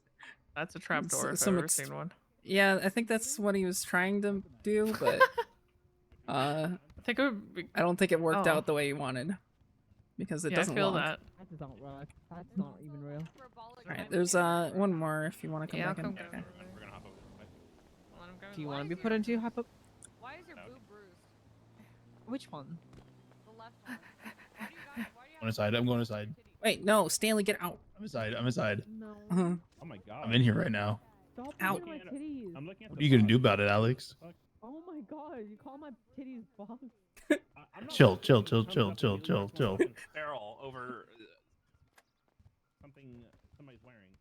That's a trap door if I've Some ever ex- seen one. Yeah, I think that's what he was trying to do, but I think it would be. I don't think it worked Oh. out the way he wanted because it Yeah, I doesn't feel lock. that. That does not work. That's not even real. Alright, there's one more if you want to come Yeah, back I'll in. come Okay. We're gonna hop over this way. Do you want to be put into hypo? Why is your boob bruised? Which one? The left one. I'm inside. I'm going inside. Wait, no, Stanley, get out. I'm inside. I'm inside. No. Uh-huh. Oh my god. I'm in here right now. Stop Out. looking at my titties. I'm looking at What are you gonna do about it, Alex? Oh my god, you call my titties bugs? Chill, chill, chill, chill, chill, chill, chill. Barrel over something somebody's wearing.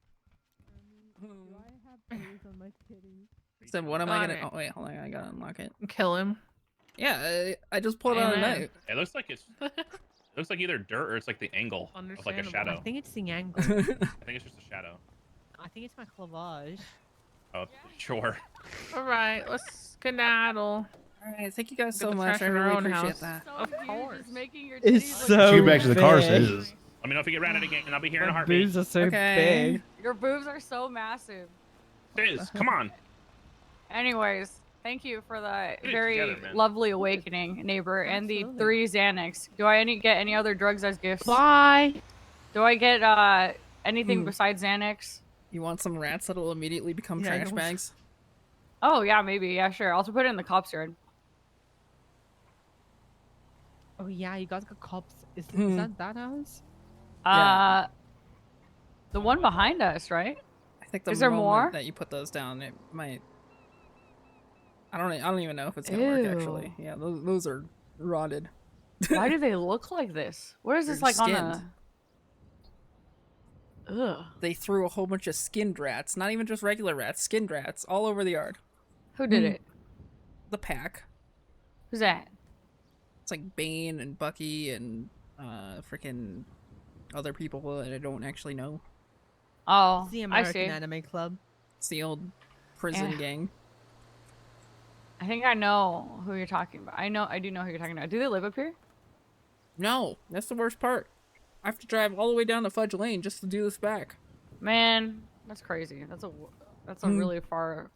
Do I have bruise on my titties? So what am I gonna? Okay. Oh wait, hold on, I gotta unlock it. Kill him. Yeah, I just pulled out a Amen. knife. It looks like it's. It looks like either dirt or it's like the angle of like a Understandable. shadow. I think it's the angle. I think it's just a shadow. I think it's my clavage. Oh, sure. All right, let's skedaddle. Alright, thank you guys Get so the much. trash I in our really own appreciate house. that. So Of cute, course. just making your It's titties so look Shoot back to the car, big. sis. Let me know if you get ratted again, and I'll be here in a My heartbeat. boobs are so Okay. big. Your boobs are so massive. Sis, come on. Anyways, thank you for the Get it very together, man. lovely awakening, neighbor, and the Absolutely. 3 Xanax. Do I get any other drugs as gifts? Bye. Do I get anything Hmm. besides Xanax? You want some rats that'll immediately become Yeah, I trash don't- bags? Oh yeah, maybe. Yeah, sure. I'll put it in the cop's yard. Oh yeah, you guys got cops. Is Hmm. that house? Yeah. The one behind us, right? I think the Is there moment more? that you put those down, it might. I don't even know if it's gonna work actually. Yeah, those are rotted. Why do they look like this? What is They're this like on skinned. a? Ugh. They threw a whole bunch of skinned rats, not even just regular rats, skinned rats, all over the yard. Who did it? The pack. Who's that? It's like Bane and Bucky and freaking other people that I don't actually know. Oh, It's the I American see. Anime Club. It's the old prison Eh. gang. I think I know who you're talking about. I do know who you're talking about. Do they live up here? No, that's the worst part. I have to drive all the way down to Fudge Lane just to do this back. Man, that's crazy. That's a really far.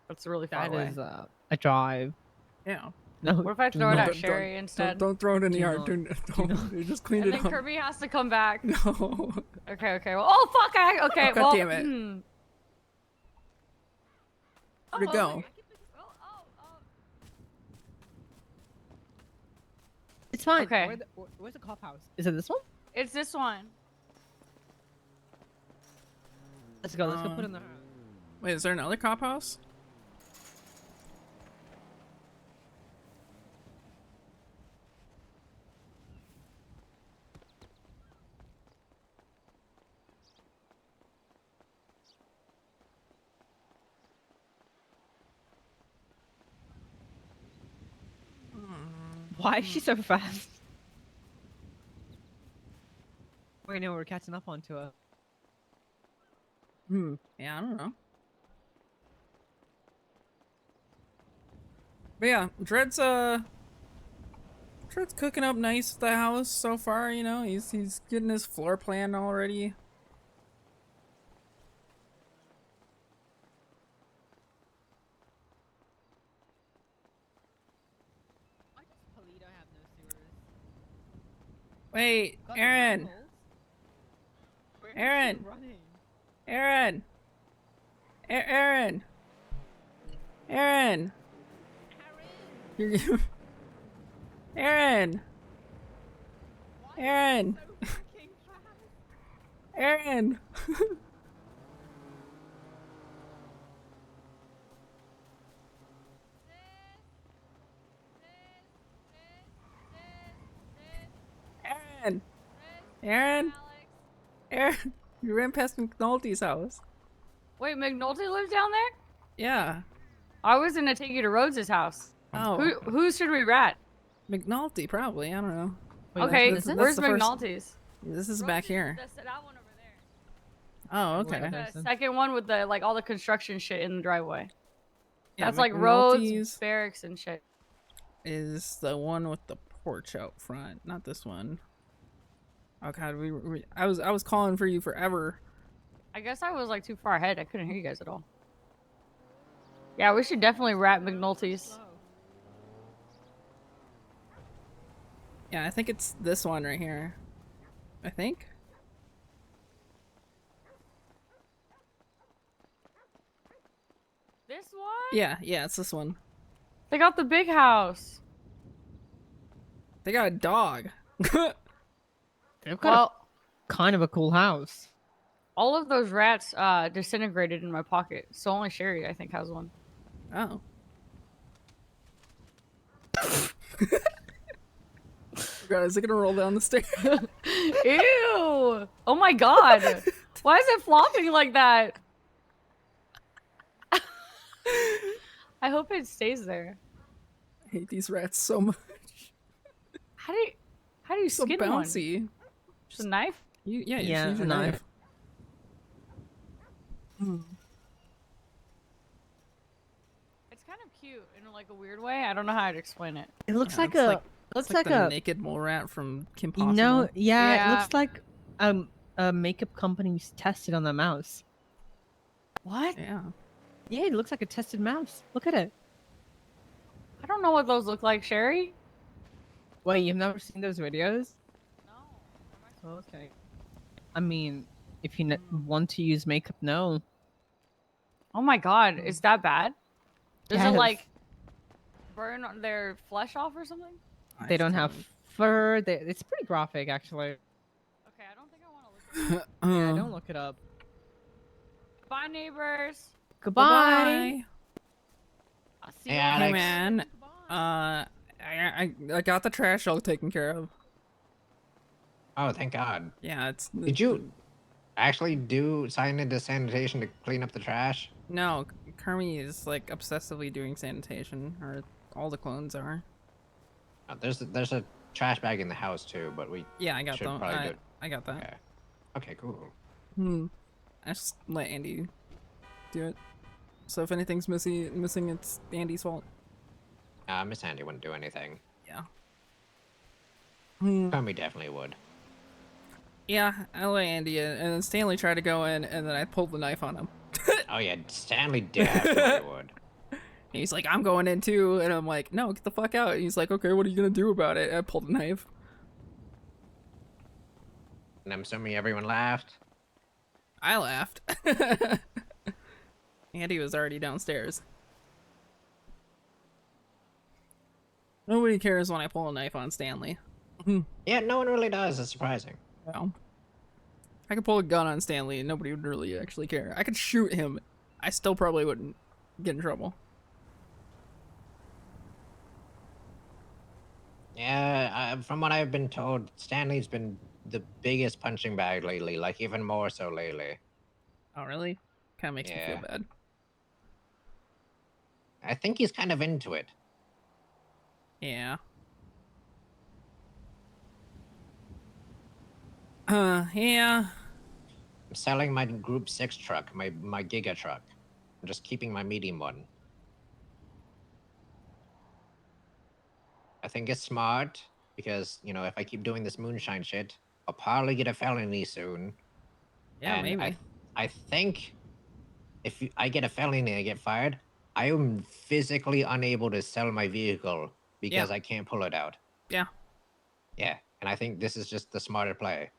That's really far That away. is a drive. Yeah. No. What if I do throw it not- at Sherry instead? Don't throw it in the Do yard. not- Don't. You just cleaned And it then up. Kirby has to come back. No. Okay. Well, oh fuck! Okay. God well, damn it. Where'd it go? It's fine. Okay. Where's the cop house? Is it this one? It's this one. Let's go. Let's go put it in the. Wait, is there another cop house? Why is she so fast? Wait, no, we're catching up onto her. Yeah, I don't know. But yeah, Dread's cooking up nice at the house so far, you know. He's getting his floor plan already. Wait, Aaron. Aaron. Aaron. Aaron. Aaron. Aaron. Aaron. Aaron. Aaron. Aaron. Aaron. You ran past McNulty's house. Wait, McNulty lives down there? Yeah. I was gonna take you to Rhodes' house. Oh. Who should we rat? McNulty, probably. I don't know. Okay, That's where's the first- McNulty's? This is back here. That one over there. Oh, okay. The second one with the all the construction shit in the driveway. Yeah, That's like Rhodes, McNulty's barracks, and shit. is the one with the porch out front, not this one. Oh god, I was calling for you forever. I guess I was like too far ahead. I couldn't hear you guys at all. Yeah, we should definitely rat McNulty's. Yeah, I think it's this one right here. I think. This one? Yeah, it's this one. They got the big house. They got a dog. They've got kind of a cool house. All of those rats disintegrated in my pocket, so only Sherry, I think, has one. Oh. God, is it gonna roll down the stairs? Ew! Oh my god! Why is it flopping like that? I hope it stays there. I hate these rats so much. How do you So skin one? bouncy. Just a knife? You Yeah, just use a your knife. It's kind of cute in like a weird way. I don't know how to explain it. It looks like it's a. like- looks It's like like the a. naked mole rat from Kim You Possible. know, yeah, Yeah. it looks like a makeup company's tested on the mouse. What? Yeah. Yeah, it looks like a tested mouse. Look at it. I don't know what those look like, Sherry. Wait, you've never seen those videos? No. Okay. I mean, if you want to use makeup, no. Oh my god, is that bad? Does Yes. it like burn their flesh off or something? They don't have fur. It's pretty graphic, actually. Okay, I don't think I want to look Yeah, Uh, don't look it up. Bye, neighbors. Goodbye. I'll see Hey, you Hey Alex. man, I got the trash all taken care of. Oh, thank God. Yeah, it's. Did you actually sign into sanitation to clean up the trash? No, Kermie is like obsessively doing sanitation, or all the clones are. There's a trash bag in the house too, but we Yeah, I got should them. probably do it. I got that. Okay, cool. I just let Andy do it. So if anything's missing, it's Andy's fault. Miss Andy wouldn't do anything. Yeah. Kermit definitely would. Yeah, I let Andy in, and then Stanley tried to go in, and then I pulled the knife on him. Oh yeah, Stanley definitely would. He's like, I'm going in too, and I'm like, no, get the fuck out. And he's like, okay, what are you gonna do about it? And I pulled the knife. And I'm assuming everyone laughed. I laughed. Andy was already downstairs. Nobody cares when I pull a knife on Stanley. Yeah, no one really does. It's surprising. Well, I could pull a gun on Stanley and nobody would really actually care. I could shoot him. I still probably wouldn't get in trouble. Yeah, from what I've been told, Stanley's been the biggest punching bag lately, like even more so lately. Oh, really? Kind of makes me feel bad. I think he's kind of into it. Yeah. Yeah. I'm selling my Group 6 truck, my Giga truck. I'm just keeping my medium one. I think it's smart because, you know, if I keep doing this moonshine shit, I'll probably get a felony soon. Yeah, and maybe. I think if I get a felony and I get fired, I am physically unable to sell my vehicle because I can't pull it out. Yeah. Yeah, and I think this is just the smarter play.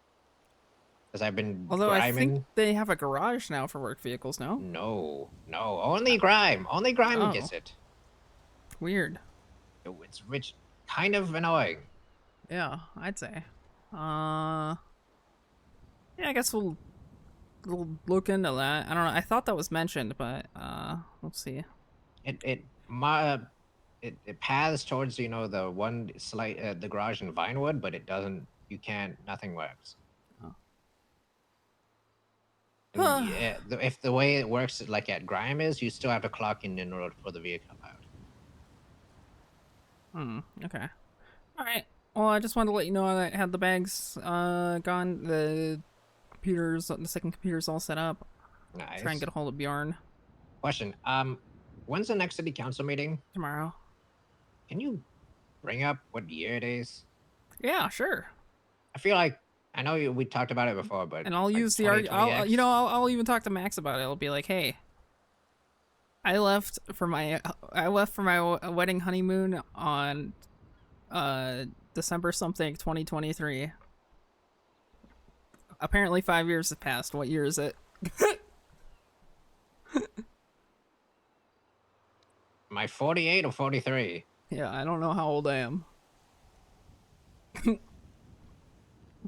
Because I've been Although I griming. think they have a garage now for work vehicles, no? No, only Grime. Only Grime gets it. Weird. Which kind of annoying. Yeah, I'd say. Yeah, I guess we'll look into that. I don't know. I thought that was mentioned, but we'll see. It paths towards, you know, the one slight the garage in Vinewood, but it doesn't. You can't. Nothing works. And yeah, if the way it works like at Grime is, you still have to clock in order for the vehicle out. Okay. All right. Well, I just wanted to let you know that I had the bags gone. The computers, the second computer's all set up. Nice. Try and get a hold of Bjorn. Question. When's the next city council meeting? Tomorrow. Can you bring up what year it is? Yeah, sure. I feel like I know we talked about it before, but And I'll like use the argument. X? I'll even talk to Max about it. I'll be like, hey, I left for my wedding honeymoon on December something 2023. Apparently 5 years have passed. What year is it? Am I 48 or 43? Yeah, I don't know how old I am.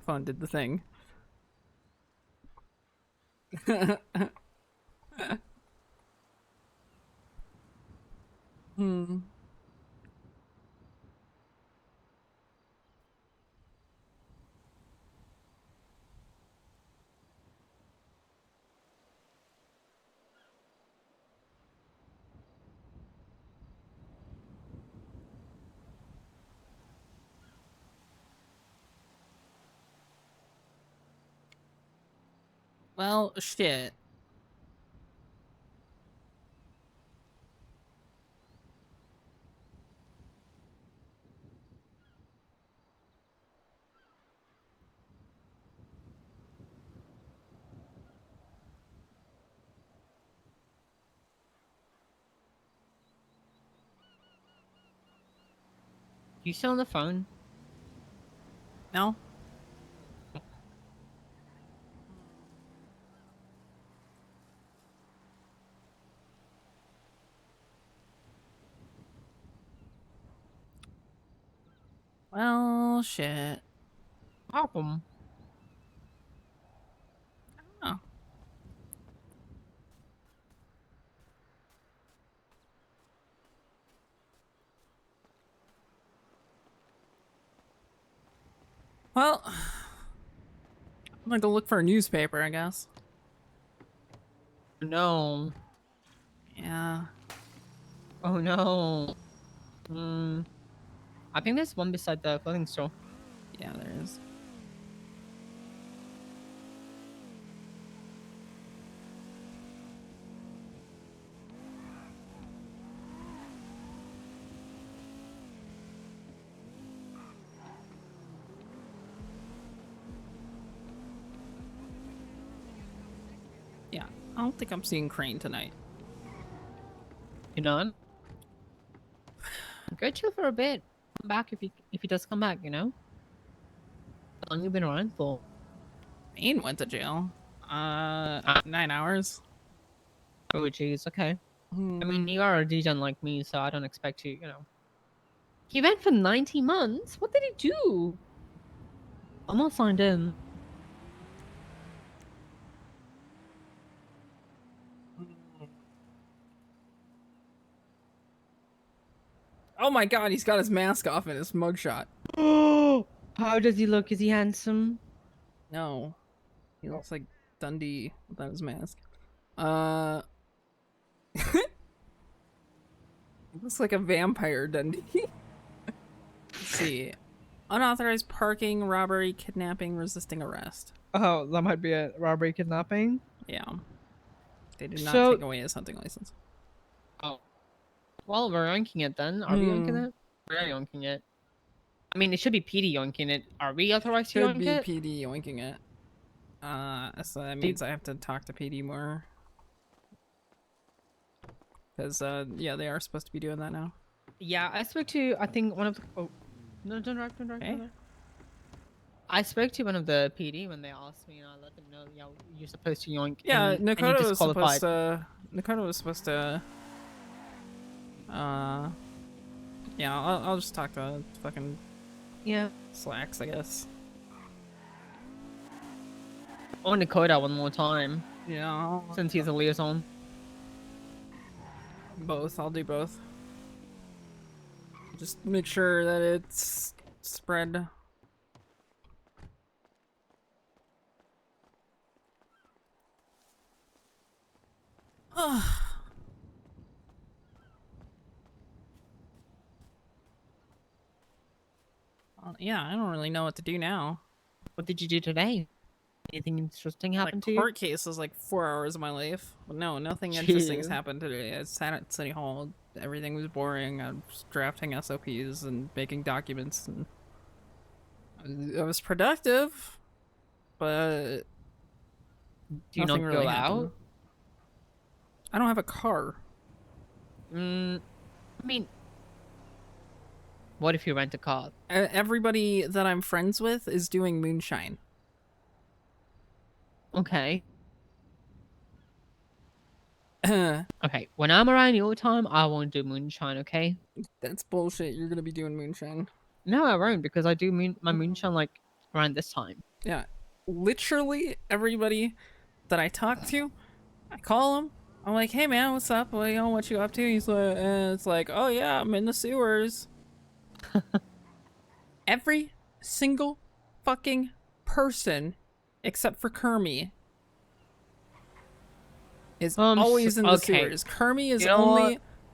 Phone did the thing. Well, shit. You still on the phone? No. Well, shit. Problem. Oh. Well, I'm gonna go look for a newspaper, I guess. No. Yeah. Oh no. I think there's one beside the clothing store. Yeah, there is. Yeah, I don't think I'm seeing Crane tonight. You know? Go chill for a bit. Come back if he does come back, you know? How long you been around for? Ain went to jail. 9 hours. Oh jeez, okay. Hmm. I mean, you are a DJ like me, so I don't expect you, you know. He went for 90 months? What did he do? I'm not signed in. Oh my god, he's got his mask off in his mugshot. Oh, how does he look? Is he handsome? No. He looks like Dundee without his mask. He looks like a vampire Dundee. Let's see. Unauthorized parking, robbery, kidnapping, resisting arrest. Oh, that might be a robbery kidnapping. Yeah. They did not So- take away his hunting license. Oh. Well, we're yanking it then. Are we yanking it? We're yanking it. I mean, it should be PD yanking it. Are we authorized to Should yank be it? PD yoinking it. So that means I have to talk to PD more. Because, yeah, they are supposed to be doing that now. Yeah, I spoke to, I think, one of the... Oh, no, don't drive. I spoke to one of the PD when they asked me, and I let them know, yeah, you're supposed to yoink. Yeah, and you Nakota was disqualified. supposed to... Nakota was supposed to... Yeah, I'll just talk to fucking... Yeah. Slacks, I guess. I want Dakota one more time. Yeah. Since he's a liaison. Both. I'll do both. Just make sure that it's spread. Yeah, I don't really know what to do now. What did you do today? Anything interesting happened to you? Court case was like 4 hours of my life. But no, nothing interesting has Jeez. happened today. I sat at City Hall. Everything was boring. I was drafting SOPs and making documents. And I was productive, but Do you nothing not really go happened. out? I don't have a car. I mean, what if you rent a car? Everybody that I'm friends with is doing moonshine. Okay. Okay, when I'm around your time, I won't do moonshine, okay? That's bullshit. You're gonna be doing moonshine. No, I won't, because I do my moonshine, like, around this time. Yeah. Literally everybody that I talk to, I call him. I'm like, hey man, what's up? Well, you know, what you up to? He's like, and it's like, oh yeah, I'm in the sewers. Every single fucking person, except for Kermie, is always in the sewers. Kermie is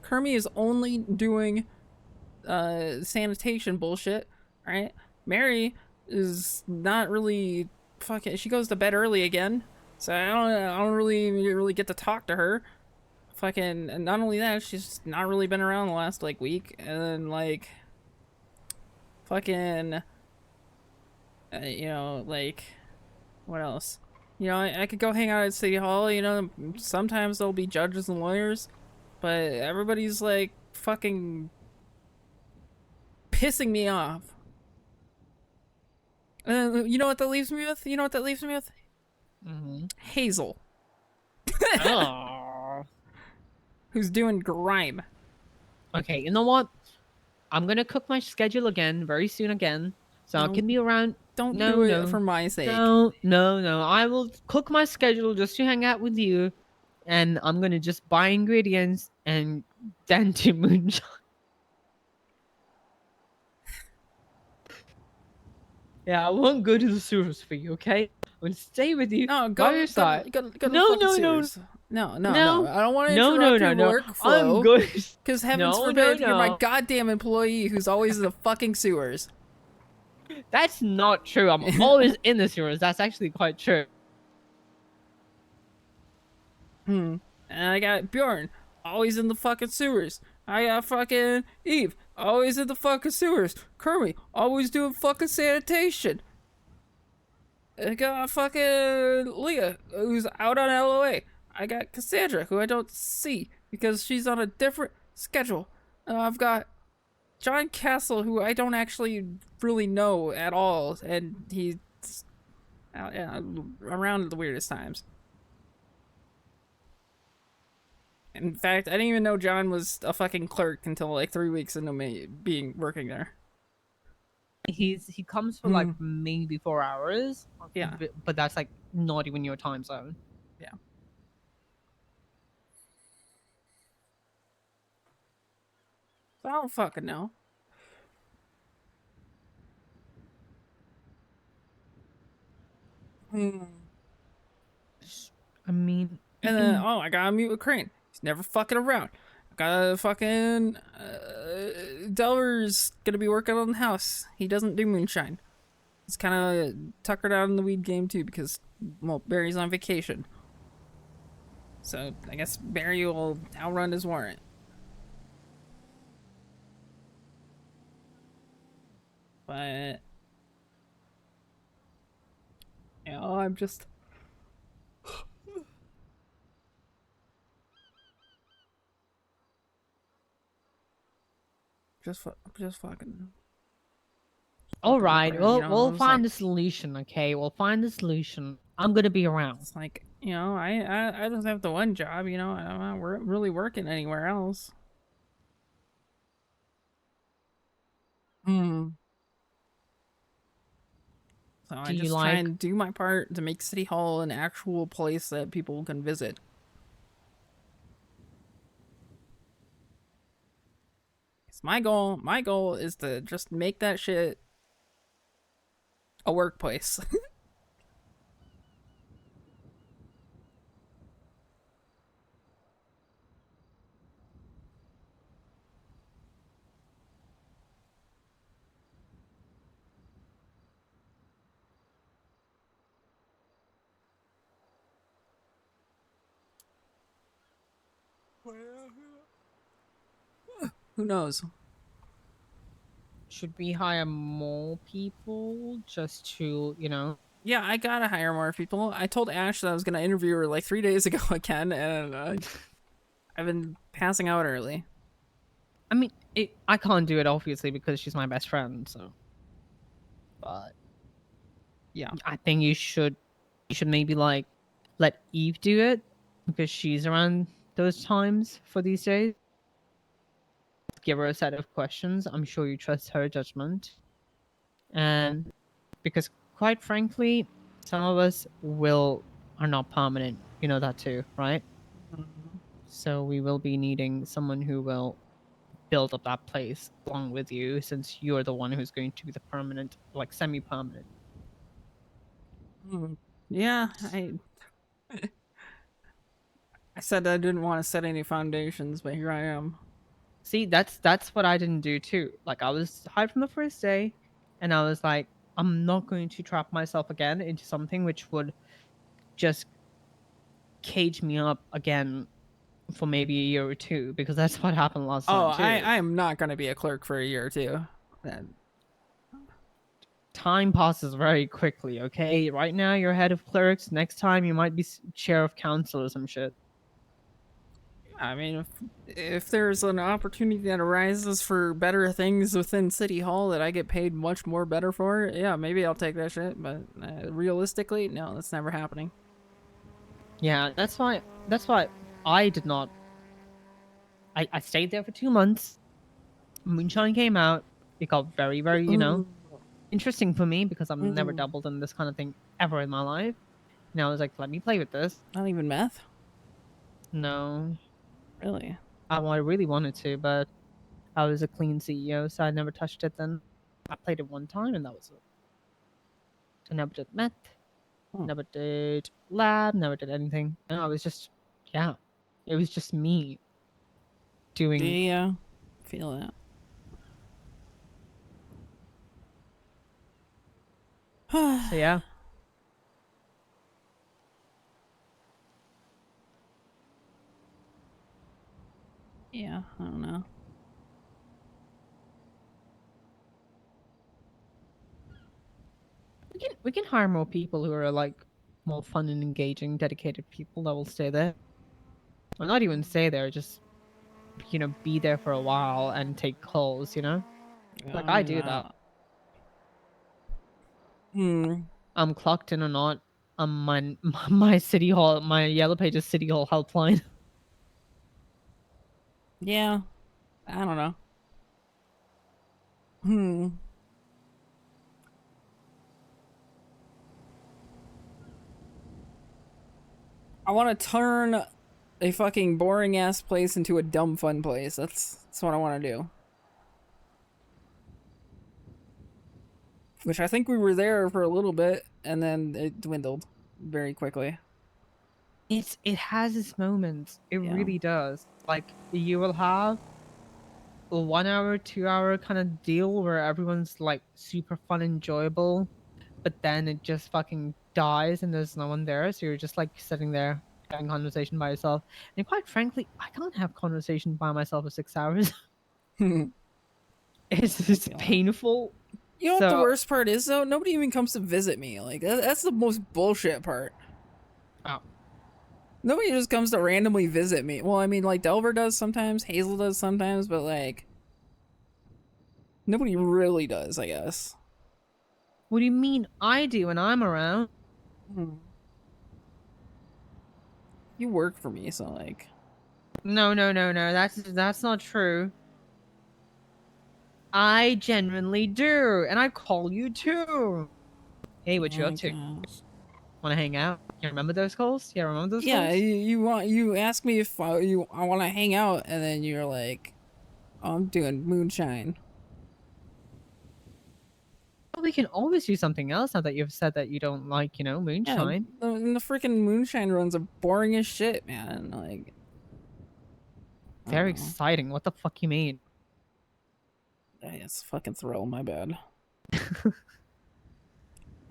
Kermie is only doing sanitation bullshit, right? Mary is not really fucking. She goes to bed early again, so I don't really get to talk to her. Fucking, and not only that, she's not really been around the last like week, and then like fucking you know, like what else? You know, I could go hang out at City Hall, you know, sometimes there'll be judges and lawyers, but everybody's like fucking pissing me off. You know what that leaves me with? You know what that leaves me with? Hazel. Oh. Who's doing grime. Okay, you know what? I'm gonna cook my schedule again very soon again, so I can be around. Don't do it for my sake. No. I will cook my schedule just to hang out with you, and I'm gonna just buy ingredients and then do moonshine. Yeah, I won't go to the sewers for you, okay? I will stay with you. No, by your side. Go to the fucking sewers. No. I don't want to No, interrupt no, your no. workflow. I'm good. Because heavens No, forbid no, you're my no. goddamn employee who's always in the fucking sewers. That's not true. I'm always in the sewers. That's actually quite true. And I got Bjorn, always in the fucking sewers. I got fucking Eve, always in the fucking sewers. Kermie, always doing fucking sanitation. I got fucking Leah, who's out on LOA. I got Cassandra, who I don't see because she's on a different schedule. I've got John Castle, who I don't actually really know at all, and he's around at the weirdest times. In fact, I didn't even know John was a fucking clerk until like 3 weeks into me working there. He comes for like maybe 4 hours. Yeah. But that's like not even your time zone. Yeah. I don't fucking know. I mean, And then, oh, I gotta meet with Crane. He's never fucking around. I gotta fucking... Delver's gonna be working on the house. He doesn't do moonshine. He's kind of tuckered out in the weed game, too, because, well, Barry's on vacation. So, I guess Barry will outrun his warrant. But... You know, I'm just... just fucking... All right, you know, we'll it's find like- a solution. Okay, we'll find a solution. I'm gonna be around. It's like, you know, I just have the one job, you know, I'm not really working anywhere else. So I Do you just try like- and do my part to make City Hall an actual place that people can visit. It's my goal is to just make that shit a workplace. Who knows? Should we hire more people just to, you know? Yeah, I gotta hire more people. I told Ash that I was gonna interview her like 3 days ago again, and I've been passing out early. I mean, I can't do it obviously because she's my best friend. So, but yeah, I think you should maybe like let Eve do it because she's around those times for these days. Give her a set of questions. I'm sure you trust her judgment, and because quite frankly, some of us are not permanent. You know that too, right? So we will be needing someone who will build up that place along with you, since you're the one who's going to be the permanent, like semi-permanent. Yeah, I said I didn't want to set any foundations, but here I am. See, that's what I didn't do too. Like I was hyped from the first day, and I was like, I'm not going to trap myself again into something which would just cage me up again for maybe a year or two, because that's what happened last time too. I am not gonna be a clerk for a year or two. Time passes very quickly, okay? Right now you're head of clerks. Next time you might be chair of council or some shit. I mean, if there's an opportunity that arises for better things within City Hall that I get paid much more better for, yeah, maybe I'll take that shit. But realistically, no, that's never happening. Yeah, that's why I did not. I stayed there for 2 months. Moonshine came out. It got very, very, you know, interesting for me because I've never doubled in this kind of thing ever in my life. And I was like, let me play with this. Not even meth? No. Really? I really wanted to, but I was a clean CEO, so I never touched it then. I played it one time and that was it. I never did meth, never did lab, never did anything. And I was just, yeah, it was just me doing. Yeah, feel that. So yeah. Yeah, I don't know. We can hire more people who are like more fun and engaging, dedicated people that will stay there. Or not even stay there, just be there for a while and take calls. Like I do that. I'm clocked in or not. My city hall, my Yellow Pages city hall helpline. Yeah, I don't know. I want to turn a fucking boring ass place into a dumb fun place. That's what I want to do. Which I think we were there for a little bit, and then it dwindled very quickly. It has its moments. It Yeah. really does. Like you will have a 1 hour, 2 hour kind of deal where everyone's like super fun, enjoyable, but then it just fucking dies and there's no one there, so you're just like sitting there having conversation by yourself. And quite frankly, I can't have conversation by myself for 6 hours. It's painful. You know what the worst part is though? Nobody even comes to visit me. Like that's the most bullshit part. Oh. Nobody just comes to randomly visit me. Well, I mean, like Delver does sometimes, Hazel does sometimes, but like nobody really does, I guess. What do you mean I do when I'm around? You work for me, so like. No. That's not true. I genuinely do, and I call you too. Hey, what you up to? Want to hang out? You remember those calls? Yeah, remember those Yeah, calls? you ask me if I want to hang out, and then you're like, oh, I'm doing moonshine. Well, we can always do something else now that you've said that you don't like, moonshine. Yeah, the freaking moonshine runs are boring as shit, man. Like, Very exciting. What the fuck you mean? It's a fucking thrill. My bad. I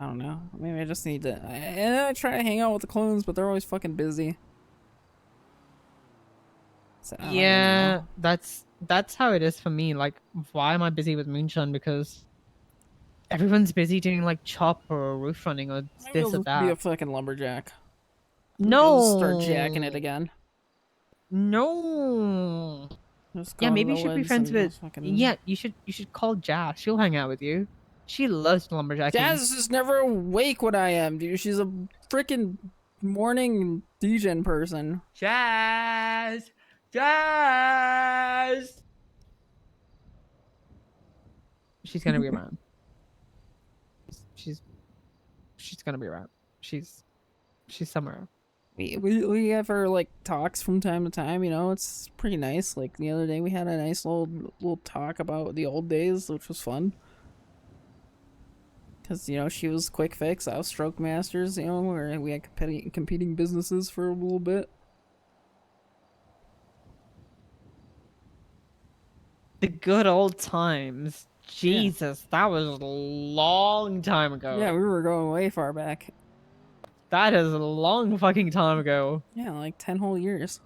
don't know. Maybe I just need to. I try to hang out with the clones, but they're always fucking busy. So I don't even Yeah, know. that's how it is for me. Like, why am I busy with moonshine? Because everyone's busy doing like chop or roof running or Maybe this or I'll be a that. fucking lumberjack. No. I'll just start jacking it again. No. Just Yeah, go to maybe the you should be woods friends and with. just fucking... Yeah, you should call Jazz. She'll hang out with you. She loves lumberjacking. Jazz is never awake when I am, dude. She's a freaking morning degen person. Jazz. She's gonna be around. She's gonna be around. She's somewhere. We have our like talks from time to time, it's pretty nice. Like the other day we had a nice little talk about the old days, which was fun. Cause she was Quick Fix, I was Stroke Masters, where we had competing businesses for a little bit. The good old times. Jesus, that was a long time ago. Yeah, we were going way far back. That is a long fucking time ago. Yeah, like 10 whole years.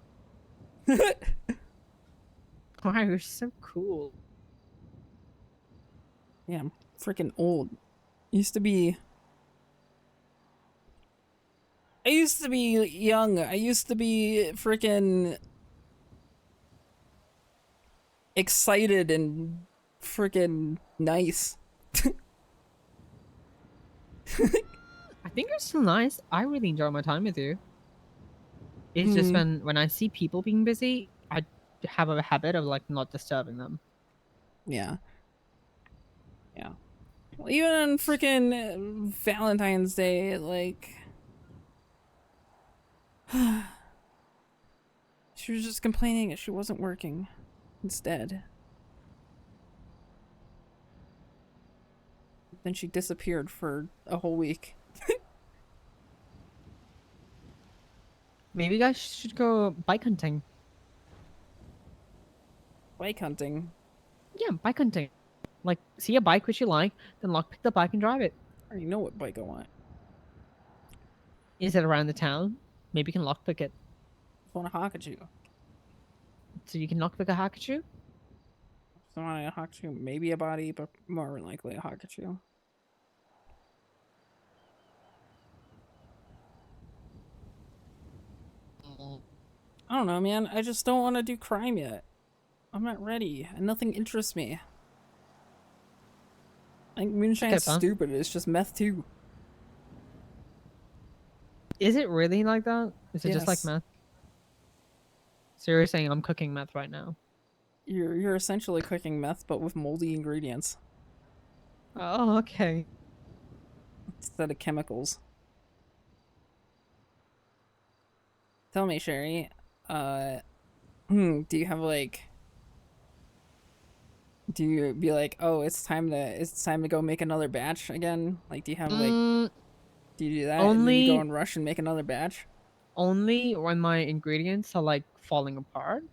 Wow, you're so cool. Yeah, I'm freaking old. I used to be young. I used to be freaking excited and freaking nice. I think you're still nice. I really enjoy my time with you. It's just when I see people being busy, I have a habit of like not disturbing them. Yeah. Yeah. Well, even on freaking Valentine's Day, like... she was just complaining that she wasn't working instead. Then she disappeared for a whole week. Maybe you guys should go bike hunting. Bike hunting? Yeah, bike hunting. Like, see a bike which you like, then lockpick the bike and drive it. I already know what bike I want. Is it around the town? Maybe you can lockpick it. I want a Hakachu. So you can lockpick a Hakachu? I want a Hakachu, maybe a body, but more likely a Hakachu. I don't know, man. I just don't want to do crime yet. I'm not ready, and nothing interests me. I think moonshine's fun. stupid. It's just meth too. Is it really like that? Is it just like Yes. meth? So you're saying I'm cooking meth right now? You're essentially cooking meth, but with moldy ingredients Oh, okay. instead of chemicals. Tell me, Sherry. Do you have like? Do you be like, oh, it's time to go make another batch again? Like, do you have like? Do you do that and then you go and rush and make another batch? Only when my ingredients are like falling apart,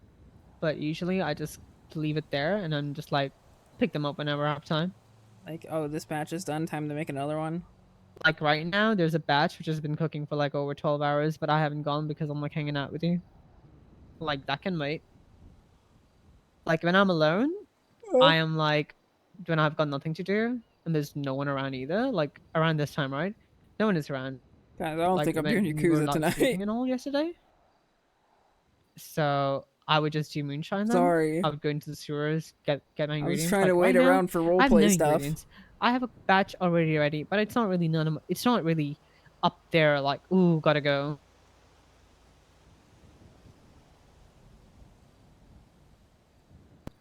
but usually I just leave it there and then just like pick them up whenever I have time. Like, oh, this batch is done. Time to make another one. Like right now, there's a batch which has been cooking for like over 12 hours, but I haven't gone because I'm like hanging out with you. Like that can wait. Like when I'm alone, I am like when I've got nothing to do and there's no one around either. Like around this time, right? No one is around. Guys, I don't Like think I'm when doing we were Yakuza not tonight. sleeping and all yesterday. So I would just do moonshine then. Sorry. I would go into the sewers, get my I ingredients. was trying like, to wait right now, around for I have no roleplay stuff. ingredients. I have a batch already ready, but it's not really it's not really up there like, ooh, gotta go.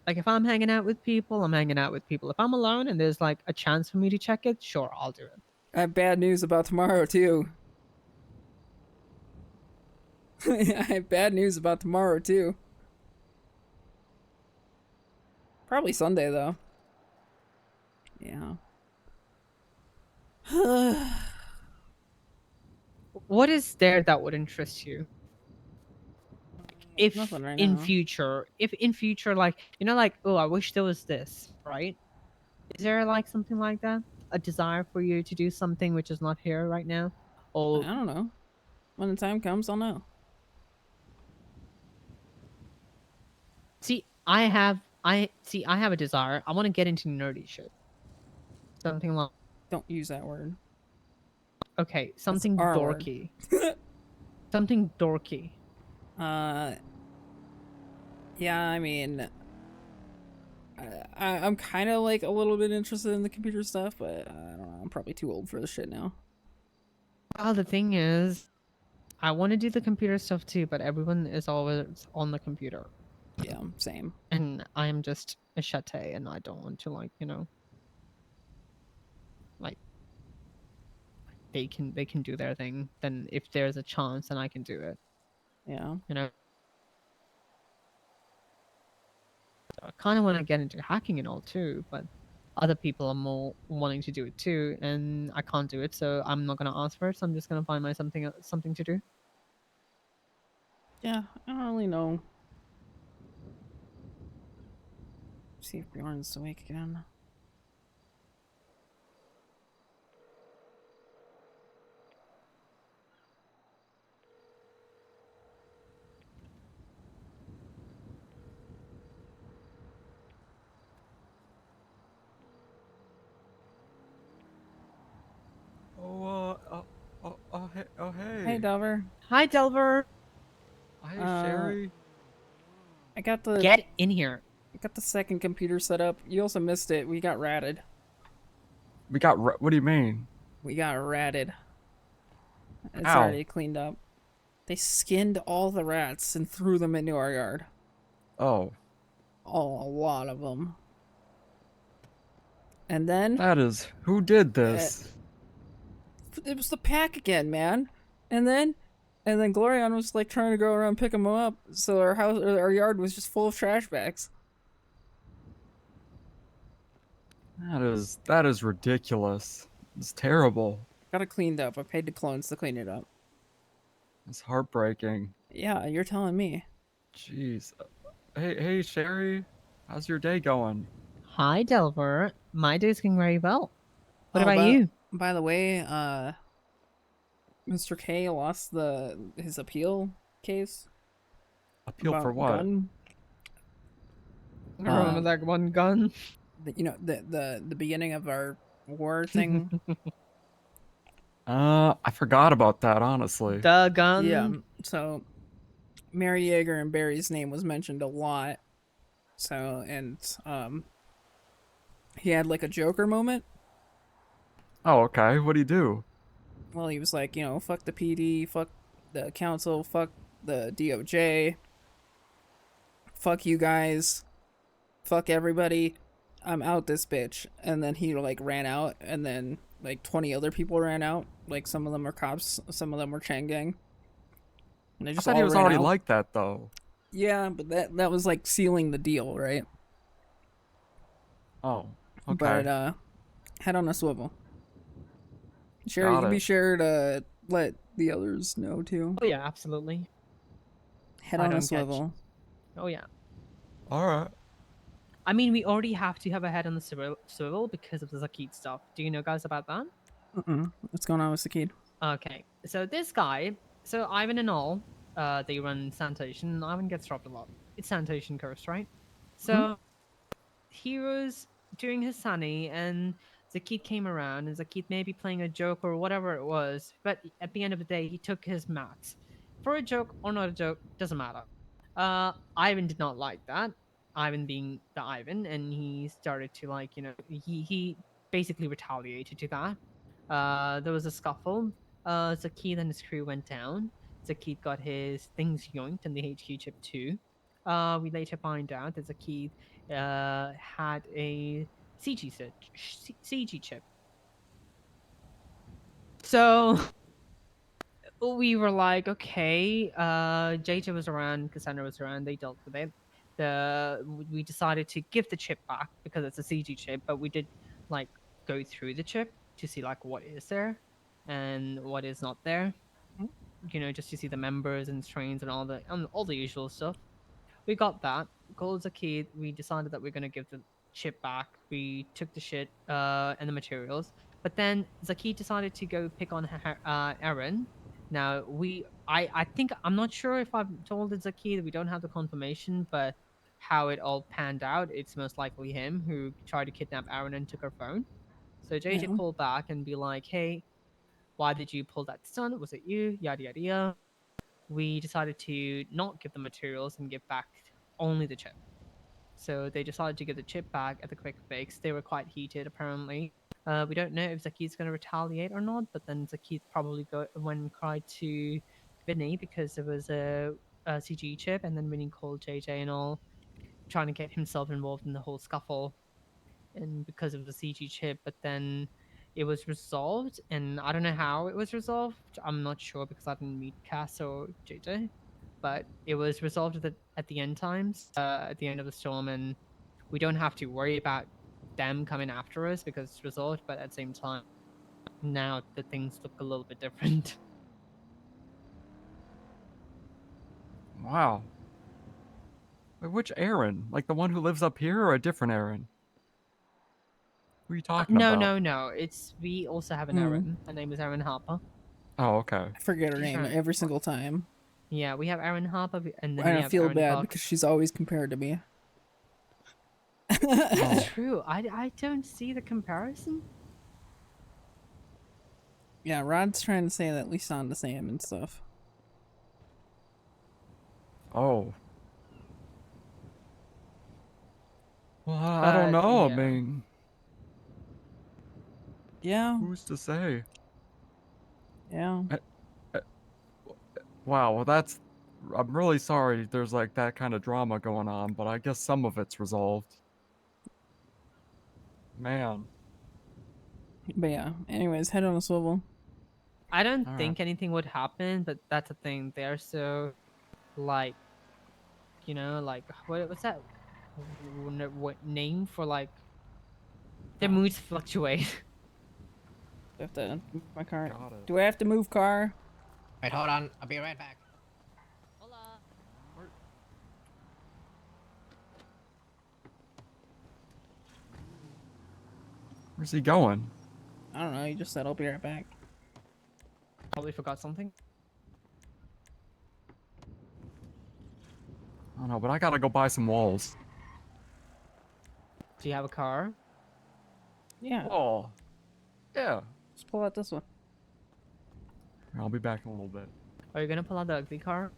Like if I'm hanging out with people, I'm hanging out with people. If I'm alone and there's like a chance for me to check it, sure, I'll do it. I have bad news about tomorrow too. I have bad news about tomorrow too. Probably Sunday though. Yeah. What is there that would interest you? If Nothing right in now. future, like, you know, like, oh, I wish there was this, right? Is there like something like that? A desire for you to do something which is not here right now? Or I don't know. When the time comes, I'll know. see, I have a desire. I want to get into nerdy shit. Something like, don't use that word. Okay, something our word. dorky. Something dorky. Yeah, I mean, I'm kind of like a little bit interested in the computer stuff, but I don't know. I'm probably too old for this shit now. Well, the thing is, I want to do the computer stuff too, but everyone is always on the computer. Yeah, same. And I'm just a chate, and I don't want to, like, you know, like, they can do their thing. Then if there's a chance, then I can do it. Yeah. You know. So I kind of want to get into hacking and all too, but other people are more wanting to do it too, and I can't do it, so I'm not gonna ask for it. So I'm just gonna find my something to do. Yeah, I don't really know. See if Bjorn's awake again. Hey. Hey, Delver. Hi, Delver. Hey, Sherry. I got the Get in here. I got the second computer set up. You also missed it. We got ratted. We got. What do you mean? We got ratted. It's Ow. already cleaned up. They skinned all the rats and threw them into our yard. Oh. Oh, a lot of them. And then That is. Who did this? it was the pack again, man. And then Glorion was like trying to go around and pick them up. So our yard was just full of trash bags. That is ridiculous. It's terrible. Got it cleaned up. I paid the clones to clean it up. It's heartbreaking. Yeah, you're telling me. Jeez. Hey, Sherry. How's your day going? Hi, Delver. My day's going very well. What about you? By the way, Mr. K lost his appeal case. Appeal for what? Gun. I remember that one gun. The beginning of our war thing. I forgot about that, honestly. The gun. Yeah. So Mary Yeager and Barry's name was mentioned a lot. So, and he had like a Joker moment. Oh, okay. What do you do? Well, he was like, you know, fuck the PD, fuck the council, fuck the DOJ, fuck you guys, fuck everybody, I'm out this bitch. And then he like ran out, and then like 20 other people ran out. Like some of them are cops, some of them were Chang Gang. And they I just thought all he was ran already out. like that though. Yeah, but that was like sealing the deal, right? Oh, okay. But head on a swivel. Sherry, Got you be it. sure to let the others know too. Oh yeah, absolutely. Head I on a don't catch- swivel. Oh yeah. All right. I mean, we already have to have a head on the swivel because of the Zakit stuff. Do you know, guys, about that? What's going on with the kid? Okay, so this guy, so Ivan and all, they run sanitation. Ivan gets dropped a lot. It's sanitation curse, right? So he was doing his sunny, and Zakit came around, and Zakit may be playing a joke or whatever it was, but at the end of the day, he took his mats. For a joke or not a joke, doesn't matter. Ivan did not like that. Ivan being the Ivan, and he started to like, he basically retaliated to that. There was a scuffle. Zakit and his crew went down. Zakit got his things yoinked and the HQ chip too. We later find out that Zakit had a CG chip. So we were like, okay, JJ was around, Cassandra was around, they dealt with it. We decided to give the chip back because it's a CG chip, but we did like go through the chip to see like what is there and what is not there. Just to see the members and strains and all the usual stuff. We got that. Called Zakid. We decided that we're gonna give the chip back. We took the shit and the materials. But then Zakid decided to go pick on Aaron. Now I think I'm not sure if I've told Zakid that we don't have the confirmation, but how it all panned out, it's most likely him who tried to kidnap Aaron and took her phone. So JJ Yeah. called back and be like, "Hey, why did you pull that stunt? Was it you? Yada yada yada." We decided to not give the materials and give back only the chip. So they decided to give the chip back at the quick fix. They were quite heated, apparently. We don't know if Zaki's going to retaliate or not, but then Zaki probably went and cried to Vinny because there was a CG chip, and then Vinny called JJ and all, trying to get himself involved in the whole scuffle, and because of the CG chip. But then it was resolved, and I don't know how it was resolved. I'm not sure because I didn't meet Cass or JJ, but it was resolved at the end times, at the end of the storm, and we don't have to worry about them coming after us because it's resolved. But at the same time, now the things look a little bit different. Wow. Wait, which Aaron? Like the one who lives up here, or a different Aaron? Who are you talking No, about? no. We also have an Aaron. Her name is Aaron Harper. Oh, okay. I forget her name every single time. Yeah, we have Aaron Harper, and then I we don't have feel Aaron bad Clark. because she's always compared to me. It's true. I don't see the comparison. Yeah, Rod's trying to say that we sound the same and stuff. Oh. Well, I don't know. Yeah. I mean, yeah. Who's to say? Yeah. Wow. Well, that's. I'm really sorry. There's like that kind of drama going on, but I guess some of it's resolved. Man. But yeah. Anyways, head on a swivel. I don't All think anything would happen, but that's the thing. They're so, like, like what's that what name for like their moods fluctuate. I have to move my car. Got it. Do I have to move car? Wait, hold on. I'll be right back. Where's he going? I don't know. You just said I'll be right back. Probably forgot something. I don't know, but I gotta go buy some walls. Do you have a car? Yeah. Oh. Yeah. Just pull out this one. I'll be back in a little bit. Are you gonna pull out the ugly car?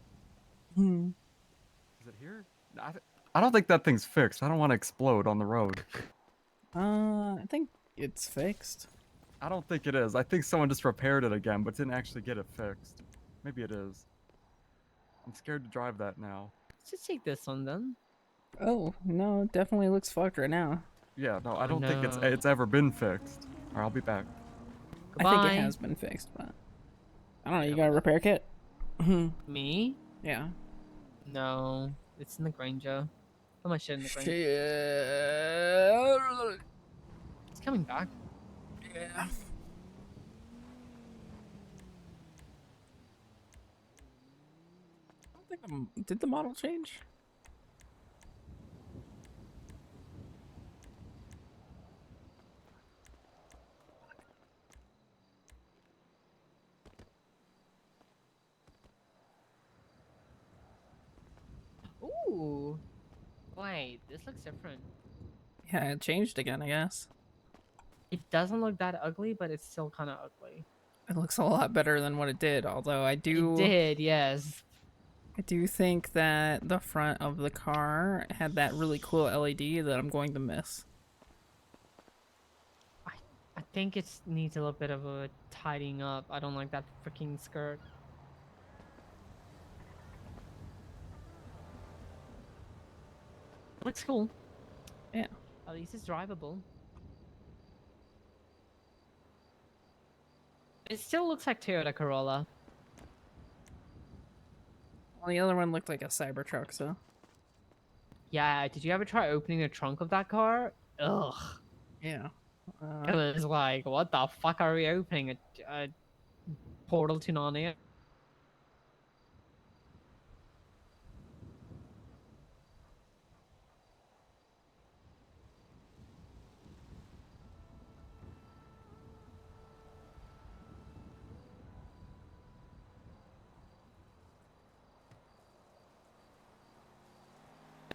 Is it here? I don't think that thing's fixed. I don't want to explode on the road. I think it's fixed. I don't think it is. I think someone just repaired it again, but didn't actually get it fixed. Maybe it is. I'm scared to drive that now. Let's just take this one then. Oh, no, it definitely looks fucked right now. Yeah, no, I Oh, don't think no. it's ever been fixed. Alright, I'll be back. I think Goodbye. it has been fixed, but I don't know. You got a repair kit? Me? Yeah. No, it's in the Granger. How much shit in the Granger? Shit. It's coming back. Yeah. I don't think did the model change? Ooh. Wait, this looks different. Yeah, it changed again, I guess. It doesn't look that ugly, but it's still kind of ugly. It looks a lot better than what it did, although I do... It did, yes. I do think that the front of the car had that really cool LED that I'm going to miss. I think it needs a little bit of a tidying up. I don't like that freaking skirt. Looks cool. Yeah. At least it's drivable. It still looks like Toyota Corolla. Well, the other one looked like a Cybertruck, so... Yeah, did you ever try opening the trunk of that car? Ugh. Yeah. It was like, what the fuck are we opening? A portal to Narnia?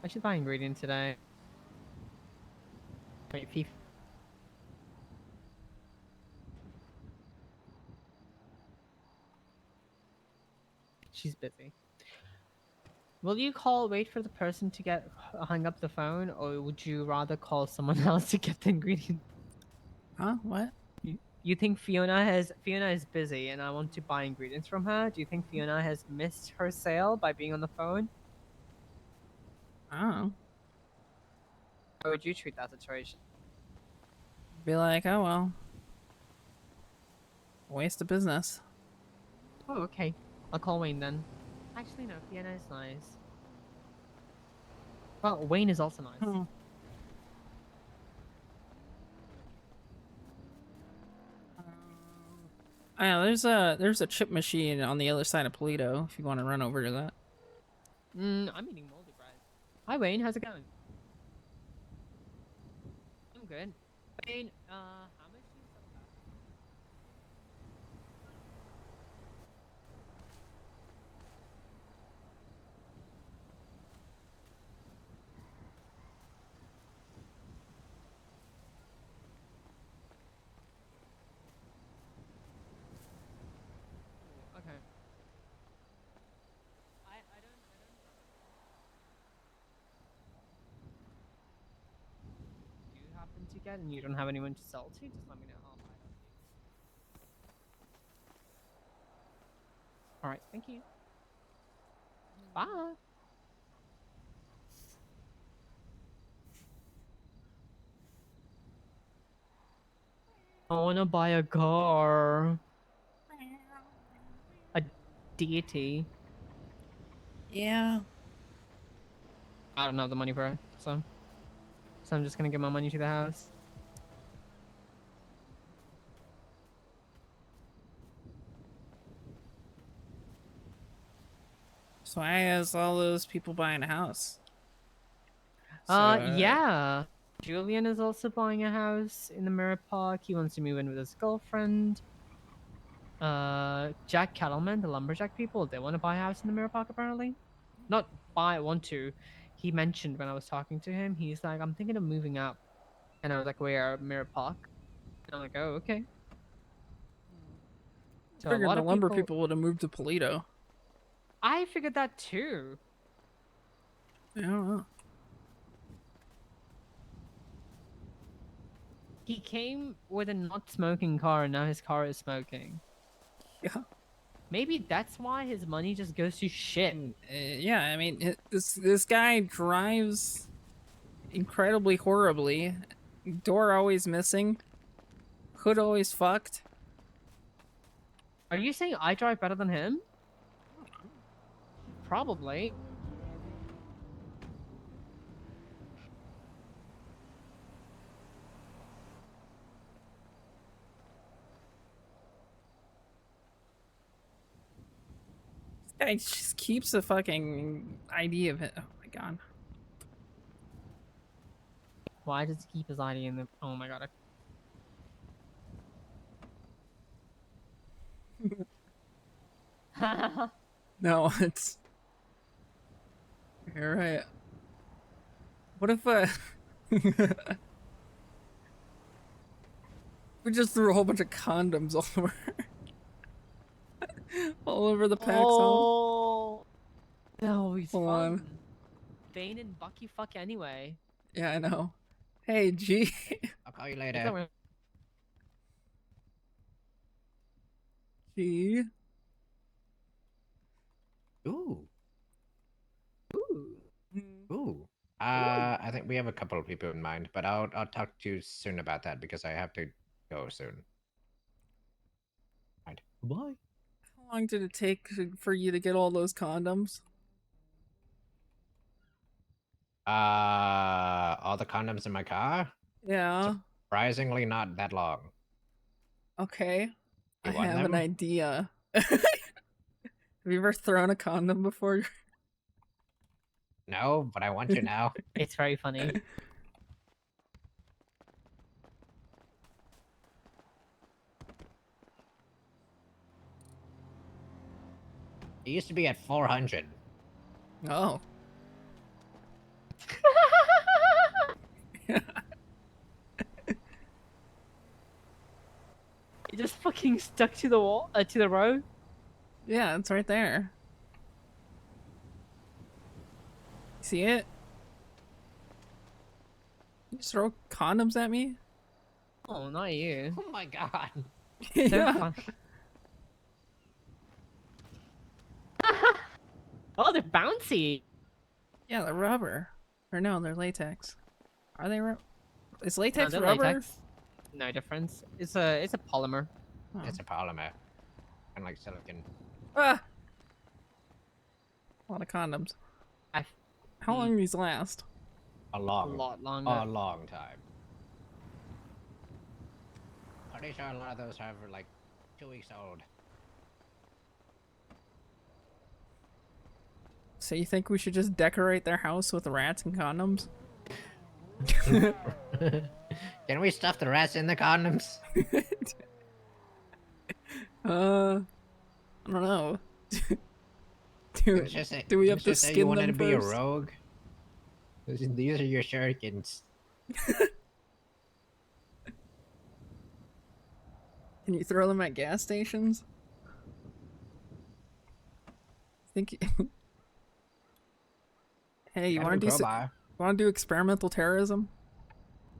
I should buy ingredients today. Wait, FIFA. She's busy. Will you wait for the person to hang up the phone, or would you rather call someone else to get the ingredients? Huh? What? You think Fiona is busy and I want to buy ingredients from her? Do you think Fiona has missed her sale by being on the phone? I don't know. How would you treat that situation? Be like, oh well. Waste of business. Oh, okay. I'll call Wayne then. Actually, no, Fiona is nice. Well, Wayne is also nice. Yeah, there's a chip machine on the other side of Polito if you want to run over to that. I'm eating moldy bread. Hi Wayne, how's it going? I'm good. Wayne, how much do you sell that? Okay. I don't do you happen to get and you don't have anyone to sell to, just let me know. I'll buy it off you. Alright, thank you. Bye. I wanna buy a car. A deity. Yeah. I don't have the money for it, so I'm just gonna give my money to the house. So why is all those people buying a house? Yeah. Julian is also buying a house in the Mirror Park. He wants to move in with his girlfriend. Jack Cattleman, the lumberjack people, they want to buy a house in the Mirror Park apparently. Not want to. He mentioned when I was talking to him, he's like, I'm thinking of moving up. And I was like, where? Mirror Park? And I'm like, oh, okay. So a Figured lot the of lumber people would have moved to Polito. I figured that too. I don't know. He came with a not smoking car and now his car is smoking. Yeah. Maybe that's why his money just goes to shit. Yeah, I mean, this guy drives incredibly horribly. Door always missing. Hood always fucked. Are you saying I drive better than him? Probably. This guy just keeps a fucking ID of it. Oh my god. Why does he keep his ID in the... Oh my god. No, it's... You're right. What if, we just threw a whole bunch of condoms all over... all over the pack zone? Oh, no, he's Hold fun. on. Vane and Bucky fuck anyway. Yeah, I know. Hey, G. I'll call you later. G. Ooh. Ooh. I think we have a couple of people in mind, but I'll talk to you soon about that because I have to go soon. Right. Bye. How long did it take for you to get all those condoms? All the condoms in my car? Yeah. Surprisingly not that long. Okay. You I want have an them? idea. Have you ever thrown a condom before? No, but I want to now. It's very funny. It used to be at 400. Oh. It just fucking stuck to the wall, to the road. Yeah, it's right there. See it? You just throw condoms at me? Oh, not you. Oh my god. So Yeah. fun. Oh, they're bouncy. Yeah, they're rubber. Or no, they're latex. Are they rubber? Is latex they're rubber? latex. No difference. It's a polymer. Oh. It's a polymer. And like silicon. Ah! A lot of condoms. How long do these last? A long. A lot longer. A long time. Pretty sure a lot of those are like 2 weeks old. So you think we should just decorate their house with rats and condoms? Can we stuff the rats in the condoms? I don't know. do we have to skin you wanted them to be a first? rogue? These are your shurikens. Can you throw them at gas stations? Think. Hey, you I have want a to do crowbar. want to do experimental terrorism?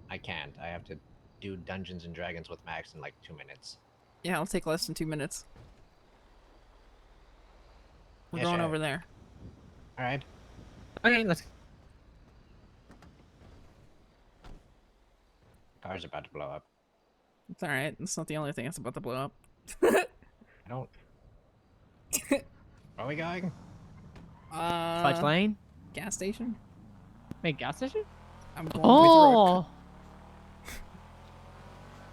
I can't. I have to do Dungeons and Dragons with Max in like 2 minutes. Yeah, it'll take less than 2 minutes. We're Yeah, going sure. over there. All right. Okay, let's. Car's about to blow up. It's all right. It's not the only thing that's about to blow up. I don't. Where are we going? Fudge Lane? Gas station? Wait, gas station? I'm going Oh!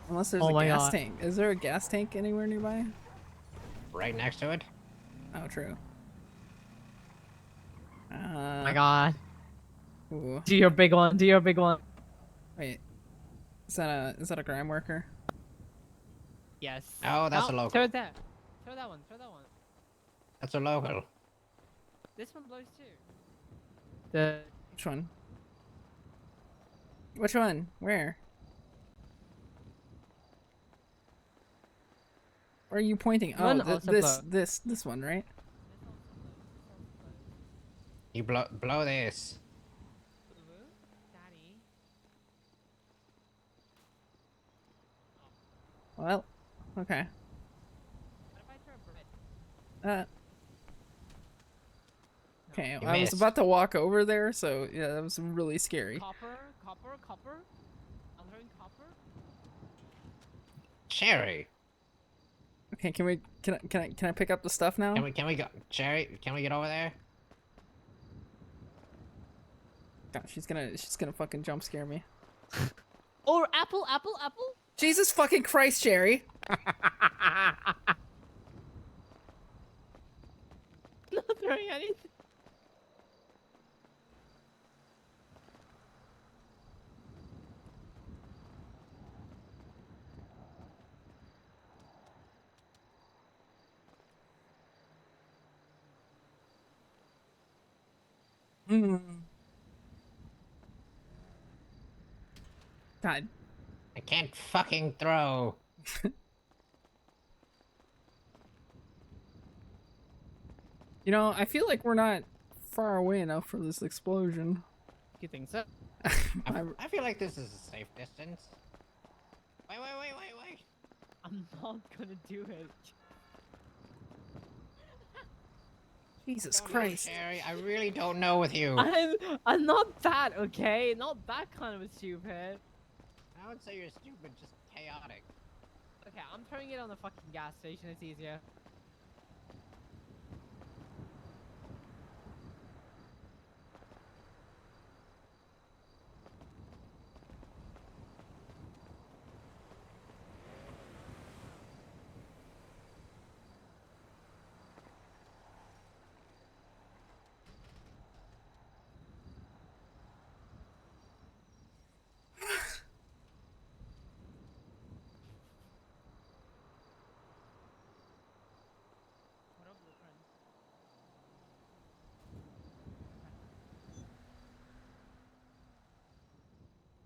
Unless there's Oh a my gas God. tank. Is there a gas tank anywhere nearby? Right next to it? Oh, true. Oh my god. Ooh. Do your big one. Do your big one. Wait. Is that a grime worker? Yes. Oh, that's a local. Throw that. Throw that one. Throw that one. That's a local. This one blows too. The Which one? Which one? Where? Where are you pointing? Oh, One also blow. this one, right? You blow this. Daddy. Well, okay. What if I throw bread? Okay, You I was missed. about to walk over there, so yeah, that was really scary. Copper. I'm throwing copper. Cherry. Okay, can I pick up the stuff now? Can we go, Cherry? Can we get over there? God, she's gonna fucking jump scare me. Or apple. Jesus fucking Christ, Jerry! Not throwing anything. God. I can't fucking throw. You know, I feel like we're not far away enough for this explosion. You think so? I feel like this is a safe distance. Wait. I'm not gonna do it. Jesus Don't know, Christ. Cherry, I really don't know with you. I'm not that, okay? Not that kind of a stupid. I would say you're stupid, just chaotic. Okay, I'm throwing it on the fucking gas station. It's easier.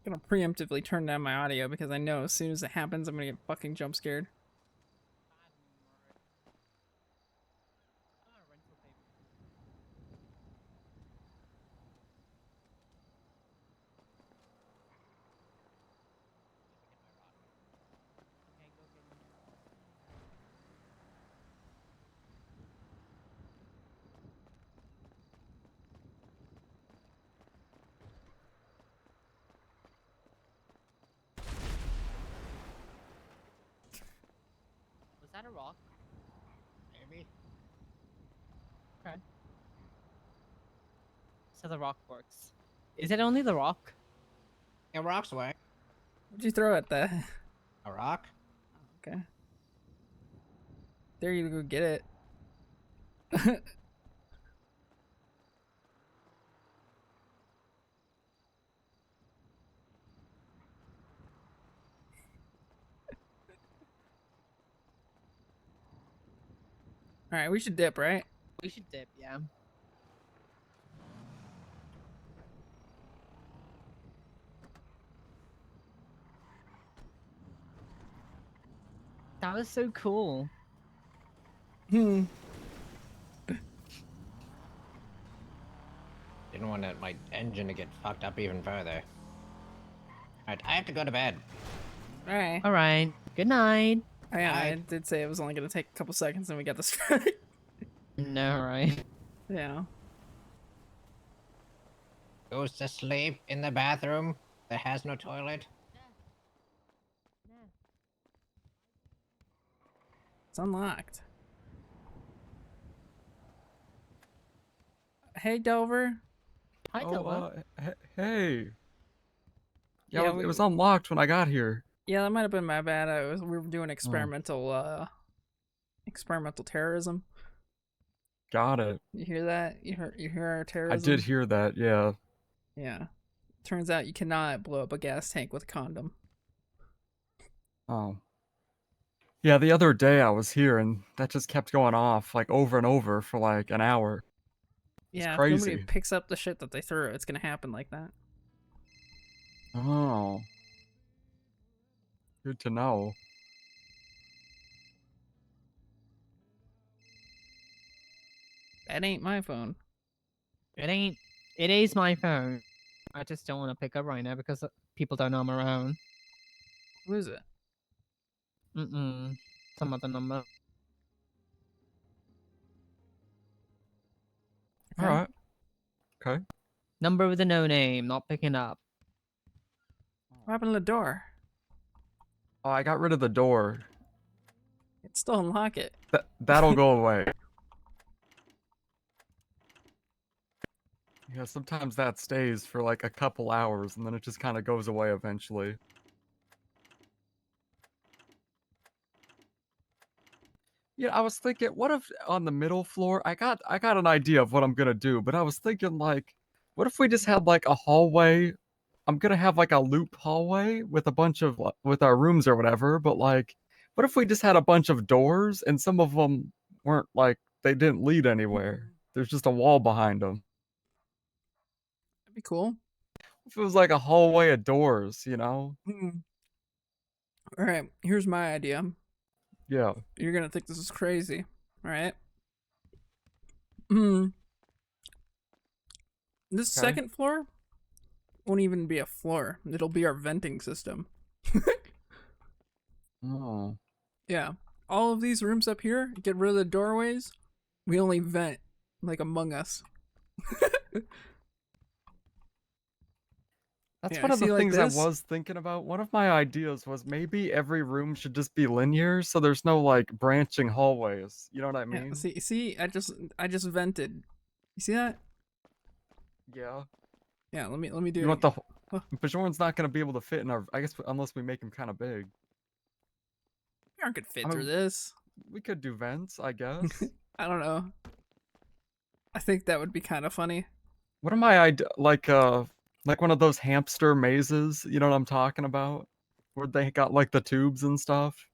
I'm gonna preemptively turn down my audio because I know as soon as it happens, I'm gonna get fucking jump scared. Was that a rock? Maybe. Okay. So the rock works. Is it only the rock? Yeah, rocks work. What'd you throw at that? A rock? Okay. There you go, get it. Alright, we should dip, right? We should dip, yeah. That was so cool. Didn't want my engine to get fucked up even further. Alright, I have to go to bed. Alright. Alright. Good night. I did say it was only gonna take a couple seconds and we got this right. No, right? Yeah. Goes to sleep in the bathroom that has no toilet. It's unlocked. Hey, Dover. Hi, Dover. Hey. Yeah, Yeah, it was unlocked when I got here. Yeah, that might have been my bad. We were doing experimental terrorism. Got it. You hear that? You hear our terrorism? I did hear that, yeah. Yeah. Turns out you cannot blow up a gas tank with a condom. Oh. Yeah, the other day I was here and that just kept going off like over and over for like an hour. It's Yeah, crazy. if nobody picks up the shit that they threw, it's gonna happen like that. Oh. Good to know. That ain't my phone. It ain't. It is my phone. I just don't want to pick up right now because people don't know I'm around. Who is it? Some other number. All right. Okay. Number with a no name, not picking up. What happened to the door? Oh, I got rid of the door. It still unlock it. That'll go away. Yeah, sometimes that stays for like a couple hours and then it just kind of goes away eventually. Yeah, I was thinking, what if on the middle floor, I got an idea of what I'm gonna do, but I was thinking like, what if we just had like a hallway? I'm gonna have like a loop hallway with a bunch of with our rooms or whatever, but like, what if we just had a bunch of doors and some of them weren't like they didn't lead anywhere? There's just a wall behind them. That'd be cool. If it was like a hallway of doors, you know? All right, here's my idea. Yeah. You're gonna think this is crazy. All right. This second floor won't even be a floor. It'll be our venting system. Oh. Yeah. All of these rooms up here, get rid of the doorways. We only vent like Among Us. That's Yeah, one of the see, like things I this? was thinking about. One of my ideas was maybe every room should just be linear, so there's no like branching hallways. You know what I Yeah, mean? see, I just vented. You see that? Yeah. Yeah, let me do You it. want the Bajorn's not gonna be able to fit in our. I guess unless we make him kind of big. We aren't gonna fit I through mean, this. We could do vents, I guess. I don't know. I think that would be kind of funny. What am I like one of those hamster mazes? You know what I'm talking about? Where they got like the tubes and stuff.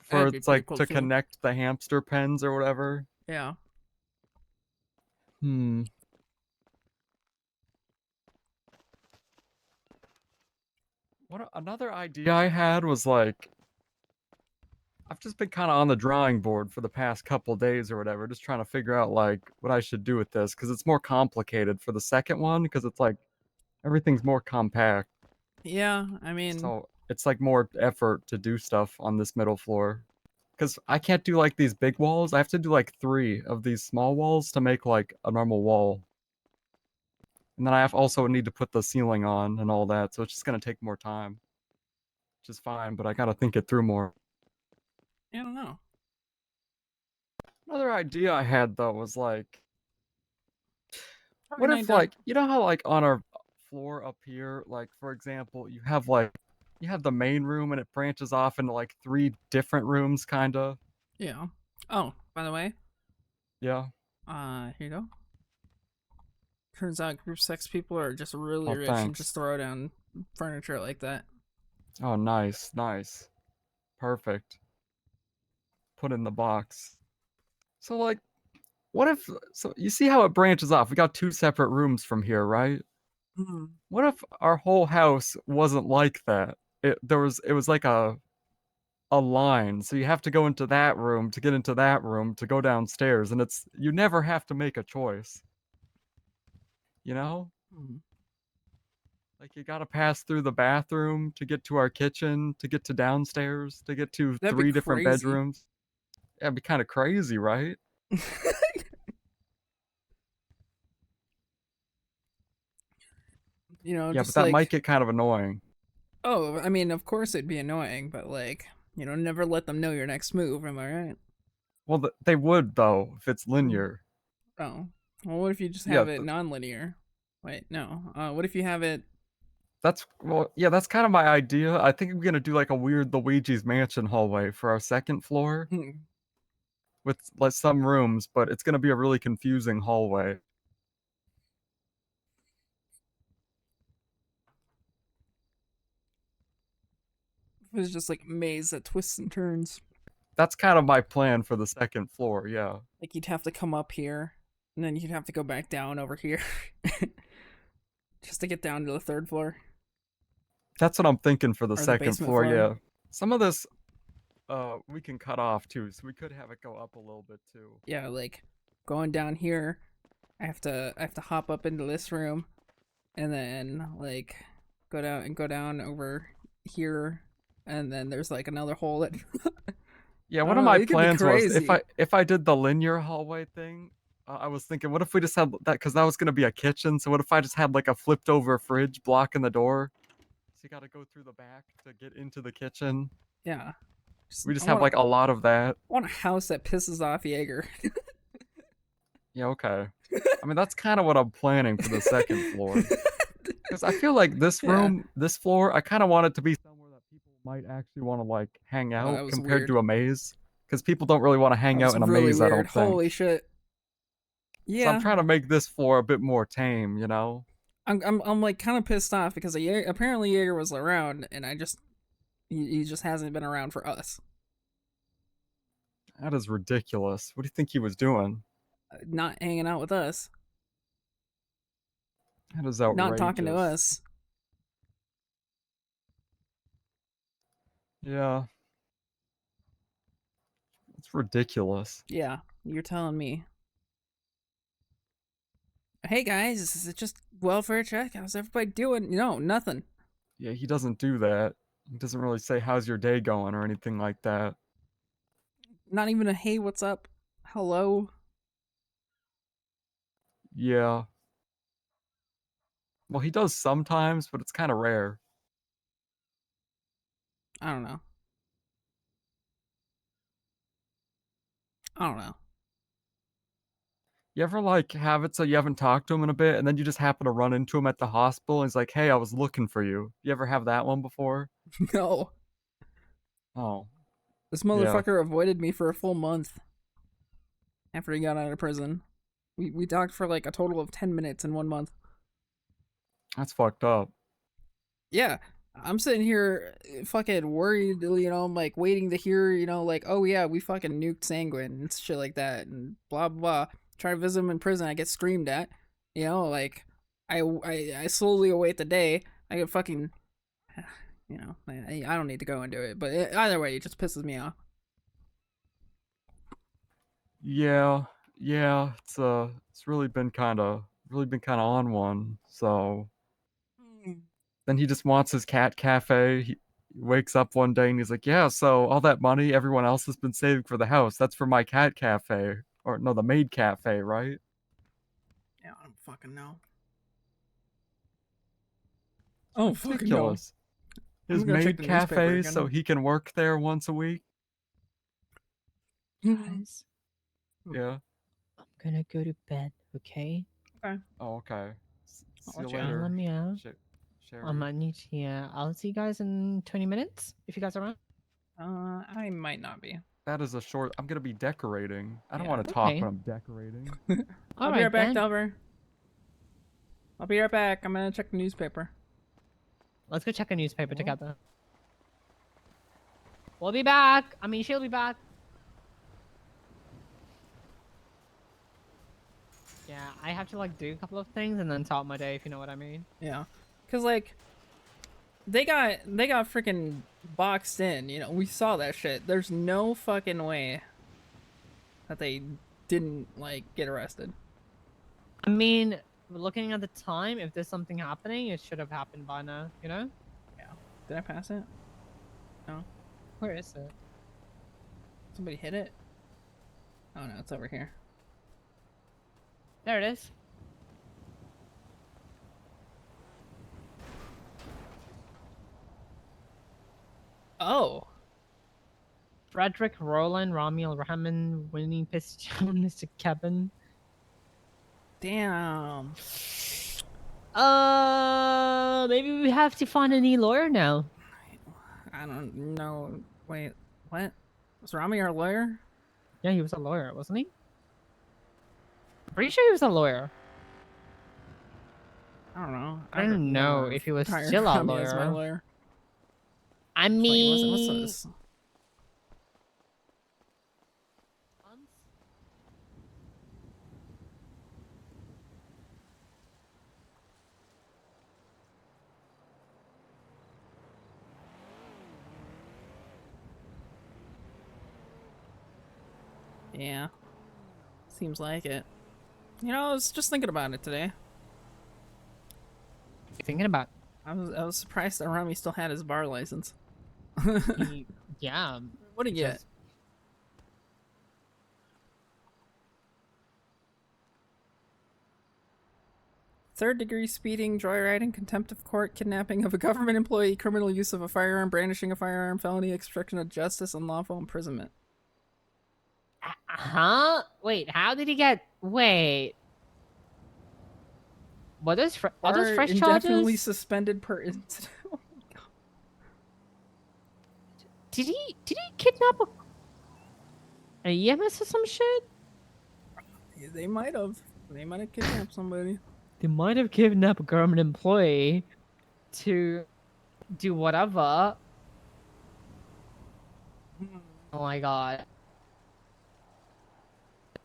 For That'd be it's pretty like cool to too. connect the hamster pens or whatever. Yeah. Another idea I had was like, I've just been kind of on the drawing board for the past couple days or whatever, just trying to figure out like what I should do with this because it's more complicated for the second one because it's like everything's more compact. Yeah, I mean, So it's like more effort to do stuff on this middle floor. Because I can't do like these big walls. I have to do like 3 of these small walls to make like a normal wall. And then I also need to put the ceiling on and all that. So it's just going to take more time. Which is fine, but I got to think it through more. I don't know. Another idea I had though was like, Probably what not if done. like, you know how like on our floor up here, like for example, you have the main room and it branches off into like 3 different rooms kind of. Yeah. Oh, by the way. Yeah. Here you go. Turns out group sex people are just really Oh, rich and thanks. just throw down furniture like that. Oh, nice. Perfect. Put in the box. So like, what if, so you see how it branches off? We got 2 separate rooms from here, right? What if our whole house wasn't like that? It was like a line. So you have to go into that room to get into that room to go downstairs, and you never have to make a choice. You know? Like you gotta pass through the bathroom to get to our kitchen, to get to downstairs, to get to That'd be 3 different crazy. bedrooms. Yeah, it'd be kind of crazy, right? You know, Yeah, just but that like, might get kind of annoying. oh, I mean, of course it'd be annoying, but like, you know, never let them know your next move. Am I right? Well, they would though if it's linear. Oh, well, what if you just Yeah, have it non-linear? Wait, no. What if you have it? That's kind of my idea. I think I'm gonna do like a weird Luigi's Mansion hallway for our second floor with like some rooms, but it's gonna be a really confusing hallway. It's just like a maze that twists and turns. That's kind of my plan for the second floor. Yeah. Like you'd have to come up here, and then you'd have to go back down over here, just to get down to the 3rd floor. That's what I'm thinking for the Or the second basement floor. floor. Yeah. Some of this, we can cut off too, so we could have it go up a little bit too. Yeah, like going down here, I have to hop up into this room, and then like go down over here, and then there's like another hole that. Yeah, I one don't of know, my it could be plans was crazy. if I did the linear hallway thing, I was thinking, what if we just had that, because that was gonna be a kitchen. So what if I just had like a flipped over fridge blocking the door? So you got to go through the back to get into the kitchen. Yeah. We just I have want like a lot of that. I want a house that pisses off Jaeger. Yeah, okay. I mean, that's kind of what I'm planning for the second floor. Because I feel like this Yeah. room, this floor, I kind of want it to be somewhere that people might actually want to like hang Oh, out that was compared weird. to a maze. Because people don't really want to hang That was out in a really maze, I weird. don't think. Holy shit. So I'm Yeah. trying to make this floor a bit more tame, you know? I'm like kind of pissed off because apparently Jaeger was around, and he just hasn't been around for us. That is ridiculous. What do you think he was doing? Not hanging out with us. That is outrageous. Not talking to us. Yeah. It's ridiculous. Yeah, you're telling me. Hey guys, is it just welfare check? How's everybody doing? No, nothing. Yeah, he doesn't do that. He doesn't really say, how's your day going or anything like that. Not even a hey, what's up? Hello? Yeah. Well, he does sometimes, but it's kind of rare. I don't know. I don't know. You ever like have it so you haven't talked to him in a bit and then you just happen to run into him at the hospital and he's like, hey, I was looking for you. You ever have that one before? No. Oh. This motherfucker avoided me for a full month after he got out of prison. We talked for like a total of 10 minutes in 1 month. That's fucked up. Yeah. I'm sitting here fucking worried, you know, I'm like waiting to hear, you know, like, oh yeah, we fucking nuked Sanguine and shit like that and blah blah blah. Try to visit him in prison, I get screamed at. You know, like I slowly await the day I get fucking, you know, I don't need to go into it, but either way, it just pisses me off. Yeah. Yeah, it's really been kind of on one. So then he just wants his cat cafe. He wakes up one day and he's like, yeah, so all that money everyone else has been saving for the house, that's for my cat cafe. Or no, the maid cafe, right? Yeah, I don't fucking know. Oh, fucking no. Ridiculous. His maid cafe so he can work there once a week. Guys, Yeah. I'm gonna go to bed, okay? Okay. Oh, okay. See you let you later. Let me out. Sherry. I might need to, yeah. I'll see you guys in 20 minutes, if you guys are around. I might not be. That is a short. I'm gonna be decorating. I don't Yeah. want to talk Okay. when I'm decorating. I'll be right back, Delver. I'll be right back. I'm gonna check the newspaper. Let's go check a newspaper together. We'll be back. I mean, she'll be back. Yeah, I have to like do a couple of things and then start my day, if you know what I mean. Yeah, cause like they got freaking boxed in. You know, we saw that shit. There's no fucking way that they didn't like get arrested. I mean, looking at the time, if there's something happening, it should have happened by now, you know? Yeah. Did I pass it? No. Where is it? Somebody hit it? Oh no, it's over here. There it is. Oh. Frederick, Roland, Ramiel, Rahman, Winnie, Piston, Mr. Kevin. Damn. Maybe we have to find a new lawyer now. I don't know. Wait, what? Was Rami our lawyer? Yeah, he was a lawyer, wasn't he? Pretty sure he was a lawyer. I don't know. I don't know if he was still a Rami as my lawyer. lawyer. I Wait, mean, what's this? Yeah. Seems like it. You know, I was just thinking about it today. You thinking about? I was surprised that Rami still had his bar license. Yeah. What did he get? just- Third-degree speeding, joyriding, contempt of court, kidnapping of a government employee, criminal use of a firearm, brandishing a firearm, felony obstruction of justice, unlawful imprisonment. Huh? Wait, how did he get? Wait. What is are those Are fresh indefinitely charges? suspended per incident. Did he kidnap a EMS or some shit? They might have. They might have kidnapped somebody. They might have kidnapped a government employee to do whatever. Oh my god.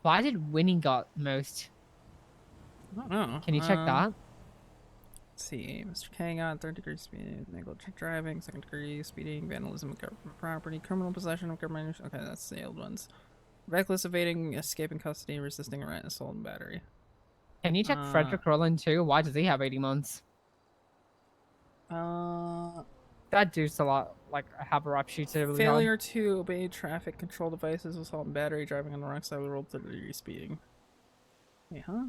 Why did Winnie got most? I don't know. Can you check that? Let's see. Mr. K got third-degree speeding, negligent driving, second-degree speeding, vandalism of government property, criminal possession of government. Okay, that's the old ones. Reckless evading, escaping custody, resisting arrest, assault, and battery. Can you check Frederick Roland too? Why does he have 80 months? That dude's a lot like have a rap sheet really hard. Failure to obey traffic control devices, assault and battery, driving on the wrong side of the road, third-degree speeding. Wait, huh?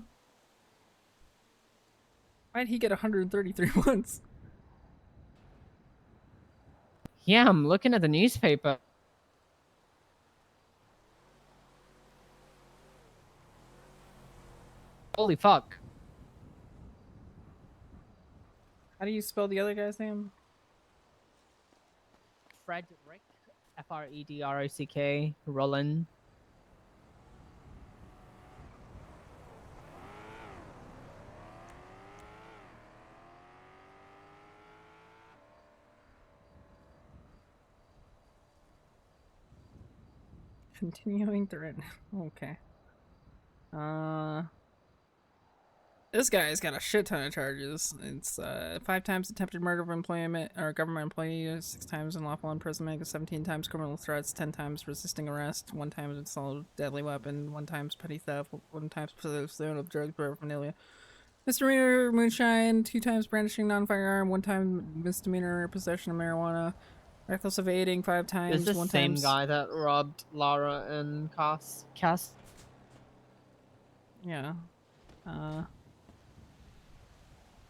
Why'd he get 133 months? Yeah, I'm looking at the newspaper. Holy fuck. How do you spell the other guy's name? Frederick. Fredrock. Roland. Continuing threat. Okay. This guy's got a shit ton of charges. It's 5 times attempted murder of employment or government employee, 6 times unlawful imprisonment, 17 times criminal threats, 10 times resisting arrest, 1 time assault with deadly weapon, 1 times petty theft, 1 times possession of drugs, paraphernalia. Misdemeanor moonshine, 2 times brandishing non-firearm, 1 time misdemeanor possession of marijuana, reckless evading 5 times, Is the 1 same times. guy that robbed Lara and Cass? Yeah.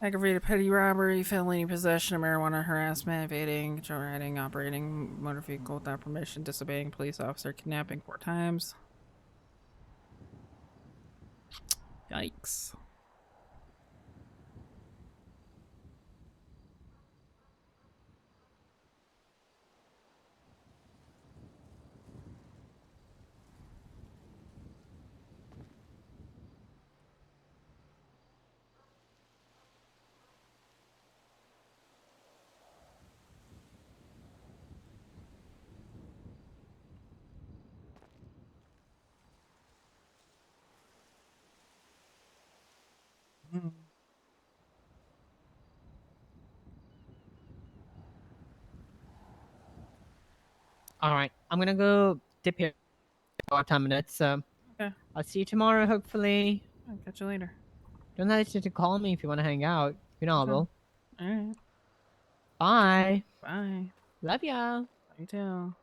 Aggravated petty robbery, felony possession of marijuana, harassment, evading, joyriding, operating motor vehicle without permission, disobeying police officer, kidnapping 4 times. Yikes. Alright, I'm gonna go dip here for about 10 minutes, so Okay. I'll see you tomorrow, hopefully. I'll catch you later. Don't hesitate to call me if you want to hang out. You know I Okay. will. Alright. Bye. Bye. Love ya. You too.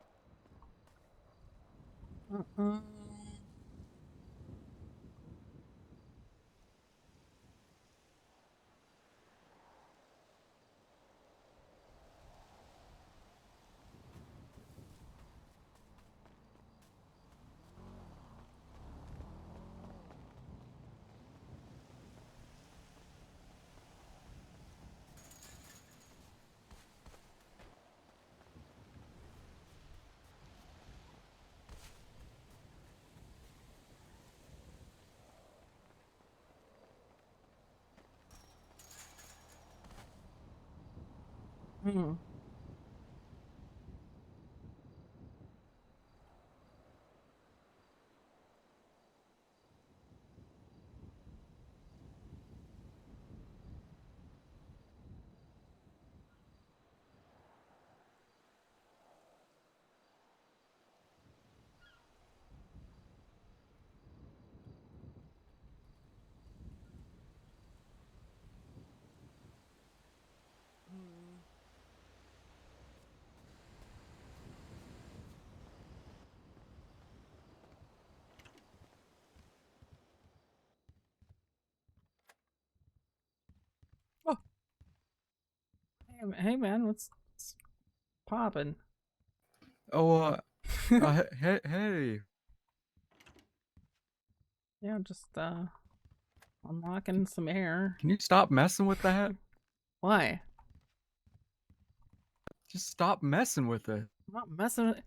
Hey man, what's poppin'? Oh, hey. Yeah, just unlocking some air. Can you stop messing with that? Why? Just stop messing with it. I'm not messing with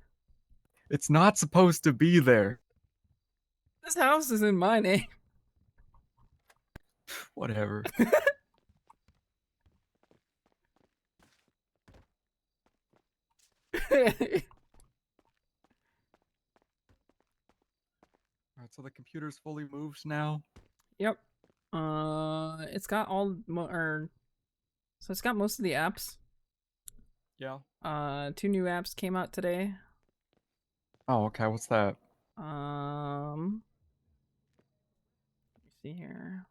It's not supposed to be there. this house is in my name. Whatever. Alright, so the computer's fully moved now. Yep. It's got so it's got most of the apps. Yeah. 2 new apps came out today. Oh, okay. What's that? Let me see here.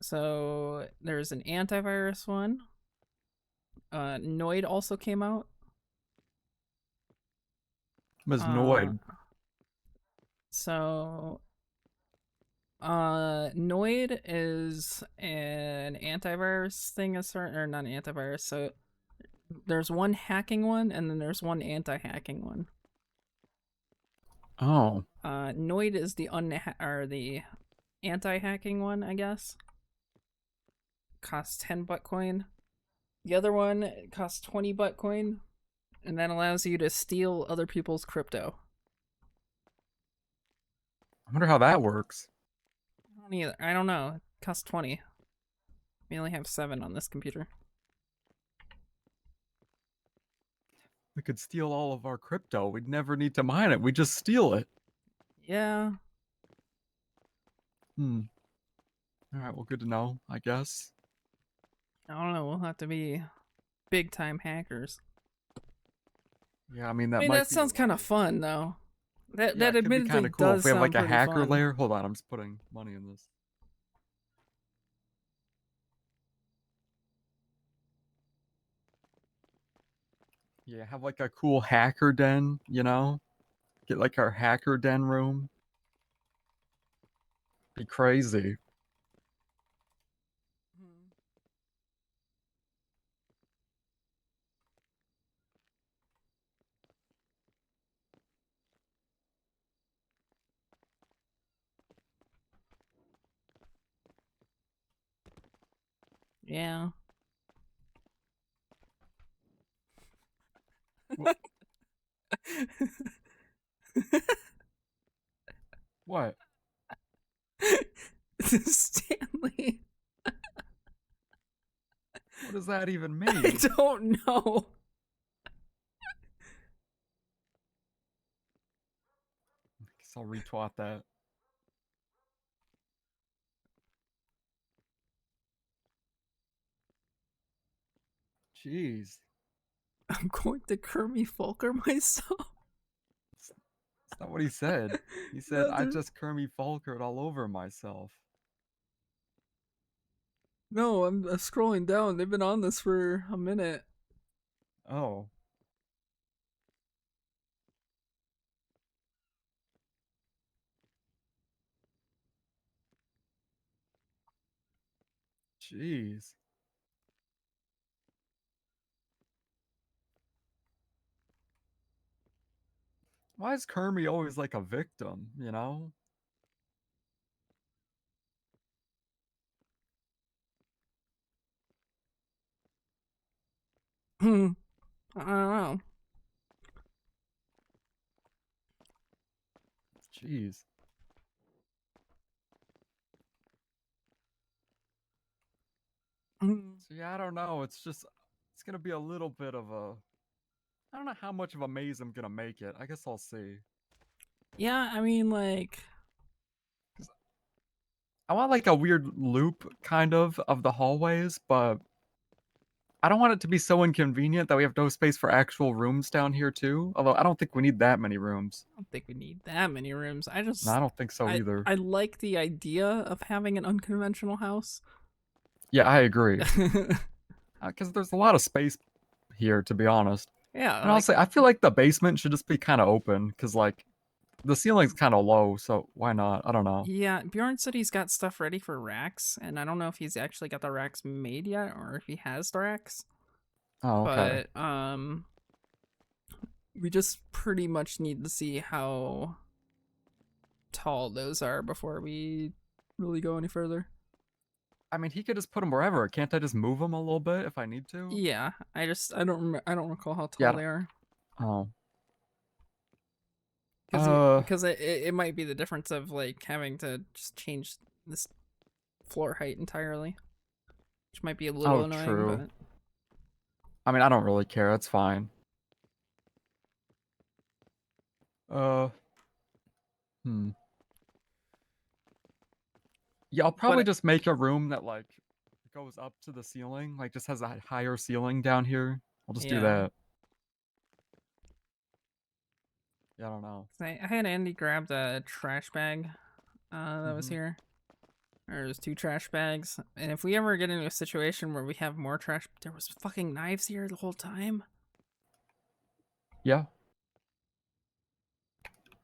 So there's an antivirus one. Noid also came out. What's Noid? So Noid is an antivirus thing, or not an antivirus. So there's one hacking one, and then there's one anti-hacking one. Oh. Noid is the the anti-hacking one, I guess. Costs 10 Bitcoin. The other one costs 20 Bitcoin, and that allows you to steal other people's crypto. I wonder how that works. I don't either. I don't know. It costs 20. We only have 7 on this computer. We could steal all of our crypto. We'd never need to mine it. We just steal it. Yeah. Alright, well, good to know, I guess. I don't know. We'll have to be big time hackers. Yeah, I mean, that that sounds kind of fun, though. That admittedly kind of cool does if we have like sound a pretty hacker fun. layer. Hold on, I'm just putting money in this. Yeah, have like a cool hacker den, you know? Get like our hacker den room. Be crazy. Yeah. What? Stanley. What does that even mean? I don't know. Guess I'll retweet that. Jeez. I'm going to Kermie Fulker myself. That's not what he said. He said, I just Kermie Falkered all over myself. No, I'm scrolling down. They've been on this for a minute. Oh. Jeez. Why is Kermie always like a victim, you know? I don't know. Jeez. So yeah, I don't know. It's gonna be a little bit of a. I don't know how much of a maze I'm gonna make it. I guess I'll see. Yeah, I mean, like, I want like a weird loop kind of the hallways, but I don't want it to be so inconvenient that we have no space for actual rooms down here too. Although I don't think we need that many rooms. I don't think we need that many rooms. I just. No, I don't think so either. I like the idea of having an unconventional house. Yeah, I agree. Because there's a lot of space here, to be honest. Yeah. And honestly, I feel like the basement should just be kind of open, because like the ceiling's kind of low, so why not? I don't know. Yeah, Bjorn said he's got stuff ready for racks, and I don't know if he's actually got the racks made yet or if he has the racks. Oh, okay. But we just pretty much need to see how tall those are before we really go any further. I mean, he could just put them wherever. Can't I just move them a little bit if I need to? Yeah, I don't recall how tall Yeah. they are. Oh. Because it might be the difference of like having to just change this floor height entirely, which might be a little annoying. True. But I mean, I don't really care. It's fine. Yeah, I'll probably just make a room that like goes up to the ceiling, like just has a higher ceiling down here. I'll just do Yeah. that. Yeah, I don't know. I had Andy grab the trash bag that was Mhm. here. There's 2 trash bags, and if we ever get into a situation where we have more trash, there was fucking knives here the whole time. Yeah.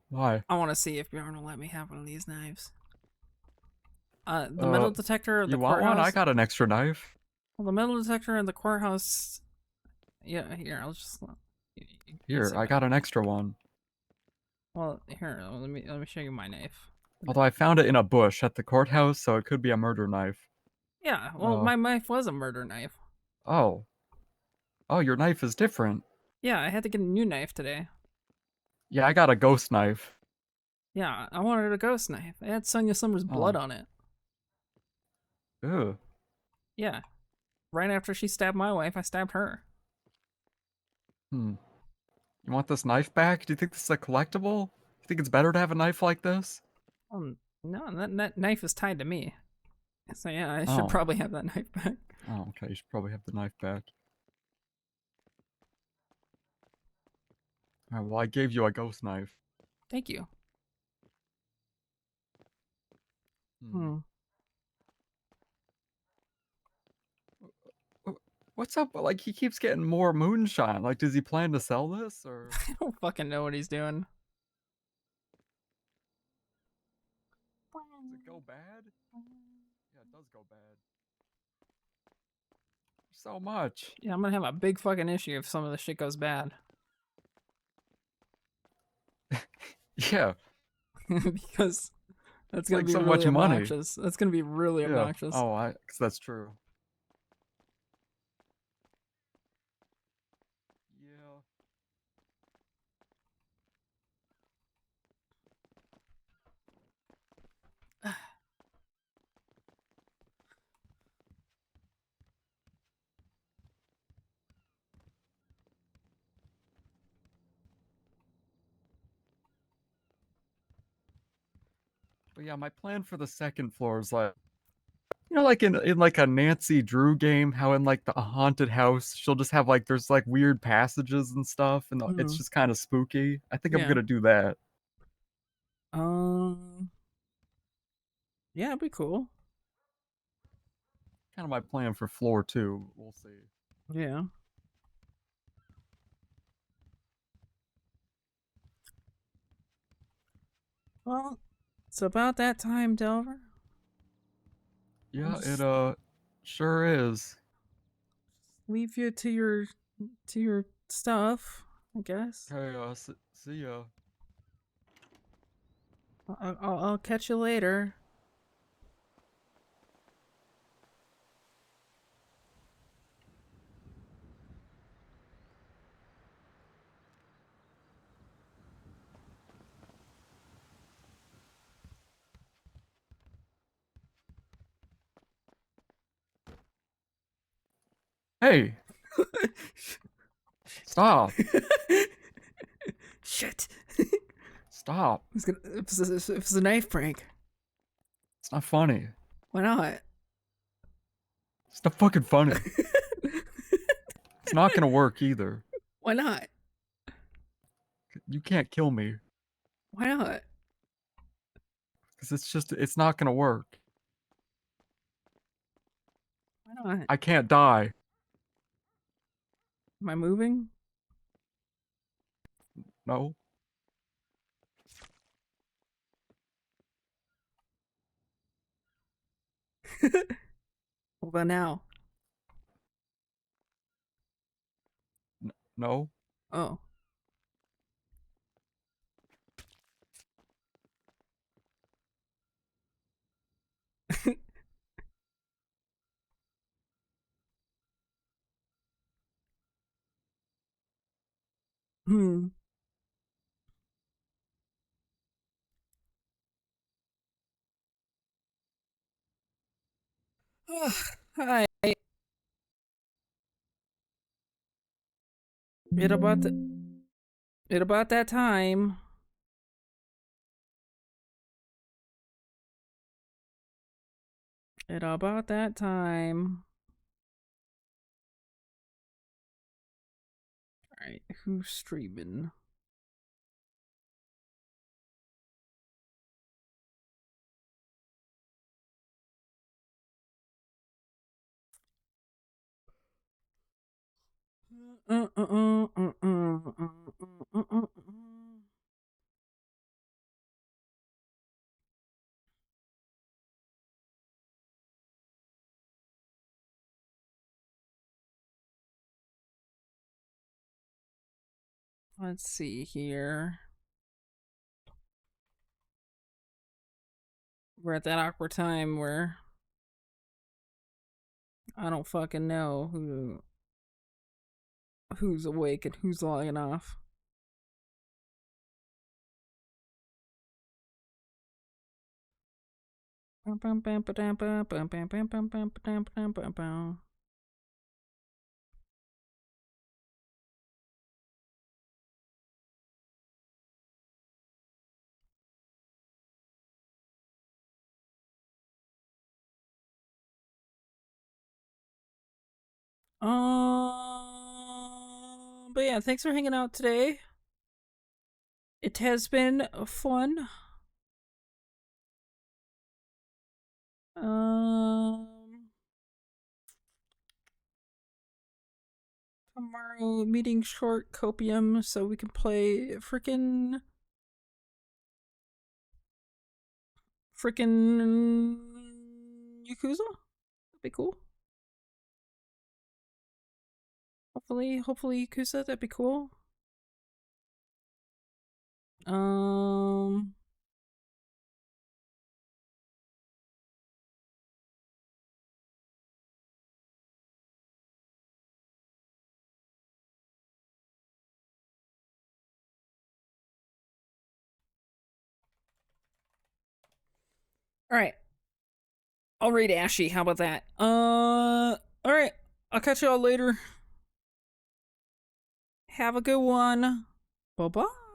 Why? I want to see if Bjorn will let me have one of these knives. The metal detector of the You want courthouse. one? I got an extra knife. Well, the metal detector in the courthouse. Yeah, here I'll just. Here, I got an extra one. Well, here let me show you my knife. Although I found it in a bush at the courthouse, so it could be a murder knife. Yeah, well, my knife was a murder knife. Oh. Oh, your knife is different. Yeah, I had to get a new knife today. Yeah, I got a ghost knife. Yeah, I wanted a ghost knife. It had Sonya Summers' blood on it. Ew. Yeah. Right after she stabbed my wife, I stabbed her. You want this knife back? Do you think this is a collectible? You think it's better to have a knife like this? No, that knife is tied to me. So yeah, I should probably have that knife back. Oh, okay. You should probably have the knife back. Alright, well, I gave you a ghost knife. Thank you. What's up? Like, he keeps getting more moonshine. Like, does he plan to sell this, or? I don't fucking know what he's doing. Does it go bad? Yeah, it does go bad. So much. Yeah, I'm gonna have a big fucking issue if some of the shit goes bad. Yeah. Because that's gonna like be so really much money. obnoxious. That's gonna be really obnoxious. Oh, cause that's true. But yeah, my plan for the second floor is like, you know, like in like a Nancy Drew game, how in like a haunted house, she'll just have like there's like weird passages and stuff, and it's just kind of spooky. I think I'm Yeah. gonna do that. Yeah, it'd be cool. Kind of my plan for floor 2. We'll see. Yeah. Well, it's about that time, Delver. Yeah, it sure is. Leave you to your stuff, I guess. Hey, see ya. I'll catch you later. Hey. Stop. Shit. Stop. It's a knife prank. It's not funny. Why not? It's not fucking funny. It's not gonna work either. Why not? You can't kill me. Why not? Because it's not gonna work. Why not? I can't die. Am I moving? No. What about now? No. Oh. Hmm. Hi. It about that time. It about that time. Alright, who's streaming? Let's see here. We're at that awkward time where I don't fucking know who's awake and who's logging off. But yeah, thanks for hanging out today. It has been fun. Tomorrow meeting short copium so we can play frickin' Yakuza? That'd be cool. Hopefully Yakuza, that'd be cool. Alright. I'll read Ashy, how about that? Alright. I'll catch y'all later. Have a good one. Bye-bye.